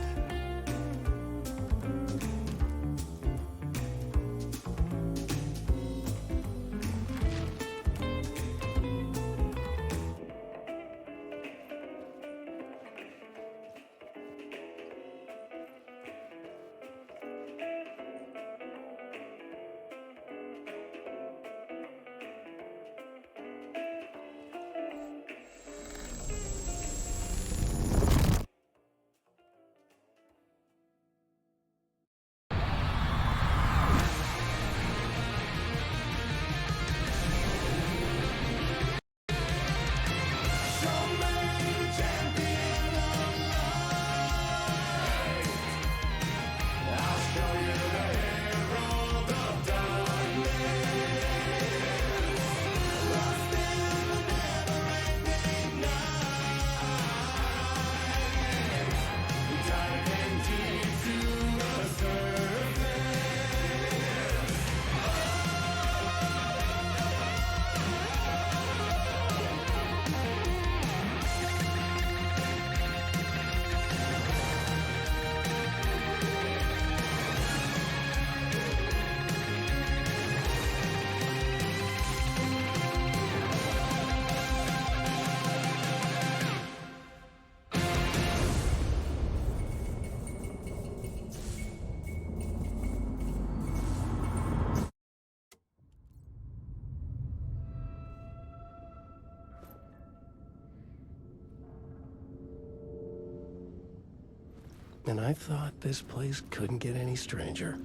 And I thought this place couldn't get any stranger.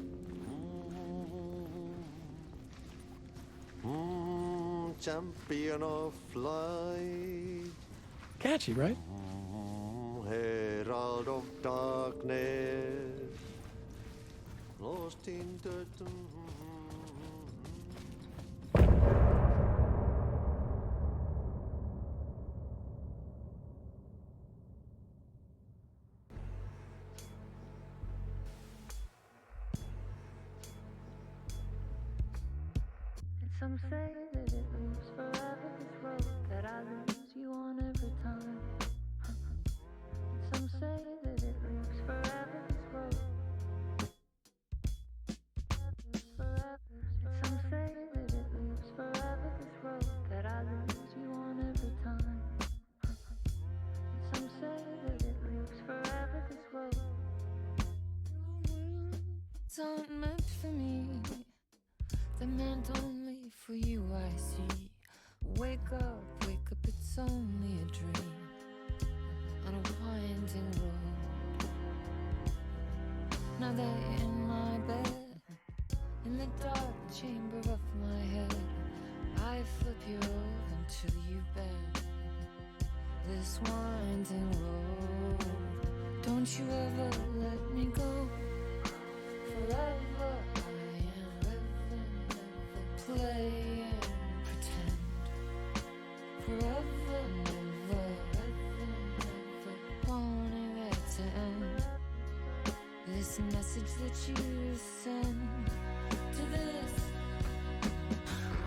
Champion of light. Catchy, right? Herald of darkness. Lost in the... Some say that it lives forever, this road that I lose you on every time. Some say that it lives forever, this road. Some say that it lives forever, this road that I lose you on every time. Some say that it lives forever, this road. It's not meant for me. They're meant only for you, I see. Wake up, it's only a dream on a winding road. Now they're in my bed, in the dark chamber of my head. I flip you over until you bend this winding road. Don't you ever let me go. Forever I am living, never play and pretend. that you listen to this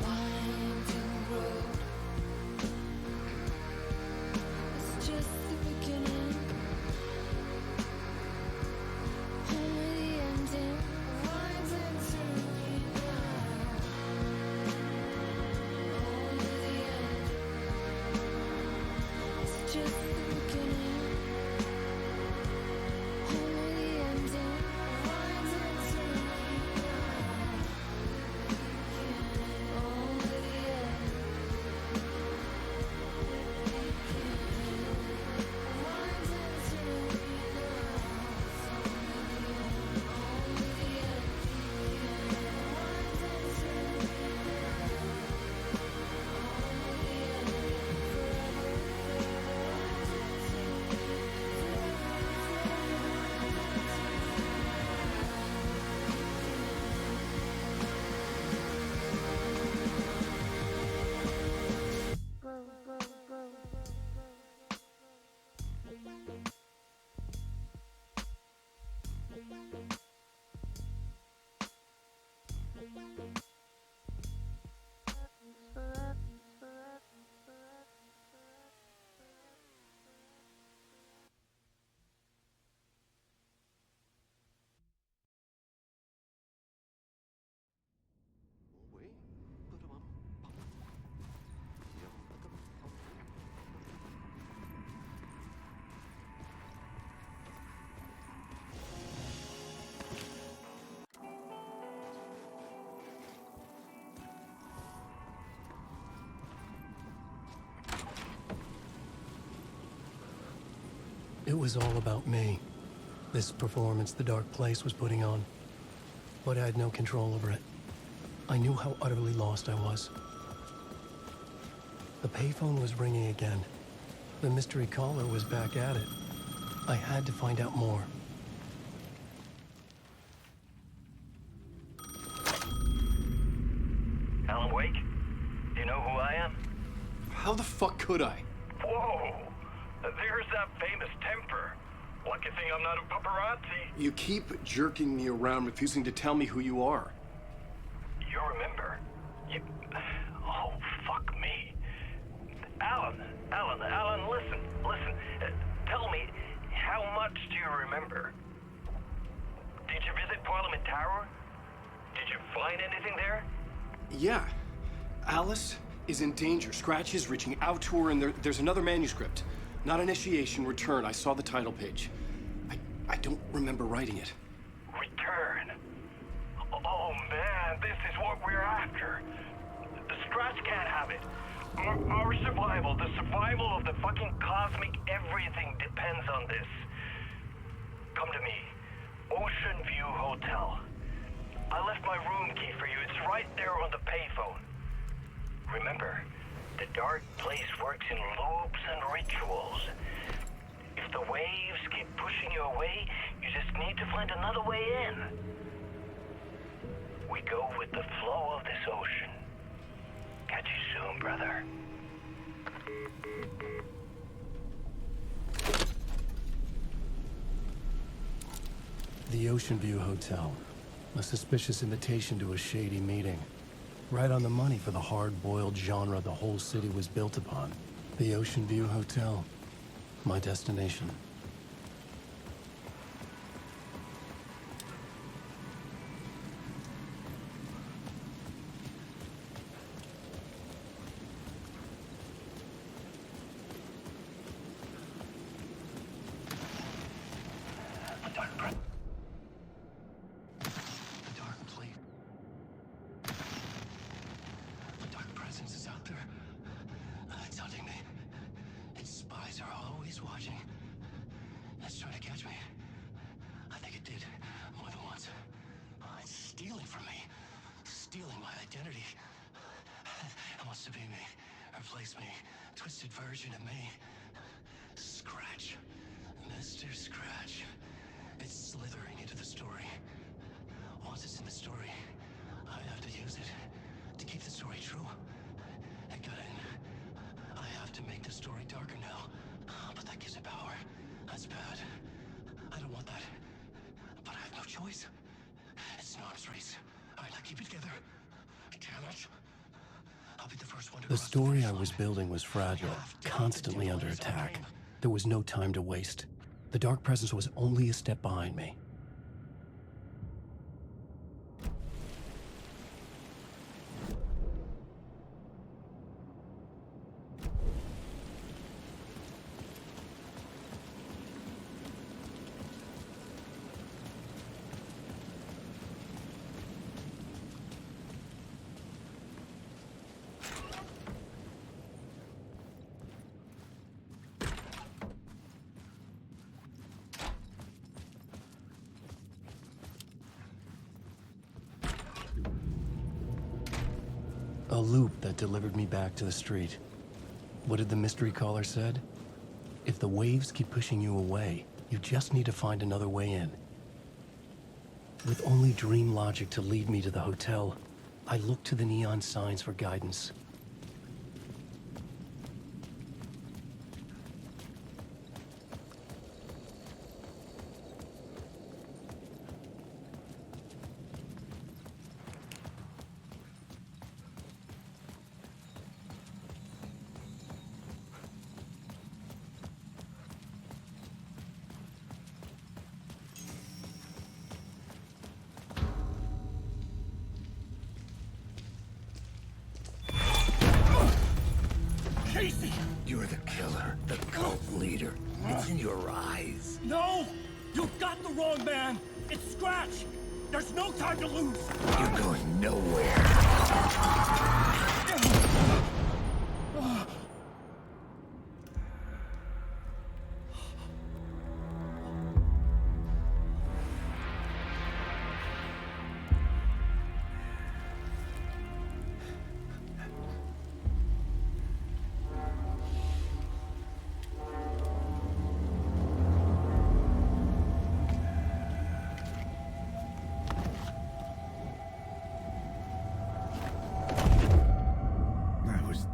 winding road. It's just the beginning. Only the ending winds into rebound. Only the end. It's just the beginning. Only the ending winds into rebound. Only the end. Winds into It was all about me. This performance the dark place was putting on. But I had no control over it. I knew how utterly lost I was. The payphone was ringing again. The mystery caller was back at it. I had to find out more. Alan Wake? Do you know who I am? How the fuck could I? Whoa! There's that famous temper. Lucky thing I'm not a paparazzi. You keep jerking me around, refusing to tell me who you are. You remember? You... Oh, fuck me. Alan, listen. Tell me, how much do you remember? Did you visit Parliament Tower? Did you find anything there? Yeah. Alice is in danger. Scratch is reaching out to her, and there's another manuscript. Not initiation, return. I saw the title page. I don't remember writing it. Return? Oh man, this is what we're after. The Scratch can't have it. Our survival, the survival of the fucking cosmic everything depends on this. Come to me. Ocean View Hotel. I left my room key for you. It's right there on the payphone. Remember, the dark place works in loops and rituals. If the waves keep pushing you away, you just need to find another way in. We go with the flow of this ocean. Catch you soon, brother. The Ocean View Hotel. A suspicious invitation to a shady meeting. Right on the money for the hard-boiled genre the whole city was built upon. The Ocean View Hotel. My destination. That's bad. I don't want that. But I have no choice. Keep it together. Damn it. I'll be the first one to The story I was building was fragile, constantly under attack. There was no time to waste. The dark presence was only a step behind me. A loop that delivered me back to the street. What did the mystery caller said? If the waves keep pushing you away, you just need to find another way in. With only dream logic to lead me to the hotel, I looked to the neon signs for guidance. You're the killer, the cult leader. It's in your eyes. No! You've got the wrong man! It's Scratch! There's no time to lose! You're going nowhere.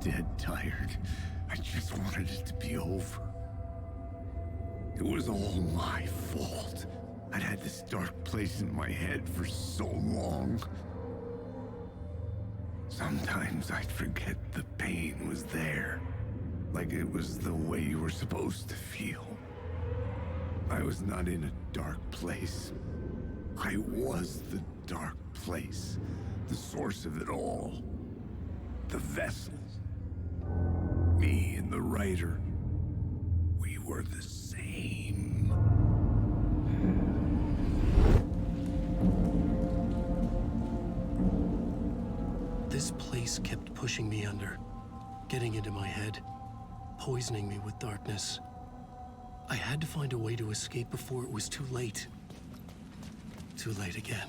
Dead tired. I just wanted it to be over. It was all my fault. I'd had this dark place in my head for so long. Sometimes I'd forget the pain was there. Like it was the way you were supposed to feel. I was not in a dark place. I was the dark place. The source of it all. The vessel. Me and the writer, we were the same. This place kept pushing me under, getting into my head, poisoning me with darkness. I had to find a way to escape before it was too late. Too late again.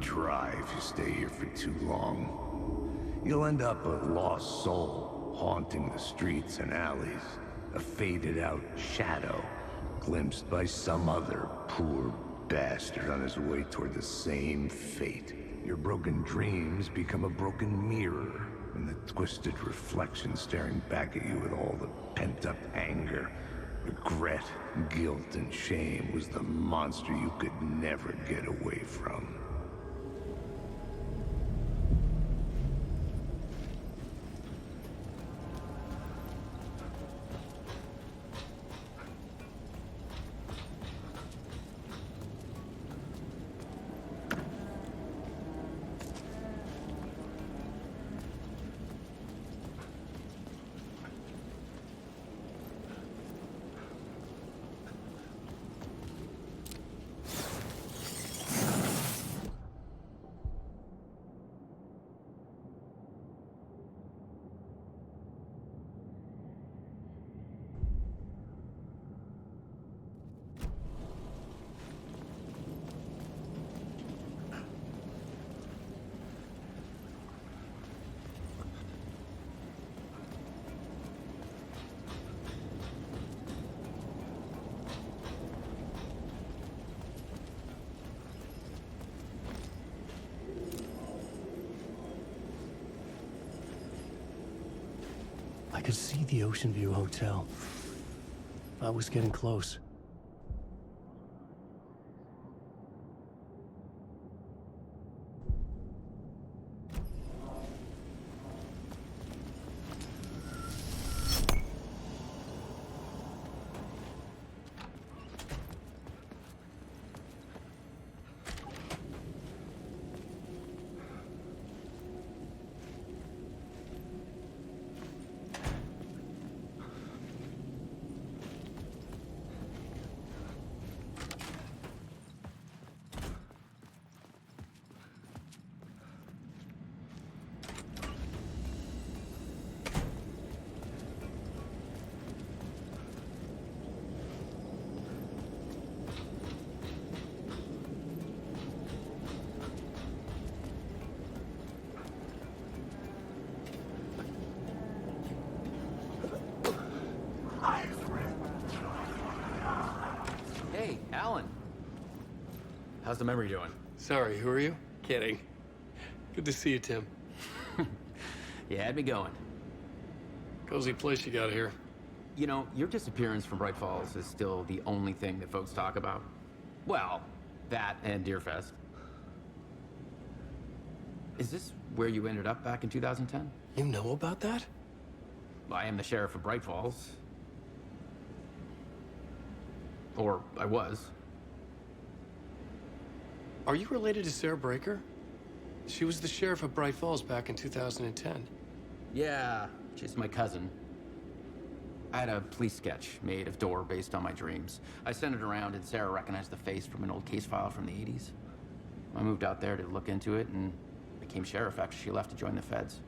dry if you stay here for too long. You'll end up a lost soul, haunting the streets and alleys. A faded-out shadow, glimpsed by some other poor bastard on his way toward the same fate. Your broken dreams become a broken mirror, and the twisted reflection staring back at you with all the pent-up anger, regret, guilt, and shame was the monster you could never get away from. I could see the Ocean View Hotel. I was getting close. Hey, Alan. How's the memory doing? Sorry, who are you? Kidding. Good to see you, Tim. You had me going. Cozy place you got here. You know, your disappearance from Bright Falls is still the only thing that folks talk about. Well, that and Deerfest. Is this where you ended up back in 2010? You know about that? I am the sheriff of Bright Falls. Or I was. Are you related to Sarah Breaker? She was the sheriff of Bright Falls back in 2010. Yeah, she's my cousin. I had a police sketch made of Door based on my dreams. I sent it around and Sarah recognized the face from an old case file from the 80s. I moved out there to look into it and became sheriff after she left to join the feds.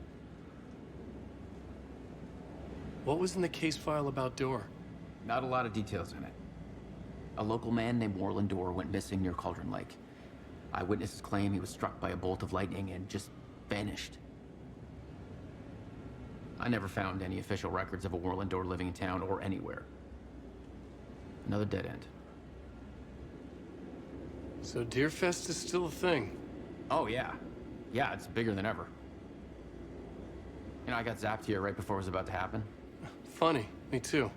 What was in the case file about Door? Not a lot of details in it. A local man named Warland Door went missing near Cauldron Lake. Eyewitnesses claim he was struck by a bolt of lightning and just vanished. I never found any official records of a Warland Door living in town or anywhere. Another dead end. So Deerfest is still a thing? Oh, yeah. Yeah, it's bigger than ever. You know, I got zapped here right before it was about to happen. Funny, me too.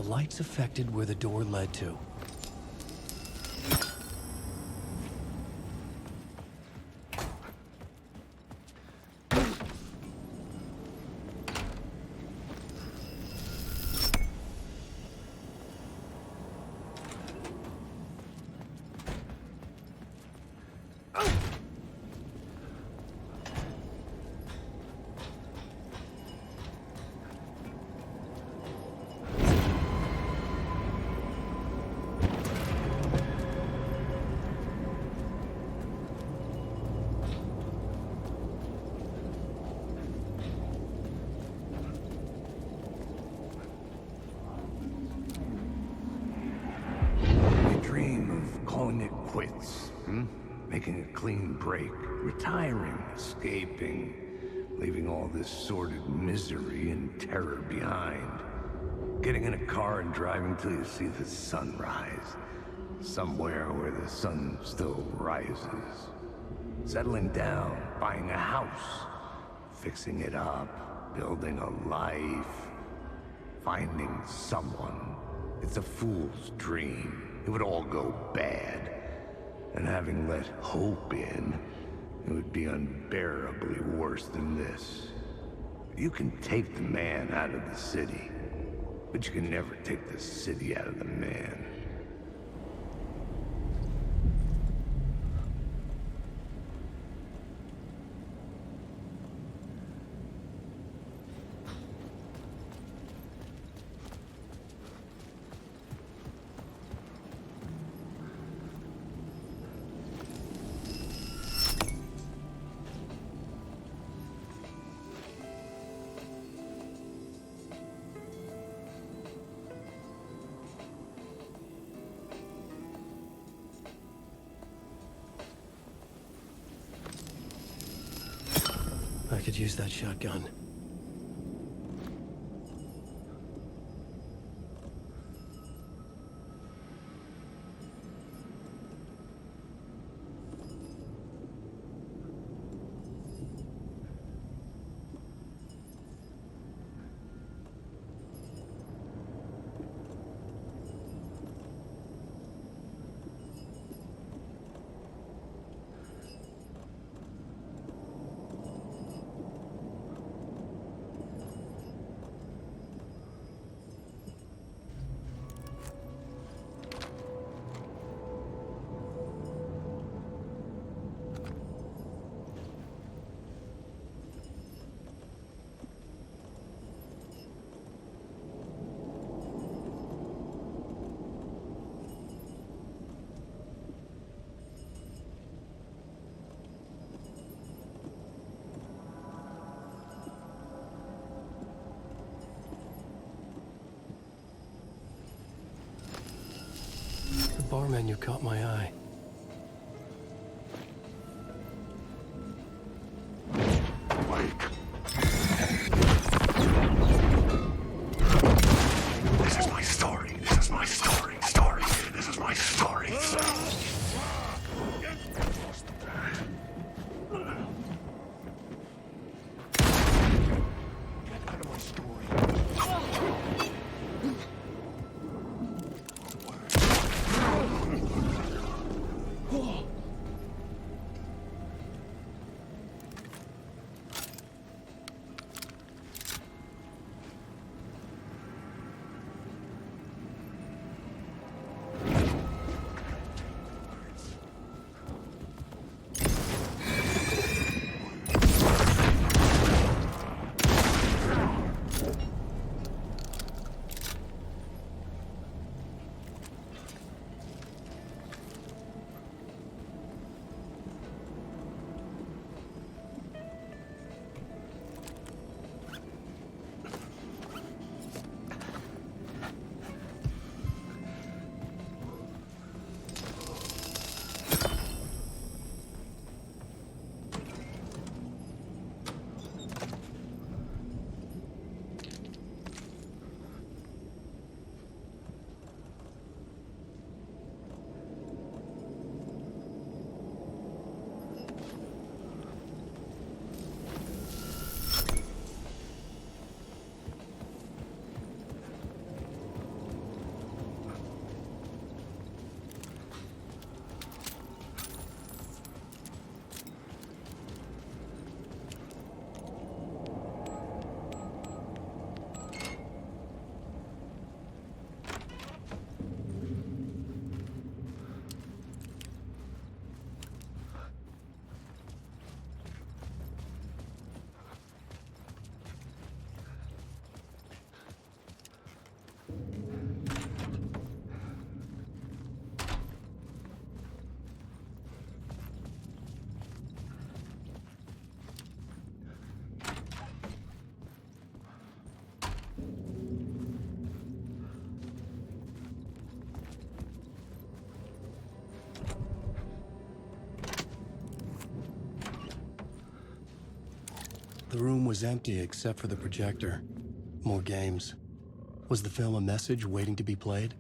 lights affected where the door led to. Making a clean break, retiring, escaping, leaving all this sordid misery and terror behind. Getting in a car and driving till you see the sun rise, somewhere where the sun still rises. Settling down, buying a house, fixing it up, building a life, finding someone. It's a fool's dream. It would all go bad. And having let hope in, it would be unbearably worse than this. You can take the man out of the city, but you can never take the city out of the man. I could use that shotgun. The bar menu caught my eye. This is my story. This is my story. Story. This is my story. Get out of my story. The room was empty except for the projector. More games. Was the film a message waiting to be played?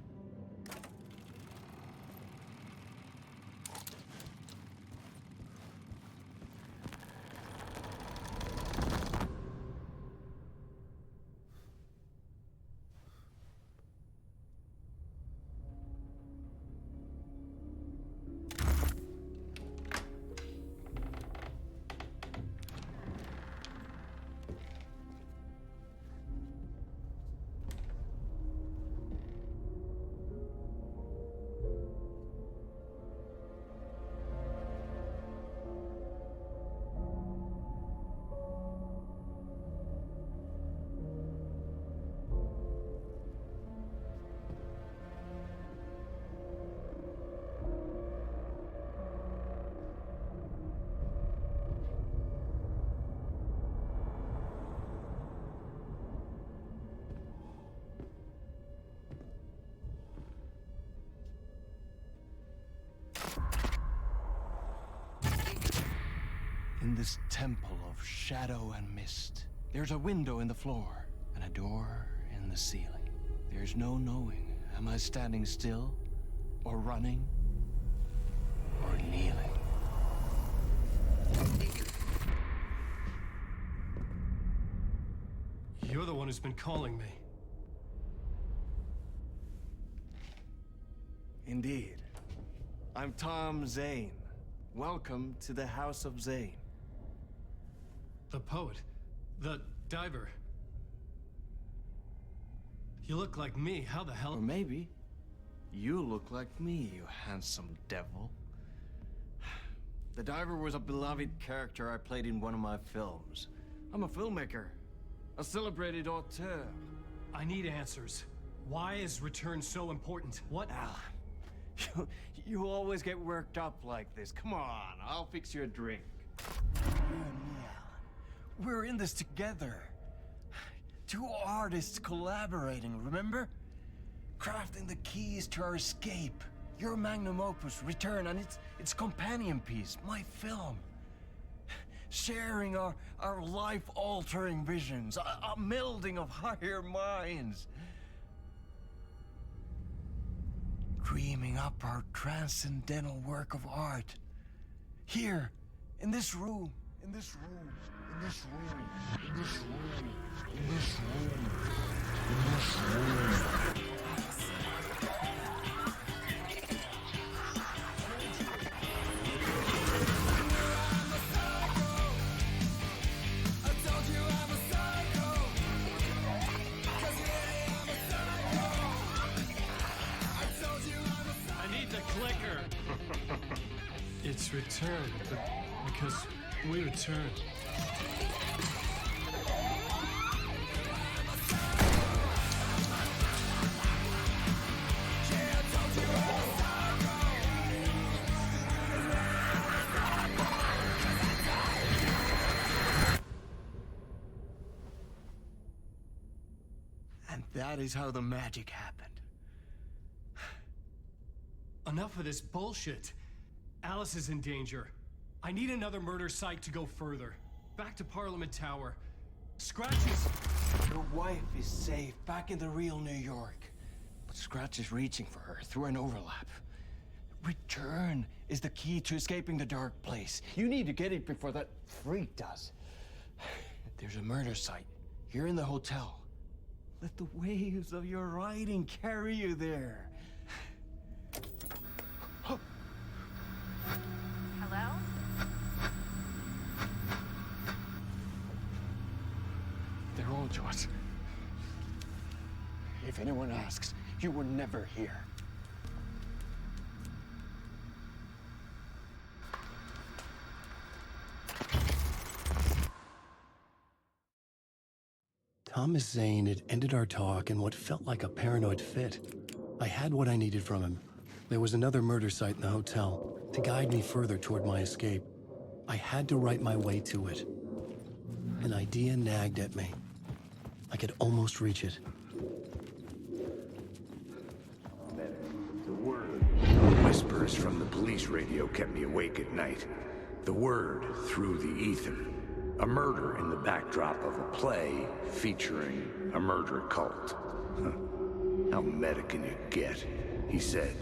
In this temple of shadow and mist, there's a window in the floor and a door in the ceiling. There's no knowing, am I standing still, or running, or kneeling? You're the one who's been calling me. Indeed. I'm Tom Zane. Welcome to the House of Zane. The poet. The diver. You look like me. How the hell? Or maybe you look like me, you handsome devil. The diver was a beloved character I played in one of my films. I'm a filmmaker, a celebrated auteur. I need answers. Why is Return so important? What? Alan, you always get worked up like this. Come on, I'll fix you a drink. You and me, Alan. We're in this together. Two artists collaborating, remember? Crafting the keys to our escape. Your magnum opus, Return, and its companion piece, my film. Sharing our life-altering visions, a melding of higher minds. Dreaming up our transcendental work of art. Here, in this room, in this room, in this room, in this room, in this room, in this room. It's Return, but because we returned. And that is how the magic happened. Enough of this bullshit. Alice is in danger. I need another murder site to go further. Back to Parliament Tower. Scratch is... Your wife is safe, back in the real New York. But Scratch is reaching for her through an overlap. Return is the key to escaping the dark place. You need to get it before that freak does. There's a murder site here in the hotel. Let the waves of your writing carry you there. Hello? They're all yours. If anyone asks, you were never here. Thomas Zane had ended our talk in what felt like a paranoid fit. I had what I needed from him. There was another murder site in the hotel to guide me further toward my escape. I had to write my way to it. An idea nagged at me. I could almost reach it. The word. Whispers from the police radio kept me awake at night. The word through the ether. A murder in the backdrop of a play featuring a murder cult. Huh. How meta can you get? He said,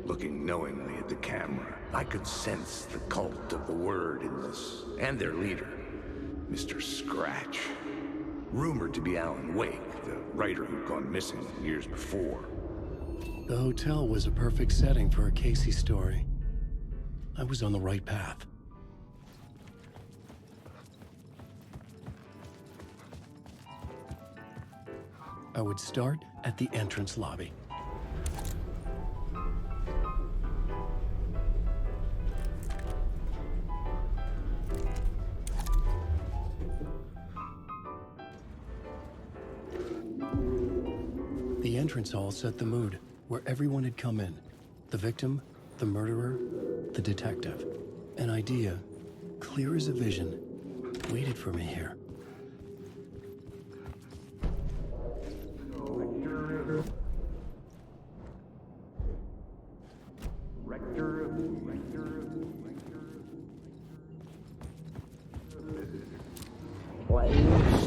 looking knowingly at the camera. I could sense the cult of the word in this, and their leader, Mr. Scratch. Rumored to be Alan Wake, the writer who'd gone missing years before. The hotel was a perfect setting for a Casey story. I was on the right path. I would start at the entrance lobby. The entrance hall set the mood, where everyone had come in. The victim, the murderer, the detective. An idea, clear as a vision, waited for me here.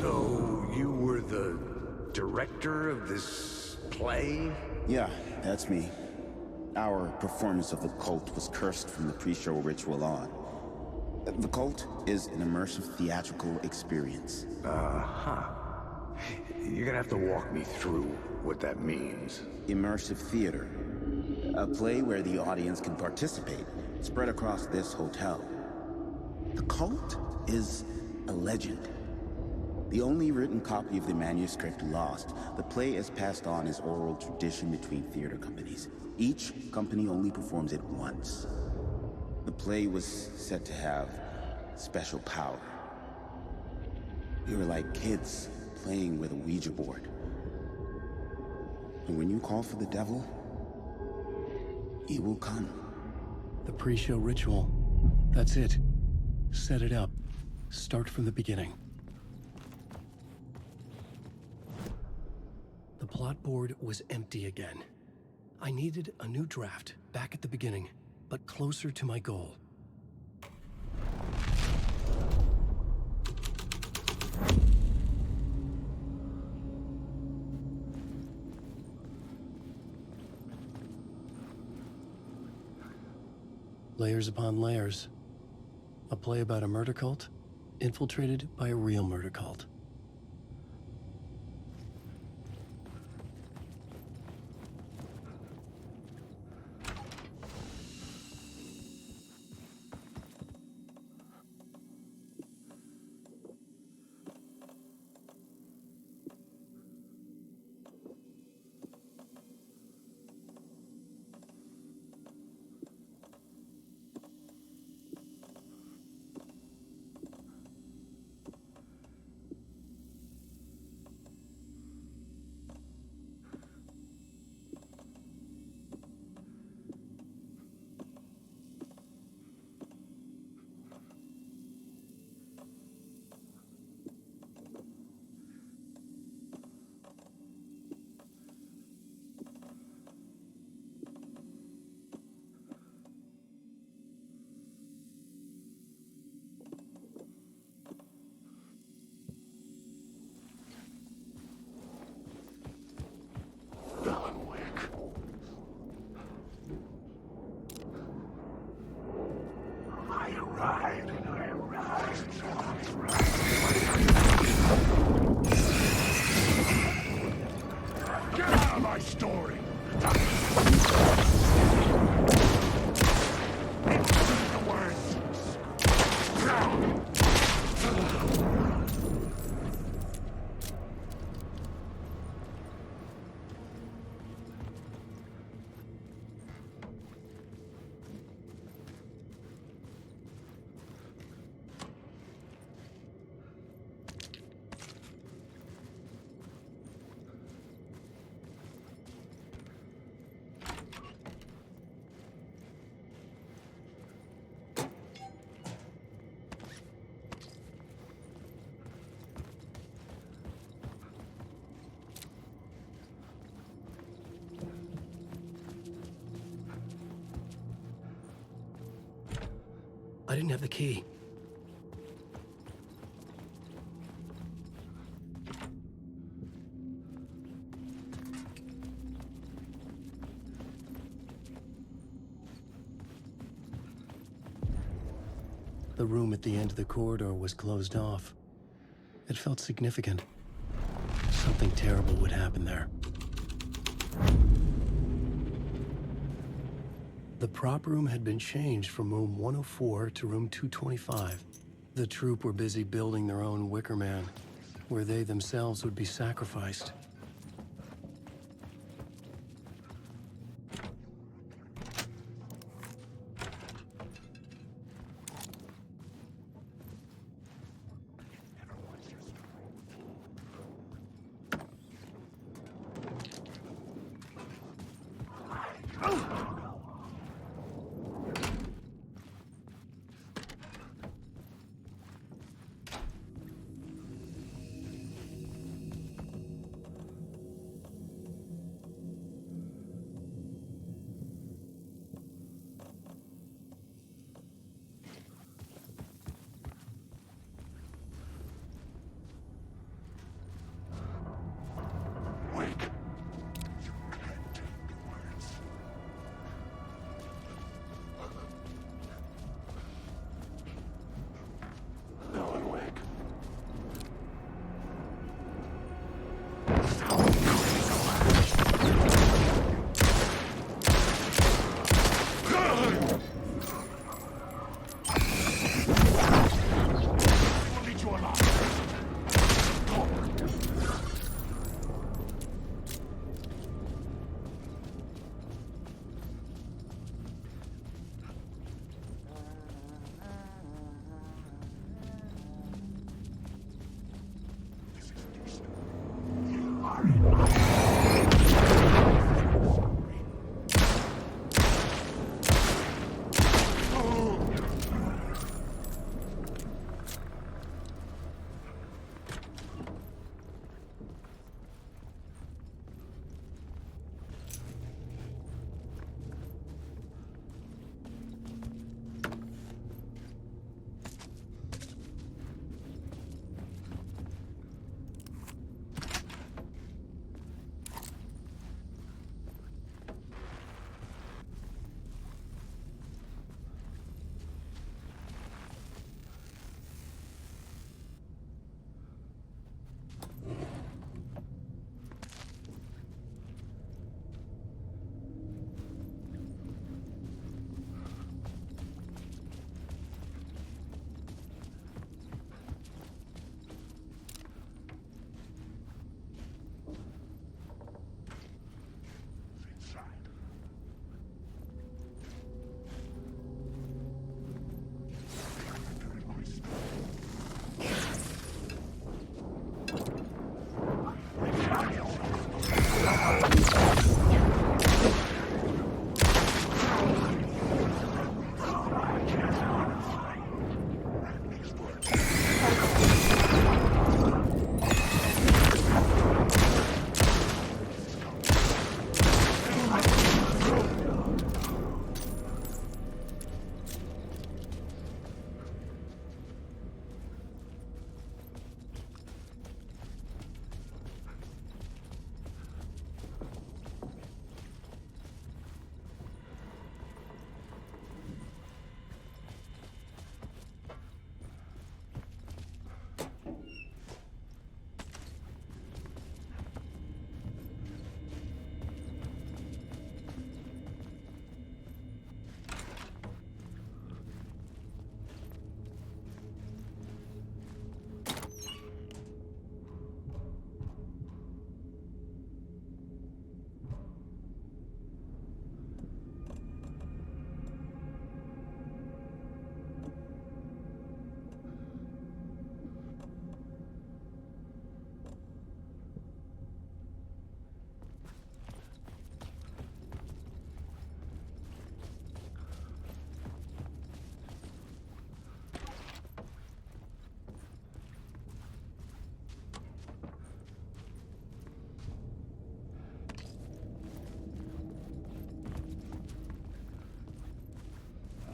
So, you were the director of this play? Yeah, that's me. Our performance of the cult was cursed from the pre-show ritual on. The cult is an immersive theatrical experience. Uh-huh. You're gonna have to walk me through what that means. Immersive theater. A play where the audience can participate, spread across this hotel. The cult is a legend. The only written copy of the manuscript lost, the play is passed on as oral tradition between theater companies. Each company only performs it once. The play was said to have special power. We were like kids playing with a Ouija board. And when you call for the devil, he will come. The pre-show ritual. That's it. Set it up. Start from the beginning. The plot board was empty again. I needed a new draft, back at the beginning, but closer to my goal. Layers upon layers. A play about a murder cult, infiltrated by a real murder cult. Get out of my story! The words. I didn't have the key. The room at the end of the corridor was closed off. It felt significant. Something terrible would happen there. The prop room had been changed from room 104 to room 225. The troupe were busy building their own Wicker Man, where they themselves would be sacrificed.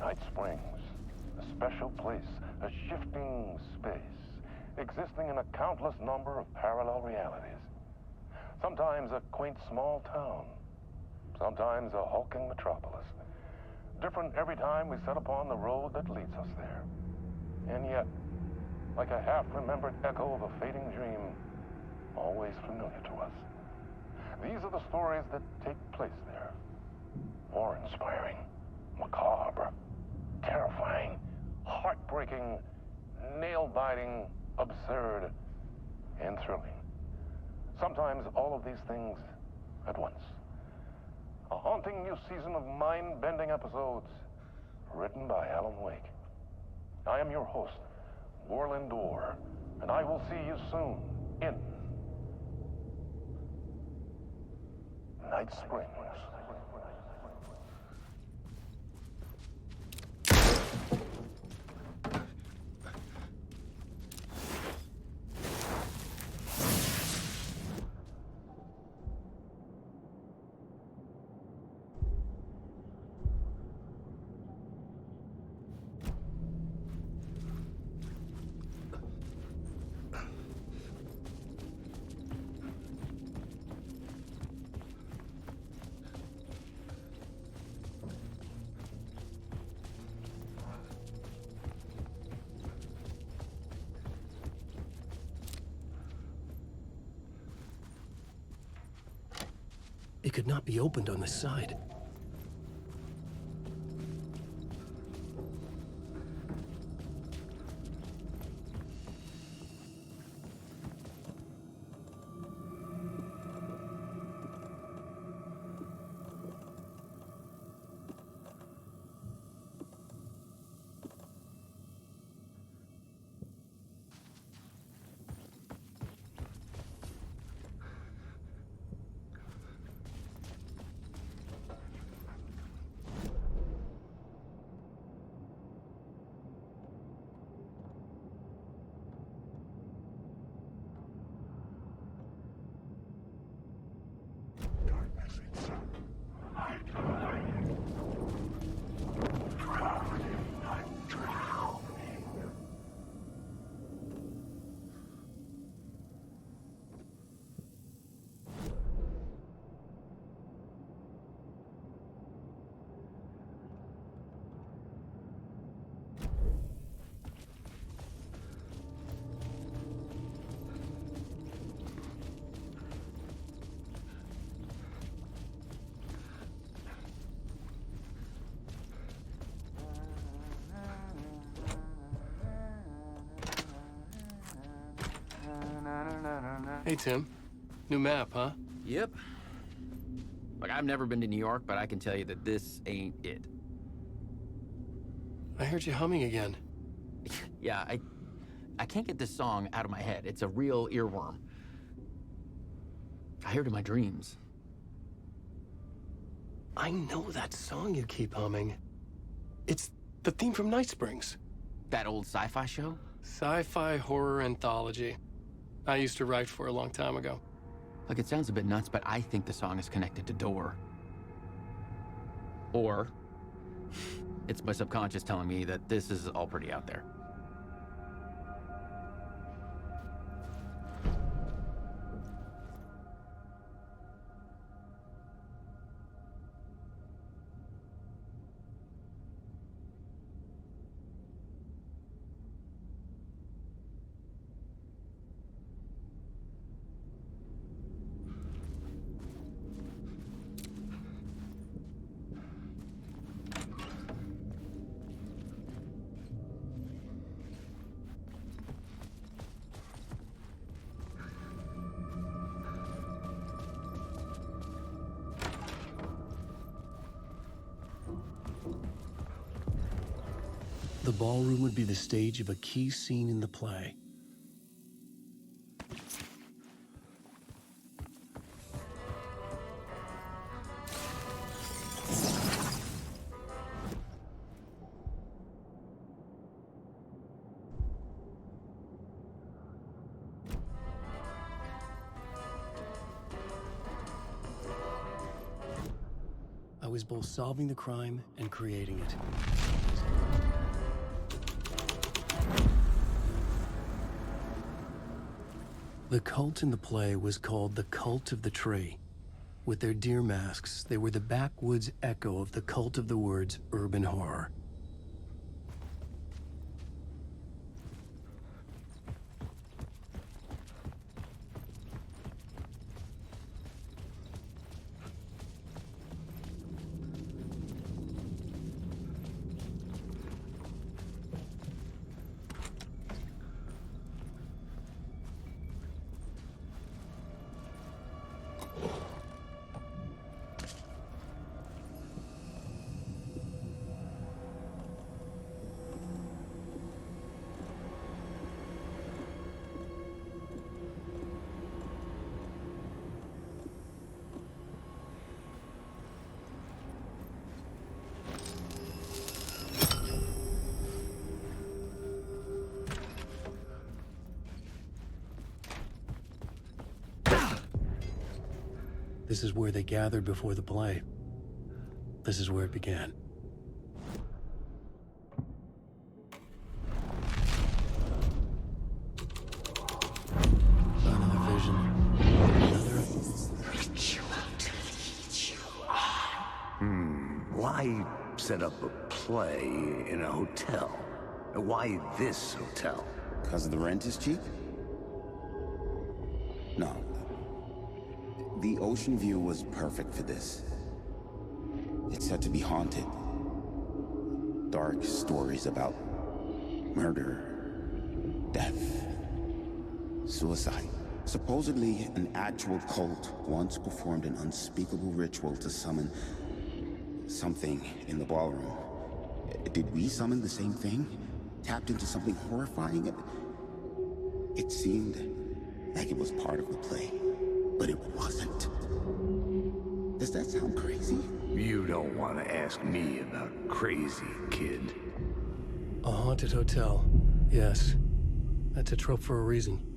Night Springs, a special place, a shifting space, existing in a countless number of parallel realities. Sometimes a quaint small town, sometimes a hulking metropolis. Different every time we set upon the road that leads us there. And yet, like a half-remembered echo of a fading dream, always familiar to us. These are the stories that take place there. Awe-inspiring, macabre, terrifying, heartbreaking, nail-biting, absurd, and thrilling. Sometimes all of these things at once. A haunting new season of mind-bending episodes written by Alan Wake. I am your host, Warland Orr, and I will see you soon in Night Springs. It could not be opened on the side. Hey, Tim. New map, huh? Yep. Like, I've never been to New York, but I can tell you that this ain't it. I heard you humming again. Yeah, I can't get this song out of my head. It's a real earworm. I hear it in my dreams. I know that song you keep humming. It's the theme from Night Springs. That old sci-fi show? Sci-fi horror anthology. I used to write for a long time ago. Look, it sounds a bit nuts, but I think the song is connected to Door. Or it's my subconscious telling me that this is all pretty out there. The ballroom would be the stage of a key scene in the play. I was both solving the crime and creating it. The cult in the play was called the Cult of the Tree. With their deer masks, they were the backwoods echo of the cult of the words urban horror. This is where they gathered before the play. This is where it began. Another vision. Another... Why set up a play in a hotel? Why this hotel? Because the rent is cheap? No. The ocean view was perfect for this. It's said to be haunted. Dark stories about murder, death, suicide. Supposedly, an actual cult once performed an unspeakable ritual to summon something in the ballroom. Did we summon the same thing? Tapped into something horrifying? It seemed like it was part of the play, but it wasn't. Does that sound crazy? You don't want to ask me about crazy, kid. A haunted hotel. Yes. That's a trope for a reason.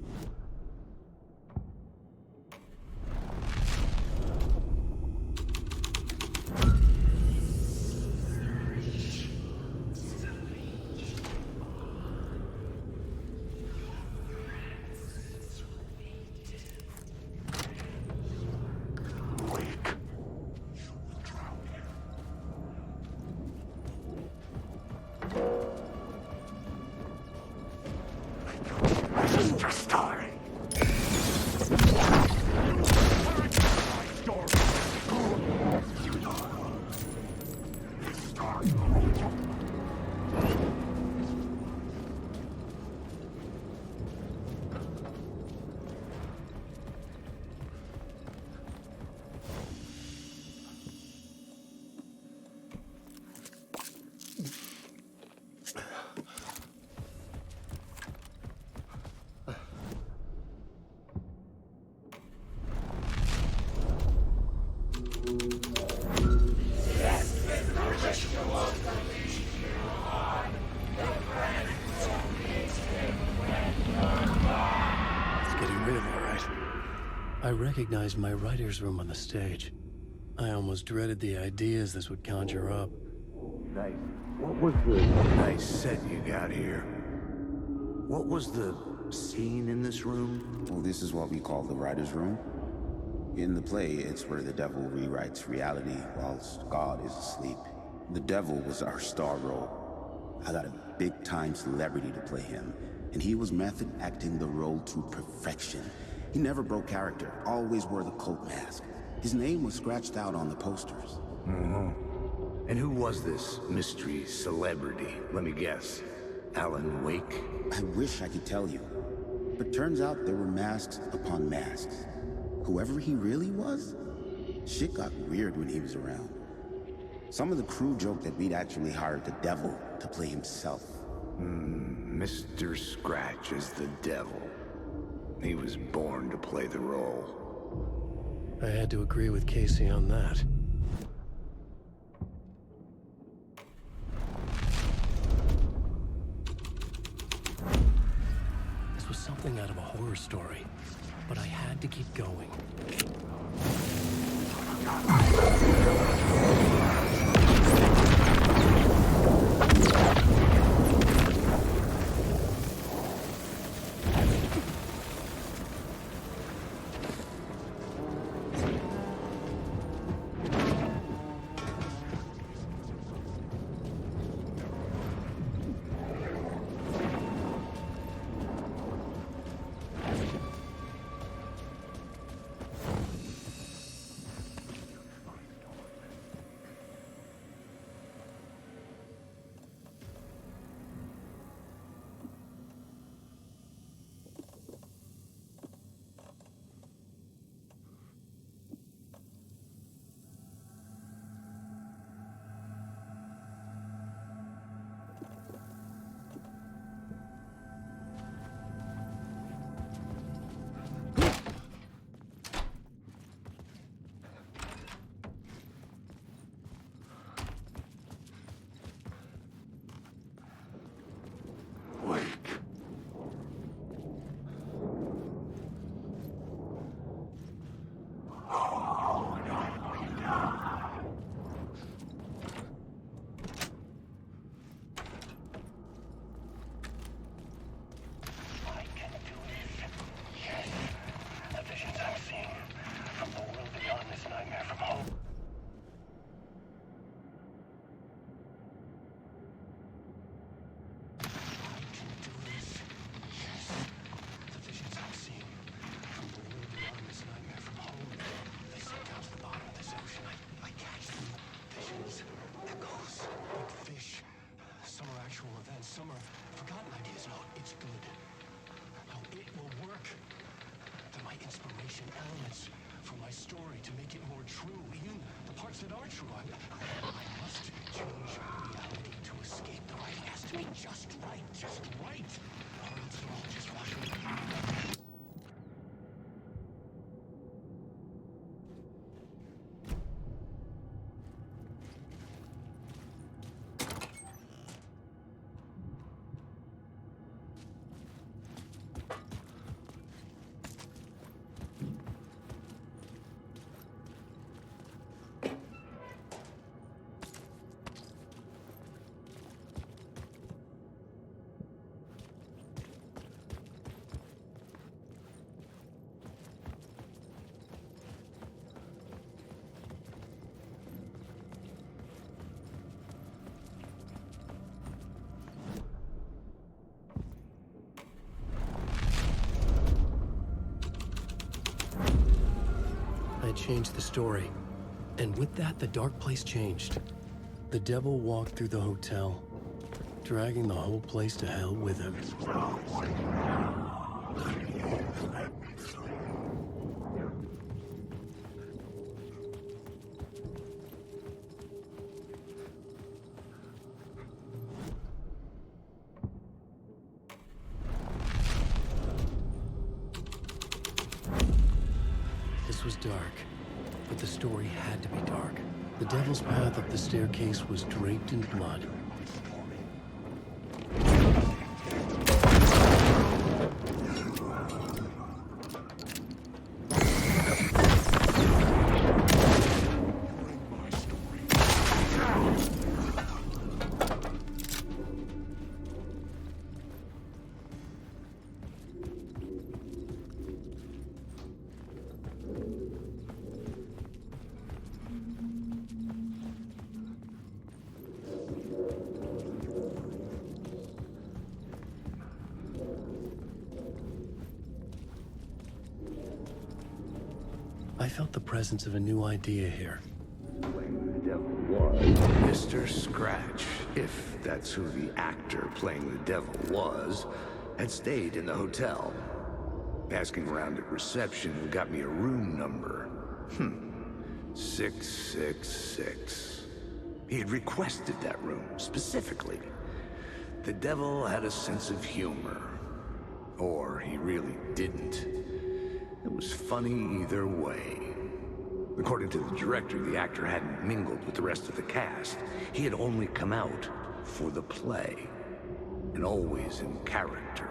I recognized my writer's room on the stage. I almost dreaded the ideas this would conjure up. Nice. What was the nice set you got here? What was the scene in this room? Well, this is what we call the writer's room. In the play, it's where the devil rewrites reality whilst God is asleep. The devil was our star role. I got a big-time celebrity to play him, and he was method acting the role to perfection. He never broke character, always wore the cult mask. His name was scratched out on the posters. And who was this mystery celebrity? Let me guess. Alan Wake? I wish I could tell you. But turns out there were masks upon masks. Whoever he really was, shit got weird when he was around. Some of the crew joked that we'd actually hired the devil to play himself. Mr. Scratch is the devil. He was born to play the role. I had to agree with Casey on that. This was something out of a horror story, but I had to keep going. large one. I must change reality to escape. The writing has to be just right, or else it'll all just wash away. I changed the story. And with that, the dark place changed. The devil walked through the hotel, dragging the whole place to hell with him. This was dark, but the story had to be dark. The devil's path up the staircase was draped in blood. I felt the presence of a new idea here. Playing the devil was Mr. Scratch, if that's who the actor playing the devil was, had stayed in the hotel. Asking around at reception got me a room number. 666. He had requested that room, specifically. The devil had a sense of humor. Or he really didn't. It was funny either way. According to the director, the actor hadn't mingled with the rest of the cast. He had only come out for the play, and always in character.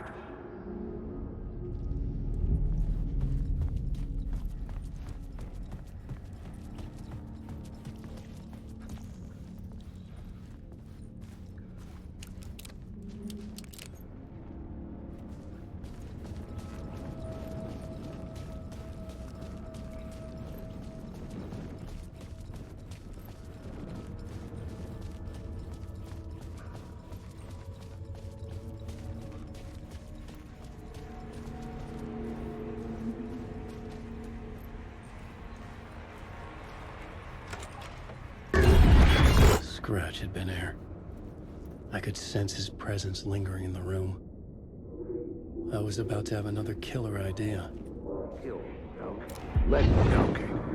Scratch had been here. I could sense his presence lingering in the room. I was about to have another killer idea.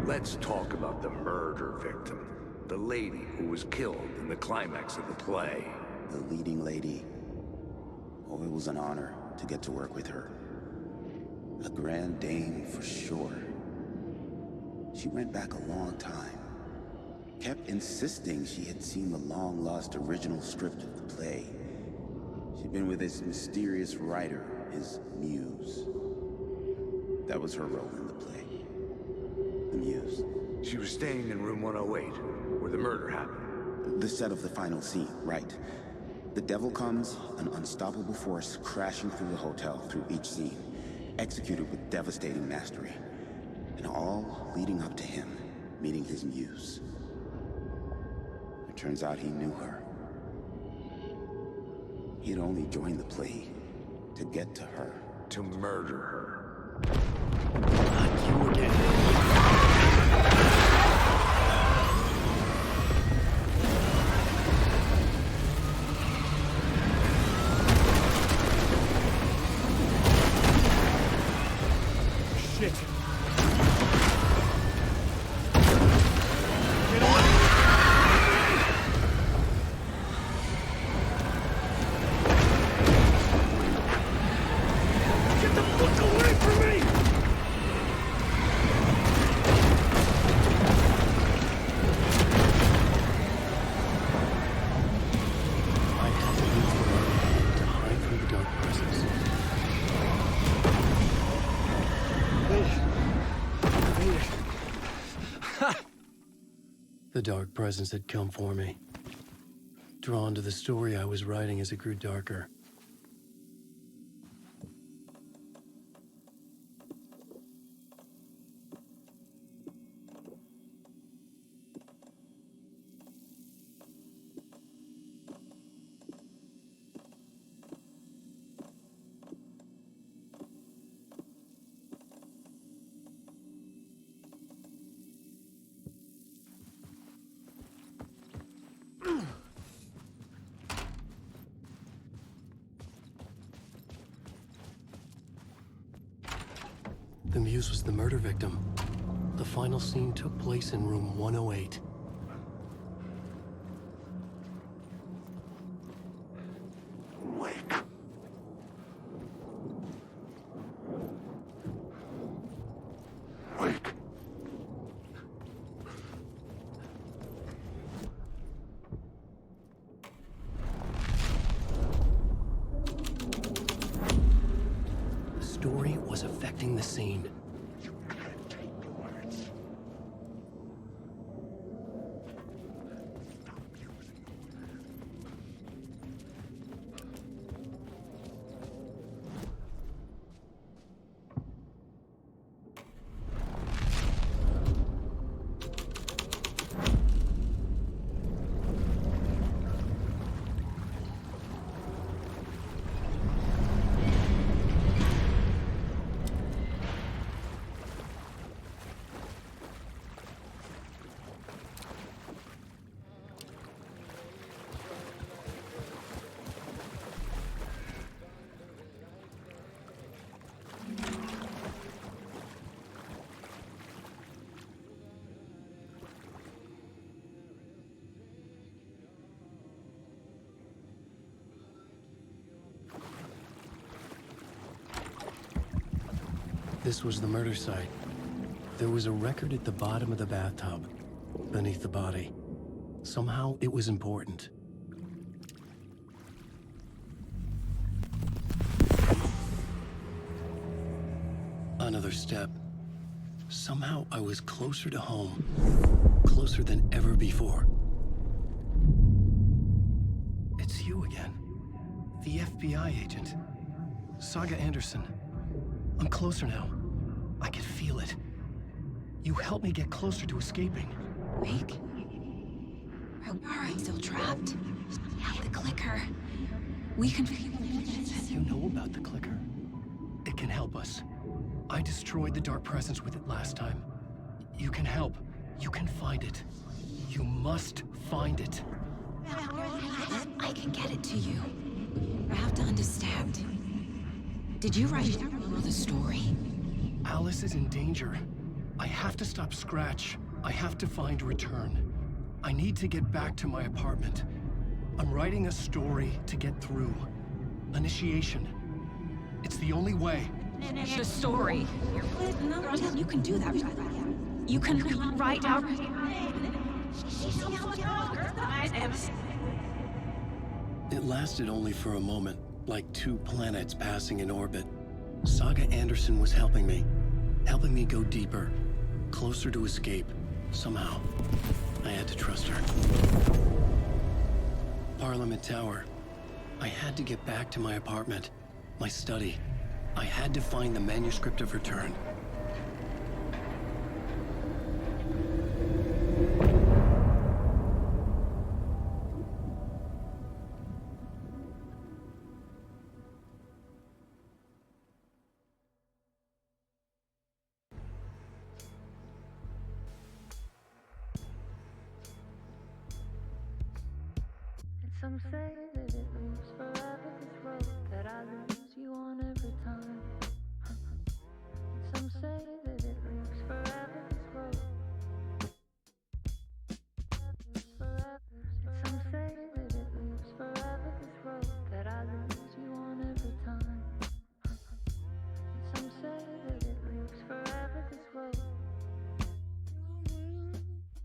Let's talk about the murder victim. The lady who was killed in the climax of the play. The leading lady. Oh, it was an honor to get to work with her. A grand dame for sure. She went back a long time. Kept insisting she had seen the long-lost original script of the play. She'd been with this mysterious writer, his muse. That was her role in the play. The muse. She was staying in room 108, where the murder happened. The set of the final scene, right. The devil comes, an unstoppable force crashing through the hotel through each scene, executed with devastating mastery. And all leading up to him meeting his muse. Turns out he knew her. He had only joined the play to get to her. To murder her. Not you again. Shit. Get away! The dark presence had come for me. Drawn to the story I was writing as it grew darker. The muse was the murder victim. The final scene took place in room 108. Wake. Wake. The story was affecting the scene. You can't take the words. Stop using them. This was the murder site. There was a record at the bottom of the bathtub, beneath the body. Somehow it was important. Another step. Somehow I was closer to home. Closer than ever before. It's you again. The FBI agent. Saga Anderson. I'm closer now. I can feel it. You helped me get closer to escaping. Wake? Are we still trapped? I have the clicker. We can... You know about the clicker. It can help us. I destroyed the dark presence with it last time. You can help. You can find it. You must find it. I can get it to you. I have to understand. Did you write the story? Alice is in danger. I have to stop Scratch. I have to find Return. I need to get back to my apartment. I'm writing a story to get through. Initiation. It's the only way. The story. You can do that. You can write out... It lasted only for a moment, like two planets passing in orbit. Saga Anderson was helping me go deeper, closer to escape, somehow. I had to trust her. Parliament Tower. I had to get back to my apartment, my study. I had to find the manuscript of Return. Some say that it moves forever, this road that I lose you on every time. Some say that it moves forever, this road. Some say that it moves forever, this road that I lose you on every time. Some say that it moves forever, this road.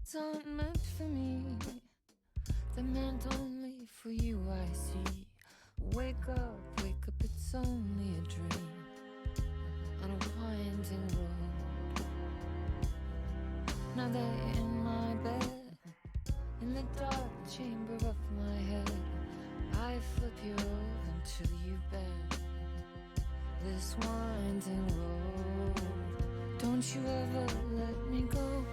It's not meant for me. The meant only for you, I see. Wake up, it's only a dream on a winding road. Now they're in my bed, chamber of my head. I flip you over until you bend. This winding road, don't you ever let me go.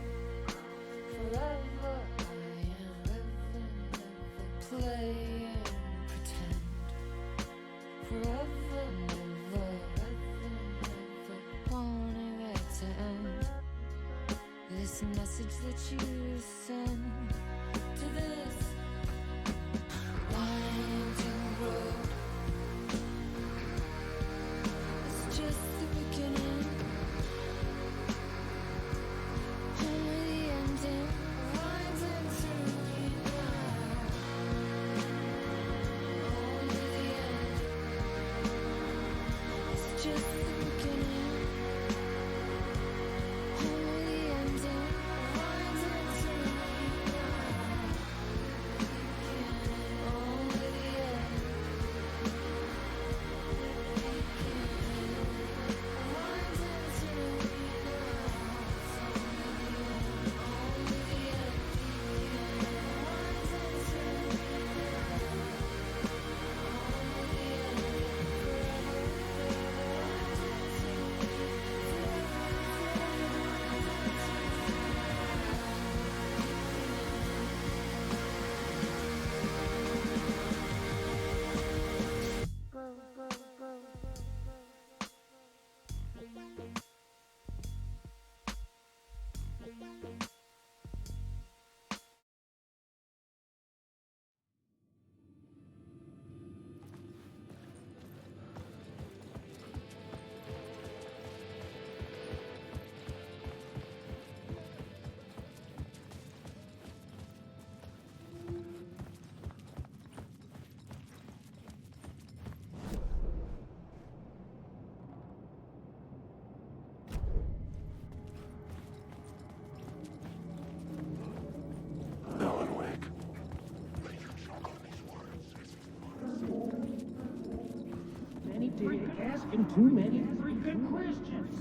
Forever I am living, never play and pretend. Forever, never, wanting it to end. This message that you send to this winding road, it's just the beginning. Only the ending winds into me now. Only the end. It's just the beginning. Only the ending winds into me now. Only the end. Winds into me Asking too many freaking questions.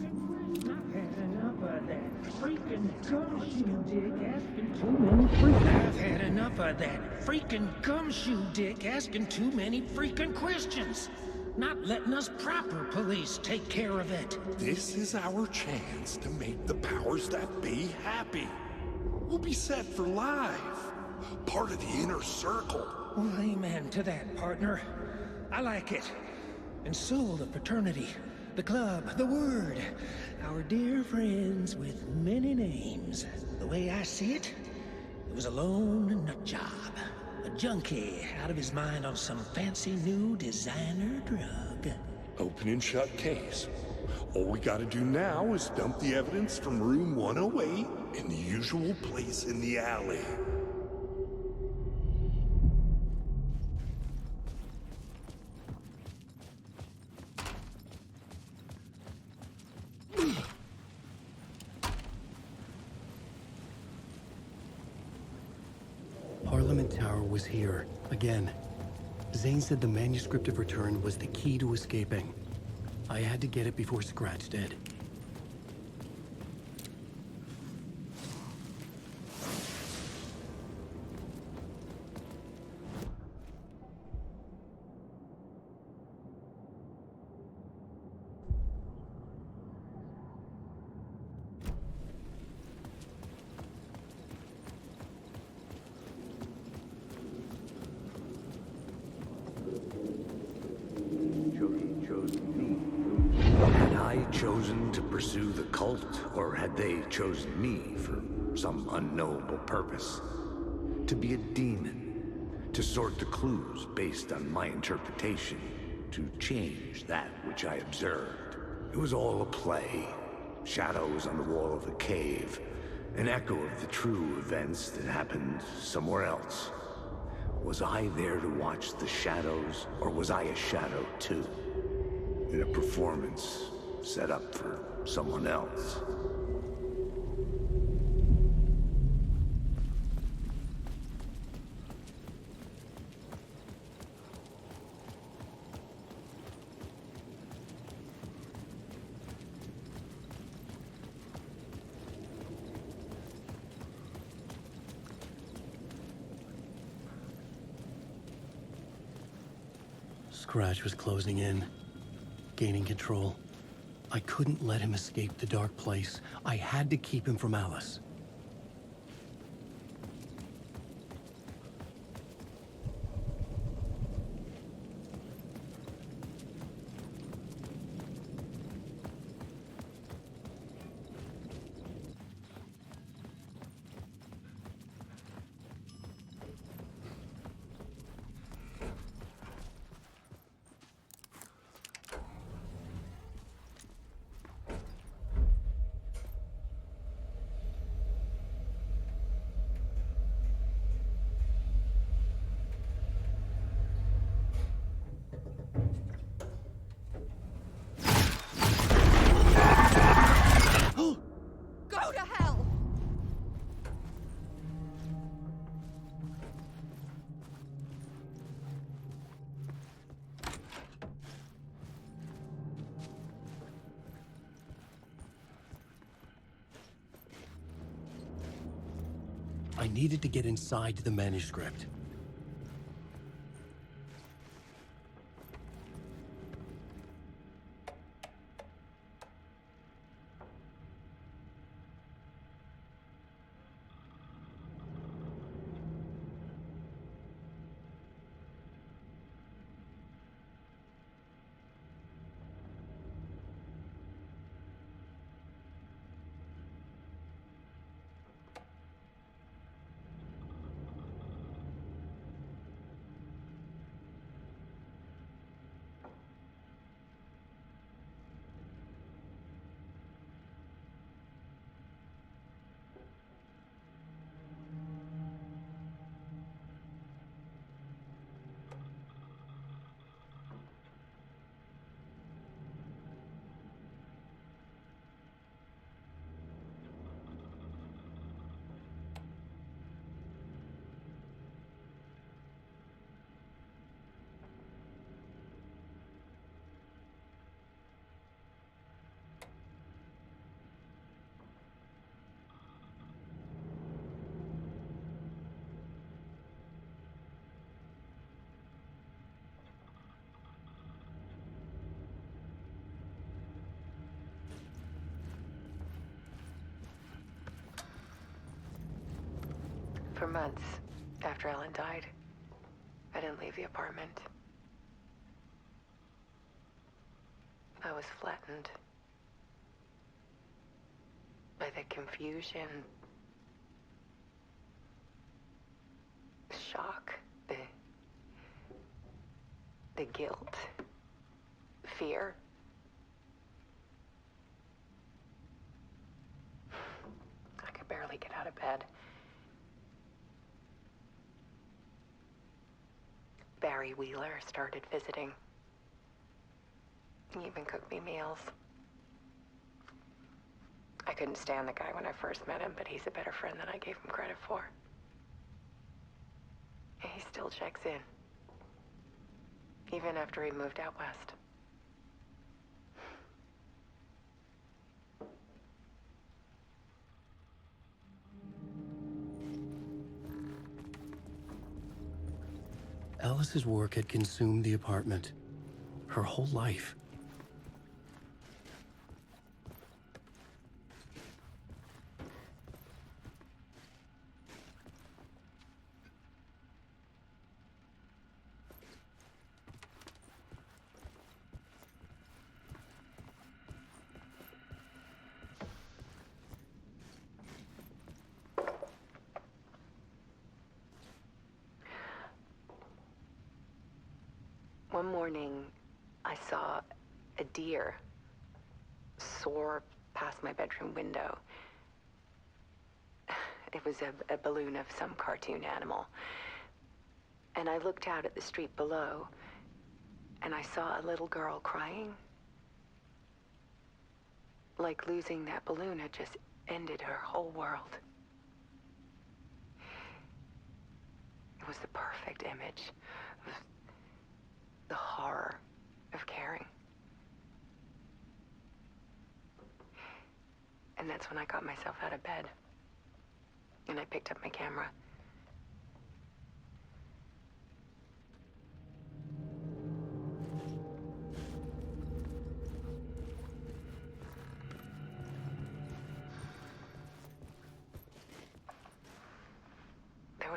I've had enough of that freaking gumshoe dick asking too many freaking. I've had enough of that freaking gumshoe dick asking too many freaking questions. Not letting us proper police take care of it. This is our chance to make the powers that be happy. We'll be set for life. Part of the inner circle. Well, amen to that, partner. I like it. And so the fraternity, the club, the word, our dear friends with many names. The way I see it, it was a lone nut job. A junkie out of his mind on some fancy new designer drug. Open and shut case. All we gotta do now is dump the evidence from room 108 in the usual place in the alley. Parliament Tower was here, again. Zane said the manuscript of return was the key to escaping. I had to get it before Scratch did. Had I chosen to pursue the cult, or had they chosen me for some unknowable purpose? To be a demon, to sort the clues based on my interpretation, to change that which I observed. It was all a play. Shadows on the wall of the cave, an echo of the true events that happened somewhere else. Was I there to watch the shadows, or was I a shadow too? In a performance set up for someone else. Scratch was closing in, gaining control. I couldn't let him escape the dark place. I had to keep him from Alice. Go to hell! I needed to get inside the manuscript. For months after Ellen died, I didn't leave the apartment. I was flattened by the confusion, shock, the guilt, fear. I could barely get out of bed. Barry Wheeler started visiting. He even cooked me meals. I couldn't stand the guy when I first met him, but he's a better friend than I gave him credit for. And he still checks in. Even after he moved out west. Alice's work had consumed the apartment. Her whole life. One morning, I saw a deer soar past my bedroom window. It was a balloon of some cartoon animal. And I looked out at the street below, and I saw a little girl crying. Like losing that balloon had just ended her whole world. It was the perfect image of the horror of caring. And that's when I got myself out of bed. And I picked up my camera.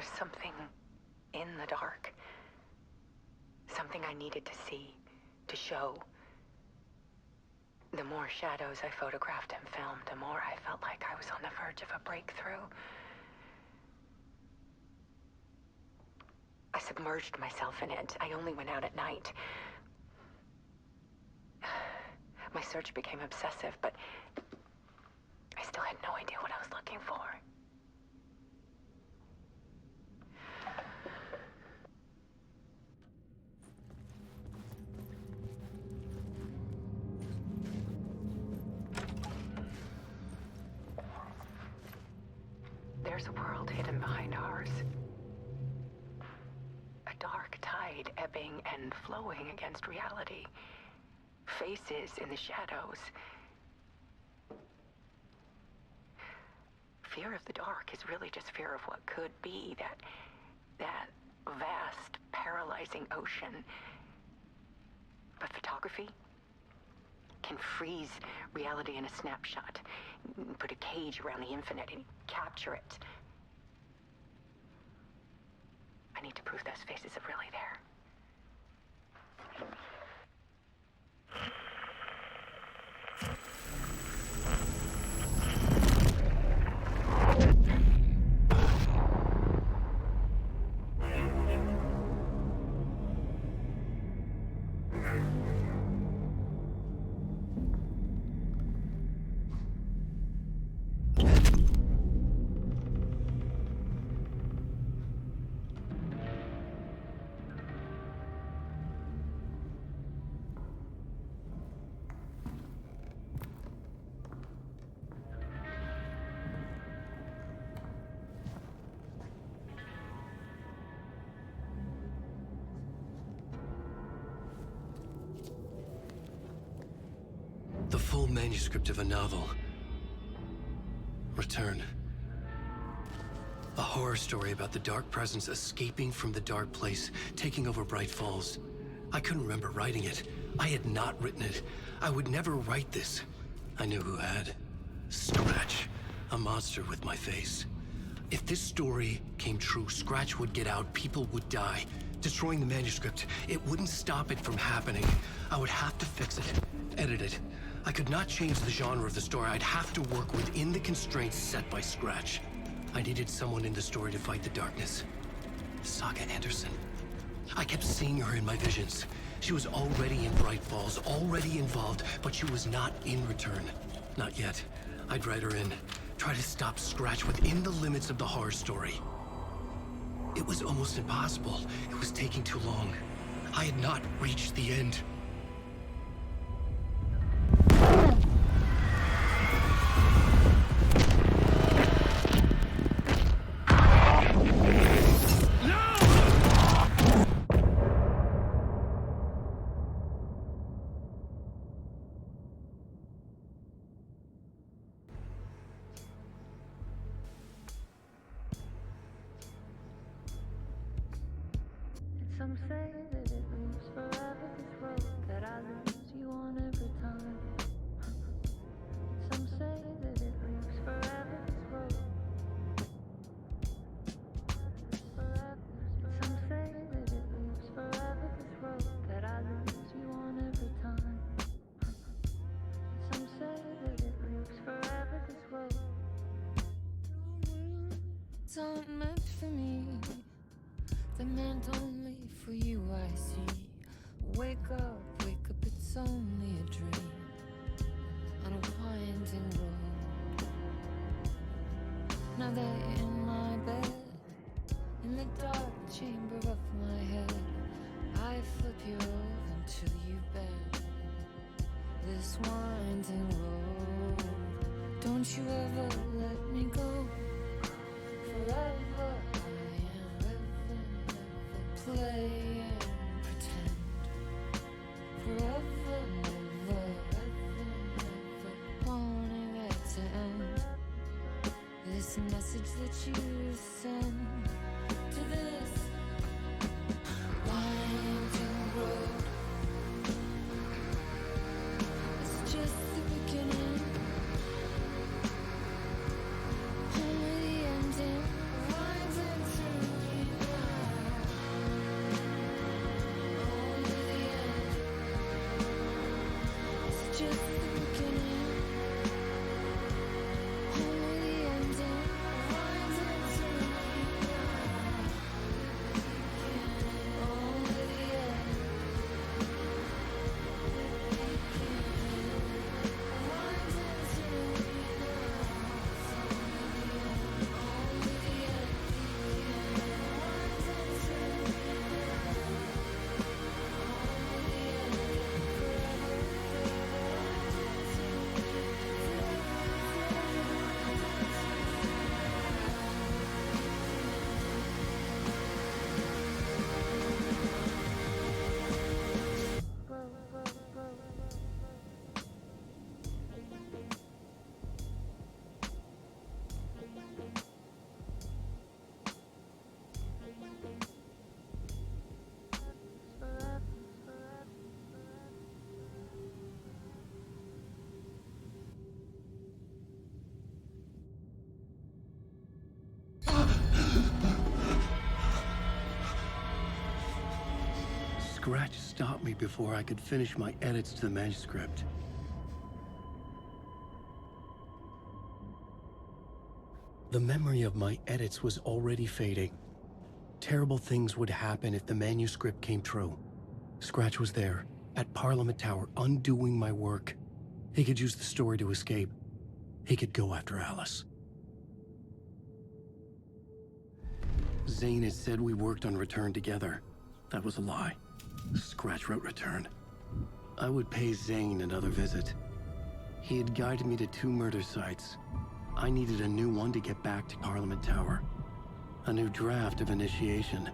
was something in the dark. Something I needed to see, to show. The more shadows I photographed and filmed, the more I felt like I was on the verge of a breakthrough. I submerged myself in it. I only went out at night. My search became obsessive, but I still had no idea what I was looking for. There's a world hidden behind ours. A dark tide ebbing and flowing against reality. Faces in the shadows. Fear of the dark is really just fear of what could be, that vast, paralyzing ocean. But photography can freeze reality in a snapshot, put a cage around the infinite and capture it. I need to prove those faces are really there. The full manuscript of a novel. Return. A horror story about the dark presence escaping from the dark place, taking over Bright Falls. I couldn't remember writing it. I had not written it. I would never write this. I knew who had. Scratch. A monster with my face. If this story came true, Scratch would get out, people would die. Destroying the manuscript, it wouldn't stop it from happening. I would have to fix it, edit it. I could not change the genre of the story. I'd have to work within the constraints set by Scratch. I needed someone in the story to fight the darkness. Saga Anderson. I kept seeing her in my visions. She was already in Bright Falls, already involved, but she was not in Return. Not yet. I'd write her in. Try to stop Scratch within the limits of the horror story. It was almost impossible. It was taking too long. I had not reached the end. Some say that it moves forever, this road that I lose you on every time. Some say that it moves forever, this road. Some say that it moves forever, this road that I lose you on every time. Some say that it moves forever, this road. It's not meant for me. They're meant only for you, I see. Wake up, it's only a dream on a winding road. Now they're in my bed, in the dark chamber of my head. I flip you over until you bend this winding road. Don't you ever let me go. Forever play and pretend. Forever, never, wanting it to end. This message that you send to this winding road. It's just the beginning, only the ending. Winding through Scratch stopped me before I could finish my edits to the manuscript. The memory of my edits was already fading. Terrible things would happen if the manuscript came true. Scratch was there, at Parliament Tower, undoing my work. He could use the story to escape. He could go after Alice. Zane had said we worked on Return together. That was a lie. Scratch wrote Return. I would pay Zane another visit. He had guided me to 2 murder sites. I needed a new one to get back to Parliament Tower. A new draft of Initiation.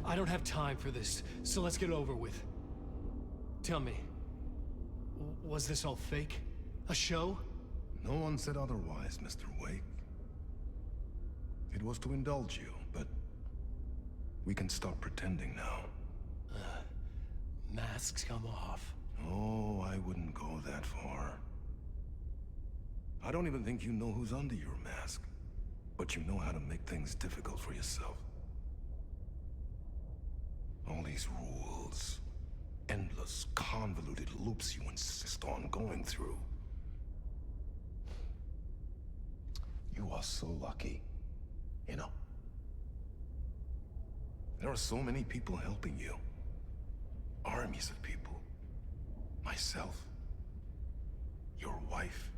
I don't have time for this, so let's get over with. Tell me, was this all fake? A show? No one said otherwise, Mr. Wake. It was to indulge you, but we can stop pretending now. Masks come off. Oh, I wouldn't go that far. I don't even think you know who's under your mask, but you know how to make things difficult for yourself. All these rules, endless, convoluted loops you insist on going through. You are so lucky, you know. There are so many people helping you. Armies of people. Myself. Your wife.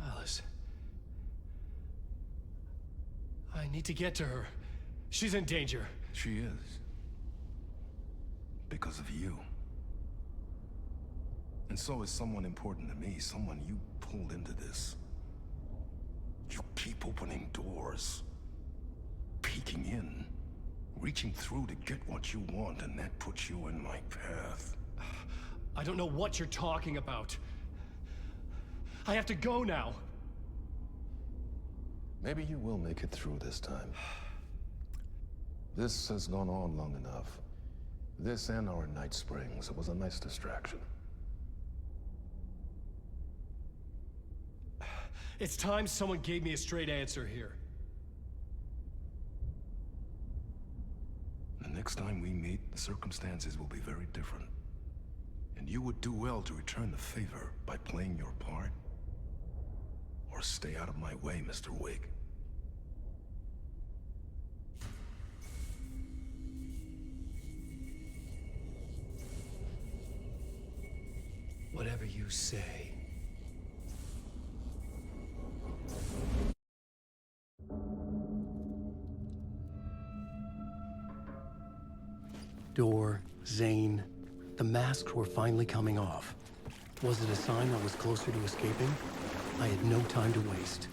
Alice. I need to get to her. She's in danger. She is. Because of you. And so is someone important to me, someone you pulled into this. You keep opening doors. Peeking in. Reaching through to get what you want, and that puts you in my path. I don't know what you're talking about. I have to go now. Maybe you will make it through this time. This has gone on long enough. This and our night springs. It was a nice distraction. It's time someone gave me a straight answer here. The next time we meet, the circumstances will be very different. And you would do well to return the favor by playing your part. Or stay out of my way, Mr. Wake. Whatever you say. Door, Zane, the masks were finally coming off. Was it a sign I was closer to escaping? I had no time to waste.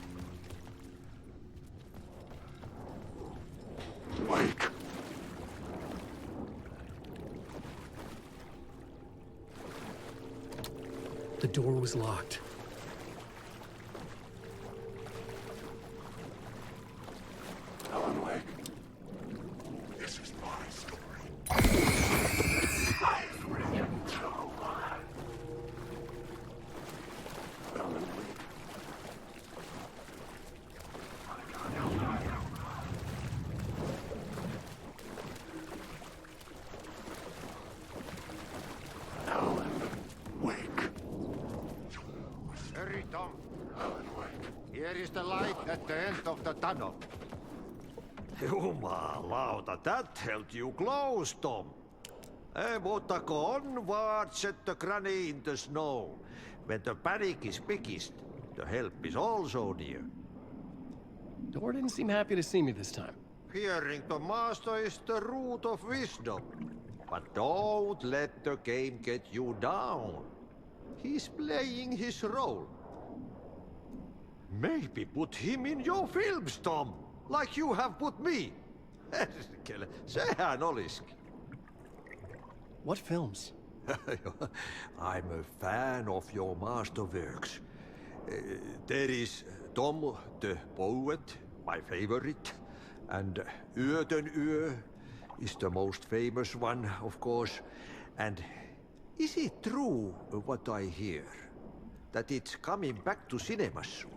Wake! The door was locked. Alan Wake. This is my story. I've written through. Alan Wake. Here is the light at the end of the tunnel. Jumalauta, that held you close, Tom. Mutta go onward, set the granny in the snow. When the panic is biggest, the help is also near. Door didn't seem happy to see me this time. Hearing the master is the root of wisdom. But don't let the game get you down. He's playing his role. Maybe put him in your films, Tom, like you have put me. Herkele, sehän olisikin. What films? I'm a fan of your masterworks. There is Tom the Poet, my favorite, and Yöten Yö is the most famous one, of course. And is it true what I hear, that it's coming back to cinemas soon?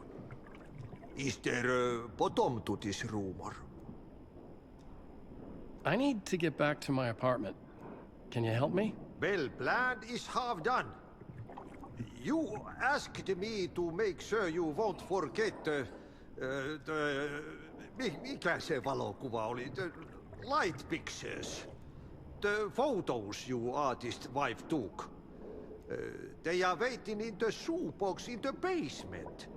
Is there a bottom to this rumor? I need to get back to my apartment. Can you help me? Well, plan is half done. You asked me to make sure you won't forget mikä se valokuva oli? The light pictures. The photos you artist wife took. They are waiting in the shoebox in the basement.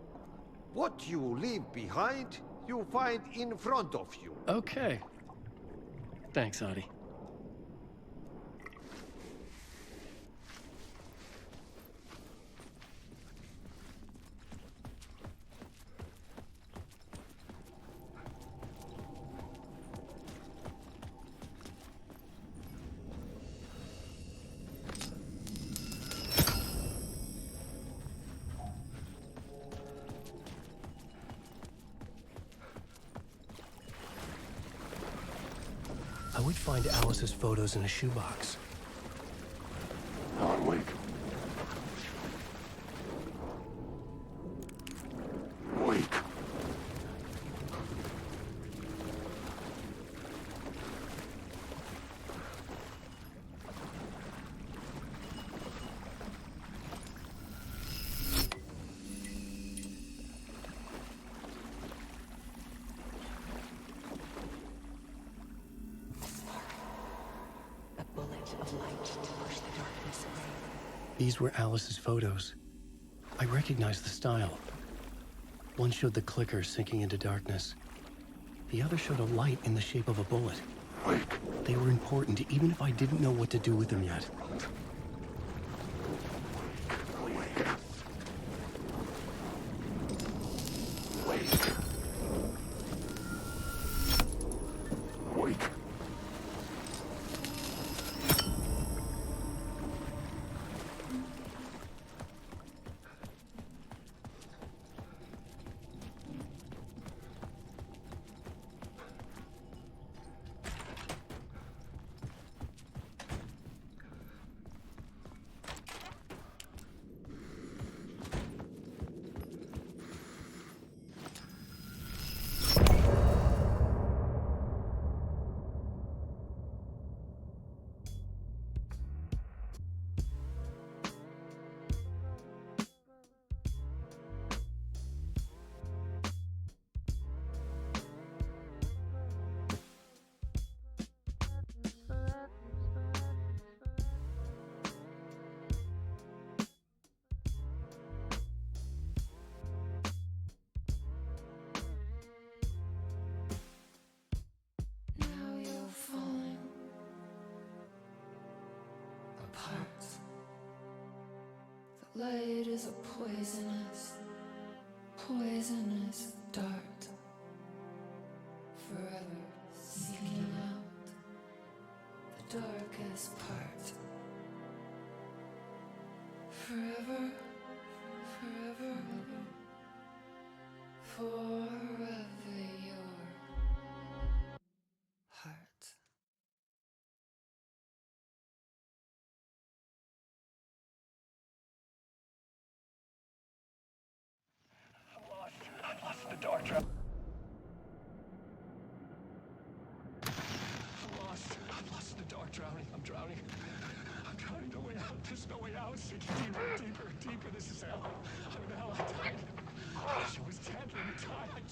What you leave behind, you find in front of you. Okay. Thanks, Adi. I would find Alice's photos in a shoebox. Wake. Wake. These were Alice's photos. I recognized the style. One showed the clicker sinking into darkness. The other showed a light in the shape of a bullet. They were important, even if I didn't know what to do with them yet. Light is a poisonous, poisonous dart, forever seeking out the darkest part. Forever, forever, forever your heart. I've lost the door trap. I've lost the door. Drowning. I'm drowning. I'm drowning. No way out. There's no way out. It's deeper, deeper, deeper. This is hell. I'm in hell. I died.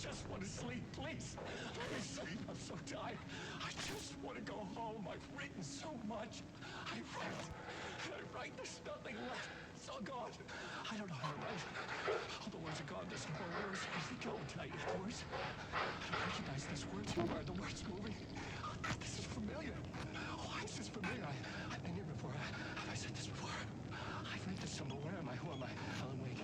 just want to sleep, please. Let me sleep. I'm so tired. I just want to go home. I've written so much. I write. There's nothing left. It's all gone. I don't know how to write. All the words are gone. There's no more words. I think I would tell you the words. I don't recognize these words. Where are the words moving? Oh, God, this is familiar. Why is this familiar? I've been here before. Have I said this before? I've read this somewhere. Where am I? Who am I? Alan Wake.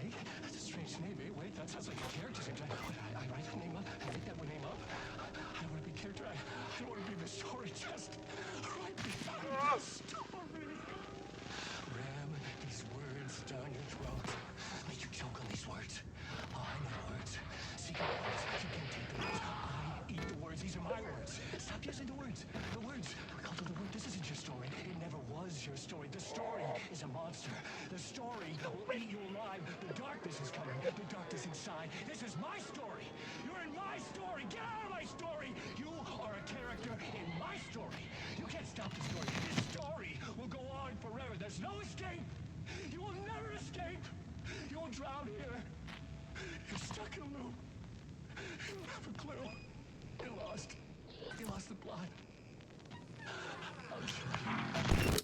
Wake? That's a strange name, eh? Wake? That sounds like a character's name. I write a name up. I make that name up. I don't want to be character. I don't want to be the story. Just write me the story. Ram these words down your throat. Make you choke on these words. Oh, I know words. Secret words. You can't take the words. I eat the words. These are my words. Stop using the words. The words. We call it the word. This isn't your story. It never was your story. The story is a monster. The story will eat you alive. The darkness is coming. The darkness inside. This is my story. You're in my story. Get out of my story. You are a character in my story. You can't stop the story. This story will go on forever. There's no escape. You will never escape. You will drown here. You're stuck in a loop. You don't have a clue. You're lost. You lost the plot. I'll show you.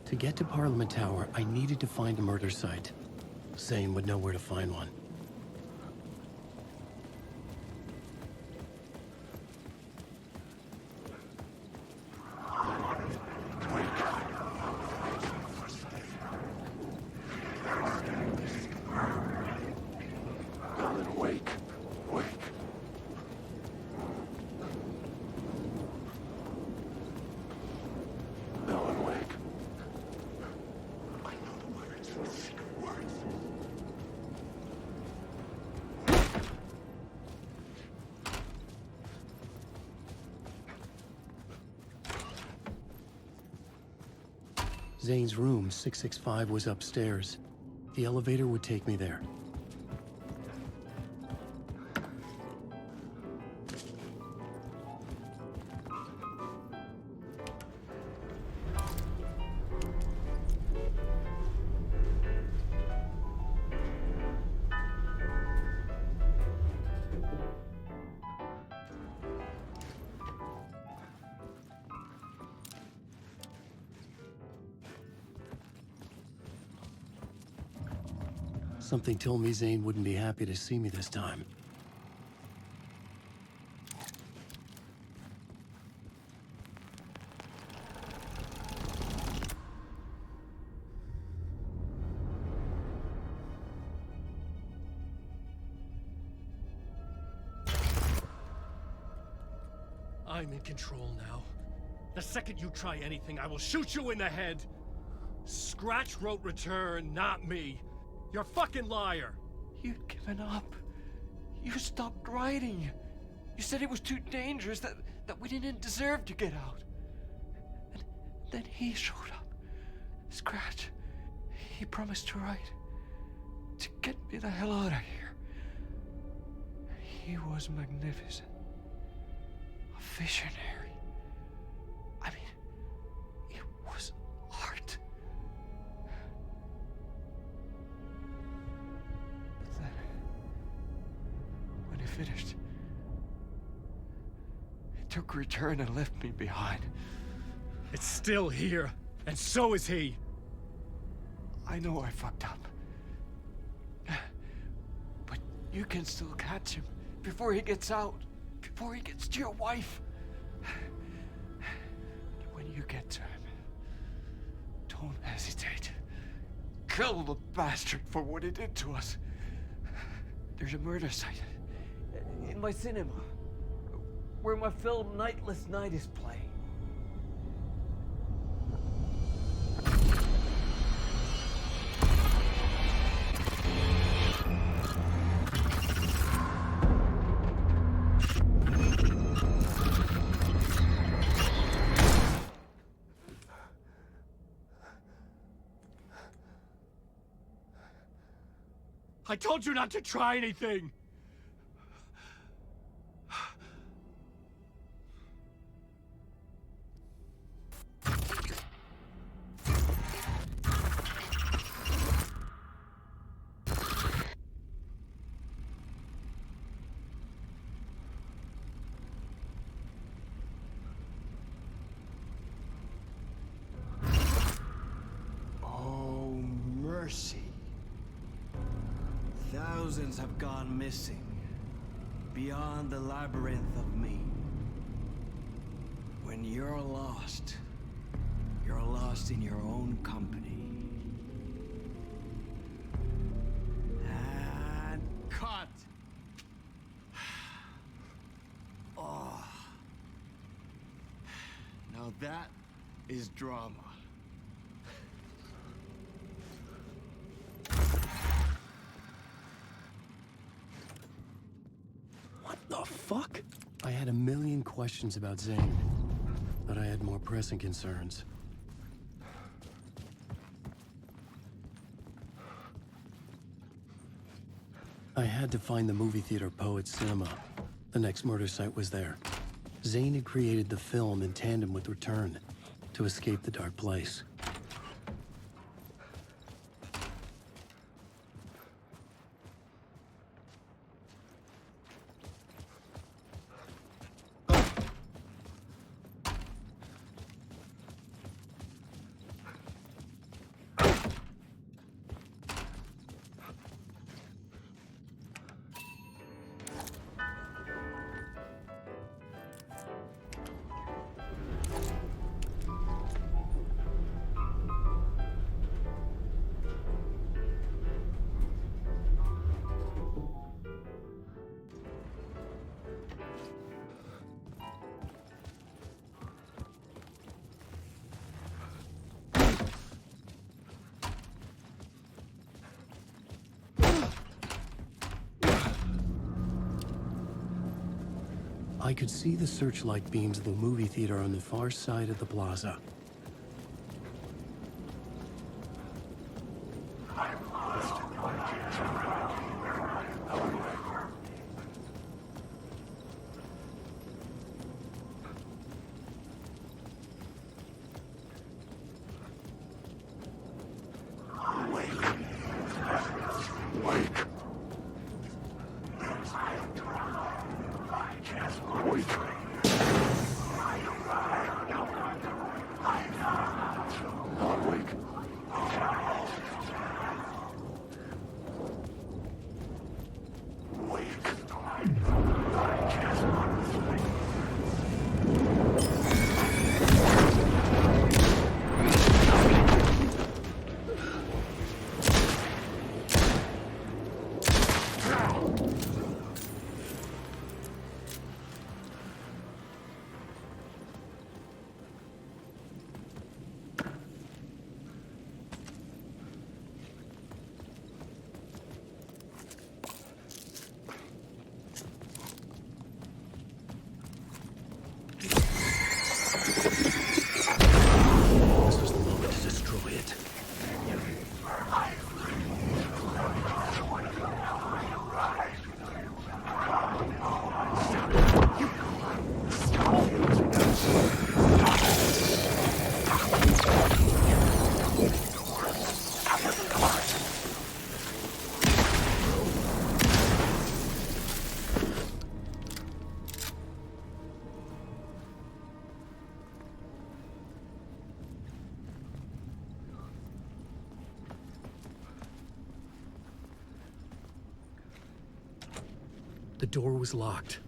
To get to Parliament Tower, I needed to find a murder site. Zane would know where to find one. Zane's room, 665, was upstairs. The elevator would take me there. Something told me Zane wouldn't be happy to see me this time. I'm in control now. The second you try anything, I will shoot you in the head! Scratch wrote Return, not me. You're a fucking liar! You'd given up. You stopped writing. You said it was too dangerous, that we didn't deserve to get out. And then he showed up. Scratch. He promised to write. To get me the hell out of here. He was magnificent. A visionary. I mean, it was art. But then, when he finished, he took Return and left me behind. It's still here, and so is he. I know I fucked up. But you can still catch him before he gets out, before he gets to your wife. When you get to him, don't hesitate. Kill the bastard for what he did to us. There's a murder site in my cinema where my film Nightless Night is playing. I told you not to try anything! Oh, mercy. Thousands have gone missing, beyond the labyrinth of me. When you're lost in your own company. And cut! Oh. Now that is drama. What the fuck? I had a million questions about Zane, but I had more pressing concerns. I had to find the movie theater Poet Cinema. The next murder site was there. Zane had created the film in tandem with Return to escape the dark place. I could see the searchlight beams of the movie theater on the far side of the plaza. The door was locked.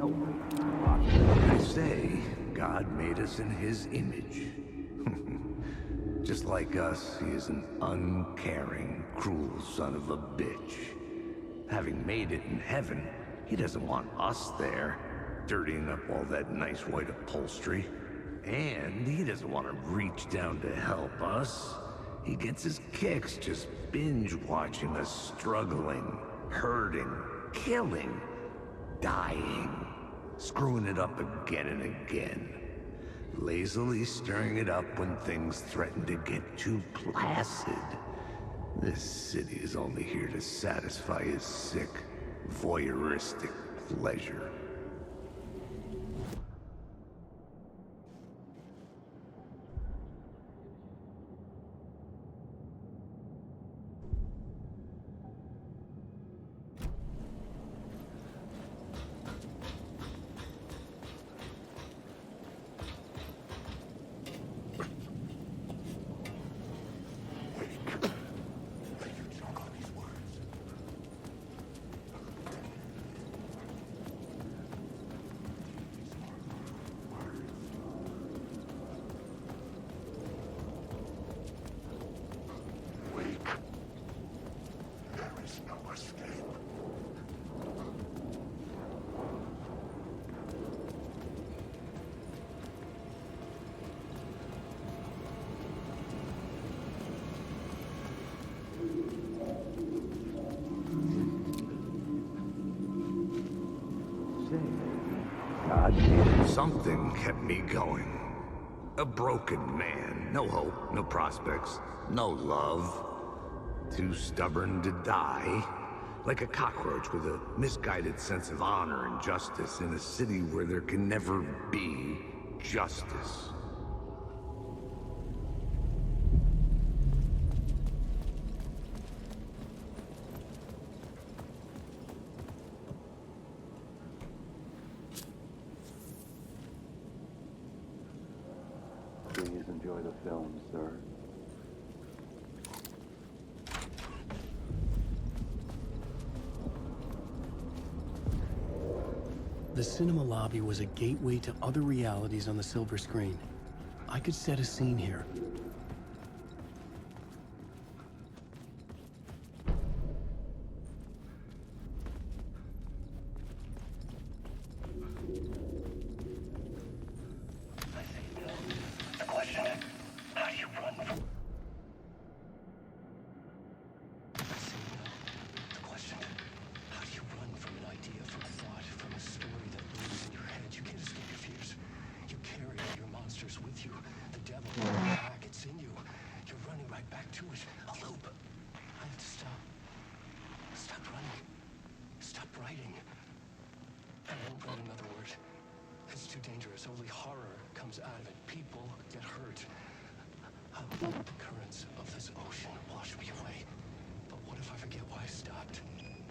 I say, God made us in his image. Just like us, he is an uncaring, cruel son of a bitch. Having made it in heaven, he doesn't want us there, dirtying up all that nice white upholstery. And he doesn't want to reach down to help us. He gets his kicks just binge-watching us struggling, hurting, killing, dying, screwing it up again and again. Lazily stirring it up when things threaten to get too placid. This city is only here to satisfy his sick, voyeuristic pleasure. Something kept me going. A broken man. No hope, no prospects, no love. Too stubborn to die. Like a cockroach with a misguided sense of honor and justice in a city where there can never be justice. Please enjoy the film, sir. The cinema lobby was a gateway to other realities on the silver screen. I could set a scene here.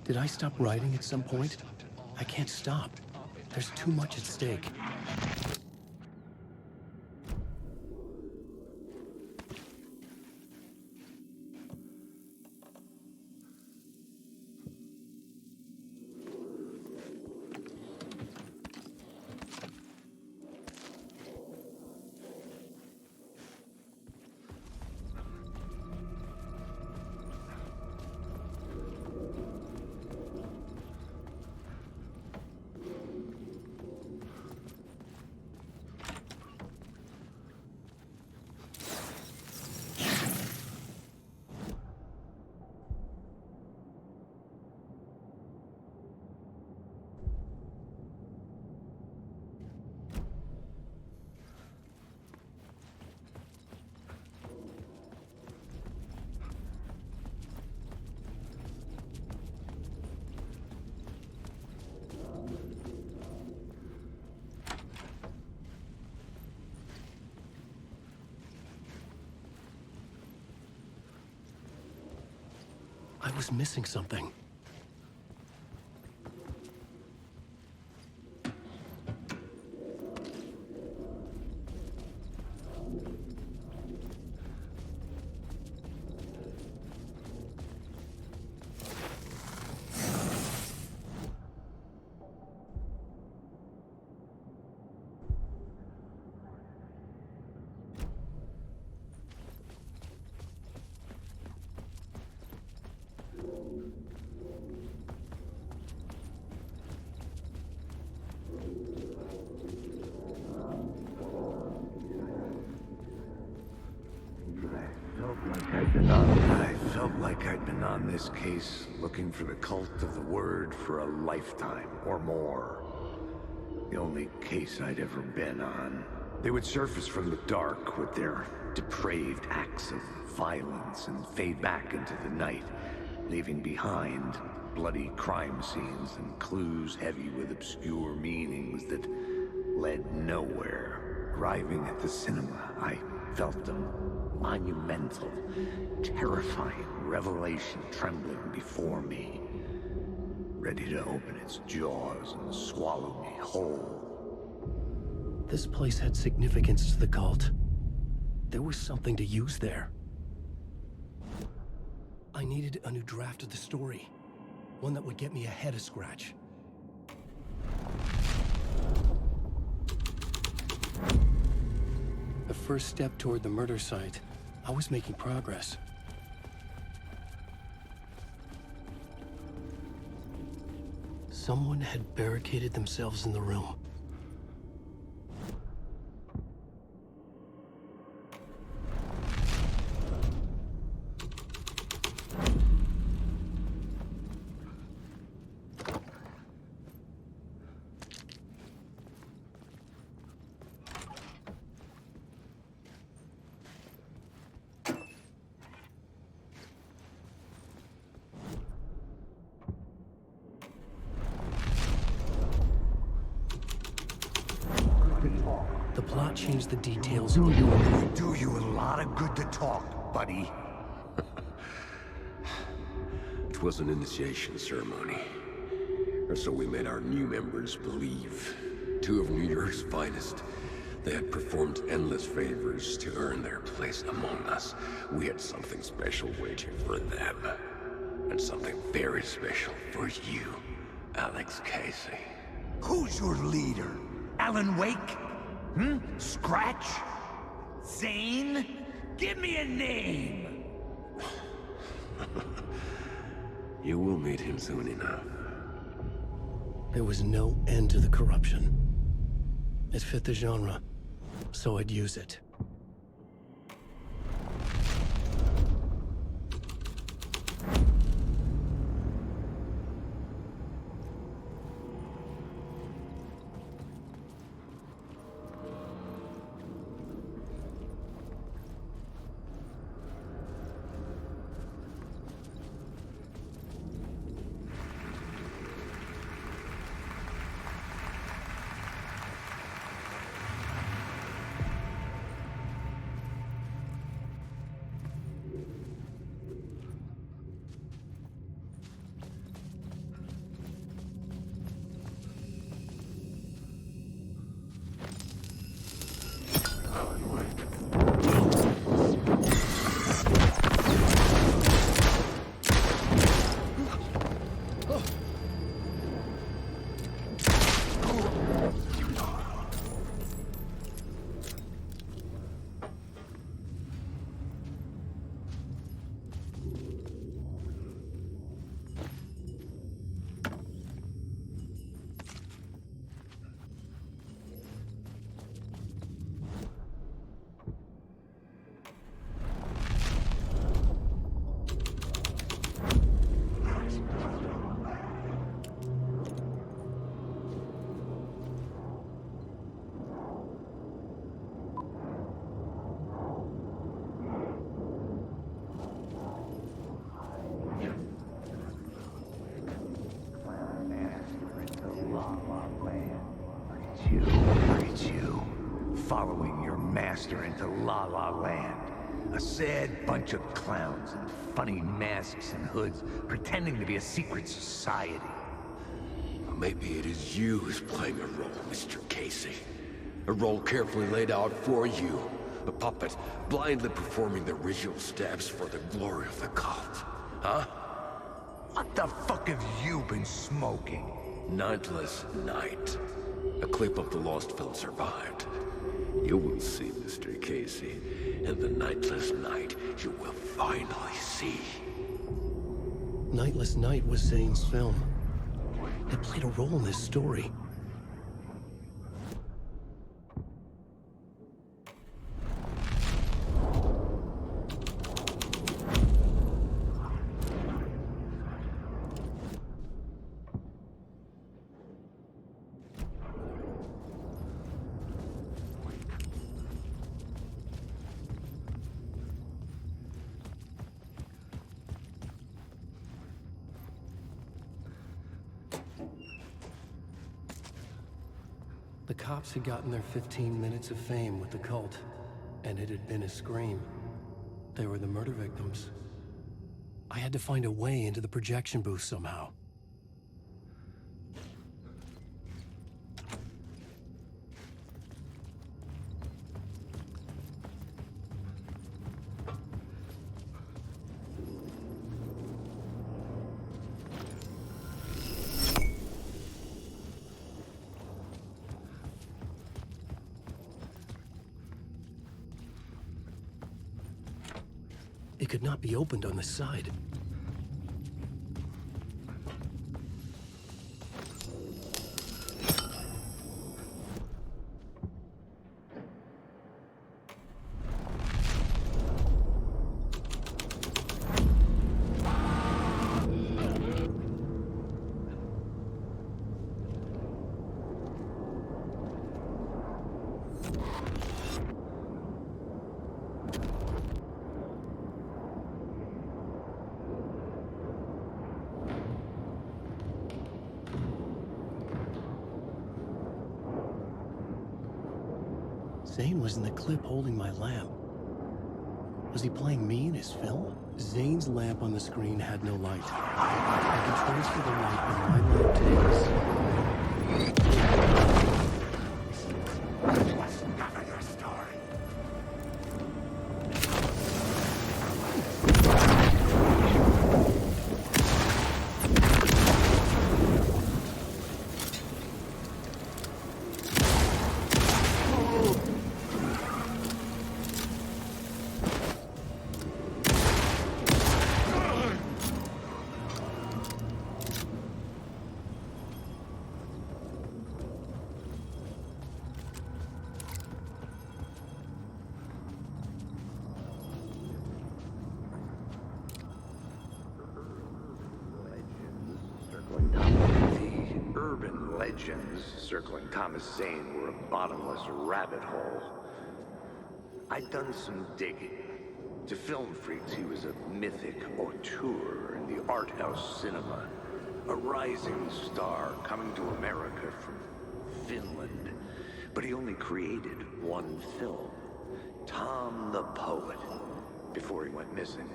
Did I stop writing at some point? I can't stop. There's too much at stake. I was missing something. on this case looking for the cult of the word for a lifetime or more. The only case I'd ever been on. They would surface from the dark with their depraved acts of violence and fade back into the night, leaving behind bloody crime scenes and clues heavy with obscure meanings that led nowhere. Arriving at the cinema, I felt a monumental, terrifying revelation trembling before me, ready to open its jaws and swallow me whole. This place had significance to the cult. There was something to use there. I needed a new draft of the story. One that would get me ahead of Scratch. The first step toward the murder site, I was making progress. Someone had barricaded themselves in the room. The plot changed the details. Do you a lot of good to talk, buddy. It was an initiation ceremony. Or so we made our new members believe. 2 of New York's finest. They had performed endless favors to earn their place among us. We had something special waiting for them. And something very special for you, Alex Casey. Who's your leader? Alan Wake? Scratch? Zane? Give me a name! You will meet him soon enough. There was no end to the corruption. It fit the genre, so I'd use it. Following your master into La La Land. A sad bunch of clowns in funny masks and hoods, pretending to be a secret society. Maybe it is you who's playing a role, Mr. Casey. A role carefully laid out for you. A puppet, blindly performing the ritual steps for the glory of the cult. Huh? What the fuck have you been smoking? Nightless Night. A clip of the lost film survived. You will see, Mr. Casey. In the Nightless Night, you will finally see. Nightless Night was Zane's film. It played a role in this story. The cops had gotten their 15 minutes of fame with the cult, and it had been a scream. They were the murder victims. I had to find a way into the projection booth somehow. It could not be opened on the side. Zane was in the clip holding my lamp. Was he playing me in his film? Zane's lamp on the screen had no light. I could transfer the light on my lamp to his. What's none of your story? Legends circling Thomas Zane were a bottomless rabbit hole. I'd done some digging. To film freaks, he was a mythic auteur in the art house cinema. A rising star coming to America from Finland. But he only created one film, Tom the Poet, before he went missing,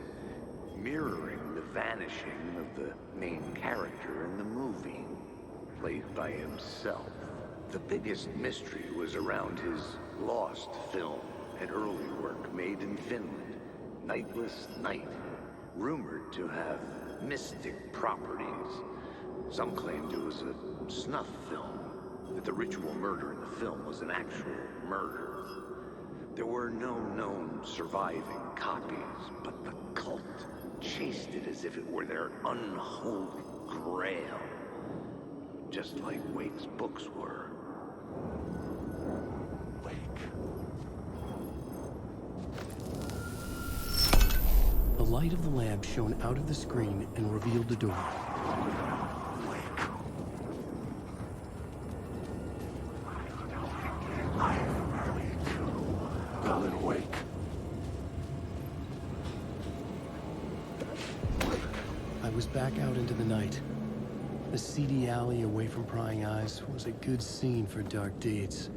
mirroring the vanishing of the main character in the movie, played by himself. The biggest mystery was around his lost film, an early work made in Finland, Nightless Night, rumored to have mystic properties. Some claimed it was a snuff film, that the ritual murder in the film was an actual murder. There were no known surviving copies, but the cult chased it as if it were their unholy grail. Just like Wake's books were. The light of the lamp shone out of the screen and revealed the door. Alan Wake. I was back out into the night. The seedy alley away from prying eyes was a good scene for dark deeds.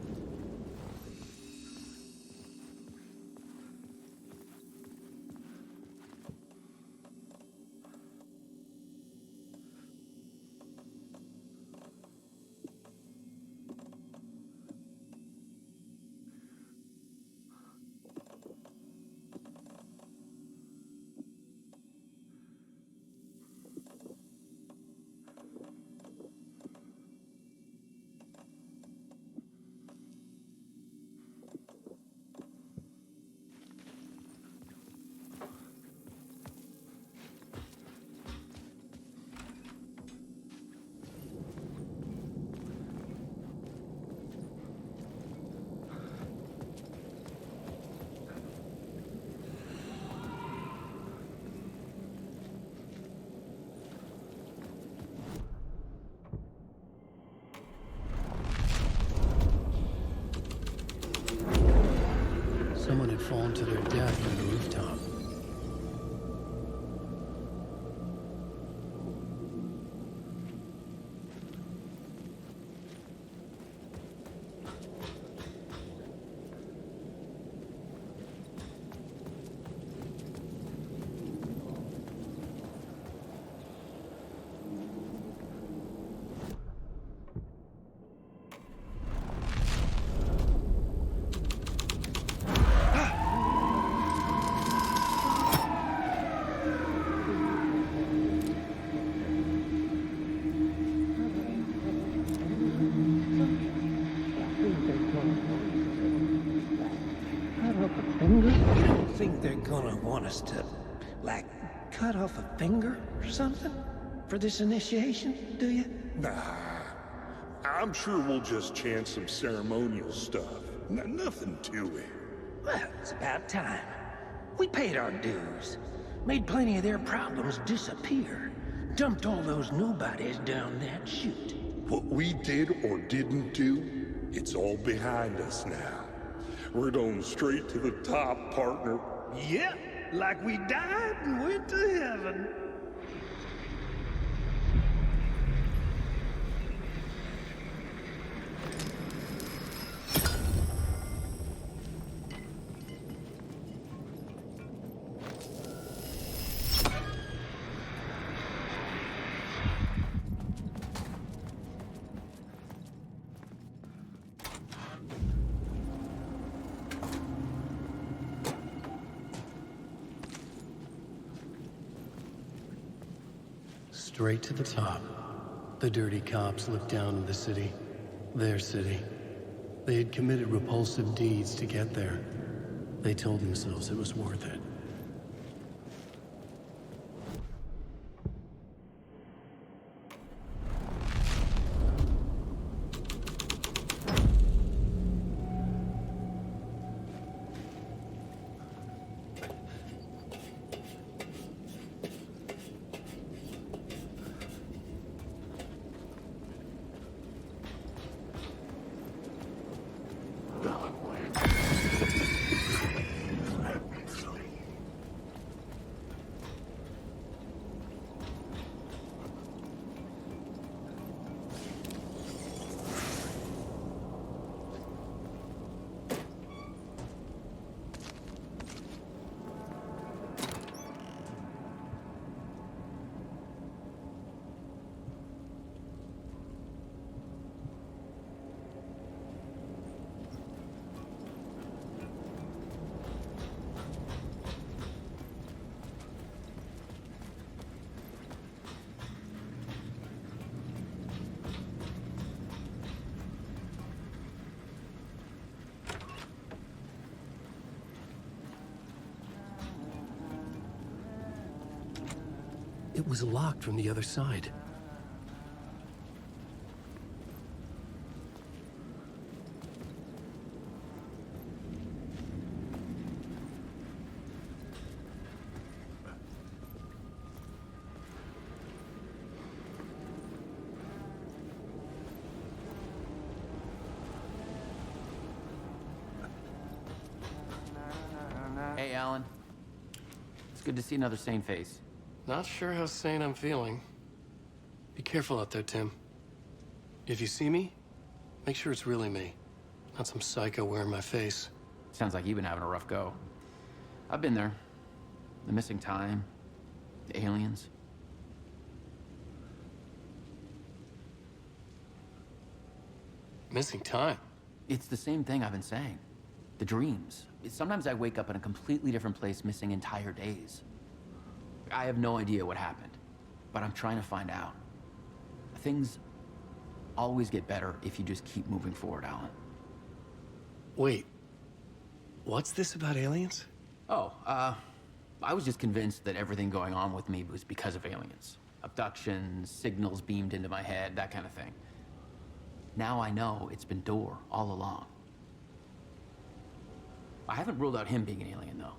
Someone had fallen to their death from the rooftop. they're gonna want us to, like, cut off a finger or something? For this initiation, do you? Nah. I'm sure we'll just chant some ceremonial stuff. Nothing to it. Well, it's about time. We paid our dues. Made plenty of their problems disappear. Dumped all those nobodies down that chute. What we did or didn't do, it's all behind us now. We're going straight to the top, partner. Yep, like we died and went to heaven. Straight to the top. The dirty cops looked down on the city. Their city. They had committed repulsive deeds to get there. They told themselves it was worth it. It was locked from the other side. Hey, Alan. It's good to see another sane face. Not sure how sane I'm feeling. Be careful out there, Tim. If you see me, make sure it's really me, not some psycho wearing my face. Sounds like you've been having a rough go. I've been there. The missing time, the aliens. Missing time? It's the same thing I've been saying. The dreams. Sometimes I wake up in a completely different place, missing entire days. I have no idea what happened, but I'm trying to find out. Things always get better if you just keep moving forward, Alan. Wait, what's this about aliens? Oh, I was just convinced that everything going on with me was because of aliens. Abductions, signals beamed into my head, that kind of thing. Now I know it's been Door all along. I haven't ruled out him being an alien, though.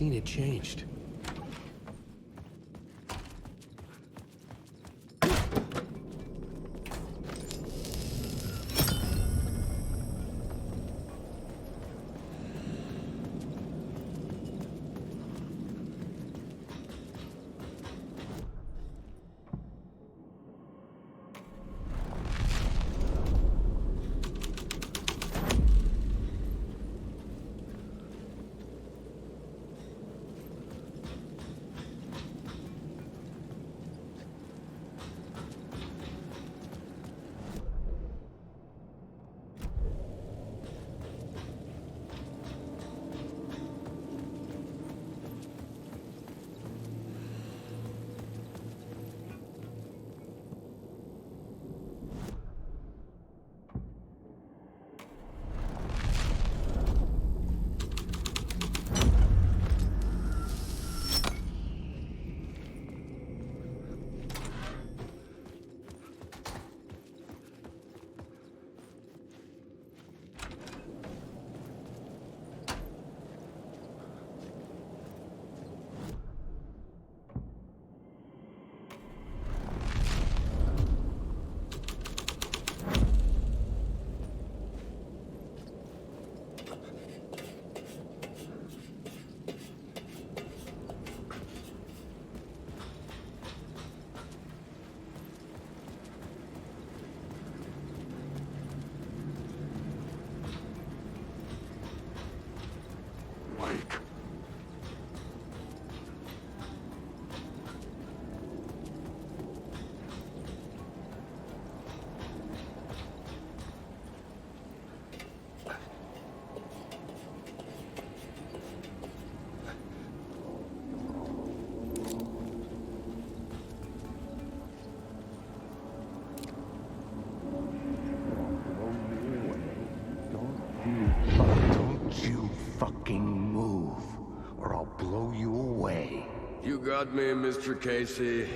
scene had changed. Don't you fucking move, or I'll blow you away. You got me, Mr. Casey.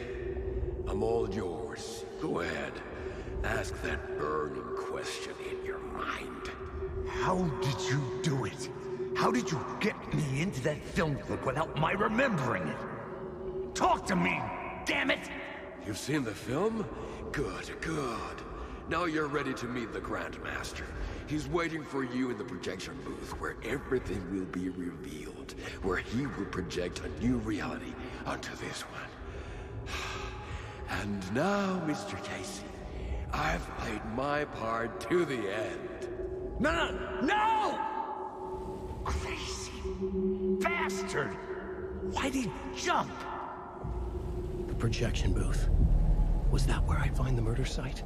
I'm all yours. Go ahead. Ask that burning question in your mind. How did you do it? How did you get me into that film clip without my remembering it? Talk to me, damn it! You've seen the film? Good, good. Now you're ready to meet the Grandmaster. He's waiting for you in the projection booth where everything will be revealed, where he will project a new reality onto this one. And now, Mr. Casey, I've played my part to the end. No! Crazy bastard! Why'd he jump? The projection booth. Was that where I'd find the murder site?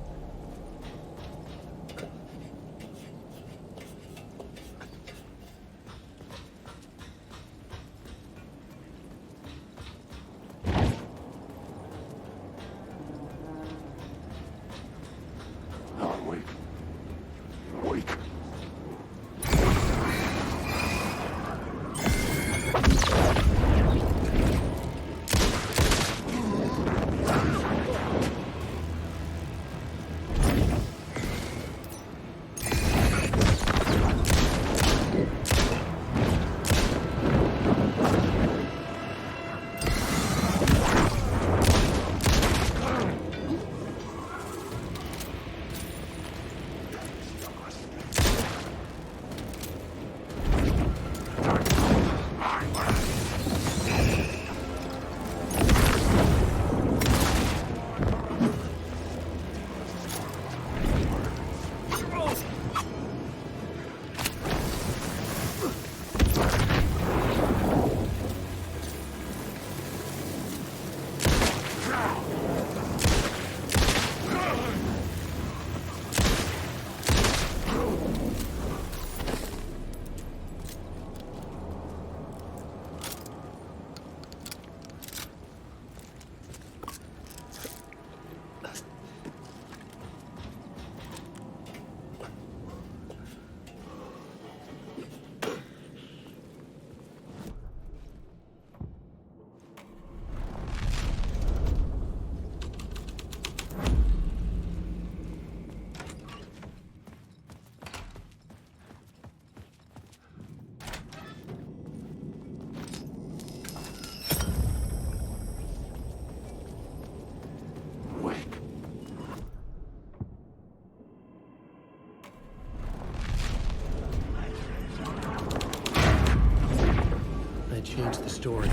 story.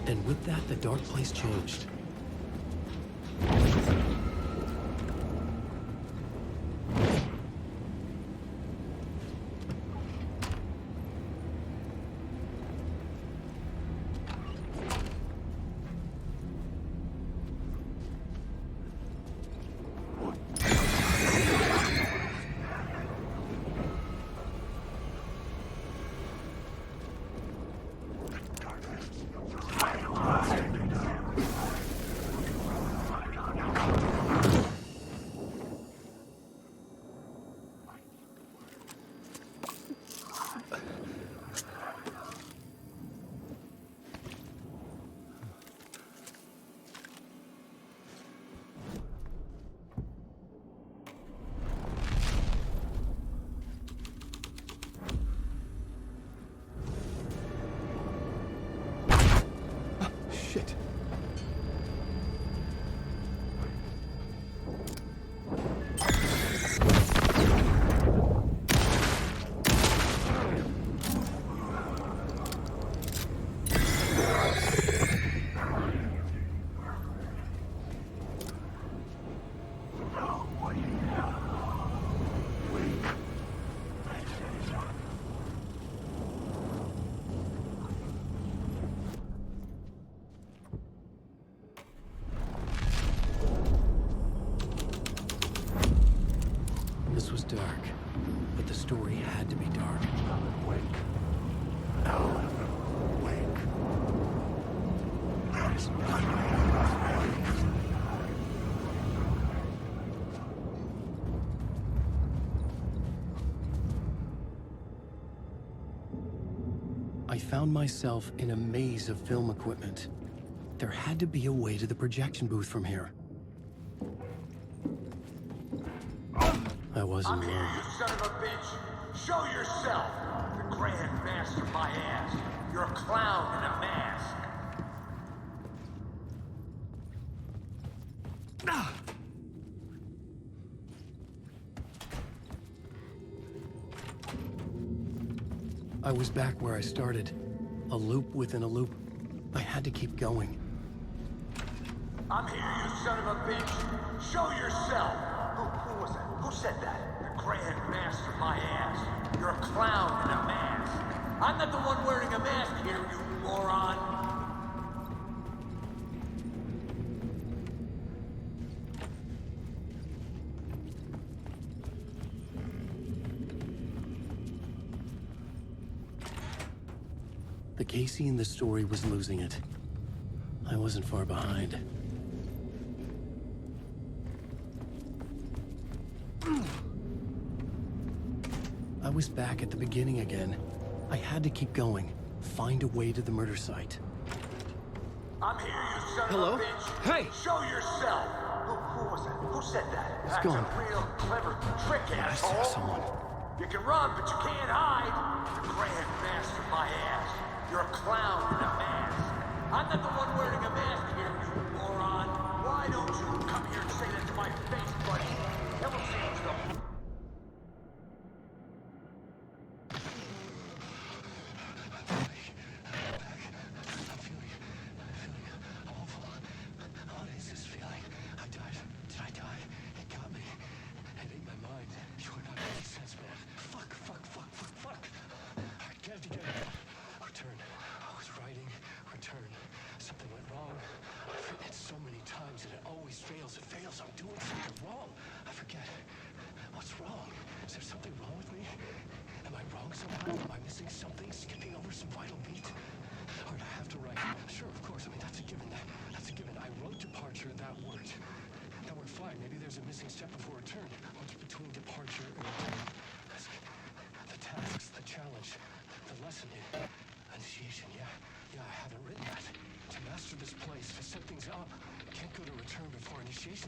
And with that, the dark place changed. Shit. This was dark, but the story had to be dark. Wake. Alan, wake. There's I found myself in a maze of film equipment. There had to be a way to the projection booth from here. I wasn't I'm here, alone. you son of a bitch! Show yourself! The Grand Master, my ass! You're a clown in a mask! I was back where I started. A loop within a loop. I had to keep going. I'm here, you son of a bitch! Show yourself! Who was that? Who said that? The Grand Master, my ass! You're a clown in a mask! I'm not the one wearing a mask here, you moron! The Casey in the story was losing it. I wasn't far behind. I was back at the beginning again. I had to keep going. Find a way to the murder site. I'm here, you son Hello? of a bitch! Hey! Show yourself! Who was that? Who said that? It's That's gone. a real clever trick, I saw asshole! someone. You can run, but you can't hide! The Grand Master, my ass! You're a clown in a mask! I'm not the one wearing a mask here, you moron! Why don't you come here and say that to my face, buddy? Then we'll see who's the...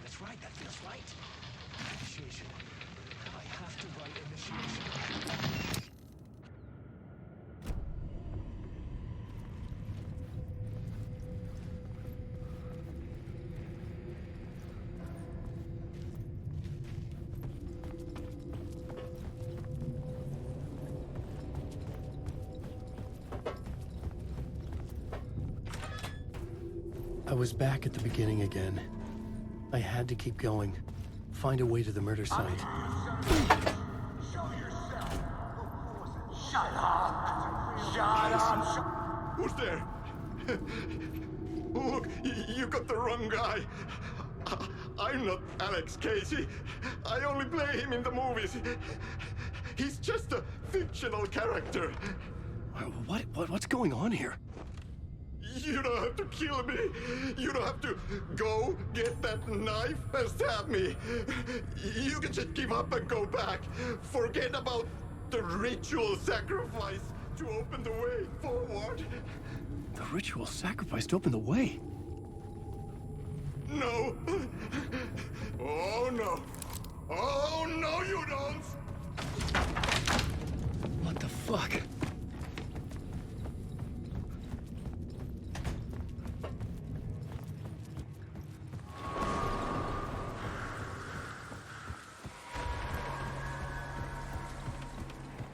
That's right, that feels right. Initiation. I have to write initiation. I was back at the beginning again. I had to keep going. Find a way to the murder site. Show yourself! Shut up! Shut up! Who's there? Look, you got the wrong guy. I'm not Alex Casey. I only play him in the movies. He's just a fictional character. What's going on here? You don't have to kill me. You don't have to go get that knife and stab me. You can just give up and go back. Forget about the ritual sacrifice to open the way forward. The ritual sacrifice to open the way? No. Oh, no. Oh, no, you don't. What the fuck?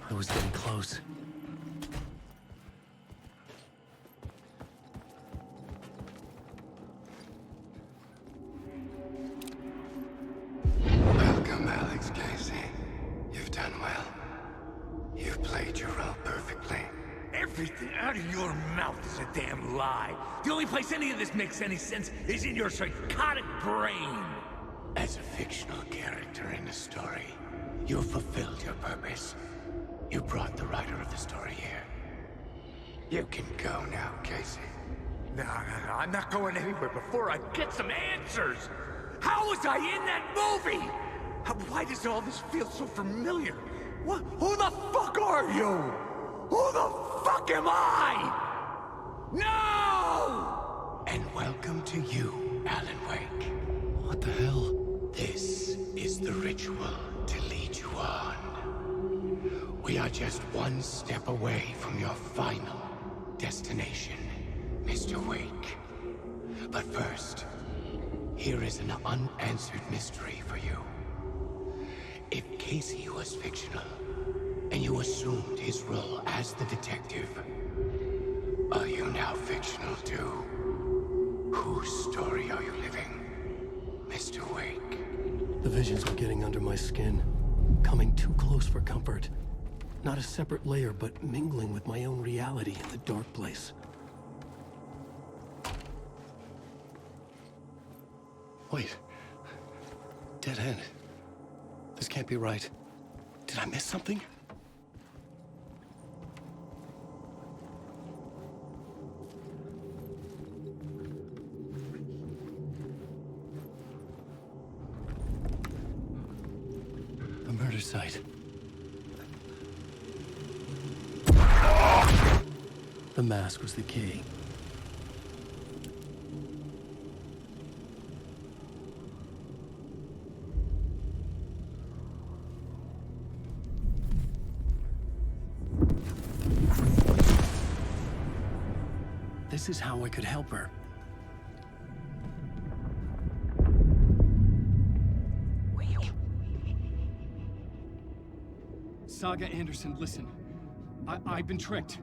I was getting close. Welcome, Alex Casey. You've done well. You've played your role perfectly. Everything out of your mouth is a damn lie. The only place any of this makes any sense is in your psychotic brain. As a fictional character in a story, you fulfilled your purpose. You brought the writer of the story here. You can go now, Casey. No, I'm not going anywhere before I get some answers. How was I in that movie? Why does all this feel so familiar? What? Who the fuck are you? Who the fuck am I? No! And welcome to you, Alan Wake. What the hell? This is the ritual to lead you on. We are just one step away from your final destination, Mr. Wake. But first, here is an unanswered mystery for you. If Casey was fictional, and you assumed his role as the detective, are you now fictional too? Whose story are you living, Mr. Wake? The visions were getting under my skin, coming too close for comfort. Not a separate layer, but mingling with my own reality in the dark place. Wait. Dead end. This can't be right. Did I miss something? The murder site. The mask was the key. This is how I could help her. Saga Anderson, listen. I've been tricked.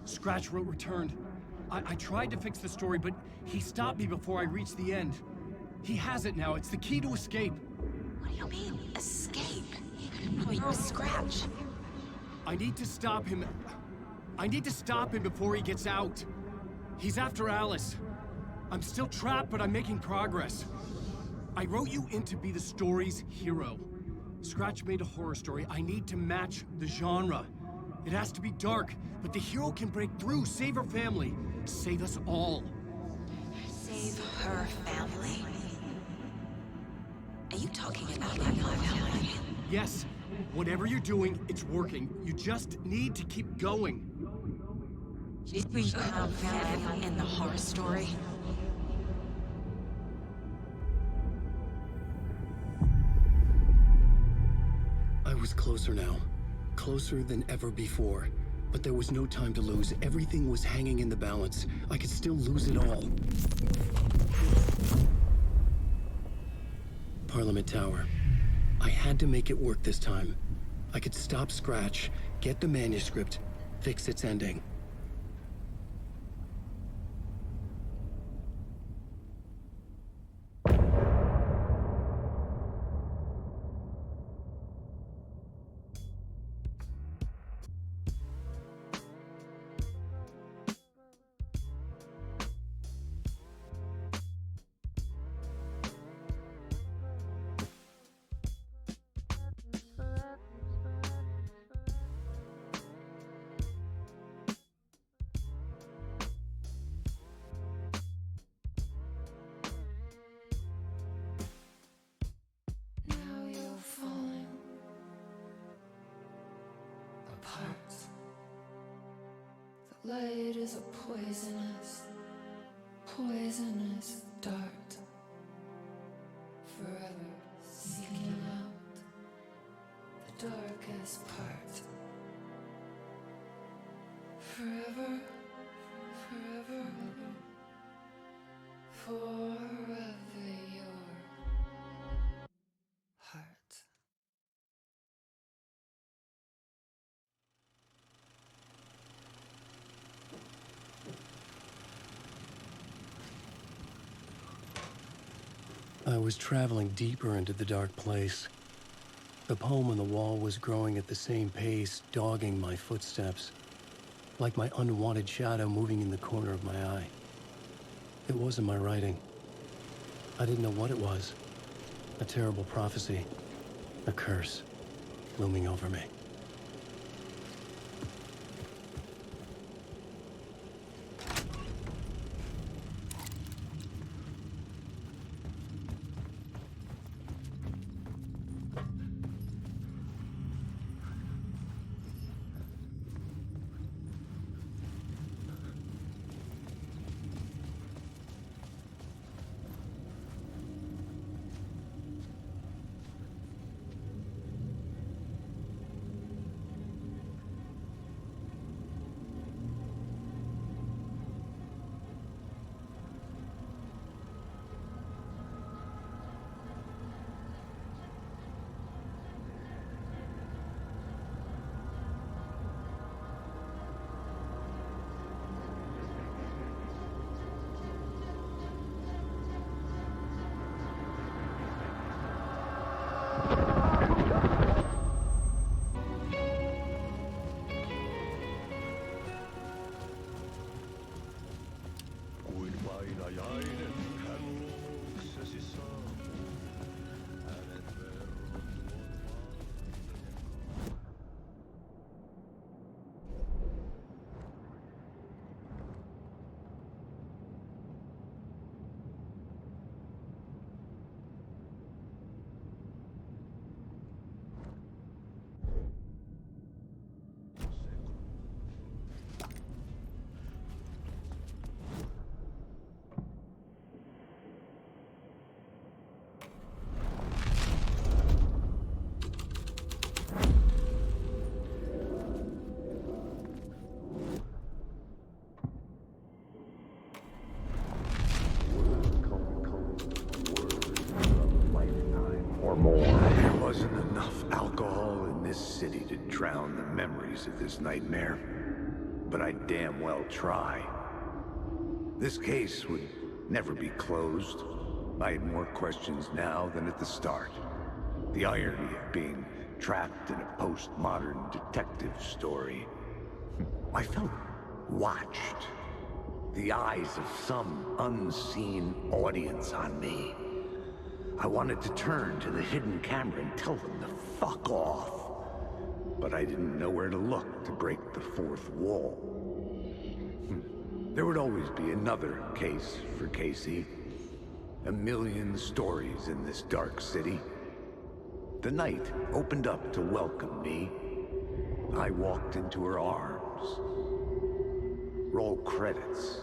Scratch wrote returned. I tried to fix the story, but he stopped me before I reached the end. He has it now. It's the key to escape. What do you mean, escape? Oh, you're a Scratch. I need to stop him. I need to stop him before he gets out. He's after Alice. I'm still trapped, but I'm making progress. I wrote you in to be the story's hero. Scratch made a horror story. I need to match the genre. It has to be dark, but the hero can break through, save her family, save us all. Save her family? Are you talking about my family? Yes. Whatever you're doing, it's working. You just need to keep going. We have family in the horror story. I was closer now. Closer than ever before. But there was no time to lose. Everything was hanging in the balance. I could still lose it all. Parliament Tower. I had to make it work this time. I could stop Scratch, get the manuscript, fix its ending. light is a poisonous, poisonous dart, forever seeking out the darkest part. Forever, forever, forever your heart. I was traveling deeper into the dark place. The poem on the wall was growing at the same pace, dogging my footsteps, like my unwanted shadow moving in the corner of my eye. It wasn't my writing. I didn't know what it was. A terrible prophecy, a curse, looming over me. There wasn't enough alcohol in this city to drown the memories of this nightmare, but I'd damn well try. This case would never be closed. I had more questions now than at the start. The irony of being trapped in a postmodern detective story. I felt watched. The eyes of some unseen audience on me. I wanted to turn to the hidden camera and tell them to fuck off. But I didn't know where to look to break the fourth wall. There would always be another case for Casey. A million stories in this dark city. The night opened up to welcome me. I walked into her arms. Roll credits.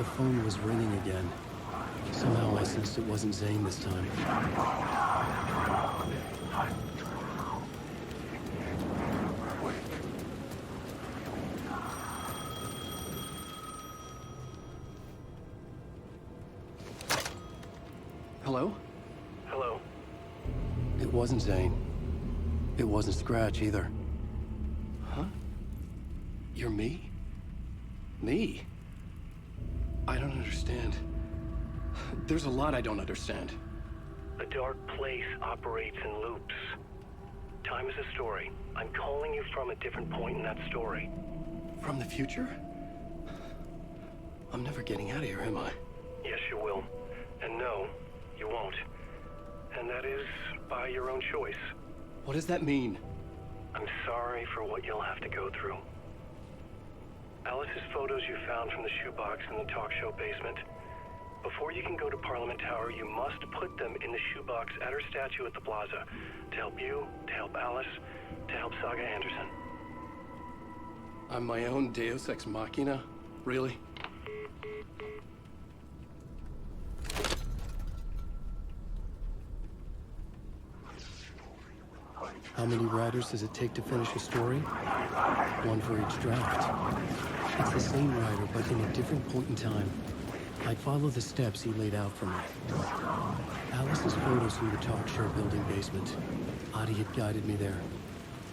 The phone was ringing again. Somehow I sensed it wasn't Zane this time. Hello? Hello? It wasn't Zane. It wasn't Scratch either. Huh? You're me? Me? I don't understand. There's a lot I don't understand. The dark place operates in loops. Time is a story. I'm calling you from a different point in that story. From the future? I'm never getting out of here, am I? Yes, you will. And no, you won't. And that is by your own choice. What does that mean? I'm sorry for what you'll have to go through. Alice's photos you found from the shoebox in the talk show basement. Before you can go to Parliament Tower, you must put them in the shoebox at her statue at the plaza. To help you, to help Alice, to help Saga Anderson. I'm my own Deus Ex Machina? Really? How many writers does it take to finish a story? One for each draft. It's the same writer, but in a different point in time. I follow the steps he laid out for me. Alice's photos from the talk show building basement. Adi had guided me there.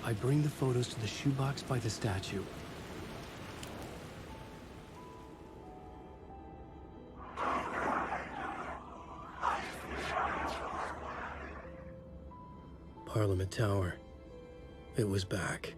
I bring the photos to the shoebox by the statue. Parliament Tower. It was back.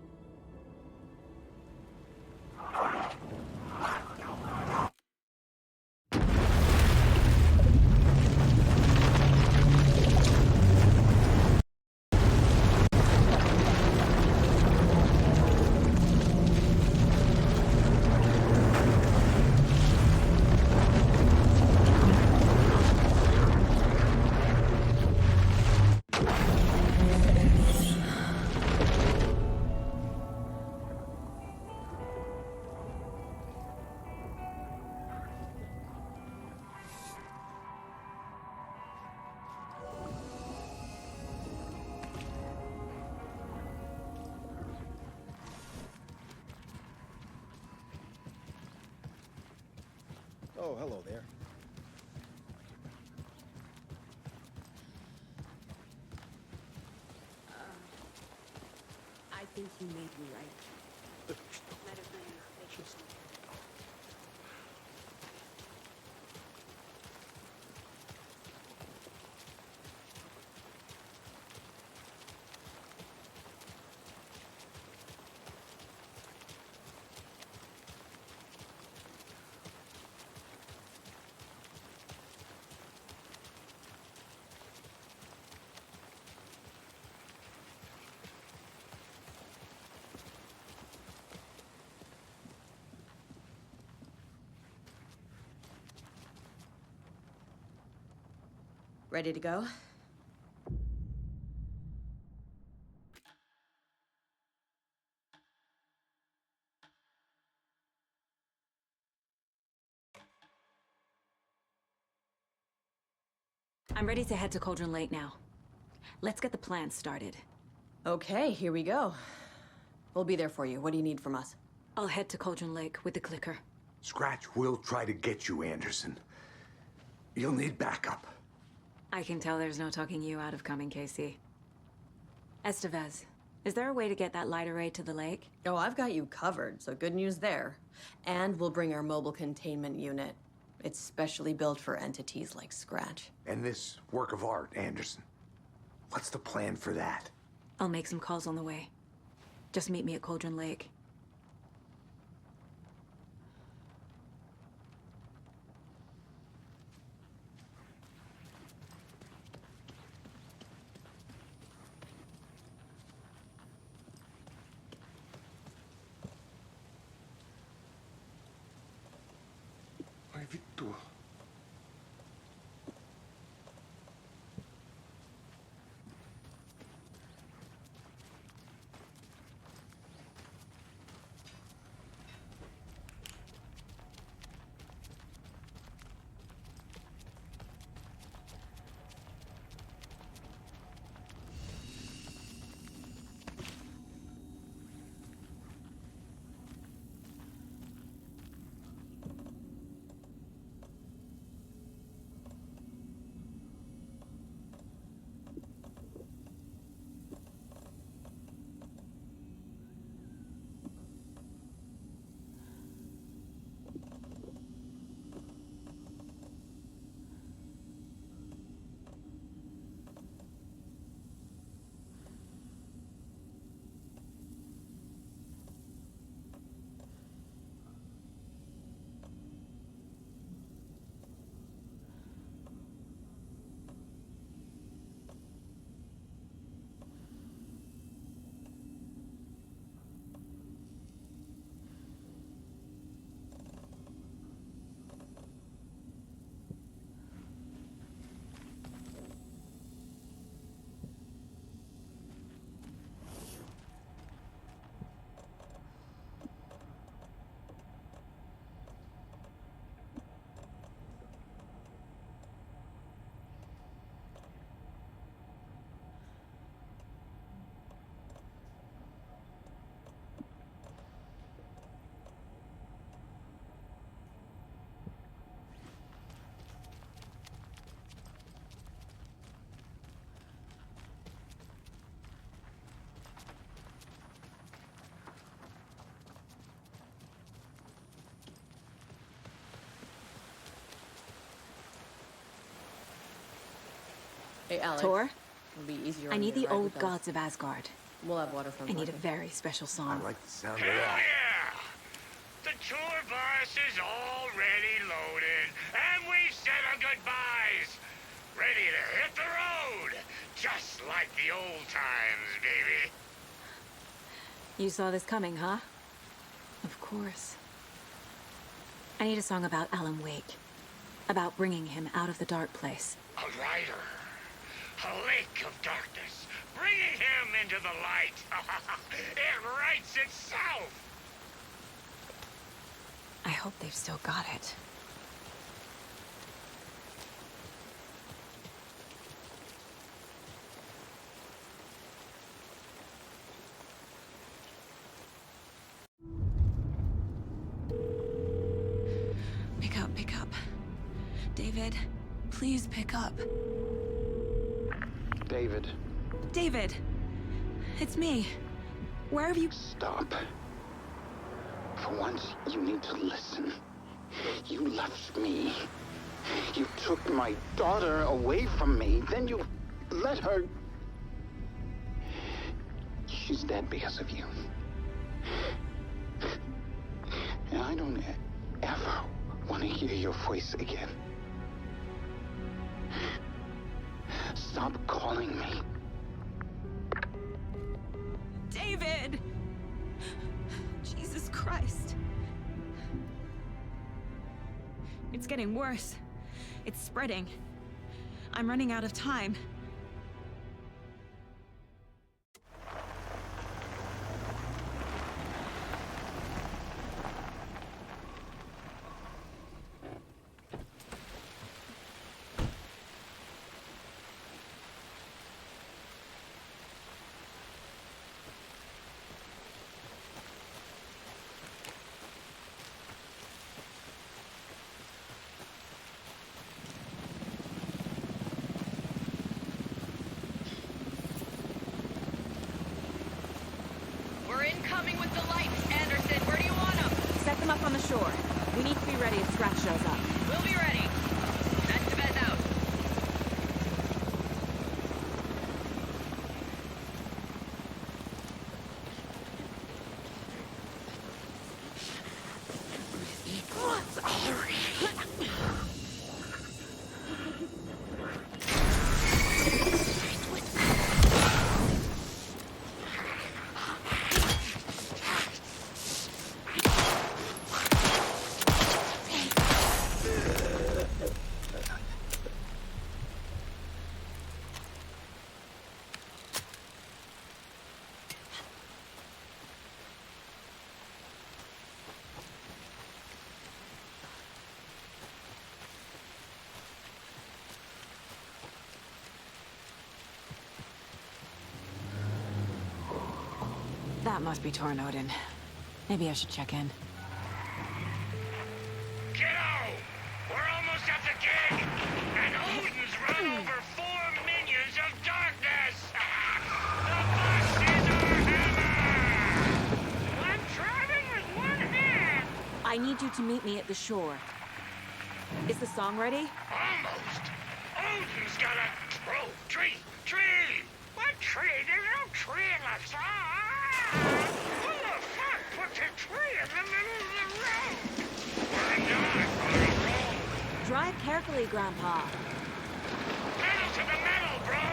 Oh, hello there. I think you made me right. Might have been vacation. Ready to go? I'm ready to head to Cauldron Lake now. Let's get the plan started. Okay, here we go. We'll be there for you. What do you need from us? I'll head to Cauldron Lake with the clicker. Scratch will try to get you, Anderson. You'll need backup. I can tell there's no talking you out of coming, Casey. Estevez, is there a way to get that light array to the lake? Oh, I've got you covered, so good news there. And we'll bring our mobile containment unit. It's specially built for entities like Scratch. And this work of art, Anderson. What's the plan for that? I'll make some calls on the way. Just meet me at Cauldron Lake. Ai vittu. Hey, Alex. Tor? It'll be easier I on need you the to ride old with us. gods of Asgard. We'll have waterfront I need a parking. very special song. I like the sound of Hell that. yeah! The tour bus is already loaded, and we've said our goodbyes. Ready to hit the road, just like the old times, baby. You saw this coming, huh? Of course. I need a song about Alan Wake. About bringing him out of the dark place. A rider. A lake of darkness. Bringing him into the light. It writes itself. I hope they've still got it. Pick up. David, please pick up. David. David! It's me. Where have you... Stop. For once, you need to listen. You left me. You took my daughter away from me. Then you let her... She's dead because of you. And I don't ever want to hear your voice again. Stop calling me. David! Jesus Christ. It's getting worse. It's spreading. I'm running out of time. We're incoming with the lights, Anderson. Where do you want them? Set them up on the shore. We need to be ready if Scratch shows up. We'll be ready. Estevez out. That must be Tornodin. Maybe I should check in. Kiddo! We're almost at the gig! And Odin's run over 4 minions of darkness! The bus is our hammer! I'm driving with one hand! I need you to meet me at the shore. Is the song ready? Almost! Odin's got a tree! What tree? There's no tree in the song! Who the fuck puts a tree in the middle of the road? We're not on a road! Drive carefully, Grandpa. Pedal to the metal, bro!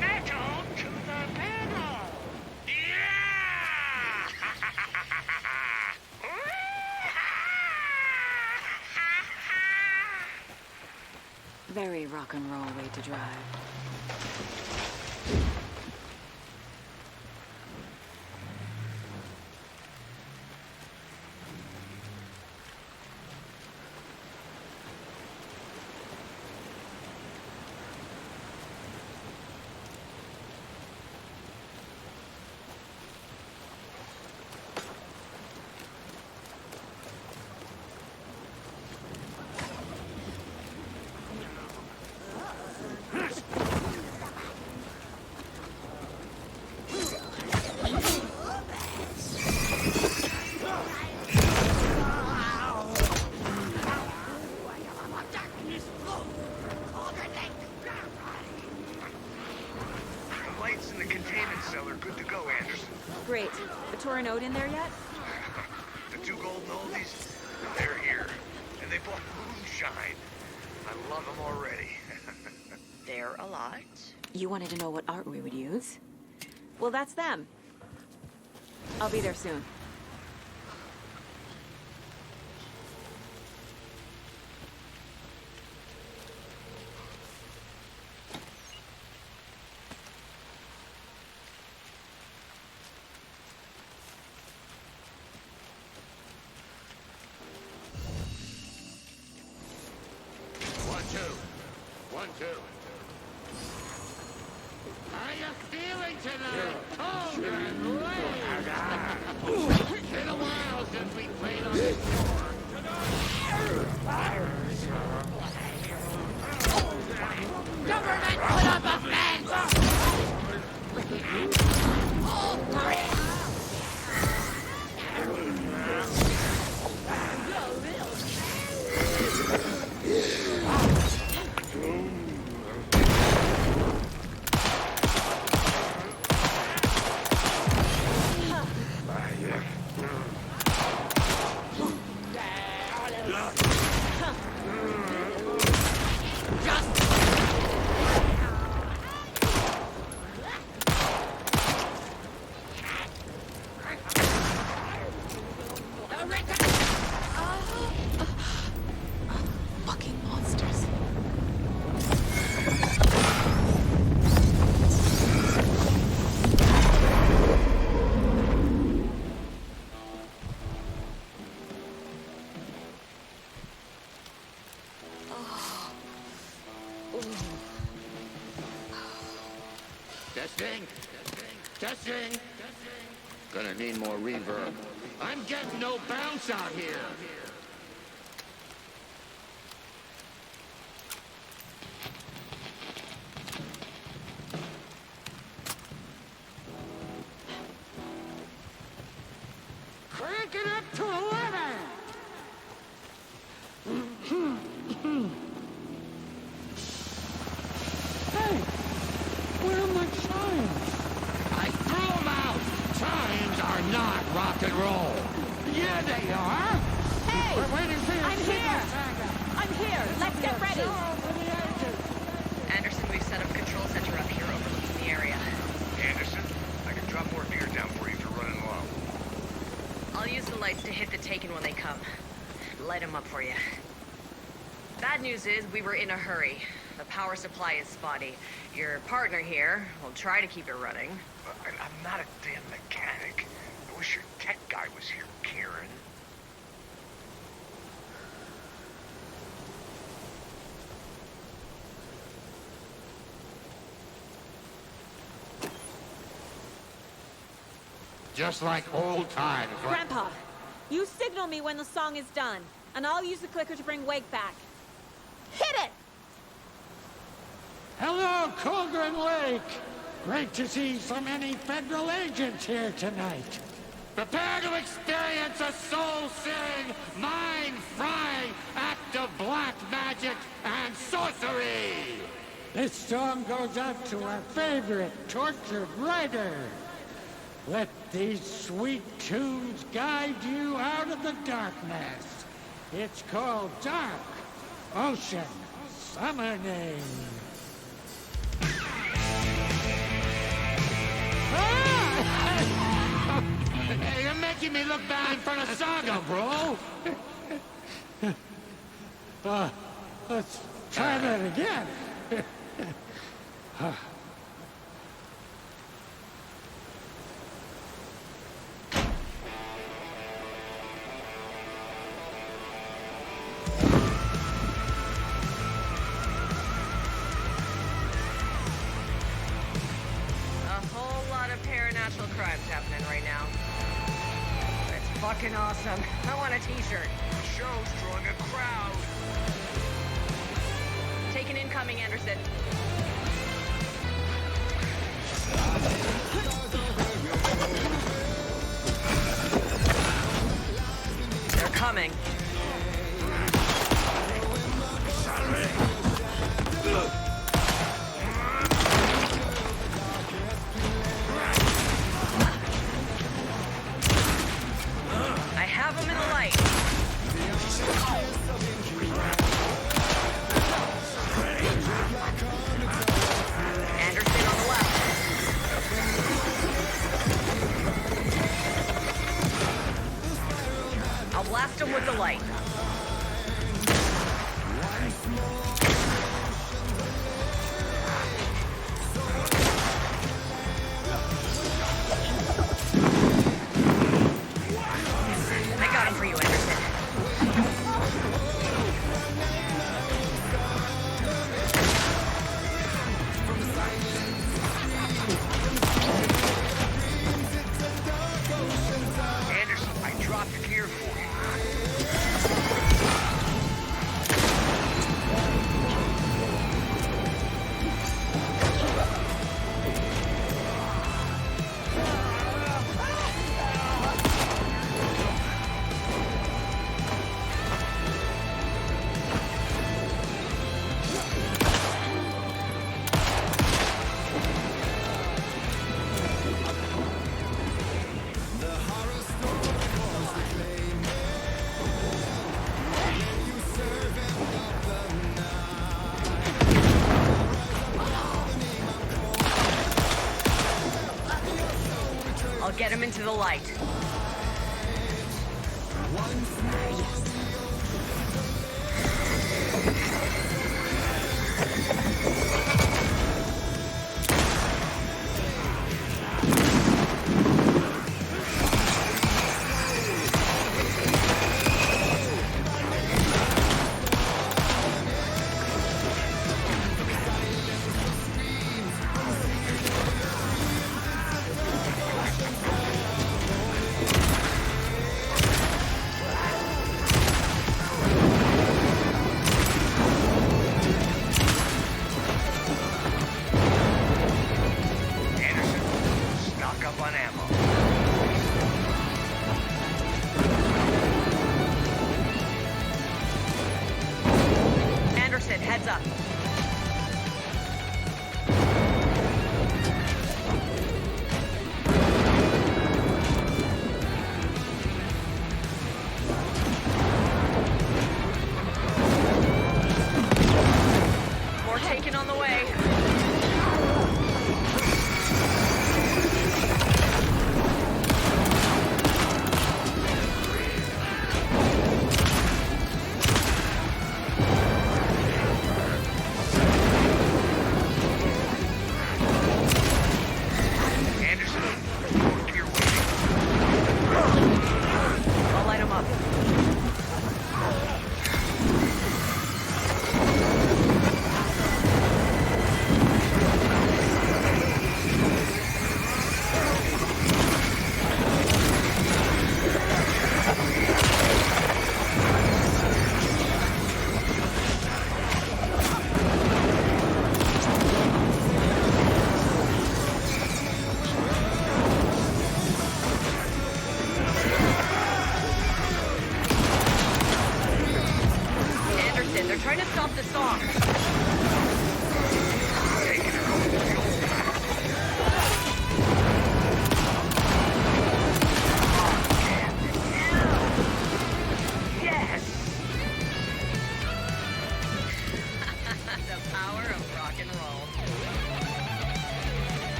Metal to the pedal! Yeah! Very rock and roll way to drive. tour note in there yet? The two golden oldies, they're here. And they bought moonshine. I love them already. They're a lot. You wanted to know what art we would use? Well, that's them. I'll be there soon. One, two. How you feeling tonight? Children, it's been a while since we played on this floor. Government, put up a fence! Fucking monsters. Testing. Testing. Gonna need more reverb. I'm getting no bounce out here. Crank it up to 11. Hey, where are my chimes? I threw them out. Chimes are not rock and roll. Yeah, they are. Hey! We're waiting for your I'm here! Saga. I'm here! Let's get ready! Anderson, we've set up a control center up here overlooking the area. Anderson, I can drop more gear down for you if you're running low. I'll use the lights to hit the Taken when they come. Light them up for you. Bad news is we were in a hurry. The power supply is spotty. Your partner here will try to keep it running. I'm not a damn mechanic. I wish your tech guy was here, Karen. Just like old times, right? Grandpa, you signal me when the song is done, and I'll use the clicker to bring Wake back. Hit it! Hello, Cauldron Lake. Great to see so many federal agents here tonight. Prepare to experience a soul-searing, mind-frying act of black magic and sorcery. This song goes out to our favorite tortured writer. Let these sweet tunes guide you out of the darkness. It's called Dark Ocean Summoning. Hey, you're making me look bad in front of Saga, bro. Let's try that again. Supernatural crimes happening right now. It's fucking awesome. I want a t-shirt. The show's drawing a crowd. Taking incoming, Anderson. They're coming. Get him into the light.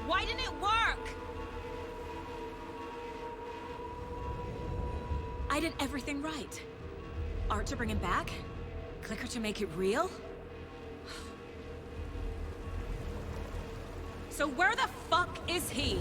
Why didn't it work? I did everything right. Art to bring him back? Clicker to make it real? So where the fuck is he?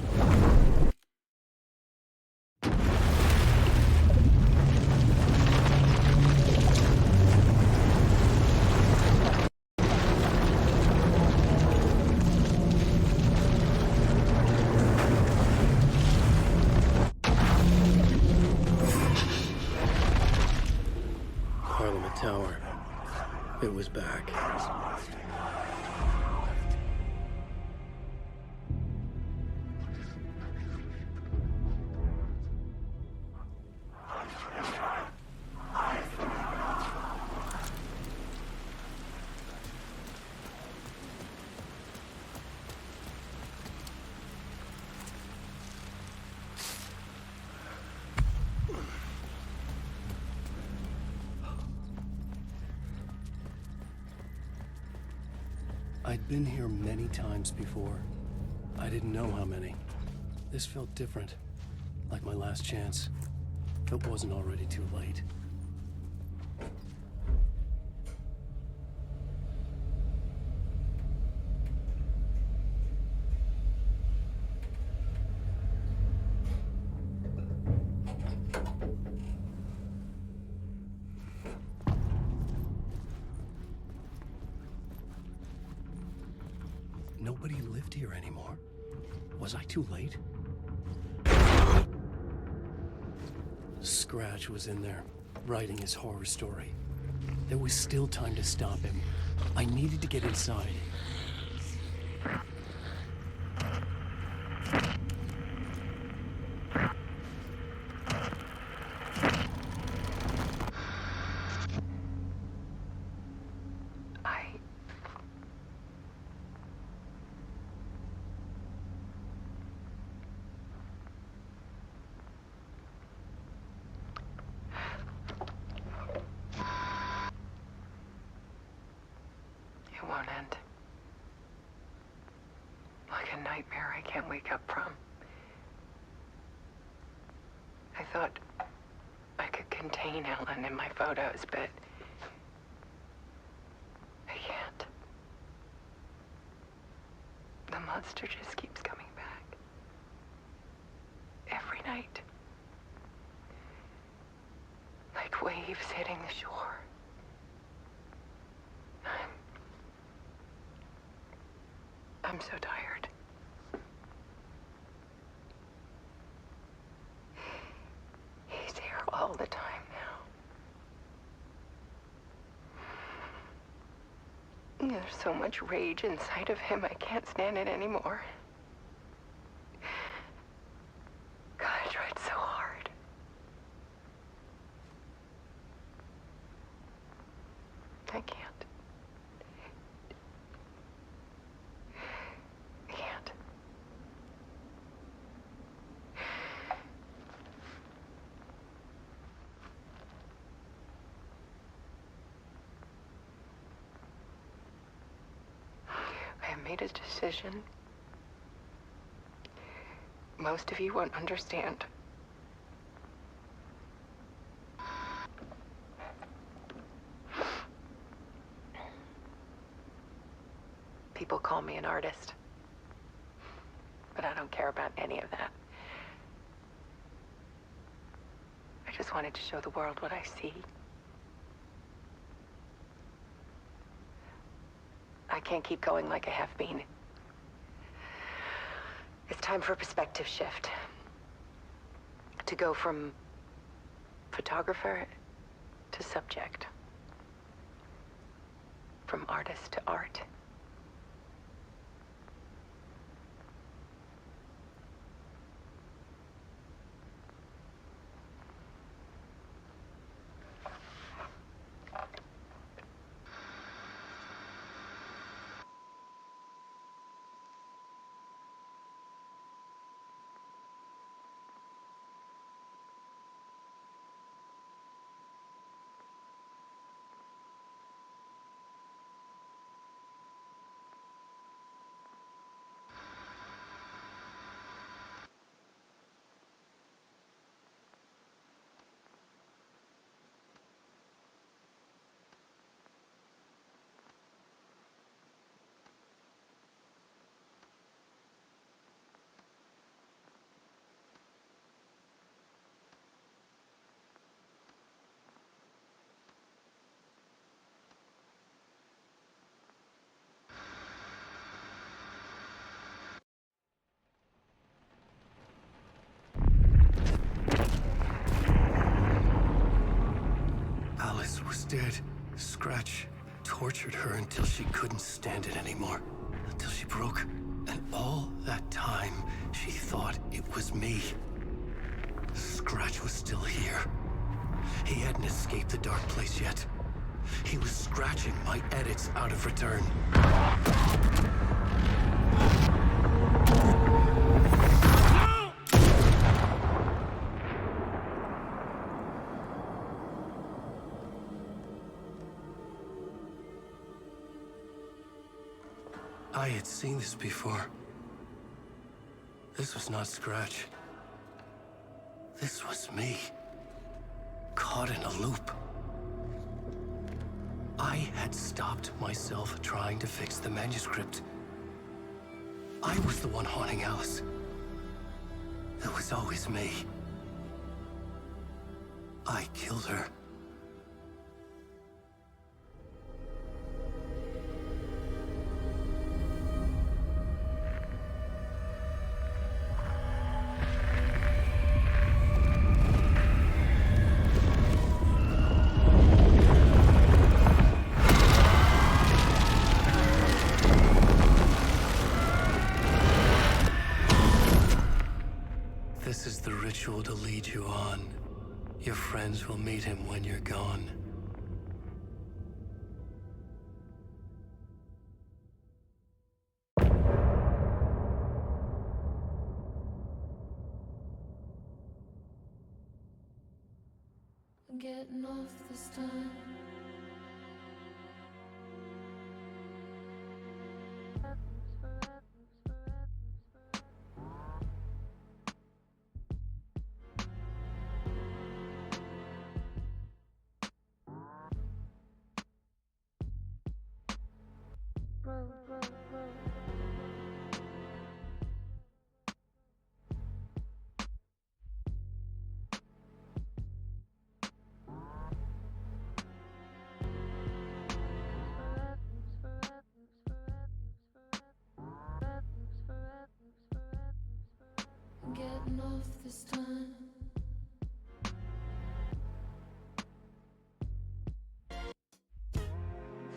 Tower. It was back. I'd been here many times before. I didn't know how many. This felt different, like my last chance. If it wasn't already too late. Nobody lived here anymore. Was I too late? Scratch was in there, writing his horror story. There was still time to stop him. I needed to get inside. It won't end. Like a nightmare I can't wake up from. I thought I could contain Ellen in my photos, but I can't. The monster just keeps coming back. Every night. Like waves hitting the shore. I'm so tired. He's here all the time now. There's so much rage inside of him, I can't stand it anymore. God, I tried so hard. I can't. I can't. I have made a decision. Most of you won't understand. People call me an artist. But I don't care about any of that. I just wanted to show the world what I see. I can't keep going like I have been. It's time for a perspective shift. To go from photographer to subject. From artist to art. Alice was dead. Scratch tortured her until she couldn't stand it anymore. Until she broke. And all that time, she thought it was me. Scratch was still here. He hadn't escaped the dark place yet. He was scratching my edits out of return. I had seen this before. This was not Scratch. This was me. Caught in a loop. I had stopped myself trying to fix the manuscript. I was the one haunting Alice. It was always me. I killed her. This is the ritual to lead you on. Your friends will meet him when you're gone. Getting off this time. Getting off this time.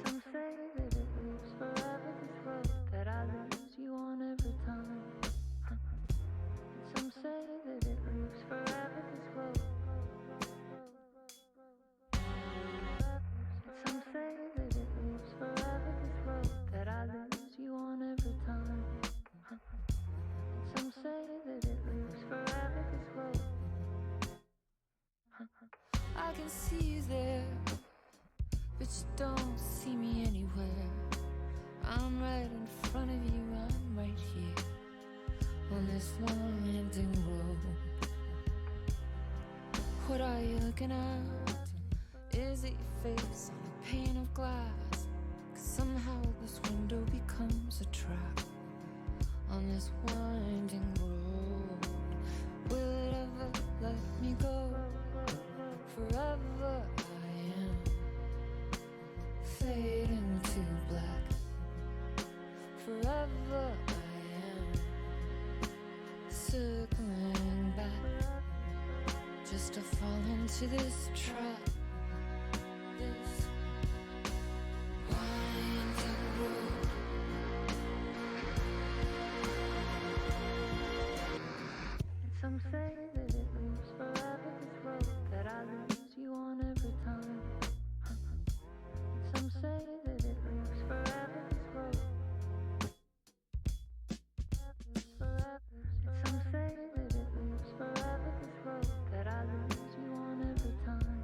Some say that it lives forever, this road that I lose you on every time. Some say that it lives forever, this road. Some say that it lives forever, this road that I lose you on every time. Some say that it lives forever, this road. I can see you there, but you don't see me anywhere. I'm right in front of you, I'm right here, on this winding road. What are you looking at? Is it your face on a pane of glass? 'Cause somehow this window becomes a trap on this winding road. Will it ever let me go? Forever I am fading to black. Forever I am circling back, just to fall into this trap. This winding road. Some say that it lives forever, this road that I lose you on every time. Some say that it lives forever, this road. Some say that it lives forever, this road that I lose you on every time.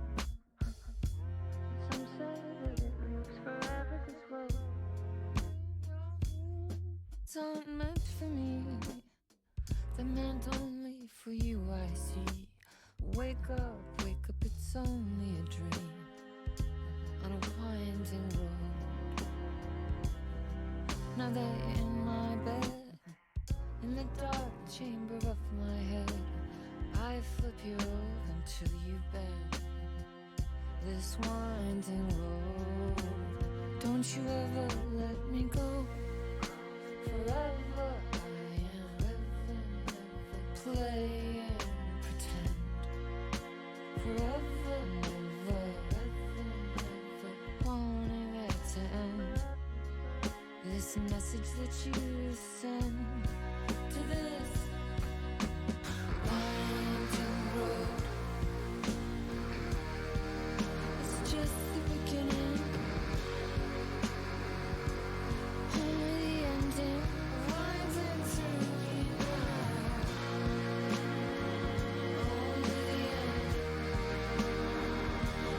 Some say that it lives forever, this road. It's not meant for me, they're meant only for you, I see. Wake up, it's only a dream on a winding road. Now that you're in my bed, in the dark chamber of my head, I flip you over until you bend. This winding road, don't you ever let me go. Forever I am play and pretend. Forever, never, wanting it to end. This message that you send to this winding road, it's just the beginning, only the ending, winding through the night. Only the end,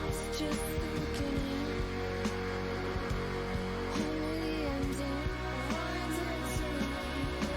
it's just the beginning, only the ending, winding through the night.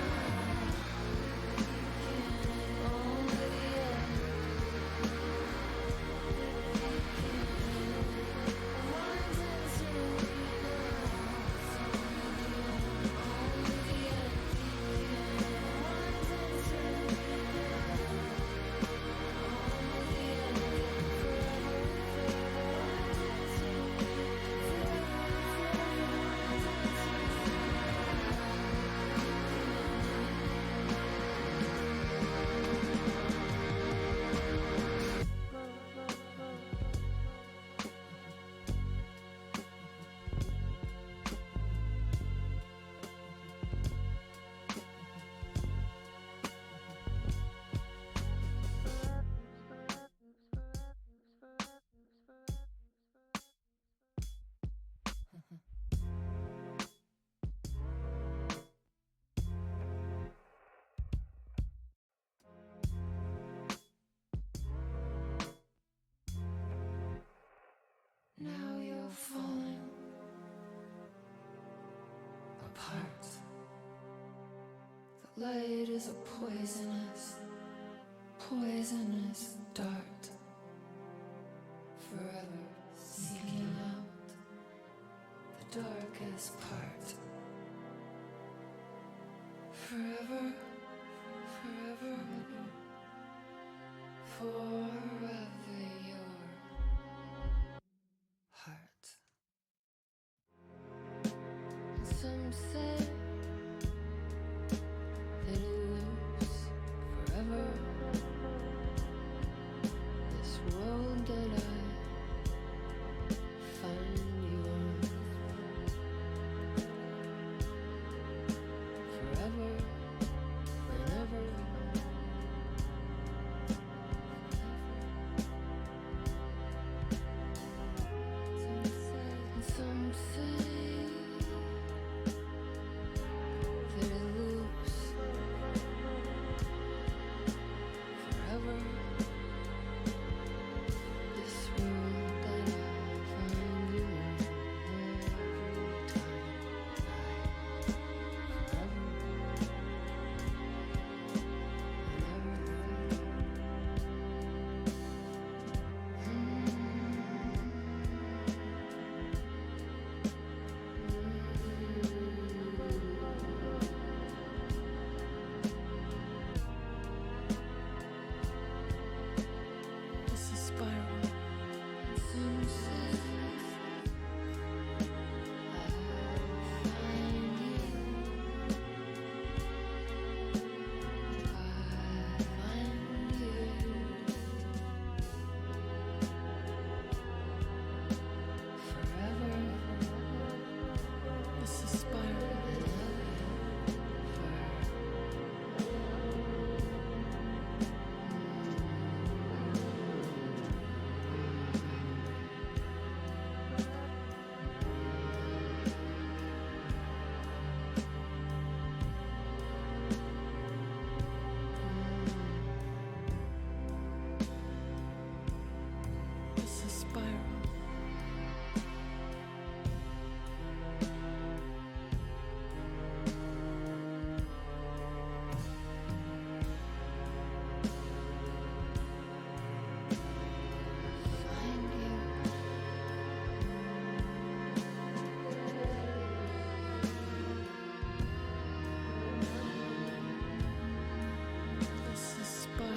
Light is a poisonous, poisonous dart, forever seeking out the darkest part. Forever, forever, forever your heart. Some say that it lives forever. This world that I find you on. Forever, whenever. Some say that it loops forever. This world that I find you in every time. Forever, it's a spiral. Some say I'll find you. I find you. Forever. It's a spiral. It's a spiral. Find you. It's a spiral.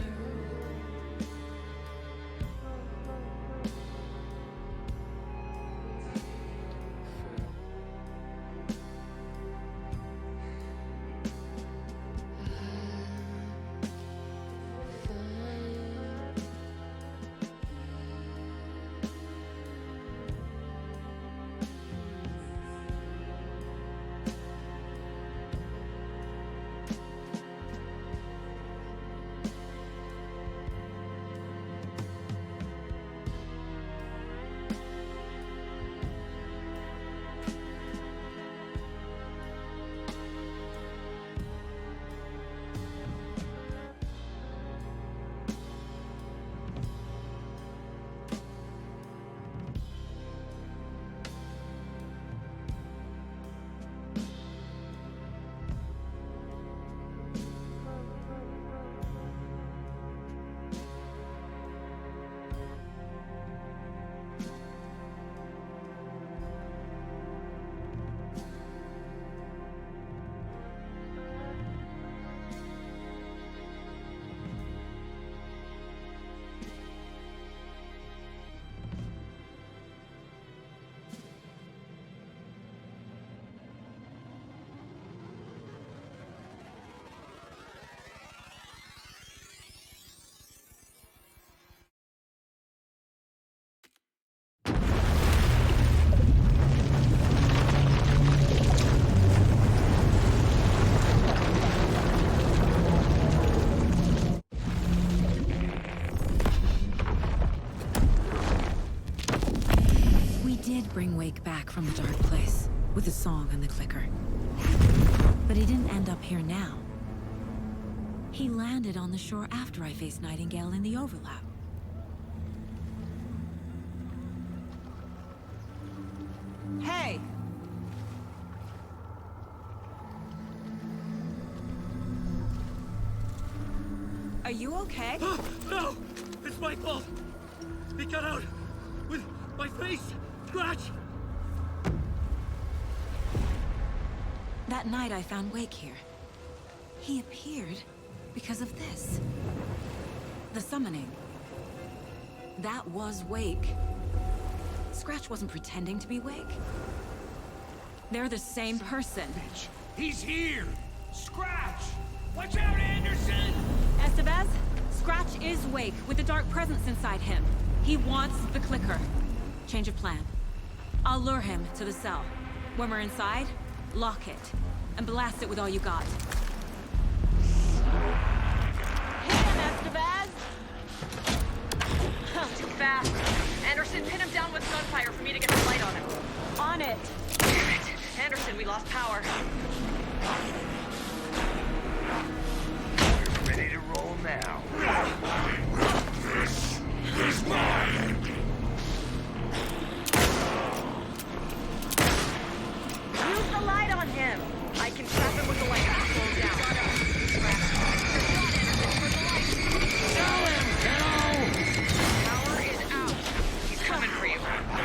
Did bring Wake back from the dark place with a song and the clicker. But he didn't end up here now. He landed on the shore after I faced Nightingale in the overlap. Hey! you okay? No! It's my fault! He got out with my face! Scratch! That night I found Wake here. He appeared because of this. The summoning. That was Wake. Scratch wasn't pretending to be Wake. They're the same person. Bitch. He's here! Scratch! Watch out, Anderson! Estevez, Scratch is Wake with a dark presence inside him. He wants the clicker. Change of plan. I'll lure him to the cell. When we're inside, lock it. And blast it with all you got. Hit him, Estevez! Too fast. Anderson, pin him down with gunfire for me to get the light on him. On it! Damn it. Anderson, we lost power. We're ready to roll now. This is mine! Use the light on him! I can trap him with the light and slow him down. Show him, kiddo! Power is out. He's coming for you.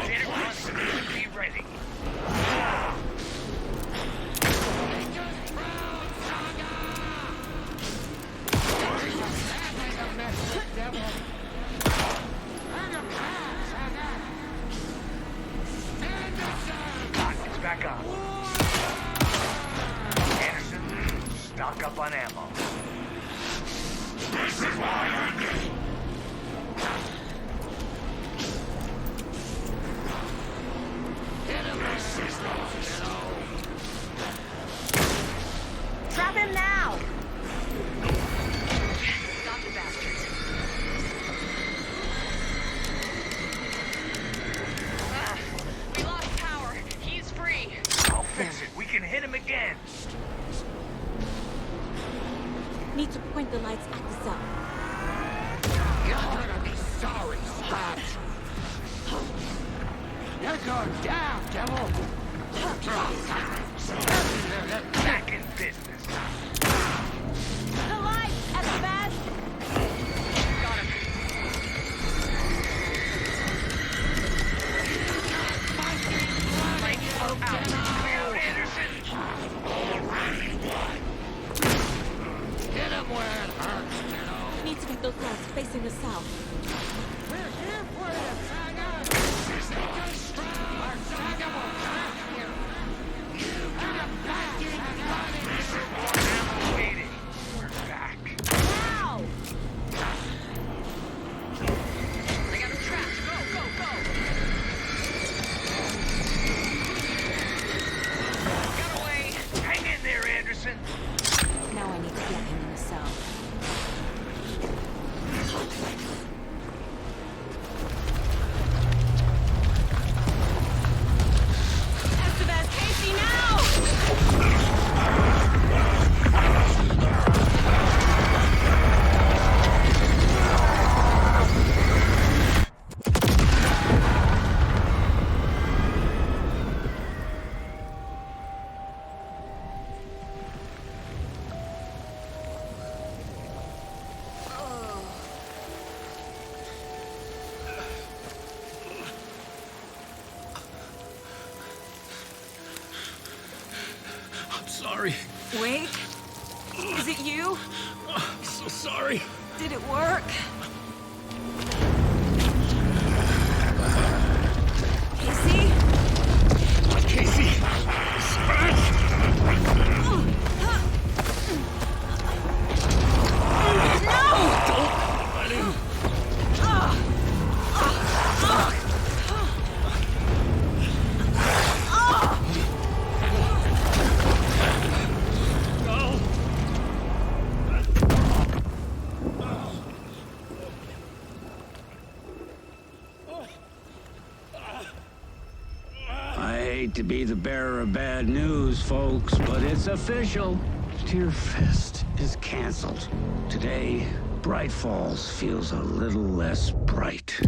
Janitor, be ready. It's back on. Anderson, stock up on ammo. This is mine! Trap him now! Got the bastard. We lost power. He's free. I'll fix it. We can hit him again. Need to point the lights at the cell. You're gonna be sorry, Scratch. You're going down, devil. Back in business. The lights, Estevez! Got him. Lights are out. Clear out, Anderson. Hit him where it hurts, kiddo. Need to get those lights facing the south. We're here for you, Saga. Take us strong. Our Saga will crack you. You got a back in I'm waiting. We're back. Now! I got him trapped. Go, go, go! Got away. Hang in there, Anderson. Now I need to get him in the cell. Estevez, Casey, now! I'm sorry. Wake? Is it you? I'm so sorry. Did it work? Casey? Casey! Scratch! Don't let him. I hate to be the bearer of bad news, folks, but it's official. Tear Fest is canceled. Today, Bright Falls feels a little less bright.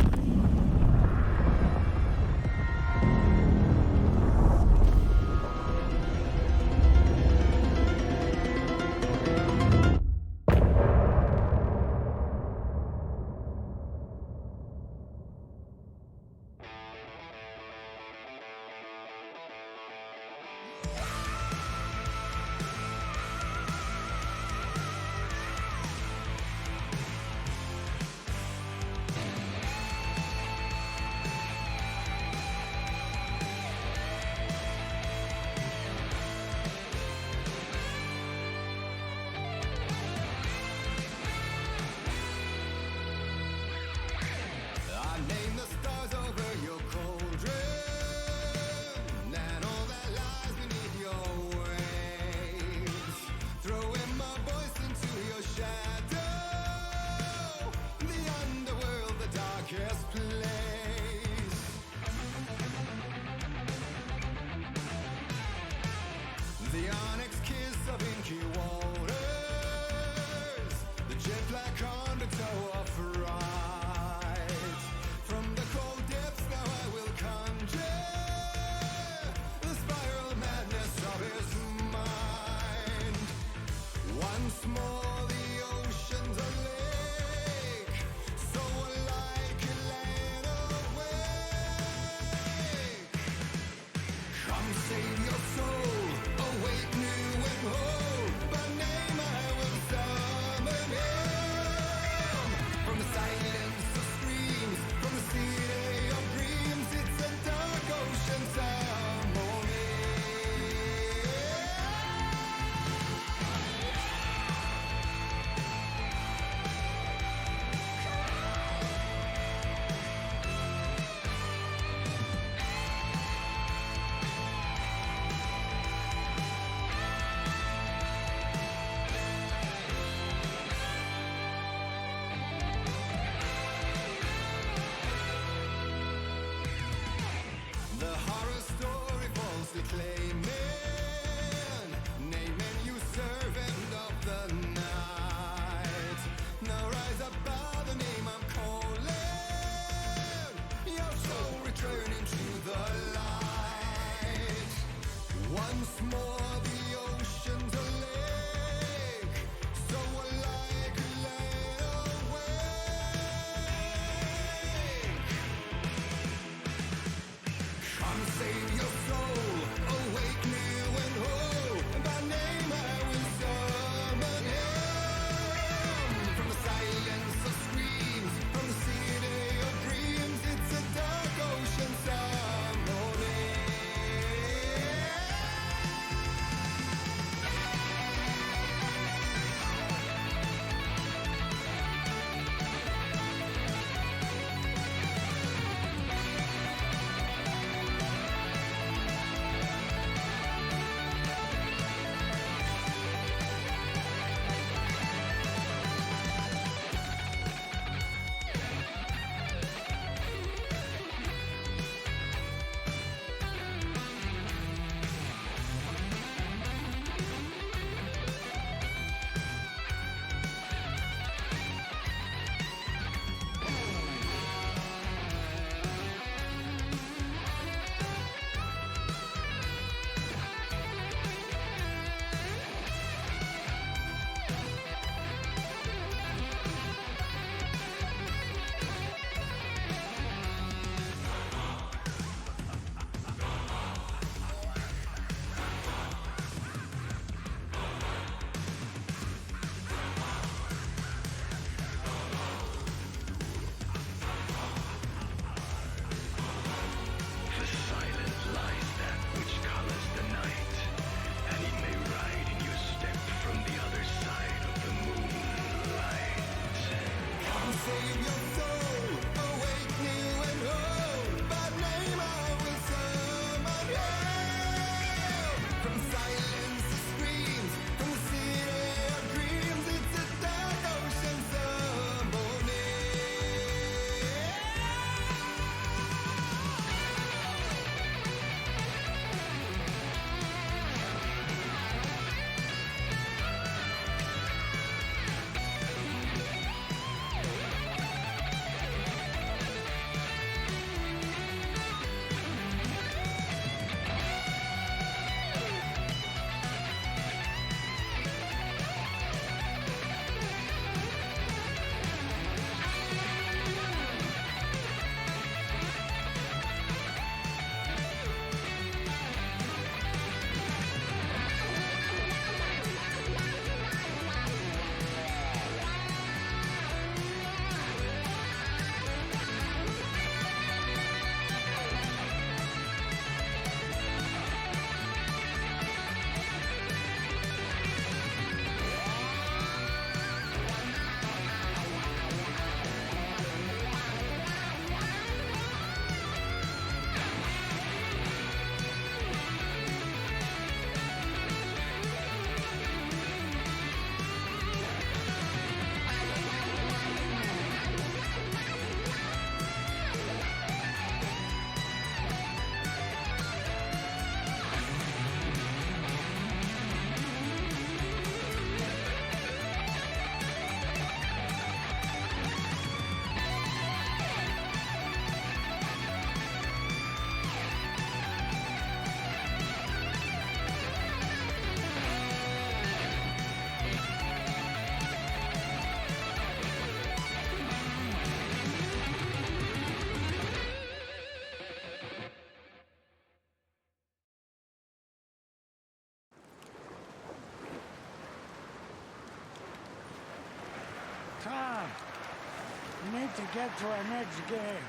We need to get to our next gig.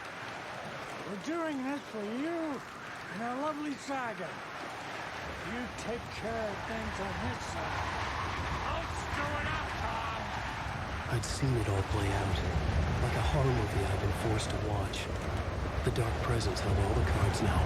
We're doing this for you and our lovely Saga. You take care of things on this side. Don't screw it up, Tom! I'd seen it all play out. Like a horror movie I'd been forced to watch. The Dark Presence held all the cards now.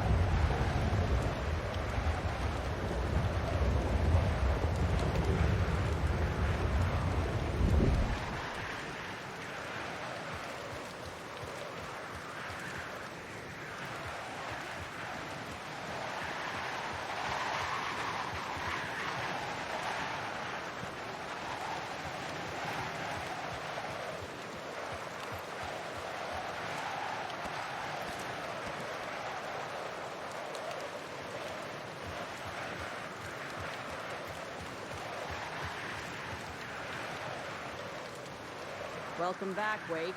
Welcome back, Wake.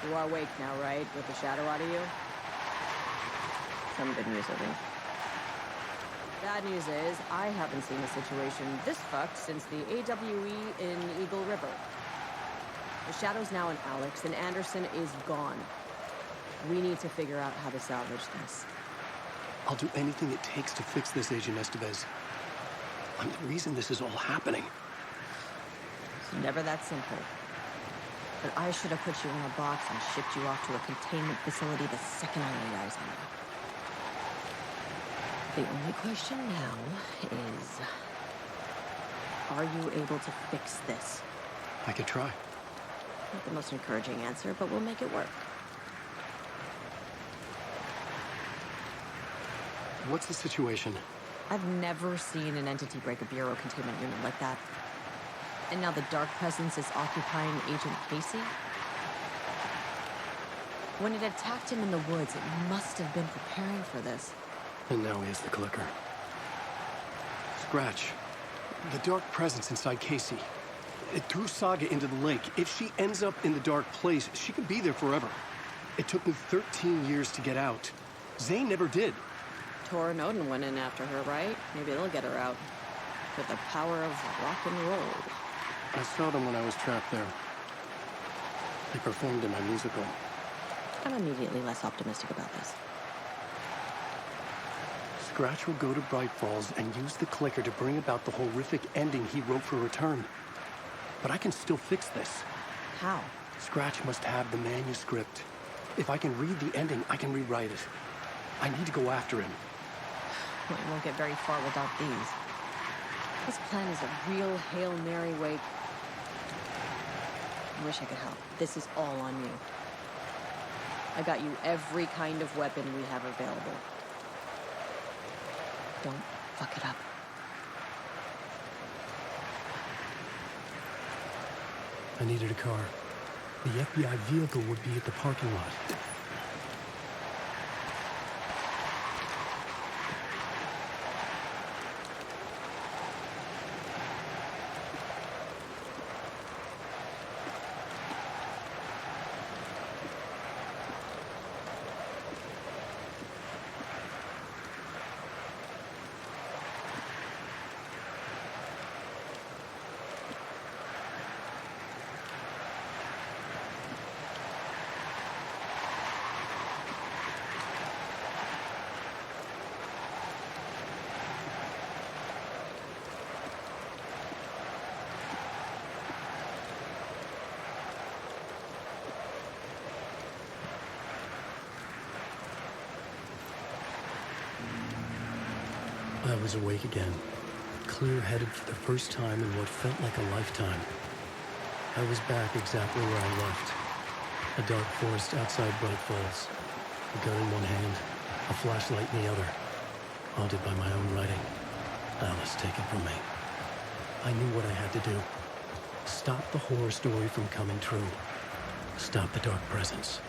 You are Wake now, right? With the shadow out of you? Some good news, I think. Bad news is, I haven't seen a situation this fucked since the AWE in Eagle River. The shadow's now in Alex, and Anderson is gone. We need to figure out how to salvage this. I'll do anything it takes to fix this, Agent Estevez. I'm the reason this is all happening. It's never that simple. But I should have put you in a box and shipped you off to a containment facility the second I laid eyes on you. The only question now is, are you able to fix this? I could try. Not the most encouraging answer, but we'll make it work. What's the situation? I've never seen an entity break a Bureau containment unit like that. And now the Dark Presence is occupying Agent Casey? When it attacked him in the woods, it must have been preparing for this. And now he has the clicker. Scratch. The Dark Presence inside Casey. It threw Saga into the lake. If she ends up in the Dark Place, she could be there forever. It took me 13 years to get out. Zane never did. Tor and Odin went in after her, right? Maybe they'll get her out. With the power of rock and roll. I saw them when I was trapped there. They performed in my musical. I'm immediately less optimistic about this. Scratch will go to Bright Falls and use the clicker to bring about the horrific ending he wrote for Return. But I can still fix this. How? Scratch must have the manuscript. If I can read the ending, I can rewrite it. I need to go after him. Well, you won't get very far without these. This plan is a real Hail Mary, Wake. I wish I could help. This is all on you. I got you every kind of weapon we have available. Don't fuck it up. I needed a car. The FBI vehicle would be at the parking lot. I was awake again, clear-headed for the first time in what felt like a lifetime. I was back exactly where I left. A dark forest outside Bright Falls. A gun in one hand, a flashlight in the other. Haunted by my own writing. Alice taken from me. I knew what I had to do. Stop the horror story from coming true. Stop the Dark Presence.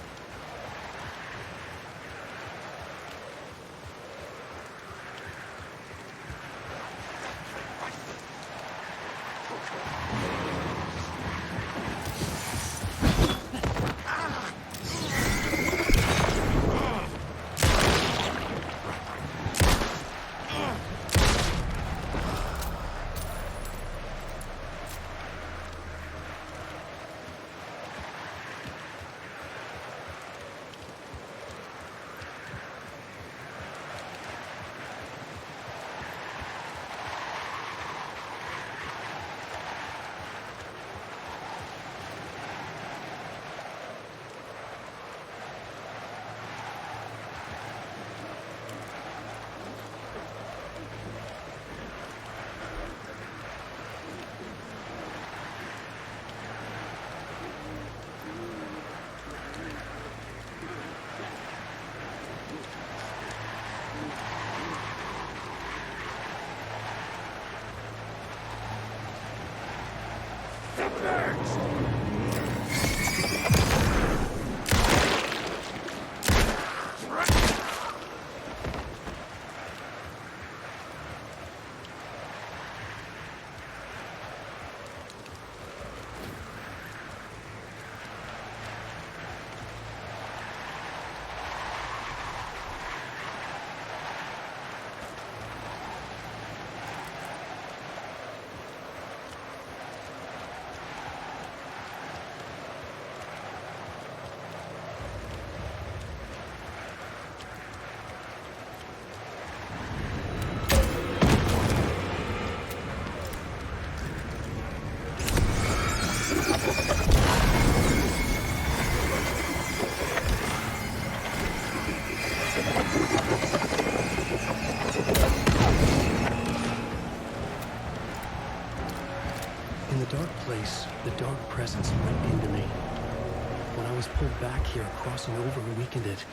was pulled back here, crossing over and weakened it,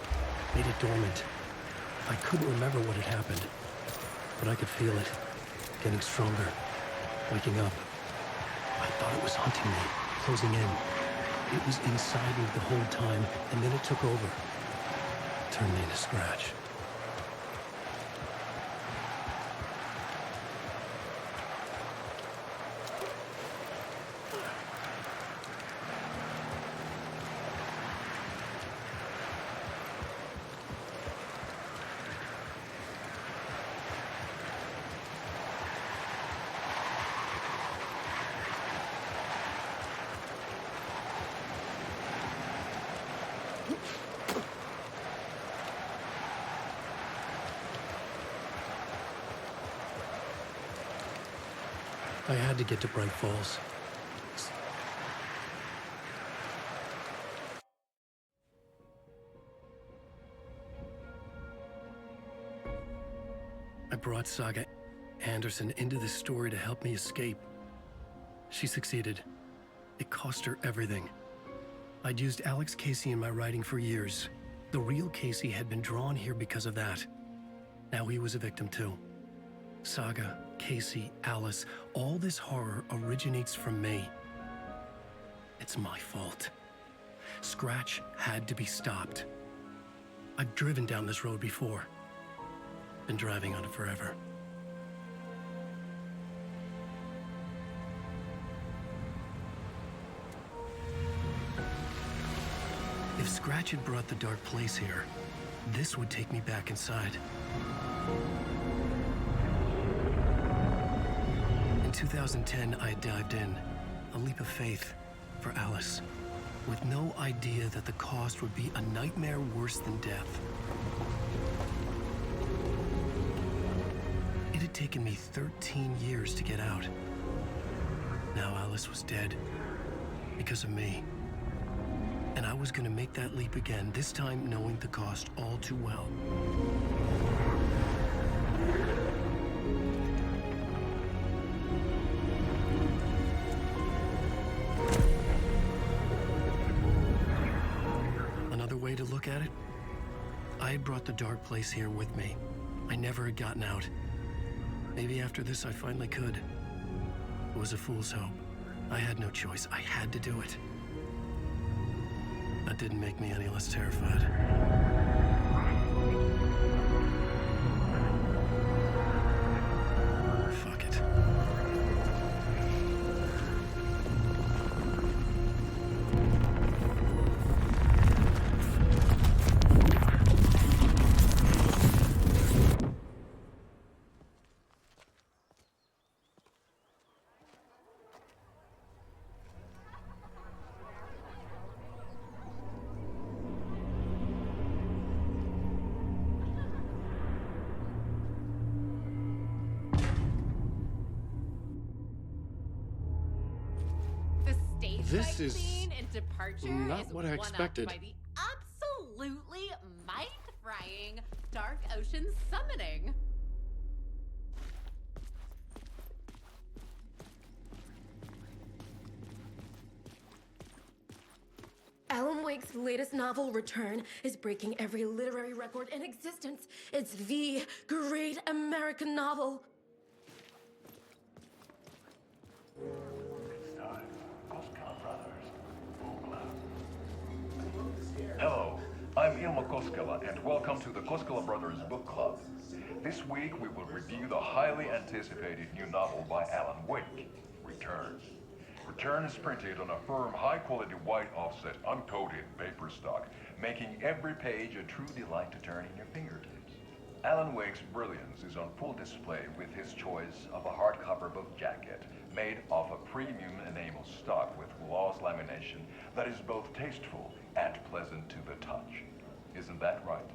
made it dormant. I couldn't remember what had happened, but I could feel it, getting stronger, waking up. I thought it was hunting me, closing in. It was inside me the whole time, and then it took over. Turned me into Scratch. I had to get to Bright Falls. I brought Saga Anderson into this story to help me escape. She succeeded. It cost her everything. I'd used Alex Casey in my writing for years. The real Casey had been drawn here because of that. Now he was a victim too. Saga, Casey, Alice, all this horror originates from me. It's my fault. Scratch had to be stopped. I've driven down this road before. Been driving on it forever. If Scratch had brought the dark place here, this would take me back inside. In 2010, I dived in, a leap of faith for Alice, with no idea that the cost would be a nightmare worse than death. It had taken me 13 years to get out. Now Alice was dead, because of me. And I was gonna make that leap again, this time knowing the cost all too well. Another way to look at it, I had brought the dark place here with me. I never had gotten out. Maybe after this I finally could. It was a fool's hope. I had no choice. I had to do it. That didn't make me any less terrified. Fuck it. This is scene in Departure not is what I expected. By the absolutely mind-frying Dark Ocean summoning. Alan Wake's latest novel, Return, is breaking every literary record in existence. It's the great American novel. Hello, I'm Ilmo Koskela, and welcome to the Koskela Brothers Book Club. This week we will review the highly anticipated new novel by Alan Wake, Return. Return is printed on a firm, high-quality white offset, uncoated paper stock, making every page a true delight to turn in your fingertips. Alan Wake's brilliance is on full display with his choice of a hardcover book jacket made of a premium enamel stock with gloss lamination that is both tasteful and pleasant to the touch. Isn't that right?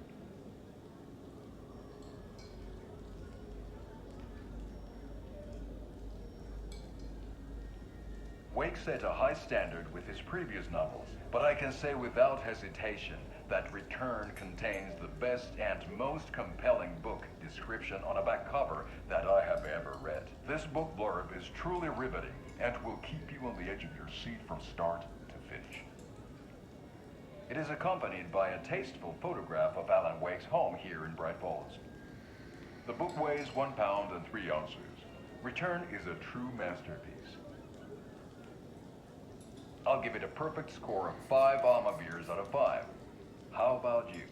Wake set a high standard with his previous novels, but I can say without hesitation that Return contains the best and most compelling book description on a back cover that I have ever read. This book blurb is truly riveting and will keep you on the edge of your seat from start to finish. is accompanied by a tasteful photograph of Alan Wake's home here in Bright Falls. The book weighs 1 pound and 3 ounces. Return is a true masterpiece. I'll give it a perfect score of 5 Alma beers out of 5. How about you?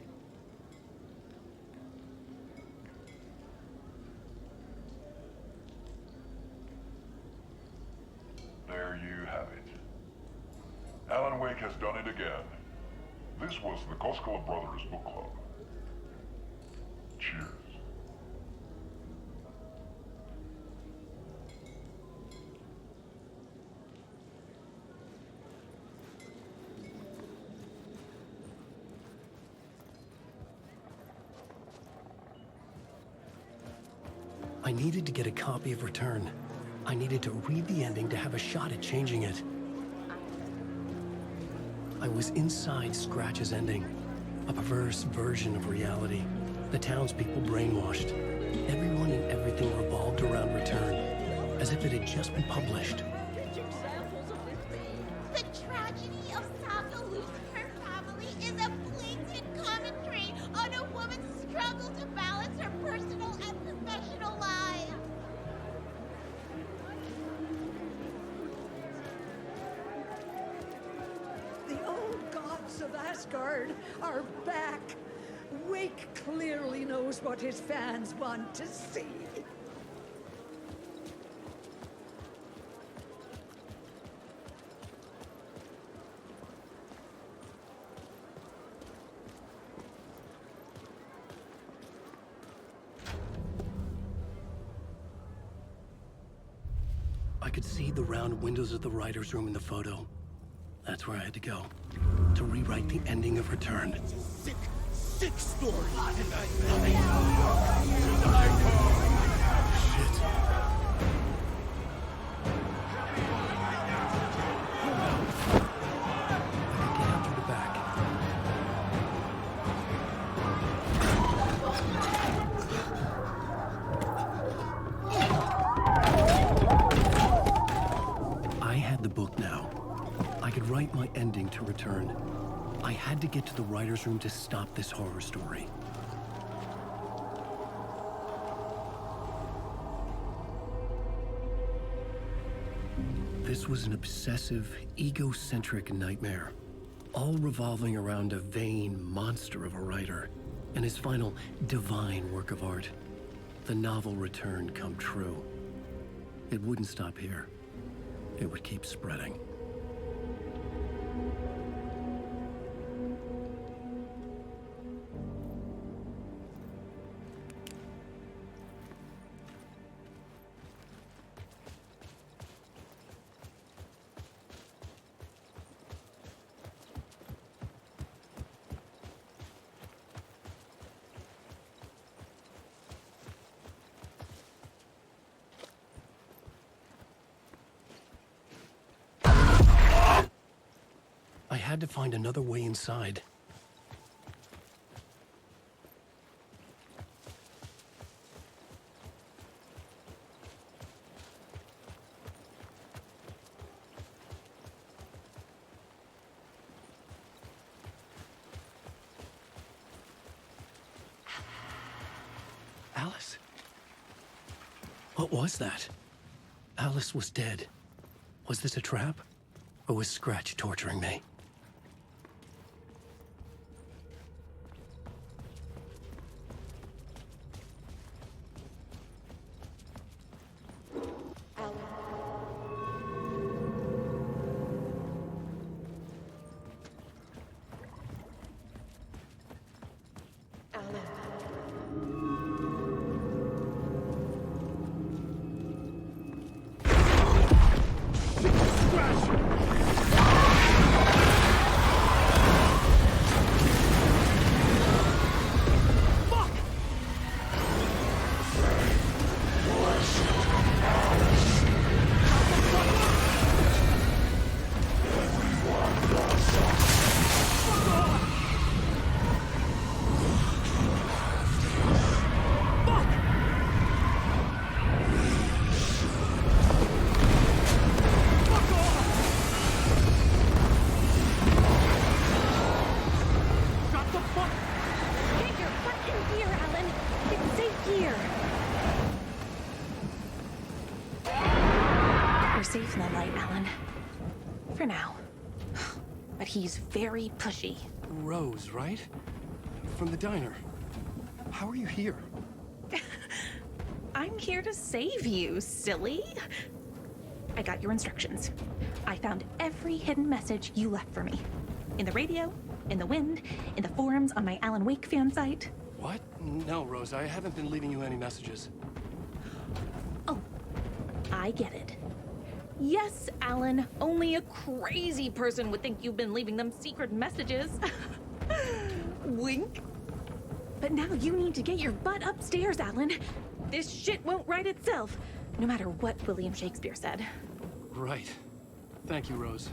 There you have it. Alan Wake has done it again. This was the Costala Brothers Book Club. Cheers. I needed to get a copy of Return. I needed to read the ending to have a shot at changing it. I was inside Scratch's ending, a perverse version of reality. The townspeople brainwashed. Everyone and everything revolved around Return, as if it had just been published. The tragedy of Saga losing her family is a blatant commentary on a woman's struggle to balance her personal and professional lives. The old gods of Asgard are back. Wake clearly knows what his fans want to see. I could see the round windows of the writer's room in the photo. That's where I had to go, to rewrite the ending of Return. Sick story. I had the book now. I could write my ending to Return. I had to get to the writer's room to stop this horror story. This was an obsessive, egocentric nightmare, all revolving around a vain monster of a writer and his final divine work of art, the novel Return come true. It wouldn't stop here. It would keep spreading. I had to find another way inside. Alice? What was that? Alice was dead. Was this a trap? Or was Scratch torturing me? in the light, Alan. For now. But he's very pushy. Rose, right? From the diner. How are you here? I'm here to save you, silly. I got your instructions. I found every hidden message you left for me. In the radio, in the wind, in the forums on my Alan Wake fan site. What? No, Rose, I haven't been leaving you any messages. Oh, I get it. Yes, Alan, only a crazy person would think you've been leaving them secret messages. Wink. But now you need to get your butt upstairs, Alan. This shit won't right itself, no matter what William Shakespeare said. Right. Thank you, Rose.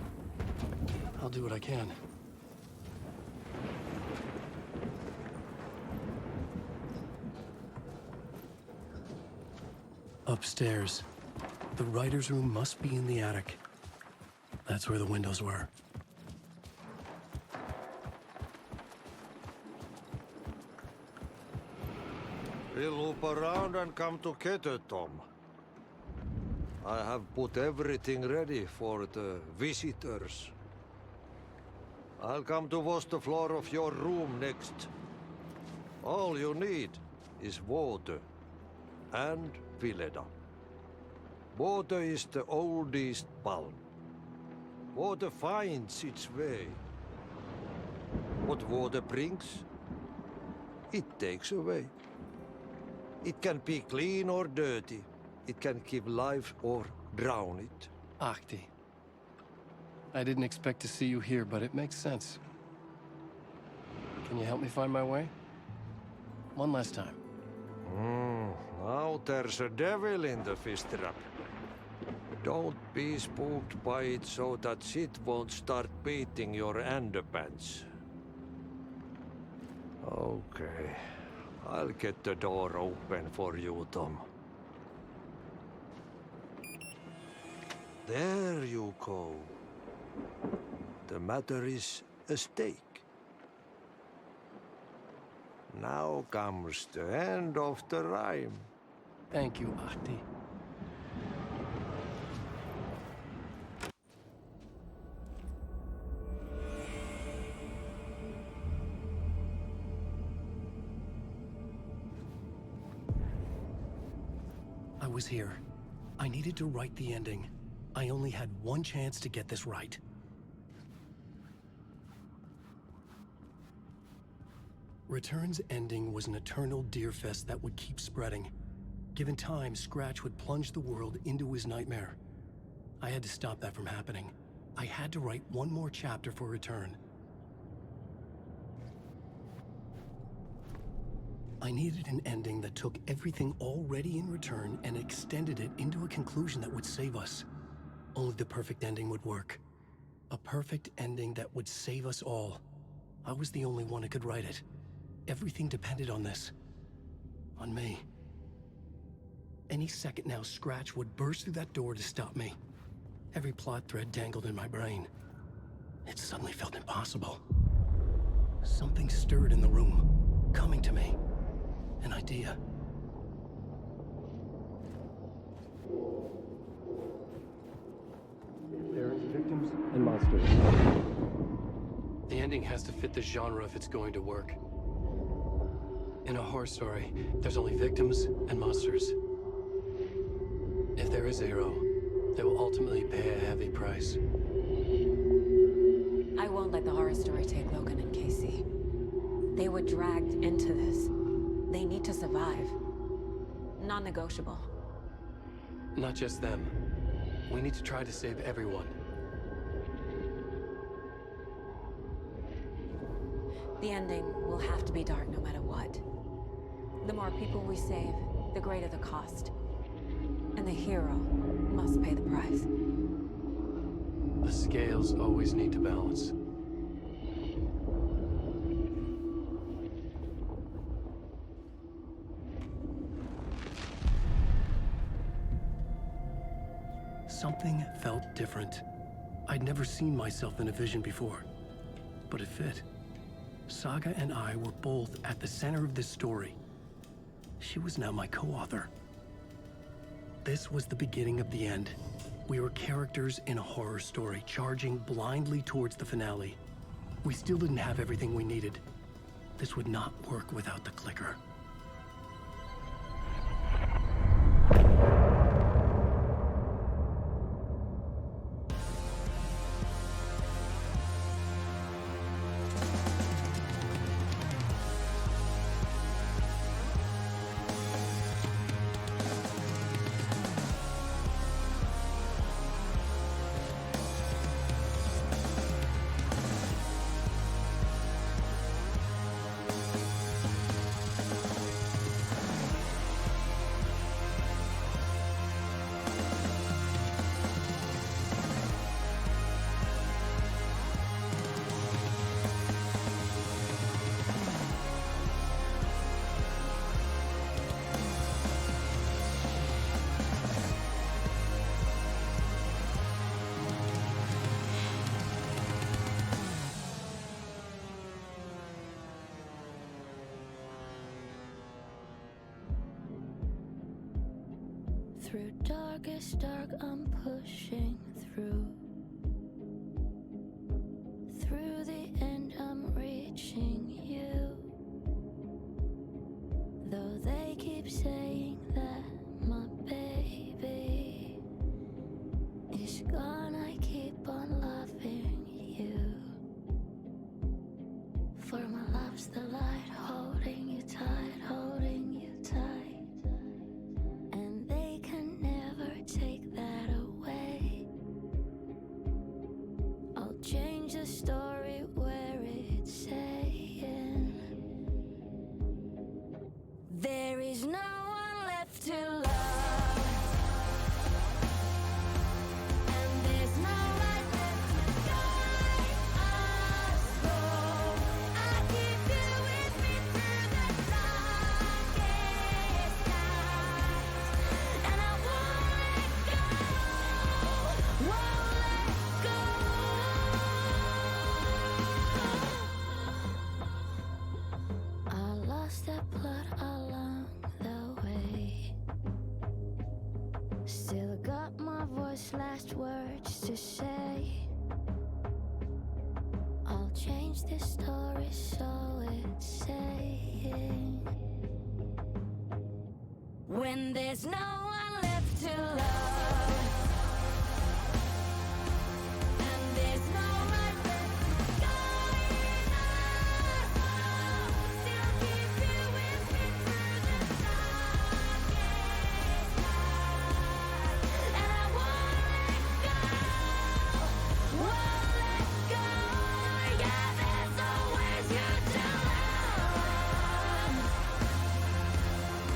I'll do what I can. Upstairs. The writer's room must be in the attic. That's where the windows were. We'll loop around and come together, Tom. I have put everything ready for the visitors. I'll come to wash the floor of your room next. All you need is water and Vileda. Water is the oldest palm. Water finds its way. What water brings, it takes away. It can be clean or dirty. It can give life or drown it. Ahti. I didn't expect to see you here, but it makes sense. Can you help me find my way? One last time. Now there's a devil in the fish trap. Don't be spooked by it so that shit won't start beating your underpants. Okay. I'll get the door open for you, Tom. There you go. The matter is a stake. Now comes the end of the rhyme. Thank you, Ahti. I was here. I needed to write the ending. I only had one chance to get this right. Return's ending was an eternal deerfest that would keep spreading. Given time, Scratch would plunge the world into his nightmare. I had to stop that from happening. I had to write one more chapter for Return. I needed an ending that took everything already in Return and extended it into a conclusion that would save us. Only the perfect ending would work. A perfect ending that would save us all. I was the only one who could write it. Everything depended on this. On me. Any second now, Scratch would burst through that door to stop me. Every plot thread dangled in my brain. It suddenly felt impossible. Something stirred in the room, coming to me. An idea. There's victims and monsters. The ending has to fit the genre if it's going to work. In a horror story, there's only victims and monsters. If there is a hero, they will ultimately pay a heavy price. I won't let the horror story take Logan and Casey. They were dragged into this. They need to survive. Non-negotiable. Not just them. We need to try to save everyone. The ending will have to be dark no matter what. The more people we save, the greater the cost. And the hero must pay the price. The scales always need to balance. Something felt different. I'd never seen myself in a vision before, but it fit. Saga and I were both at the center of this story. She was now my co-author. This was the beginning of the end. We were characters in a horror story, charging blindly towards the finale. We still didn't have everything we needed. This would not work without the clicker. Through darkest dark, I'm pushing through. Through the end, I'm reaching you. Though they keep saying that my baby is gone, I keep on loving you. For my love's the light, holding you tight, holding you tight. Take that away. I'll change the story where it's saying there is no one left to love. And there's no light left to guide us home. I keep you with me through the darkest night. And I that plot along the way. Still got my voice, last words to say. I'll change this story so it's saying when there's no one left to love. And there's no light left to guide us home. Still keep you with me through the darkest night. And I won't let go, won't let go. Yeah, there's always you to love.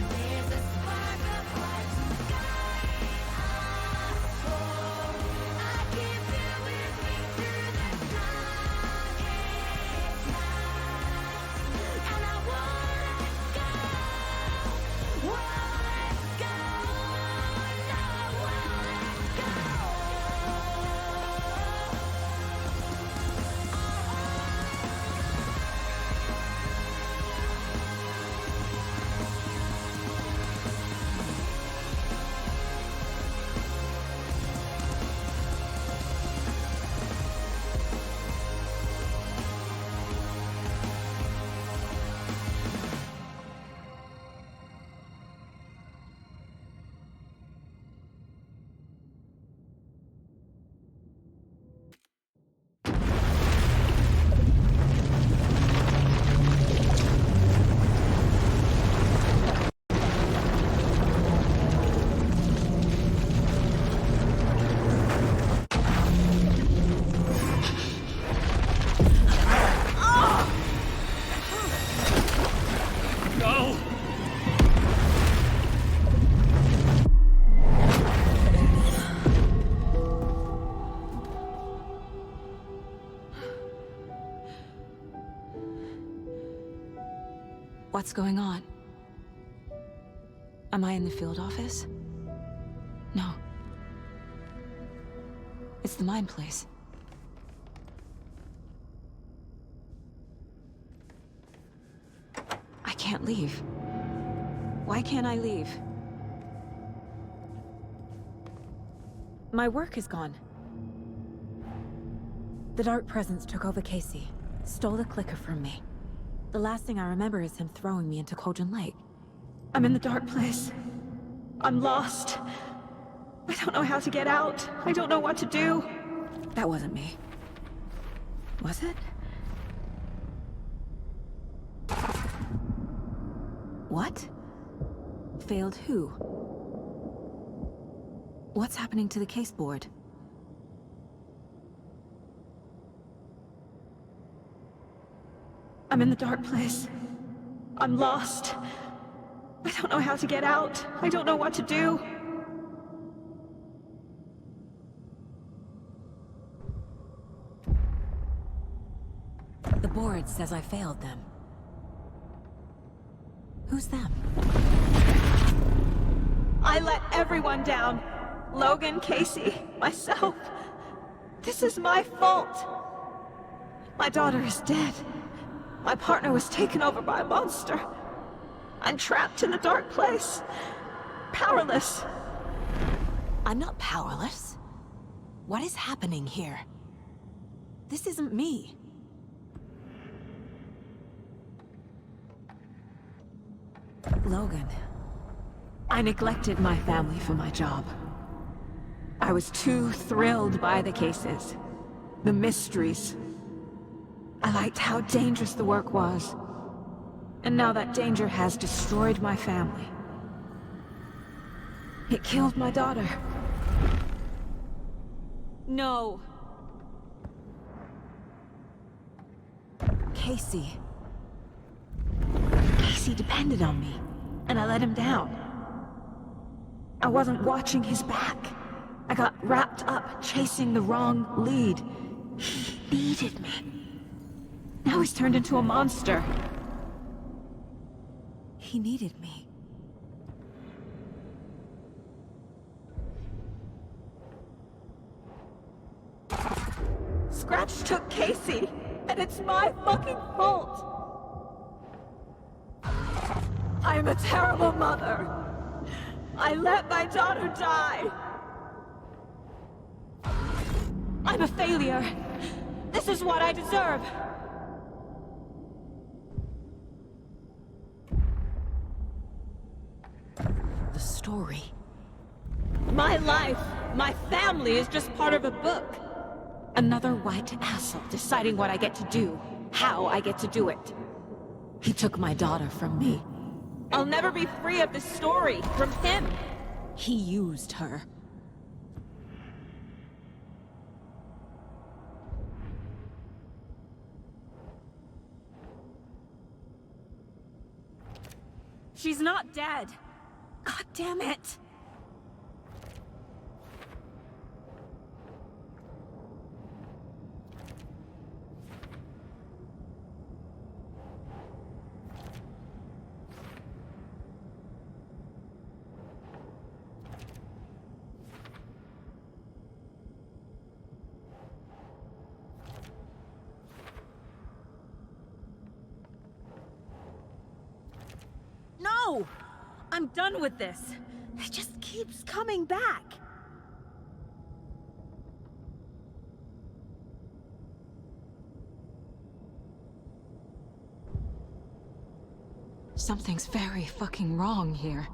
There's a spark of light to guide us home. I keep you with me through the darkest night. And I won't let go, won't let go. No, I won't let go. Go! What's going on? Am I in the field office? No. It's the mine place. I can't leave. Why can't I leave? My work is gone. The Dark Presence took over Casey, stole the clicker from me. The last thing I remember is him throwing me into Cauldron Lake. I'm in the dark place. I'm lost. I don't know how to get out. I don't know what to do. That wasn't me. Was it? What? Failed who? What's happening to the case board? I'm in the dark place. I'm lost. I don't know how to get out. I don't know what to do. The board says I failed them. Who's them? I let everyone down. Logan, Casey, myself. This is my fault. My daughter is dead. My partner was taken over by a monster. I'm trapped in the dark place. Powerless. I'm not powerless. What is happening here? This isn't me. Logan. I neglected my family for my job. I was too thrilled by the cases, the mysteries. I liked how dangerous the work was. And now that danger has destroyed my family. It killed my daughter. No. Casey. Casey depended on me, and I let him down. I wasn't watching his back. I got wrapped up chasing the wrong lead. He needed me. Now he's turned into a monster. He needed me. Scratch took Casey, and it's my fucking fault. I'm a terrible mother. I let my daughter die. I'm a failure. This is what I deserve. The story. My life, my family is just part of a book. Another white asshole deciding what I get to do, how I get to do it. He took my daughter from me. I'll never be free of this story from him. He used her. She's not dead. God damn it. No! I'm done with this. It just keeps coming back. Something's very fucking wrong here.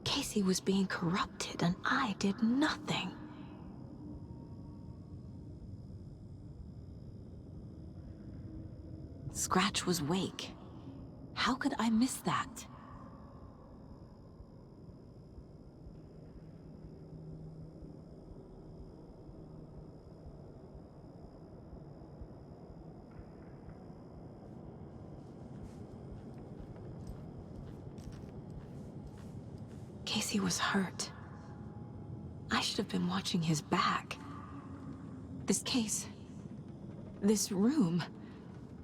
Casey was being corrupted and I did nothing. Scratch was Wake. How could I miss that? Casey was hurt. I should have been watching his back. This case, this room,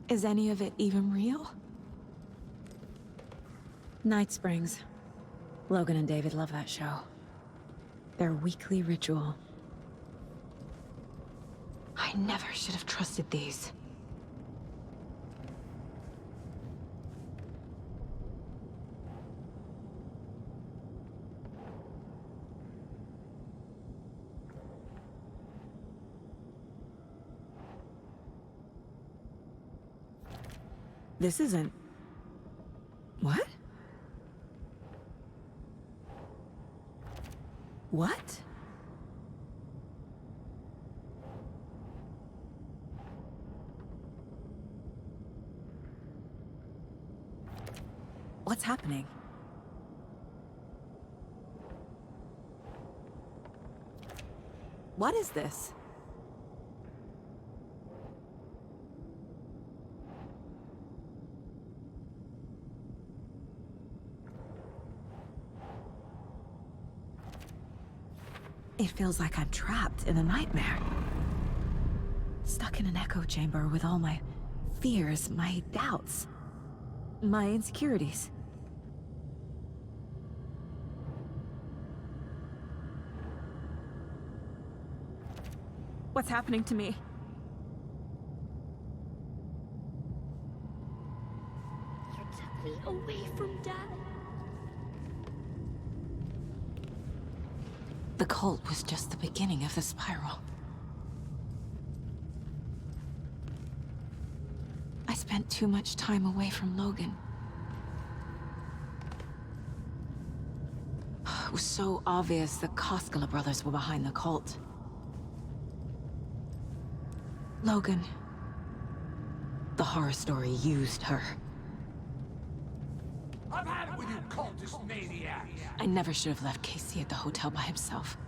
is any of it even real? Night Springs. Logan and David love that show. Their weekly ritual. I never should have trusted these. This isn't... What? What? What's happening? What is this? It feels like I'm trapped in a nightmare. Stuck in an echo chamber with all my fears, my doubts, my insecurities. What's happening to me? You took me away from Dad. The cult was just the beginning of the spiral. I spent too much time away from Logan. It was so obvious the Costala brothers were behind the cult. Logan. The horror story used her. I've had it with you cultist maniacs! I never should have left Casey at the hotel by himself.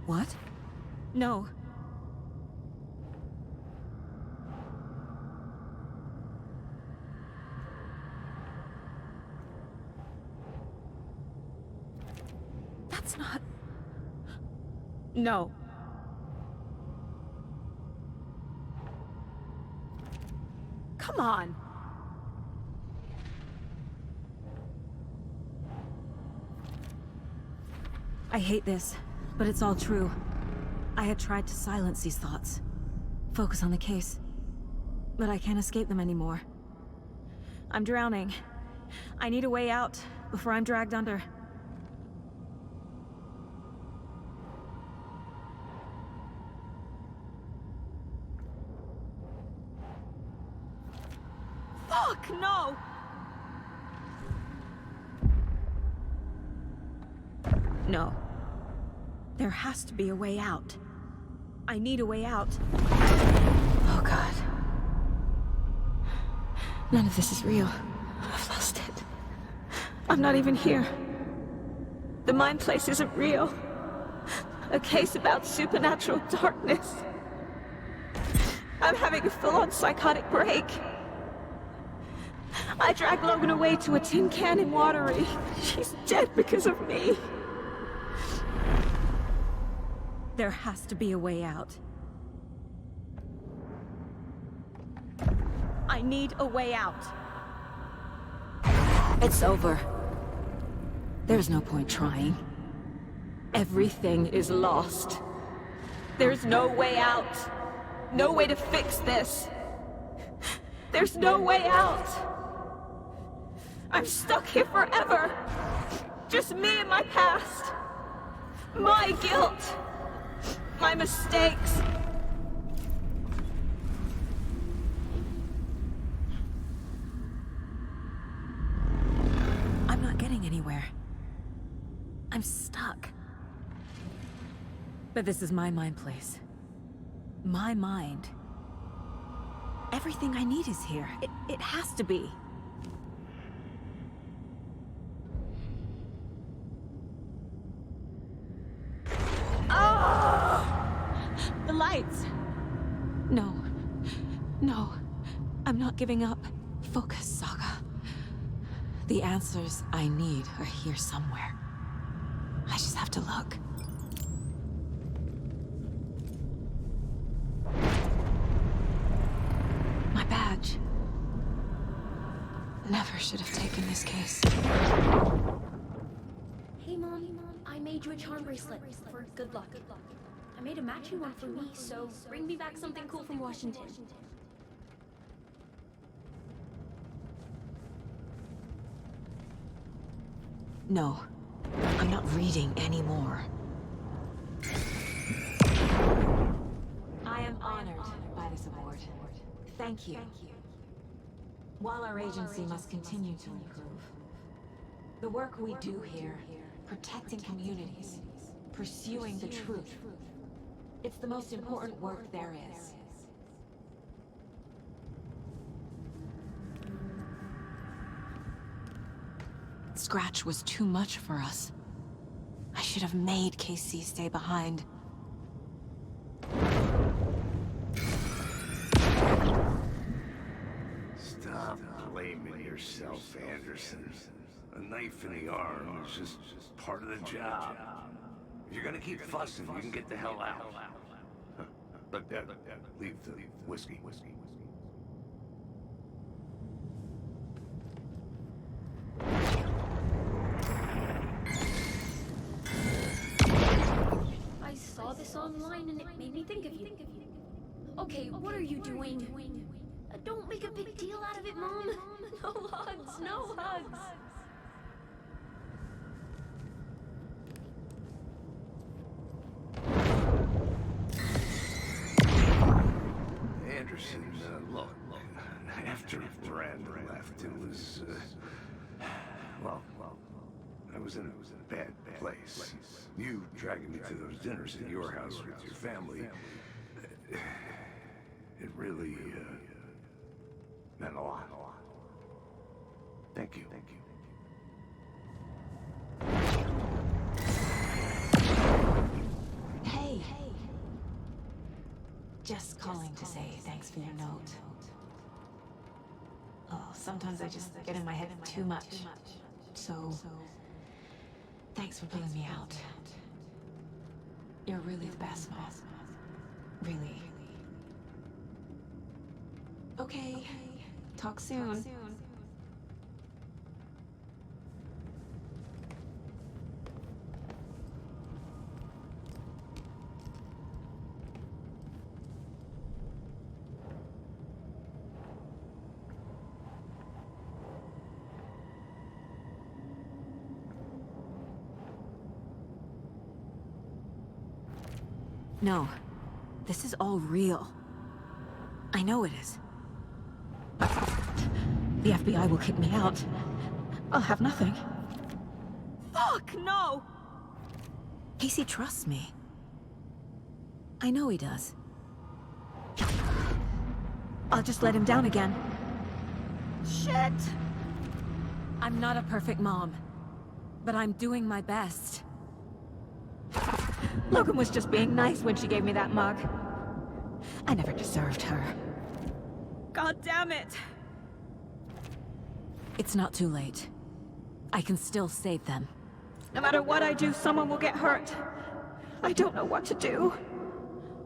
What? No. That's not... No. Come on. I hate this, but it's all true. I had tried to silence these thoughts. Focus on the case. But I can't escape them anymore. I'm drowning. I need a way out before I'm dragged under. Fuck, no! No. There has to be a way out. I need a way out. Oh, God. None of this is real. I've lost it. I'm not even here. The mind place isn't real. A case about supernatural darkness. I'm having a full-on psychotic break. I dragged Logan away to a tin can in Watery. She's dead because of me. There has to be a way out. I need a way out. It's over. There's no point trying. Everything is lost. There's no way out. No way to fix this. There's no way out. I'm stuck here forever. Just me and my past. My guilt. My mistakes. I'm not getting anywhere. I'm stuck. But this is my mind place. My mind. Everything I need is here. It has to be. The lights! No. No. I'm not giving up. Focus, Saga. The answers I need are here somewhere. I just have to look. My badge. Never should have taken this case. Hey, Mom. I made you a charm bracelet for good luck. I made a matching one for me, so bring me back something cool from Washington. No, I'm not reading anymore. I am honored by this award. Thank you. While our agency must continue to improve, the work we do here, protecting communities, pursuing the truth, it's the most important work there is. Scratch was too much for us. I should have made Casey stay behind. Stop blaming yourself, Anderson. A knife in the arm is just part of the job. If you're gonna keep fussing, you can get the hell out. But leave the whiskey. I saw this online and it made me think of you. Okay, what are you doing? Don't make a big deal out of it, Mom. No hugs, no hugs. Anderson, look, after Miranda left, it was, well, I was in a bad place. You dragging me to those dinners at your house with your family, it really, meant a lot. Thank you. Hey. Just calling to say thanks for your note. Oh, sometimes I just get in my head too much. So, thanks for pulling me out. You're really the best, Mom. Really. Okay. Talk soon. No. This is all real. I know it is. The FBI will kick me out. I'll have nothing. Fuck, no! Casey trusts me. I know he does. I'll just let him down again. Shit! I'm not a perfect mom, but I'm doing my best. Logan was just being nice when she gave me that mug. I never deserved her. God damn it! It's not too late. I can still save them. No matter what I do, someone will get hurt. I don't know what to do.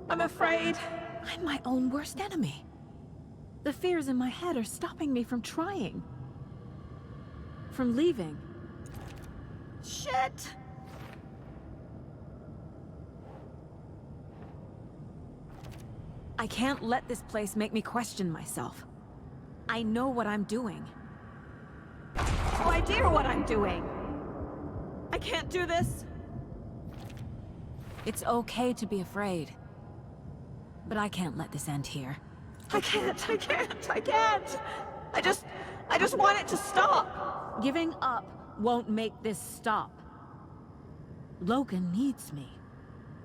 I'm afraid. I'm my own worst enemy. The fears in my head are stopping me from trying. From leaving. Shit! I can't let this place make me question myself. I know what I'm doing. No idea what I'm doing! I can't do this! It's okay to be afraid. But I can't let this end here. I can't! I just want it to stop! Giving up won't make this stop. Logan needs me.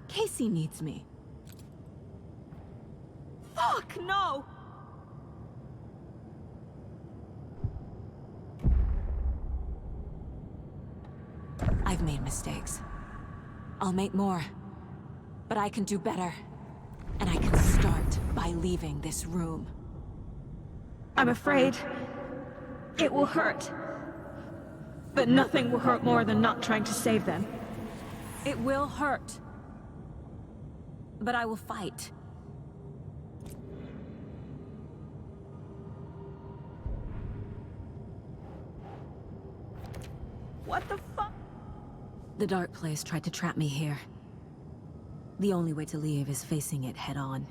Casey needs me. Fuck, no! I've made mistakes. I'll make more. But I can do better. And I can start by leaving this room. I'm afraid it will hurt. But nothing will hurt more than not trying to save them. It will hurt. But I will fight. What the fuck? The dark place tried to trap me here. The only way to leave is facing it head-on.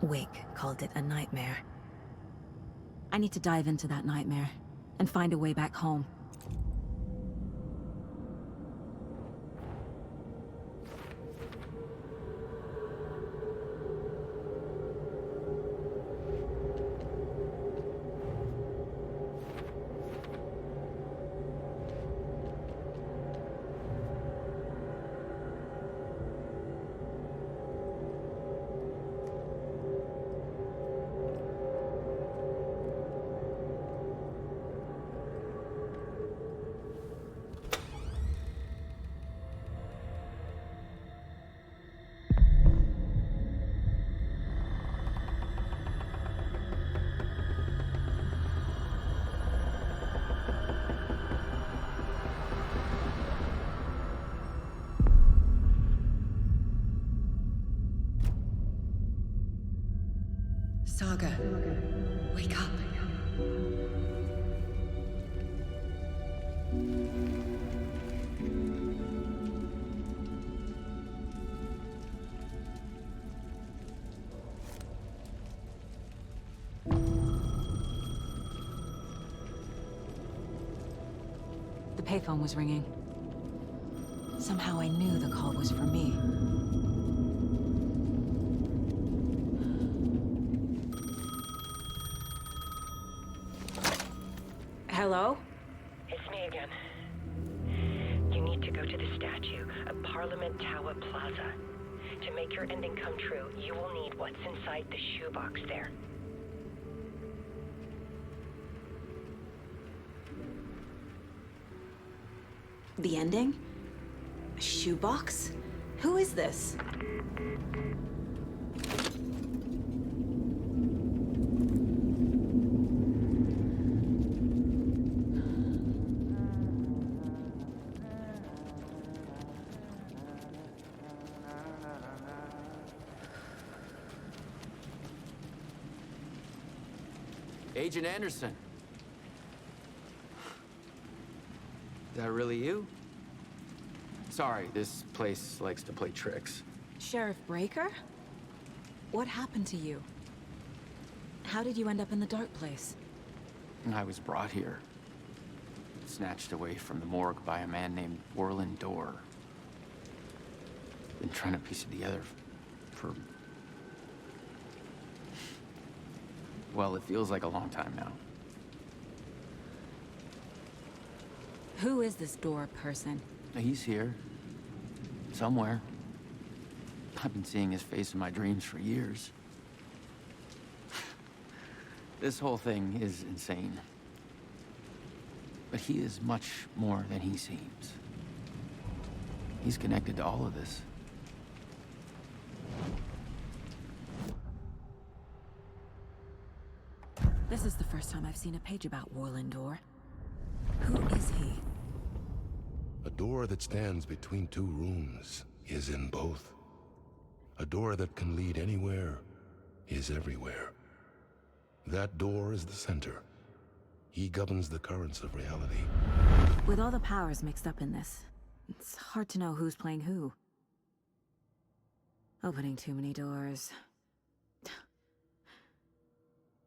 Wake called it a nightmare. I need to dive into that nightmare and find a way back home. Saga, wake up. The payphone was ringing. Somehow I knew the call was for me. Hello? It's me again. You need to go to the statue of Parliament Tower Plaza. To make your ending come true, you will need what's inside the shoebox there. The ending? A shoebox? Who is this? Agent Anderson. Is that really you? Sorry, this place likes to play tricks. Sheriff Breaker? What happened to you? How did you end up in the dark place? I was brought here. Snatched away from the morgue by a man named Orland Dorr. Been trying to piece it together for... well, it feels like a long time now. Who is this Dorr person? He's here. Somewhere. I've been seeing his face in my dreams for years. This whole thing is insane. But he is much more than he seems. He's connected to all of this. This is the first time I've seen a page about Orland Dorr. Who is he? A door that stands between two rooms is in both. A door that can lead anywhere is everywhere. That door is the center. He governs the currents of reality. With all the powers mixed up in this, it's hard to know who's playing who. Opening too many doors.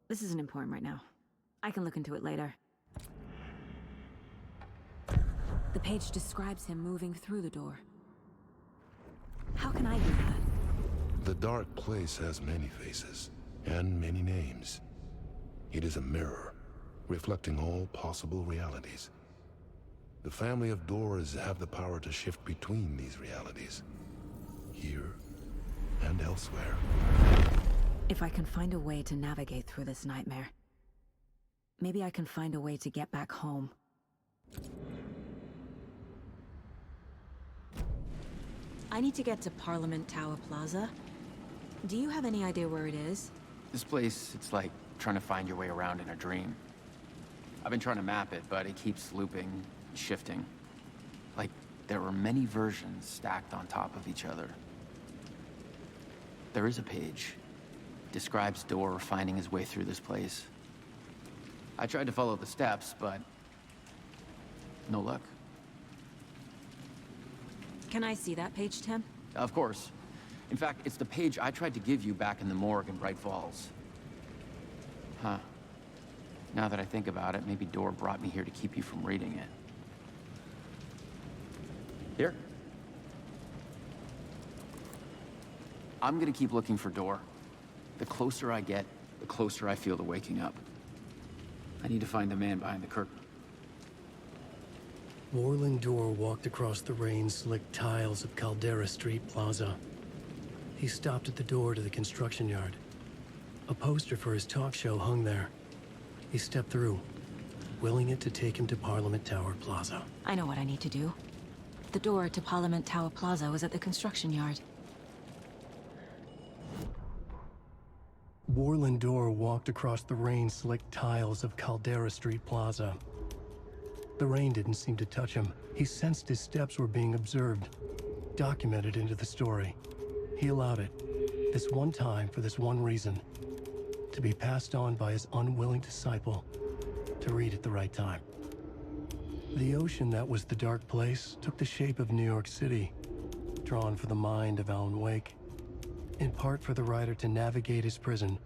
This isn't important right now. I can look into it later. The page describes him moving through the door. How can I do that? The dark place has many faces and many names. It is a mirror, reflecting all possible realities. The family of doors have the power to shift between these realities, here and elsewhere. If I can find a way to navigate through this nightmare, maybe I can find a way to get back home. I need to get to Parliament Tower Plaza. Do you have any idea where it is? This place, it's like trying to find your way around in a dream. I've been trying to map it, but it keeps looping, shifting. Like there are many versions stacked on top of each other. There is a page. Describes Dorr finding his way through this place. I tried to follow the steps, but no luck. Can I see that page, Tim? Of course. In fact, it's the page I tried to give you back in the morgue in Bright Falls. Huh. Now that I think about it, maybe Dorr brought me here to keep you from reading it. Here. I'm gonna keep looking for Dorr. The closer I get, the closer I feel to waking up. I need to find the man behind the curtain. Orland Dorr walked across the rain-slicked tiles of Caldera Street Plaza. He stopped at the door to the construction yard. A poster for his talk show hung there. He stepped through, willing it to take him to Parliament Tower Plaza. I know what I need to do. The door to Parliament Tower Plaza was at the construction yard. Orland Dorr walked across the rain-slicked tiles of Caldera Street Plaza. The rain didn't seem to touch him. He sensed his steps were being observed, documented into the story. He allowed it, this one time for this one reason, to be passed on by his unwilling disciple to read at the right time. The ocean that was the dark place took the shape of New York City, drawn for the mind of Alan Wake, in part for the writer to navigate his prison,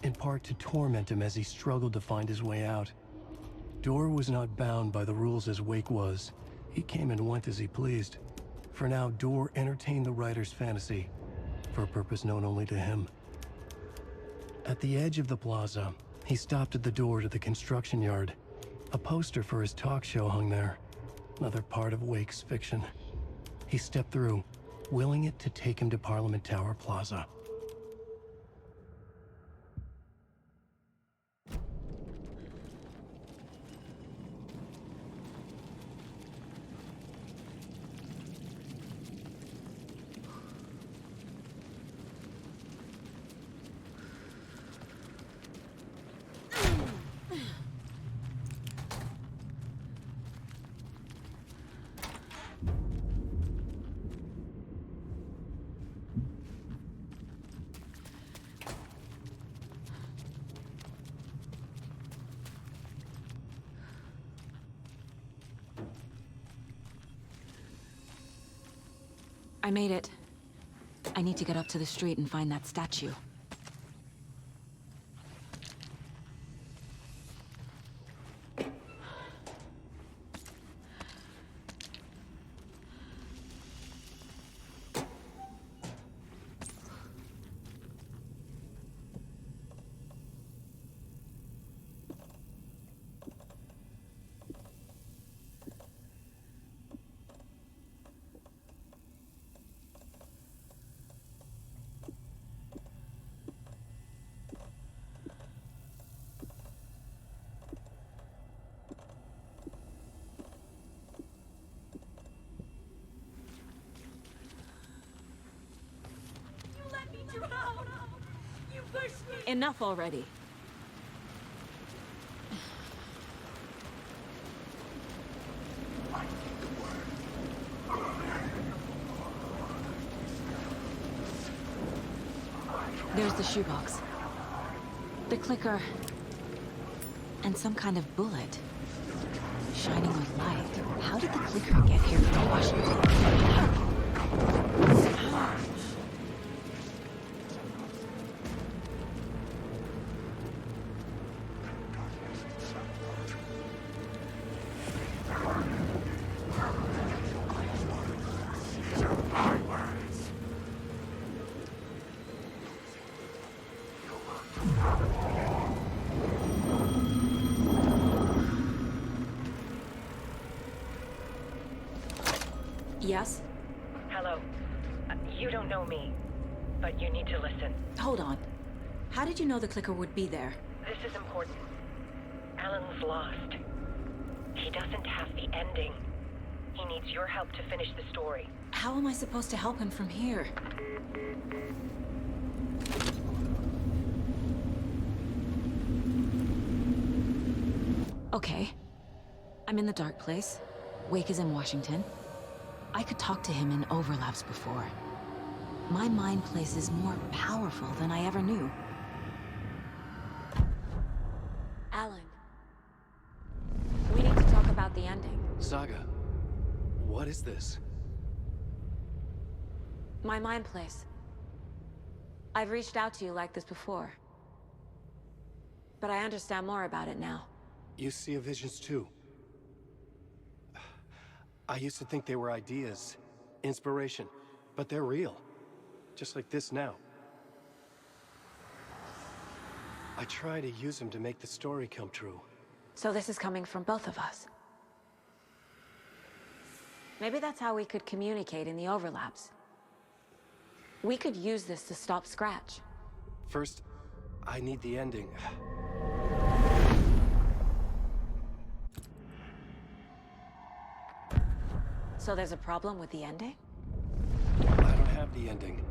in part to torment him as he struggled to find his way out. Dorr was not bound by the rules as Wake was. He came and went as he pleased. For now, Dorr entertained the writer's fantasy, for a purpose known only to him. At the edge of the plaza, he stopped at the door to the construction yard. A poster for his talk show hung there, another part of Wake's fiction. He stepped through, willing it to take him to Parliament Tower Plaza. I made it. I need to get up to the street and find that statue. Enough already. There's the shoebox. The clicker. And some kind of bullet. Shining with light. How did the clicker get here from Washington? Yes? Hello. You don't know me, but you need to listen. Hold on. How did you know the clicker would be there? This is important. Alan's lost. He doesn't have the ending. He needs your help to finish the story. How am I supposed to help him from here? Okay. I'm in the dark place. Wake is in Washington. I could talk to him in overlaps before. My mind place is more powerful than I ever knew. Alan. We need to talk about the ending. Saga, what is this? My mind place. I've reached out to you like this before. But I understand more about it now. You see visions too. I used to think they were ideas, inspiration, but they're real. Just like this now. I try to use them to make the story come true. So this is coming from both of us. Maybe that's how we could communicate in the overlaps. We could use this to stop Scratch. First, I need the ending. So there's a problem with the ending? I don't have the ending.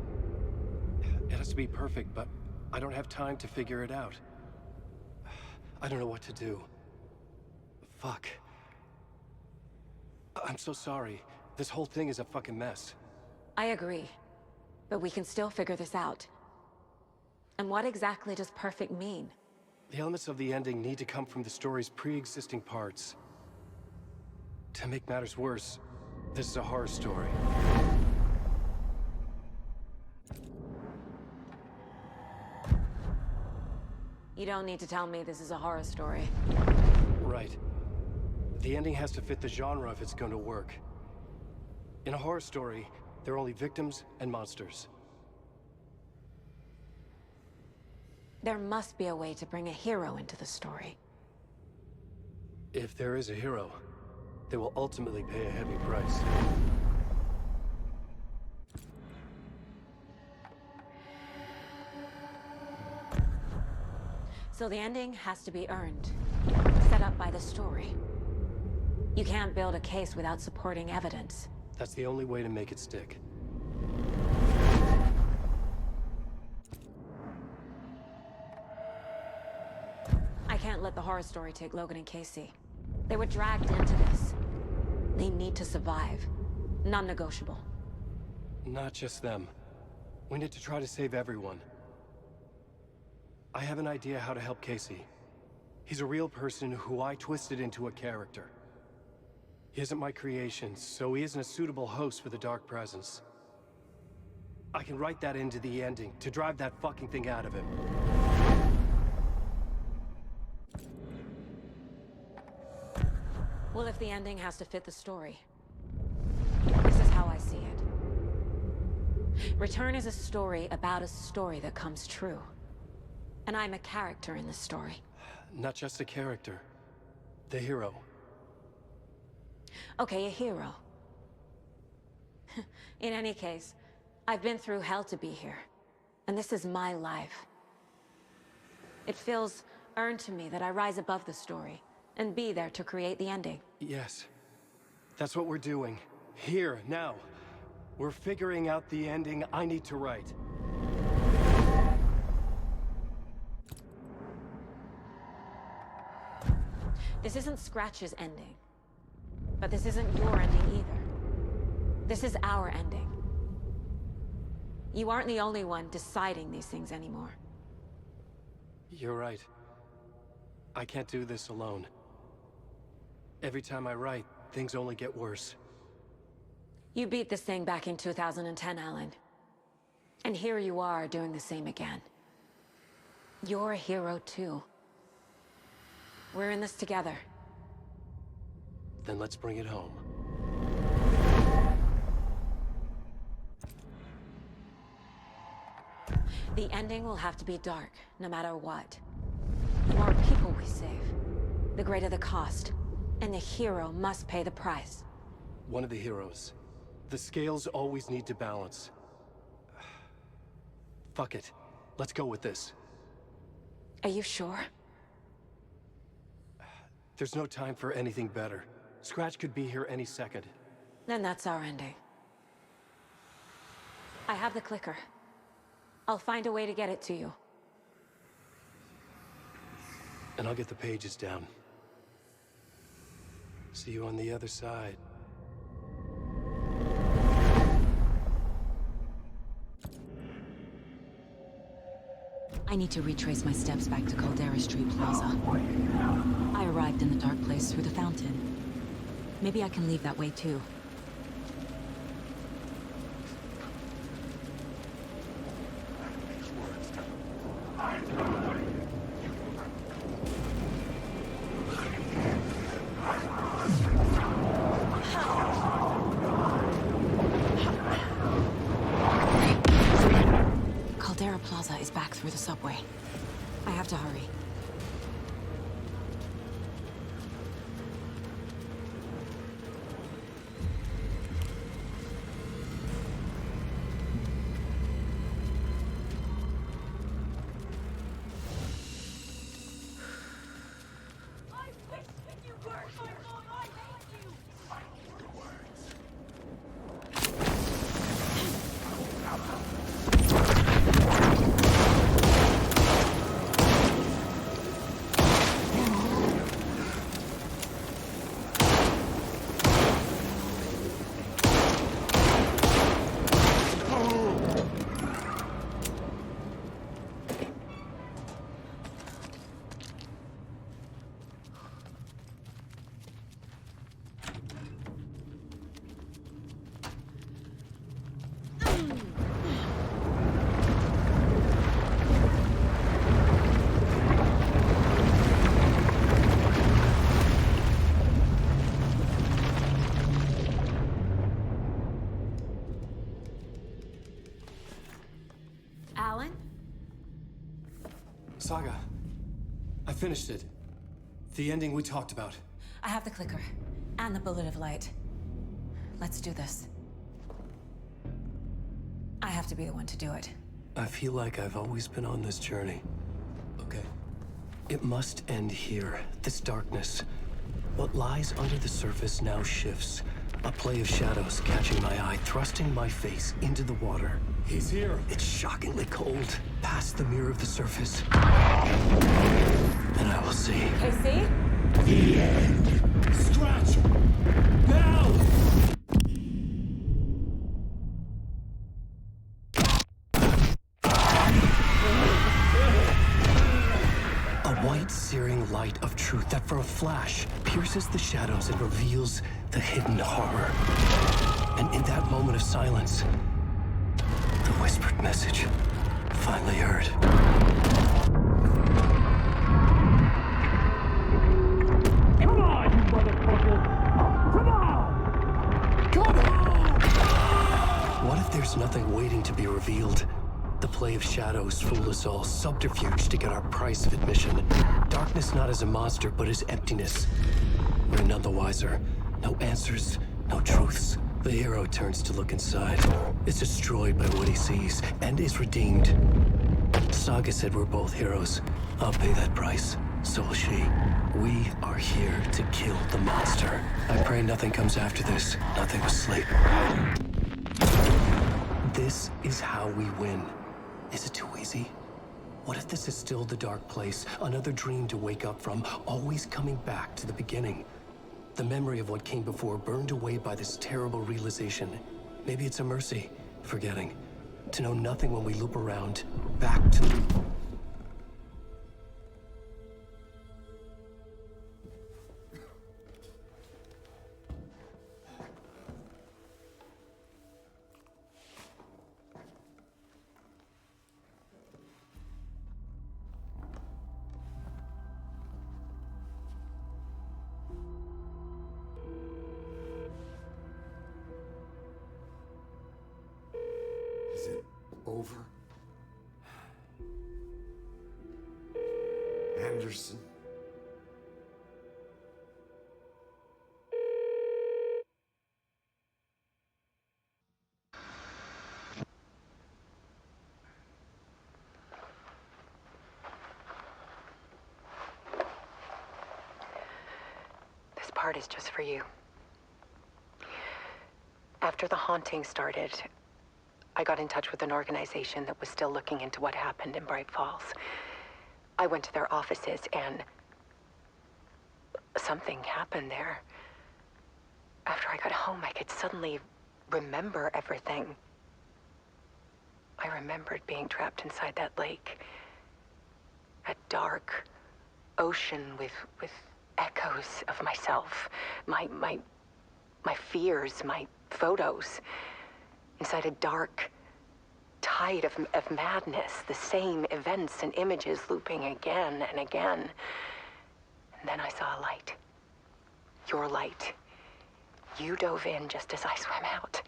It has to be perfect, but I don't have time to figure it out. I don't know what to do. Fuck. I'm so sorry. This whole thing is a fucking mess. I agree. But we can still figure this out. And what exactly does perfect mean? The elements of the ending need to come from the story's pre-existing parts. To make matters worse, this is a horror story. You don't need to tell me this is a horror story. Right. The ending has to fit the genre if it's going to work. In a horror story, there are only victims and monsters. There must be a way to bring a hero into the story. If there is a hero, they will ultimately pay a heavy price. So the ending has to be earned, set up by the story. You can't build a case without supporting evidence. That's the only way to make it stick. I can't let the horror story take Logan and Casey. They were dragged into this. They need to survive. Non-negotiable. Not just them. We need to try to save everyone. I have an idea how to help Casey. He's a real person who I twisted into a character. He isn't my creation, so he isn't a suitable host for the Dark Presence. I can write that into the ending to drive that fucking thing out of him. Well, if the ending has to fit the story, this is how I see it. Return is a story about a story that comes true. And I'm a character in this story. Not just a character. The hero. Okay, a hero. In any case, I've been through hell to be here. And this is my life. It feels earned to me that I rise above the story and be there to create the ending. Yes. That's what we're doing. Here, now. We're figuring out the ending I need to write. This isn't Scratch's ending. But this isn't your ending either. This is our ending. You aren't the only one deciding these things anymore. You're right. I can't do this alone. Every time I write, things only get worse. You beat this thing back in 2010, Alan. And here you are doing the same again. You're a hero too. We're in this together. Then let's bring it home. The ending will have to be dark, no matter what. The more people we save, the greater the cost. And the hero must pay the price. One of the heroes. The scales always need to balance. Fuck it. Let's go with this. Are you sure? There's no time for anything better. Scratch could be here any second. Then that's our ending. I have the clicker. I'll find a way to get it to you. And I'll get the pages down. See you on the other side. I need to retrace my steps back to Caldera Street Plaza. I arrived in the dark place through the fountain. Maybe I can leave that way too. Caldera Plaza is back through the subway. I have to hurry. Alan? Saga, I finished it. The ending we talked about. I have the clicker and the bullet of light. Let's do this. I have to be the one to do it. I feel like I've always been on this journey. Okay. It must end here. This darkness. What lies under the surface now shifts. A play of shadows catching my eye, thrusting my face into the water. He's here. It's shockingly cold. Past the mirror of the surface. And I will see. Casey? The end. Scratch! Now! A white, searing light of truth that for a flash pierces the shadows and reveals the hidden horror. And in that moment of silence, the whispered message finally heard. Come on, you motherfucker! Come on! Come on! What if there's nothing waiting to be revealed? The play of shadows fool us all, subterfuge to get our price of admission. Darkness not as a monster, but as emptiness. We're none the wiser. No answers, no truths. The hero turns to look inside. Is destroyed by what he sees, and is redeemed. Saga said we're both heroes. I'll pay that price. So will she. We are here to kill the monster. I pray nothing comes after this. Nothing but sleep. This is how we win. Is it too easy? What if this is still the dark place? Another dream to wake up from, always coming back to the beginning. The memory of what came before burned away by this terrible realization. Maybe it's a mercy, forgetting. To know nothing when we loop around, back to... Is it over? Anderson? This part is just for you. After the haunting started, I got in touch with an organization that was still looking into what happened in Bright Falls. I went to their offices and something happened there. After I got home, I could suddenly remember everything. I remembered being trapped inside that lake. A dark ocean with echoes of myself, my fears, my photos. Inside a dark tide of madness, the same events and images looping again and again. And then I saw a light. Your light. You dove in just as I swam out.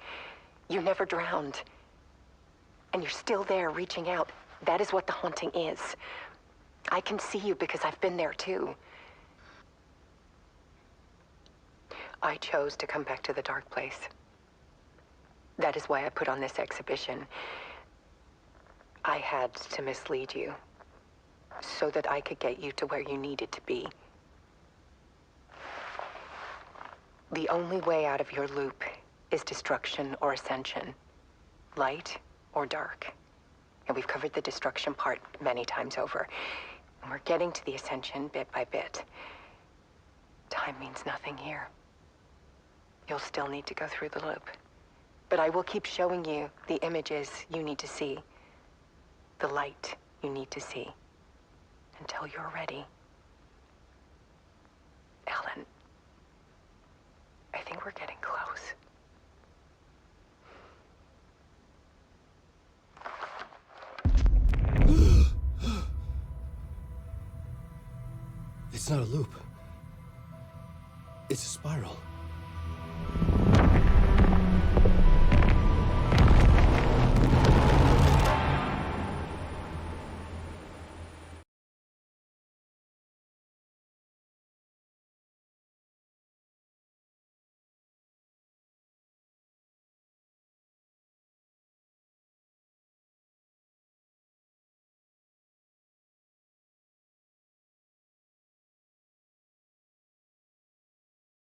You never drowned. And you're still there reaching out. That is what the haunting is. I can see you because I've been there too. I chose to come back to the dark place. That is why I put on this exhibition. I had to mislead you, so that I could get you to where you needed to be. The only way out of your loop is destruction or ascension, light or dark. And we've covered the destruction part many times over. And we're getting to the ascension bit by bit. Time means nothing here. You'll still need to go through the loop. But I will keep showing you the images you need to see. The light you need to see. Until you're ready. Alan, I think we're getting close. It's not a loop. It's a spiral.